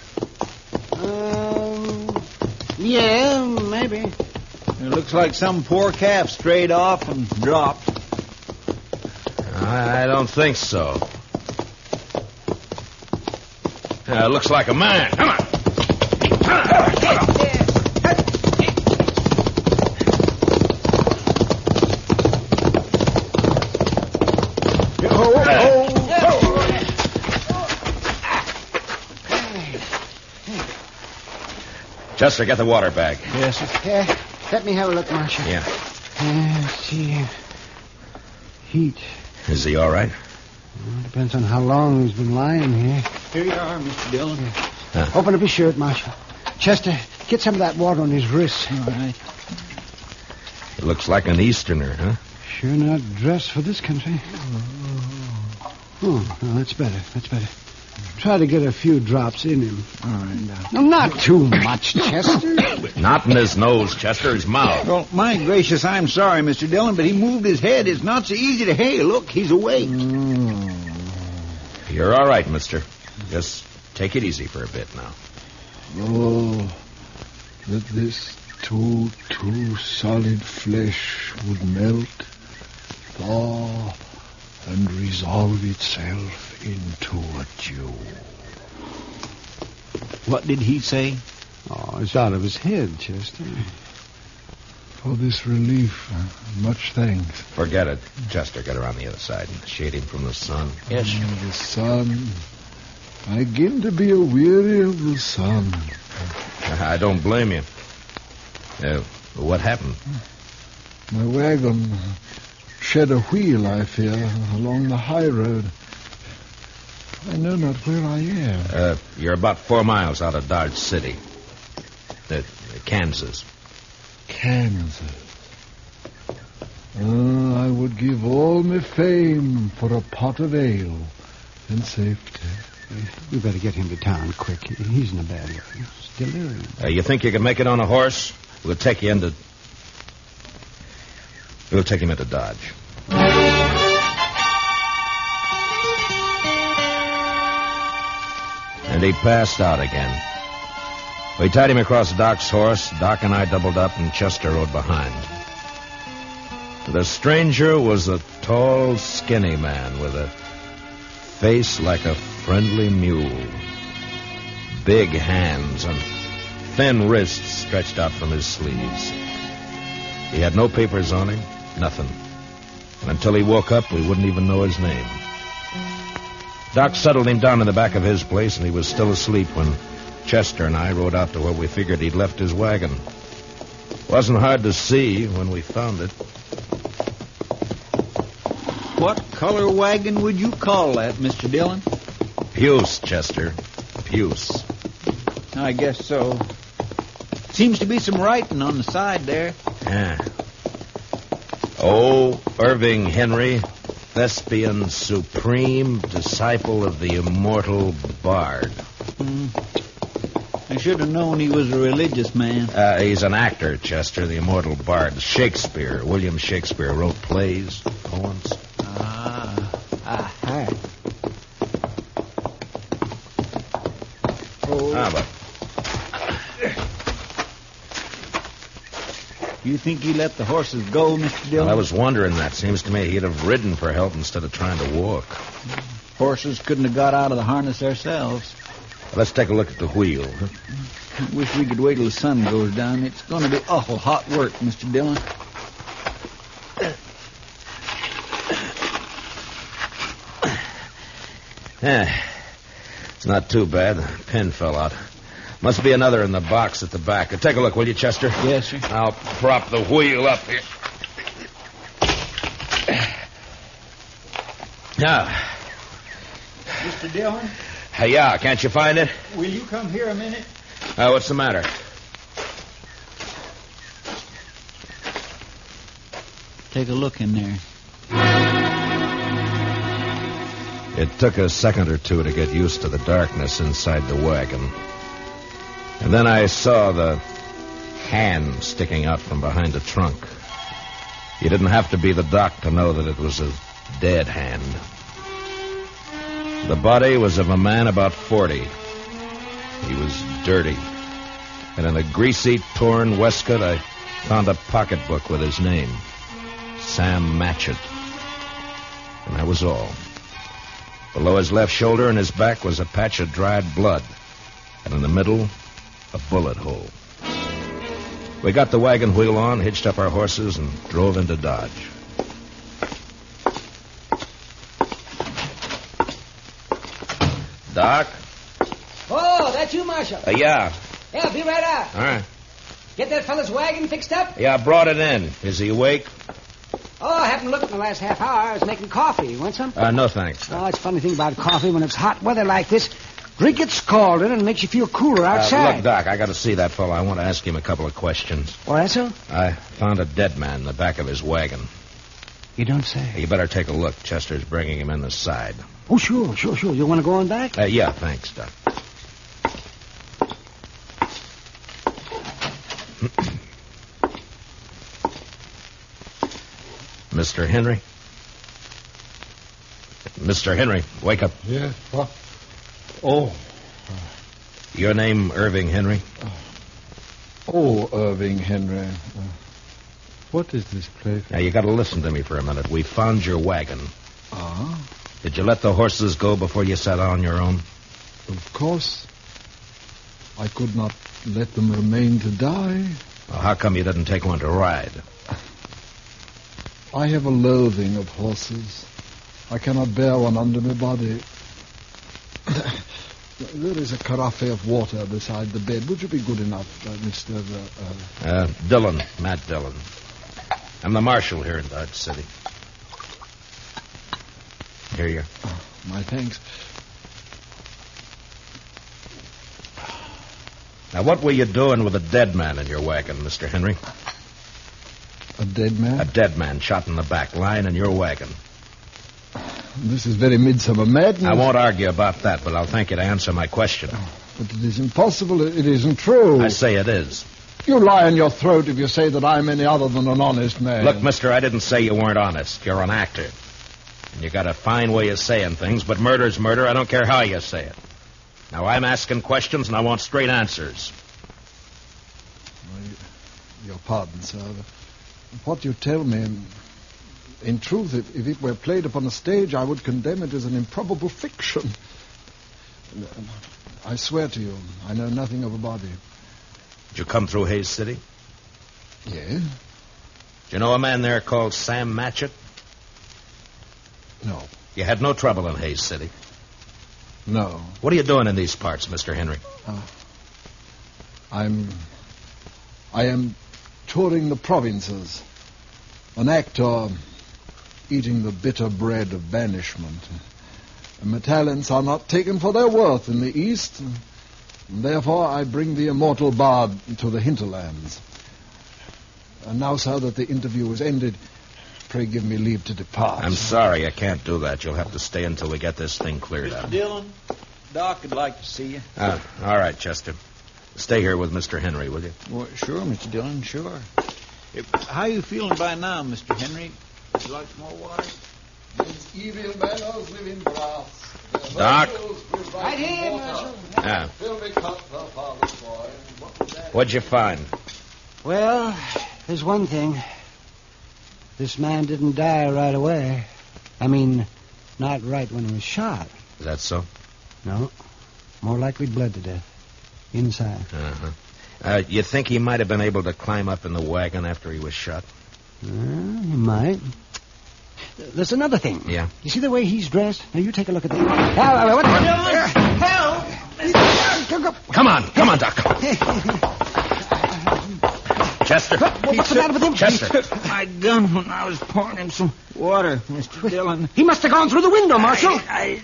Yeah, maybe. It looks like some poor calf strayed off and dropped. I don't think so. It looks like a man. Come on. Chester, get the water bag. Yes, sir. Let me have a look, Marshal. Yeah. Let's see. Heat. Is he all right? Well, depends on how long he's been lying here. Here you are, Mr. Dillon. Open up his shirt, Marshal. Chester, get some of that water on his wrists. All right. He looks like an Easterner, huh? Sure not dressed for this country. Oh, no, that's better. That's better. Try to get a few drops in him. All right. No, not too much, Chester. Not in his nose, Chester, his mouth. Well, my gracious, I'm sorry, Mr. Dillon, but he moved his head. It's not so easy to... Hey, look, he's awake. You're all right, mister. Just take it easy for a bit now. Oh, that this too solid flesh would melt, thaw, and resolve itself into a dew. What did he say? Oh, it's out of his head, Chester. For this relief, much thanks. Forget it. Chester, get around the other side and shade him from the sun. Yes, sir. The sun. I begin to be weary of the sun. I don't blame you. What happened? My wagon shed a wheel, I fear, along the high road. I know not where I am. You're about 4 miles out of Dodge City. Kansas. Kansas. Oh, I would give all my fame for a pot of ale and safety. We better get him to town quick. He's in a bad way. It's delirium. You think you can make it on a horse? We'll take him into Dodge. And he passed out again. We tied him across Doc's horse. Doc and I doubled up, and Chester rode behind. The stranger was a tall, skinny man with a face like a friendly mule. Big hands and thin wrists stretched out from his sleeves. He had no papers on him, nothing. And until he woke up, we wouldn't even know his name. Doc settled him down in the back of his place, and he was still asleep when Chester and I rode out to where we figured he'd left his wagon. Wasn't hard to see when we found it. What color wagon would you call that, Mr. Dillon? Puce, Chester. Puce. I guess so. Seems to be some writing on the side there. Yeah. Oh, Irving Henry, thespian supreme, disciple of the immortal bard. I should have known he was a religious man. He's an actor, Chester, the immortal bard. Shakespeare, William Shakespeare, wrote plays, poems. But you think he let the horses go, Mr. Dillon? I was wondering that. Seems to me he'd have ridden for help instead of trying to walk. Horses couldn't have got out of the harness themselves. Let's take a look at the wheel. I wish we could wait till the sun goes down. It's going to be awful hot work, Mr. Dillon. It's not too bad. The pin fell out. Must be another in the box at the back. Take a look, will you, Chester? Yes, sir. I'll prop the wheel up here. Now. Mr. Dillon? Yeah, can't you find it? Will you come here a minute? What's the matter? Take a look in there. It took a second or two to get used to the darkness inside the wagon. And then I saw the hand sticking out from behind the trunk. You didn't have to be the doc to know that it was a dead hand. The body was of a man about 40. He was dirty. And in a greasy, torn waistcoat, I found a pocketbook with his name. Sam Matchett. And that was all. Below his left shoulder and his back was a patch of dried blood. And in the middle, a bullet hole. We got the wagon wheel on, hitched up our horses, and drove into Dodge. Doc? Oh, that's you, Marshal? Yeah. Yeah, I'll be right out. All right. Get that fella's wagon fixed up? Yeah, I brought it in. Is he awake? Oh, I haven't looked in the last half hour. I was making coffee. You want some? No, thanks. Oh, it's a funny thing about coffee. When it's hot weather like this, drink it scalded and it makes you feel cooler outside. Look, Doc, I got to see that fellow. I want to ask him a couple of questions. Oh, that's so? I found a dead man in the back of his wagon. You don't say. You better take a look. Chester's bringing him in the side. Oh, sure. You want to go on back? Yeah, thanks, Doc. Mr. Henry? Mr. Henry, wake up. Yeah? What? Oh. Your name, Irving Henry? Oh, Irving Henry. What is this place? Now, you got to listen to me for a minute. We found your wagon. Ah? Did you let the horses go before you sat on your own? Of course. I could not let them remain to die. Well, how come you didn't take one to ride? I have a loathing of horses. I cannot bear one under my body. There is a carafe of water beside the bed. Would you be good enough, Mr. Dillon, Matt Dillon. I'm the marshal here in Dodge City. Here you are. Oh, my thanks. Now, what were you doing with a dead man in your wagon, Mr. Henry? A dead man? A dead man shot in the back, lying in your wagon. This is very midsummer madness. I won't argue about that, but I'll thank you to answer my question. But it is impossible. It isn't true. I say it is. You lie in your throat if you say that I'm any other than an honest man. Look, mister, I didn't say you weren't honest. You're an actor. And you got a fine way of saying things, but murder's murder. I don't care how you say it. Now, I'm asking questions, and I want straight answers. Your pardon, sir. What you tell me, in truth, if it were played upon a stage, I would condemn it as an improbable fiction. I swear to you, I know nothing of a body. Did you come through Hayes City? Yes. Do you know a man there called Sam Matchett? No. You had no trouble in Hayes City? No. What are you doing in these parts, Mr. Henry? I am touring the provinces. An actor eating the bitter bread of banishment. And my talents are not taken for their worth in the East. And therefore, I bring the immortal bard to the hinterlands. And now, sir, that the interview is ended, pray give me leave to depart. I'm sorry, I can't do that. You'll have to stay until we get this thing cleared up. Mr. Dillon, Doc would like to see you. All right, Chester. Stay here with Mr. Henry, will you? Well, sure, Mr. Dillon, sure. How you feeling by now, Mr. Henry? Would you like some more water? These evil manners live in brass. Doc? Right here, Marshal. Yeah. Fill me cup, father's boy. What'd you find? Well, there's one thing. This man didn't die right away. I mean, not right when he was shot. Is that so? No. More likely bled to death. Inside. You think he might have been able to climb up in the wagon after he was shot? He might. There's another thing. Yeah? You see the way he's dressed? Now, you take a look at that. What? Help! Come on, Doc. Chester. What's the matter with him? Chester. He took my gun when I was pouring him some water, Mr. Dillon. He must have gone through the window, Marshal. I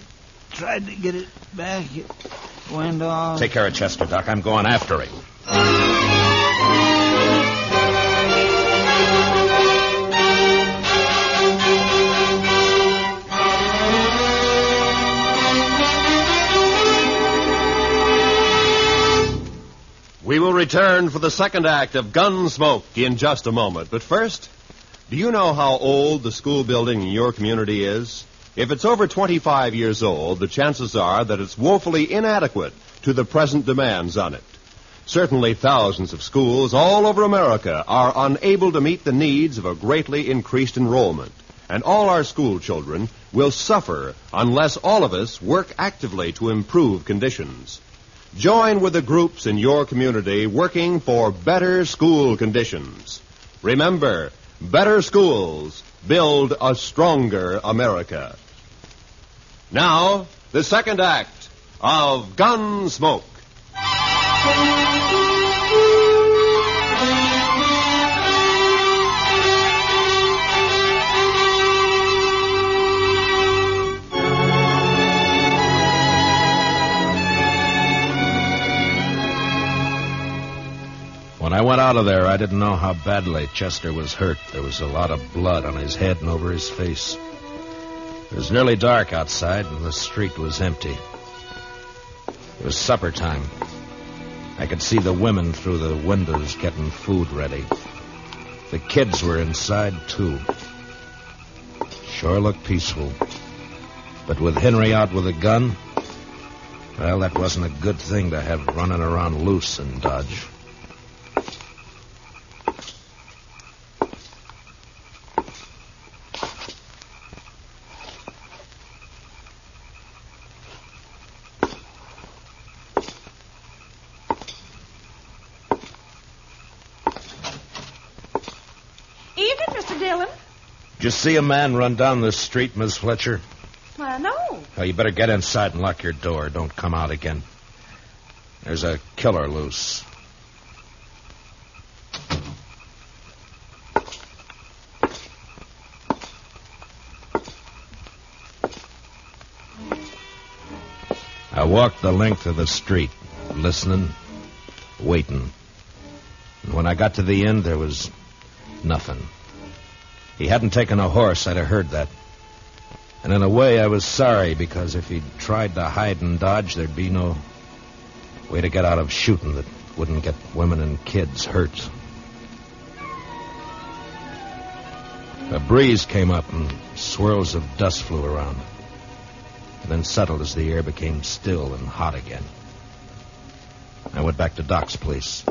tried to get it back. It went off. Take care of Chester, Doc. I'm going after him. We will return for the second act of Gunsmoke in just a moment. But first, do you know how old the school building in your community is? If it's over 25 years old, the chances are that it's woefully inadequate to the present demands on it. Certainly thousands of schools all over America are unable to meet the needs of a greatly increased enrollment. And all our school children will suffer unless all of us work actively to improve conditions. Join with the groups in your community working for better school conditions. Remember, better schools build a stronger America. Now, the second act of Gunsmoke. When I went out of there, I didn't know how badly Chester was hurt. There was a lot of blood on his head and over his face. It was nearly dark outside, and the street was empty. It was supper time. I could see the women through the windows getting food ready. The kids were inside, too. Sure looked peaceful. But with Henry out with a gun, well, that wasn't a good thing to have running around loose in Dodge. Did you see a man run down the street, Miss Fletcher? No. Oh, you better get inside and lock your door. Don't come out again. There's a killer loose. I walked the length of the street, listening, waiting. And when I got to the end, there was nothing. He hadn't taken a horse, I'd have heard that. And in a way, I was sorry, because if he'd tried to hide and dodge, there'd be no way to get out of shooting that wouldn't get women and kids hurt. A breeze came up and swirls of dust flew around, and then settled as the air became still and hot again. I went back to Doc's place.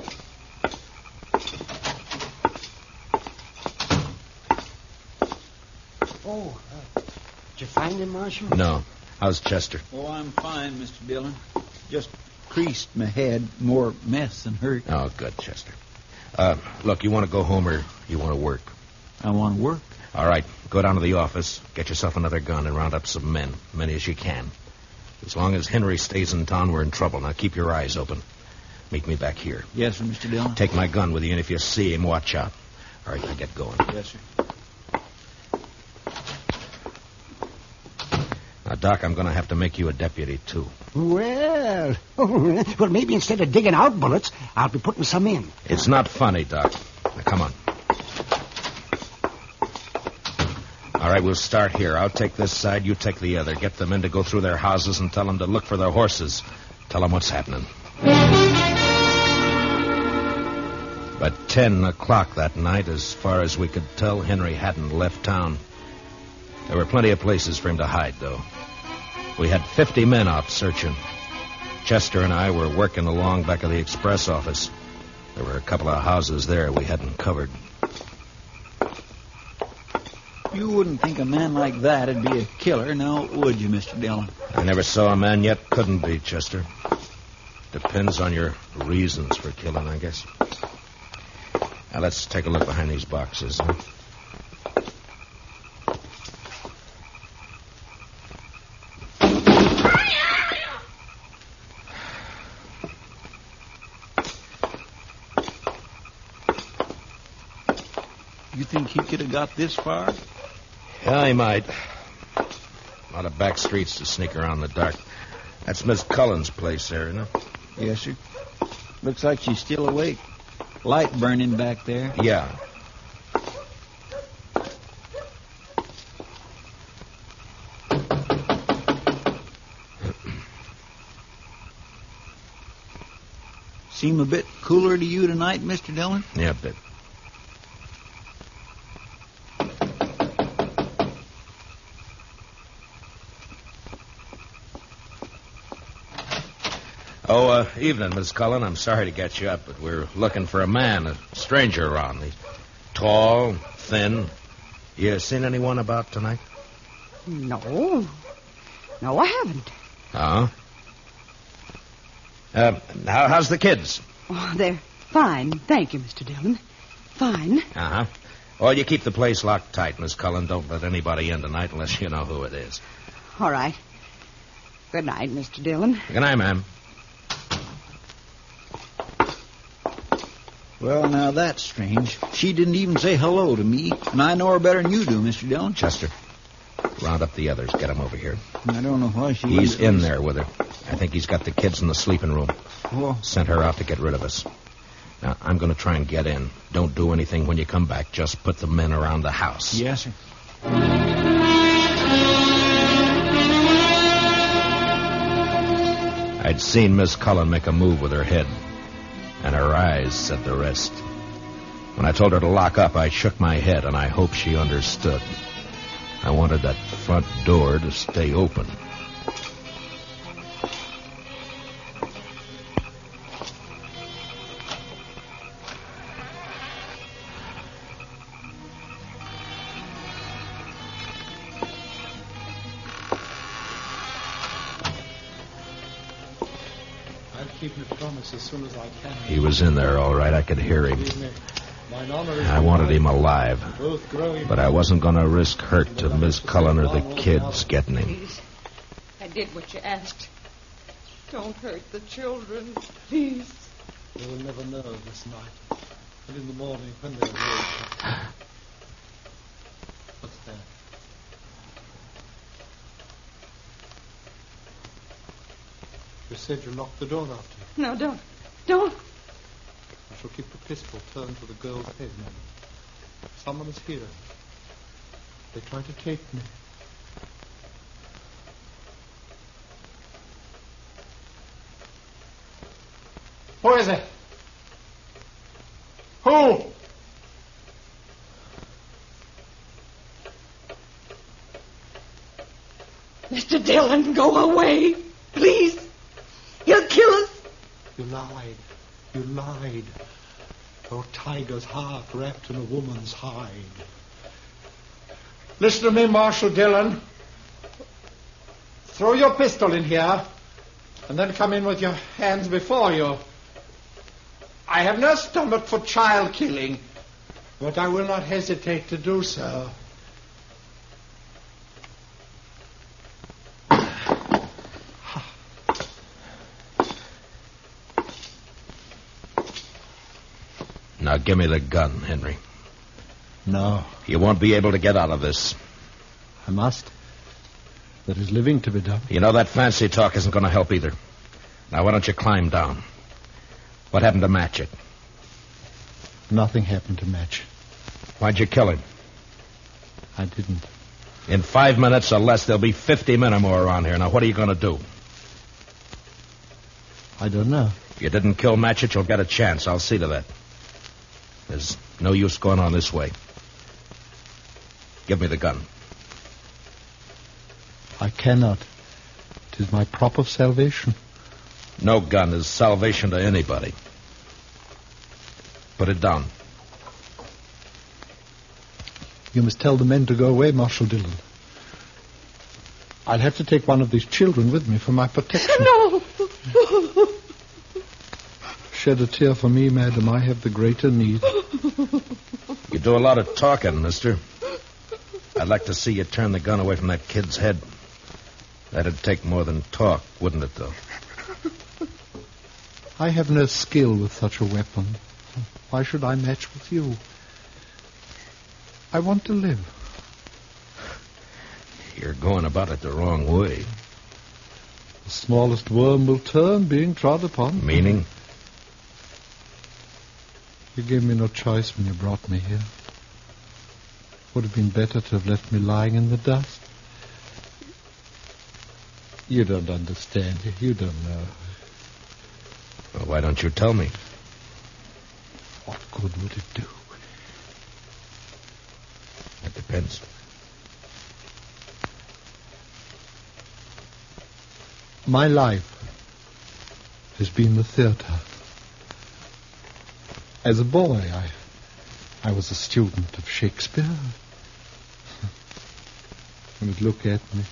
Oh, did you find him, Marshal? No. How's Chester? Oh, I'm fine, Mr. Dillon. Just creased my head. More mess than hurt. Oh, good, Chester. Look, you want to go home or you want to work? I want to work. All right, go down to the office, get yourself another gun, and round up some men, many as you can. As long as Henry stays in town, we're in trouble. Now, keep your eyes open. Meet me back here. Yes, sir, Mr. Dillon. Take my gun with you, and if you see him, watch out. All right, now get going. Yes, sir. Now, Doc, I'm going to have to make you a deputy, too. Well, maybe instead of digging out bullets, I'll be putting some in. It's not funny, Doc. Now, come on. All right, we'll start here. I'll take this side, you take the other. Get the men to go through their houses and tell them to look for their horses. Tell them what's happening. But 10 o'clock that night, as far as we could tell, Henry hadn't left town. There were plenty of places for him to hide, though. We had 50 men out searching. Chester and I were working along back of the express office. There were a couple of houses there we hadn't covered. You wouldn't think a man like that'd be a killer, now would you, Mr. Dillon? I never saw a man yet couldn't be, Chester. Depends on your reasons for killing, I guess. Now, let's take a look behind these boxes. Huh? You think he could have got this far? Yeah, he might. A lot of back streets to sneak around in the dark. That's Miss Cullen's place there, isn't it? Yes, sir. Looks like she's still awake. Light burning back there. Yeah. Seem a bit cooler to you tonight, Mr. Dillon? Yeah, a bit. Oh, evening, Miss Cullen. I'm sorry to get you up, but we're looking for a man, a stranger around. He's tall, thin. You seen anyone about tonight? No. No, I haven't. Oh? How's the kids? Oh, they're fine. Thank you, Mr. Dillon. Fine. Uh-huh. Well, you keep the place locked tight, Miss Cullen. Don't let anybody in tonight unless you know who it is. All right. Good night, Mr. Dillon. Good night, ma'am. Well, now that's strange. She didn't even say hello to me, and I know her better than you do, Mr. Dillon. Chester, round up the others. Get them over here. I don't know why she... He's in there with her. I think he's got the kids in the sleeping room. Oh. Sent her out to get rid of us. Now, I'm going to try and get in. Don't do anything when you come back. Just put the men around the house. Yes, sir. I'd seen Miss Cullen make a move with her head, and her eyes said the rest. When I told her to lock up, I shook my head, and I hoped she understood. I wanted that front door to stay open. I'll keep my promise as soon as I can. He was in there, all right. I could hear him. I wanted him alive. But I wasn't going to risk hurt to Miss Cullen or the kids getting him. Please. I did what you asked. Don't hurt the children, please. They will never know this night. And in the morning, when they awake... What's that? You said you locked the door after you. No, don't. Don't. I shall keep the pistol turned to the girl's head now. Someone is here. They try to take me. Who is it? Who? Mr. Dillon, go away. Please. He'll kill us. You lied. You lied. Your tiger's heart wrapped in a woman's hide. Listen to me, Marshal Dillon. Throw your pistol in here, and then come in with your hands before you. I have no stomach for child killing, but I will not hesitate to do so. Now give me the gun, Henry. No. You won't be able to get out of this. I must. There is living to be done. You know that fancy talk isn't going to help either. Now why don't you climb down? What happened to Matchett? Nothing happened to Match. Why'd you kill him? I didn't. In 5 minutes or less, there'll be 50 men or more around here. Now, what are you going to do? I don't know. If you didn't kill Matchett, you'll get a chance. I'll see to that. There's no use going on this way. Give me the gun. I cannot. It is my prop of salvation. No gun is salvation to anybody. Put it down. You must tell the men to go away, Marshal Dillon. I'll have to take one of these children with me for my protection. No! Shed a tear for me, madam. I have the greater need. You do a lot of talking, mister. I'd like to see you turn the gun away from that kid's head. That'd take more than talk, wouldn't it, though? I have no skill with such a weapon. Why should I match with you? I want to live. You're going about it the wrong way. The smallest worm will turn, being trod upon. Meaning? You gave me no choice when you brought me here. Would have been better to have left me lying in the dust. You don't understand. You don't know. Well, why don't you tell me? What good would it do? That depends. My life has been the theater. As a boy, I was a student of Shakespeare. You would look at me.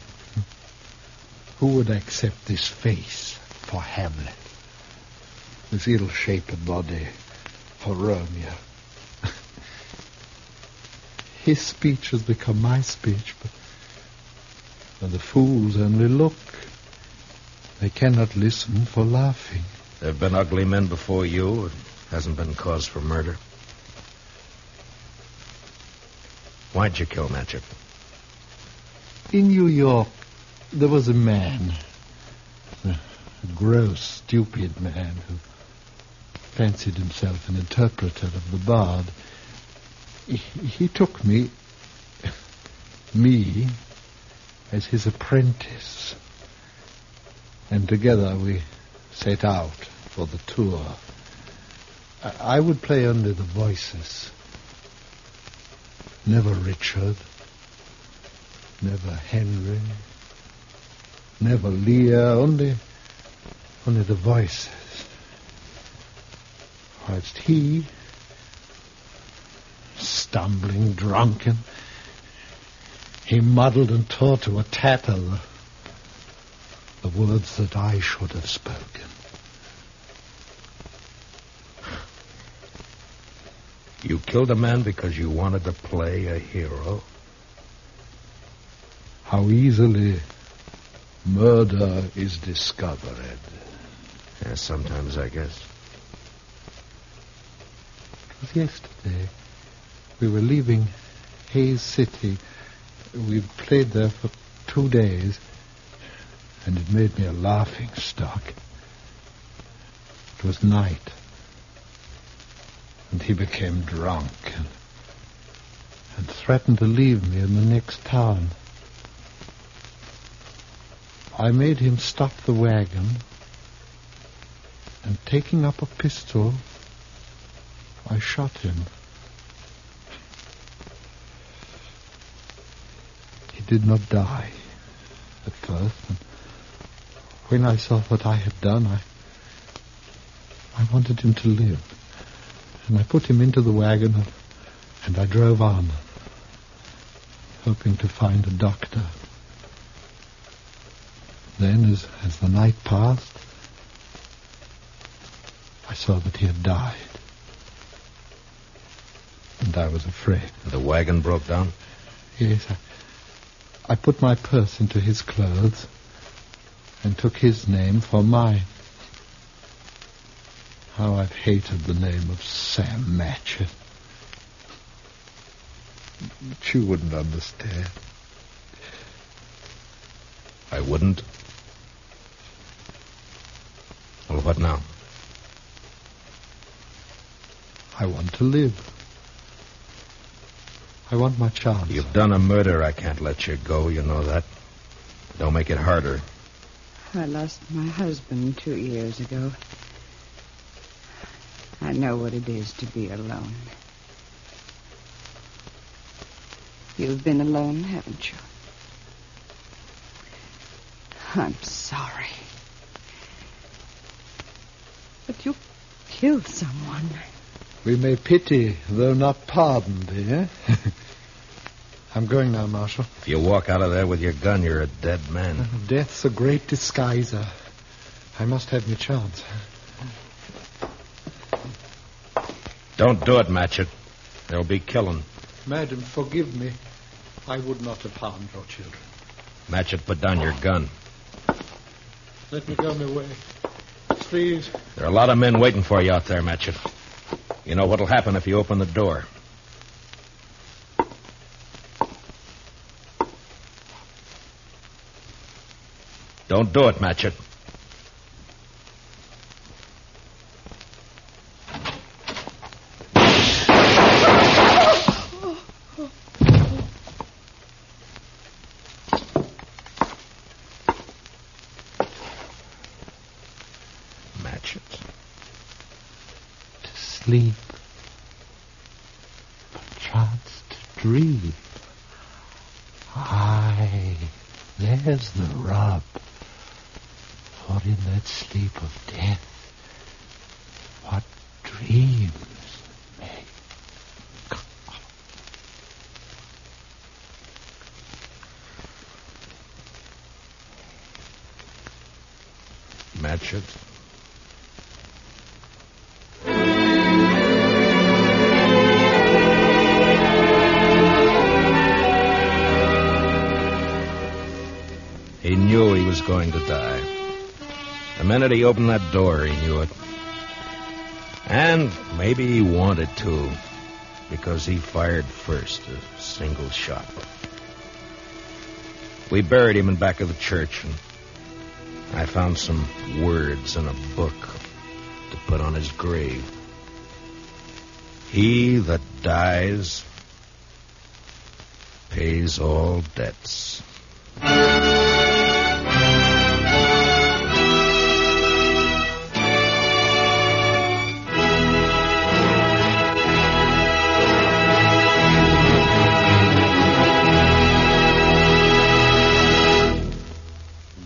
Who would accept this face for Hamlet? This ill-shaped body for Romeo? His speech has become my speech, but the fools only look. They cannot listen for laughing. There have been ugly men before you. It hasn't been cause for murder. Why'd you kill Matchett? In New York, there was a man, a gross, stupid man who fancied himself an interpreter of the bard. He took me, as his apprentice. And together we set out for the tour. I would play only the voices. Never Richard, never Henry, never Lear, only the voices. Whilst he, stumbling, drunken, he muddled and tore to a tatter the words that I should have spoken. You killed a man because you wanted to play a hero? How easily murder is discovered. Yeah, sometimes, I guess. It was yesterday. We were leaving Hayes City. We'd played there for 2 days, and it made me a laughing stock. It was night, and he became drunk and threatened to leave me in the next town. I made him stop the wagon, and taking up a pistol, I shot him. He did not die at first, and when I saw what I had done, I wanted him to live. And I put him into the wagon, and I drove on, hoping to find a doctor. Then, as the night passed, I saw that he had died. And I was afraid. The wagon broke down? Yes, I put my purse into his clothes and took his name for mine. How I've hated the name of Sam Matchett. But you wouldn't understand. I wouldn't? Well, what now? I want to live. I want my chance. You've done a murder. I can't let you go. You know that. Don't make it harder. I lost my husband 2 years ago. I know what it is to be alone. You've been alone, haven't you? I'm sorry. But you killed someone. We may pity, though not pardon, dear. I'm going now, Marshal. If you walk out of there with your gun, you're a dead man. Death's a great disguiser. I must have my chance. Don't do it, Matchett. There'll be killing. Madam, forgive me. I would not have harmed your children. Matchett, put down your gun. Let me go my way. Please. There are a lot of men waiting for you out there, Matchett. You know what'll happen if you open the door. Don't do it, Matchett. Sleep, perchance to dream. Aye, there's the rub. For in that sleep of death, what dreams may come. Matchett. He knew he was going to die. The minute he opened that door, he knew it. And maybe he wanted to, because he fired first, a single shot. We buried him in back of the church, and I found some words in a book to put on his grave. He that dies pays all debts.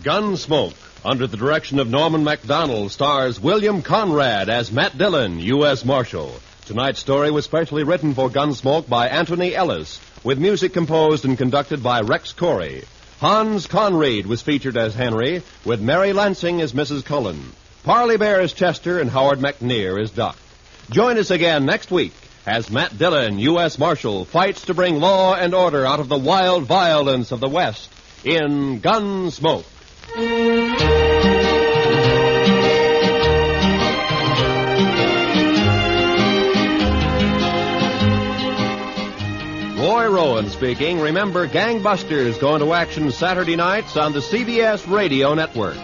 Gunsmoke, under the direction of Norman Macdonald, stars William Conrad as Matt Dillon, U.S. Marshal. Tonight's story was specially written for Gunsmoke by Anthony Ellis, with music composed and conducted by Rex Corey. Hans Conried was featured as Henry, with Mary Lansing as Mrs. Cullen. Parley Bear as Chester, and Howard McNear as Doc. Join us again next week as Matt Dillon, U.S. Marshal, fights to bring law and order out of the wild violence of the West in Gunsmoke. Roy Rowan speaking. Remember, Gangbusters going to action Saturday nights on the CBS Radio Network.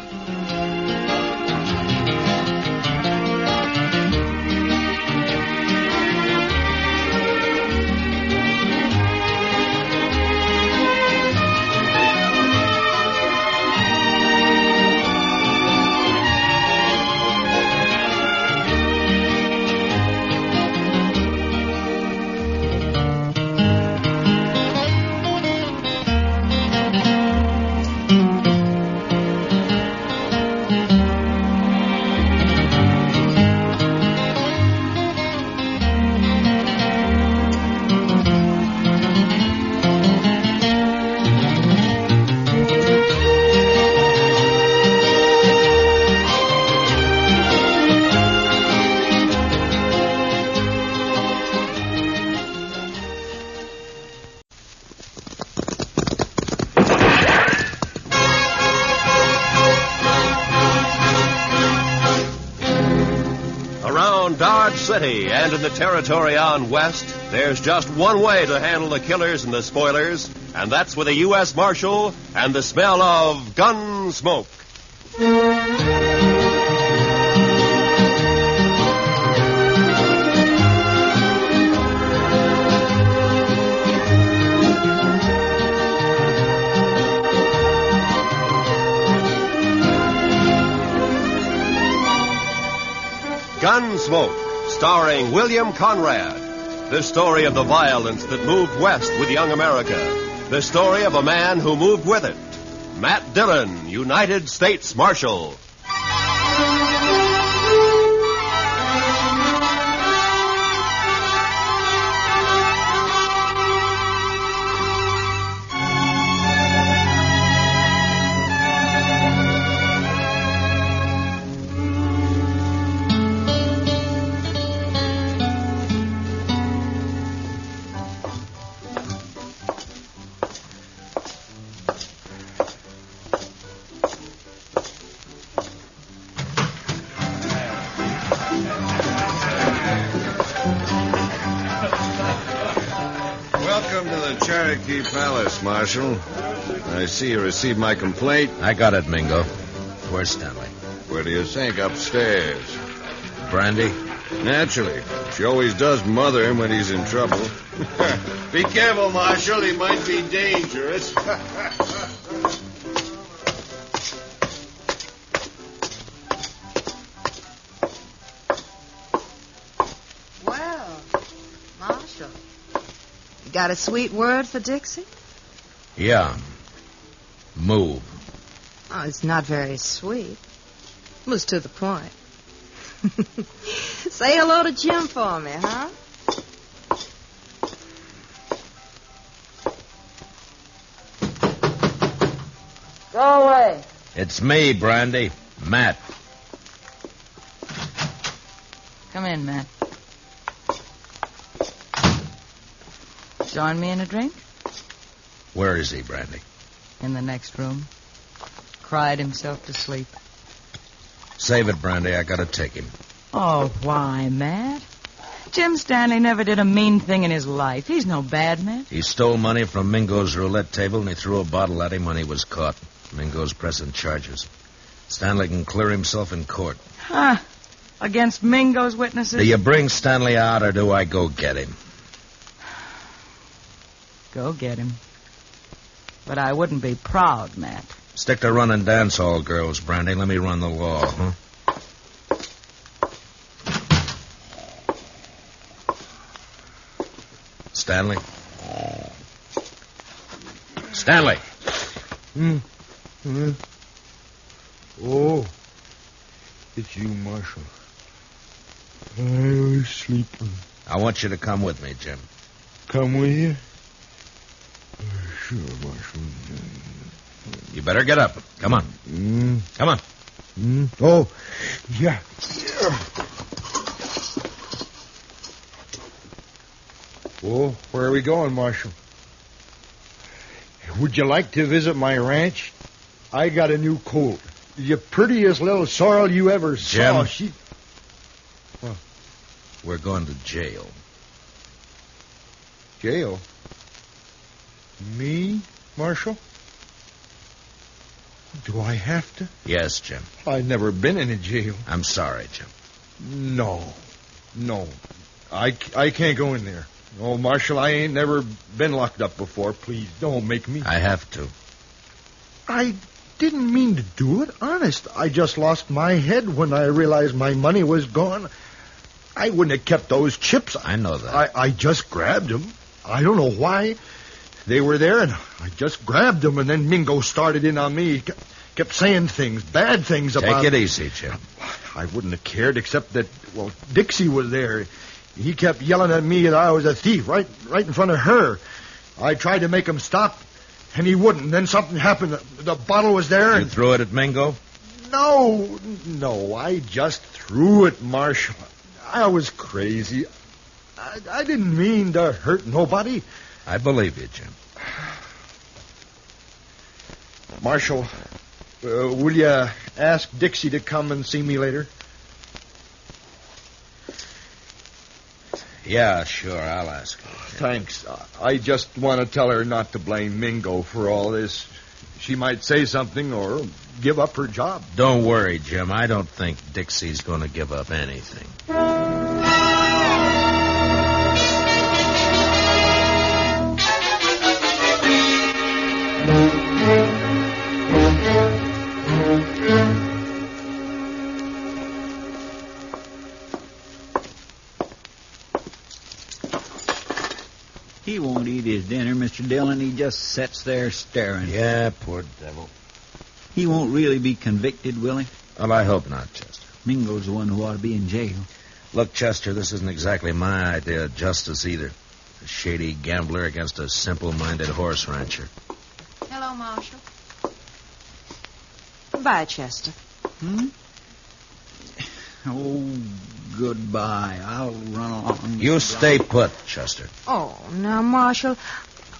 City and in the territory on West, there's just one way to handle the killers and the spoilers, and that's with a U.S. Marshal and the smell of Gunsmoke. Gunsmoke, starring William Conrad. The story of the violence that moved west with young America. The story of a man who moved with it. Matt Dillon, United States Marshal. Cherokee Palace, Marshal. I see you received my complaint. I got it, Mingo. Where's Stanley? Where do you think? Upstairs. Brandy? Naturally. She always does mother him when he's in trouble. Be careful, Marshal. He might be dangerous. Well, Marshal. Got a sweet word for Dixie? Yeah. Move. Oh, it's not very sweet. It was to the point. Say hello to Jim for me, huh? Go away. It's me, Brandy. Matt. Come in, Matt. Join me in a drink? Where is he, Brandy? In the next room. Cried himself to sleep. Save it, Brandy. I gotta take him. Oh, why, Matt? Jim Stanley never did a mean thing in his life. He's no bad man. He stole money from Mingo's roulette table, and he threw a bottle at him when he was caught. Mingo's pressing charges. Stanley can clear himself in court. Huh? Against Mingo's witnesses? Do you bring Stanley out, or do I go get him? Go get him. But I wouldn't be proud, Matt. Stick to running dance hall girls, Brandy. Let me run the law, huh? Stanley? Stanley! Oh, it's you, Marshal. I was sleeping. I want you to come with me, Jim. Come with you? Sure, Marshal. You better get up. Come on. Come on. Oh, yeah. Oh, where are we going, Marshal? Would you like to visit my ranch? I got a new colt. The prettiest little sorrel you ever saw. Jim, we're going to jail. Jail? Me, Marshal? Do I have to? Yes, Jim. I've never been in a jail. I'm sorry, Jim. No. I can't go in there. Oh, Marshal, I ain't never been locked up before. Please, don't make me. I have to. I didn't mean to do it, honest. I just lost my head when I realized my money was gone. I wouldn't have kept those chips. I know that. I just grabbed them. I don't know why. They were there, and I just grabbed them, and then Mingo started in on me. He kept saying things, bad things about... Take it easy, Jim. I wouldn't have cared, except that, well, Dixie was there. He kept yelling at me that I was a thief right in front of her. I tried to make him stop, and he wouldn't. Then something happened. The bottle was there. You threw it at Mingo? No, I just threw it, Marshal. I was crazy. I didn't mean to hurt nobody. I believe you, Jim. Marshal, will you ask Dixie to come and see me later? Yeah, sure, I'll ask her. Thanks. I just want to tell her not to blame Mingo for all this. She might say something or give up her job. Don't worry, Jim. I don't think Dixie's going to give up anything. He won't eat his dinner, Mr. Dillon. He just sits there staring. Yeah, poor devil. He won't really be convicted, will he? Well, I hope not, Chester. Mingo's the one who ought to be in jail. Look, Chester, this isn't exactly my idea of justice either. A shady gambler against a simple-minded horse rancher. Hello, Marshal. Goodbye, Chester. Oh, goodbye. I'll run along. You stay put, Chester. Oh, now, Marshal,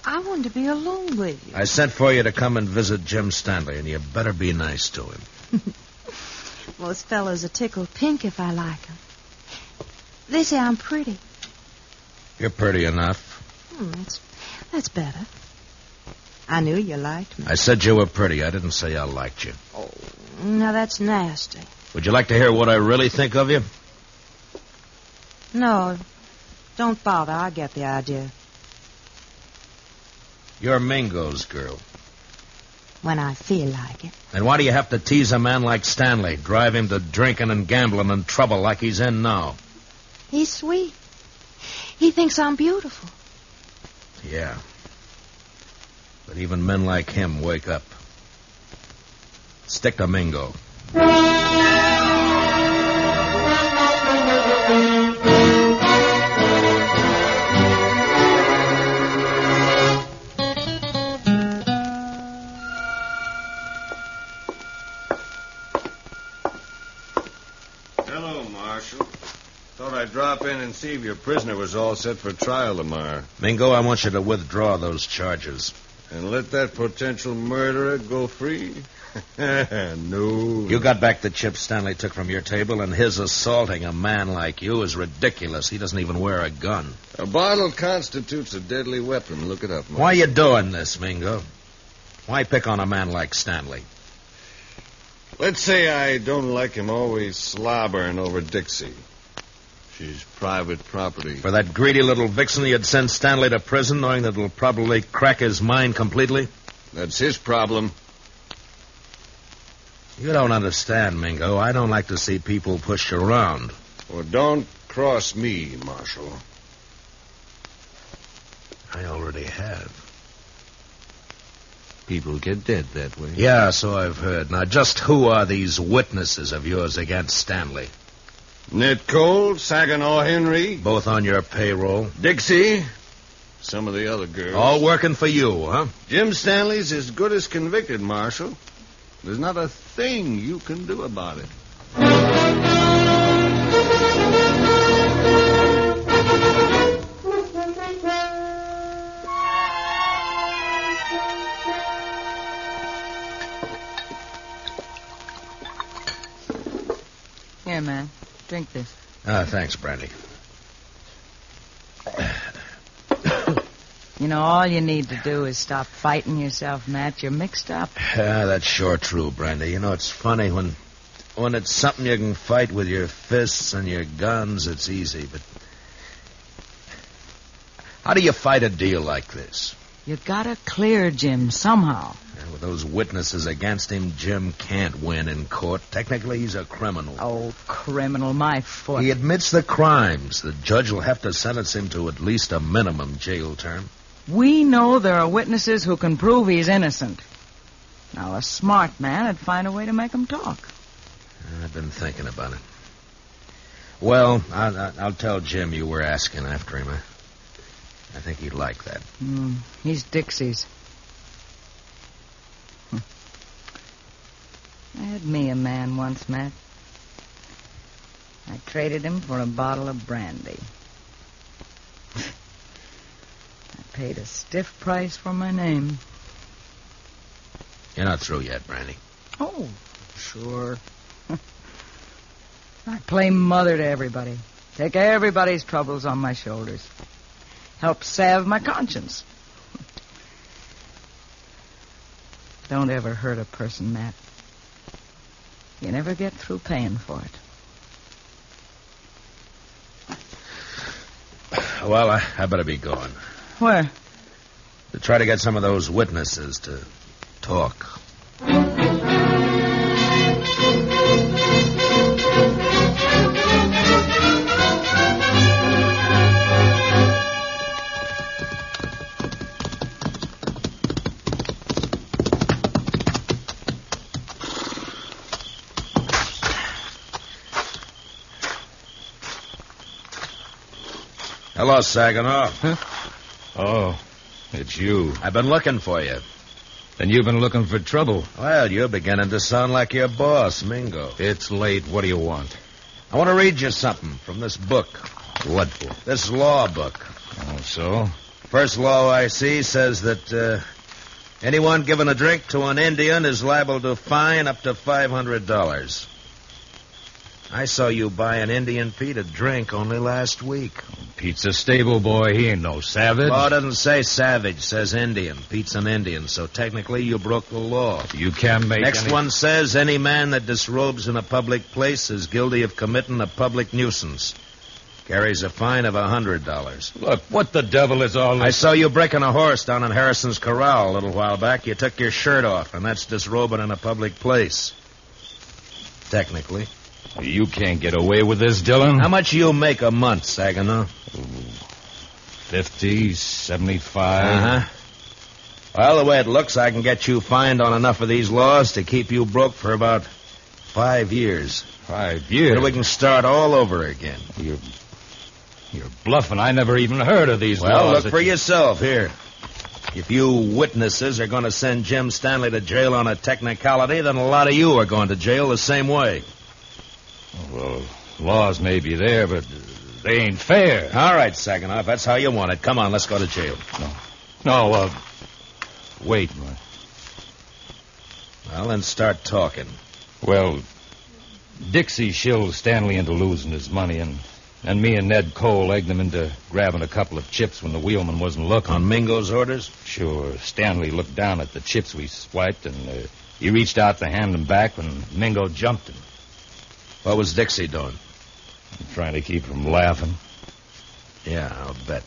I wanted to be alone with you. I sent for you to come and visit Jim Stanley, and you better be nice to him. Most fellas are tickled pink if I like them. They say I'm pretty. You're pretty enough. That's better. I knew you liked me. I said you were pretty. I didn't say I liked you. Oh, now that's nasty. Would you like to hear what I really think of you? No, don't bother. I get the idea. You're Mingo's girl. When I feel like it. And why do you have to tease a man like Stanley, drive him to drinking and gambling and trouble like he's in now? He's sweet. He thinks I'm beautiful. Yeah. But even men like him wake up. Stick to Mingo. Hello, Marshal. Thought I'd drop in and see if your prisoner was all set for trial tomorrow. Mingo, I want you to withdraw those charges. And let that potential murderer go free? No. You got back the chips Stanley took from your table, and his assaulting a man like you is ridiculous. He doesn't even wear a gun. A bottle constitutes a deadly weapon. Look it up, Marshal. Why are you doing this, Mingo? Why pick on a man like Stanley? Let's say I don't like him always slobbering over Dixie. She's private property. For that greedy little vixen, you'd send Stanley to prison knowing that it'll probably crack his mind completely? That's his problem. You don't understand, Mingo. I don't like to see people pushed around. Well, don't cross me, Marshal. I already have. People get dead that way. Yeah, so I've heard. Now, just who are these witnesses of yours against Stanley? Ned Cole, Saginaw Henry. Both on your payroll. Dixie. Some of the other girls. All working for you, huh? Jim Stanley's as good as convicted, Marshal. There's not a thing you can do about it. Here, man. Drink this. Thanks, Brandy. You know, all you need to do is stop fighting yourself, Matt. You're mixed up. Yeah, that's sure true, Brandy. You know, it's funny when it's something you can fight with your fists and your guns, it's easy, but how do you fight a deal like this? You gotta clear Jim somehow. And with those witnesses against him, Jim can't win in court. Technically, he's a criminal. Oh, criminal, my foot. He admits the crimes. The judge will have to sentence him to at least a minimum jail term. We know there are witnesses who can prove he's innocent. Now, a smart man would find a way to make him talk. I've been thinking about it. Well, I'll tell Jim you were asking after him. I think he'd like that. He's Dixie's. I had me a man once, Matt. I traded him for a bottle of brandy. I paid a stiff price for my name. You're not through yet, Brandy. Oh, sure. I play mother to everybody. Take everybody's troubles on my shoulders. Help salve my conscience. Don't ever hurt a person, Matt. You never get through paying for it. Well, I better be going. Where? To try to get some of those witnesses to talk. Hello, Saginaw. Huh? Oh, it's you. I've been looking for you. And you've been looking for trouble. Well, you're beginning to sound like your boss, Mingo. It's late. What do you want? I want to read you something from this book. What book? This law book. Oh, so? First law I see says that anyone giving a drink to an Indian is liable to fine up to $500. I saw you buy an Indian Pete a drink only last week. Pete's a stable boy. He ain't no savage. Law doesn't say savage, says Indian. Pete's an Indian, so technically you broke the law. You can't make Next one says any man that disrobes in a public place is guilty of committing a public nuisance. Carries a fine of $100. Look, what the devil is all this? I saw you breaking a horse down in Harrison's Corral a little while back. You took your shirt off, and that's disrobing in a public place. Technically. You can't get away with this, Dillon. How much you make a month, Saginaw? 50, 75. Uh-huh. Well, the way it looks, I can get you fined on enough of these laws to keep you broke for about 5 years. 5 years? Then we can start all over again. You're bluffing. I never even heard of these laws. Well, look for yourself here. If you witnesses are going to send Jim Stanley to jail on a technicality, then a lot of you are going to jail the same way. Well, laws may be there, but they ain't fair. All right, Saginaw, if that's how you want it. Come on, let's go to jail. No, wait. Well, then start talking. Well, Dixie shilled Stanley into losing his money, and me and Ned Cole egged him into grabbing a couple of chips when the wheelman wasn't looking. On Mingo's orders? Sure. Stanley looked down at the chips we swiped, and he reached out to hand them back when Mingo jumped him. What was Dixie doing? Trying to keep from laughing. Yeah, I'll bet.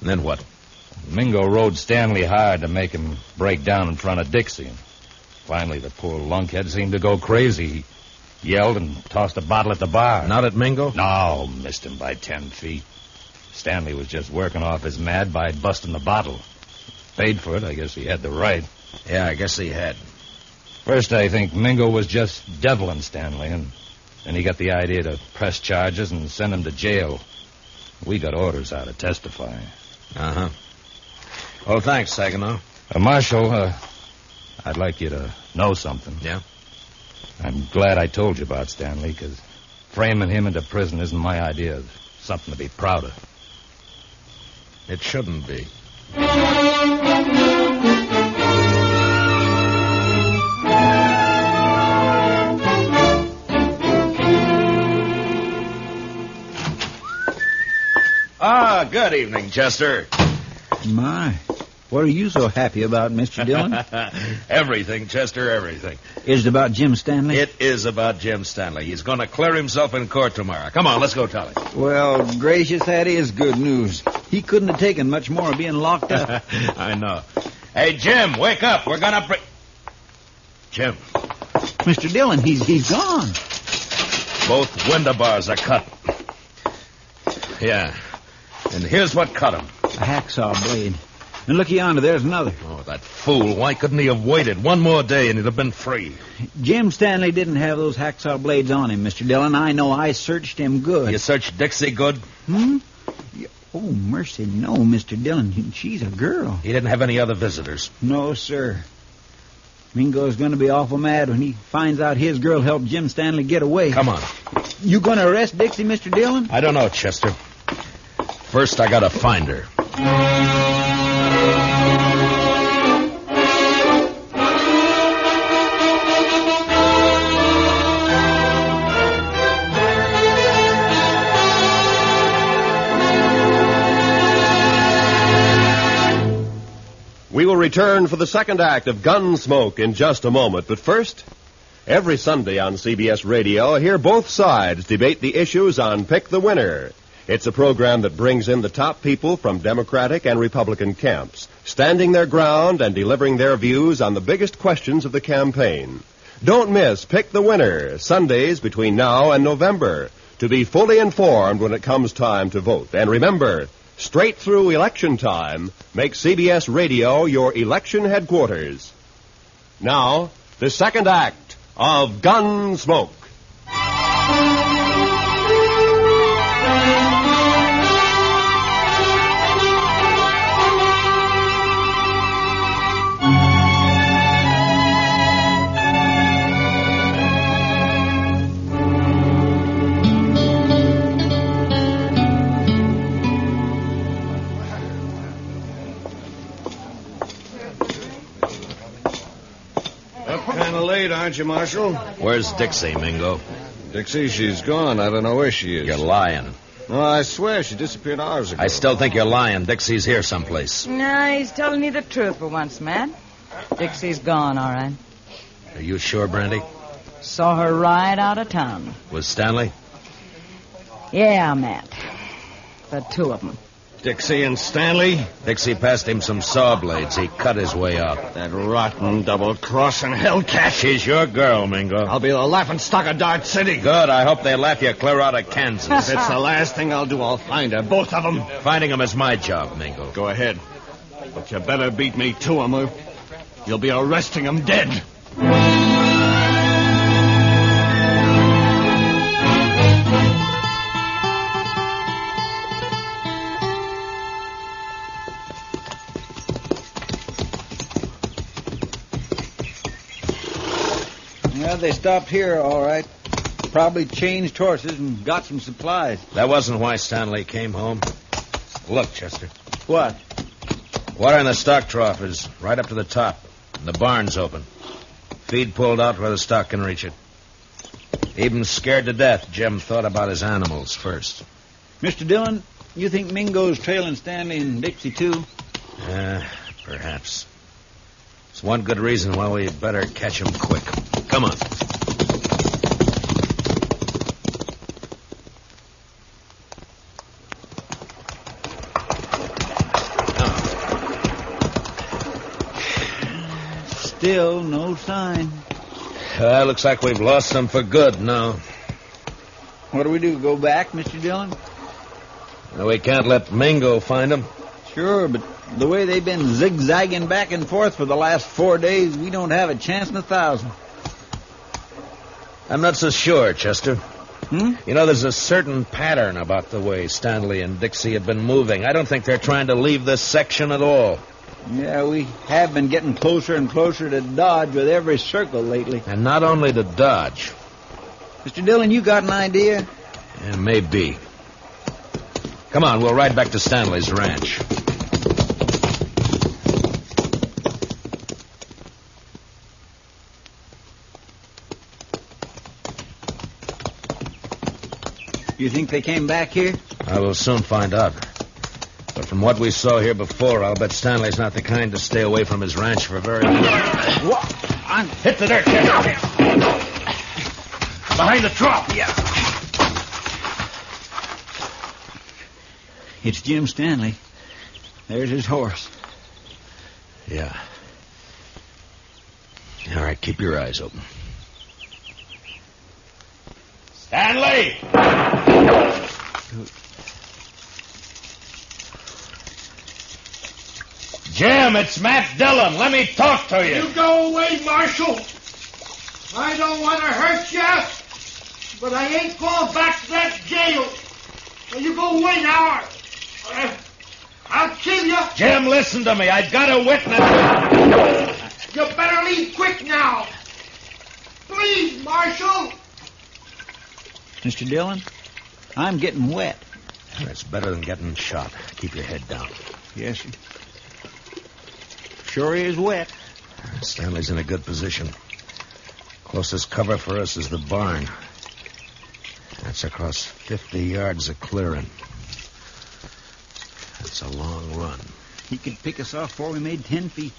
And then what? Mingo rode Stanley hard to make him break down in front of Dixie. And finally, the poor lunkhead seemed to go crazy. He yelled and tossed a bottle at the bar. Not at Mingo? No, missed him by 10 feet. Stanley was just working off his mad by busting the bottle. Paid for it. I guess he had the right. Yeah, I guess he had. First, I think Mingo was just deviling Stanley, and then he got the idea to press charges and send him to jail. We got orders out to testify. Uh-huh. Well, thanks, Saginaw. Marshal, I'd like you to know something. Yeah? I'm glad I told you about Stanley, because framing him into prison isn't my idea of something to be proud of. It shouldn't be. Good evening, Chester. My, what are you so happy about, Mr. Dillon? Everything, Chester, everything. Is it about Jim Stanley? It is about Jim Stanley. He's going to clear himself in court tomorrow. Come on, let's go tell him. Well, gracious, that is good news. He couldn't have taken much more of being locked up. I know. Hey, Jim, wake up. We're going to Jim. Mr. Dillon, he's gone. Both window bars are cut. Yeah. And here's what cut him. A hacksaw blade. And look yonder, there's another. Oh, that fool. Why couldn't he have waited one more day and he'd have been free? Jim Stanley didn't have those hacksaw blades on him, Mr. Dillon. I know. I searched him good. You searched Dixie good? Oh, mercy, no, Mr. Dillon. She's a girl. He didn't have any other visitors? No, sir. Mingo's going to be awful mad when he finds out his girl helped Jim Stanley get away. Come on. You going to arrest Dixie, Mr. Dillon? I don't know, Chester. First, I got to find her. We will return for the second act of Gunsmoke in just a moment. But first, every Sunday on CBS Radio, hear both sides debate the issues on Pick the Winner. It's a program that brings in the top people from Democratic and Republican camps, standing their ground and delivering their views on the biggest questions of the campaign. Don't miss Pick the Winner, Sundays between now and November, to be fully informed when it comes time to vote. And remember, straight through election time, make CBS Radio your election headquarters. Now, the second act of Gunsmoke. Late, aren't you, Marshal? Where's Dixie, Mingo? Dixie, she's gone. I don't know where she is. You're lying. No, I swear she disappeared hours ago. I still think you're lying. Dixie's here someplace. Nah, he's telling me the truth for once, Matt. Dixie's gone, all right. Are you sure, Brandy? Saw her ride out of town. Was Stanley? Yeah, Matt. The two of them. Dixie and Stanley? Dixie passed him some saw blades. He cut his way out. That rotten double-crossing hellcat. She's your girl, Mingo. I'll be the laughingstock of Dart City. Good. I hope they laugh you clear out of Kansas. If it's the last thing I'll do, I'll find her. Both of them. Finding them is my job, Mingo. Go ahead. But you better beat me to them, or you'll be arresting them dead. Well, they stopped here, all right. Probably changed horses and got some supplies. That wasn't why Stanley came home. Look, Chester. What? Water in the stock trough is right up to the top, and the barn's open. Feed pulled out where the stock can reach it. Even scared to death, Jim thought about his animals first. Mr. Dillon, you think Mingo's trailing Stanley and Dixie, too? Perhaps. It's one good reason why we better catch him quick. Come on. Still no sign. Looks like we've lost them for good now. What do we do, go back, Mr. Dillon? We can't let Mingo find them. Sure, but the way they've been zigzagging back and forth for the last 4 days, we don't have a chance in 1,000. I'm not so sure, Chester. You know, there's a certain pattern about the way Stanley and Dixie have been moving. I don't think they're trying to leave this section at all. Yeah, we have been getting closer and closer to Dodge with every circle lately. And not only to Dodge. Mr. Dillon, you got an idea? Yeah, maybe. Come on, we'll ride back to Stanley's ranch. You think they came back here? I will soon find out. But from what we saw here before, I'll bet Stanley's not the kind to stay away from his ranch for very long. Hit the dirt, Jim. Behind the trough. Yeah. It's Jim Stanley. There's his horse. Yeah. All right, keep your eyes open. Stanley! Jim, it's Matt Dillon. Let me talk to you. You go away, Marshal. I don't want to hurt you, but I ain't going back to that jail. Now, you go away now. I'll kill you. Jim, listen to me. I've got a witness. You better leave quick now. Please, Marshal. Mr. Dillon, I'm getting wet. That's better than getting shot. Keep your head down. Yes, sir. Sure is wet. Stanley's in a good position. Closest cover for us is the barn. That's across 50 yards of clearing. That's a long run. He could pick us off before we made 10 feet.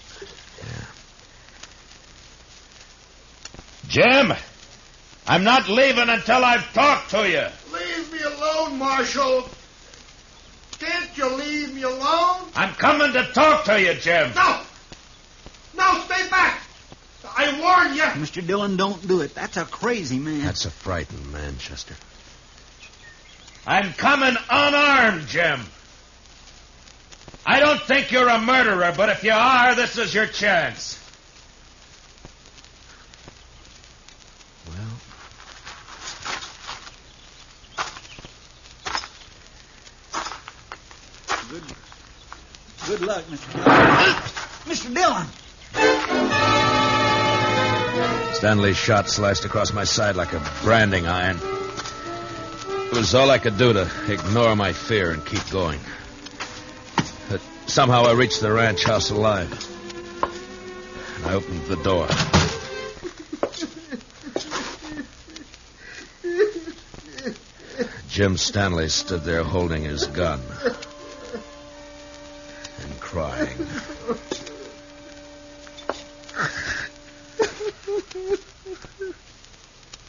Yeah. Jim, I'm not leaving until I've talked to you. Leave me alone, Marshal. Can't you leave me alone? I'm coming to talk to you, Jim. No! No, stay back! I warn you! Mr. Dillon, don't do it. That's a crazy man. That's a frightened man, Chester. I'm coming unarmed, Jim. I don't think you're a murderer, but if you are, this is your chance. Good luck, Mr. Dillon. Mr. Dillon! Stanley's shot sliced across my side like a branding iron. It was all I could do to ignore my fear and keep going. But somehow I reached the ranch house alive. And I opened the door. Jim Stanley stood there holding his gun. And crying.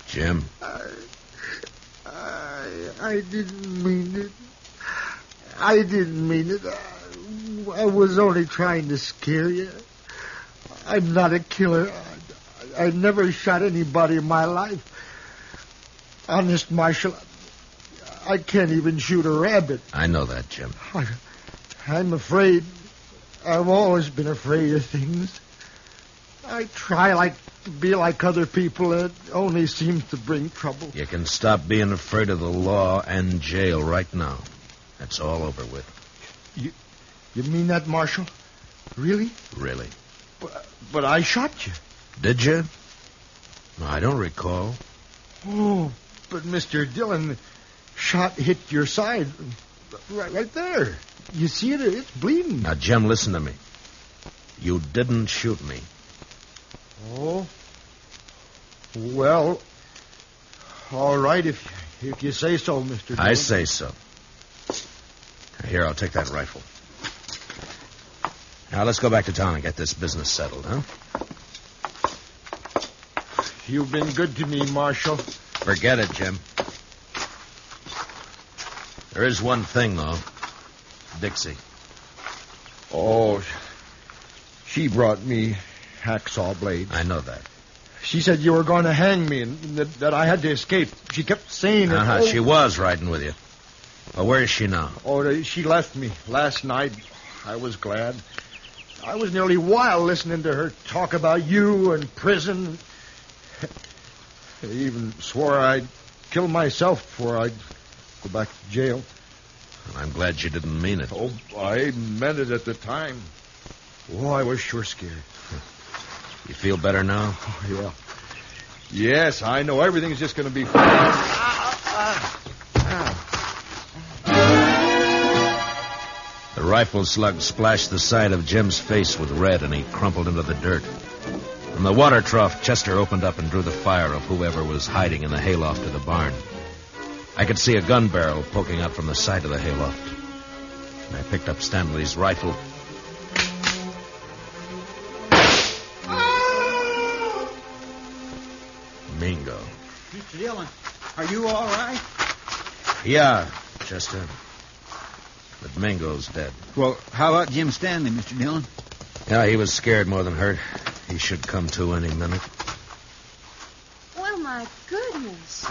Jim? I didn't mean it. I didn't mean it. I was only trying to scare you. I'm not a killer. I never shot anybody in my life. Honest, Marshal, I can't even shoot a rabbit. I know that, Jim. I'm afraid. I've always been afraid of things. I try to be like other people, and it only seems to bring trouble. You can stop being afraid of the law and jail right now. That's all over with. You mean that, Marshal? Really? Really. But I shot you. Did you? No, I don't recall. Oh, but Mr. Dillon, shot hit your side. Right there. You see it? It's bleeding. Now, Jim, listen to me. You didn't shoot me. Oh. Well, all right, if you say so, Mr. Dillon. I say so. Here, I'll take that rifle. Now, let's go back to town and get this business settled, huh? You've been good to me, Marshal. Forget it, Jim. There is one thing, though. Dixie. Oh, she brought me hacksaw blades. I know that. She said you were going to hang me and that I had to escape. She kept saying it. She was riding with you. Well, where is she now? Oh, she left me last night. I was glad. I was nearly wild listening to her talk about you and prison. I even swore I'd kill myself before I'd go back to jail. And I'm glad you didn't mean it. Oh, I meant it at the time. Oh, I was sure scared. You feel better now? Oh, yeah. Yes, I know. Everything's just going to be fine. The rifle slug splashed the side of Jim's face with red, and he crumpled into the dirt. From the water trough, Chester opened up and drew the fire of whoever was hiding in the hayloft of the barn. I could see a gun barrel poking out from the side of the hayloft. and I picked up Stanley's rifle. Mingo. Mr. Dillon, are you all right? Yeah, Chester. But Mingo's dead. Well, how about Jim Stanley, Mr. Dillon? Yeah, he was scared more than hurt. He should come to any minute. Well, my goodness.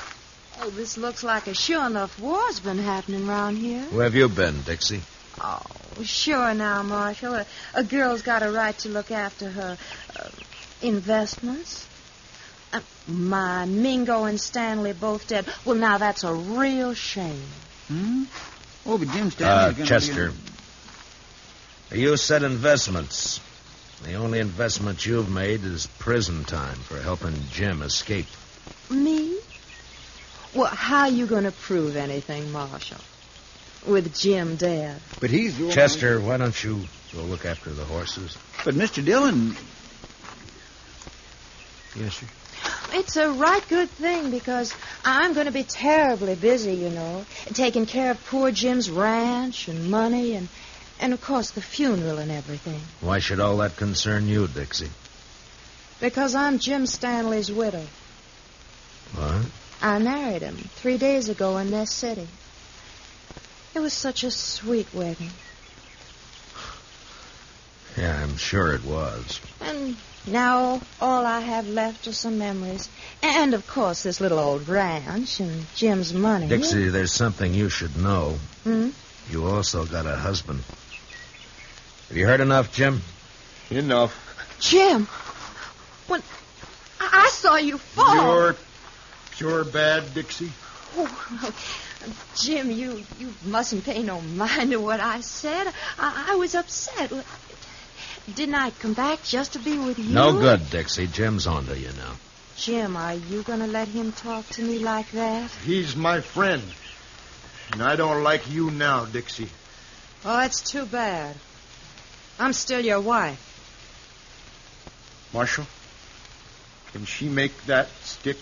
Oh, this looks like a sure enough war's been happening around here. Where have you been, Dixie? Oh, sure now, Marshal. A girl's got a right to look after her investments. My Mingo and Stanley both dead. Well, now that's a real shame. Hmm? Oh, but Jim Stanley's going to Chester. You said investments. The only investment you've made is prison time for helping Jim escape. Me? Well, how are you going to prove anything, Marshal? With Jim dead. But he's your... Chester, why don't you go look after the horses? But Mr. Dillon... Yes, sir. It's a right good thing because I'm going to be terribly busy, you know, taking care of poor Jim's ranch and money and of course, the funeral and everything. Why should all that concern you, Dixie? Because I'm Jim Stanley's widow. What? I married him 3 days ago in this city. It was such a sweet wedding. Yeah, I'm sure it was. And now all I have left are some memories. And, of course, this little old ranch and Jim's money. Dixie, there's something you should know. Hmm? You also got a husband. Have you heard enough, Jim? Enough. Jim! When I saw you fall... You're pure bad, Dixie. Oh, Jim, you mustn't pay no mind to what I said. I was upset. Didn't I come back just to be with you? No good, Dixie. Jim's onto you now. Jim, are you going to let him talk to me like that? He's my friend. And I don't like you now, Dixie. Oh, that's too bad. I'm still your wife. Marshal, can she make that stick?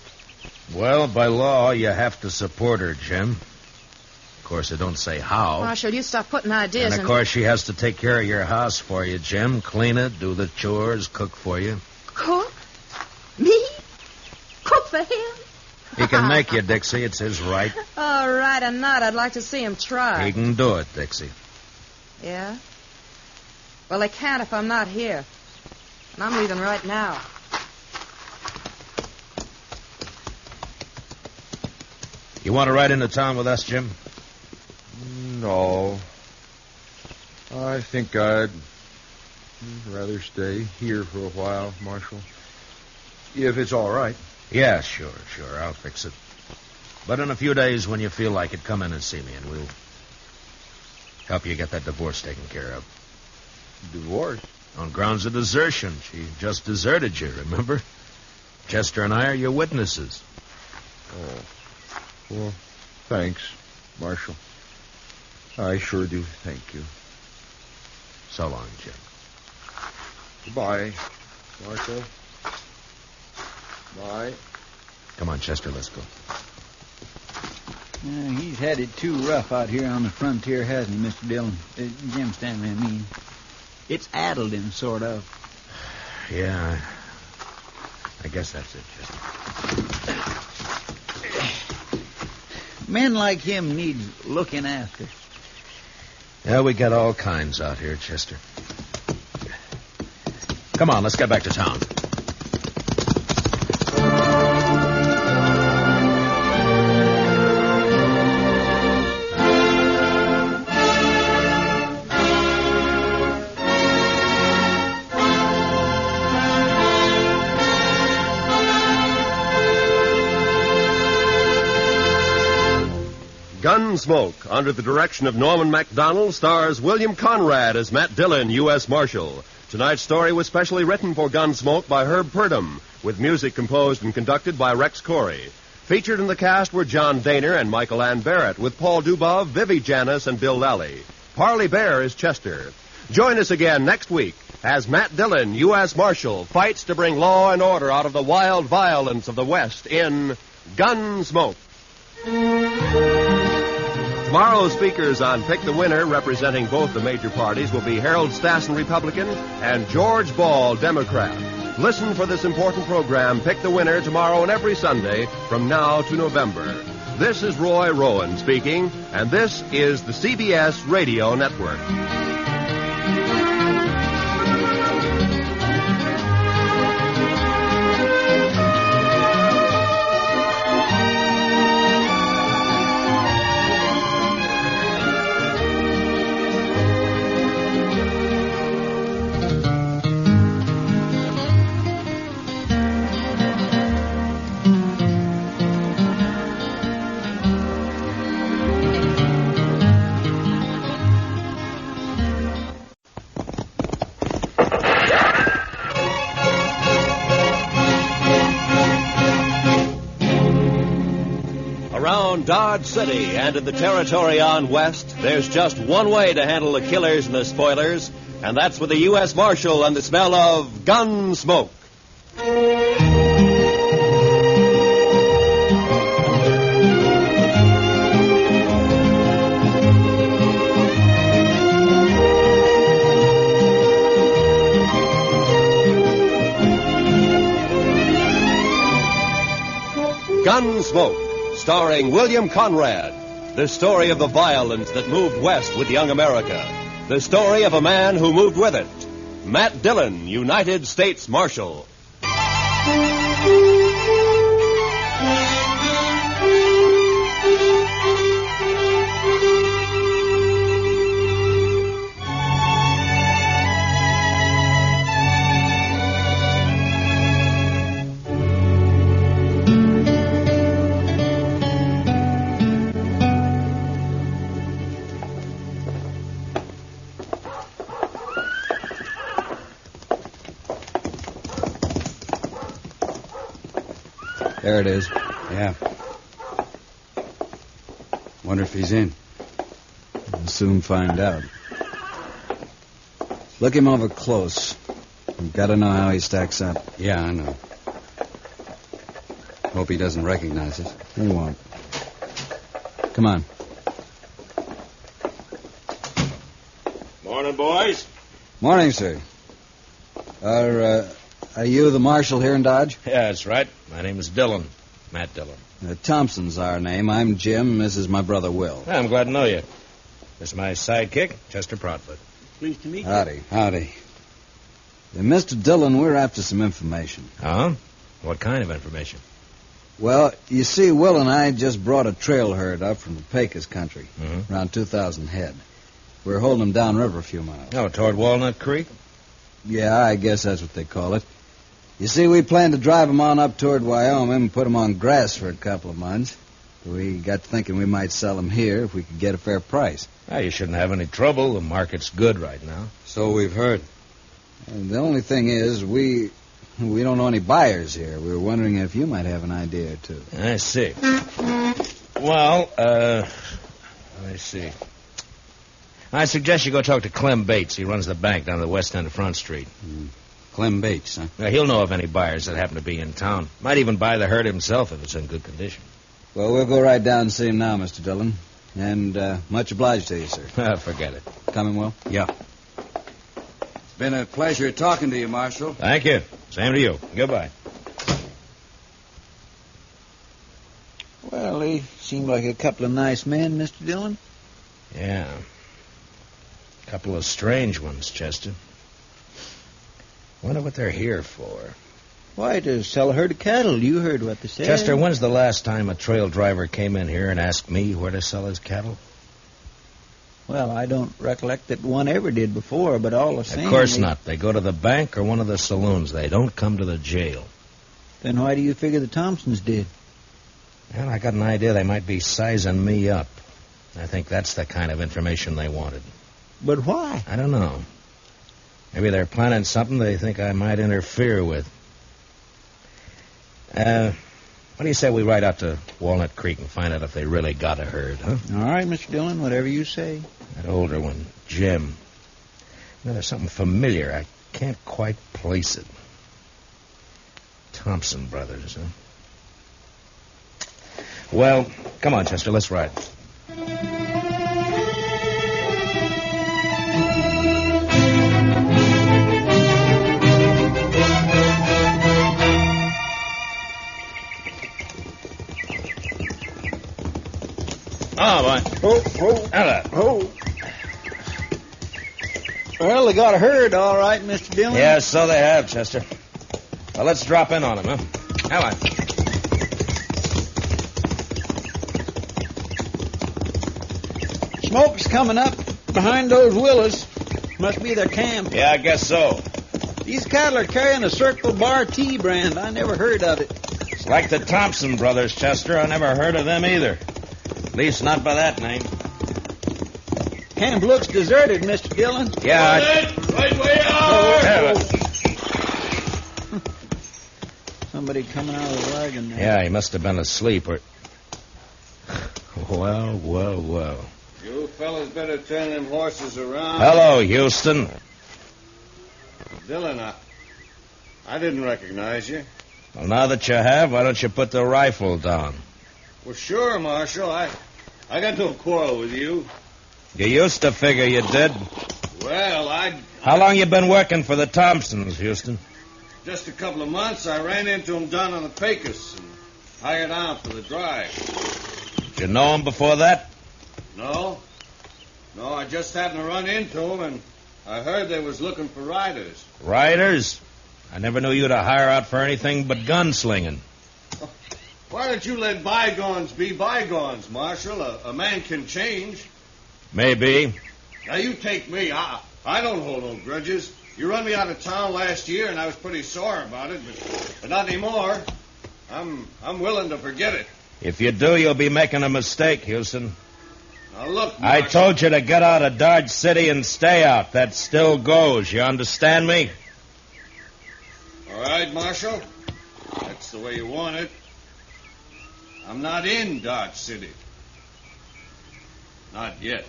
Well, by law, you have to support her, Jim. Of course, it don't say how. Marshal, you stop putting ideas And, of course, she has to take care of your house for you, Jim. Clean it, do the chores, cook for you. Cook? Me? Cook for him? He can make you, Dixie. It's his right. All right, or not. I'd like to see him try. He can do it, Dixie. Yeah? Well, they can't if I'm not here. And I'm leaving right now. You want to ride into town with us, Jim? No. I think I'd rather stay here for a while, Marshal. If it's all right. Yeah, sure. I'll fix it. But in a few days, when you feel like it, come in and see me, and we'll help you get that divorce taken care of. Divorce? On grounds of desertion. She just deserted you, remember? Chester and I are your witnesses. Oh. Well, thanks, Marshal. I sure do thank you. So long, Jim. Goodbye, Marshal. Bye. Come on, Chester, let's go. He's had it too rough out here on the frontier, hasn't he, Mr. Dillon? Jim Stanley, I mean. It's addled him, sort of. Yeah, I guess that's it, Chester. Men like him need looking after. Yeah, we got all kinds out here, Chester. Come on, let's get back to town. Gunsmoke, under the direction of Norman MacDonald, stars William Conrad as Matt Dillon, U.S. Marshal. Tonight's story was specially written for Gunsmoke by Herb Purdom, with music composed and conducted by Rex Corey. Featured in the cast were John Daner and Michael Ann Barrett, with Paul Dubov, Vivi Janis, and Bill Lally. Parley Bear is Chester. Join us again next week as Matt Dillon, U.S. Marshal, fights to bring law and order out of the wild violence of the West in Gunsmoke. Tomorrow's speakers on Pick the Winner, representing both the major parties, will be Harold Stassen, Republican, and George Ball, Democrat. Listen for this important program, Pick the Winner, tomorrow and every Sunday from now to November. This is Roy Rowan speaking, and this is the CBS Radio Network. Dodge City and in the territory on West, there's just one way to handle the killers and the spoilers, and that's with the U.S. Marshal and the smell of Gunsmoke. Gunsmoke, starring William Conrad. The story of the violence that moved west with young America. The story of a man who moved with it. Matt Dillon, United States Marshal. There it is. Yeah. Wonder if he's in. We'll soon find out. Look him over close. We've got to know how he stacks up. Yeah, I know. Hope he doesn't recognize us. He won't. Come on. Morning, boys. Morning, sir. Are you the marshal here in Dodge? Yeah, that's right. My name is Dillon. Matt Dillon. Thompson's our name. I'm Jim. This is my brother, Will. Yeah, I'm glad to know you. This is my sidekick, Chester Proudfoot. Pleased to meet you. Howdy. Howdy. Mr. Dillon, we're after some information. Huh? What kind of information? Well, you see, Will and I just brought a trail herd up from the Pecos country, around 2,000 head. We're holding them downriver a few miles. Oh, toward Walnut Creek? Yeah, I guess that's what they call it. You see, we planned to drive them on up toward Wyoming and put them on grass for a couple of months. We got thinking we might sell them here if we could get a fair price. Well, you shouldn't have any trouble. The market's good right now. So we've heard. And the only thing is, we don't know any buyers here. We were wondering if you might have an idea or two. I see. Well, let me see. I suggest you go talk to Clem Bates. He runs the bank down the west end of Front Street. Clem Bates, huh? Now, he'll know of any buyers that happen to be in town. Might even buy the herd himself if it's in good condition. Well, we'll go right down and see him now, Mr. Dillon. And much obliged to you, sir. Forget it. Coming, Will? Yeah. It's been a pleasure talking to you, Marshal. Thank you. Same to you. Goodbye. Well, they seem like a couple of nice men, Mr. Dillon. Yeah. A couple of strange ones, Chester. Wonder what they're here for. Why, to sell a herd of cattle. You heard what they said. Chester, when's the last time a trail driver came in here and asked me where to sell his cattle? Well, I don't recollect that one ever did before, but all the same... Of course not. They go to the bank or one of the saloons. They don't come to the jail. Then why do you figure the Thompsons did? Well, I got an idea they might be sizing me up. I think that's the kind of information they wanted. But why? I don't know. Maybe they're planning something they think I might interfere with. What do you say we ride out to Walnut Creek and find out if they really got a herd, huh? All right, Mr. Dillon, whatever you say. That older one, Jim. You know, there's something familiar. I can't quite place it. Thompson brothers, huh? Well, come on, Chester, let's ride. Oh, boy. Oh. Well, they got a herd, all right, Mr. Dillon. Yeah, so they have, Chester. Well, let's drop in on them, huh? Come on. Smoke's coming up behind those willows. Must be their camp. Yeah, I guess so. These cattle are carrying a Circle Bar Tea brand. I never heard of it. It's like the Thompson brothers, Chester. I never heard of them either. At least not by that name. Camp looks deserted, Mr. Dillon. Yeah, Right way out! Somebody coming out of the wagon there. Yeah, he must have been asleep or... Well. You fellas better turn them horses around. Hello, Houston. Dillon, I didn't recognize you. Well, now that you have, why don't you put the rifle down? Well, sure, Marshal. I got no quarrel with you. You used to figure you did. Well, How long you been working for the Thompsons, Houston? Just a couple of months. I ran into them down on the Pecos and hired out for the drive. Did you know them before that? No, I just happened to run into them, and I heard they was looking for riders. Riders? I never knew you to hire out for anything but gunslinging. Why don't you let bygones be bygones, Marshal? A man can change. Maybe. Now, you take me. I don't hold no grudges. You run me out of town last year, and I was pretty sore about it, but not anymore. I'm willing to forget it. If you do, you'll be making a mistake, Houston. Now, look, I told you to get out of Dodge City and stay out. That still goes. You understand me? All right, Marshal. That's the way you want it. I'm not in Dodge City. Not yet.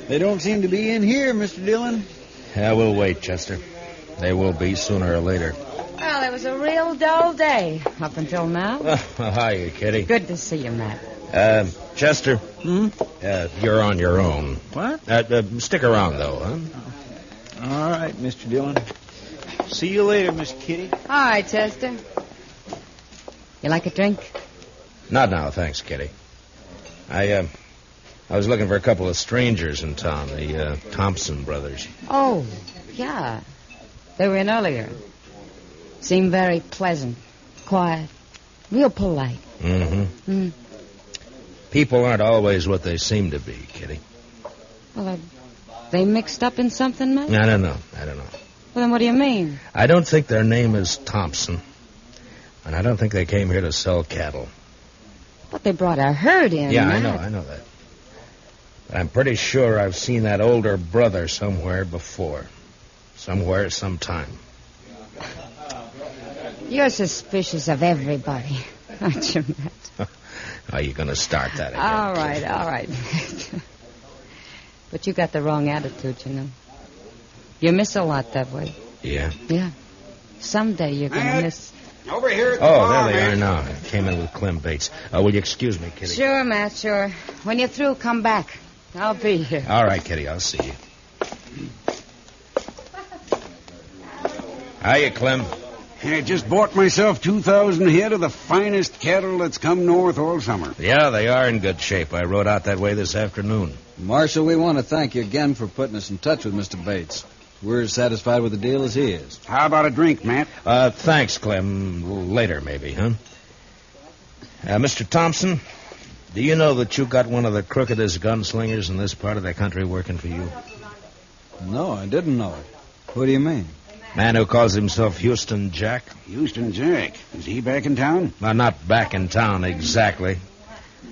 They don't seem to be in here, Mr. Dillon. Yeah, we'll wait, Chester. They will be sooner or later. Well, it was a real dull day up until now. Hiya, Kitty. Good to see you, Matt. Chester. You're on your own. What? Stick around, though, huh? All right, Mr. Dillon. See you later, Miss Kitty. All right, Chester. You like a drink? Not now, thanks, Kitty. I was looking for a couple of strangers in town, the Thompson brothers. Oh, yeah. They were in earlier. Seemed very pleasant, quiet, real polite. Mm-hmm. People aren't always what they seem to be, Kitty. Well, are they mixed up in something, Matt? I don't know. Well, then what do you mean? I don't think their name is Thompson. And I don't think they came here to sell cattle. But they brought a herd in, Yeah, Matt. I know that. But I'm pretty sure I've seen that older brother somewhere before. Somewhere, sometime. You're suspicious of everybody, aren't you, Matt? Are you going to start that again? All right. But you got the wrong attitude, you know. You miss a lot that way. Yeah? Yeah. Someday you're going to miss... Over here at the Oh, bar, there they man. are now. I came in with Clem Bates. Will you excuse me, Kitty? Sure, Matt, sure. When you're through, come back. I'll be here. All right, Kitty, I'll see you. Hiya, Clem. I just bought myself 2,000 head of the finest cattle that's come north all summer. Yeah, they are in good shape. I rode out that way this afternoon. Marshal, we want to thank you again for putting us in touch with Mr. Bates. We're as satisfied with the deal as he is. How about a drink, Matt? Thanks, Clem. Later, maybe, huh? Mr. Thompson, do you know that you got one of the crookedest gunslingers in this part of the country working for you? No, I didn't know it. What do you mean? Man who calls himself Houston Jack. Houston Jack. Is he back in town? Well, not back in town, exactly.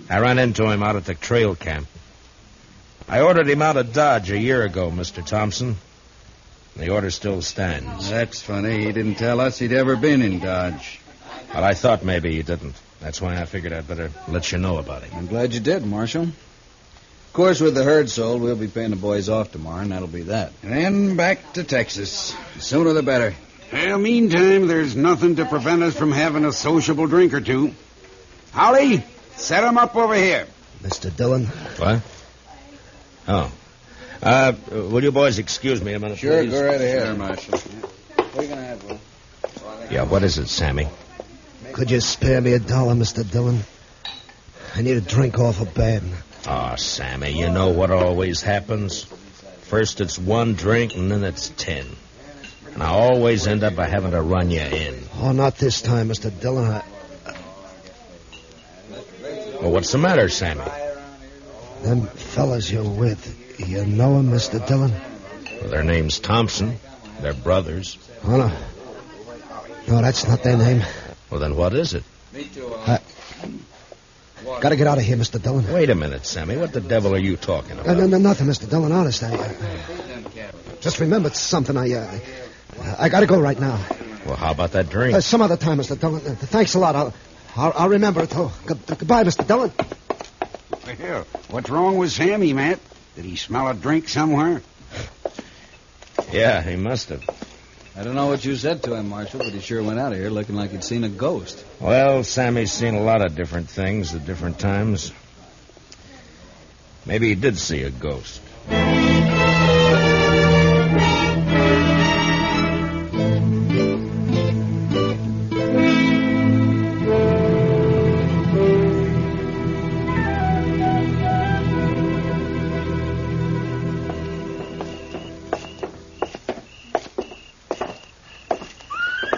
I ran into him out at the trail camp. I ordered him out of Dodge a year ago, Mr. Thompson. The order still stands. That's funny. He didn't tell us he'd ever been in Dodge. Well, I thought maybe he didn't. That's why I figured I'd better let you know about it. I'm glad you did, Marshal. Of course, with the herd sold, we'll be paying the boys off tomorrow, and that'll be that. And then back to Texas. The sooner the better. Well, meantime, there's nothing to prevent us from having a sociable drink or two. Holly, Set him up over here. Mr. Dillon? What? Oh. Will you boys excuse me a minute, Sure, please? go right ahead. Sure, Marshal. What are you going to have, Will? Yeah, what is it, Sammy? Could you spare me $1, Mr. Dillon? I need a drink awful bad. Oh, Sammy, you know what always happens? First it's 1 drink, and then it's 10. And I always end up by having to run you in. Oh, not this time, Mr. Dillon. Well, what's the matter, Sammy? Them fellas you're with, you know them, Mr. Dillon? Well, their name's Thompson. They're brothers. Oh, no. No, that's not their name. Well, then what is it? Me too. Gotta get out of here, Mr. Dillon. Wait a minute, Sammy. What the devil are you talking about? No, nothing, Mr. Dillon. Honest, just remembered something. I gotta go right now. Well, how about that drink? Some other time, Mr. Dillon. Thanks a lot. I'll remember it. Goodbye, Mr. Dillon. Well, what's wrong with Sammy, Matt? Did he smell a drink somewhere? Yeah, he must have. I don't know what you said to him, Marshal, but he sure went out of here looking like he'd seen a ghost. Well, Sammy's seen a lot of different things at different times. Maybe he did see a ghost.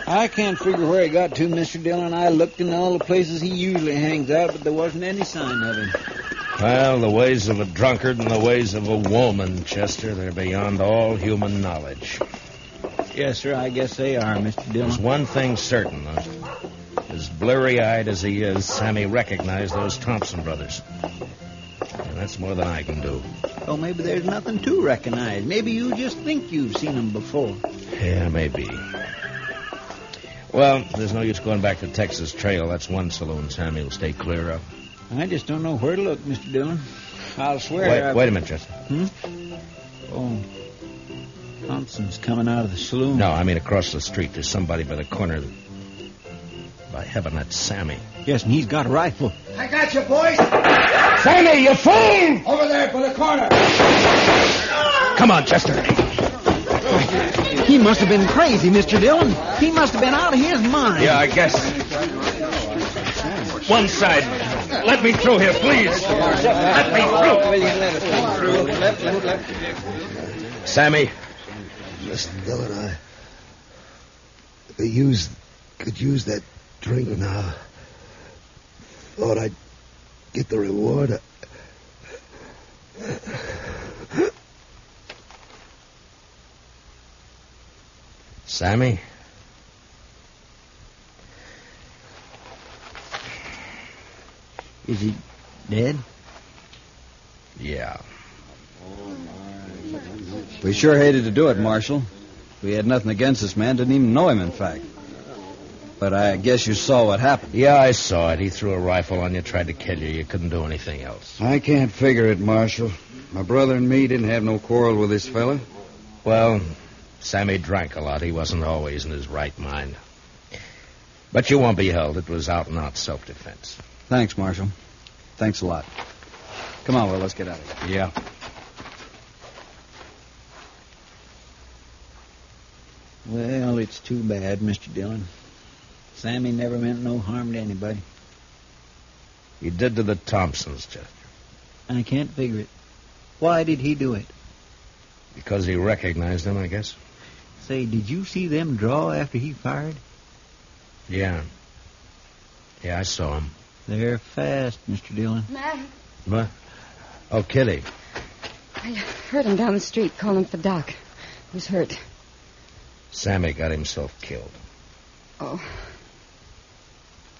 I can't figure where he got to, Mr. Dillon. I looked in all the places he usually hangs out, but there wasn't any sign of him. Well, the ways of a drunkard and the ways of a woman, Chester, they're beyond all human knowledge. Yes, sir, I guess they are, Mr. Dillon. There's one thing certain, though. As blurry-eyed as he is, Sammy recognized those Thompson brothers. And that's more than I can do. Oh, maybe there's nothing to recognize. Maybe you just think you've seen them before. Yeah, maybe. Well, there's no use going back to Texas Trail. That's one saloon Sammy will stay clear of. I just don't know where to look, Mr. Dillon. I'll swear. Wait a minute, Chester. Oh, Thompson's coming out of the saloon. No, I mean across the street. There's somebody by the corner. By heaven, that's Sammy. Yes, and he's got a rifle. I got you, boys. Sammy, you fool! Over there by the corner. Come on, Chester. He must have been crazy, Mr. Dillon. He must have been out of his mind. Yeah, I guess. One side. Let me through here, please. Let me through. Sammy. Mr. Dillon, I could use that drink now. Thought I'd get the reward. Sammy? Is he dead? Yeah. We sure hated to do it, Marshal. We had nothing against this man. Didn't even know him, in fact. But I guess you saw what happened. Yeah, I saw it. He threw a rifle on you, tried to kill you. You couldn't do anything else. I can't figure it, Marshal. My brother and me didn't have no quarrel with this fella. Well, Sammy drank a lot. He wasn't always in his right mind. But you won't be held. It was out and out self-defense. Thanks, Marshal. Thanks a lot. Come on, Will, let's get out of here. Yeah. Well, it's too bad, Mr. Dillon. Sammy never meant no harm to anybody. He did to the Thompsons, Chester. I can't figure it. Why did he do it? Because he recognized them, I guess. Say, did you see them draw after he fired? Yeah. Yeah, I saw him. They're fast, Mr. Dillon. Matt, What? Oh, Kitty. I heard him down the street calling for Doc. Who's hurt? Sammy got himself killed. Oh.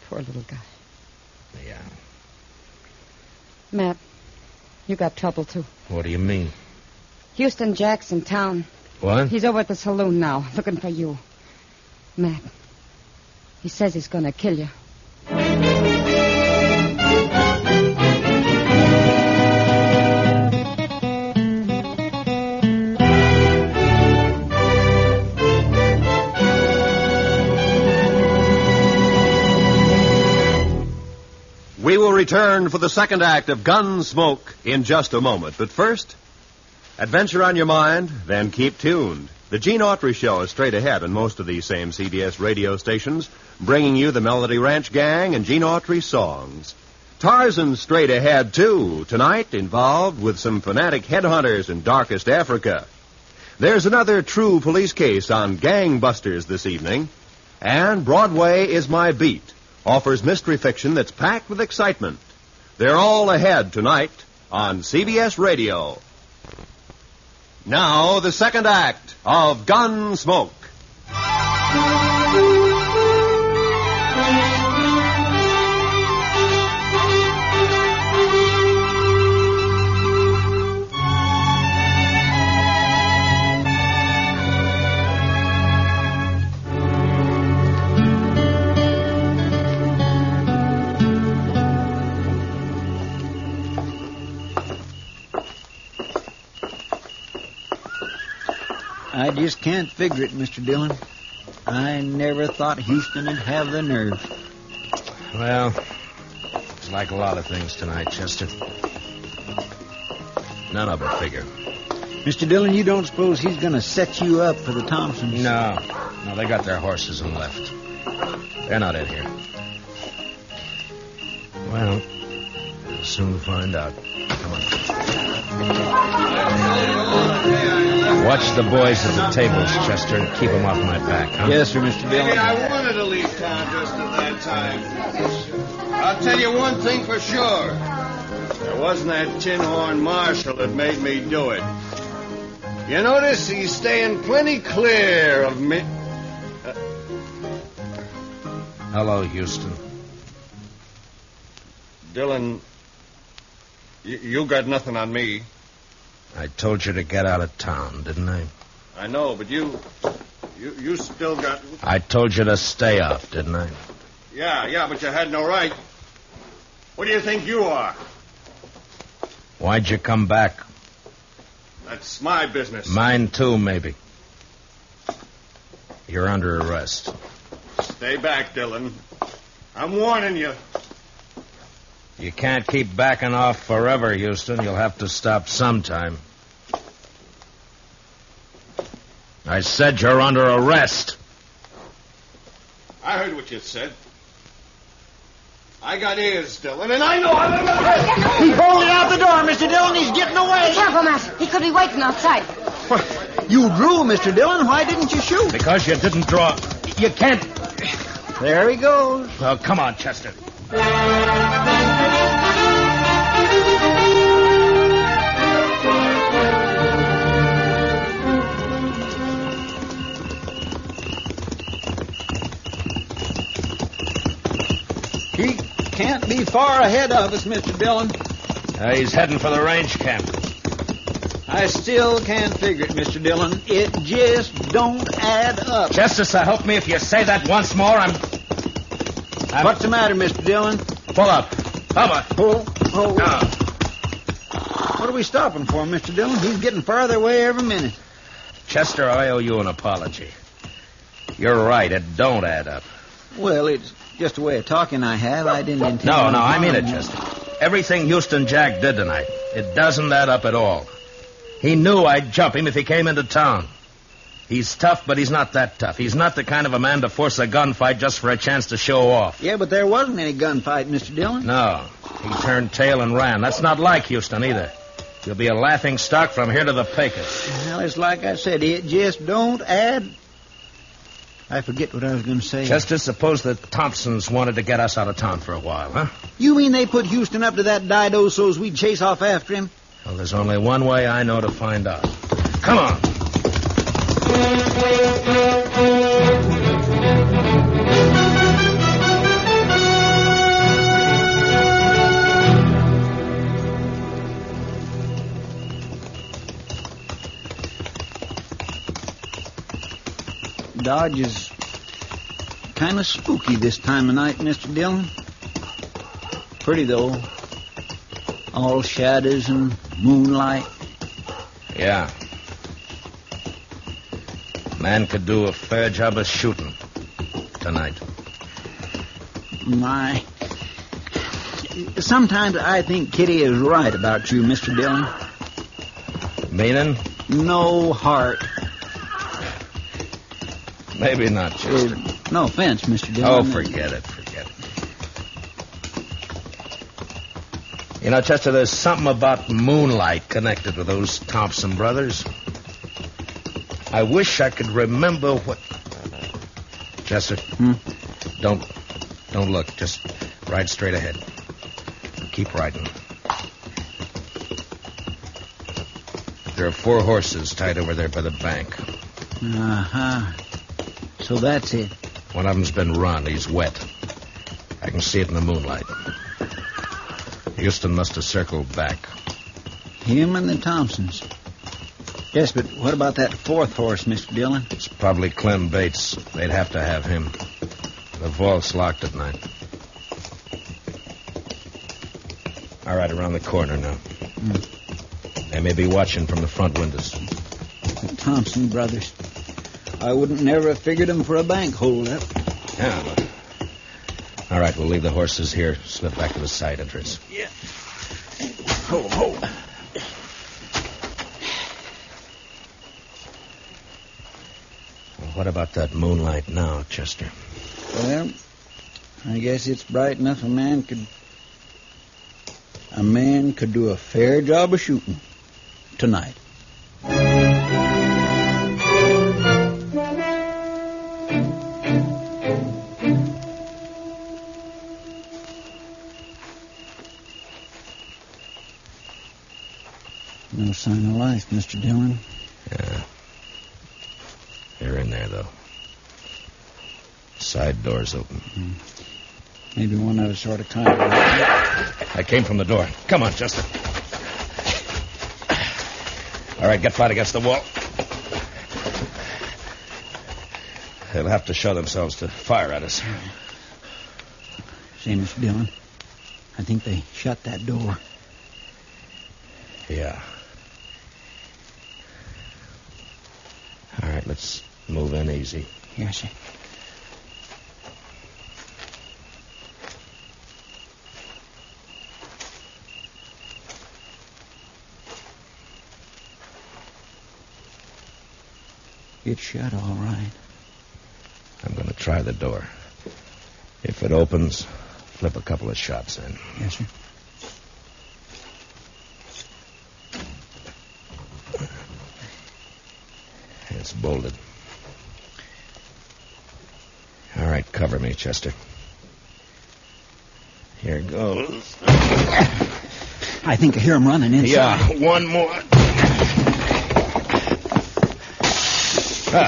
Poor little guy. Yeah. Matt, you got trouble, too. What do you mean? Houston Jack's in town. What? He's over at the saloon now, looking for you. Matt, he says he's going to kill you. We will return for the second act of Gunsmoke in just a moment. But first, adventure on your mind, then keep tuned. The Gene Autry Show is straight ahead on most of these same CBS radio stations, bringing you the Melody Ranch Gang and Gene Autry songs. Tarzan's straight ahead, too, tonight involved with some fanatic headhunters in darkest Africa. There's another true police case on gangbusters this evening. And Broadway is My Beat offers mystery fiction that's packed with excitement. They're all ahead tonight on CBS Radio. Now, the second act of Gunsmoke. I just can't figure it, Mr. Dillon. I never thought Houston would have the nerve. Well, it's like a lot of things tonight, Chester. None of it figure. Mr. Dillon, you don't suppose he's going to set you up for the Thompsons? No, they got their horses and left. They're not in here. Well, we'll soon find out. Come on. Watch the boys at the tables, Chester, and keep them off my back, huh? Yes, sir, Mr. Dillon. Maybe I wanted to leave town just at that time. I'll tell you one thing for sure. There wasn't that tin horn marshal that made me do it. You notice he's staying plenty clear of me. Hello, Houston. Dillon, you got nothing on me. I told you to get out of town, didn't I? I know, but you still got... I told you to stay off, didn't I? Yeah, but you had no right. What do you think you are? Why'd you come back? That's my business. Mine, too, maybe. You're under arrest. Stay back, Dillon. I'm warning you. You can't keep backing off forever, Houston. You'll have to stop sometime. I said you're under arrest. I heard what you said. I got ears, Dillon, and I know I'm under arrest. He's bolted out the door, Mr. Dillon. He's getting away. Be careful, Master. He could be waiting outside. You drew, Mr. Dillon. Why didn't you shoot? Because you didn't draw. You can't... There he goes. Well, come on, Chester. He can't be far ahead of us, Mr. Dillon. He's heading for the range camp. I still can't figure it, Mr. Dillon. It just don't add up. Chester, so help me if you say that once more, I'm... What's the matter, Mr. Dillon? Pull up. Come on. Pull. What are we stopping for, Mr. Dillon? He's getting farther away every minute. Chester, I owe you an apology. You're right. It don't add up. Well, it's just a way of talking I have. I didn't intend... No, I mean it, Chester. Everything Houston Jack did tonight, it doesn't add up at all. He knew I'd jump him if he came into town. He's tough, but he's not that tough. He's not the kind of a man to force a gunfight just for a chance to show off. Yeah, but there wasn't any gunfight, Mr. Dillon. No. He turned tail and ran. That's not like Houston either. He'll be a laughing stock from here to the Pecos. Well, it's like I said, it just don't add... I forget what I was going to say. Chester, suppose the Thompsons wanted to get us out of town for a while, huh? You mean they put Houston up to that dido so's we'd chase off after him? Well, there's only one way I know to find out. Come on. Dodge is kind of spooky this time of night, Mr. Dillon. Pretty, though. All shadows and moonlight. Yeah. Man could do a fair job of shooting tonight. My. sometimes I think Kitty is right about you, Mr. Dillon. Meaning? No heart. Maybe not, Chester. No offense, Mr. Dillon. Oh, forget it. You know, Chester, there's something about moonlight connected with those Thompson brothers. I wish I could remember what... Chester, don't look. Just ride straight ahead. Keep riding. There are 4 horses tied over there by the bank. Uh-huh. So that's it. One of them's been run. He's wet. I can see it in the moonlight. Houston must have circled back. Him and the Thompsons. Yes, but what about that 4th horse, Mr. Dillon? It's probably Clem Bates. They'd have to have him. The vault's locked at night. All right, around the corner now. They may be watching from the front windows. The Thompson brothers. I wouldn't never have figured them for a bank holdup. Yeah. All right, we'll leave the horses here. Slip back to the side entrance. Yeah. Ho. What about that moonlight now, Chester? Well, I guess it's bright enough a man could do a fair job of shooting tonight. No sign of life, Mr. Dillon. Yeah. They're in there, though. Side door's open. Maybe one of us sort of climbed. I came from the door. Come on, Chester. All right, get flat against the wall. They'll have to show themselves to fire at us. Say, Mr. Dillon, I think they shut that door. Yeah. All right, let's move in easy. Yes, sir. It's shut all right. I'm going to try the door. If it opens, flip a couple of shots in. Yes, sir. It's bolted. All right, cover me, Chester. Here goes. I think I hear him running inside. Yeah, one more.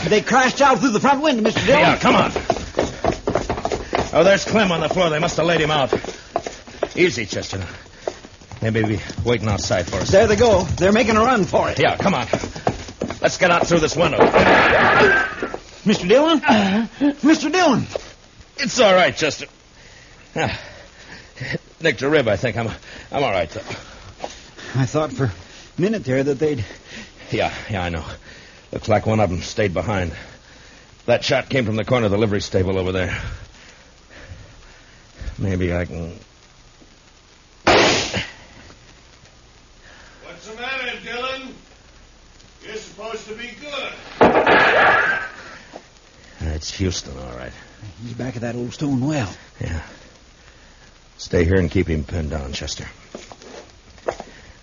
They crashed out through the front window, Mr. Dillon. Yeah, come on. Oh, there's Clem on the floor. They must have laid him out. Easy, Chester. They may be waiting outside for us. There they go. They're making a run for it. Yeah, come on. Let's get out through this window. Mr. Dillon? Mr. Dillon! It's all right, Chester. Nicked a rib, I think. I'm all right, though. I thought for a minute there that they'd... Yeah, I know. Looks like one of them stayed behind. That shot came from the corner of the livery stable over there. Maybe I can... What's the matter, Dillon? You're supposed to be good. It's Houston, all right. He's back at that old stone well. Yeah. Stay here and keep him pinned down, Chester.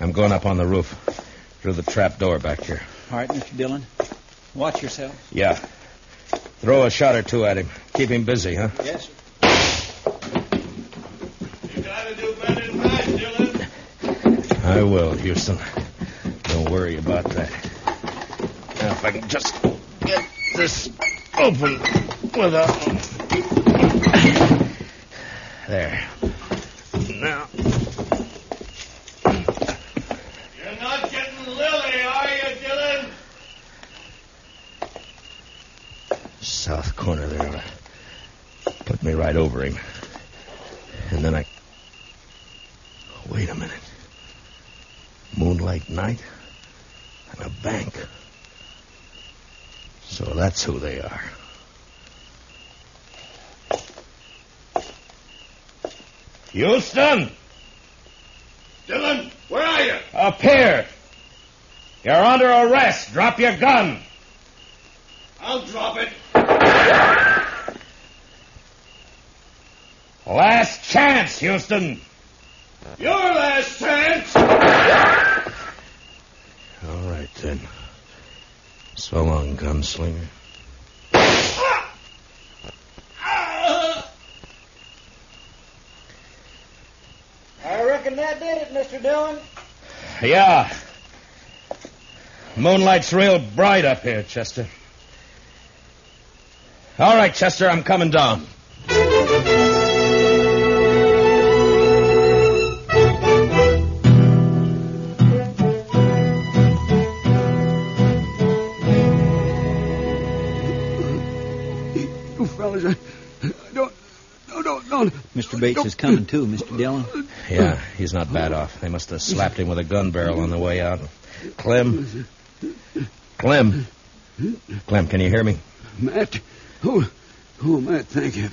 I'm going up on the roof through the trap door back here. All right, Mr. Dillon. Watch yourself. Yeah. Throw a shot or two at him. Keep him busy, huh? Yes, sir. You gotta do better than that, Dillon. I will, Houston. Don't worry about that. Now, if I can just get this open without... There. Now... You're not getting Lily, are you, Dillon? South corner there. Put me right over him. And then I... Wait a minute. Moonlight night and a bank. So that's who they are. Houston! Up here. You're under arrest. Drop your gun. I'll drop it. Last chance, Houston. Your last chance. All right, then. So long, gunslinger. I reckon that did it, Mr. Dillon. Yeah. Moonlight's real bright up here, Chester. All right, Chester, I'm coming down. You fellas, I don't. Mr. Bates is coming, too, Mr. Dillon. Yeah, he's not bad off. They must have slapped him with a gun barrel on the way out. Clem, can you hear me? Matt? Oh, Matt, thank you.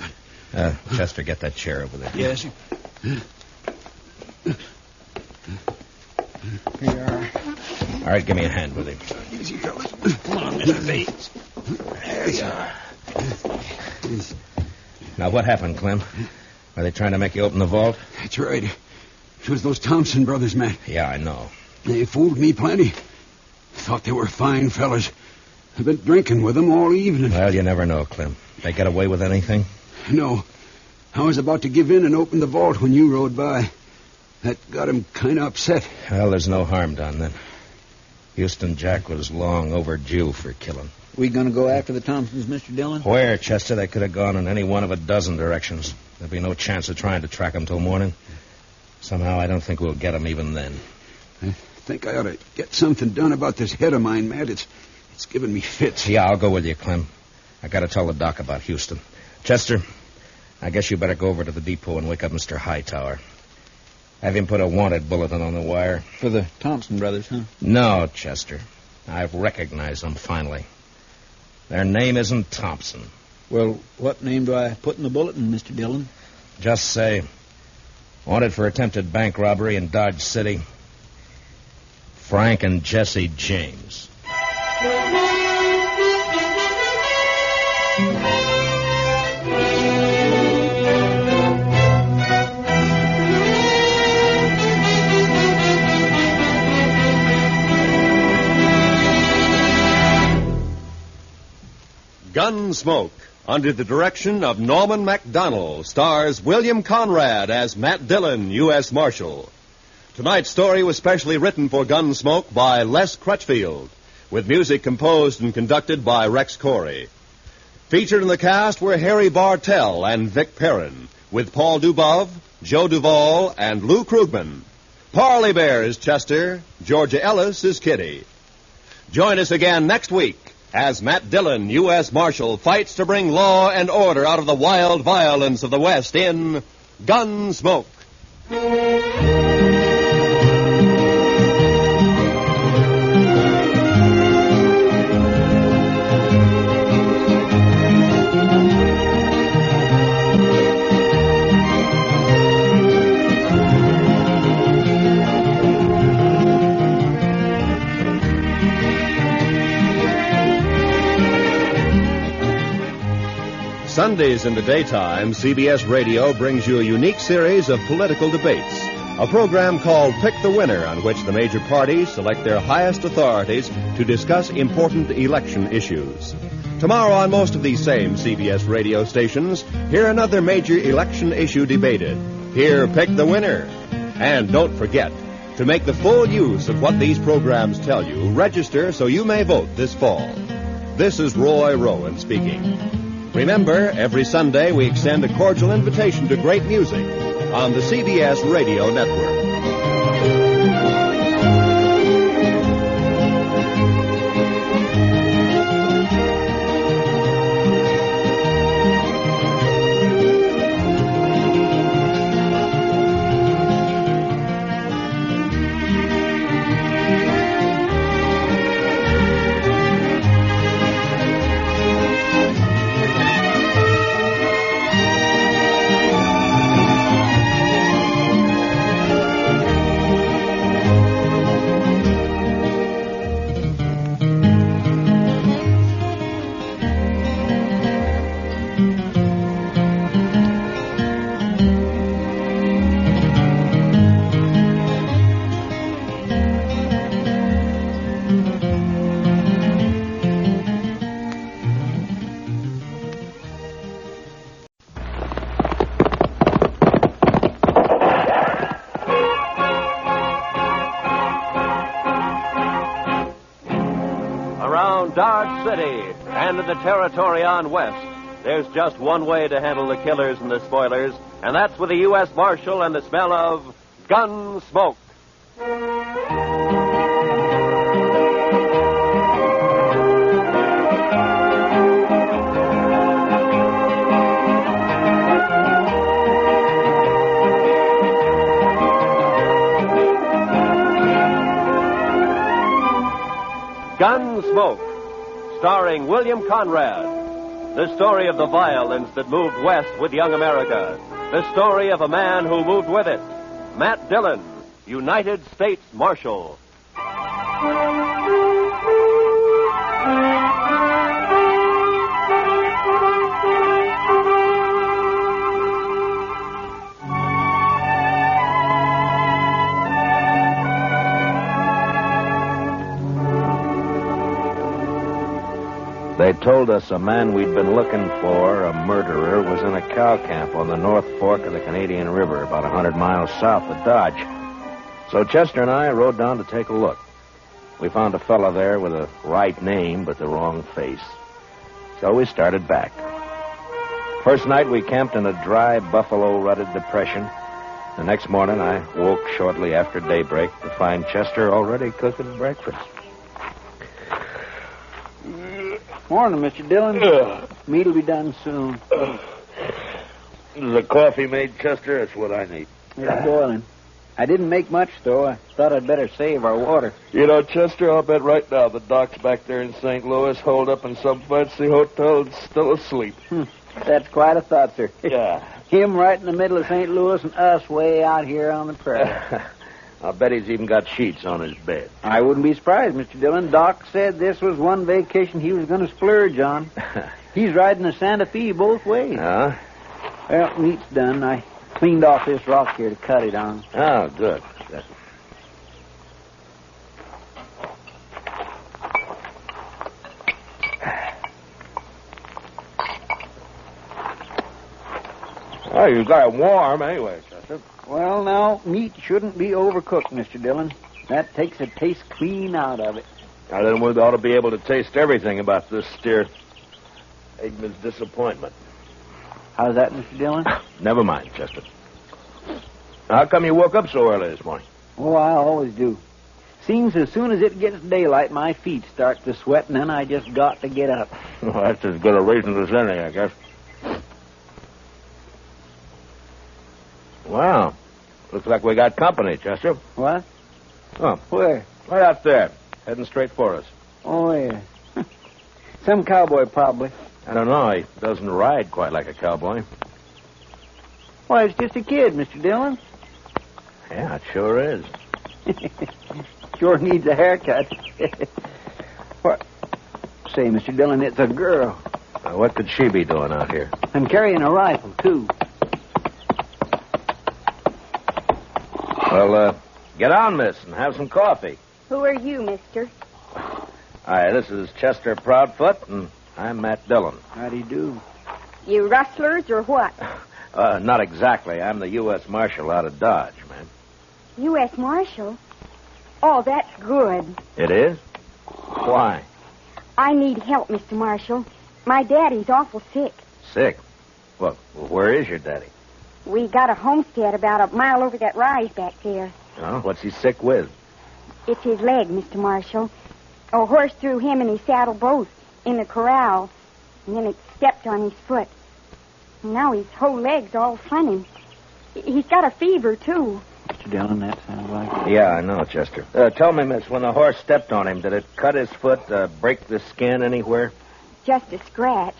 Chester, get that chair over there. Yes, sir. Here you are. All right, give me a hand with him. Easy, fellas. Come on, Mr. Bates. There you are. Now, what happened, Clem? Are they trying to make you open the vault? That's right. It was those Thompson brothers, Matt. Yeah, I know. They fooled me plenty. Thought they were fine fellas. I've been drinking with them all evening. Well, you never know, Clem. They get away with anything? No. I was about to give in and open the vault when you rode by. That got him kind of upset. Well, there's no harm done then. Houston Jack was long overdue for killing. We going to go after the Thompsons, Mr. Dillon? Where, Chester? They could have gone in any one of a dozen directions. There'd be no chance of trying to track them till morning. Somehow, I don't think we'll get them even then. I think I ought to get something done about this head of mine, Matt. It's giving me fits. Yeah, I'll go with you, Clem. I got to tell the doc about Houston. Chester, I guess you better go over to the depot and wake up Mr. Hightower. Have him put a wanted bulletin on the wire. For the Thompson brothers, huh? No, Chester. I've recognized them finally. Their name isn't Thompson. Well, what name do I put in the bulletin, Mr. Dillon? Just say, wanted for attempted bank robbery in Dodge City, Frank and Jesse James. Gunsmoke, under the direction of Norman MacDonald, stars William Conrad as Matt Dillon, U.S. Marshal. Tonight's story was specially written for Gunsmoke by Les Crutchfield, with music composed and conducted by Rex Corey. Featured in the cast were Harry Bartell and Vic Perrin, with Paul Dubov, Joe Duvall, and Lou Krugman. Parley Bear is Chester, Georgia Ellis is Kitty. Join us again next week as Matt Dillon, U.S. Marshal, fights to bring law and order out of the wild violence of the West in Gunsmoke. Sundays in the daytime, CBS Radio brings you a unique series of political debates. A program called Pick the Winner, on which the major parties select their highest authorities to discuss important election issues. Tomorrow on most of these same CBS radio stations, hear another major election issue debated. Hear Pick the Winner. And don't forget, to make the full use of what these programs tell you, register so you may vote this fall. This is Roy Rowan speaking. Remember, every Sunday we extend a cordial invitation to great music on the CBS Radio Network. City and in the territory on West, there's just one way to handle the killers and the spoilers, and that's with a U.S. Marshal and the smell of Gunsmoke. Gunsmoke, starring William Conrad. The story of the violence that moved west with young America. The story of a man who moved with it. Matt Dillon, United States Marshal. They told us a man we'd been looking for, a murderer, was in a cow camp on the North Fork of the Canadian River, about 100 miles south of Dodge. So Chester and I rode down to take a look. We found a fella there with a right name but the wrong face. So we started back. First night we camped in a dry, buffalo-rutted depression. The next morning I woke shortly after daybreak to find Chester already cooking breakfast. Morning, Mr. Dillon. Meat'll be done soon. Is the coffee made, Chester? That's what I need. It's boiling. I didn't make much, though. I thought I'd better save our water. You know, Chester, I'll bet right now the doc's back there in St. Louis, holed up in some fancy hotel and still asleep. That's quite a thought, sir. Yeah. Him right in the middle of St. Louis and us way out here on the prairie. I'll bet he's even got sheets on his bed. I wouldn't be surprised, Mr. Dillon. Doc said this was one vacation he was going to splurge on. He's riding the Santa Fe both ways. Huh? Well, meat's done. I cleaned off this rock here to cut it on. Oh, good. Oh, you got it warm anyway, Chester. Well, now, meat shouldn't be overcooked, Mr. Dillon. That takes the taste clean out of it. Now, then we ought to be able to taste everything about this steer. Eggman's disappointment. How's that, Mr. Dillon? Never mind, Chester. How come you woke up so early this morning? Oh, I always do. Seems as soon as it gets daylight, my feet start to sweat, and then I just got to get up. Well, that's as good a reason as any, I guess. Wow. Looks like we got company, Chester. What? Oh. Where? Right out there. Heading straight for us. Oh, yeah. Some cowboy, probably. I don't know. He doesn't ride quite like a cowboy. Why, it's just a kid, Mr. Dillon. Yeah, it sure is. Sure needs a haircut. What? Say, Mr. Dillon, it's a girl. What could she be doing out here? And carrying a rifle, too. Well, get on, miss, and have some coffee. Who are you, mister? Hi, this is Chester Proudfoot, and I'm Matt Dillon. How do you do? You rustlers or what? Not exactly. I'm the U.S. Marshal out of Dodge, man. U.S. Marshal? Oh, that's good. It is? Why? I need help, Mr. Marshal. My daddy's awful sick. Sick? Well, where is your daddy? We got a homestead about a mile over that rise back there. Oh, what's he sick with? It's his leg, Mr. Marshal. A horse threw him and his saddle both in the corral, and then it stepped on his foot. Now his whole leg's all funny. He's got a fever, too. Mr. Dillon, that sounds like... Yeah, I know, Chester. Tell me, miss, when the horse stepped on him, did it cut his foot, break the skin anywhere? Just a scratch.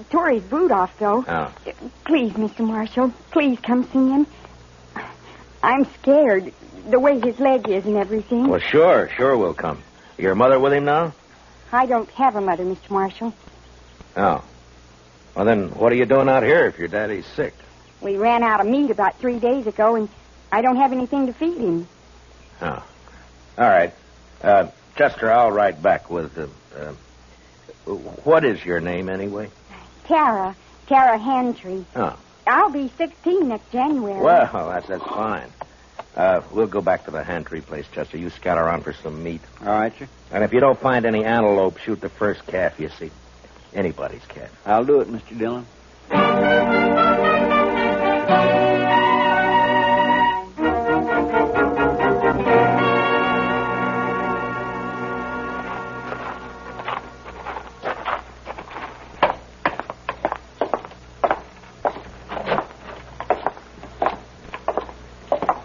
Tore his boot off, though. Oh. Please, Mr. Marshal, please come see him. I'm scared, the way his leg is and everything. Well, sure we'll come. Your mother with him now? I don't have a mother, Mr. Marshal. Oh. Well, then, what are you doing out here if your daddy's sick? We ran out of meat about 3 days ago, and I don't have anything to feed him. Oh. All right. Chester, I'll ride back with... what is your name, anyway? Tara Hantry. Oh. I'll be 16 next January. Well, that's fine. We'll go back to the Hantry place, Chester. You scout around for some meat. All right, sir. And if you don't find any antelope, shoot the first calf you see. Anybody's calf. I'll do it, Mr. Dillon.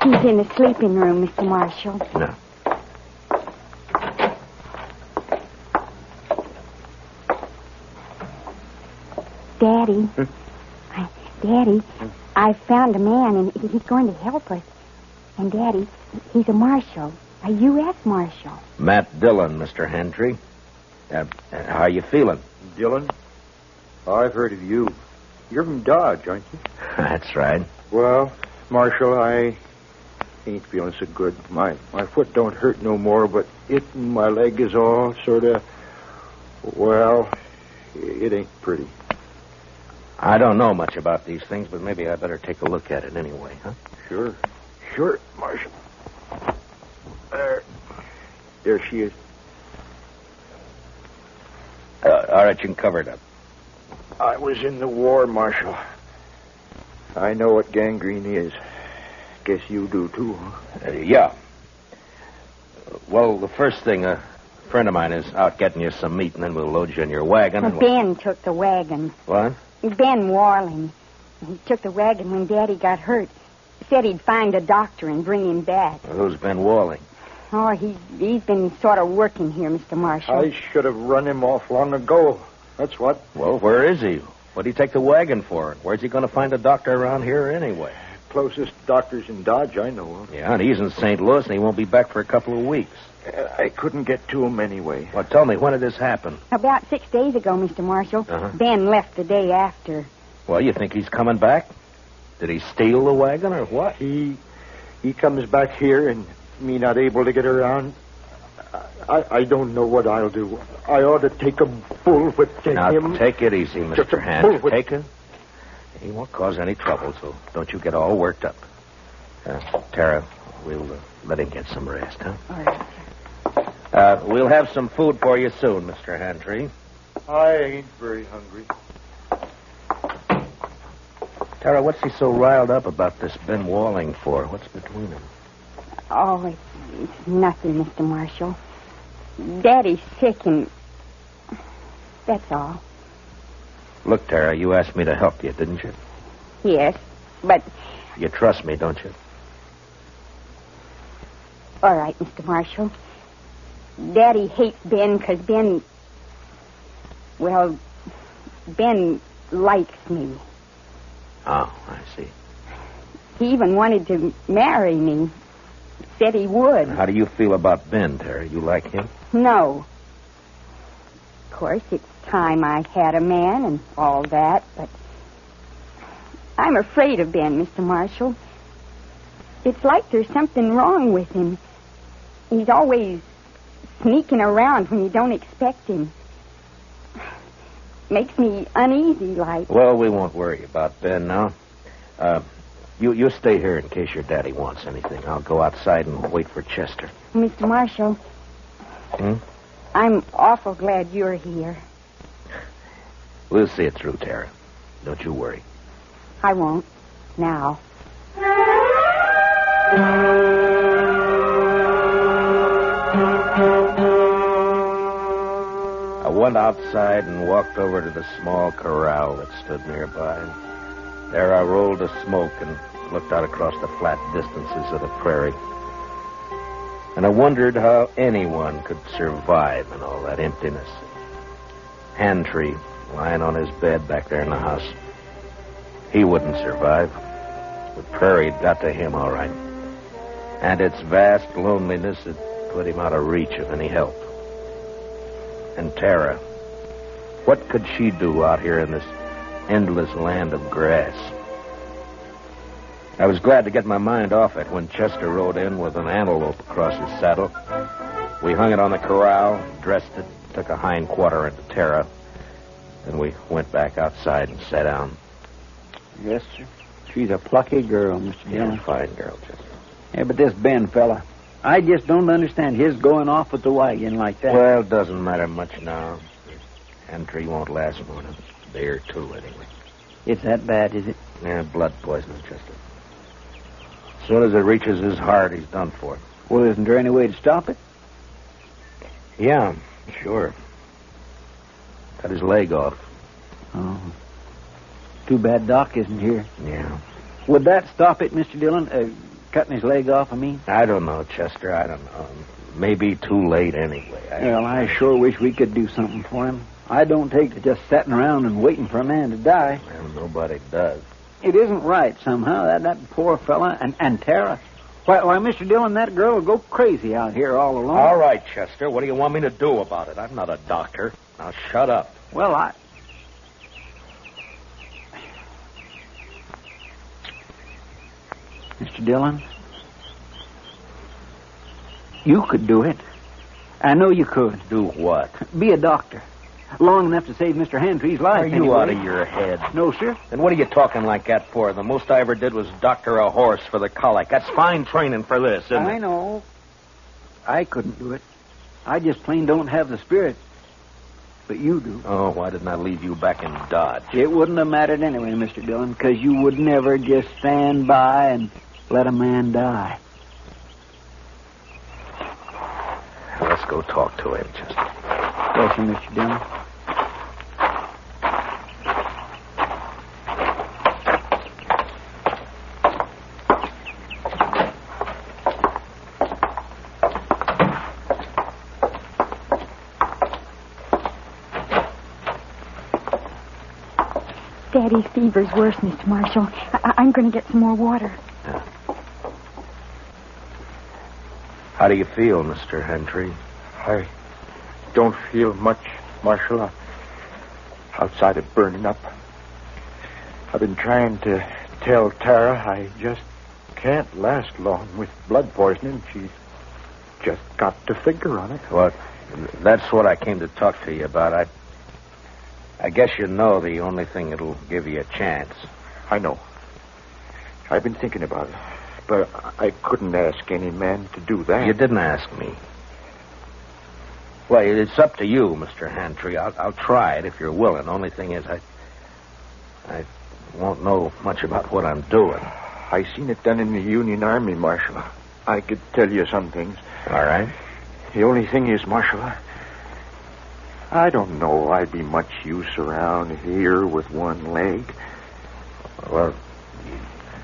He's in the sleeping room, Mr. Marshall. No. Daddy. Daddy, I found a man, and he's going to help us. And, Daddy, he's a marshal, a U.S. marshal. Matt Dillon, Mr. Hantry. How are you feeling? Dillon? I've heard of you. You're from Dodge, aren't you? That's right. Well, Marshal, I ain't feeling so good. My foot don't hurt no more, but it and my leg is all sort of, well, it ain't pretty. I don't know much about these things, but maybe I better take a look at it anyway, huh? Sure, Marshal. There she is. All right, you can cover it up. I was in the war, Marshal. I know what gangrene is. Guess you do, too, huh? Yeah. Well, the first thing, a friend of mine is out getting you some meat, and then we'll load you in your wagon. Well, And Ben took the wagon. What? Ben Warling. He took the wagon when Daddy got hurt. Said he'd find a doctor and bring him back. Well, who's Ben Warling? Oh, he's been sort of working here, Mr. Marshall. I should have run him off long ago. That's what. Well, where is he? What'd he take the wagon for? Where's he going to find a doctor around here anyway? Closest doctor's in Dodge I know of. Yeah, and he's in St. Louis, and he won't be back for a couple of weeks. I couldn't get to him anyway. Well, tell me, when did this happen? About 6 days ago, Mr. Marshall. Uh-huh. Ben left the day after. Well, you think he's coming back? Did he steal the wagon or what? He comes back here and me not able to get around. I don't know what I'll do. I ought to take a bullwhip to Now, him. take it easy, Just Mr. a Hand. bullwhip. Take it. He won't cause any trouble, so don't you get all worked up. Tara, we'll let him get some rest, huh? All right. We'll have some food for you soon, Mr. Hantry. I ain't very hungry. Tara, what's he so riled up about this Ben Walling for? What's between them? Oh, it's nothing, Mr. Marshall. Daddy's sick, and that's all. Look, Tara, you asked me to help you, didn't you? Yes, but... You trust me, don't you? All right, Mr. Marshall. Daddy hates Ben because Ben... Well, Ben likes me. Oh, I see. He even wanted to marry me. Said he would. How do you feel about Ben, Tara? You like him? No. Of course, it's time I had a man and all that, but... I'm afraid of Ben, Mr. Marshall. It's like there's something wrong with him. He's always sneaking around when you don't expect him. Makes me uneasy, like. Well, we won't worry about Ben now. You stay here in case your daddy wants anything. I'll go outside and wait for Chester. Mr. Marshall, I'm awful glad you're here. We'll see it through, Tara. Don't you worry. I won't. Now. I went outside and walked over to the small corral that stood nearby. There I rolled a smoke and looked out across the flat distances of the prairie. And I wondered how anyone could survive in all that emptiness. Hantry lying on his bed back there in the house. He wouldn't survive. The prairie had got to him all right. And its vast loneliness had put him out of reach of any help. And Tara, what could she do out here in this endless land of grass? I was glad to get my mind off it when Chester rode in with an antelope across his saddle. We hung it on the corral, dressed it, took a hind quarter into Tara. Then we went back outside and sat down. Yes, sir. She's a plucky girl, Mr. Dillon. Yeah, fine girl, Chester. Yeah, but this Ben fella, I just don't understand his going off with the wagon like that. Well, it doesn't matter much now. Entry won't last more than a day or two, anyway. It's that bad, is it? Yeah, blood poisoning, Chester. As soon as it reaches his heart, he's done for. Well, isn't there any way to stop it? Yeah, sure. Cut his leg off. Oh. Too bad Doc isn't here. Yeah. Would that stop it, Mr. Dillon? Cutting his leg off, I mean? I don't know, Chester. I don't know. Maybe too late anyway. Well, I sure wish we could do something for him. I don't take to just sitting around and waiting for a man to die. Well, nobody does. It isn't right, somehow. That poor fella and Tara. Why, Mr. Dillon, that girl will go crazy out here all alone. All right, Chester. What do you want me to do about it? I'm not a doctor. Now, shut up. Well, Mr. Dillon, you could do it. I know you could. Do what? Be a doctor. Long enough to save Mr. Hantree's life. Are you anyway. out of your head? No, sir. Then what are you talking like that for? The most I ever did was doctor a horse for the colic. That's fine training for this, isn't it? I know. I couldn't do it. I just plain don't have the spirit. But you do. Oh, why didn't I leave you back in Dodge? It wouldn't have mattered anyway, Mr. Dillon, because you would never just stand by and let a man die. Let's go talk to him, Chester. Yes, sir, Mr. Dillon. Daddy's fever's worse, Mr. Marshall. I'm going to get some more water. Yeah. How do you feel, Mr. Hantry? I don't feel much, Marshal. Outside of burning up. I've been trying to tell Tara I just can't last long with blood poisoning. She's just got to figure on it. Well, that's what I came to talk to you about. I guess you know the only thing that'll give you a chance. I know. I've been thinking about it. But I couldn't ask any man to do that. You didn't ask me. Well, it's up to you, Mr. Hantry. I'll try it if you're willing. Only thing is, I won't know much about what I'm doing. I seen it done in the Union Army, Marshal. I could tell you some things. All right. The only thing is, Marshal, I don't know I'd be much use around here with one leg. Well,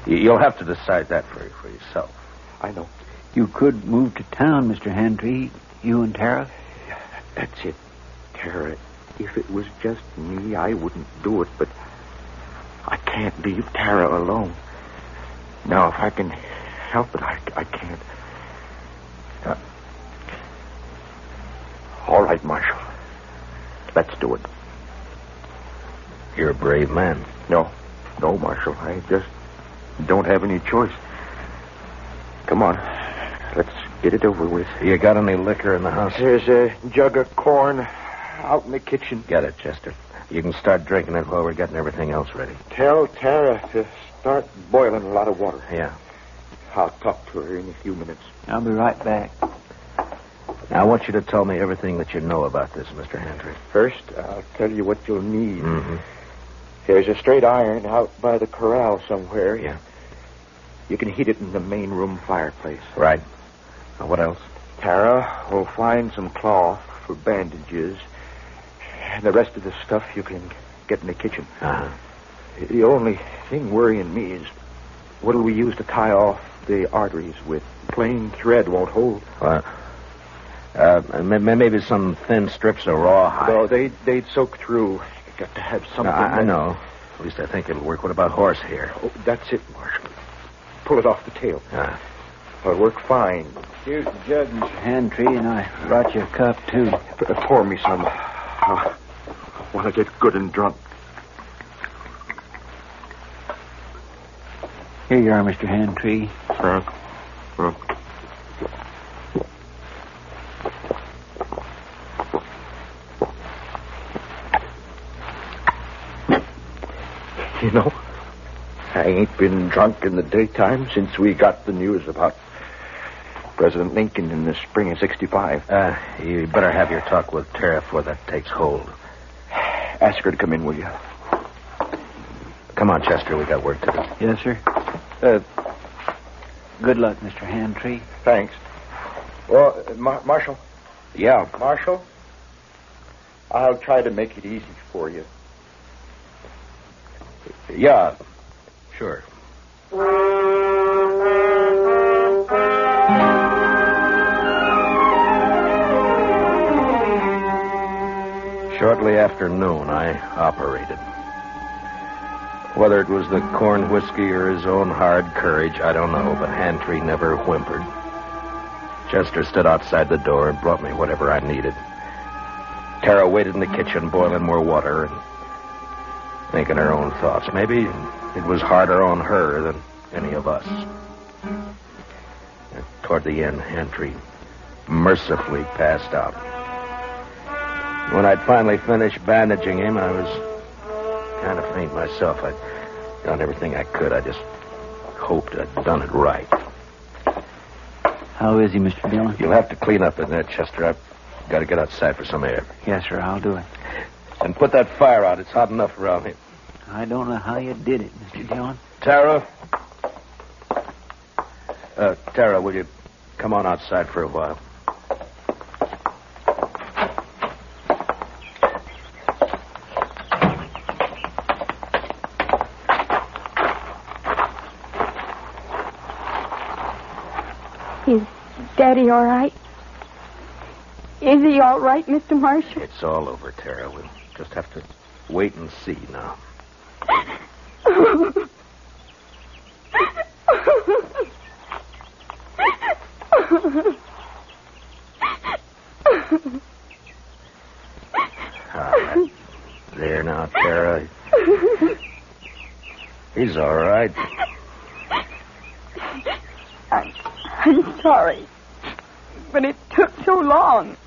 you'll have to decide that for yourself. I know. You could move to town, Mr. Hantry, you and Tara. That's it, Tara. If it was just me, I wouldn't do it, but I can't leave Tara alone. Now, if I can help it, I can't. All right, Marshal. Let's do it. You're a brave man. No, Marshal. I just don't have any choice. Come on. Let's get it over with. You got any liquor in the house? There's a jug of corn out in the kitchen. Get it, Chester. You can start drinking it while we're getting everything else ready. Tell Tara to start boiling a lot of water. Yeah. I'll talk to her in a few minutes. I'll be right back. Now, I want you to tell me everything that you know about this, Mr. Hantry. First, I'll tell you what you'll need. Mm-hmm. There's a straight iron out by the corral somewhere. Yeah. You can heat it in the main room fireplace. Right. Now, what else? Tara will find some cloth for bandages. And the rest of the stuff you can get in the kitchen. Uh-huh. The only thing worrying me is what'll we use to tie off the arteries with? Plain thread won't hold. What? Maybe some thin strips of rawhide. No, they'd soak through. You got to have something. I know. At least I think it'll work. What about horsehair? Oh, that's it, Marshal. Pull it off the tail. It'll work fine. Here's the jug, Mr. Hantry, and I brought you a cup, too. Pour me some. I want to get good and drunk. Here you are, Mr. Hantry. You know, I ain't been drunk in the daytime since we got the news about President Lincoln in the spring of 65. You better have your talk with Tara before that takes hold. Ask her to come in, will you? Come on, Chester. We got work to do. Yes, sir. Good luck, Mr. Handtree. Thanks. Well, Marshal? Yeah? Marshal? I'll try to make it easy for you. Yeah. Sure. Shortly after noon, I operated. Whether it was the corn whiskey or his own hard courage, I don't know, but Handtree never whimpered. Chester stood outside the door and brought me whatever I needed. Tara waited in the kitchen, boiling more water and thinking her own thoughts. Maybe it was harder on her than any of us. And toward the end, Handtree mercifully passed out. When I'd finally finished bandaging him, I was kind of faint myself. I'd done everything I could. I just hoped I'd done it right. How is he, Mr. Dillon? You'll have to clean up in there, Chester. I've got to get outside for some air. Yes, sir, I'll do it. And put that fire out. It's hot enough around here. I don't know how you did it, Mr. Dillon. Tara? Tara, will you come on outside for a while? Is Daddy all right? Is he all right, Mr. Marshall? It's all over, Tara. We'll just have to wait and see now. There now, Tara. He's all right. I'm sorry, but it took so long.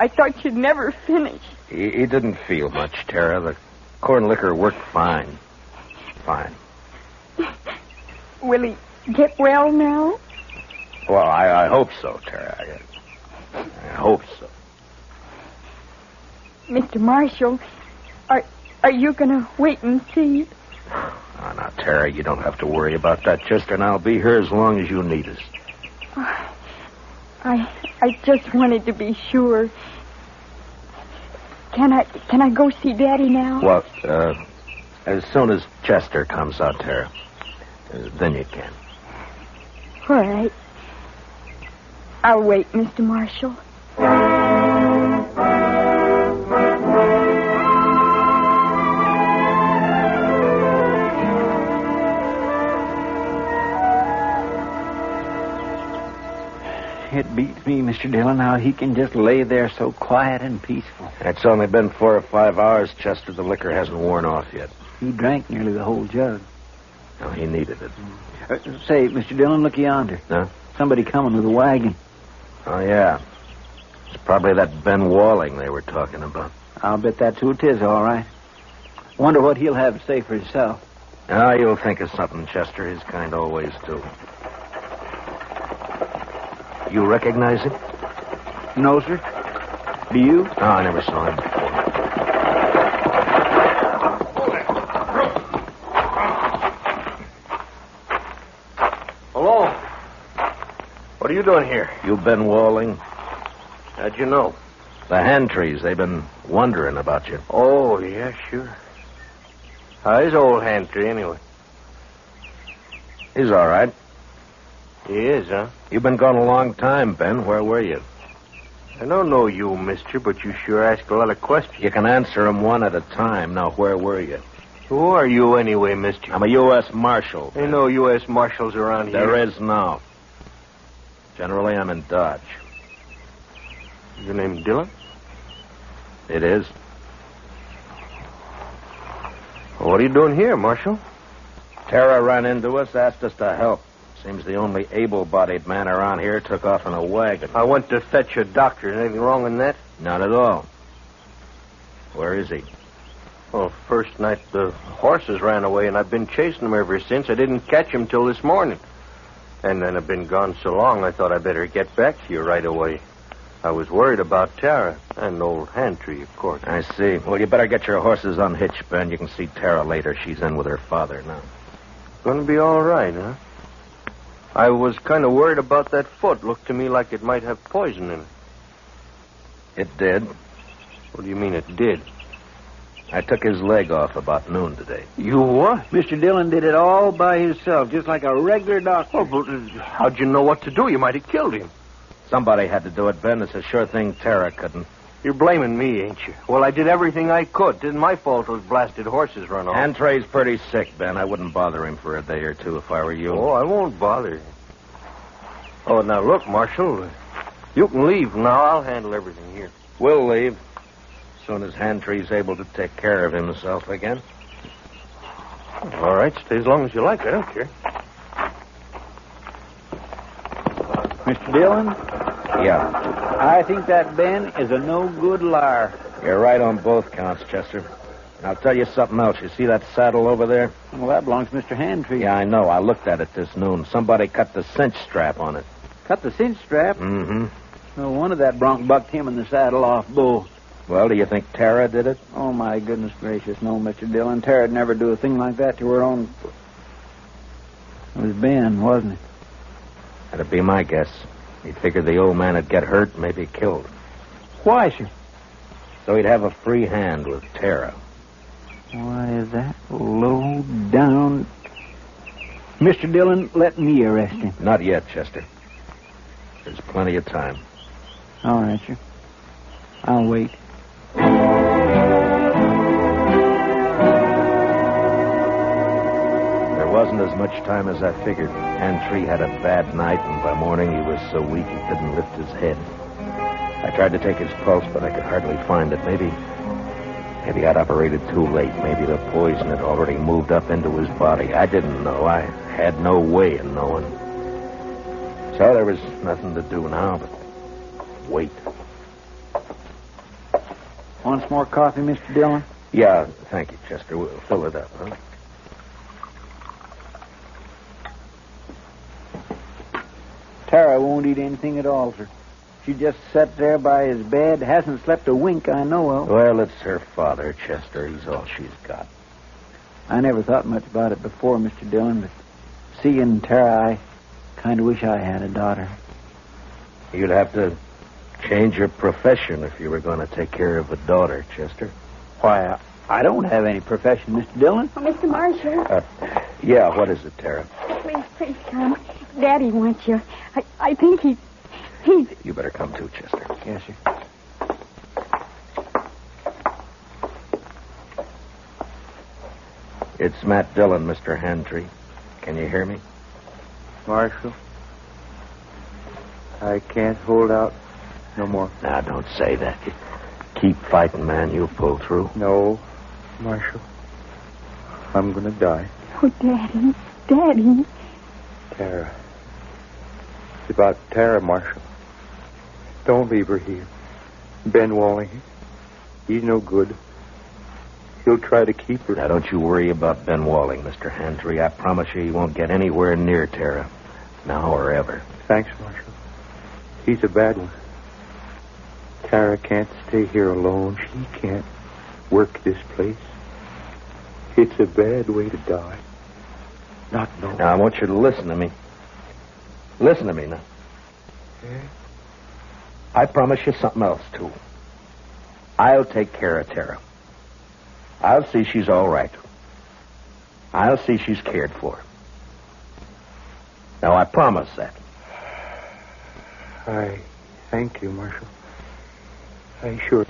I thought you'd never finish. He didn't feel much, Tara. The corn liquor worked fine. Fine. Will he get well now? Well, I hope so, Tara. I hope so. Mr. Marshall, are you going to wait and see? Oh, now, Tara, you don't have to worry about that, Chester, and I'll be here as long as you need us. I just wanted to be sure. Can I go see Daddy now? Well, as soon as Chester comes out, Tara, then you can. All right. I'll wait, Mr. Marshall. It beats me, Mr. Dillon, how he can just lay there so quiet and peaceful. It's only been 4 or 5 hours, Chester. The liquor hasn't worn off yet. He drank nearly the whole jug. No, he needed it. Say, Mr. Dillon, look yonder. Huh? Somebody coming with a wagon. Oh, yeah. It's probably that Ben Walling they were talking about. I'll bet that's who it is, all right. Wonder what he'll have to say for himself. Ah, you'll think of something, Chester. His kind always do. You recognize him? No, sir. Do you? Oh, I never saw him before. Hello. What are you doing here? You Ben Walling? How'd you know? The Handtrees. They've been wondering about you. Oh, yeah, sure. How's old Handtree, anyway? He's all right. He is, huh? You've been gone a long time, Ben. Where were you? I don't know you, mister, but you sure ask a lot of questions. You can answer them one at a time. Now, where were you? Who are you anyway, mister? I'm a U.S. Marshal. Ain't no U.S. Marshals around here. There is now. Generally, I'm in Dodge. Your name Dillon? It is. Well, what are you doing here, Marshal? Tara ran into us, asked us to help. Seems the only able-bodied man around here took off in a wagon. I went to fetch a doctor. Is anything wrong in that? Not at all. Where is he? Well, first night the horses ran away, and I've been chasing them ever since. I didn't catch him till this morning. And then I've been gone so long, I thought I'd better get back to you right away. I was worried about Tara and old Hantry, of course. I see. Well, you better get your horses unhitched, Ben. You can see Tara later. She's in with her father now. Gonna be all right, huh? I was kind of worried about that foot. Looked to me like it might have poison in it. It did. What do you mean it did? I took his leg off about noon today. You what? Mr. Dillon did it all by himself, just like a regular doctor. Oh, but how'd you know what to do? You might have killed him. Somebody had to do it, Ben. It's a sure thing Tara couldn't. You're blaming me, ain't you? Well, I did everything I could. Didn't my fault those blasted horses run off. Antray's pretty sick, Ben. I wouldn't bother him for a day or two if I were you. Oh, I won't bother you. Oh, now look, Marshal. You can leave now. I'll handle everything here. We'll leave. As soon as Hantry's able to take care of himself again. All right, stay as long as you like. I don't care. Mr. Dillon? Yeah. I think that Ben is a no-good liar. You're right on both counts, Chester. And I'll tell you something else. You see that saddle over there? Well, that belongs to Mr. Hantry. Yeah, I know. I looked at it this noon. Somebody cut the cinch strap on it. Cut the cinch strap? Mm-hmm. No wonder that bronc bucked him in the saddle off Bull. Well, do you think Tara did it? Oh, my goodness gracious, no, Mr. Dillon. Tara'd never do a thing like that to her own... It was Ben, wasn't it? That'd be my guess. He figured the old man would get hurt, maybe killed. Why, sir? So he'd have a free hand with Tara. Why, is that low down... Mr. Dillon, let me arrest him. Not yet, Chester. There's plenty of time. All right, sir. I'll wait. There wasn't as much time as I figured. Hantry had a bad night, and by morning he was so weak he couldn't lift his head. I tried to take his pulse, but I could hardly find it. Maybe I'd operated too late. Maybe the poison had already moved up into his body. I didn't know. I had no way of knowing. So there was nothing to do now but wait. Want some more coffee, Mr. Dillon? Yeah, thank you, Chester. We'll fill it up, huh? Tara won't eat anything at all, sir. She just sat there by his bed, hasn't slept a wink I know of. Well, it's her father, Chester. He's all she's got. I never thought much about it before, Mr. Dillon, but seeing Tara, I kind of wish I had a daughter. You'd have to change your profession if you were going to take care of a daughter, Chester. Why, I don't have any profession, Mr. Dillon. Oh, Mr. Marshall. Yeah, what is it, Tara? Please come. Daddy wants you. I think he's... You better come too, Chester. Yes, sir. It's Matt Dillon, Mr. Hantry. Can you hear me? Marshal, I can't hold out no more. Now, don't say that. Keep fighting, man. You'll pull through. No, Marshal. I'm going to die. Oh, Daddy. Daddy. Tara. It's about Tara, Marshal. Don't leave her here. Ben Walling, he's no good. He'll try to keep her. Now, don't you worry about Ben Walling, Mr. Hantry. I promise you he won't get anywhere near Tara. Now or ever. Thanks, Marshal. He's a bad one. Tara can't stay here alone. She can't work this place. It's a bad way to die. Not knowing. Now, I want you to listen to me. Listen to me now. Yeah? I promise you something else, too. I'll take care of Tara. I'll see she's all right. I'll see she's cared for. Now, I promise that. I thank you, Marshal. I sure.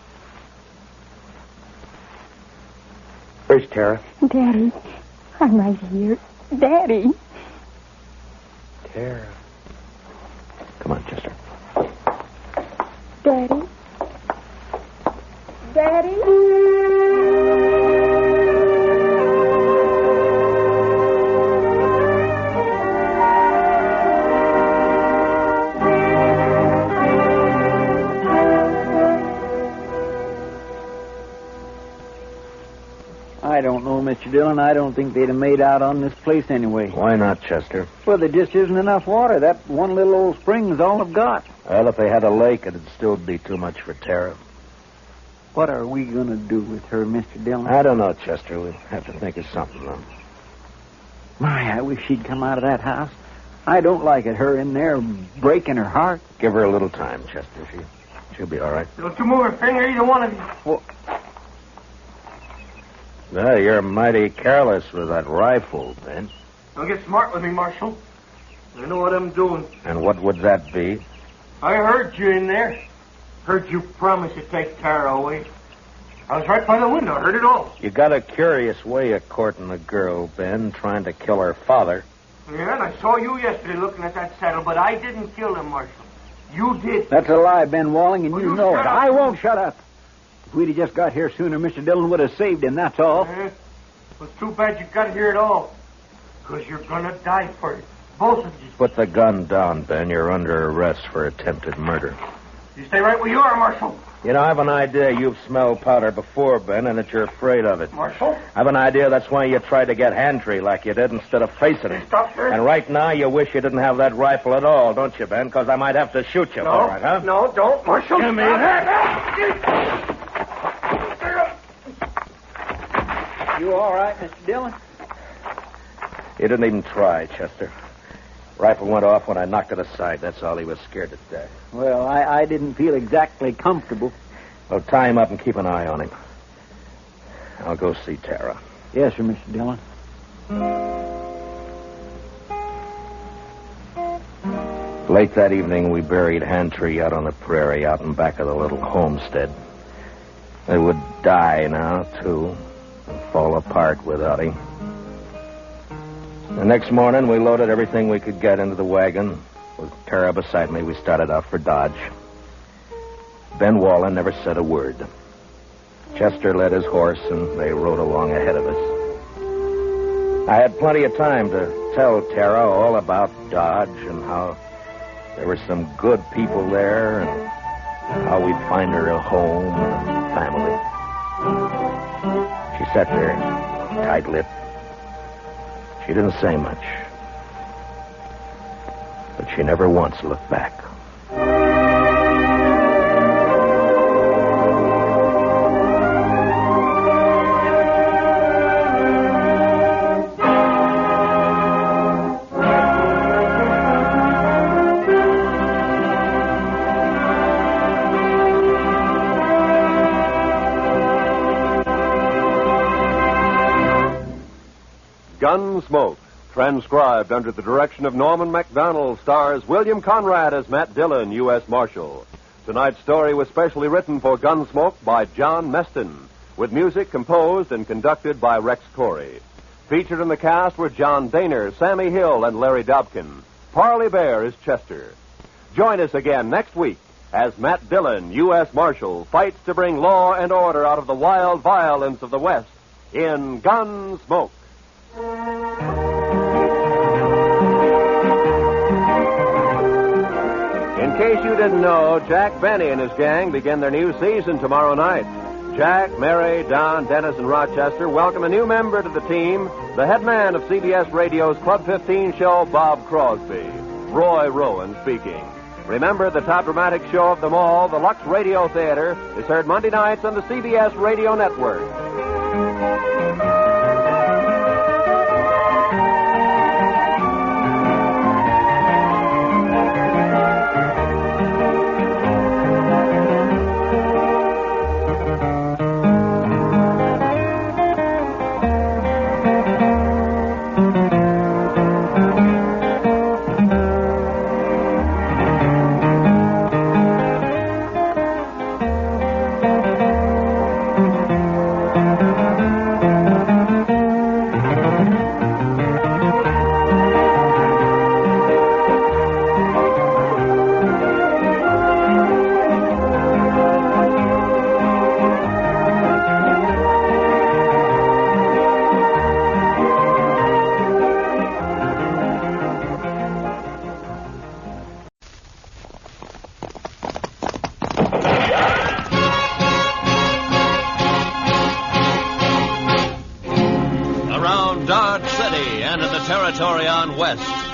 Where's Tara? Daddy, I'm right here. Daddy. Tara. Come on, Chester. Daddy. Daddy. I don't know, Mr. Mr. Dillon, I don't think they'd have made out on this place anyway. Why not, Chester? Well, there just isn't enough water. That one little old spring is all they've got. Well, if they had a lake, it'd still be too much for Tara. What are we going to do with her, Mr. Dillon? I don't know, Chester. We'll have to think of something, though. My, I wish she'd come out of that house. I don't like it, her in there breaking her heart. Give her a little time, Chester. She'll be all right. Don't you move a finger, either one of you. Well, no, you're mighty careless with that rifle, Ben. Don't get smart with me, Marshal. I know what I'm doing. And what would that be? I heard you in there. Heard you promise to take Tara away. I was right by the window. I heard it all. You got a curious way of courting a girl, Ben, trying to kill her father. Yeah, and I saw you yesterday looking at that saddle, but I didn't kill him, Marshal. You did. That's a lie, Ben Walling, and you know it. shut up. I won't shut up. If we'd have just got here sooner, Mr. Dillon would have saved him, that's all. It was too bad you got here at all. Because you're going to die for it. Both of you. Put the gun down, Ben. You're under arrest for attempted murder. You stay right where you are, Marshal. You know, I have an idea you've smelled powder before, Ben, and that you're afraid of it. Marshal? I have an idea that's why you tried to get hand-tree like you did instead of facing it. Stop her. And right now you wish you didn't have that rifle at all, don't you, Ben? Because I might have to shoot you for it, huh? No, don't, Marshal. Give me that. You all right, Mr. Dillon? He didn't even try, Chester. Rifle went off when I knocked it aside. That's all. He was scared to death. Well, I didn't feel exactly comfortable. Well, tie him up and keep an eye on him. I'll go see Tara. Yes, sir, Mr. Dillon. Late that evening, we buried Hand-Tree out on the prairie out in back of the little homestead. They would die now, too, and fall apart without him. The next morning, we loaded everything we could get into the wagon. With Tara beside me, we started out for Dodge. Ben Wallen never said a word. Chester led his horse, and they rode along ahead of us. I had plenty of time to tell Tara all about Dodge and how there were some good people there and how we'd find her a home and a family. She sat there, tight-lipped. She didn't say much, but she never once looked back. Gunsmoke, transcribed under the direction of Norman Macdonald, stars William Conrad as Matt Dillon, U.S. Marshal. Tonight's story was specially written for Gunsmoke by John Meston, with music composed and conducted by Rex Corey. Featured in the cast were John Daner, Sammy Hill, and Larry Dobkin. Parley Bear is Chester. Join us again next week as Matt Dillon, U.S. Marshal, fights to bring law and order out of the wild violence of the West in Gunsmoke. In case you didn't know, Jack Benny and his gang begin their new season tomorrow night. Jack, Mary, Don, Dennis, and Rochester welcome a new member to the team, the head man of CBS Radio's Club 15 show, Bob Crosby. Roy Rowan speaking. Remember, the top dramatic show of them all, the Lux Radio Theater, is heard Monday nights on the CBS Radio Network.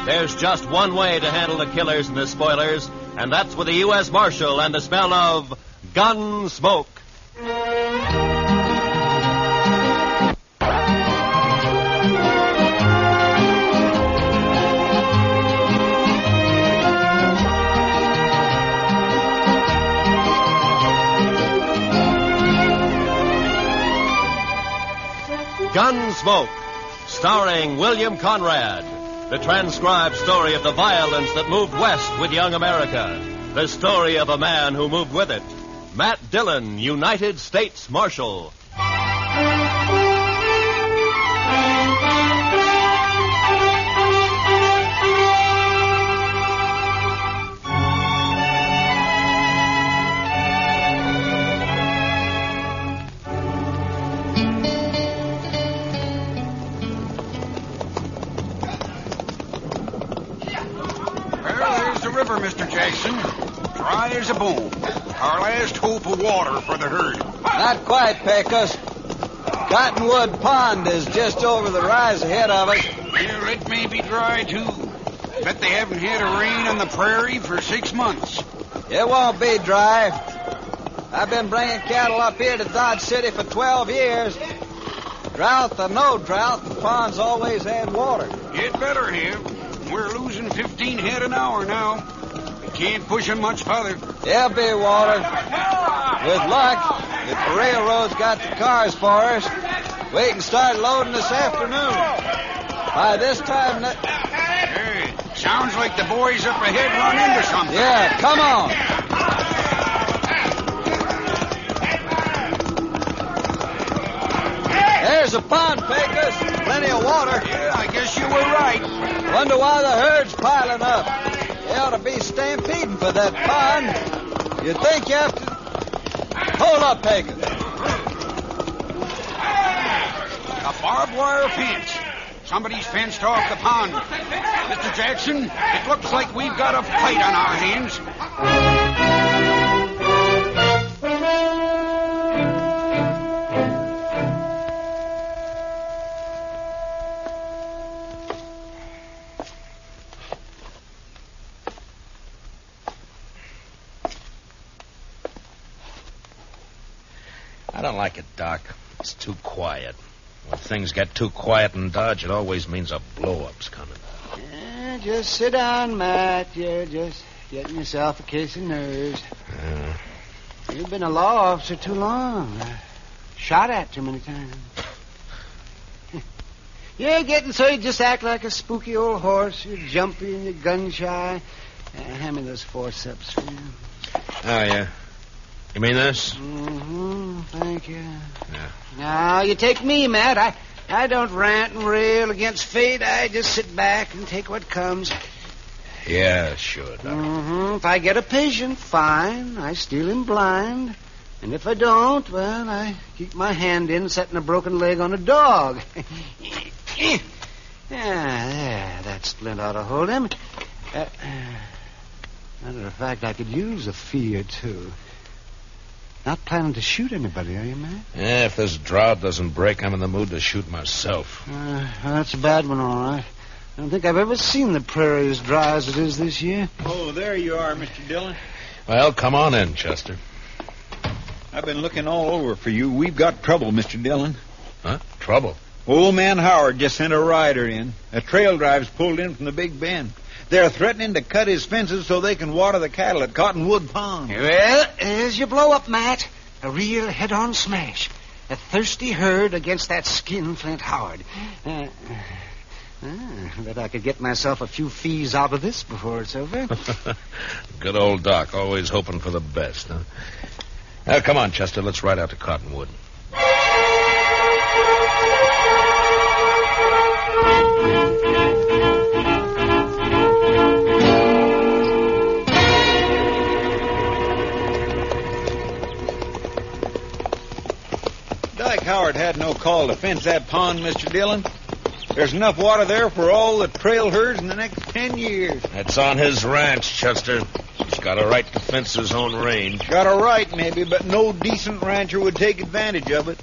There's just one way to handle the killers and the spoilers, and that's with the U.S. Marshal and the smell of Gunsmoke. Gunsmoke, starring William Conrad. The transcribed story of the violence that moved west with young America. The story of a man who moved with it. Matt Dillon, United States Marshal. Mr. Jackson, dry as a bone. Our last hope of water for the herd. Not quite, Pecos. Cottonwood Pond is just over the rise ahead of us. Well, it may be dry, too. Bet they haven't had a rain on the prairie for 6 months. It won't be dry. I've been bringing cattle up here to Dodge City for 12 years. Drought or no drought, the pond's always had water. It better have. We're losing 15 head an hour now. Can't push him much further. There'll be water. With luck, if the railroad's got the cars for us, we can start loading this afternoon. By this time... Hey, sounds like the boys up ahead run into something. Yeah, come on. There's a pond, Pecos. Plenty of water. Yeah, I guess you were right. Wonder why the herd's piling up. They ought to be stampeding for that pond. You think you have to... Hold up, Pecos. A barbed wire fence. Somebody's fenced off the pond. Mr. Jackson, it looks like we've got a fight on our hands. I don't like it, Doc. It's too quiet. When things get too quiet in Dodge, it always means a blow-up's coming. Yeah, just sit down, Matt. You're just getting yourself a case of nerves. You've been a law officer too long. Shot at too many times. You're getting so you just act like a spooky old horse. You're jumpy and you're gun-shy. Hand me those forceps, for you. Oh, yeah. You mean this? Mm-hmm. Thank you. Yeah. Now, you take me, Matt. I don't rant and rail against fate. I just sit back and take what comes. Yeah, sure, Doc. Mm-hmm. If I get a patient, fine. I steal him blind. And if I don't, well, I keep my hand in setting a broken leg on a dog. Yeah, there. That splint ought to hold him. Matter of fact, I could use a fee or two. Not planning to shoot anybody, are you, Matt? Yeah, if this drought doesn't break, I'm in the mood to shoot myself. That's a bad one, all right. I don't think I've ever seen the prairie as dry as it is this year. Oh, there you are, Mr. Dillon. Well, come on in, Chester. I've been looking all over for you. We've got trouble, Mr. Dillon. Huh? Trouble? Old man Howard just sent a rider in. A trail drive's pulled in from the Big Bend. They're threatening to cut his fences so they can water the cattle at Cottonwood Pond. Well, there's your blow-up, Matt. A real head-on smash. A thirsty herd against that skinflint Howard. Bet I could get myself a few fees out of this before it's over. Good old Doc, always hoping for the best, huh? Now, come on, Chester, let's ride out to Cottonwood. Howard had no call to fence that pond, Mr. Dillon. There's enough water there for all the trail herds in the next 10 years. That's on his ranch, Chester. He's got a right to fence his own range. Got a right, maybe, but no decent rancher would take advantage of it.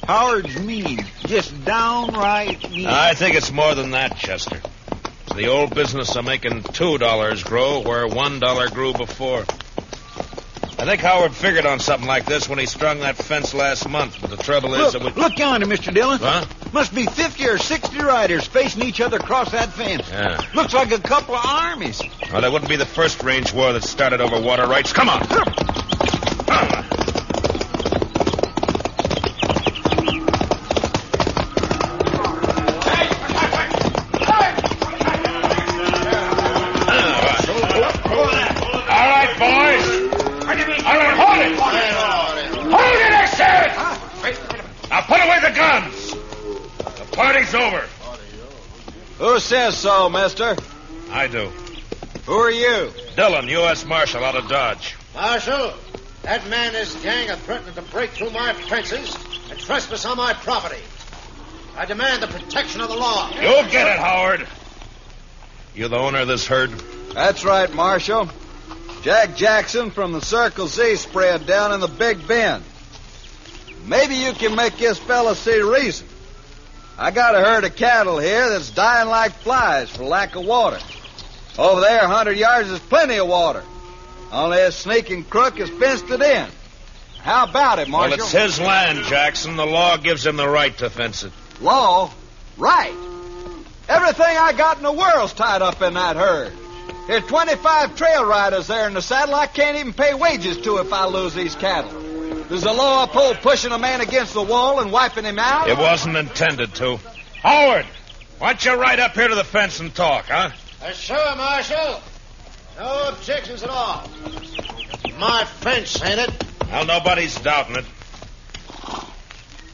Howard's mean. Just downright mean. I think it's more than that, Chester. It's the old business of making $2 grow where $1 grew before. I think Howard figured on something like this when he strung that fence last month, but the trouble is that we... Look yonder, Mr. Dillon. Huh? Must be 50 or 60 riders facing each other across that fence. Yeah. Looks like a couple of armies. Well, that wouldn't be the first range war that started over water rights. Come on. Over. Who says so, mister? I do. Who are you? Dillon, U.S. Marshal out of Dodge. Marshal, that man and his gang are threatening to break through my fences and trespass on my property. I demand the protection of the law. You'll get it, Howard. You the owner of this herd? That's right, Marshal. Jack Jackson from the Circle Z spread down in the Big Bend. Maybe you can make this fella see reason. I got a herd of cattle here that's dying like flies for lack of water. Over there, 100 yards, is plenty of water. Only this sneaking crook has fenced it in. How about it, Marshal? Well, it's his land, Jackson. The law gives him the right to fence it. Law? Right. Everything I got in the world's tied up in that herd. There's 25 trail riders there in the saddle I can't even pay wages to if I lose these cattle. Does the law uphold pushing a man against the wall and wiping him out? It wasn't intended to. Howard, why don't you ride up here to the fence and talk, huh? Sure, Marshal. No objections at all. My fence, ain't it? Well, nobody's doubting it.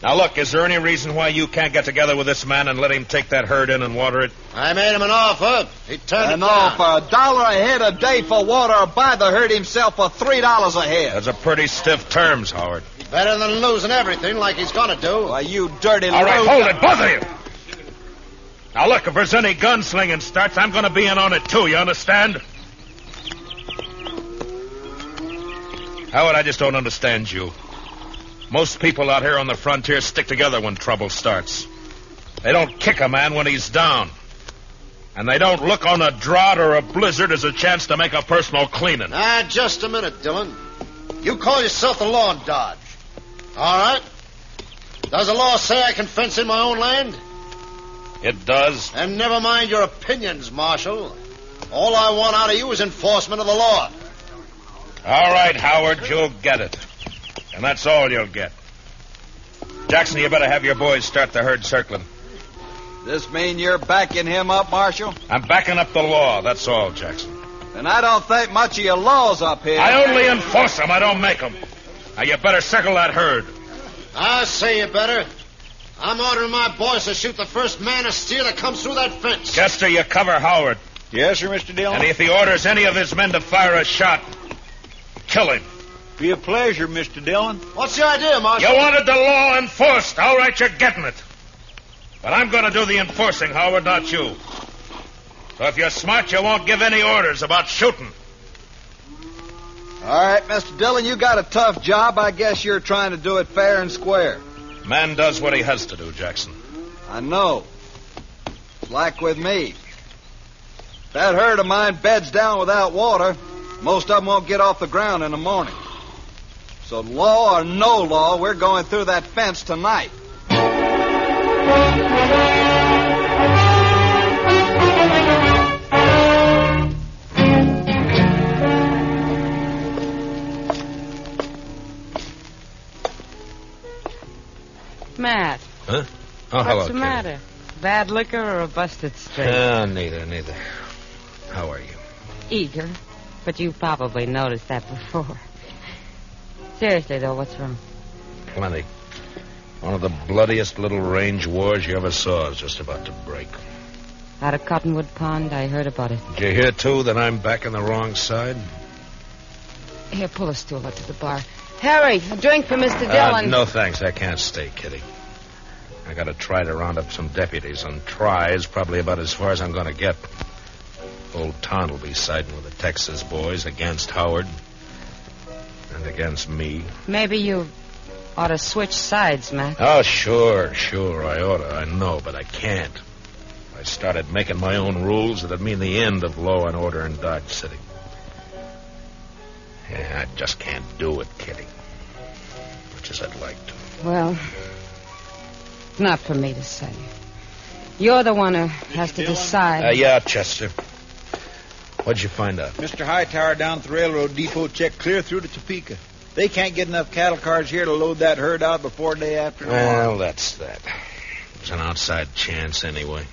Now, look, is there any reason why you can't get together with this man and let him take that herd in and water it? I made him an offer. He turned it down. An offer, $1 a head a day for water, or buy the herd himself for $3 a head. That's a pretty stiff terms, Howard. Better than losing everything like he's gonna do. Why, you dirty All right, hold it, both of you. Now, look, if there's any gunslinging starts, I'm gonna be in on it, too, you understand? Howard, I just don't understand you. Most people out here on the frontier stick together when trouble starts. They don't kick a man when he's down. And they don't look on a drought or a blizzard as a chance to make a personal cleaning. Just a minute, Dillon. You call yourself the law in Dodge. All right. Does the law say I can fence in my own land? It does. And never mind your opinions, Marshal. All I want out of you is enforcement of the law. All right, Howard, you'll get it. And that's all you'll get. Jackson, you better have your boys start the herd circling. This mean you're backing him up, Marshal? I'm backing up the law, that's all, Jackson. Then I don't think much of your laws up here. I only enforce them, I don't make them. Now, you better circle that herd. I say you better. I'm ordering my boys to shoot the first man or steer that comes through that fence. Chester, you cover Howard. Yes, sir, Mr. Dillon. And if he orders any of his men to fire a shot, kill him. Be a pleasure, Mr. Dillon. What's your idea, Marshal? You wanted the law enforced. All right, you're getting it. But I'm going to do the enforcing, Howard, not you. So if you're smart, you won't give any orders about shooting. All right, Mr. Dillon, you got a tough job. I guess you're trying to do it fair and square. Man does what he has to do, Jackson. I know. It's like with me. If that herd of mine beds down without water, most of them won't get off the ground in the morning. So law or no law, we're going through that fence tonight. Matt. Huh? Oh, hello, What's the matter? Bad liquor or a busted straight? Neither. How are you? Eager. But you probably noticed that before. Seriously, though, what's wrong? Plenty. One of the bloodiest little range wars you ever saw is just about to break. Out of Cottonwood Pond, I heard about it. Did you hear, too, that I'm back on the wrong side? Here, pull a stool up to the bar. Harry, a drink for Mr. Dillon. No, thanks. I can't stay, Kitty. I got to try to round up some deputies, and try is probably about as far as I'm going to get. Old Ton will be siding with the Texas boys against Howard and against me. Maybe you ought to switch sides, Matt. Oh, sure, I ought to. I know, but I can't. If I started making my own rules, it'd mean the end of law and order in Dodge City. Yeah, I just can't do it, Kitty. Much as I'd like to. Well, not for me to say. You're the one who has to decide. Yeah, Chester. What'd you find out? Mr. Hightower down at the railroad depot checked clear through to Topeka. They can't get enough cattle cars here to load that herd out before day after tomorrow. Well, that's that. It's an outside chance anyway.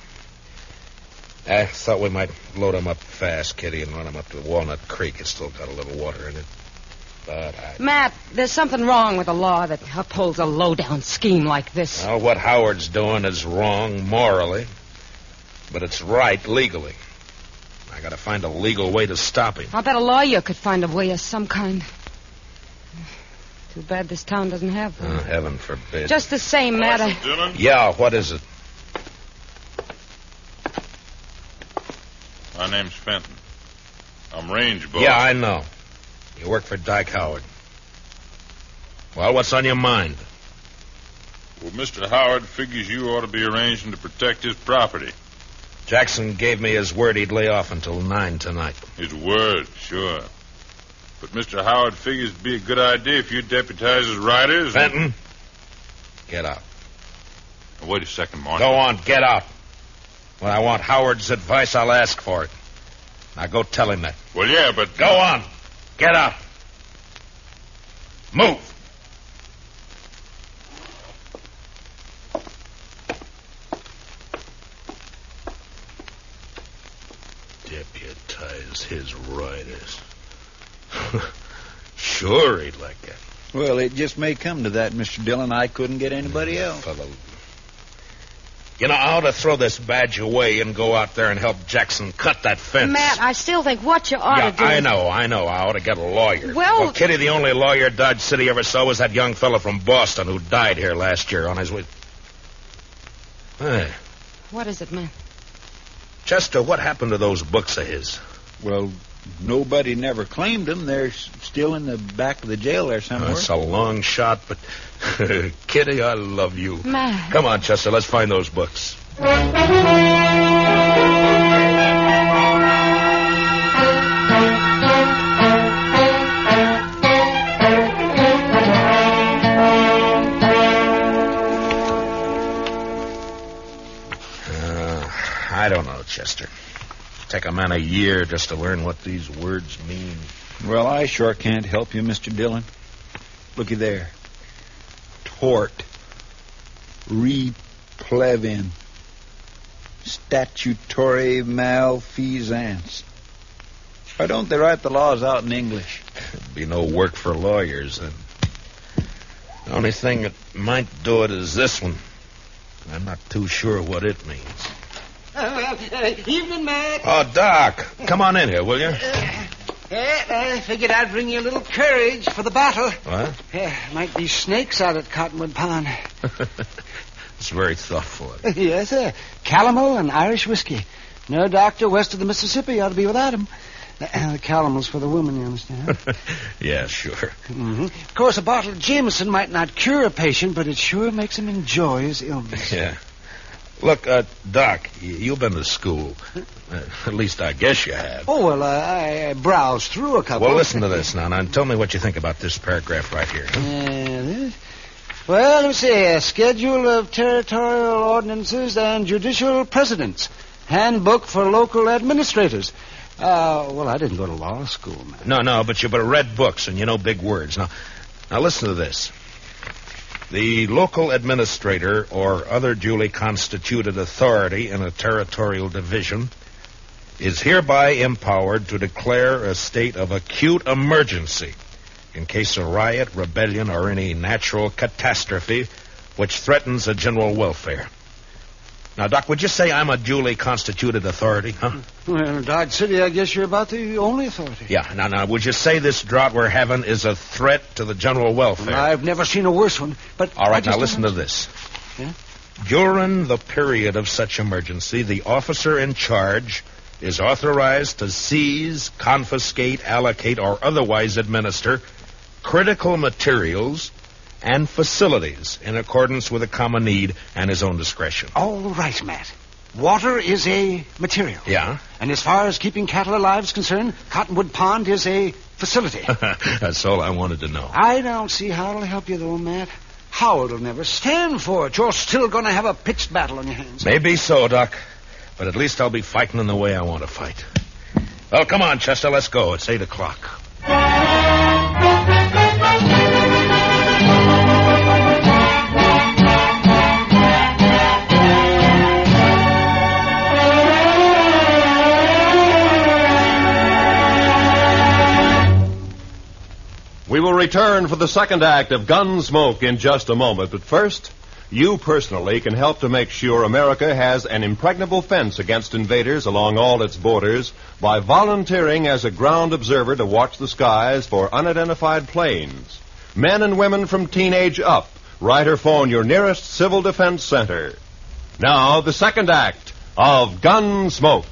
I thought we might load them up fast, Kitty, and run them up to Walnut Creek. It's still got a little water in it. But Matt, there's something wrong with a law that upholds a low-down scheme like this. Well, what Howard's doing is wrong morally, but it's right legally. I gotta find a legal way to stop him. I bet a lawyer could find a way of some kind. Too bad this town doesn't have one. Heaven forbid. Just the same, Matt. Dillon? Yeah, what is it? My name's Fenton. I'm range boss. Yeah, I know. You work for Dyke Howard. Well, what's on your mind? Well, Mr. Howard figures you ought to be arranging to protect his property. Jackson gave me his word he'd lay off until 9 tonight. His word, sure. But Mr. Howard figures it'd be a good idea if you deputize his riders. Fenton, get out. Now, wait a second, Marshal. Go on, get out. When I want Howard's advice, I'll ask for it. Now go tell him that. Well, yeah, but... Go on. Get out. Move. Deputize his riders. Sure he'd like that. Well, it just may come to that, Mr. Dillon. I couldn't get anybody else. You know, I ought to throw this badge away and go out there and help Jackson cut that fence. Matt, I still think what you ought to do... I know. I ought to get a lawyer. Well, Kitty, the only lawyer Dodge City ever saw was that young fellow from Boston who died here last year on his way... Hey. What is it, Matt? Chester, what happened to those books of his? Well, nobody never claimed them. They're still in the back of the jail there somewhere. That's a long shot, but... Kitty, I love you. Matt. Come on, Chester, let's find those books. I don't know, Chester. Take a man a year just to learn what these words mean. Well, I sure can't help you, Mr. Dillon. Looky there. Tort. Replevin. Statutory malfeasance. Why don't they write the laws out in English? There'd be no work for lawyers, then. The only thing that might do it is this one. I'm not too sure what it means. Evening, Matt. Oh, Doc, come on in here, will you? I figured I'd bring you a little courage for the battle. What? Might be snakes out at Cottonwood Pond. It's very thoughtful. Yes, sir. Calomel and Irish whiskey. No doctor west of the Mississippi ought to be without him. The calomel's for the woman, you understand? Yeah, sure. Mm-hmm. Of course, a bottle of Jameson might not cure a patient, but it sure makes him enjoy his illness. Yeah. Look, Doc, you've been to school. At least I guess you have. Oh, well, I browsed through a couple. Well, listen to this now, and tell me what you think about this paragraph right here. Well, let me see. A schedule of territorial ordinances and judicial precedents. Handbook for local administrators. Well, I didn't go to law school, man. No, but you've read books, and you know big words. Now listen to this. The local administrator or other duly constituted authority in a territorial division is hereby empowered to declare a state of acute emergency in case of riot, rebellion, or any natural catastrophe which threatens the general welfare. Now, Doc, would you say I'm a duly constituted authority, huh? Well, in Dodge City, I guess you're about the only authority. Yeah, now, would you say this drought we're having is a threat to the general welfare? Well, I've never seen a worse one, but... All right, now listen to this. Yeah? During the period of such emergency, the officer in charge is authorized to seize, confiscate, allocate, or otherwise administer critical materials and facilities in accordance with the common need and his own discretion. All right, Matt. water is a material. Yeah? And as far as keeping cattle alive is concerned, Cottonwood Pond is a facility. That's all I wanted to know. I don't see how it'll help you, though, Matt. Howard will never stand for it. You're still going to have a pitched battle on your hands. Maybe so, Doc. But at least I'll be fighting in the way I want to fight. Well, come on, Chester, let's go. It's 8 o'clock. We will return for the second act of Gunsmoke in just a moment. But first, you personally can help to make sure America has an impregnable fence against invaders along all its borders by volunteering as a ground observer to watch the skies for unidentified planes. Men and women from teenage up, write or phone your nearest Civil Defense Center. Now, the second act of Gunsmoke.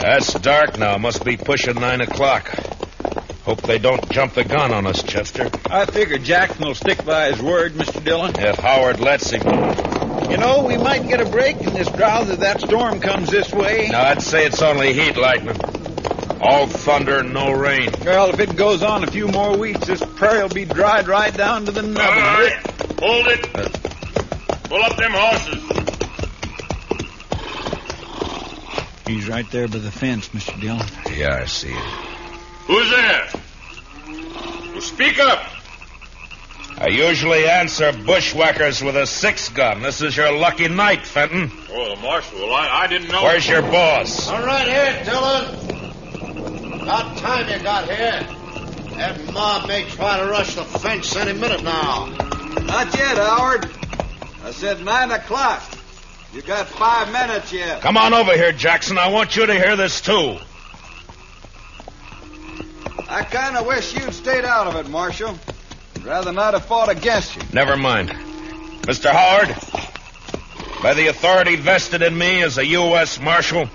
It's dark now. Must be pushing 9 o'clock. Hope they don't jump the gun on us, Chester. I figure Jackson will stick by his word, Mr. Dillon. If Howard lets him. You know, we might get a break in this drought if that storm comes this way. No, I'd say it's only heat lightning. All thunder, no rain. Well, if it goes on a few more weeks, this prairie will be dried right down to the nubbin. All right. Hold it. Pull up them horses. He's right there by the fence, Mr. Dillon. Yeah, I see it. Who's there? Well, speak up. I usually answer bushwhackers with a 6-gun. This is your lucky night, Fenton. Oh, the marshal. Well, I didn't know. Where's your boss? All right here, Dillon. About time you got here. That mob may try to rush the fence any minute now. Not yet, Howard. I said 9 o'clock. You got 5 minutes yet. Come on over here, Jackson. I want you to hear this, too. I kind of wish you'd stayed out of it, Marshal. I'd rather not have fought against you. Never mind. Mr. Howard, by the authority vested in me as a U.S. Marshal,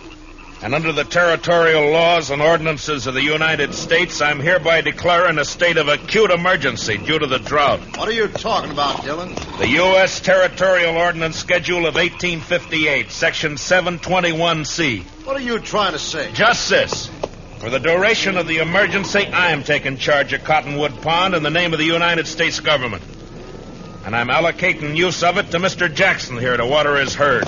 and under the territorial laws and ordinances of the United States, I'm hereby declaring a state of acute emergency due to the drought. What are you talking about, Dillon? The U.S. Territorial Ordinance Schedule of 1858, Section 721C. What are you trying to say? Just this. For the duration of the emergency, I am taking charge of Cottonwood Pond in the name of the United States government. And I'm allocating use of it to Mr. Jackson here to water his herd.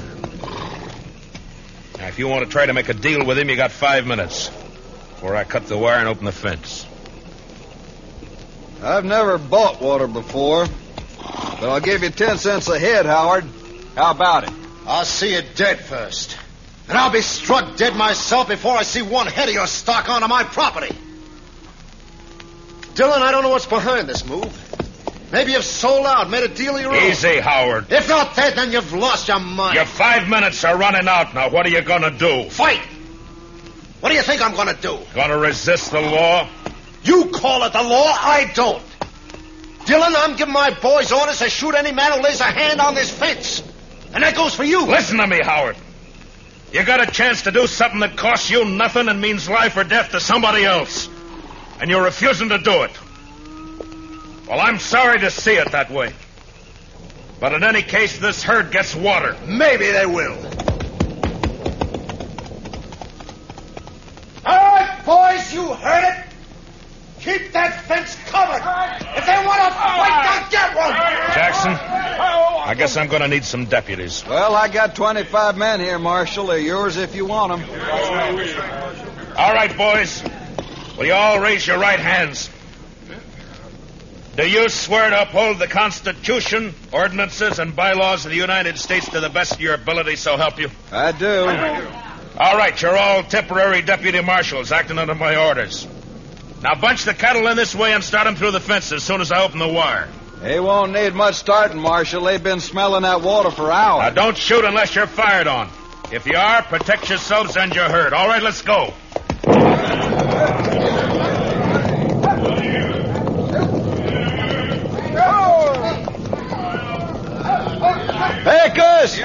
Now, if you want to try to make a deal with him, you got 5 minutes before I cut the wire and open the fence. I've never bought water before, but I'll give you 10 cents a head, Howard. How about it? I'll see you dead first. And I'll be struck dead myself before I see one head of your stock onto my property. Dillon, I don't know what's behind this move. Maybe you've sold out, made a deal of your own. Easy, Howard. If not that, then you've lost your mind. Your 5 minutes are running out now. What are you going to do? Fight! What do you think I'm going to do? Going to resist the law? You call it the law, I don't. Dillon, I'm giving my boys orders to shoot any man who lays a hand on this fence. And that goes for you. Listen to me, Howard. You got a chance to do something that costs you nothing and means life or death to somebody else. And you're refusing to do it. Well, I'm sorry to see it that way. But in any case, this herd gets water. Maybe they will. All right, boys, you heard it. Keep that fence covered. If they want to fight, they'll get one. Jackson, I guess I'm going to need some deputies. Well, I got 25 men here, Marshal. They're yours if you want them. All right, boys. Will you all raise your right hands? Do you swear to uphold the Constitution, ordinances, and bylaws of the United States to the best of your ability, so help you? I do. All right, you're all temporary deputy marshals acting under my orders. Now bunch the cattle in this way and start them through the fence as soon as I open the wire. They won't need much starting, Marshal. They've been smelling that water for hours. Now don't shoot unless you're fired on. If you are, protect yourselves and your herd. All right, let's go. Breakers!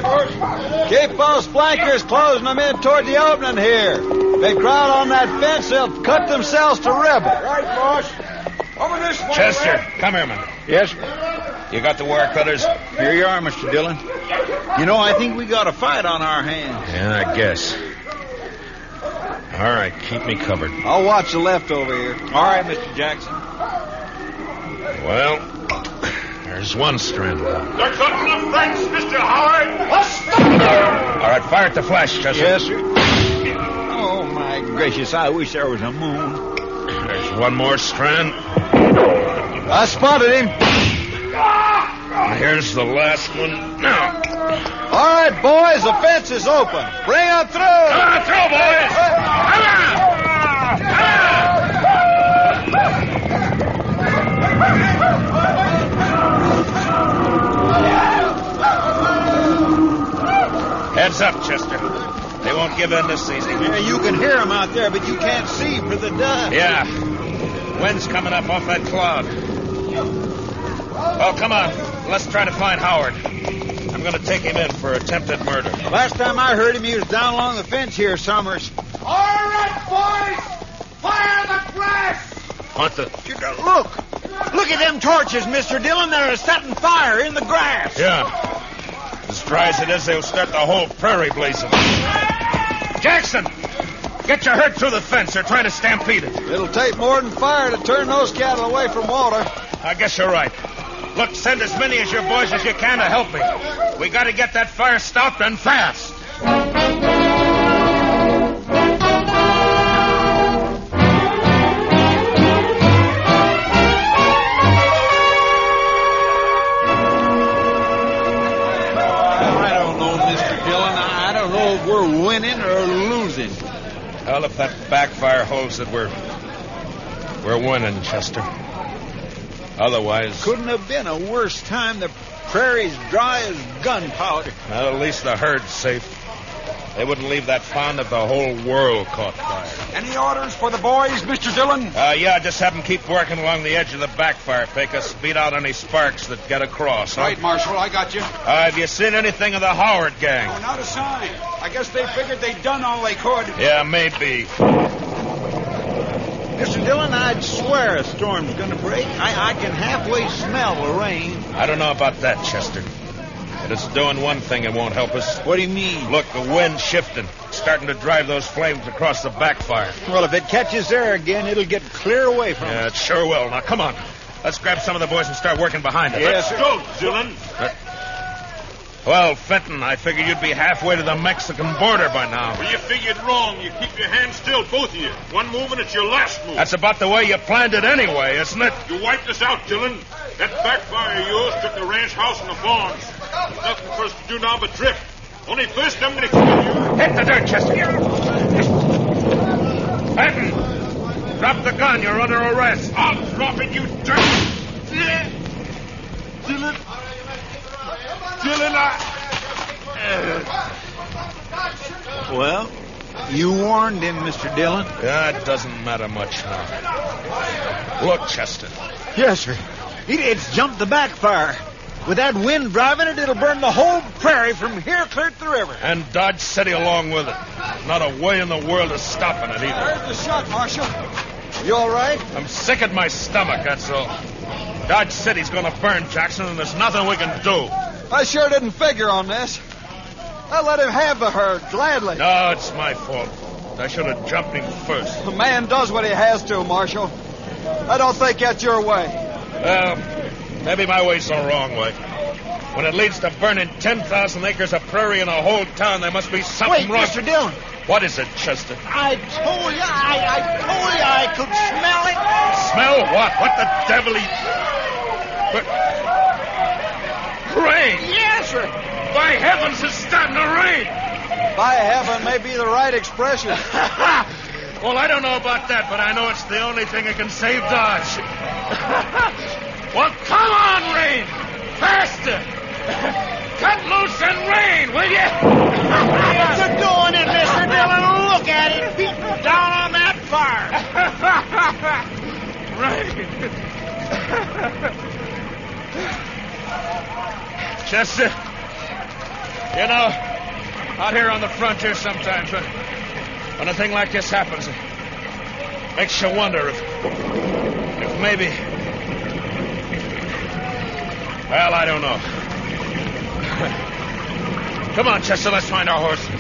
Keep those flankers closing them in toward the opening here. They crowd on that fence, they'll cut themselves to ribbon. Right, boss. Over this way. Chester, come here, man. Yes? You got the wire cutters? Here you are, Mr. Dillon. You know, I think we got a fight on our hands. Yeah, I guess. All right, keep me covered. I'll watch the left over here. All right, Mr. Jackson. Well, there's one strand left. They're cutting the fence, Mr. Howard. All right, fire at the flash, Chester. Yes, sir. Oh, my gracious, I wish there was a moon. There's one more strand. I spotted him. Here's the last one. Now. All right, boys, the fence is open. Bring them through. Come on through, boys. Come on. Heads up, Chester. They won't give in this easy. Yeah, you can hear them out there, but you can't see for the dust. Yeah. Wind's coming up off that cloud. Oh, come on. Let's try to find Howard. I'm going to take him in for attempted murder. Last time I heard him, he was down along the fence here, Summers. All right, boys. Fire the grass. What the? Look at them torches, Mr. Dillon. They're setting fire in the grass. Yeah. As dry as it is, they'll start the whole prairie blazing. Jackson! Get your herd through the fence. They're trying to stampede it. It'll take more than fire to turn those cattle away from water. I guess you're right. Look, send as many of your boys as you can to help me. We got to get that fire stopped and fast. We're winning or losing. Well, if that backfire holds it, we're winning, Chester. Otherwise... Couldn't have been a worse time. The prairie's dry as gunpowder. Well, at least the herd's safe. They wouldn't leave that pond if the whole world caught fire. Any orders for the boys, Mr. Dillon? Yeah, just have them keep working along the edge of the backfire, Pecos. Beat out any sparks that get across. Right, Marshal, I got you. Have you seen anything of the Howard gang? No, not a sign. I guess they figured they'd done all they could. Yeah, maybe. Mr. Dillon, I'd swear a storm's going to break. I can halfway smell the rain. I don't know about that, Chester. But it's doing one thing it won't help us. What do you mean? Look, the wind's shifting. It's starting to drive those flames across the backfire. Well, if it catches there again, it'll get clear away from us. Yeah, it sure will. Now, come on. Let's grab some of the boys and start working behind it. Let's go, Dillon. Well, Fenton, I figured you'd be halfway to the Mexican border by now. Well, you figured wrong. You keep your hands still, both of you. One move and it's your last move. That's about the way you planned it anyway, isn't it? You wiped us out, Dillon. That backfire of yours took the ranch house and the farms. There's nothing for us to do now but drift. Only first I'm going to kill you. Hit the dirt, Chester. Fenton, drop the gun. You're under arrest. I'll drop it, you dirt. Dillon, Well, you warned him, Mr. Dillon. That doesn't matter much now. Look, Chester. Yes, sir. It's jumped the backfire. With that wind driving it, it'll burn the whole prairie from here clear to the river. And Dodge City along with it. Not a way in the world of stopping it either. There's the shot, Marshal. You all right? I'm sick at my stomach, that's all. Dodge City's going to burn, Jackson, and there's nothing we can do. I sure didn't figure on this. I let him have the herd, gladly. No, it's my fault. I should have jumped him first. A man does what he has to, Marshal. I don't think that's your way. Well, maybe my way's the wrong way. When it leads to burning 10,000 acres of prairie in a whole town, there must be something wrong. Wait, Mr. Dillon. What is it, Chester? I told you I could smell it. Smell what? What the devil? Rain! Yes, sir. By heavens, it's starting to rain! By heaven may be the right expression. Well, I don't know about that, but I know it's the only thing that can save Dodge. Well, come on, rain! Faster! Cut loose and rain, will you? It's a-going in, Mr. Dillon. Look at it, beating down on that fire. Chester, You know, out here on the frontier sometimes, when a thing like this happens, it makes you wonder if maybe... Well, I don't know. Come on, Chester, let's find our horses.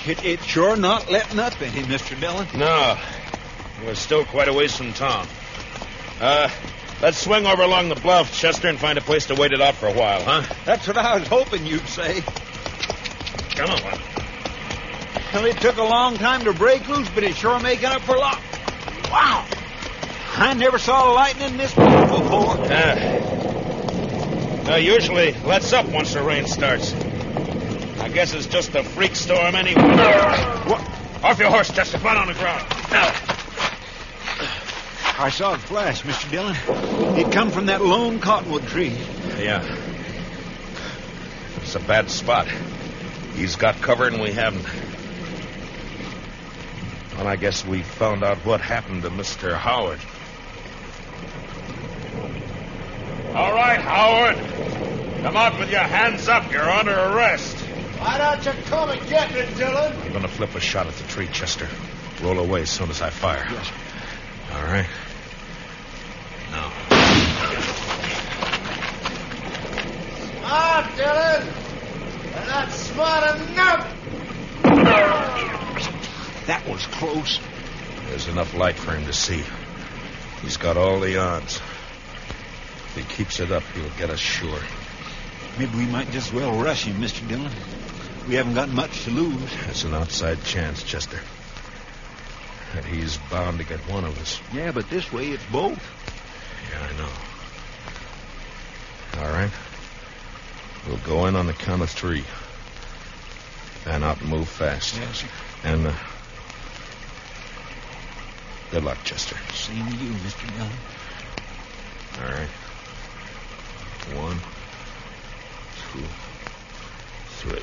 It's sure not letting up any, Mr. Dillon. No. We're still quite a ways from town. Let's swing over along the bluff, Chester, and find a place to wait it out for a while, huh? That's what I was hoping you'd say. Come on. Well, it took a long time to break loose, but it's sure making up for loss. Wow! I never saw lightning this big before. Usually lets up once the rain starts. I guess it's just a freak storm anyway. What? Off your horse, Chester. Flat on the ground. Now. I saw it flash, Mr. Dillon. It come from that lone cottonwood tree. Yeah. It's a bad spot. He's got cover and we haven't. Well, I guess we found out what happened to Mr. Howard. All right, Howard. Come out with your hands up. You're under arrest. Why don't you come and get me, Dillon? I'm going to flip a shot at the tree, Chester. Roll away as soon as I fire. Yes, sir. All right. Now. Ah, Dillon! You're not smart enough! That was close. There's enough light for him to see. He's got all the odds. If he keeps it up, he'll get us sure. Maybe we might just well rush him, Mr. Dillon. We haven't got much to lose. That's an outside chance, Chester. And he's bound to get one of us. Yeah, but this way it's both. Yeah, I know. All right. We'll go in on the count of 3. Fan out and move fast. Yes, sir. And, good luck, Chester. Same to you, Mr. Dillon. All right. 1, 2, 3.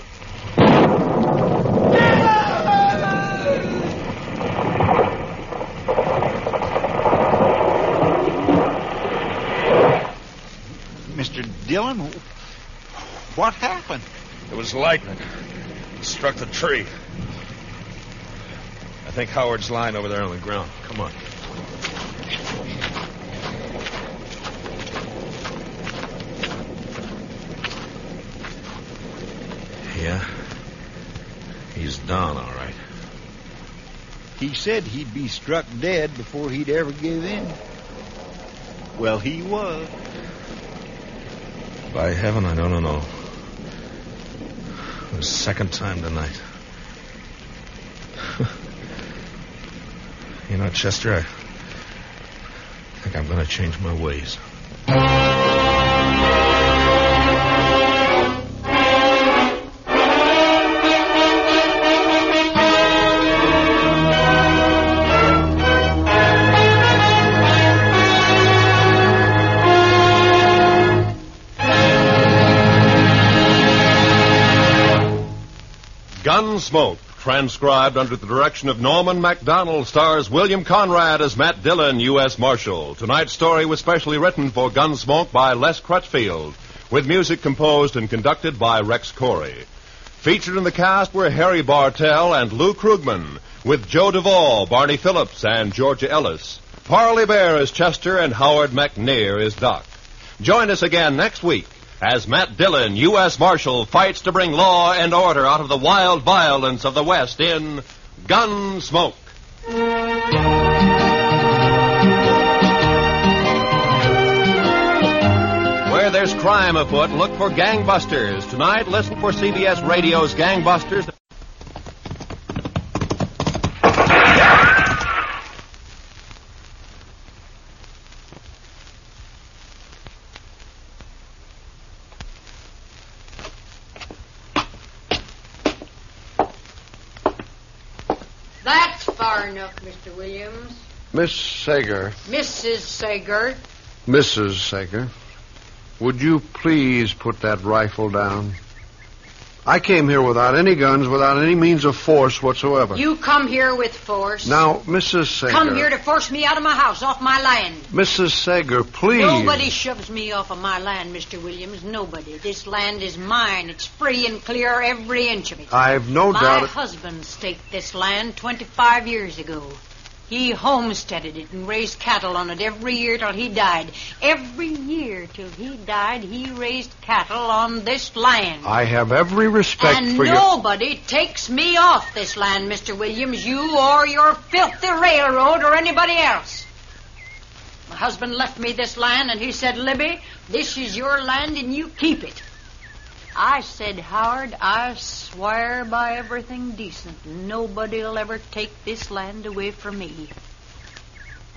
Mr. Dillon, what happened? It was lightning. It struck the tree. I think Howard's lying over there on the ground. Come on. Yeah. He's down, all right. He said he'd be struck dead before he'd ever give in. Well, he was. By heaven, I don't know. The second time tonight. You know, Chester, I think I'm going to change my ways. Gunsmoke, transcribed under the direction of Norman MacDonald, stars William Conrad as Matt Dillon, U.S. Marshal. Tonight's story was specially written for Gunsmoke by Les Crutchfield, with music composed and conducted by Rex Corey. Featured in the cast were Harry Bartell and Lou Krugman, with Joe Duvall, Barney Phillips, and Georgia Ellis. Parley Bear is Chester, and Howard McNear is Doc. Join us again next week as Matt Dillon, U.S. Marshal, fights to bring law and order out of the wild violence of the West in Gunsmoke. Where there's crime afoot, look for gangbusters. Tonight, listen for CBS Radio's Gangbusters. That's far enough, Mr. Williams. Miss Sager. Mrs. Sager. Mrs. Sager. Would you please put that rifle down? I came here without any guns, without any means of force whatsoever. You come here with force. Now, Mrs. Sager... Come here to force me out of my house, off my land. Mrs. Sager, please... Nobody shoves me off of my land, Mr. Williams. Nobody. This land is mine. It's free and clear, every inch of it. I've no doubt... My husband staked this land 25 years ago. He homesteaded it and raised cattle on it every year till he died. Every year till he died, he raised cattle on this land. I have every respect for And nobody takes me off this land, Mr. Williams, you or your filthy railroad or anybody else. My husband left me this land, and he said, Libby, this is your land and you keep it. I said, Howard, I swear by everything decent, nobody'll ever take this land away from me.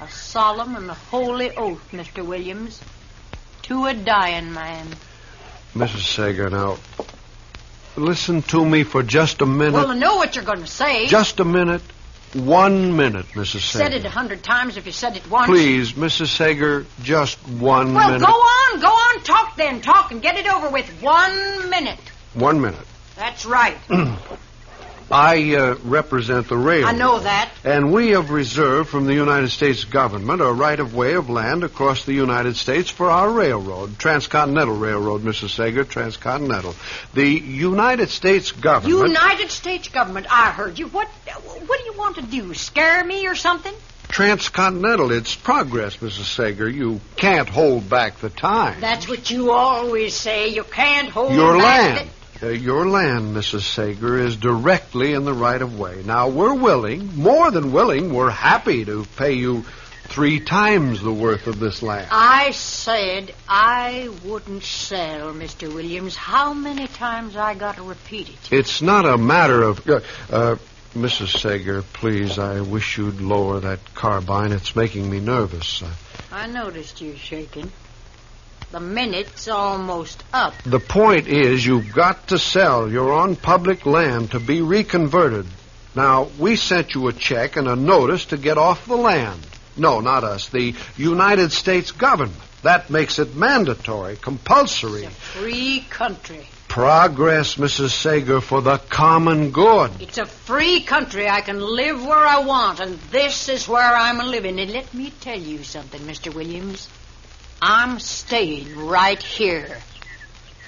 A solemn and holy oath, Mr. Williams, to a dying man. Mrs. Sager, now, listen to me for just a minute. Well, I know what you're going to say. Just a minute. 1 minute, Mrs. Sager. Said it 100 times if you said it once. Please, Mrs. Sager, just 1 minute. Well, go on, talk then, talk and get it over with. 1 minute. 1 minute. That's right. I represent the railroad. I know that. And we have reserved from the United States government a right-of-way of land across the United States for our railroad, Transcontinental Railroad, Mrs. Sager, Transcontinental. The United States government... United States government, I heard you. What do you want to do, scare me or something? Transcontinental, it's progress, Mrs. Sager. You can't hold back the time. That's what you always say. You can't hold Your back land. Your land, Mrs. Sager, is directly in the right-of-way. Now, we're willing, more than willing, we're happy to pay you 3 times the worth of this land. I said I wouldn't sell, Mr. Williams. How many times I got to repeat it? It's not a matter of... Mrs. Sager, please, I wish you'd lower that carbine. It's making me nervous. I noticed you shaking. The minute's almost up. The point is, you've got to sell. You're on public land to be reconverted. Now, we sent you a check and a notice to get off the land. No, not us. The United States government. That makes it mandatory, compulsory. It's a free country. Progress, Mrs. Sager, for the common good. It's a free country. I can live where I want, and this is where I'm living. And let me tell you something, Mr. Williams. I'm staying right here.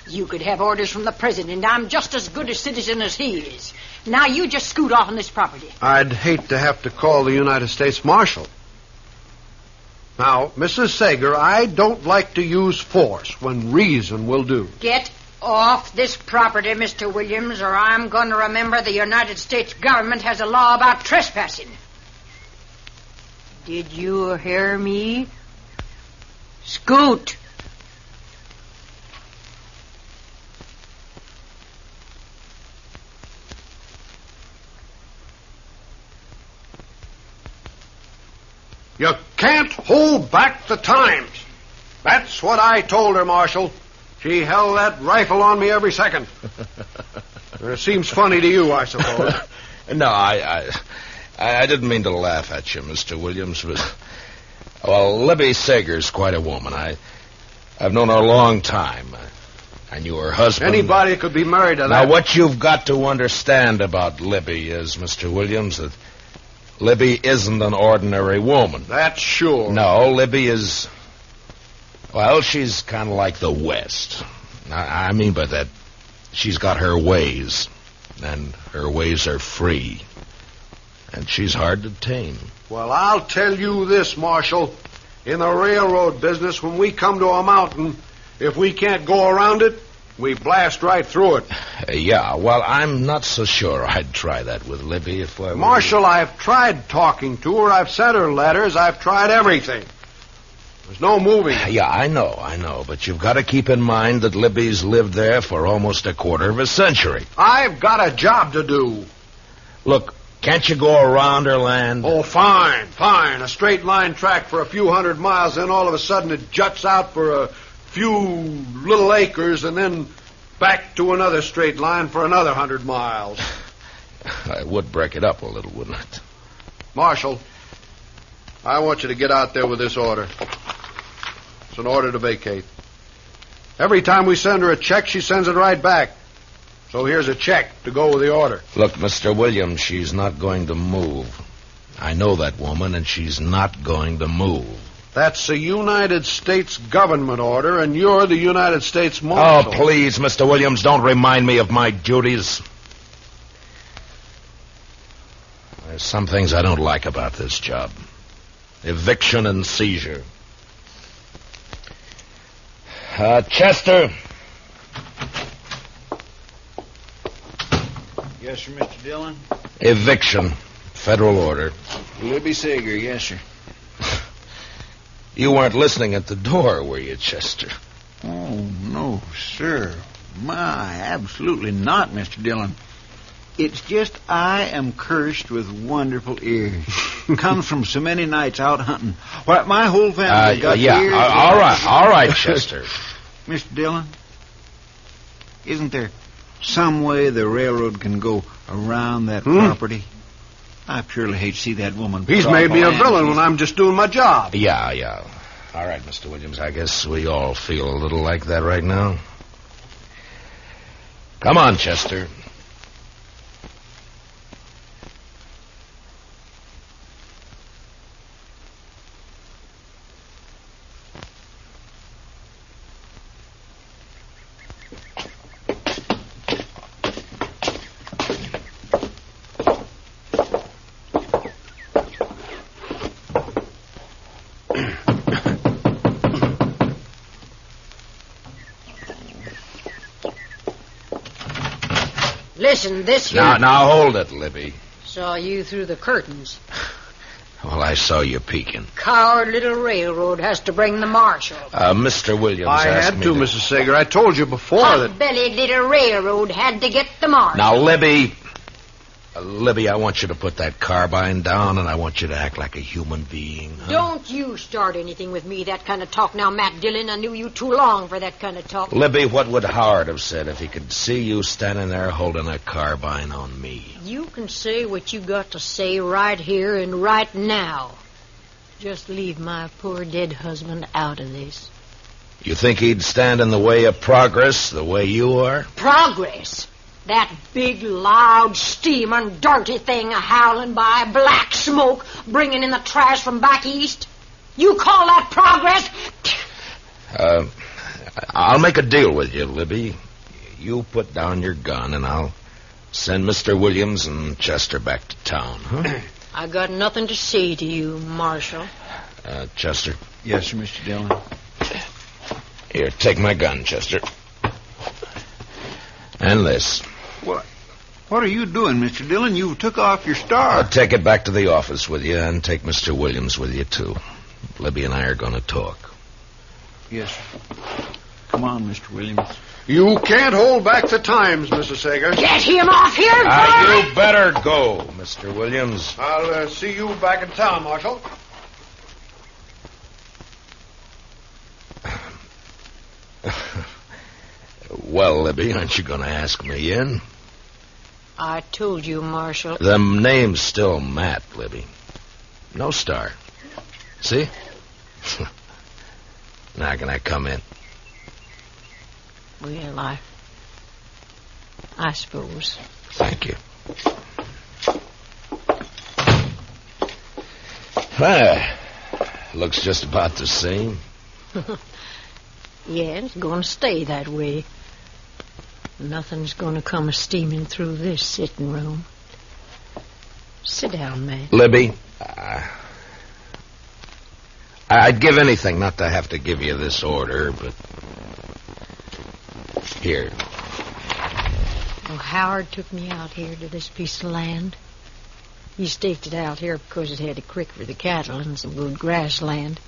You could have orders from the president. I'm just as good a citizen as he is. Now you just scoot off on this property. I'd hate to have to call the United States Marshal. Now, Mrs. Sager, I don't like to use force when reason will do. Get off this property, Mr. Williams, or I'm going to remember the United States government has a law about trespassing. Did you hear me? Scoot. You can't hold back the times. That's what I told her, Marshal. She held that rifle on me every second. It seems funny to you, I suppose. No, I didn't mean to laugh at you, Mr. Williams, but... Well, Libby Sager's quite a woman. I've known her a long time. I knew her husband. Anybody could be married to that. Now, what you've got to understand about Libby is, Mr. Williams, that Libby isn't an ordinary woman. That's sure. No, Libby is... Well, she's kind of like the West. I mean by that, she's got her ways, and her ways are free. And she's hard to tame. Well, I'll tell you this, Marshal. In the railroad business, when we come to a mountain, if we can't go around it, we blast right through it. Yeah, well, I'm not so sure I'd try that with Libby if I were... Marshal, I've tried talking to her. I've sent her letters. I've tried everything. There's no moving. Yeah, I know. But you've got to keep in mind that Libby's lived there for almost a quarter of a century. I've got a job to do. Look, can't you go around her land? Oh, fine. A straight line track for a few 100 miles, then all of a sudden it juts out for a few little acres, and then back to another straight line for another 100 miles. I would break it up a little, wouldn't it? Marshal, I want you to get out there with this order. It's an order to vacate. Every time we send her a check, she sends it right back. So here's a check to go with the order. Look, Mr. Williams, she's not going to move. I know that woman, and she's not going to move. That's a United States government order, and you're the United States Marshal. Oh, please, Mr. Williams, don't remind me of my duties. There's some things I don't like about this job. Eviction and seizure. Chester. Yes, sir, Mr. Dillon. Eviction. Federal order. Libby Sager, yes, sir. You weren't listening at the door, were you, Chester? Oh, no, sir. My, absolutely not, Mr. Dillon. It's just I am cursed with wonderful ears. Comes from so many nights out hunting. Why, my whole family got ears. All right, Chester. Mr. Dillon, isn't there some way the railroad can go around that property? I purely hate to see that woman. He's made me a villain when I'm just doing my job. Yeah. All right, Mr. Williams, I guess we all feel a little like that right now. Come on, Chester. Listen, this here... Now, hold it, Libby. Saw you through the curtains. Well, I saw you peeking. Coward little railroad has to bring the marshal. Mr. Williams I asked had me to, Mrs. Sager. I told you before that... Hot-bellied little railroad had to get the marshal. Now, Libby... Libby, I want you to put that carbine down, and I want you to act like a human being. Huh? Don't you start anything with me, that kind of talk. Now, Matt Dillon, I knew you too long for that kind of talk. Libby, what would Howard have said if he could see you standing there holding a carbine on me? You can say what you got to say right here and right now. Just leave my poor dead husband out of this. You think he'd stand in the way of progress the way you are? Progress? That big, loud, steaming, dirty thing a-howling by, black smoke, bringing in the trash from back east? You call that progress? I'll make a deal with you, Libby. You put down your gun, and I'll send Mr. Williams and Chester back to town, huh? I got nothing to say to you, Marshal. Chester? Yes, sir, Mr. Dillon. Here, take my gun, Chester. And this. What are you doing, Mr. Dillon? You took off your star. Take it back to the office with you, and take Mr. Williams with you, too. Libby and I are going to talk. Yes, sir. Come on, Mr. Williams. You can't hold back the times, Mrs. Sager. Get him off here, You better go, Mr. Williams. I'll see you back in town, Marshal. Well, Libby, aren't you going to ask me in? I told you, Marshal. The name's still Matt, Libby. No star. See? Now can I come in? Well, I suppose. Thank you. Looks just about the same. Yeah, it's going to stay that way. Nothing's going to come steaming through this sitting room. Sit down, man. Libby, I'd give anything not to have to give you this order, but... Here. Well, Howard took me out here to this piece of land. He staked it out here because it had a creek for the cattle and some good grassland.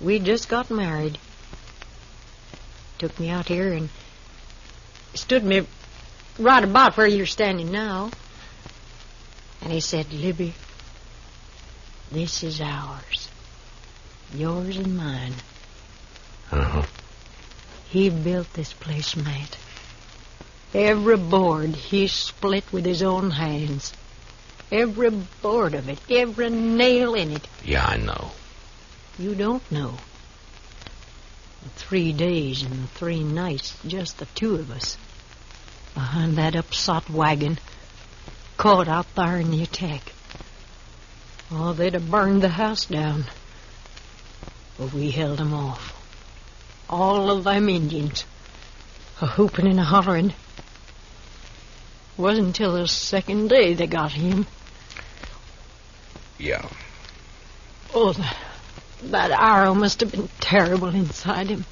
We just got married. Took me out here and stood me right about where you're standing now. And he said, Libby, this is ours. Yours and mine. Uh-huh. He built this place, Matt. Every board he split with his own hands. Every board of it, every nail in it. Yeah, I know. You don't know. 3 days and 3 nights, just the two of us. behind that upsot wagon, caught out there in the attack. Oh, they'd have burned the house down. But we held them off. All of them Indians, a-hooping and a-hollering. Wasn't until the second day they got him. Yeah. Oh, that arrow must have been terrible inside him.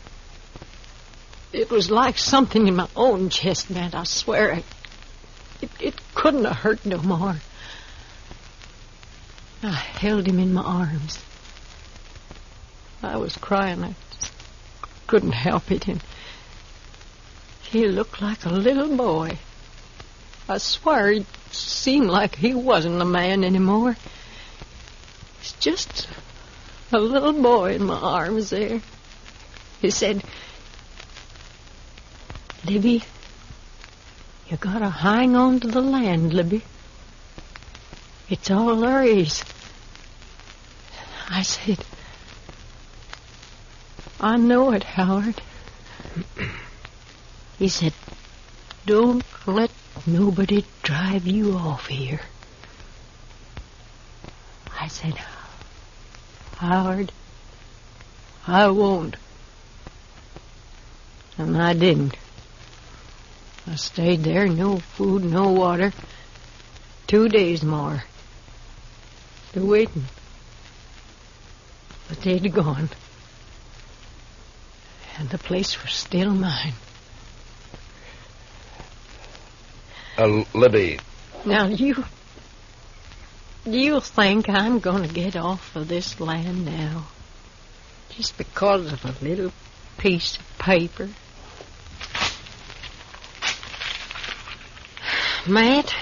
It was like something in my own chest, man, I swear. It couldn't have hurt no more. I held him in my arms. I was crying. I just couldn't help it. And he looked like a little boy. I swear it seemed like he wasn't a man anymore. He's just a little boy in my arms there. He said, "Libby, you gotta hang on to the land, Libby. It's all there is." I said, "I know it, Howard." He said, "Don't let nobody drive you off here." I said, "Howard, I won't." And I didn't. I stayed there, no food, no water, 2 days more. Still waiting. But they'd gone. And the place was still mine. Libby. Now, do you think I'm going to get off of this land now? Just because of a little piece of paper? Matt,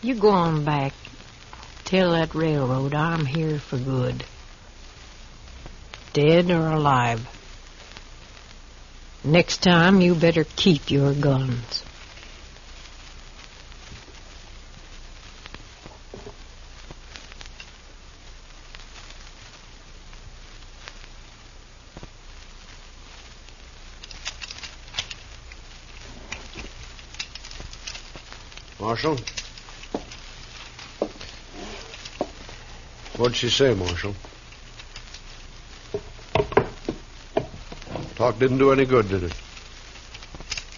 you go on back. Tell that railroad I'm here for good. Dead or alive. Next time, you better keep your guns. Marshal? What'd she say, Marshal? Talk didn't do any good, did it?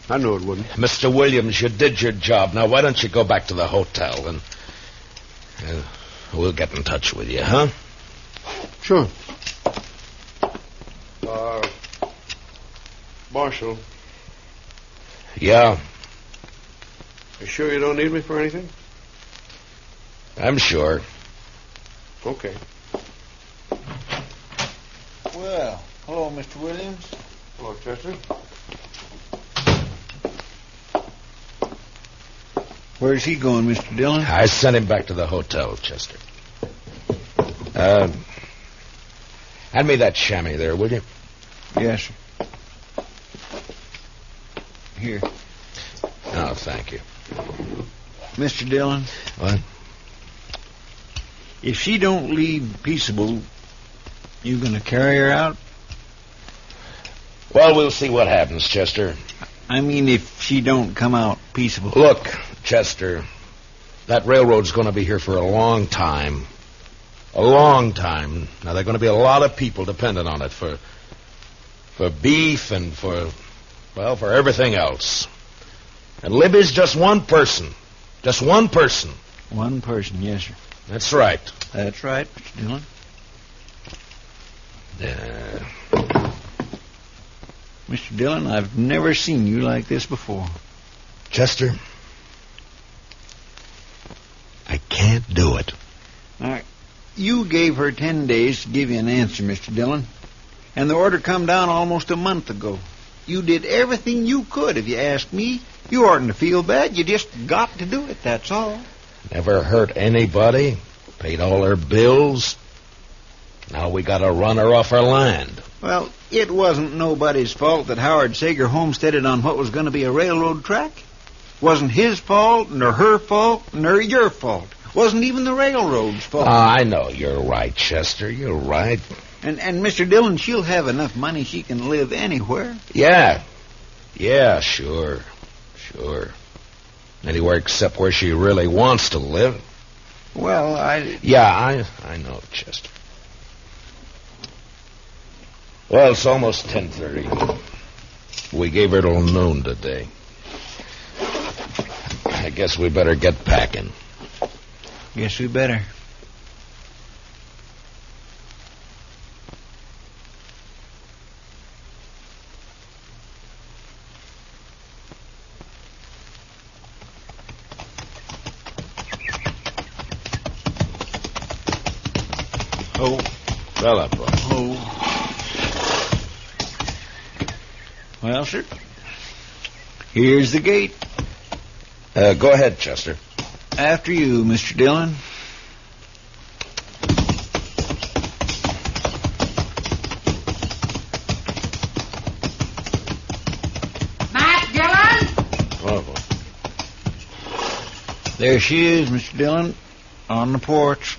I knew it wouldn't. Mr. Williams, you did your job. Now, why don't you go back to the hotel and we'll get in touch with you, huh? Sure. Marshal. Yeah? You sure you don't need me for anything? I'm sure. Okay. Well, hello, Mr. Williams. Hello, Chester. Where's he going, Mr. Dillon? I sent him back to the hotel, Chester. Hand me that chamois there, will you? Yes, sir. Here. Oh, thank you. Mr. Dillon? What? If she don't leave peaceable, you gonna carry her out? Well, we'll see what happens, Chester. I mean, if she don't come out peaceable. Look, Chester, that railroad's going to be here for a long time. A long time. Now, there are going to be a lot of people dependent on it for beef and for everything else. And Libby's just one person. Just one person. One person, yes, sir. That's right. That's right, Mr. Dillon. Mr. Dillon, I've never seen you like this before. Chester, I can't do it. Now, you gave her 10 days to give you an answer, Mr. Dillon. And the order come down almost a month ago. You did everything you could, if you ask me. You oughtn't to feel bad. You just got to do it, that's all. Never hurt anybody. Paid all her bills. Now we got to run her off our land. Well, it wasn't nobody's fault that Howard Sager homesteaded on what was going to be a railroad track. Wasn't his fault, nor her fault, nor your fault. Wasn't even the railroad's fault. I know you're right, Chester. You're right. And Mr. Dillon, she'll have enough money she can live anywhere. Yeah. Yeah, sure. Sure. Anywhere except where she really wants to live. Well, Yeah, I know, Chester. Well, it's almost 10:30. We gave her till noon today. I guess we better get packing. Guess we better. Oh, fella, boy. Oh. Well, sir. Here's the gate. Go ahead, Chester. After you, Mr. Dillon. Matt Dillon? Oh. There she is, Mr. Dillon, on the porch.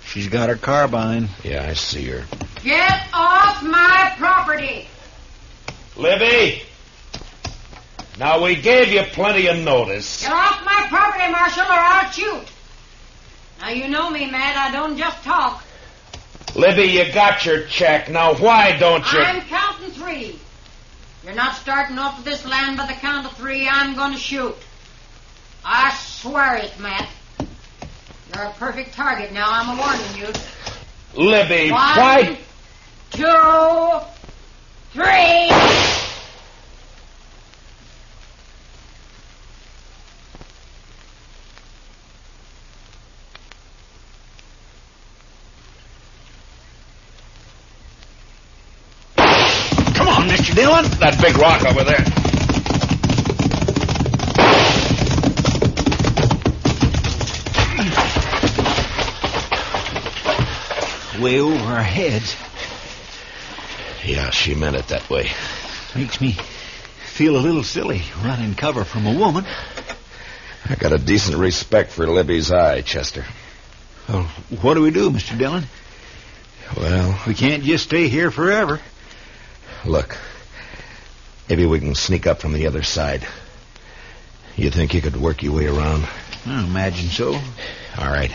She's got her carbine. Yeah, I see her. Get off my property. Libby! Now, we gave you plenty of notice. Get off my property, Marshal, or I'll shoot. Now, you know me, Matt. I don't just talk. Libby, you got your check. Now, why don't you... I'm counting 3. You're not starting off with this land by the count of 3. I'm going to shoot. I swear it, Matt. You're a perfect target now. I'm warning you. Libby, 1, why... 2, 3... Come on, Mr. Dillon. That big rock over there. Way over our heads. Yeah, she meant it that way. Makes me feel a little silly running cover from a woman. I got a decent respect for Libby's eye, Chester. Well, what do we do, Mr. Dillon? Well... We can't just stay here forever. Look, maybe we can sneak up from the other side. You think you could work your way around? I imagine so. All right.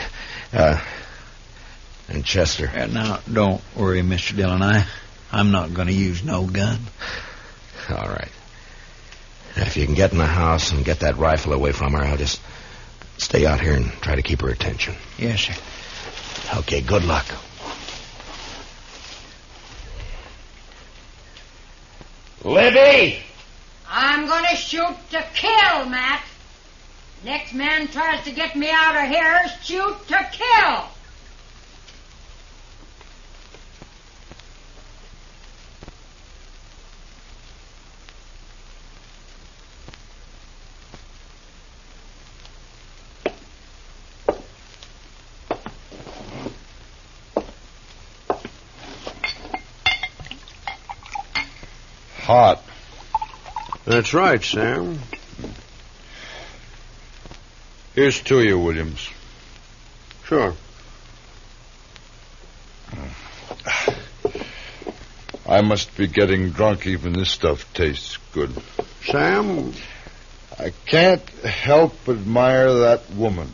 And Chester. Now, don't worry, Mr. Dillon. I'm not going to use no gun. All right. Now, if you can get in the house and get that rifle away from her, I'll just stay out here and try to keep her attention. Yes, sir. Okay, good luck. Libby! I'm going to shoot to kill, Matt. Next man tries to get me out of here, shoot to kill. Hot. That's right, Sam. Here's to you, Williams. Sure. I must be getting drunk. Even this stuff tastes good. Sam? I can't help but admire that woman.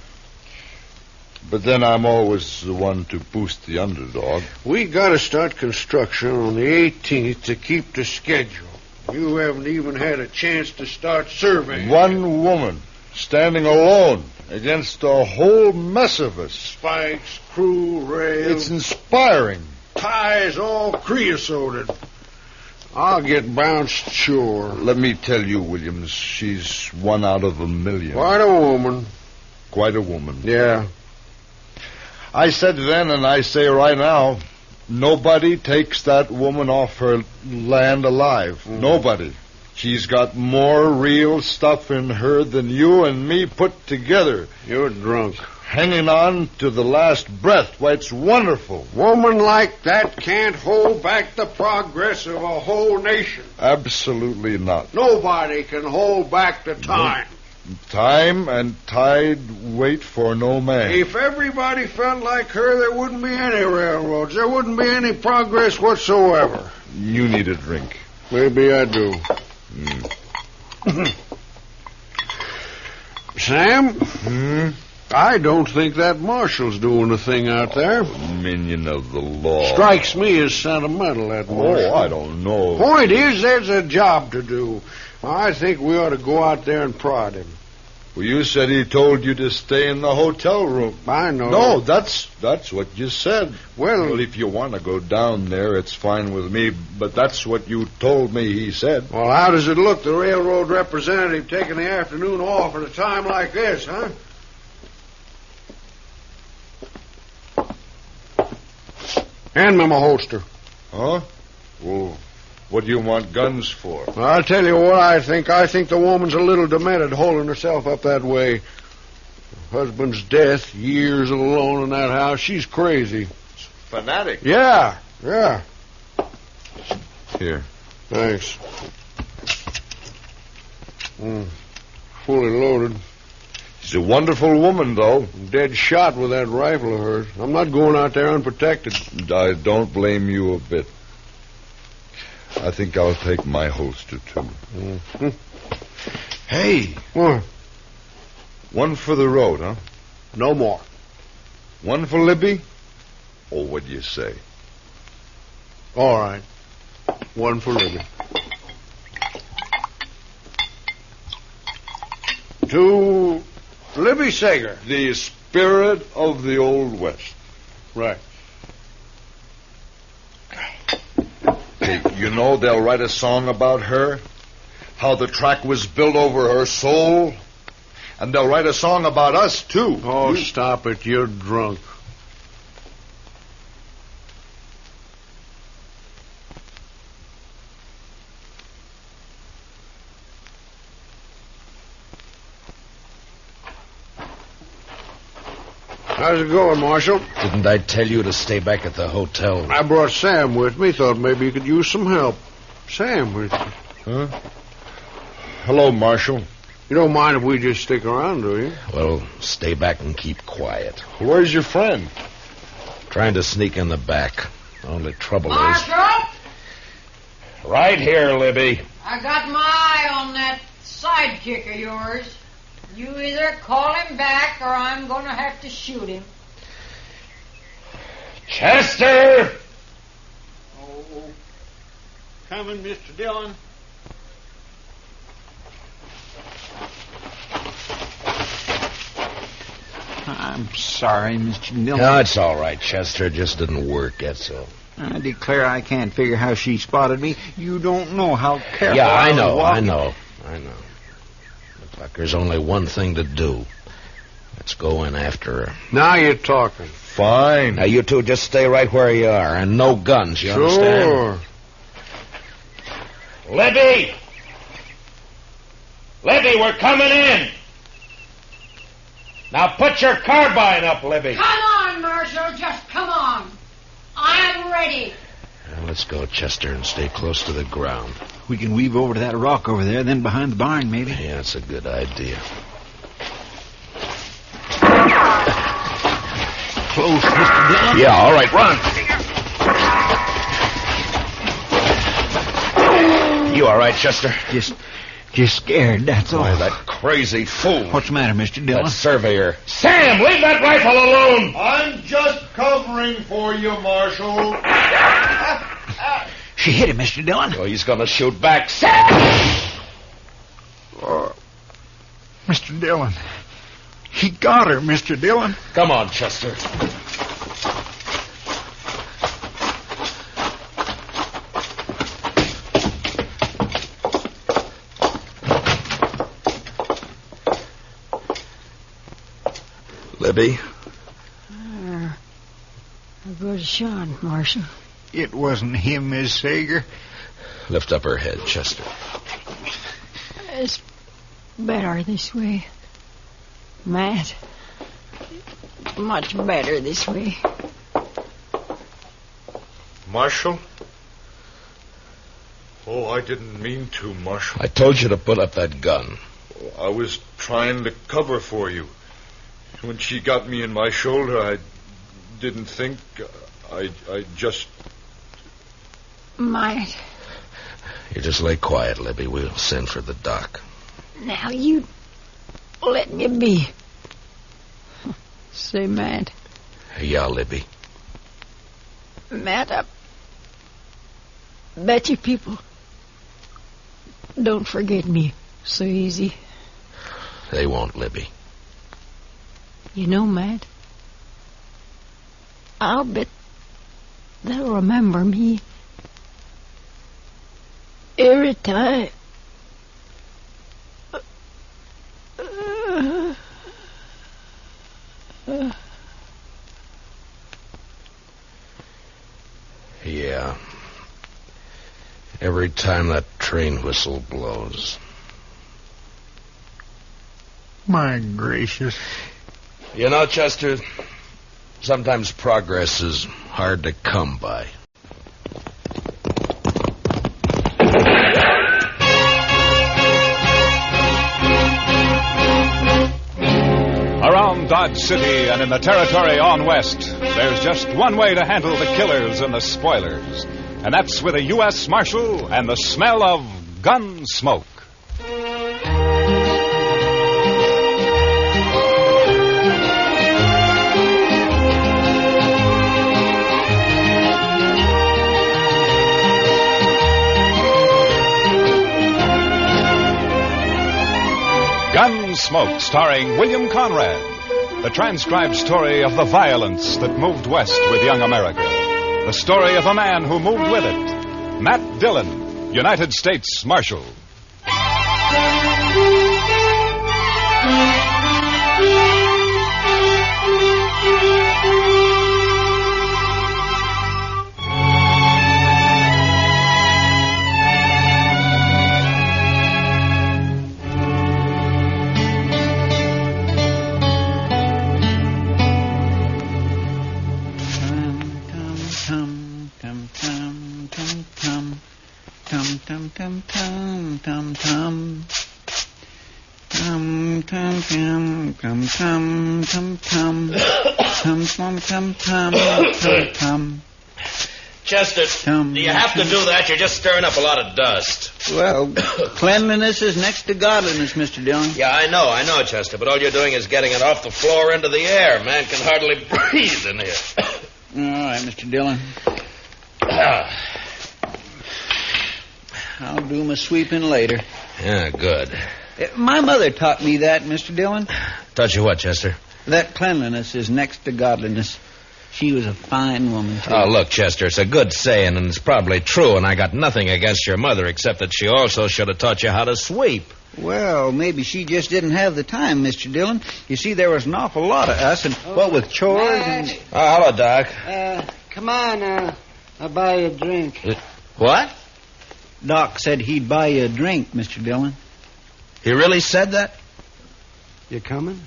But then I'm always the one to boost the underdog. We got to start construction on the 18th to keep the schedule. You haven't even had a chance to start surveying. One woman standing alone against a whole mess of us. Spikes, crew, rails. It's inspiring. Ties all creosoted. I'll get bounced, sure. Let me tell you, Williams, she's 1 out of 1,000,000. Quite a woman. Quite a woman. Yeah. I said then, and I say right now, nobody takes that woman off her land alive. Nobody. She's got more real stuff in her than you and me put together. You're drunk. Hanging on to the last breath. Why, it's wonderful. Woman like that can't hold back the progress of a whole nation. Absolutely not. Nobody can hold back the time. Time and tide wait for no man. If everybody felt like her, there wouldn't be any railroads. There wouldn't be any progress whatsoever. You need a drink. Maybe I do. Sam? I don't think that marshal's doing a thing out there. Minion of the law. Strikes me as sentimental, that marshal. Oh, I don't know. Point is, there's a job to do. I think we ought to go out there and prod him. Well, you said he told you to stay in the hotel room. I know. No, that's what you said. Well, if you want to go down there, it's fine with me, but that's what you told me he said. Well, how does it look, the railroad representative taking the afternoon off at a time like this, huh? Hand me my holster. Huh? Well, what do you want guns for? Well, I'll tell you what I think. I think the woman's a little demented holding herself up that way. Her husband's death, years alone in that house. She's crazy. Fanatic. Yeah. Here. Thanks. Fully loaded. She's a wonderful woman, though. Dead shot with that rifle of hers. I'm not going out there unprotected. I don't blame you a bit. I think I'll take my holster, too. Mm-hmm. Hey. What? One for the road, huh? No more. One for Libby? Oh, what do you say? All right. One for Libby. To Libby Sager. The spirit of the Old West. Right. Hey, you know they'll write a song about her? How the track was built over her soul? And they'll write a song about us, too. Oh, stop it. You're drunk. How's it going, Marshal? Didn't I tell you to stay back at the hotel? I brought Sam with me. Thought maybe you could use some help. Sam with you. Huh? Hello, Marshal. You don't mind if we just stick around, do you? Well, stay back and keep quiet. Where's your friend? Trying to sneak in the back. Only trouble Marshal? is... Right here, Libby. I got my eye on that sidekick of yours. You either call him back or I'm going to have to shoot him. Chester! Oh, coming, Mr. Dillon. I'm sorry, Mr. Dillon. No, it's all right, Chester. It just didn't work, that's all. I declare I can't figure how she spotted me. You don't know how careful Yeah, I know. Looks like there's only one thing to do. Let's go in after her. Now you're talking. Fine. Now, you two just stay right where you are, and no guns, you understand? Sure. Libby! Libby, we're coming in! Now put your carbine up, Libby. Come on, Marshal, just come on. I'm ready. Now, let's go, Chester, and stay close to the ground. We can weave over to that rock over there, then behind the barn, maybe. Yeah, that's a good idea. Close, Mr. Dillon. Yeah, all right, run. You all right, Chester? Just scared, that's all. Why, that crazy fool. What's the matter, Mr. Dillon? That surveyor. Sam, leave that rifle alone! I'm just covering for you, Marshal. She hit him, Mr. Dillon. Oh, he's going to shoot back. Sam! Mr. Dillon. He got her, Mr. Dillon. Come on, Chester. Libby? A good shot, Marshal. It wasn't him, Miss Sager. Lift up her head, Chester. It's better this way. Matt. Much better this way. Marshal? Oh, I didn't mean to, Marshal. I told you to put up that gun. I was trying to cover for you. When she got me in my shoulder, I didn't think. I just... Might. You just lay quiet, Libby. We'll send for the doc. Now, you let me be. Say, Matt. Yeah, Libby. Matt, I bet you people don't forget me so easy. They won't, Libby. You know, Matt, I'll bet they'll remember me every time. Yeah. Every time that train whistle blows. My gracious. You know, Chester, sometimes progress is hard to come by. Around Dodge City and in the territory on west, there's just one way to handle the killers and the spoilers, and that's with a U.S. Marshal and the smell of Gunsmoke. Gunsmoke, starring William Conrad. The transcribed story of the violence that moved west with young America. The story of a man who moved with it. Matt Dillon, United States Marshal. Chester, do you have to do that? You're just stirring up a lot of dust. Well, cleanliness is next to godliness, Mr. Dillon. Yeah, I know, Chester, but all you're doing is getting it off the floor into the air. Man can hardly breathe in here. All right, Mr. Dillon. I'll do my sweeping later. Yeah, good. My mother taught me that, Mr. Dillon. Taught you what, Chester? That cleanliness is next to godliness. She was a fine woman, too. Oh, look, Chester, it's a good saying, and it's probably true, and I got nothing against your mother, except that she also should have taught you how to sweep. Well, maybe she just didn't have the time, Mr. Dillon. You see, there was an awful lot of us, and what with chores and... hello, Doc. Come on, I'll buy you a drink. What? Doc said he'd buy you a drink, Mr. Dillon. He really said that? You coming?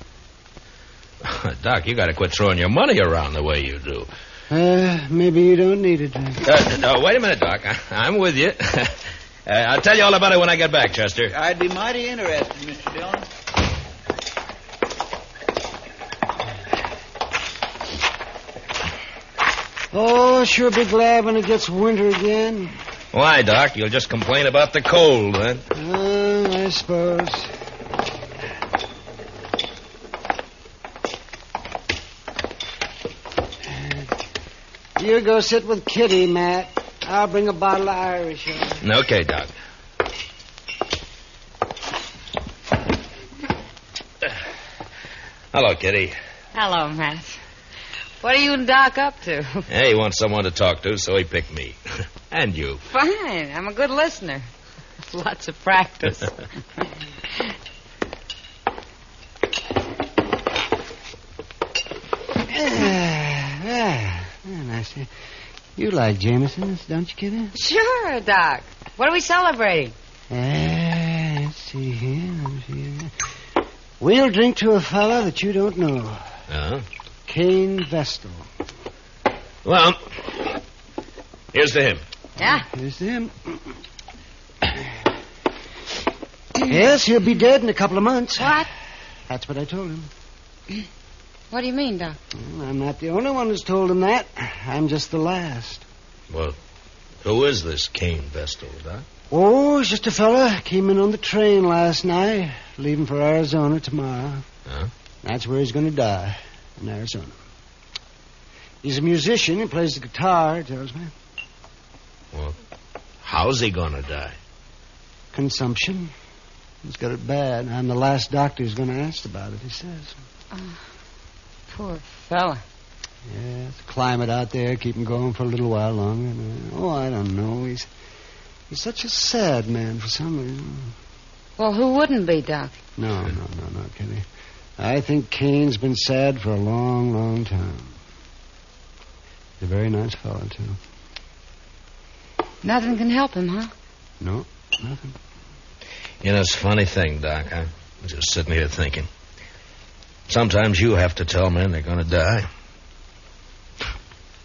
Doc, you got to quit throwing your money around the way you do. Maybe you don't need a drink. No, wait a minute, Doc. I'm with you. I'll tell you all about it when I get back, Chester. I'd be mighty interested, Mr. Dillon. Oh, sure be glad when it gets winter again. Why, Doc? You'll just complain about the cold, then? I suppose. You go sit with Kitty, Matt. I'll bring a bottle of Irish. Okay, Doc. Hello, Kitty. Hello, Matt. What are you and Doc up to? Hey, he wants someone to talk to, so he picked me. And you. Fine. I'm a good listener. Lots of practice. Nice. You like Jameson's, don't you, Kitty? Sure, Doc. What are we celebrating? Let's see here. We'll drink to a fella that you don't know. Uh-huh. Cain Vestal. Well, here's to him. Yeah? Here's to him. Yes, he'll be dead in a couple of months. What? That's what I told him. What do you mean, Doc? Well, I'm not the only one who's told him that. I'm just the last. Well, who is this Cain Vestal, Doc? Oh, it's just a fella came in on the train last night, leaving for Arizona tomorrow. Huh? That's where he's going to die, in Arizona. He's a musician. He plays the guitar, he tells me. Well, how's he going to die? Consumption. He's got it bad. I'm the last doctor who's going to ask about it, he says. Poor fella. Yeah, the climate out there keep him going for a little while longer. Oh, I don't know. He's such a sad man for some reason. Well, who wouldn't be, Doc? No, Kitty. I think Cain's been sad for a long, long time. He's a very nice fellow, too. Nothing can help him, huh? No, nothing. You know, it's a funny thing, Doc. I'm just sitting here thinking. Sometimes you have to tell men they're going to die.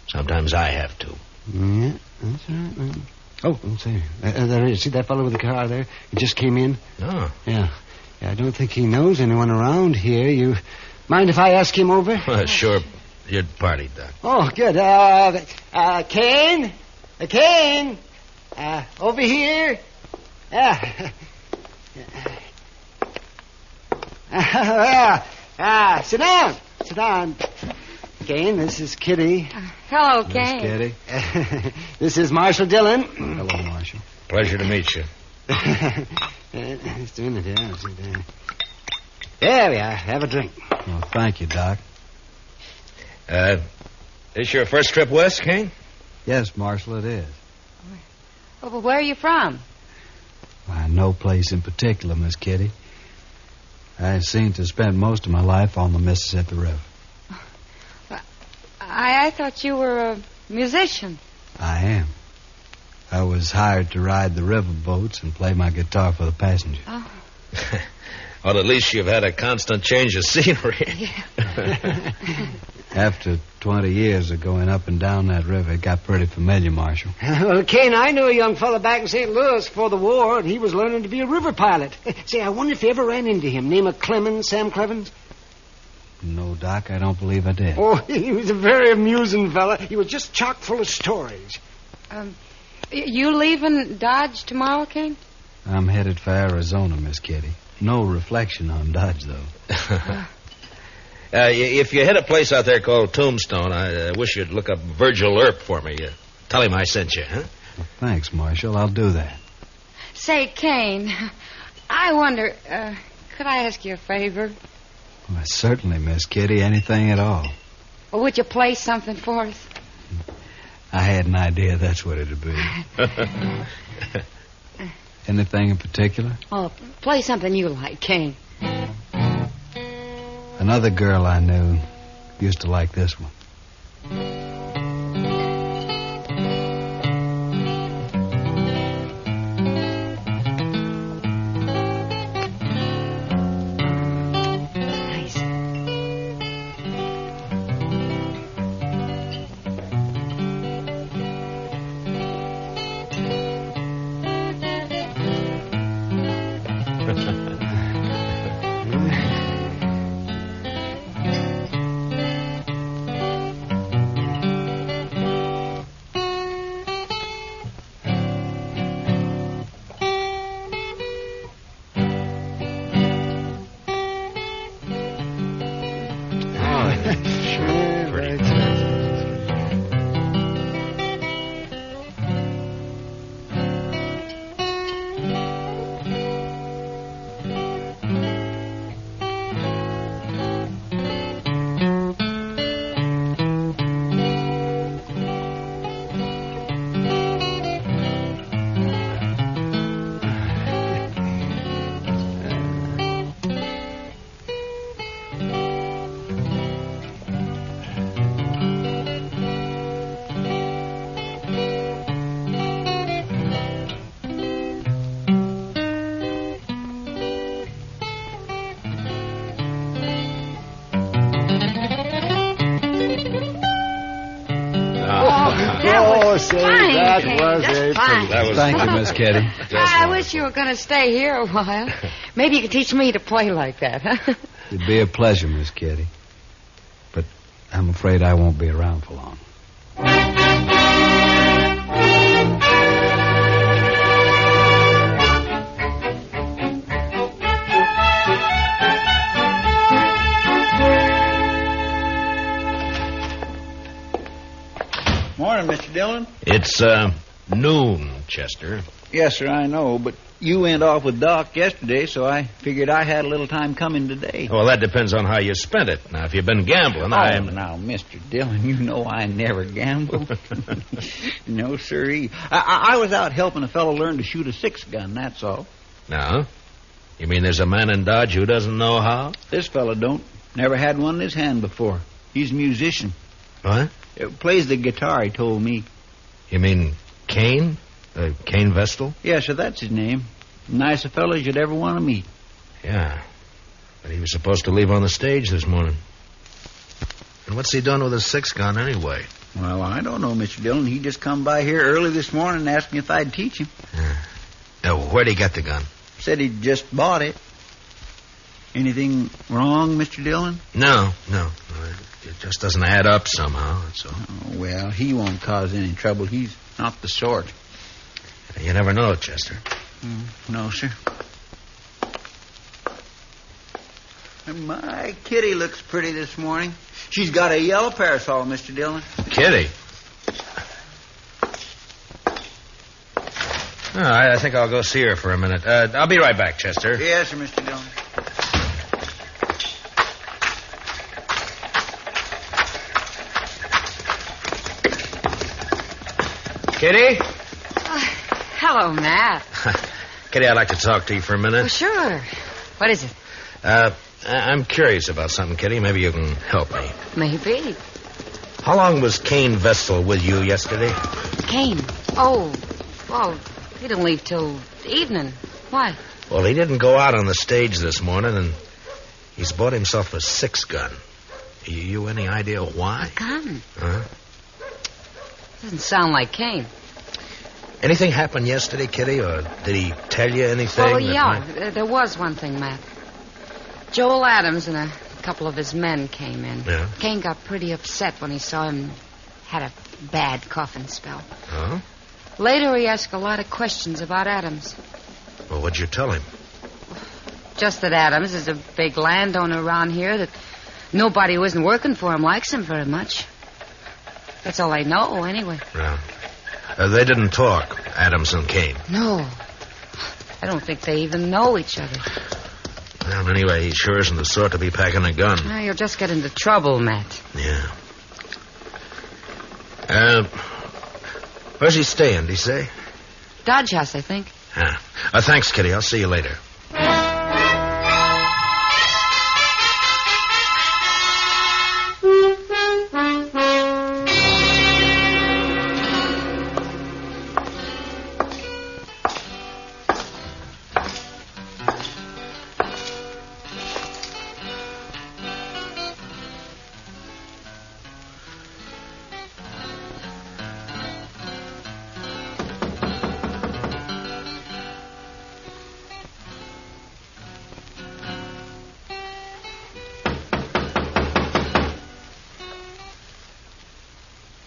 Sometimes I have to. Yeah, that's right, man. Oh, let's see. There is. See that fellow with the car there? He just came in. Oh. Yeah, I don't think he knows anyone around here. You mind if I ask him over? Sure. Your party, Doc. Oh, good. Cain? Cain? Over here? Sit down. Sit down. Cain, this is Kitty. Hello, Cain. Kitty. This is Marshal Dillon. Hello, Marshal. Pleasure to meet you. It's doing it, yeah. There we are. Have a drink. Well, thank you, Doc. This your first trip west, Cain? Yes, Marshal, it is. Oh, but where are you from? Why, no place in particular, Miss Kitty. I seem to spend most of my life on the Mississippi River. I thought you were a musician. I am. I was hired to ride the river boats and play my guitar for the passengers. Oh. Well, at least you've had a constant change of scenery. Yeah. After 20 years of going up and down that river, it got pretty familiar, Marshal. Well, Cain, I knew a young fella back in St. Louis before the war, and he was learning to be a river pilot. Say, I wonder if you ever ran into him. Name of Clemens, Sam Clemens? No, Doc, I don't believe I did. Oh, he was a very amusing fella. He was just chock full of stories. You leaving Dodge tomorrow, Cain? I'm headed for Arizona, Miss Kitty. No reflection on Dodge, though. If you hit a place out there called Tombstone, I wish you'd look up Virgil Earp for me. Tell him I sent you, huh? Well, thanks, Marshal. I'll do that. Say, Cain, I wonder, could I ask you a favor? Well, certainly, Miss Kitty. Anything at all. Or would you play something for us? I had an idea that's what it'd be. Anything in particular? Oh, play something you like, Cain. Another girl I knew used to like this one. Thank you, Miss Kitty. I wish you were going to stay here a while. Maybe you could teach me to play like that, huh? It'd be a pleasure, Miss Kitty. But I'm afraid I won't be around for long. Morning, Mr. Dillon. It's, noon, Chester. Yes, sir, I know, but you went off with Doc yesterday, so I figured I had a little time coming today. Well, that depends on how you spent it. Now, if you've been gambling, now, Mr. Dillon, you know I never gamble. No, sirree. I was out helping a fellow learn to shoot a 6-gun, that's all. No? You mean there's a man in Dodge who doesn't know how? This fellow don't. Never had one in his hand before. He's a musician. What? Plays the guitar, he told me. You mean Cain? Cain Vestal? Yes, sir, that's his name. Nice a fellow as you'd ever want to meet. Yeah. But he was supposed to leave on the stage this morning. And what's he done with his 6-gun anyway? Well, I don't know, Mr. Dillon. He just come by here early this morning and asked me if I'd teach him. Now, where'd he get the gun? Said he just bought it. Anything wrong, Mr. Dillon? No. It just doesn't add up somehow, that's all. Oh, well, he won't cause any trouble. He's not the sort. You never know, Chester. No, sir. And my Kitty looks pretty this morning. She's got a yellow parasol, Mr. Dillon. Kitty? Oh, I think I'll go see her for a minute. I'll be right back, Chester. Yes, sir, Mr. Dillon. Kitty? Hello, Matt. Kitty, I'd like to talk to you for a minute. Oh, sure. What is it? I'm curious about something, Kitty. Maybe you can help me. Maybe. How long was Cain Vestal with you yesterday? Cain? Oh, he didn't leave till evening. Why? Well, he didn't go out on the stage this morning, and he's bought himself a 6-gun. You any idea why? A gun? Huh? Doesn't sound like Cain. Anything happened yesterday, Kitty, or did he tell you anything? Oh, yeah, there was one thing, Matt. Joel Adams and a couple of his men came in. Yeah? Cain got pretty upset when he saw him had a bad coughing spell. Oh? Later, he asked a lot of questions about Adams. Well, what'd you tell him? Just that Adams is a big landowner around here, that nobody who isn't working for him likes him very much. That's all I know, anyway. Yeah. They didn't talk, Adams and Cain. No. I don't think they even know each other. Well, anyway, he sure isn't the sort to be packing a gun. Well, you'll just get into trouble, Matt. Yeah. Where's he staying, did he say? Dodge House, I think. Thanks, Kitty. I'll see you later.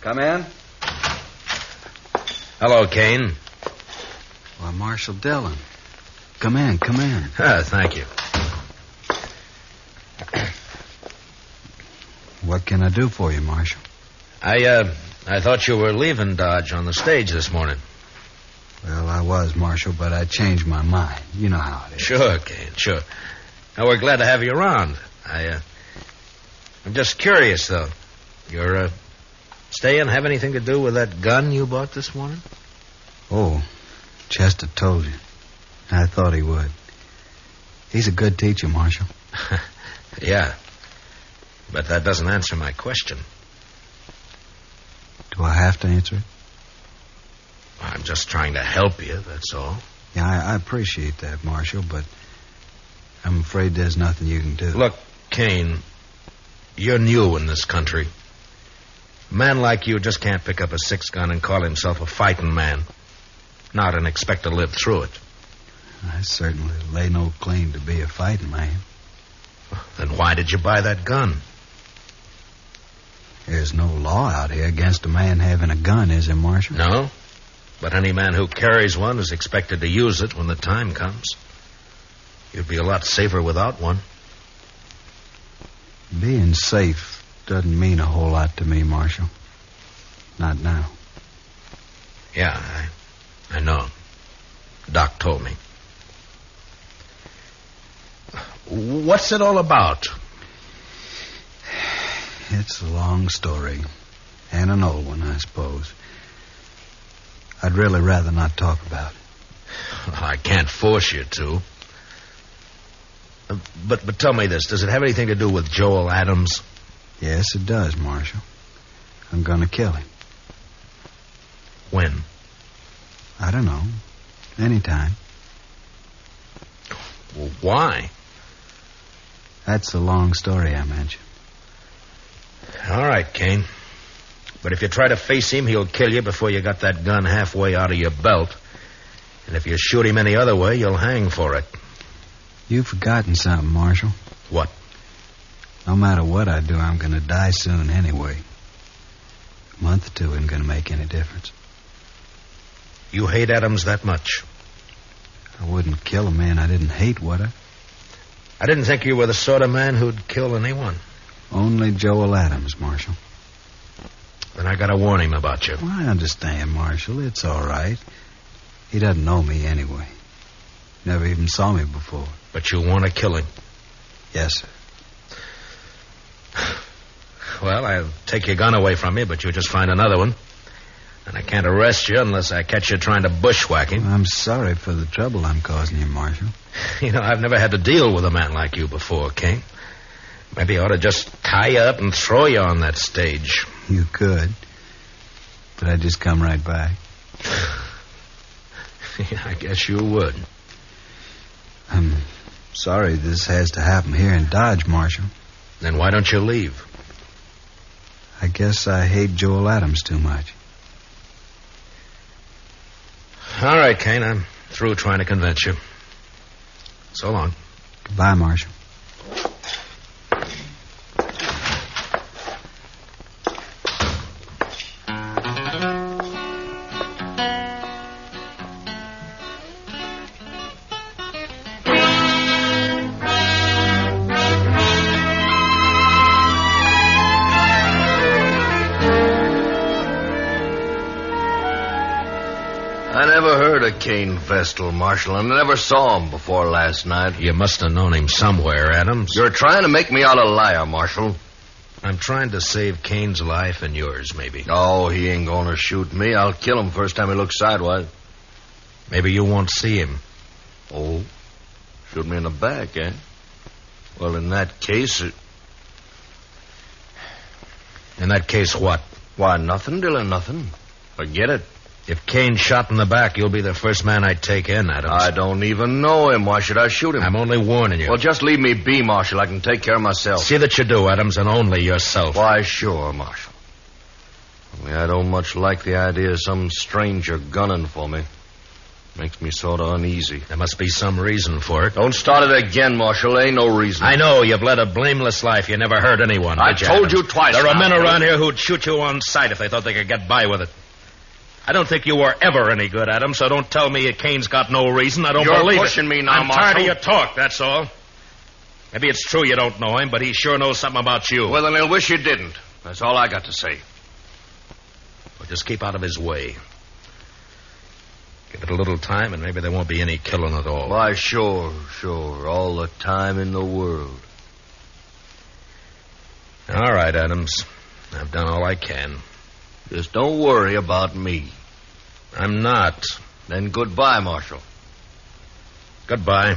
Come in. Hello, Cain. Why, Marshal Dillon. Come in. Thank you. What can I do for you, Marshal? I thought you were leaving Dodge on the stage this morning. Well, I was, Marshal, but I changed my mind. You know how it is. Sure, Cain, sure. Now, we're glad to have you around. I'm just curious, though. Your staying have anything to do with that gun you bought this morning? Oh, Chester told you. I thought he would. He's a good teacher, Marshal. Yeah. But that doesn't answer my question. Do I have to answer it? Well, I'm just trying to help you, that's all. Yeah, I appreciate that, Marshal, but I'm afraid there's nothing you can do. Look, Cain, you're new in this country. A man like you just can't pick up a 6-gun and call himself a fighting man. Not and expect to live through it. I certainly lay no claim to be a fighting man. Then why did you buy that gun? There's no law out here against a man having a gun, is there, Marshal? No. But any man who carries one is expected to use it when the time comes. You'd be a lot safer without one. Being safe doesn't mean a whole lot to me, Marshal. Not now. Yeah, I know. Doc told me. What's it all about? It's a long story. And an old one, I suppose. I'd really rather not talk about it. I can't force you to. But tell me this. Does it have anything to do with Joel Adams? Yes, it does, Marshal. I'm going to kill him. When? I don't know. Anytime. Well, why? That's the long story I mentioned. All right, Cain. But if you try to face him, he'll kill you before you got that gun halfway out of your belt. And if you shoot him any other way, you'll hang for it. You've forgotten something, Marshal. What? No matter what I do, I'm going to die soon anyway. A month or two isn't going to make any difference. You hate Adams that much? I wouldn't kill a man I didn't hate, would I? I didn't think you were the sort of man who'd kill anyone. Only Joel Adams, Marshal. Then I gotta warn him about you. Well, I understand, Marshal. It's all right. He doesn't know me anyway. Never even saw me before. But you want to kill him? Yes, sir. Well, I'll take your gun away from you, but you'll just find another one. And I can't arrest you unless I catch you trying to bushwhack him. I'm sorry for the trouble I'm causing you, Marshal. You know, I've never had to deal with a man like you before, Cain. Maybe I ought to just tie you up and throw you on that stage. You could. But I'd just come right back. Yeah, I guess you would. I'm sorry this has to happen here in Dodge, Marshal. Then why don't you leave? I guess I hate Joel Adams too much. All right, Cain, I'm through trying to convince you. So long. Goodbye, Marshal. Cain Vestal, Marshal. I never saw him before last night. You must have known him somewhere, Adams. You're trying to make me out a liar, Marshal. I'm trying to save Cain's life and yours, maybe. Oh, he ain't gonna shoot me. I'll kill him first time he looks sidewise. Maybe you won't see him. Oh? Shoot me in the back, eh? Well, in that case... In that case, what? Why, nothing, Dillon, nothing. Forget it. If Cain's shot in the back, you'll be the first man I take in, Adams. I don't even know him. Why should I shoot him? I'm only warning you. Well, just leave me be, Marshal. I can take care of myself. See that you do, Adams, and only yourself. Why, sure, Marshal. Only I don't much like the idea of some stranger gunning for me. Makes me sort of uneasy. There must be some reason for it. Don't start it again, Marshal. There ain't no reason. I know. You've led a blameless life. You never hurt anyone. I told you twice. There are men around here who'd shoot you on sight if they thought they could get by with it. I don't think you were ever any good, Adam, so don't tell me Cain's got no reason. I don't believe it. You're pushing me now, Marshal. I'm tired of your talk, that's all. Maybe it's true you don't know him, but he sure knows something about you. Well, then he'll wish you didn't. That's all I got to say. Well, just keep out of his way. Give it a little time, and maybe there won't be any killing at all. Why, sure. All the time in the world. All right, Adams. I've done all I can. Just don't worry about me. I'm not. Then goodbye, Marshal. Goodbye.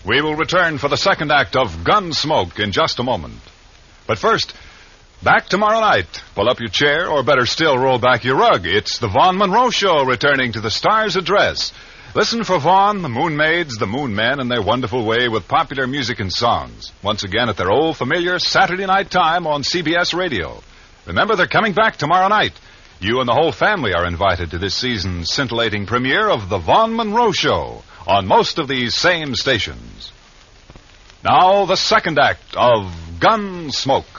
We will return for the second act of Gunsmoke in just a moment. But first... back tomorrow night. Pull up your chair, or better still, roll back your rug. It's the Vaughn Monroe Show returning to the Star's Address. Listen for Vaughn, the Moon Maids, the Moon Men, in their wonderful way with popular music and songs. Once again at their old familiar Saturday night time on CBS Radio. Remember, they're coming back tomorrow night. You and the whole family are invited to this season's scintillating premiere of the Vaughn Monroe Show on most of these same stations. Now, the second act of Gunsmoke.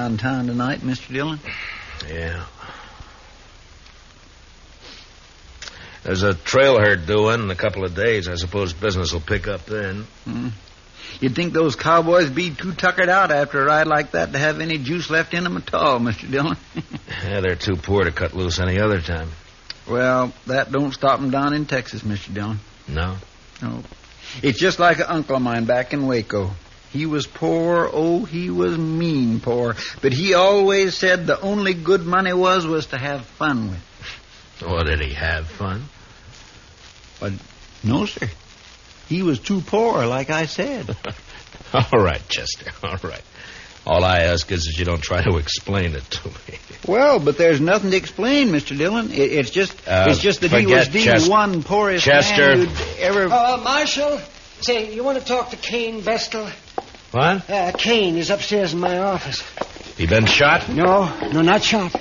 around town tonight, Mr. Dillon? Yeah. There's a trail herd due in a couple of days. I suppose business will pick up then. You'd think those cowboys be too tuckered out after a ride like that to have any juice left in them at all, Mr. Dillon. Yeah, they're too poor to cut loose any other time. Well, that don't stop them down in Texas, Mr. Dillon. No? No. It's just like an uncle of mine back in Waco. He was poor, he was mean poor. But he always said the only good money was to have fun with. Oh, did he have fun? But no, sir. He was too poor, like I said. All right, Chester, all right. All I ask is that you don't try to explain it to me. Well, but there's nothing to explain, Mr. Dillon. It's just that he was the one poorest man you'd ever... Marshal, say, you want to talk to Cain Vestal? What? Cain is upstairs in my office. He been shot? No, not shot.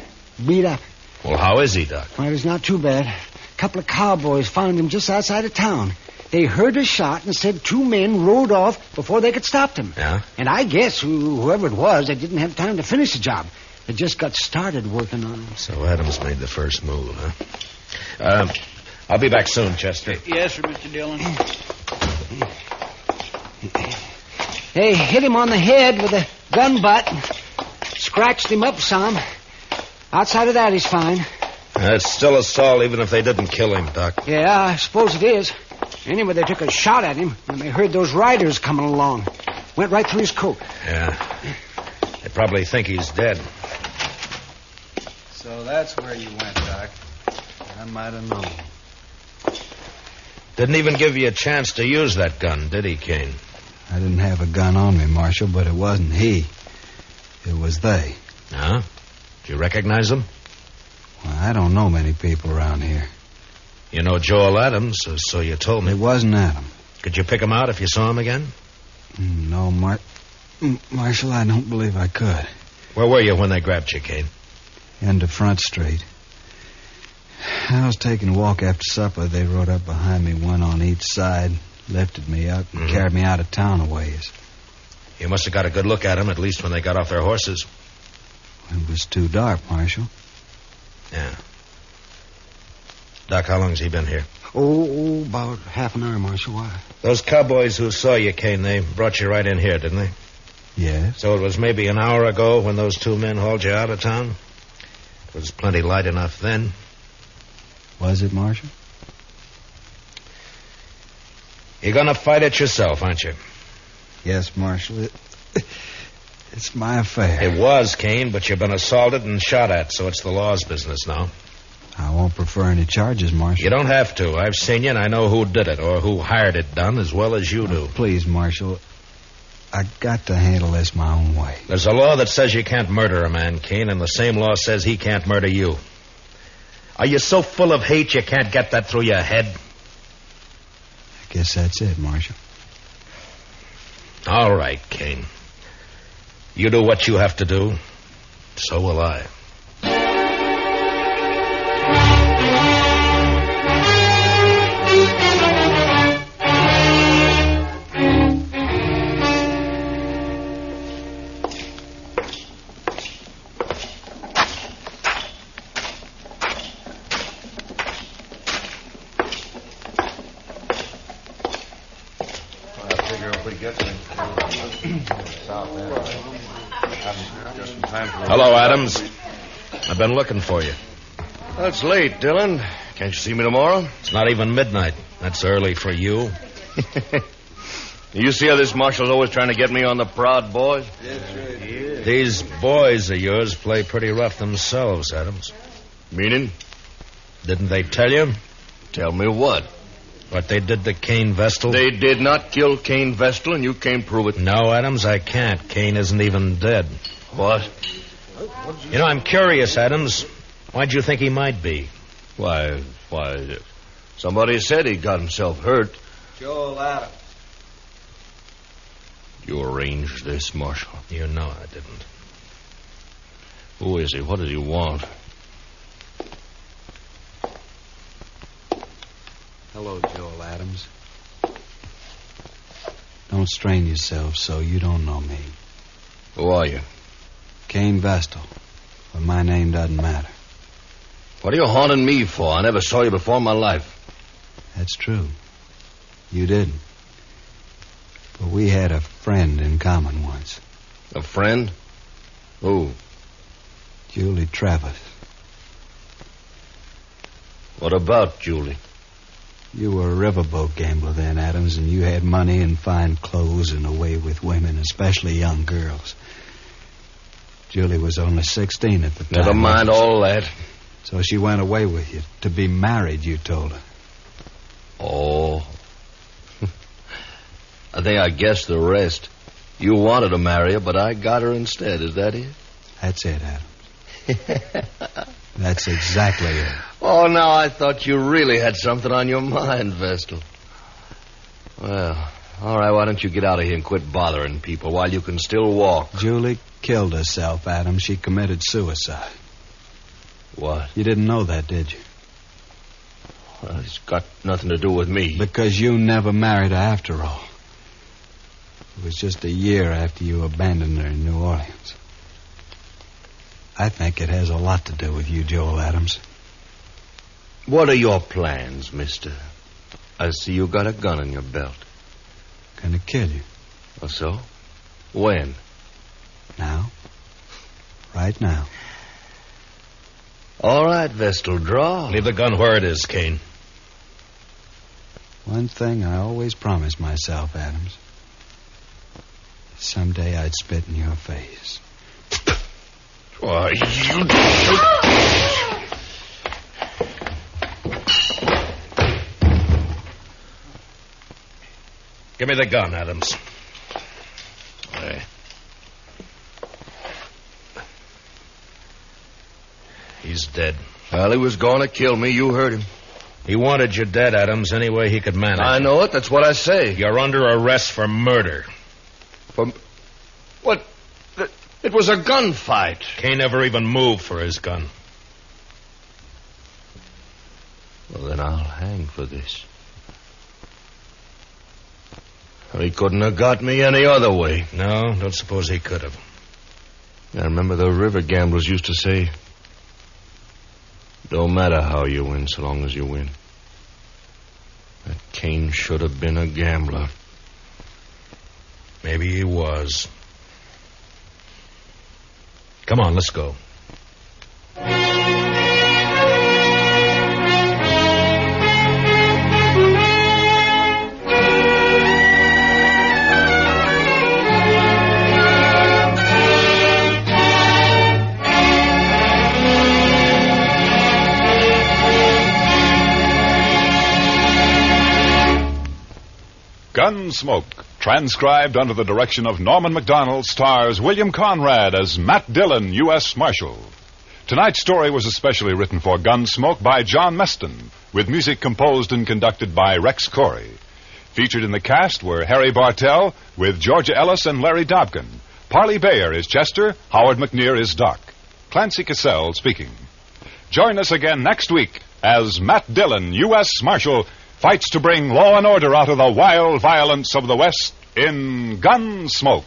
Beat up. Well, how is he, Doc? Well, he's not too bad. A couple of cowboys found him just outside of town. They heard a shot and said 2 men rode off before they could stop them. Yeah? And I guess whoever it was, they didn't have time to finish the job. They just got started working on him. So Adams made the first move, huh? I'll be back soon, Chester. Yes, sir, Mr. Dillon. They hit him on the head with a gun butt. Scratched him up some. Outside of that, he's fine. It's still assault, even if they didn't kill him, Doc. Yeah, I suppose it is. Anyway, they took a shot at him when they heard those riders coming along. Went right through his coat. Yeah. They probably think he's dead. So that's where you went, Doc. I might have known. Didn't even give you a chance to use that gun, did he, Cain? I didn't have a gun on me, Marshal, but it wasn't he. It was they. Huh? Did you recognize them? Well, I don't know many people around here. You know Joel Adams, so you told me. It wasn't Adam. Could you pick him out if you saw him again? No, Marshal, I don't believe I could. Where were you when they grabbed you, Cain? End of Front Street. I was taking a walk after supper. They rode up behind me, one on each side, lifted me up, and carried me out of town a ways. You must have got a good look at him, at least when they got off their horses. It was too dark, Marshal. Yeah. Doc, how long has he been here? Oh, about half an hour, Marshal. Why? Those cowboys who saw you, Cain, they brought you right in here, didn't they? Yes. So it was maybe an hour ago when those 2 men hauled you out of town? It was plenty light enough then. Was it, Marshal? You're gonna fight it yourself, aren't you? Yes, Marshal. It's my affair. It was, Cain, but you've been assaulted and shot at, so it's the law's business now. I won't prefer any charges, Marshal. You don't have to. I've seen you, and I know who did it, or who hired it done, as well as you do. Please, Marshal. I got to handle this my own way. There's a law that says you can't murder a man, Cain, and the same law says he can't murder you. Are you so full of hate you can't get that through your head? I guess that's it, Marshal. All right, Cain. You do what you have to do. So will I. Hello, Adams. I've been looking for you. That's late, Dillon. Can't you see me tomorrow? It's not even midnight. That's early for you. You see how this marshal's always trying to get me on the prod, boys? That's right. These boys of yours play pretty rough themselves, Adams. Meaning? Didn't they tell you? Tell me what? What they did to Cain Vestal? They did not kill Cain Vestal, and you can't prove it. No, Adams, I can't. Cain isn't even dead. What? You know, I'm curious, Adams. Why'd you think he might be? Why, somebody said he got himself hurt. Joel Adams. You arranged this, Marshal? You know I didn't. Who is he? What does he want? Hello, Joel Adams. Don't strain yourself so. You don't know me. Who are you? Cain Vestal. But my name doesn't matter. What are you haunting me for? I never saw you before in my life. That's true. You didn't. But we had a friend in common once. A friend? Who? Julie Travis. What about Julie? You were a riverboat gambler then, Adams, and you had money and fine clothes and a way with women, especially young girls. Julie was only 16 at the time. Never mind all that. So she went away with you. To be married, you told her. Oh. I think I guessed the rest. You wanted to marry her, but I got her instead. Is that it? That's it, Adams. That's exactly it. Oh, now I thought you really had something on your mind, Vestal. Well, all right, why don't you get out of here and quit bothering people while you can still walk? Julie killed herself, Adams. She committed suicide. What? You didn't know that, did you? Well, it's got nothing to do with me. Because you never married her after all. It was just a year after you abandoned her in New Orleans. I think it has a lot to do with you, Joel Adams. What are your plans, mister? I see you got a gun in your belt. Gonna kill you. Oh, so? When? Now. Right now. All right, Vestal, draw. Leave the gun where it is, Cain. One thing I always promised myself, Adams. Someday I'd spit in your face. Why, you... Give me the gun, Adams. Hey. He's dead. Well, he was going to kill me. You heard him. He wanted you dead, Adams, any way he could manage. I know it. That's what I say. You're under arrest for murder. For... What? It was a gunfight. Cain never even moved for his gun. Well, then I'll hang for this. He couldn't have got me any other way. No, don't suppose he could have. I remember the river gamblers used to say, don't matter how you win, so long as you win. That Cain should have been a gambler. Maybe he was. Come on, let's go. Gunsmoke, transcribed under the direction of Norman MacDonald, stars William Conrad as Matt Dillon, U.S. Marshal. Tonight's story was especially written for Gunsmoke by John Meston, with music composed and conducted by Rex Corey. Featured in the cast were Harry Bartell, with Georgia Ellis and Larry Dobkin. Parley Bayer is Chester, Howard McNear is Doc. Clancy Cassell speaking. Join us again next week as Matt Dillon, U.S. Marshal, fights to bring law and order out of the wild violence of the West in Gunsmoke.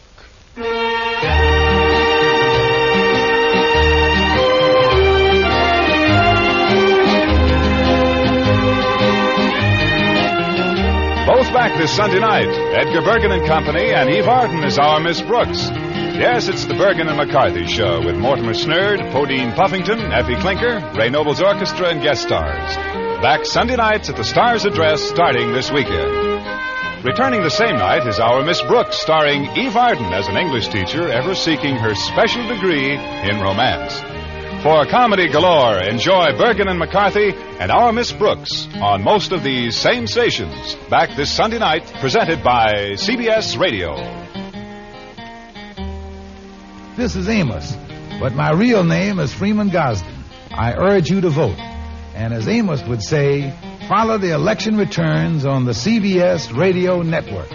Both back this Sunday night. Edgar Bergen and Company and Eve Arden is our Miss Brooks. Yes, it's the Bergen and McCarthy Show with Mortimer Snerd, Podine Puffington, Effie Clinker, Ray Noble's Orchestra, and guest stars. Back Sunday nights at the Star's Address starting this weekend. Returning the same night is our Miss Brooks, starring Eve Arden as an English teacher ever seeking her special degree in romance. For comedy galore, enjoy Bergen and McCarthy and our Miss Brooks on most of these same stations. Back this Sunday night, presented by CBS Radio. This is Amos, but my real name is Freeman Gosden. I urge you to vote. And as Amos would say, follow the election returns on the CBS Radio Network.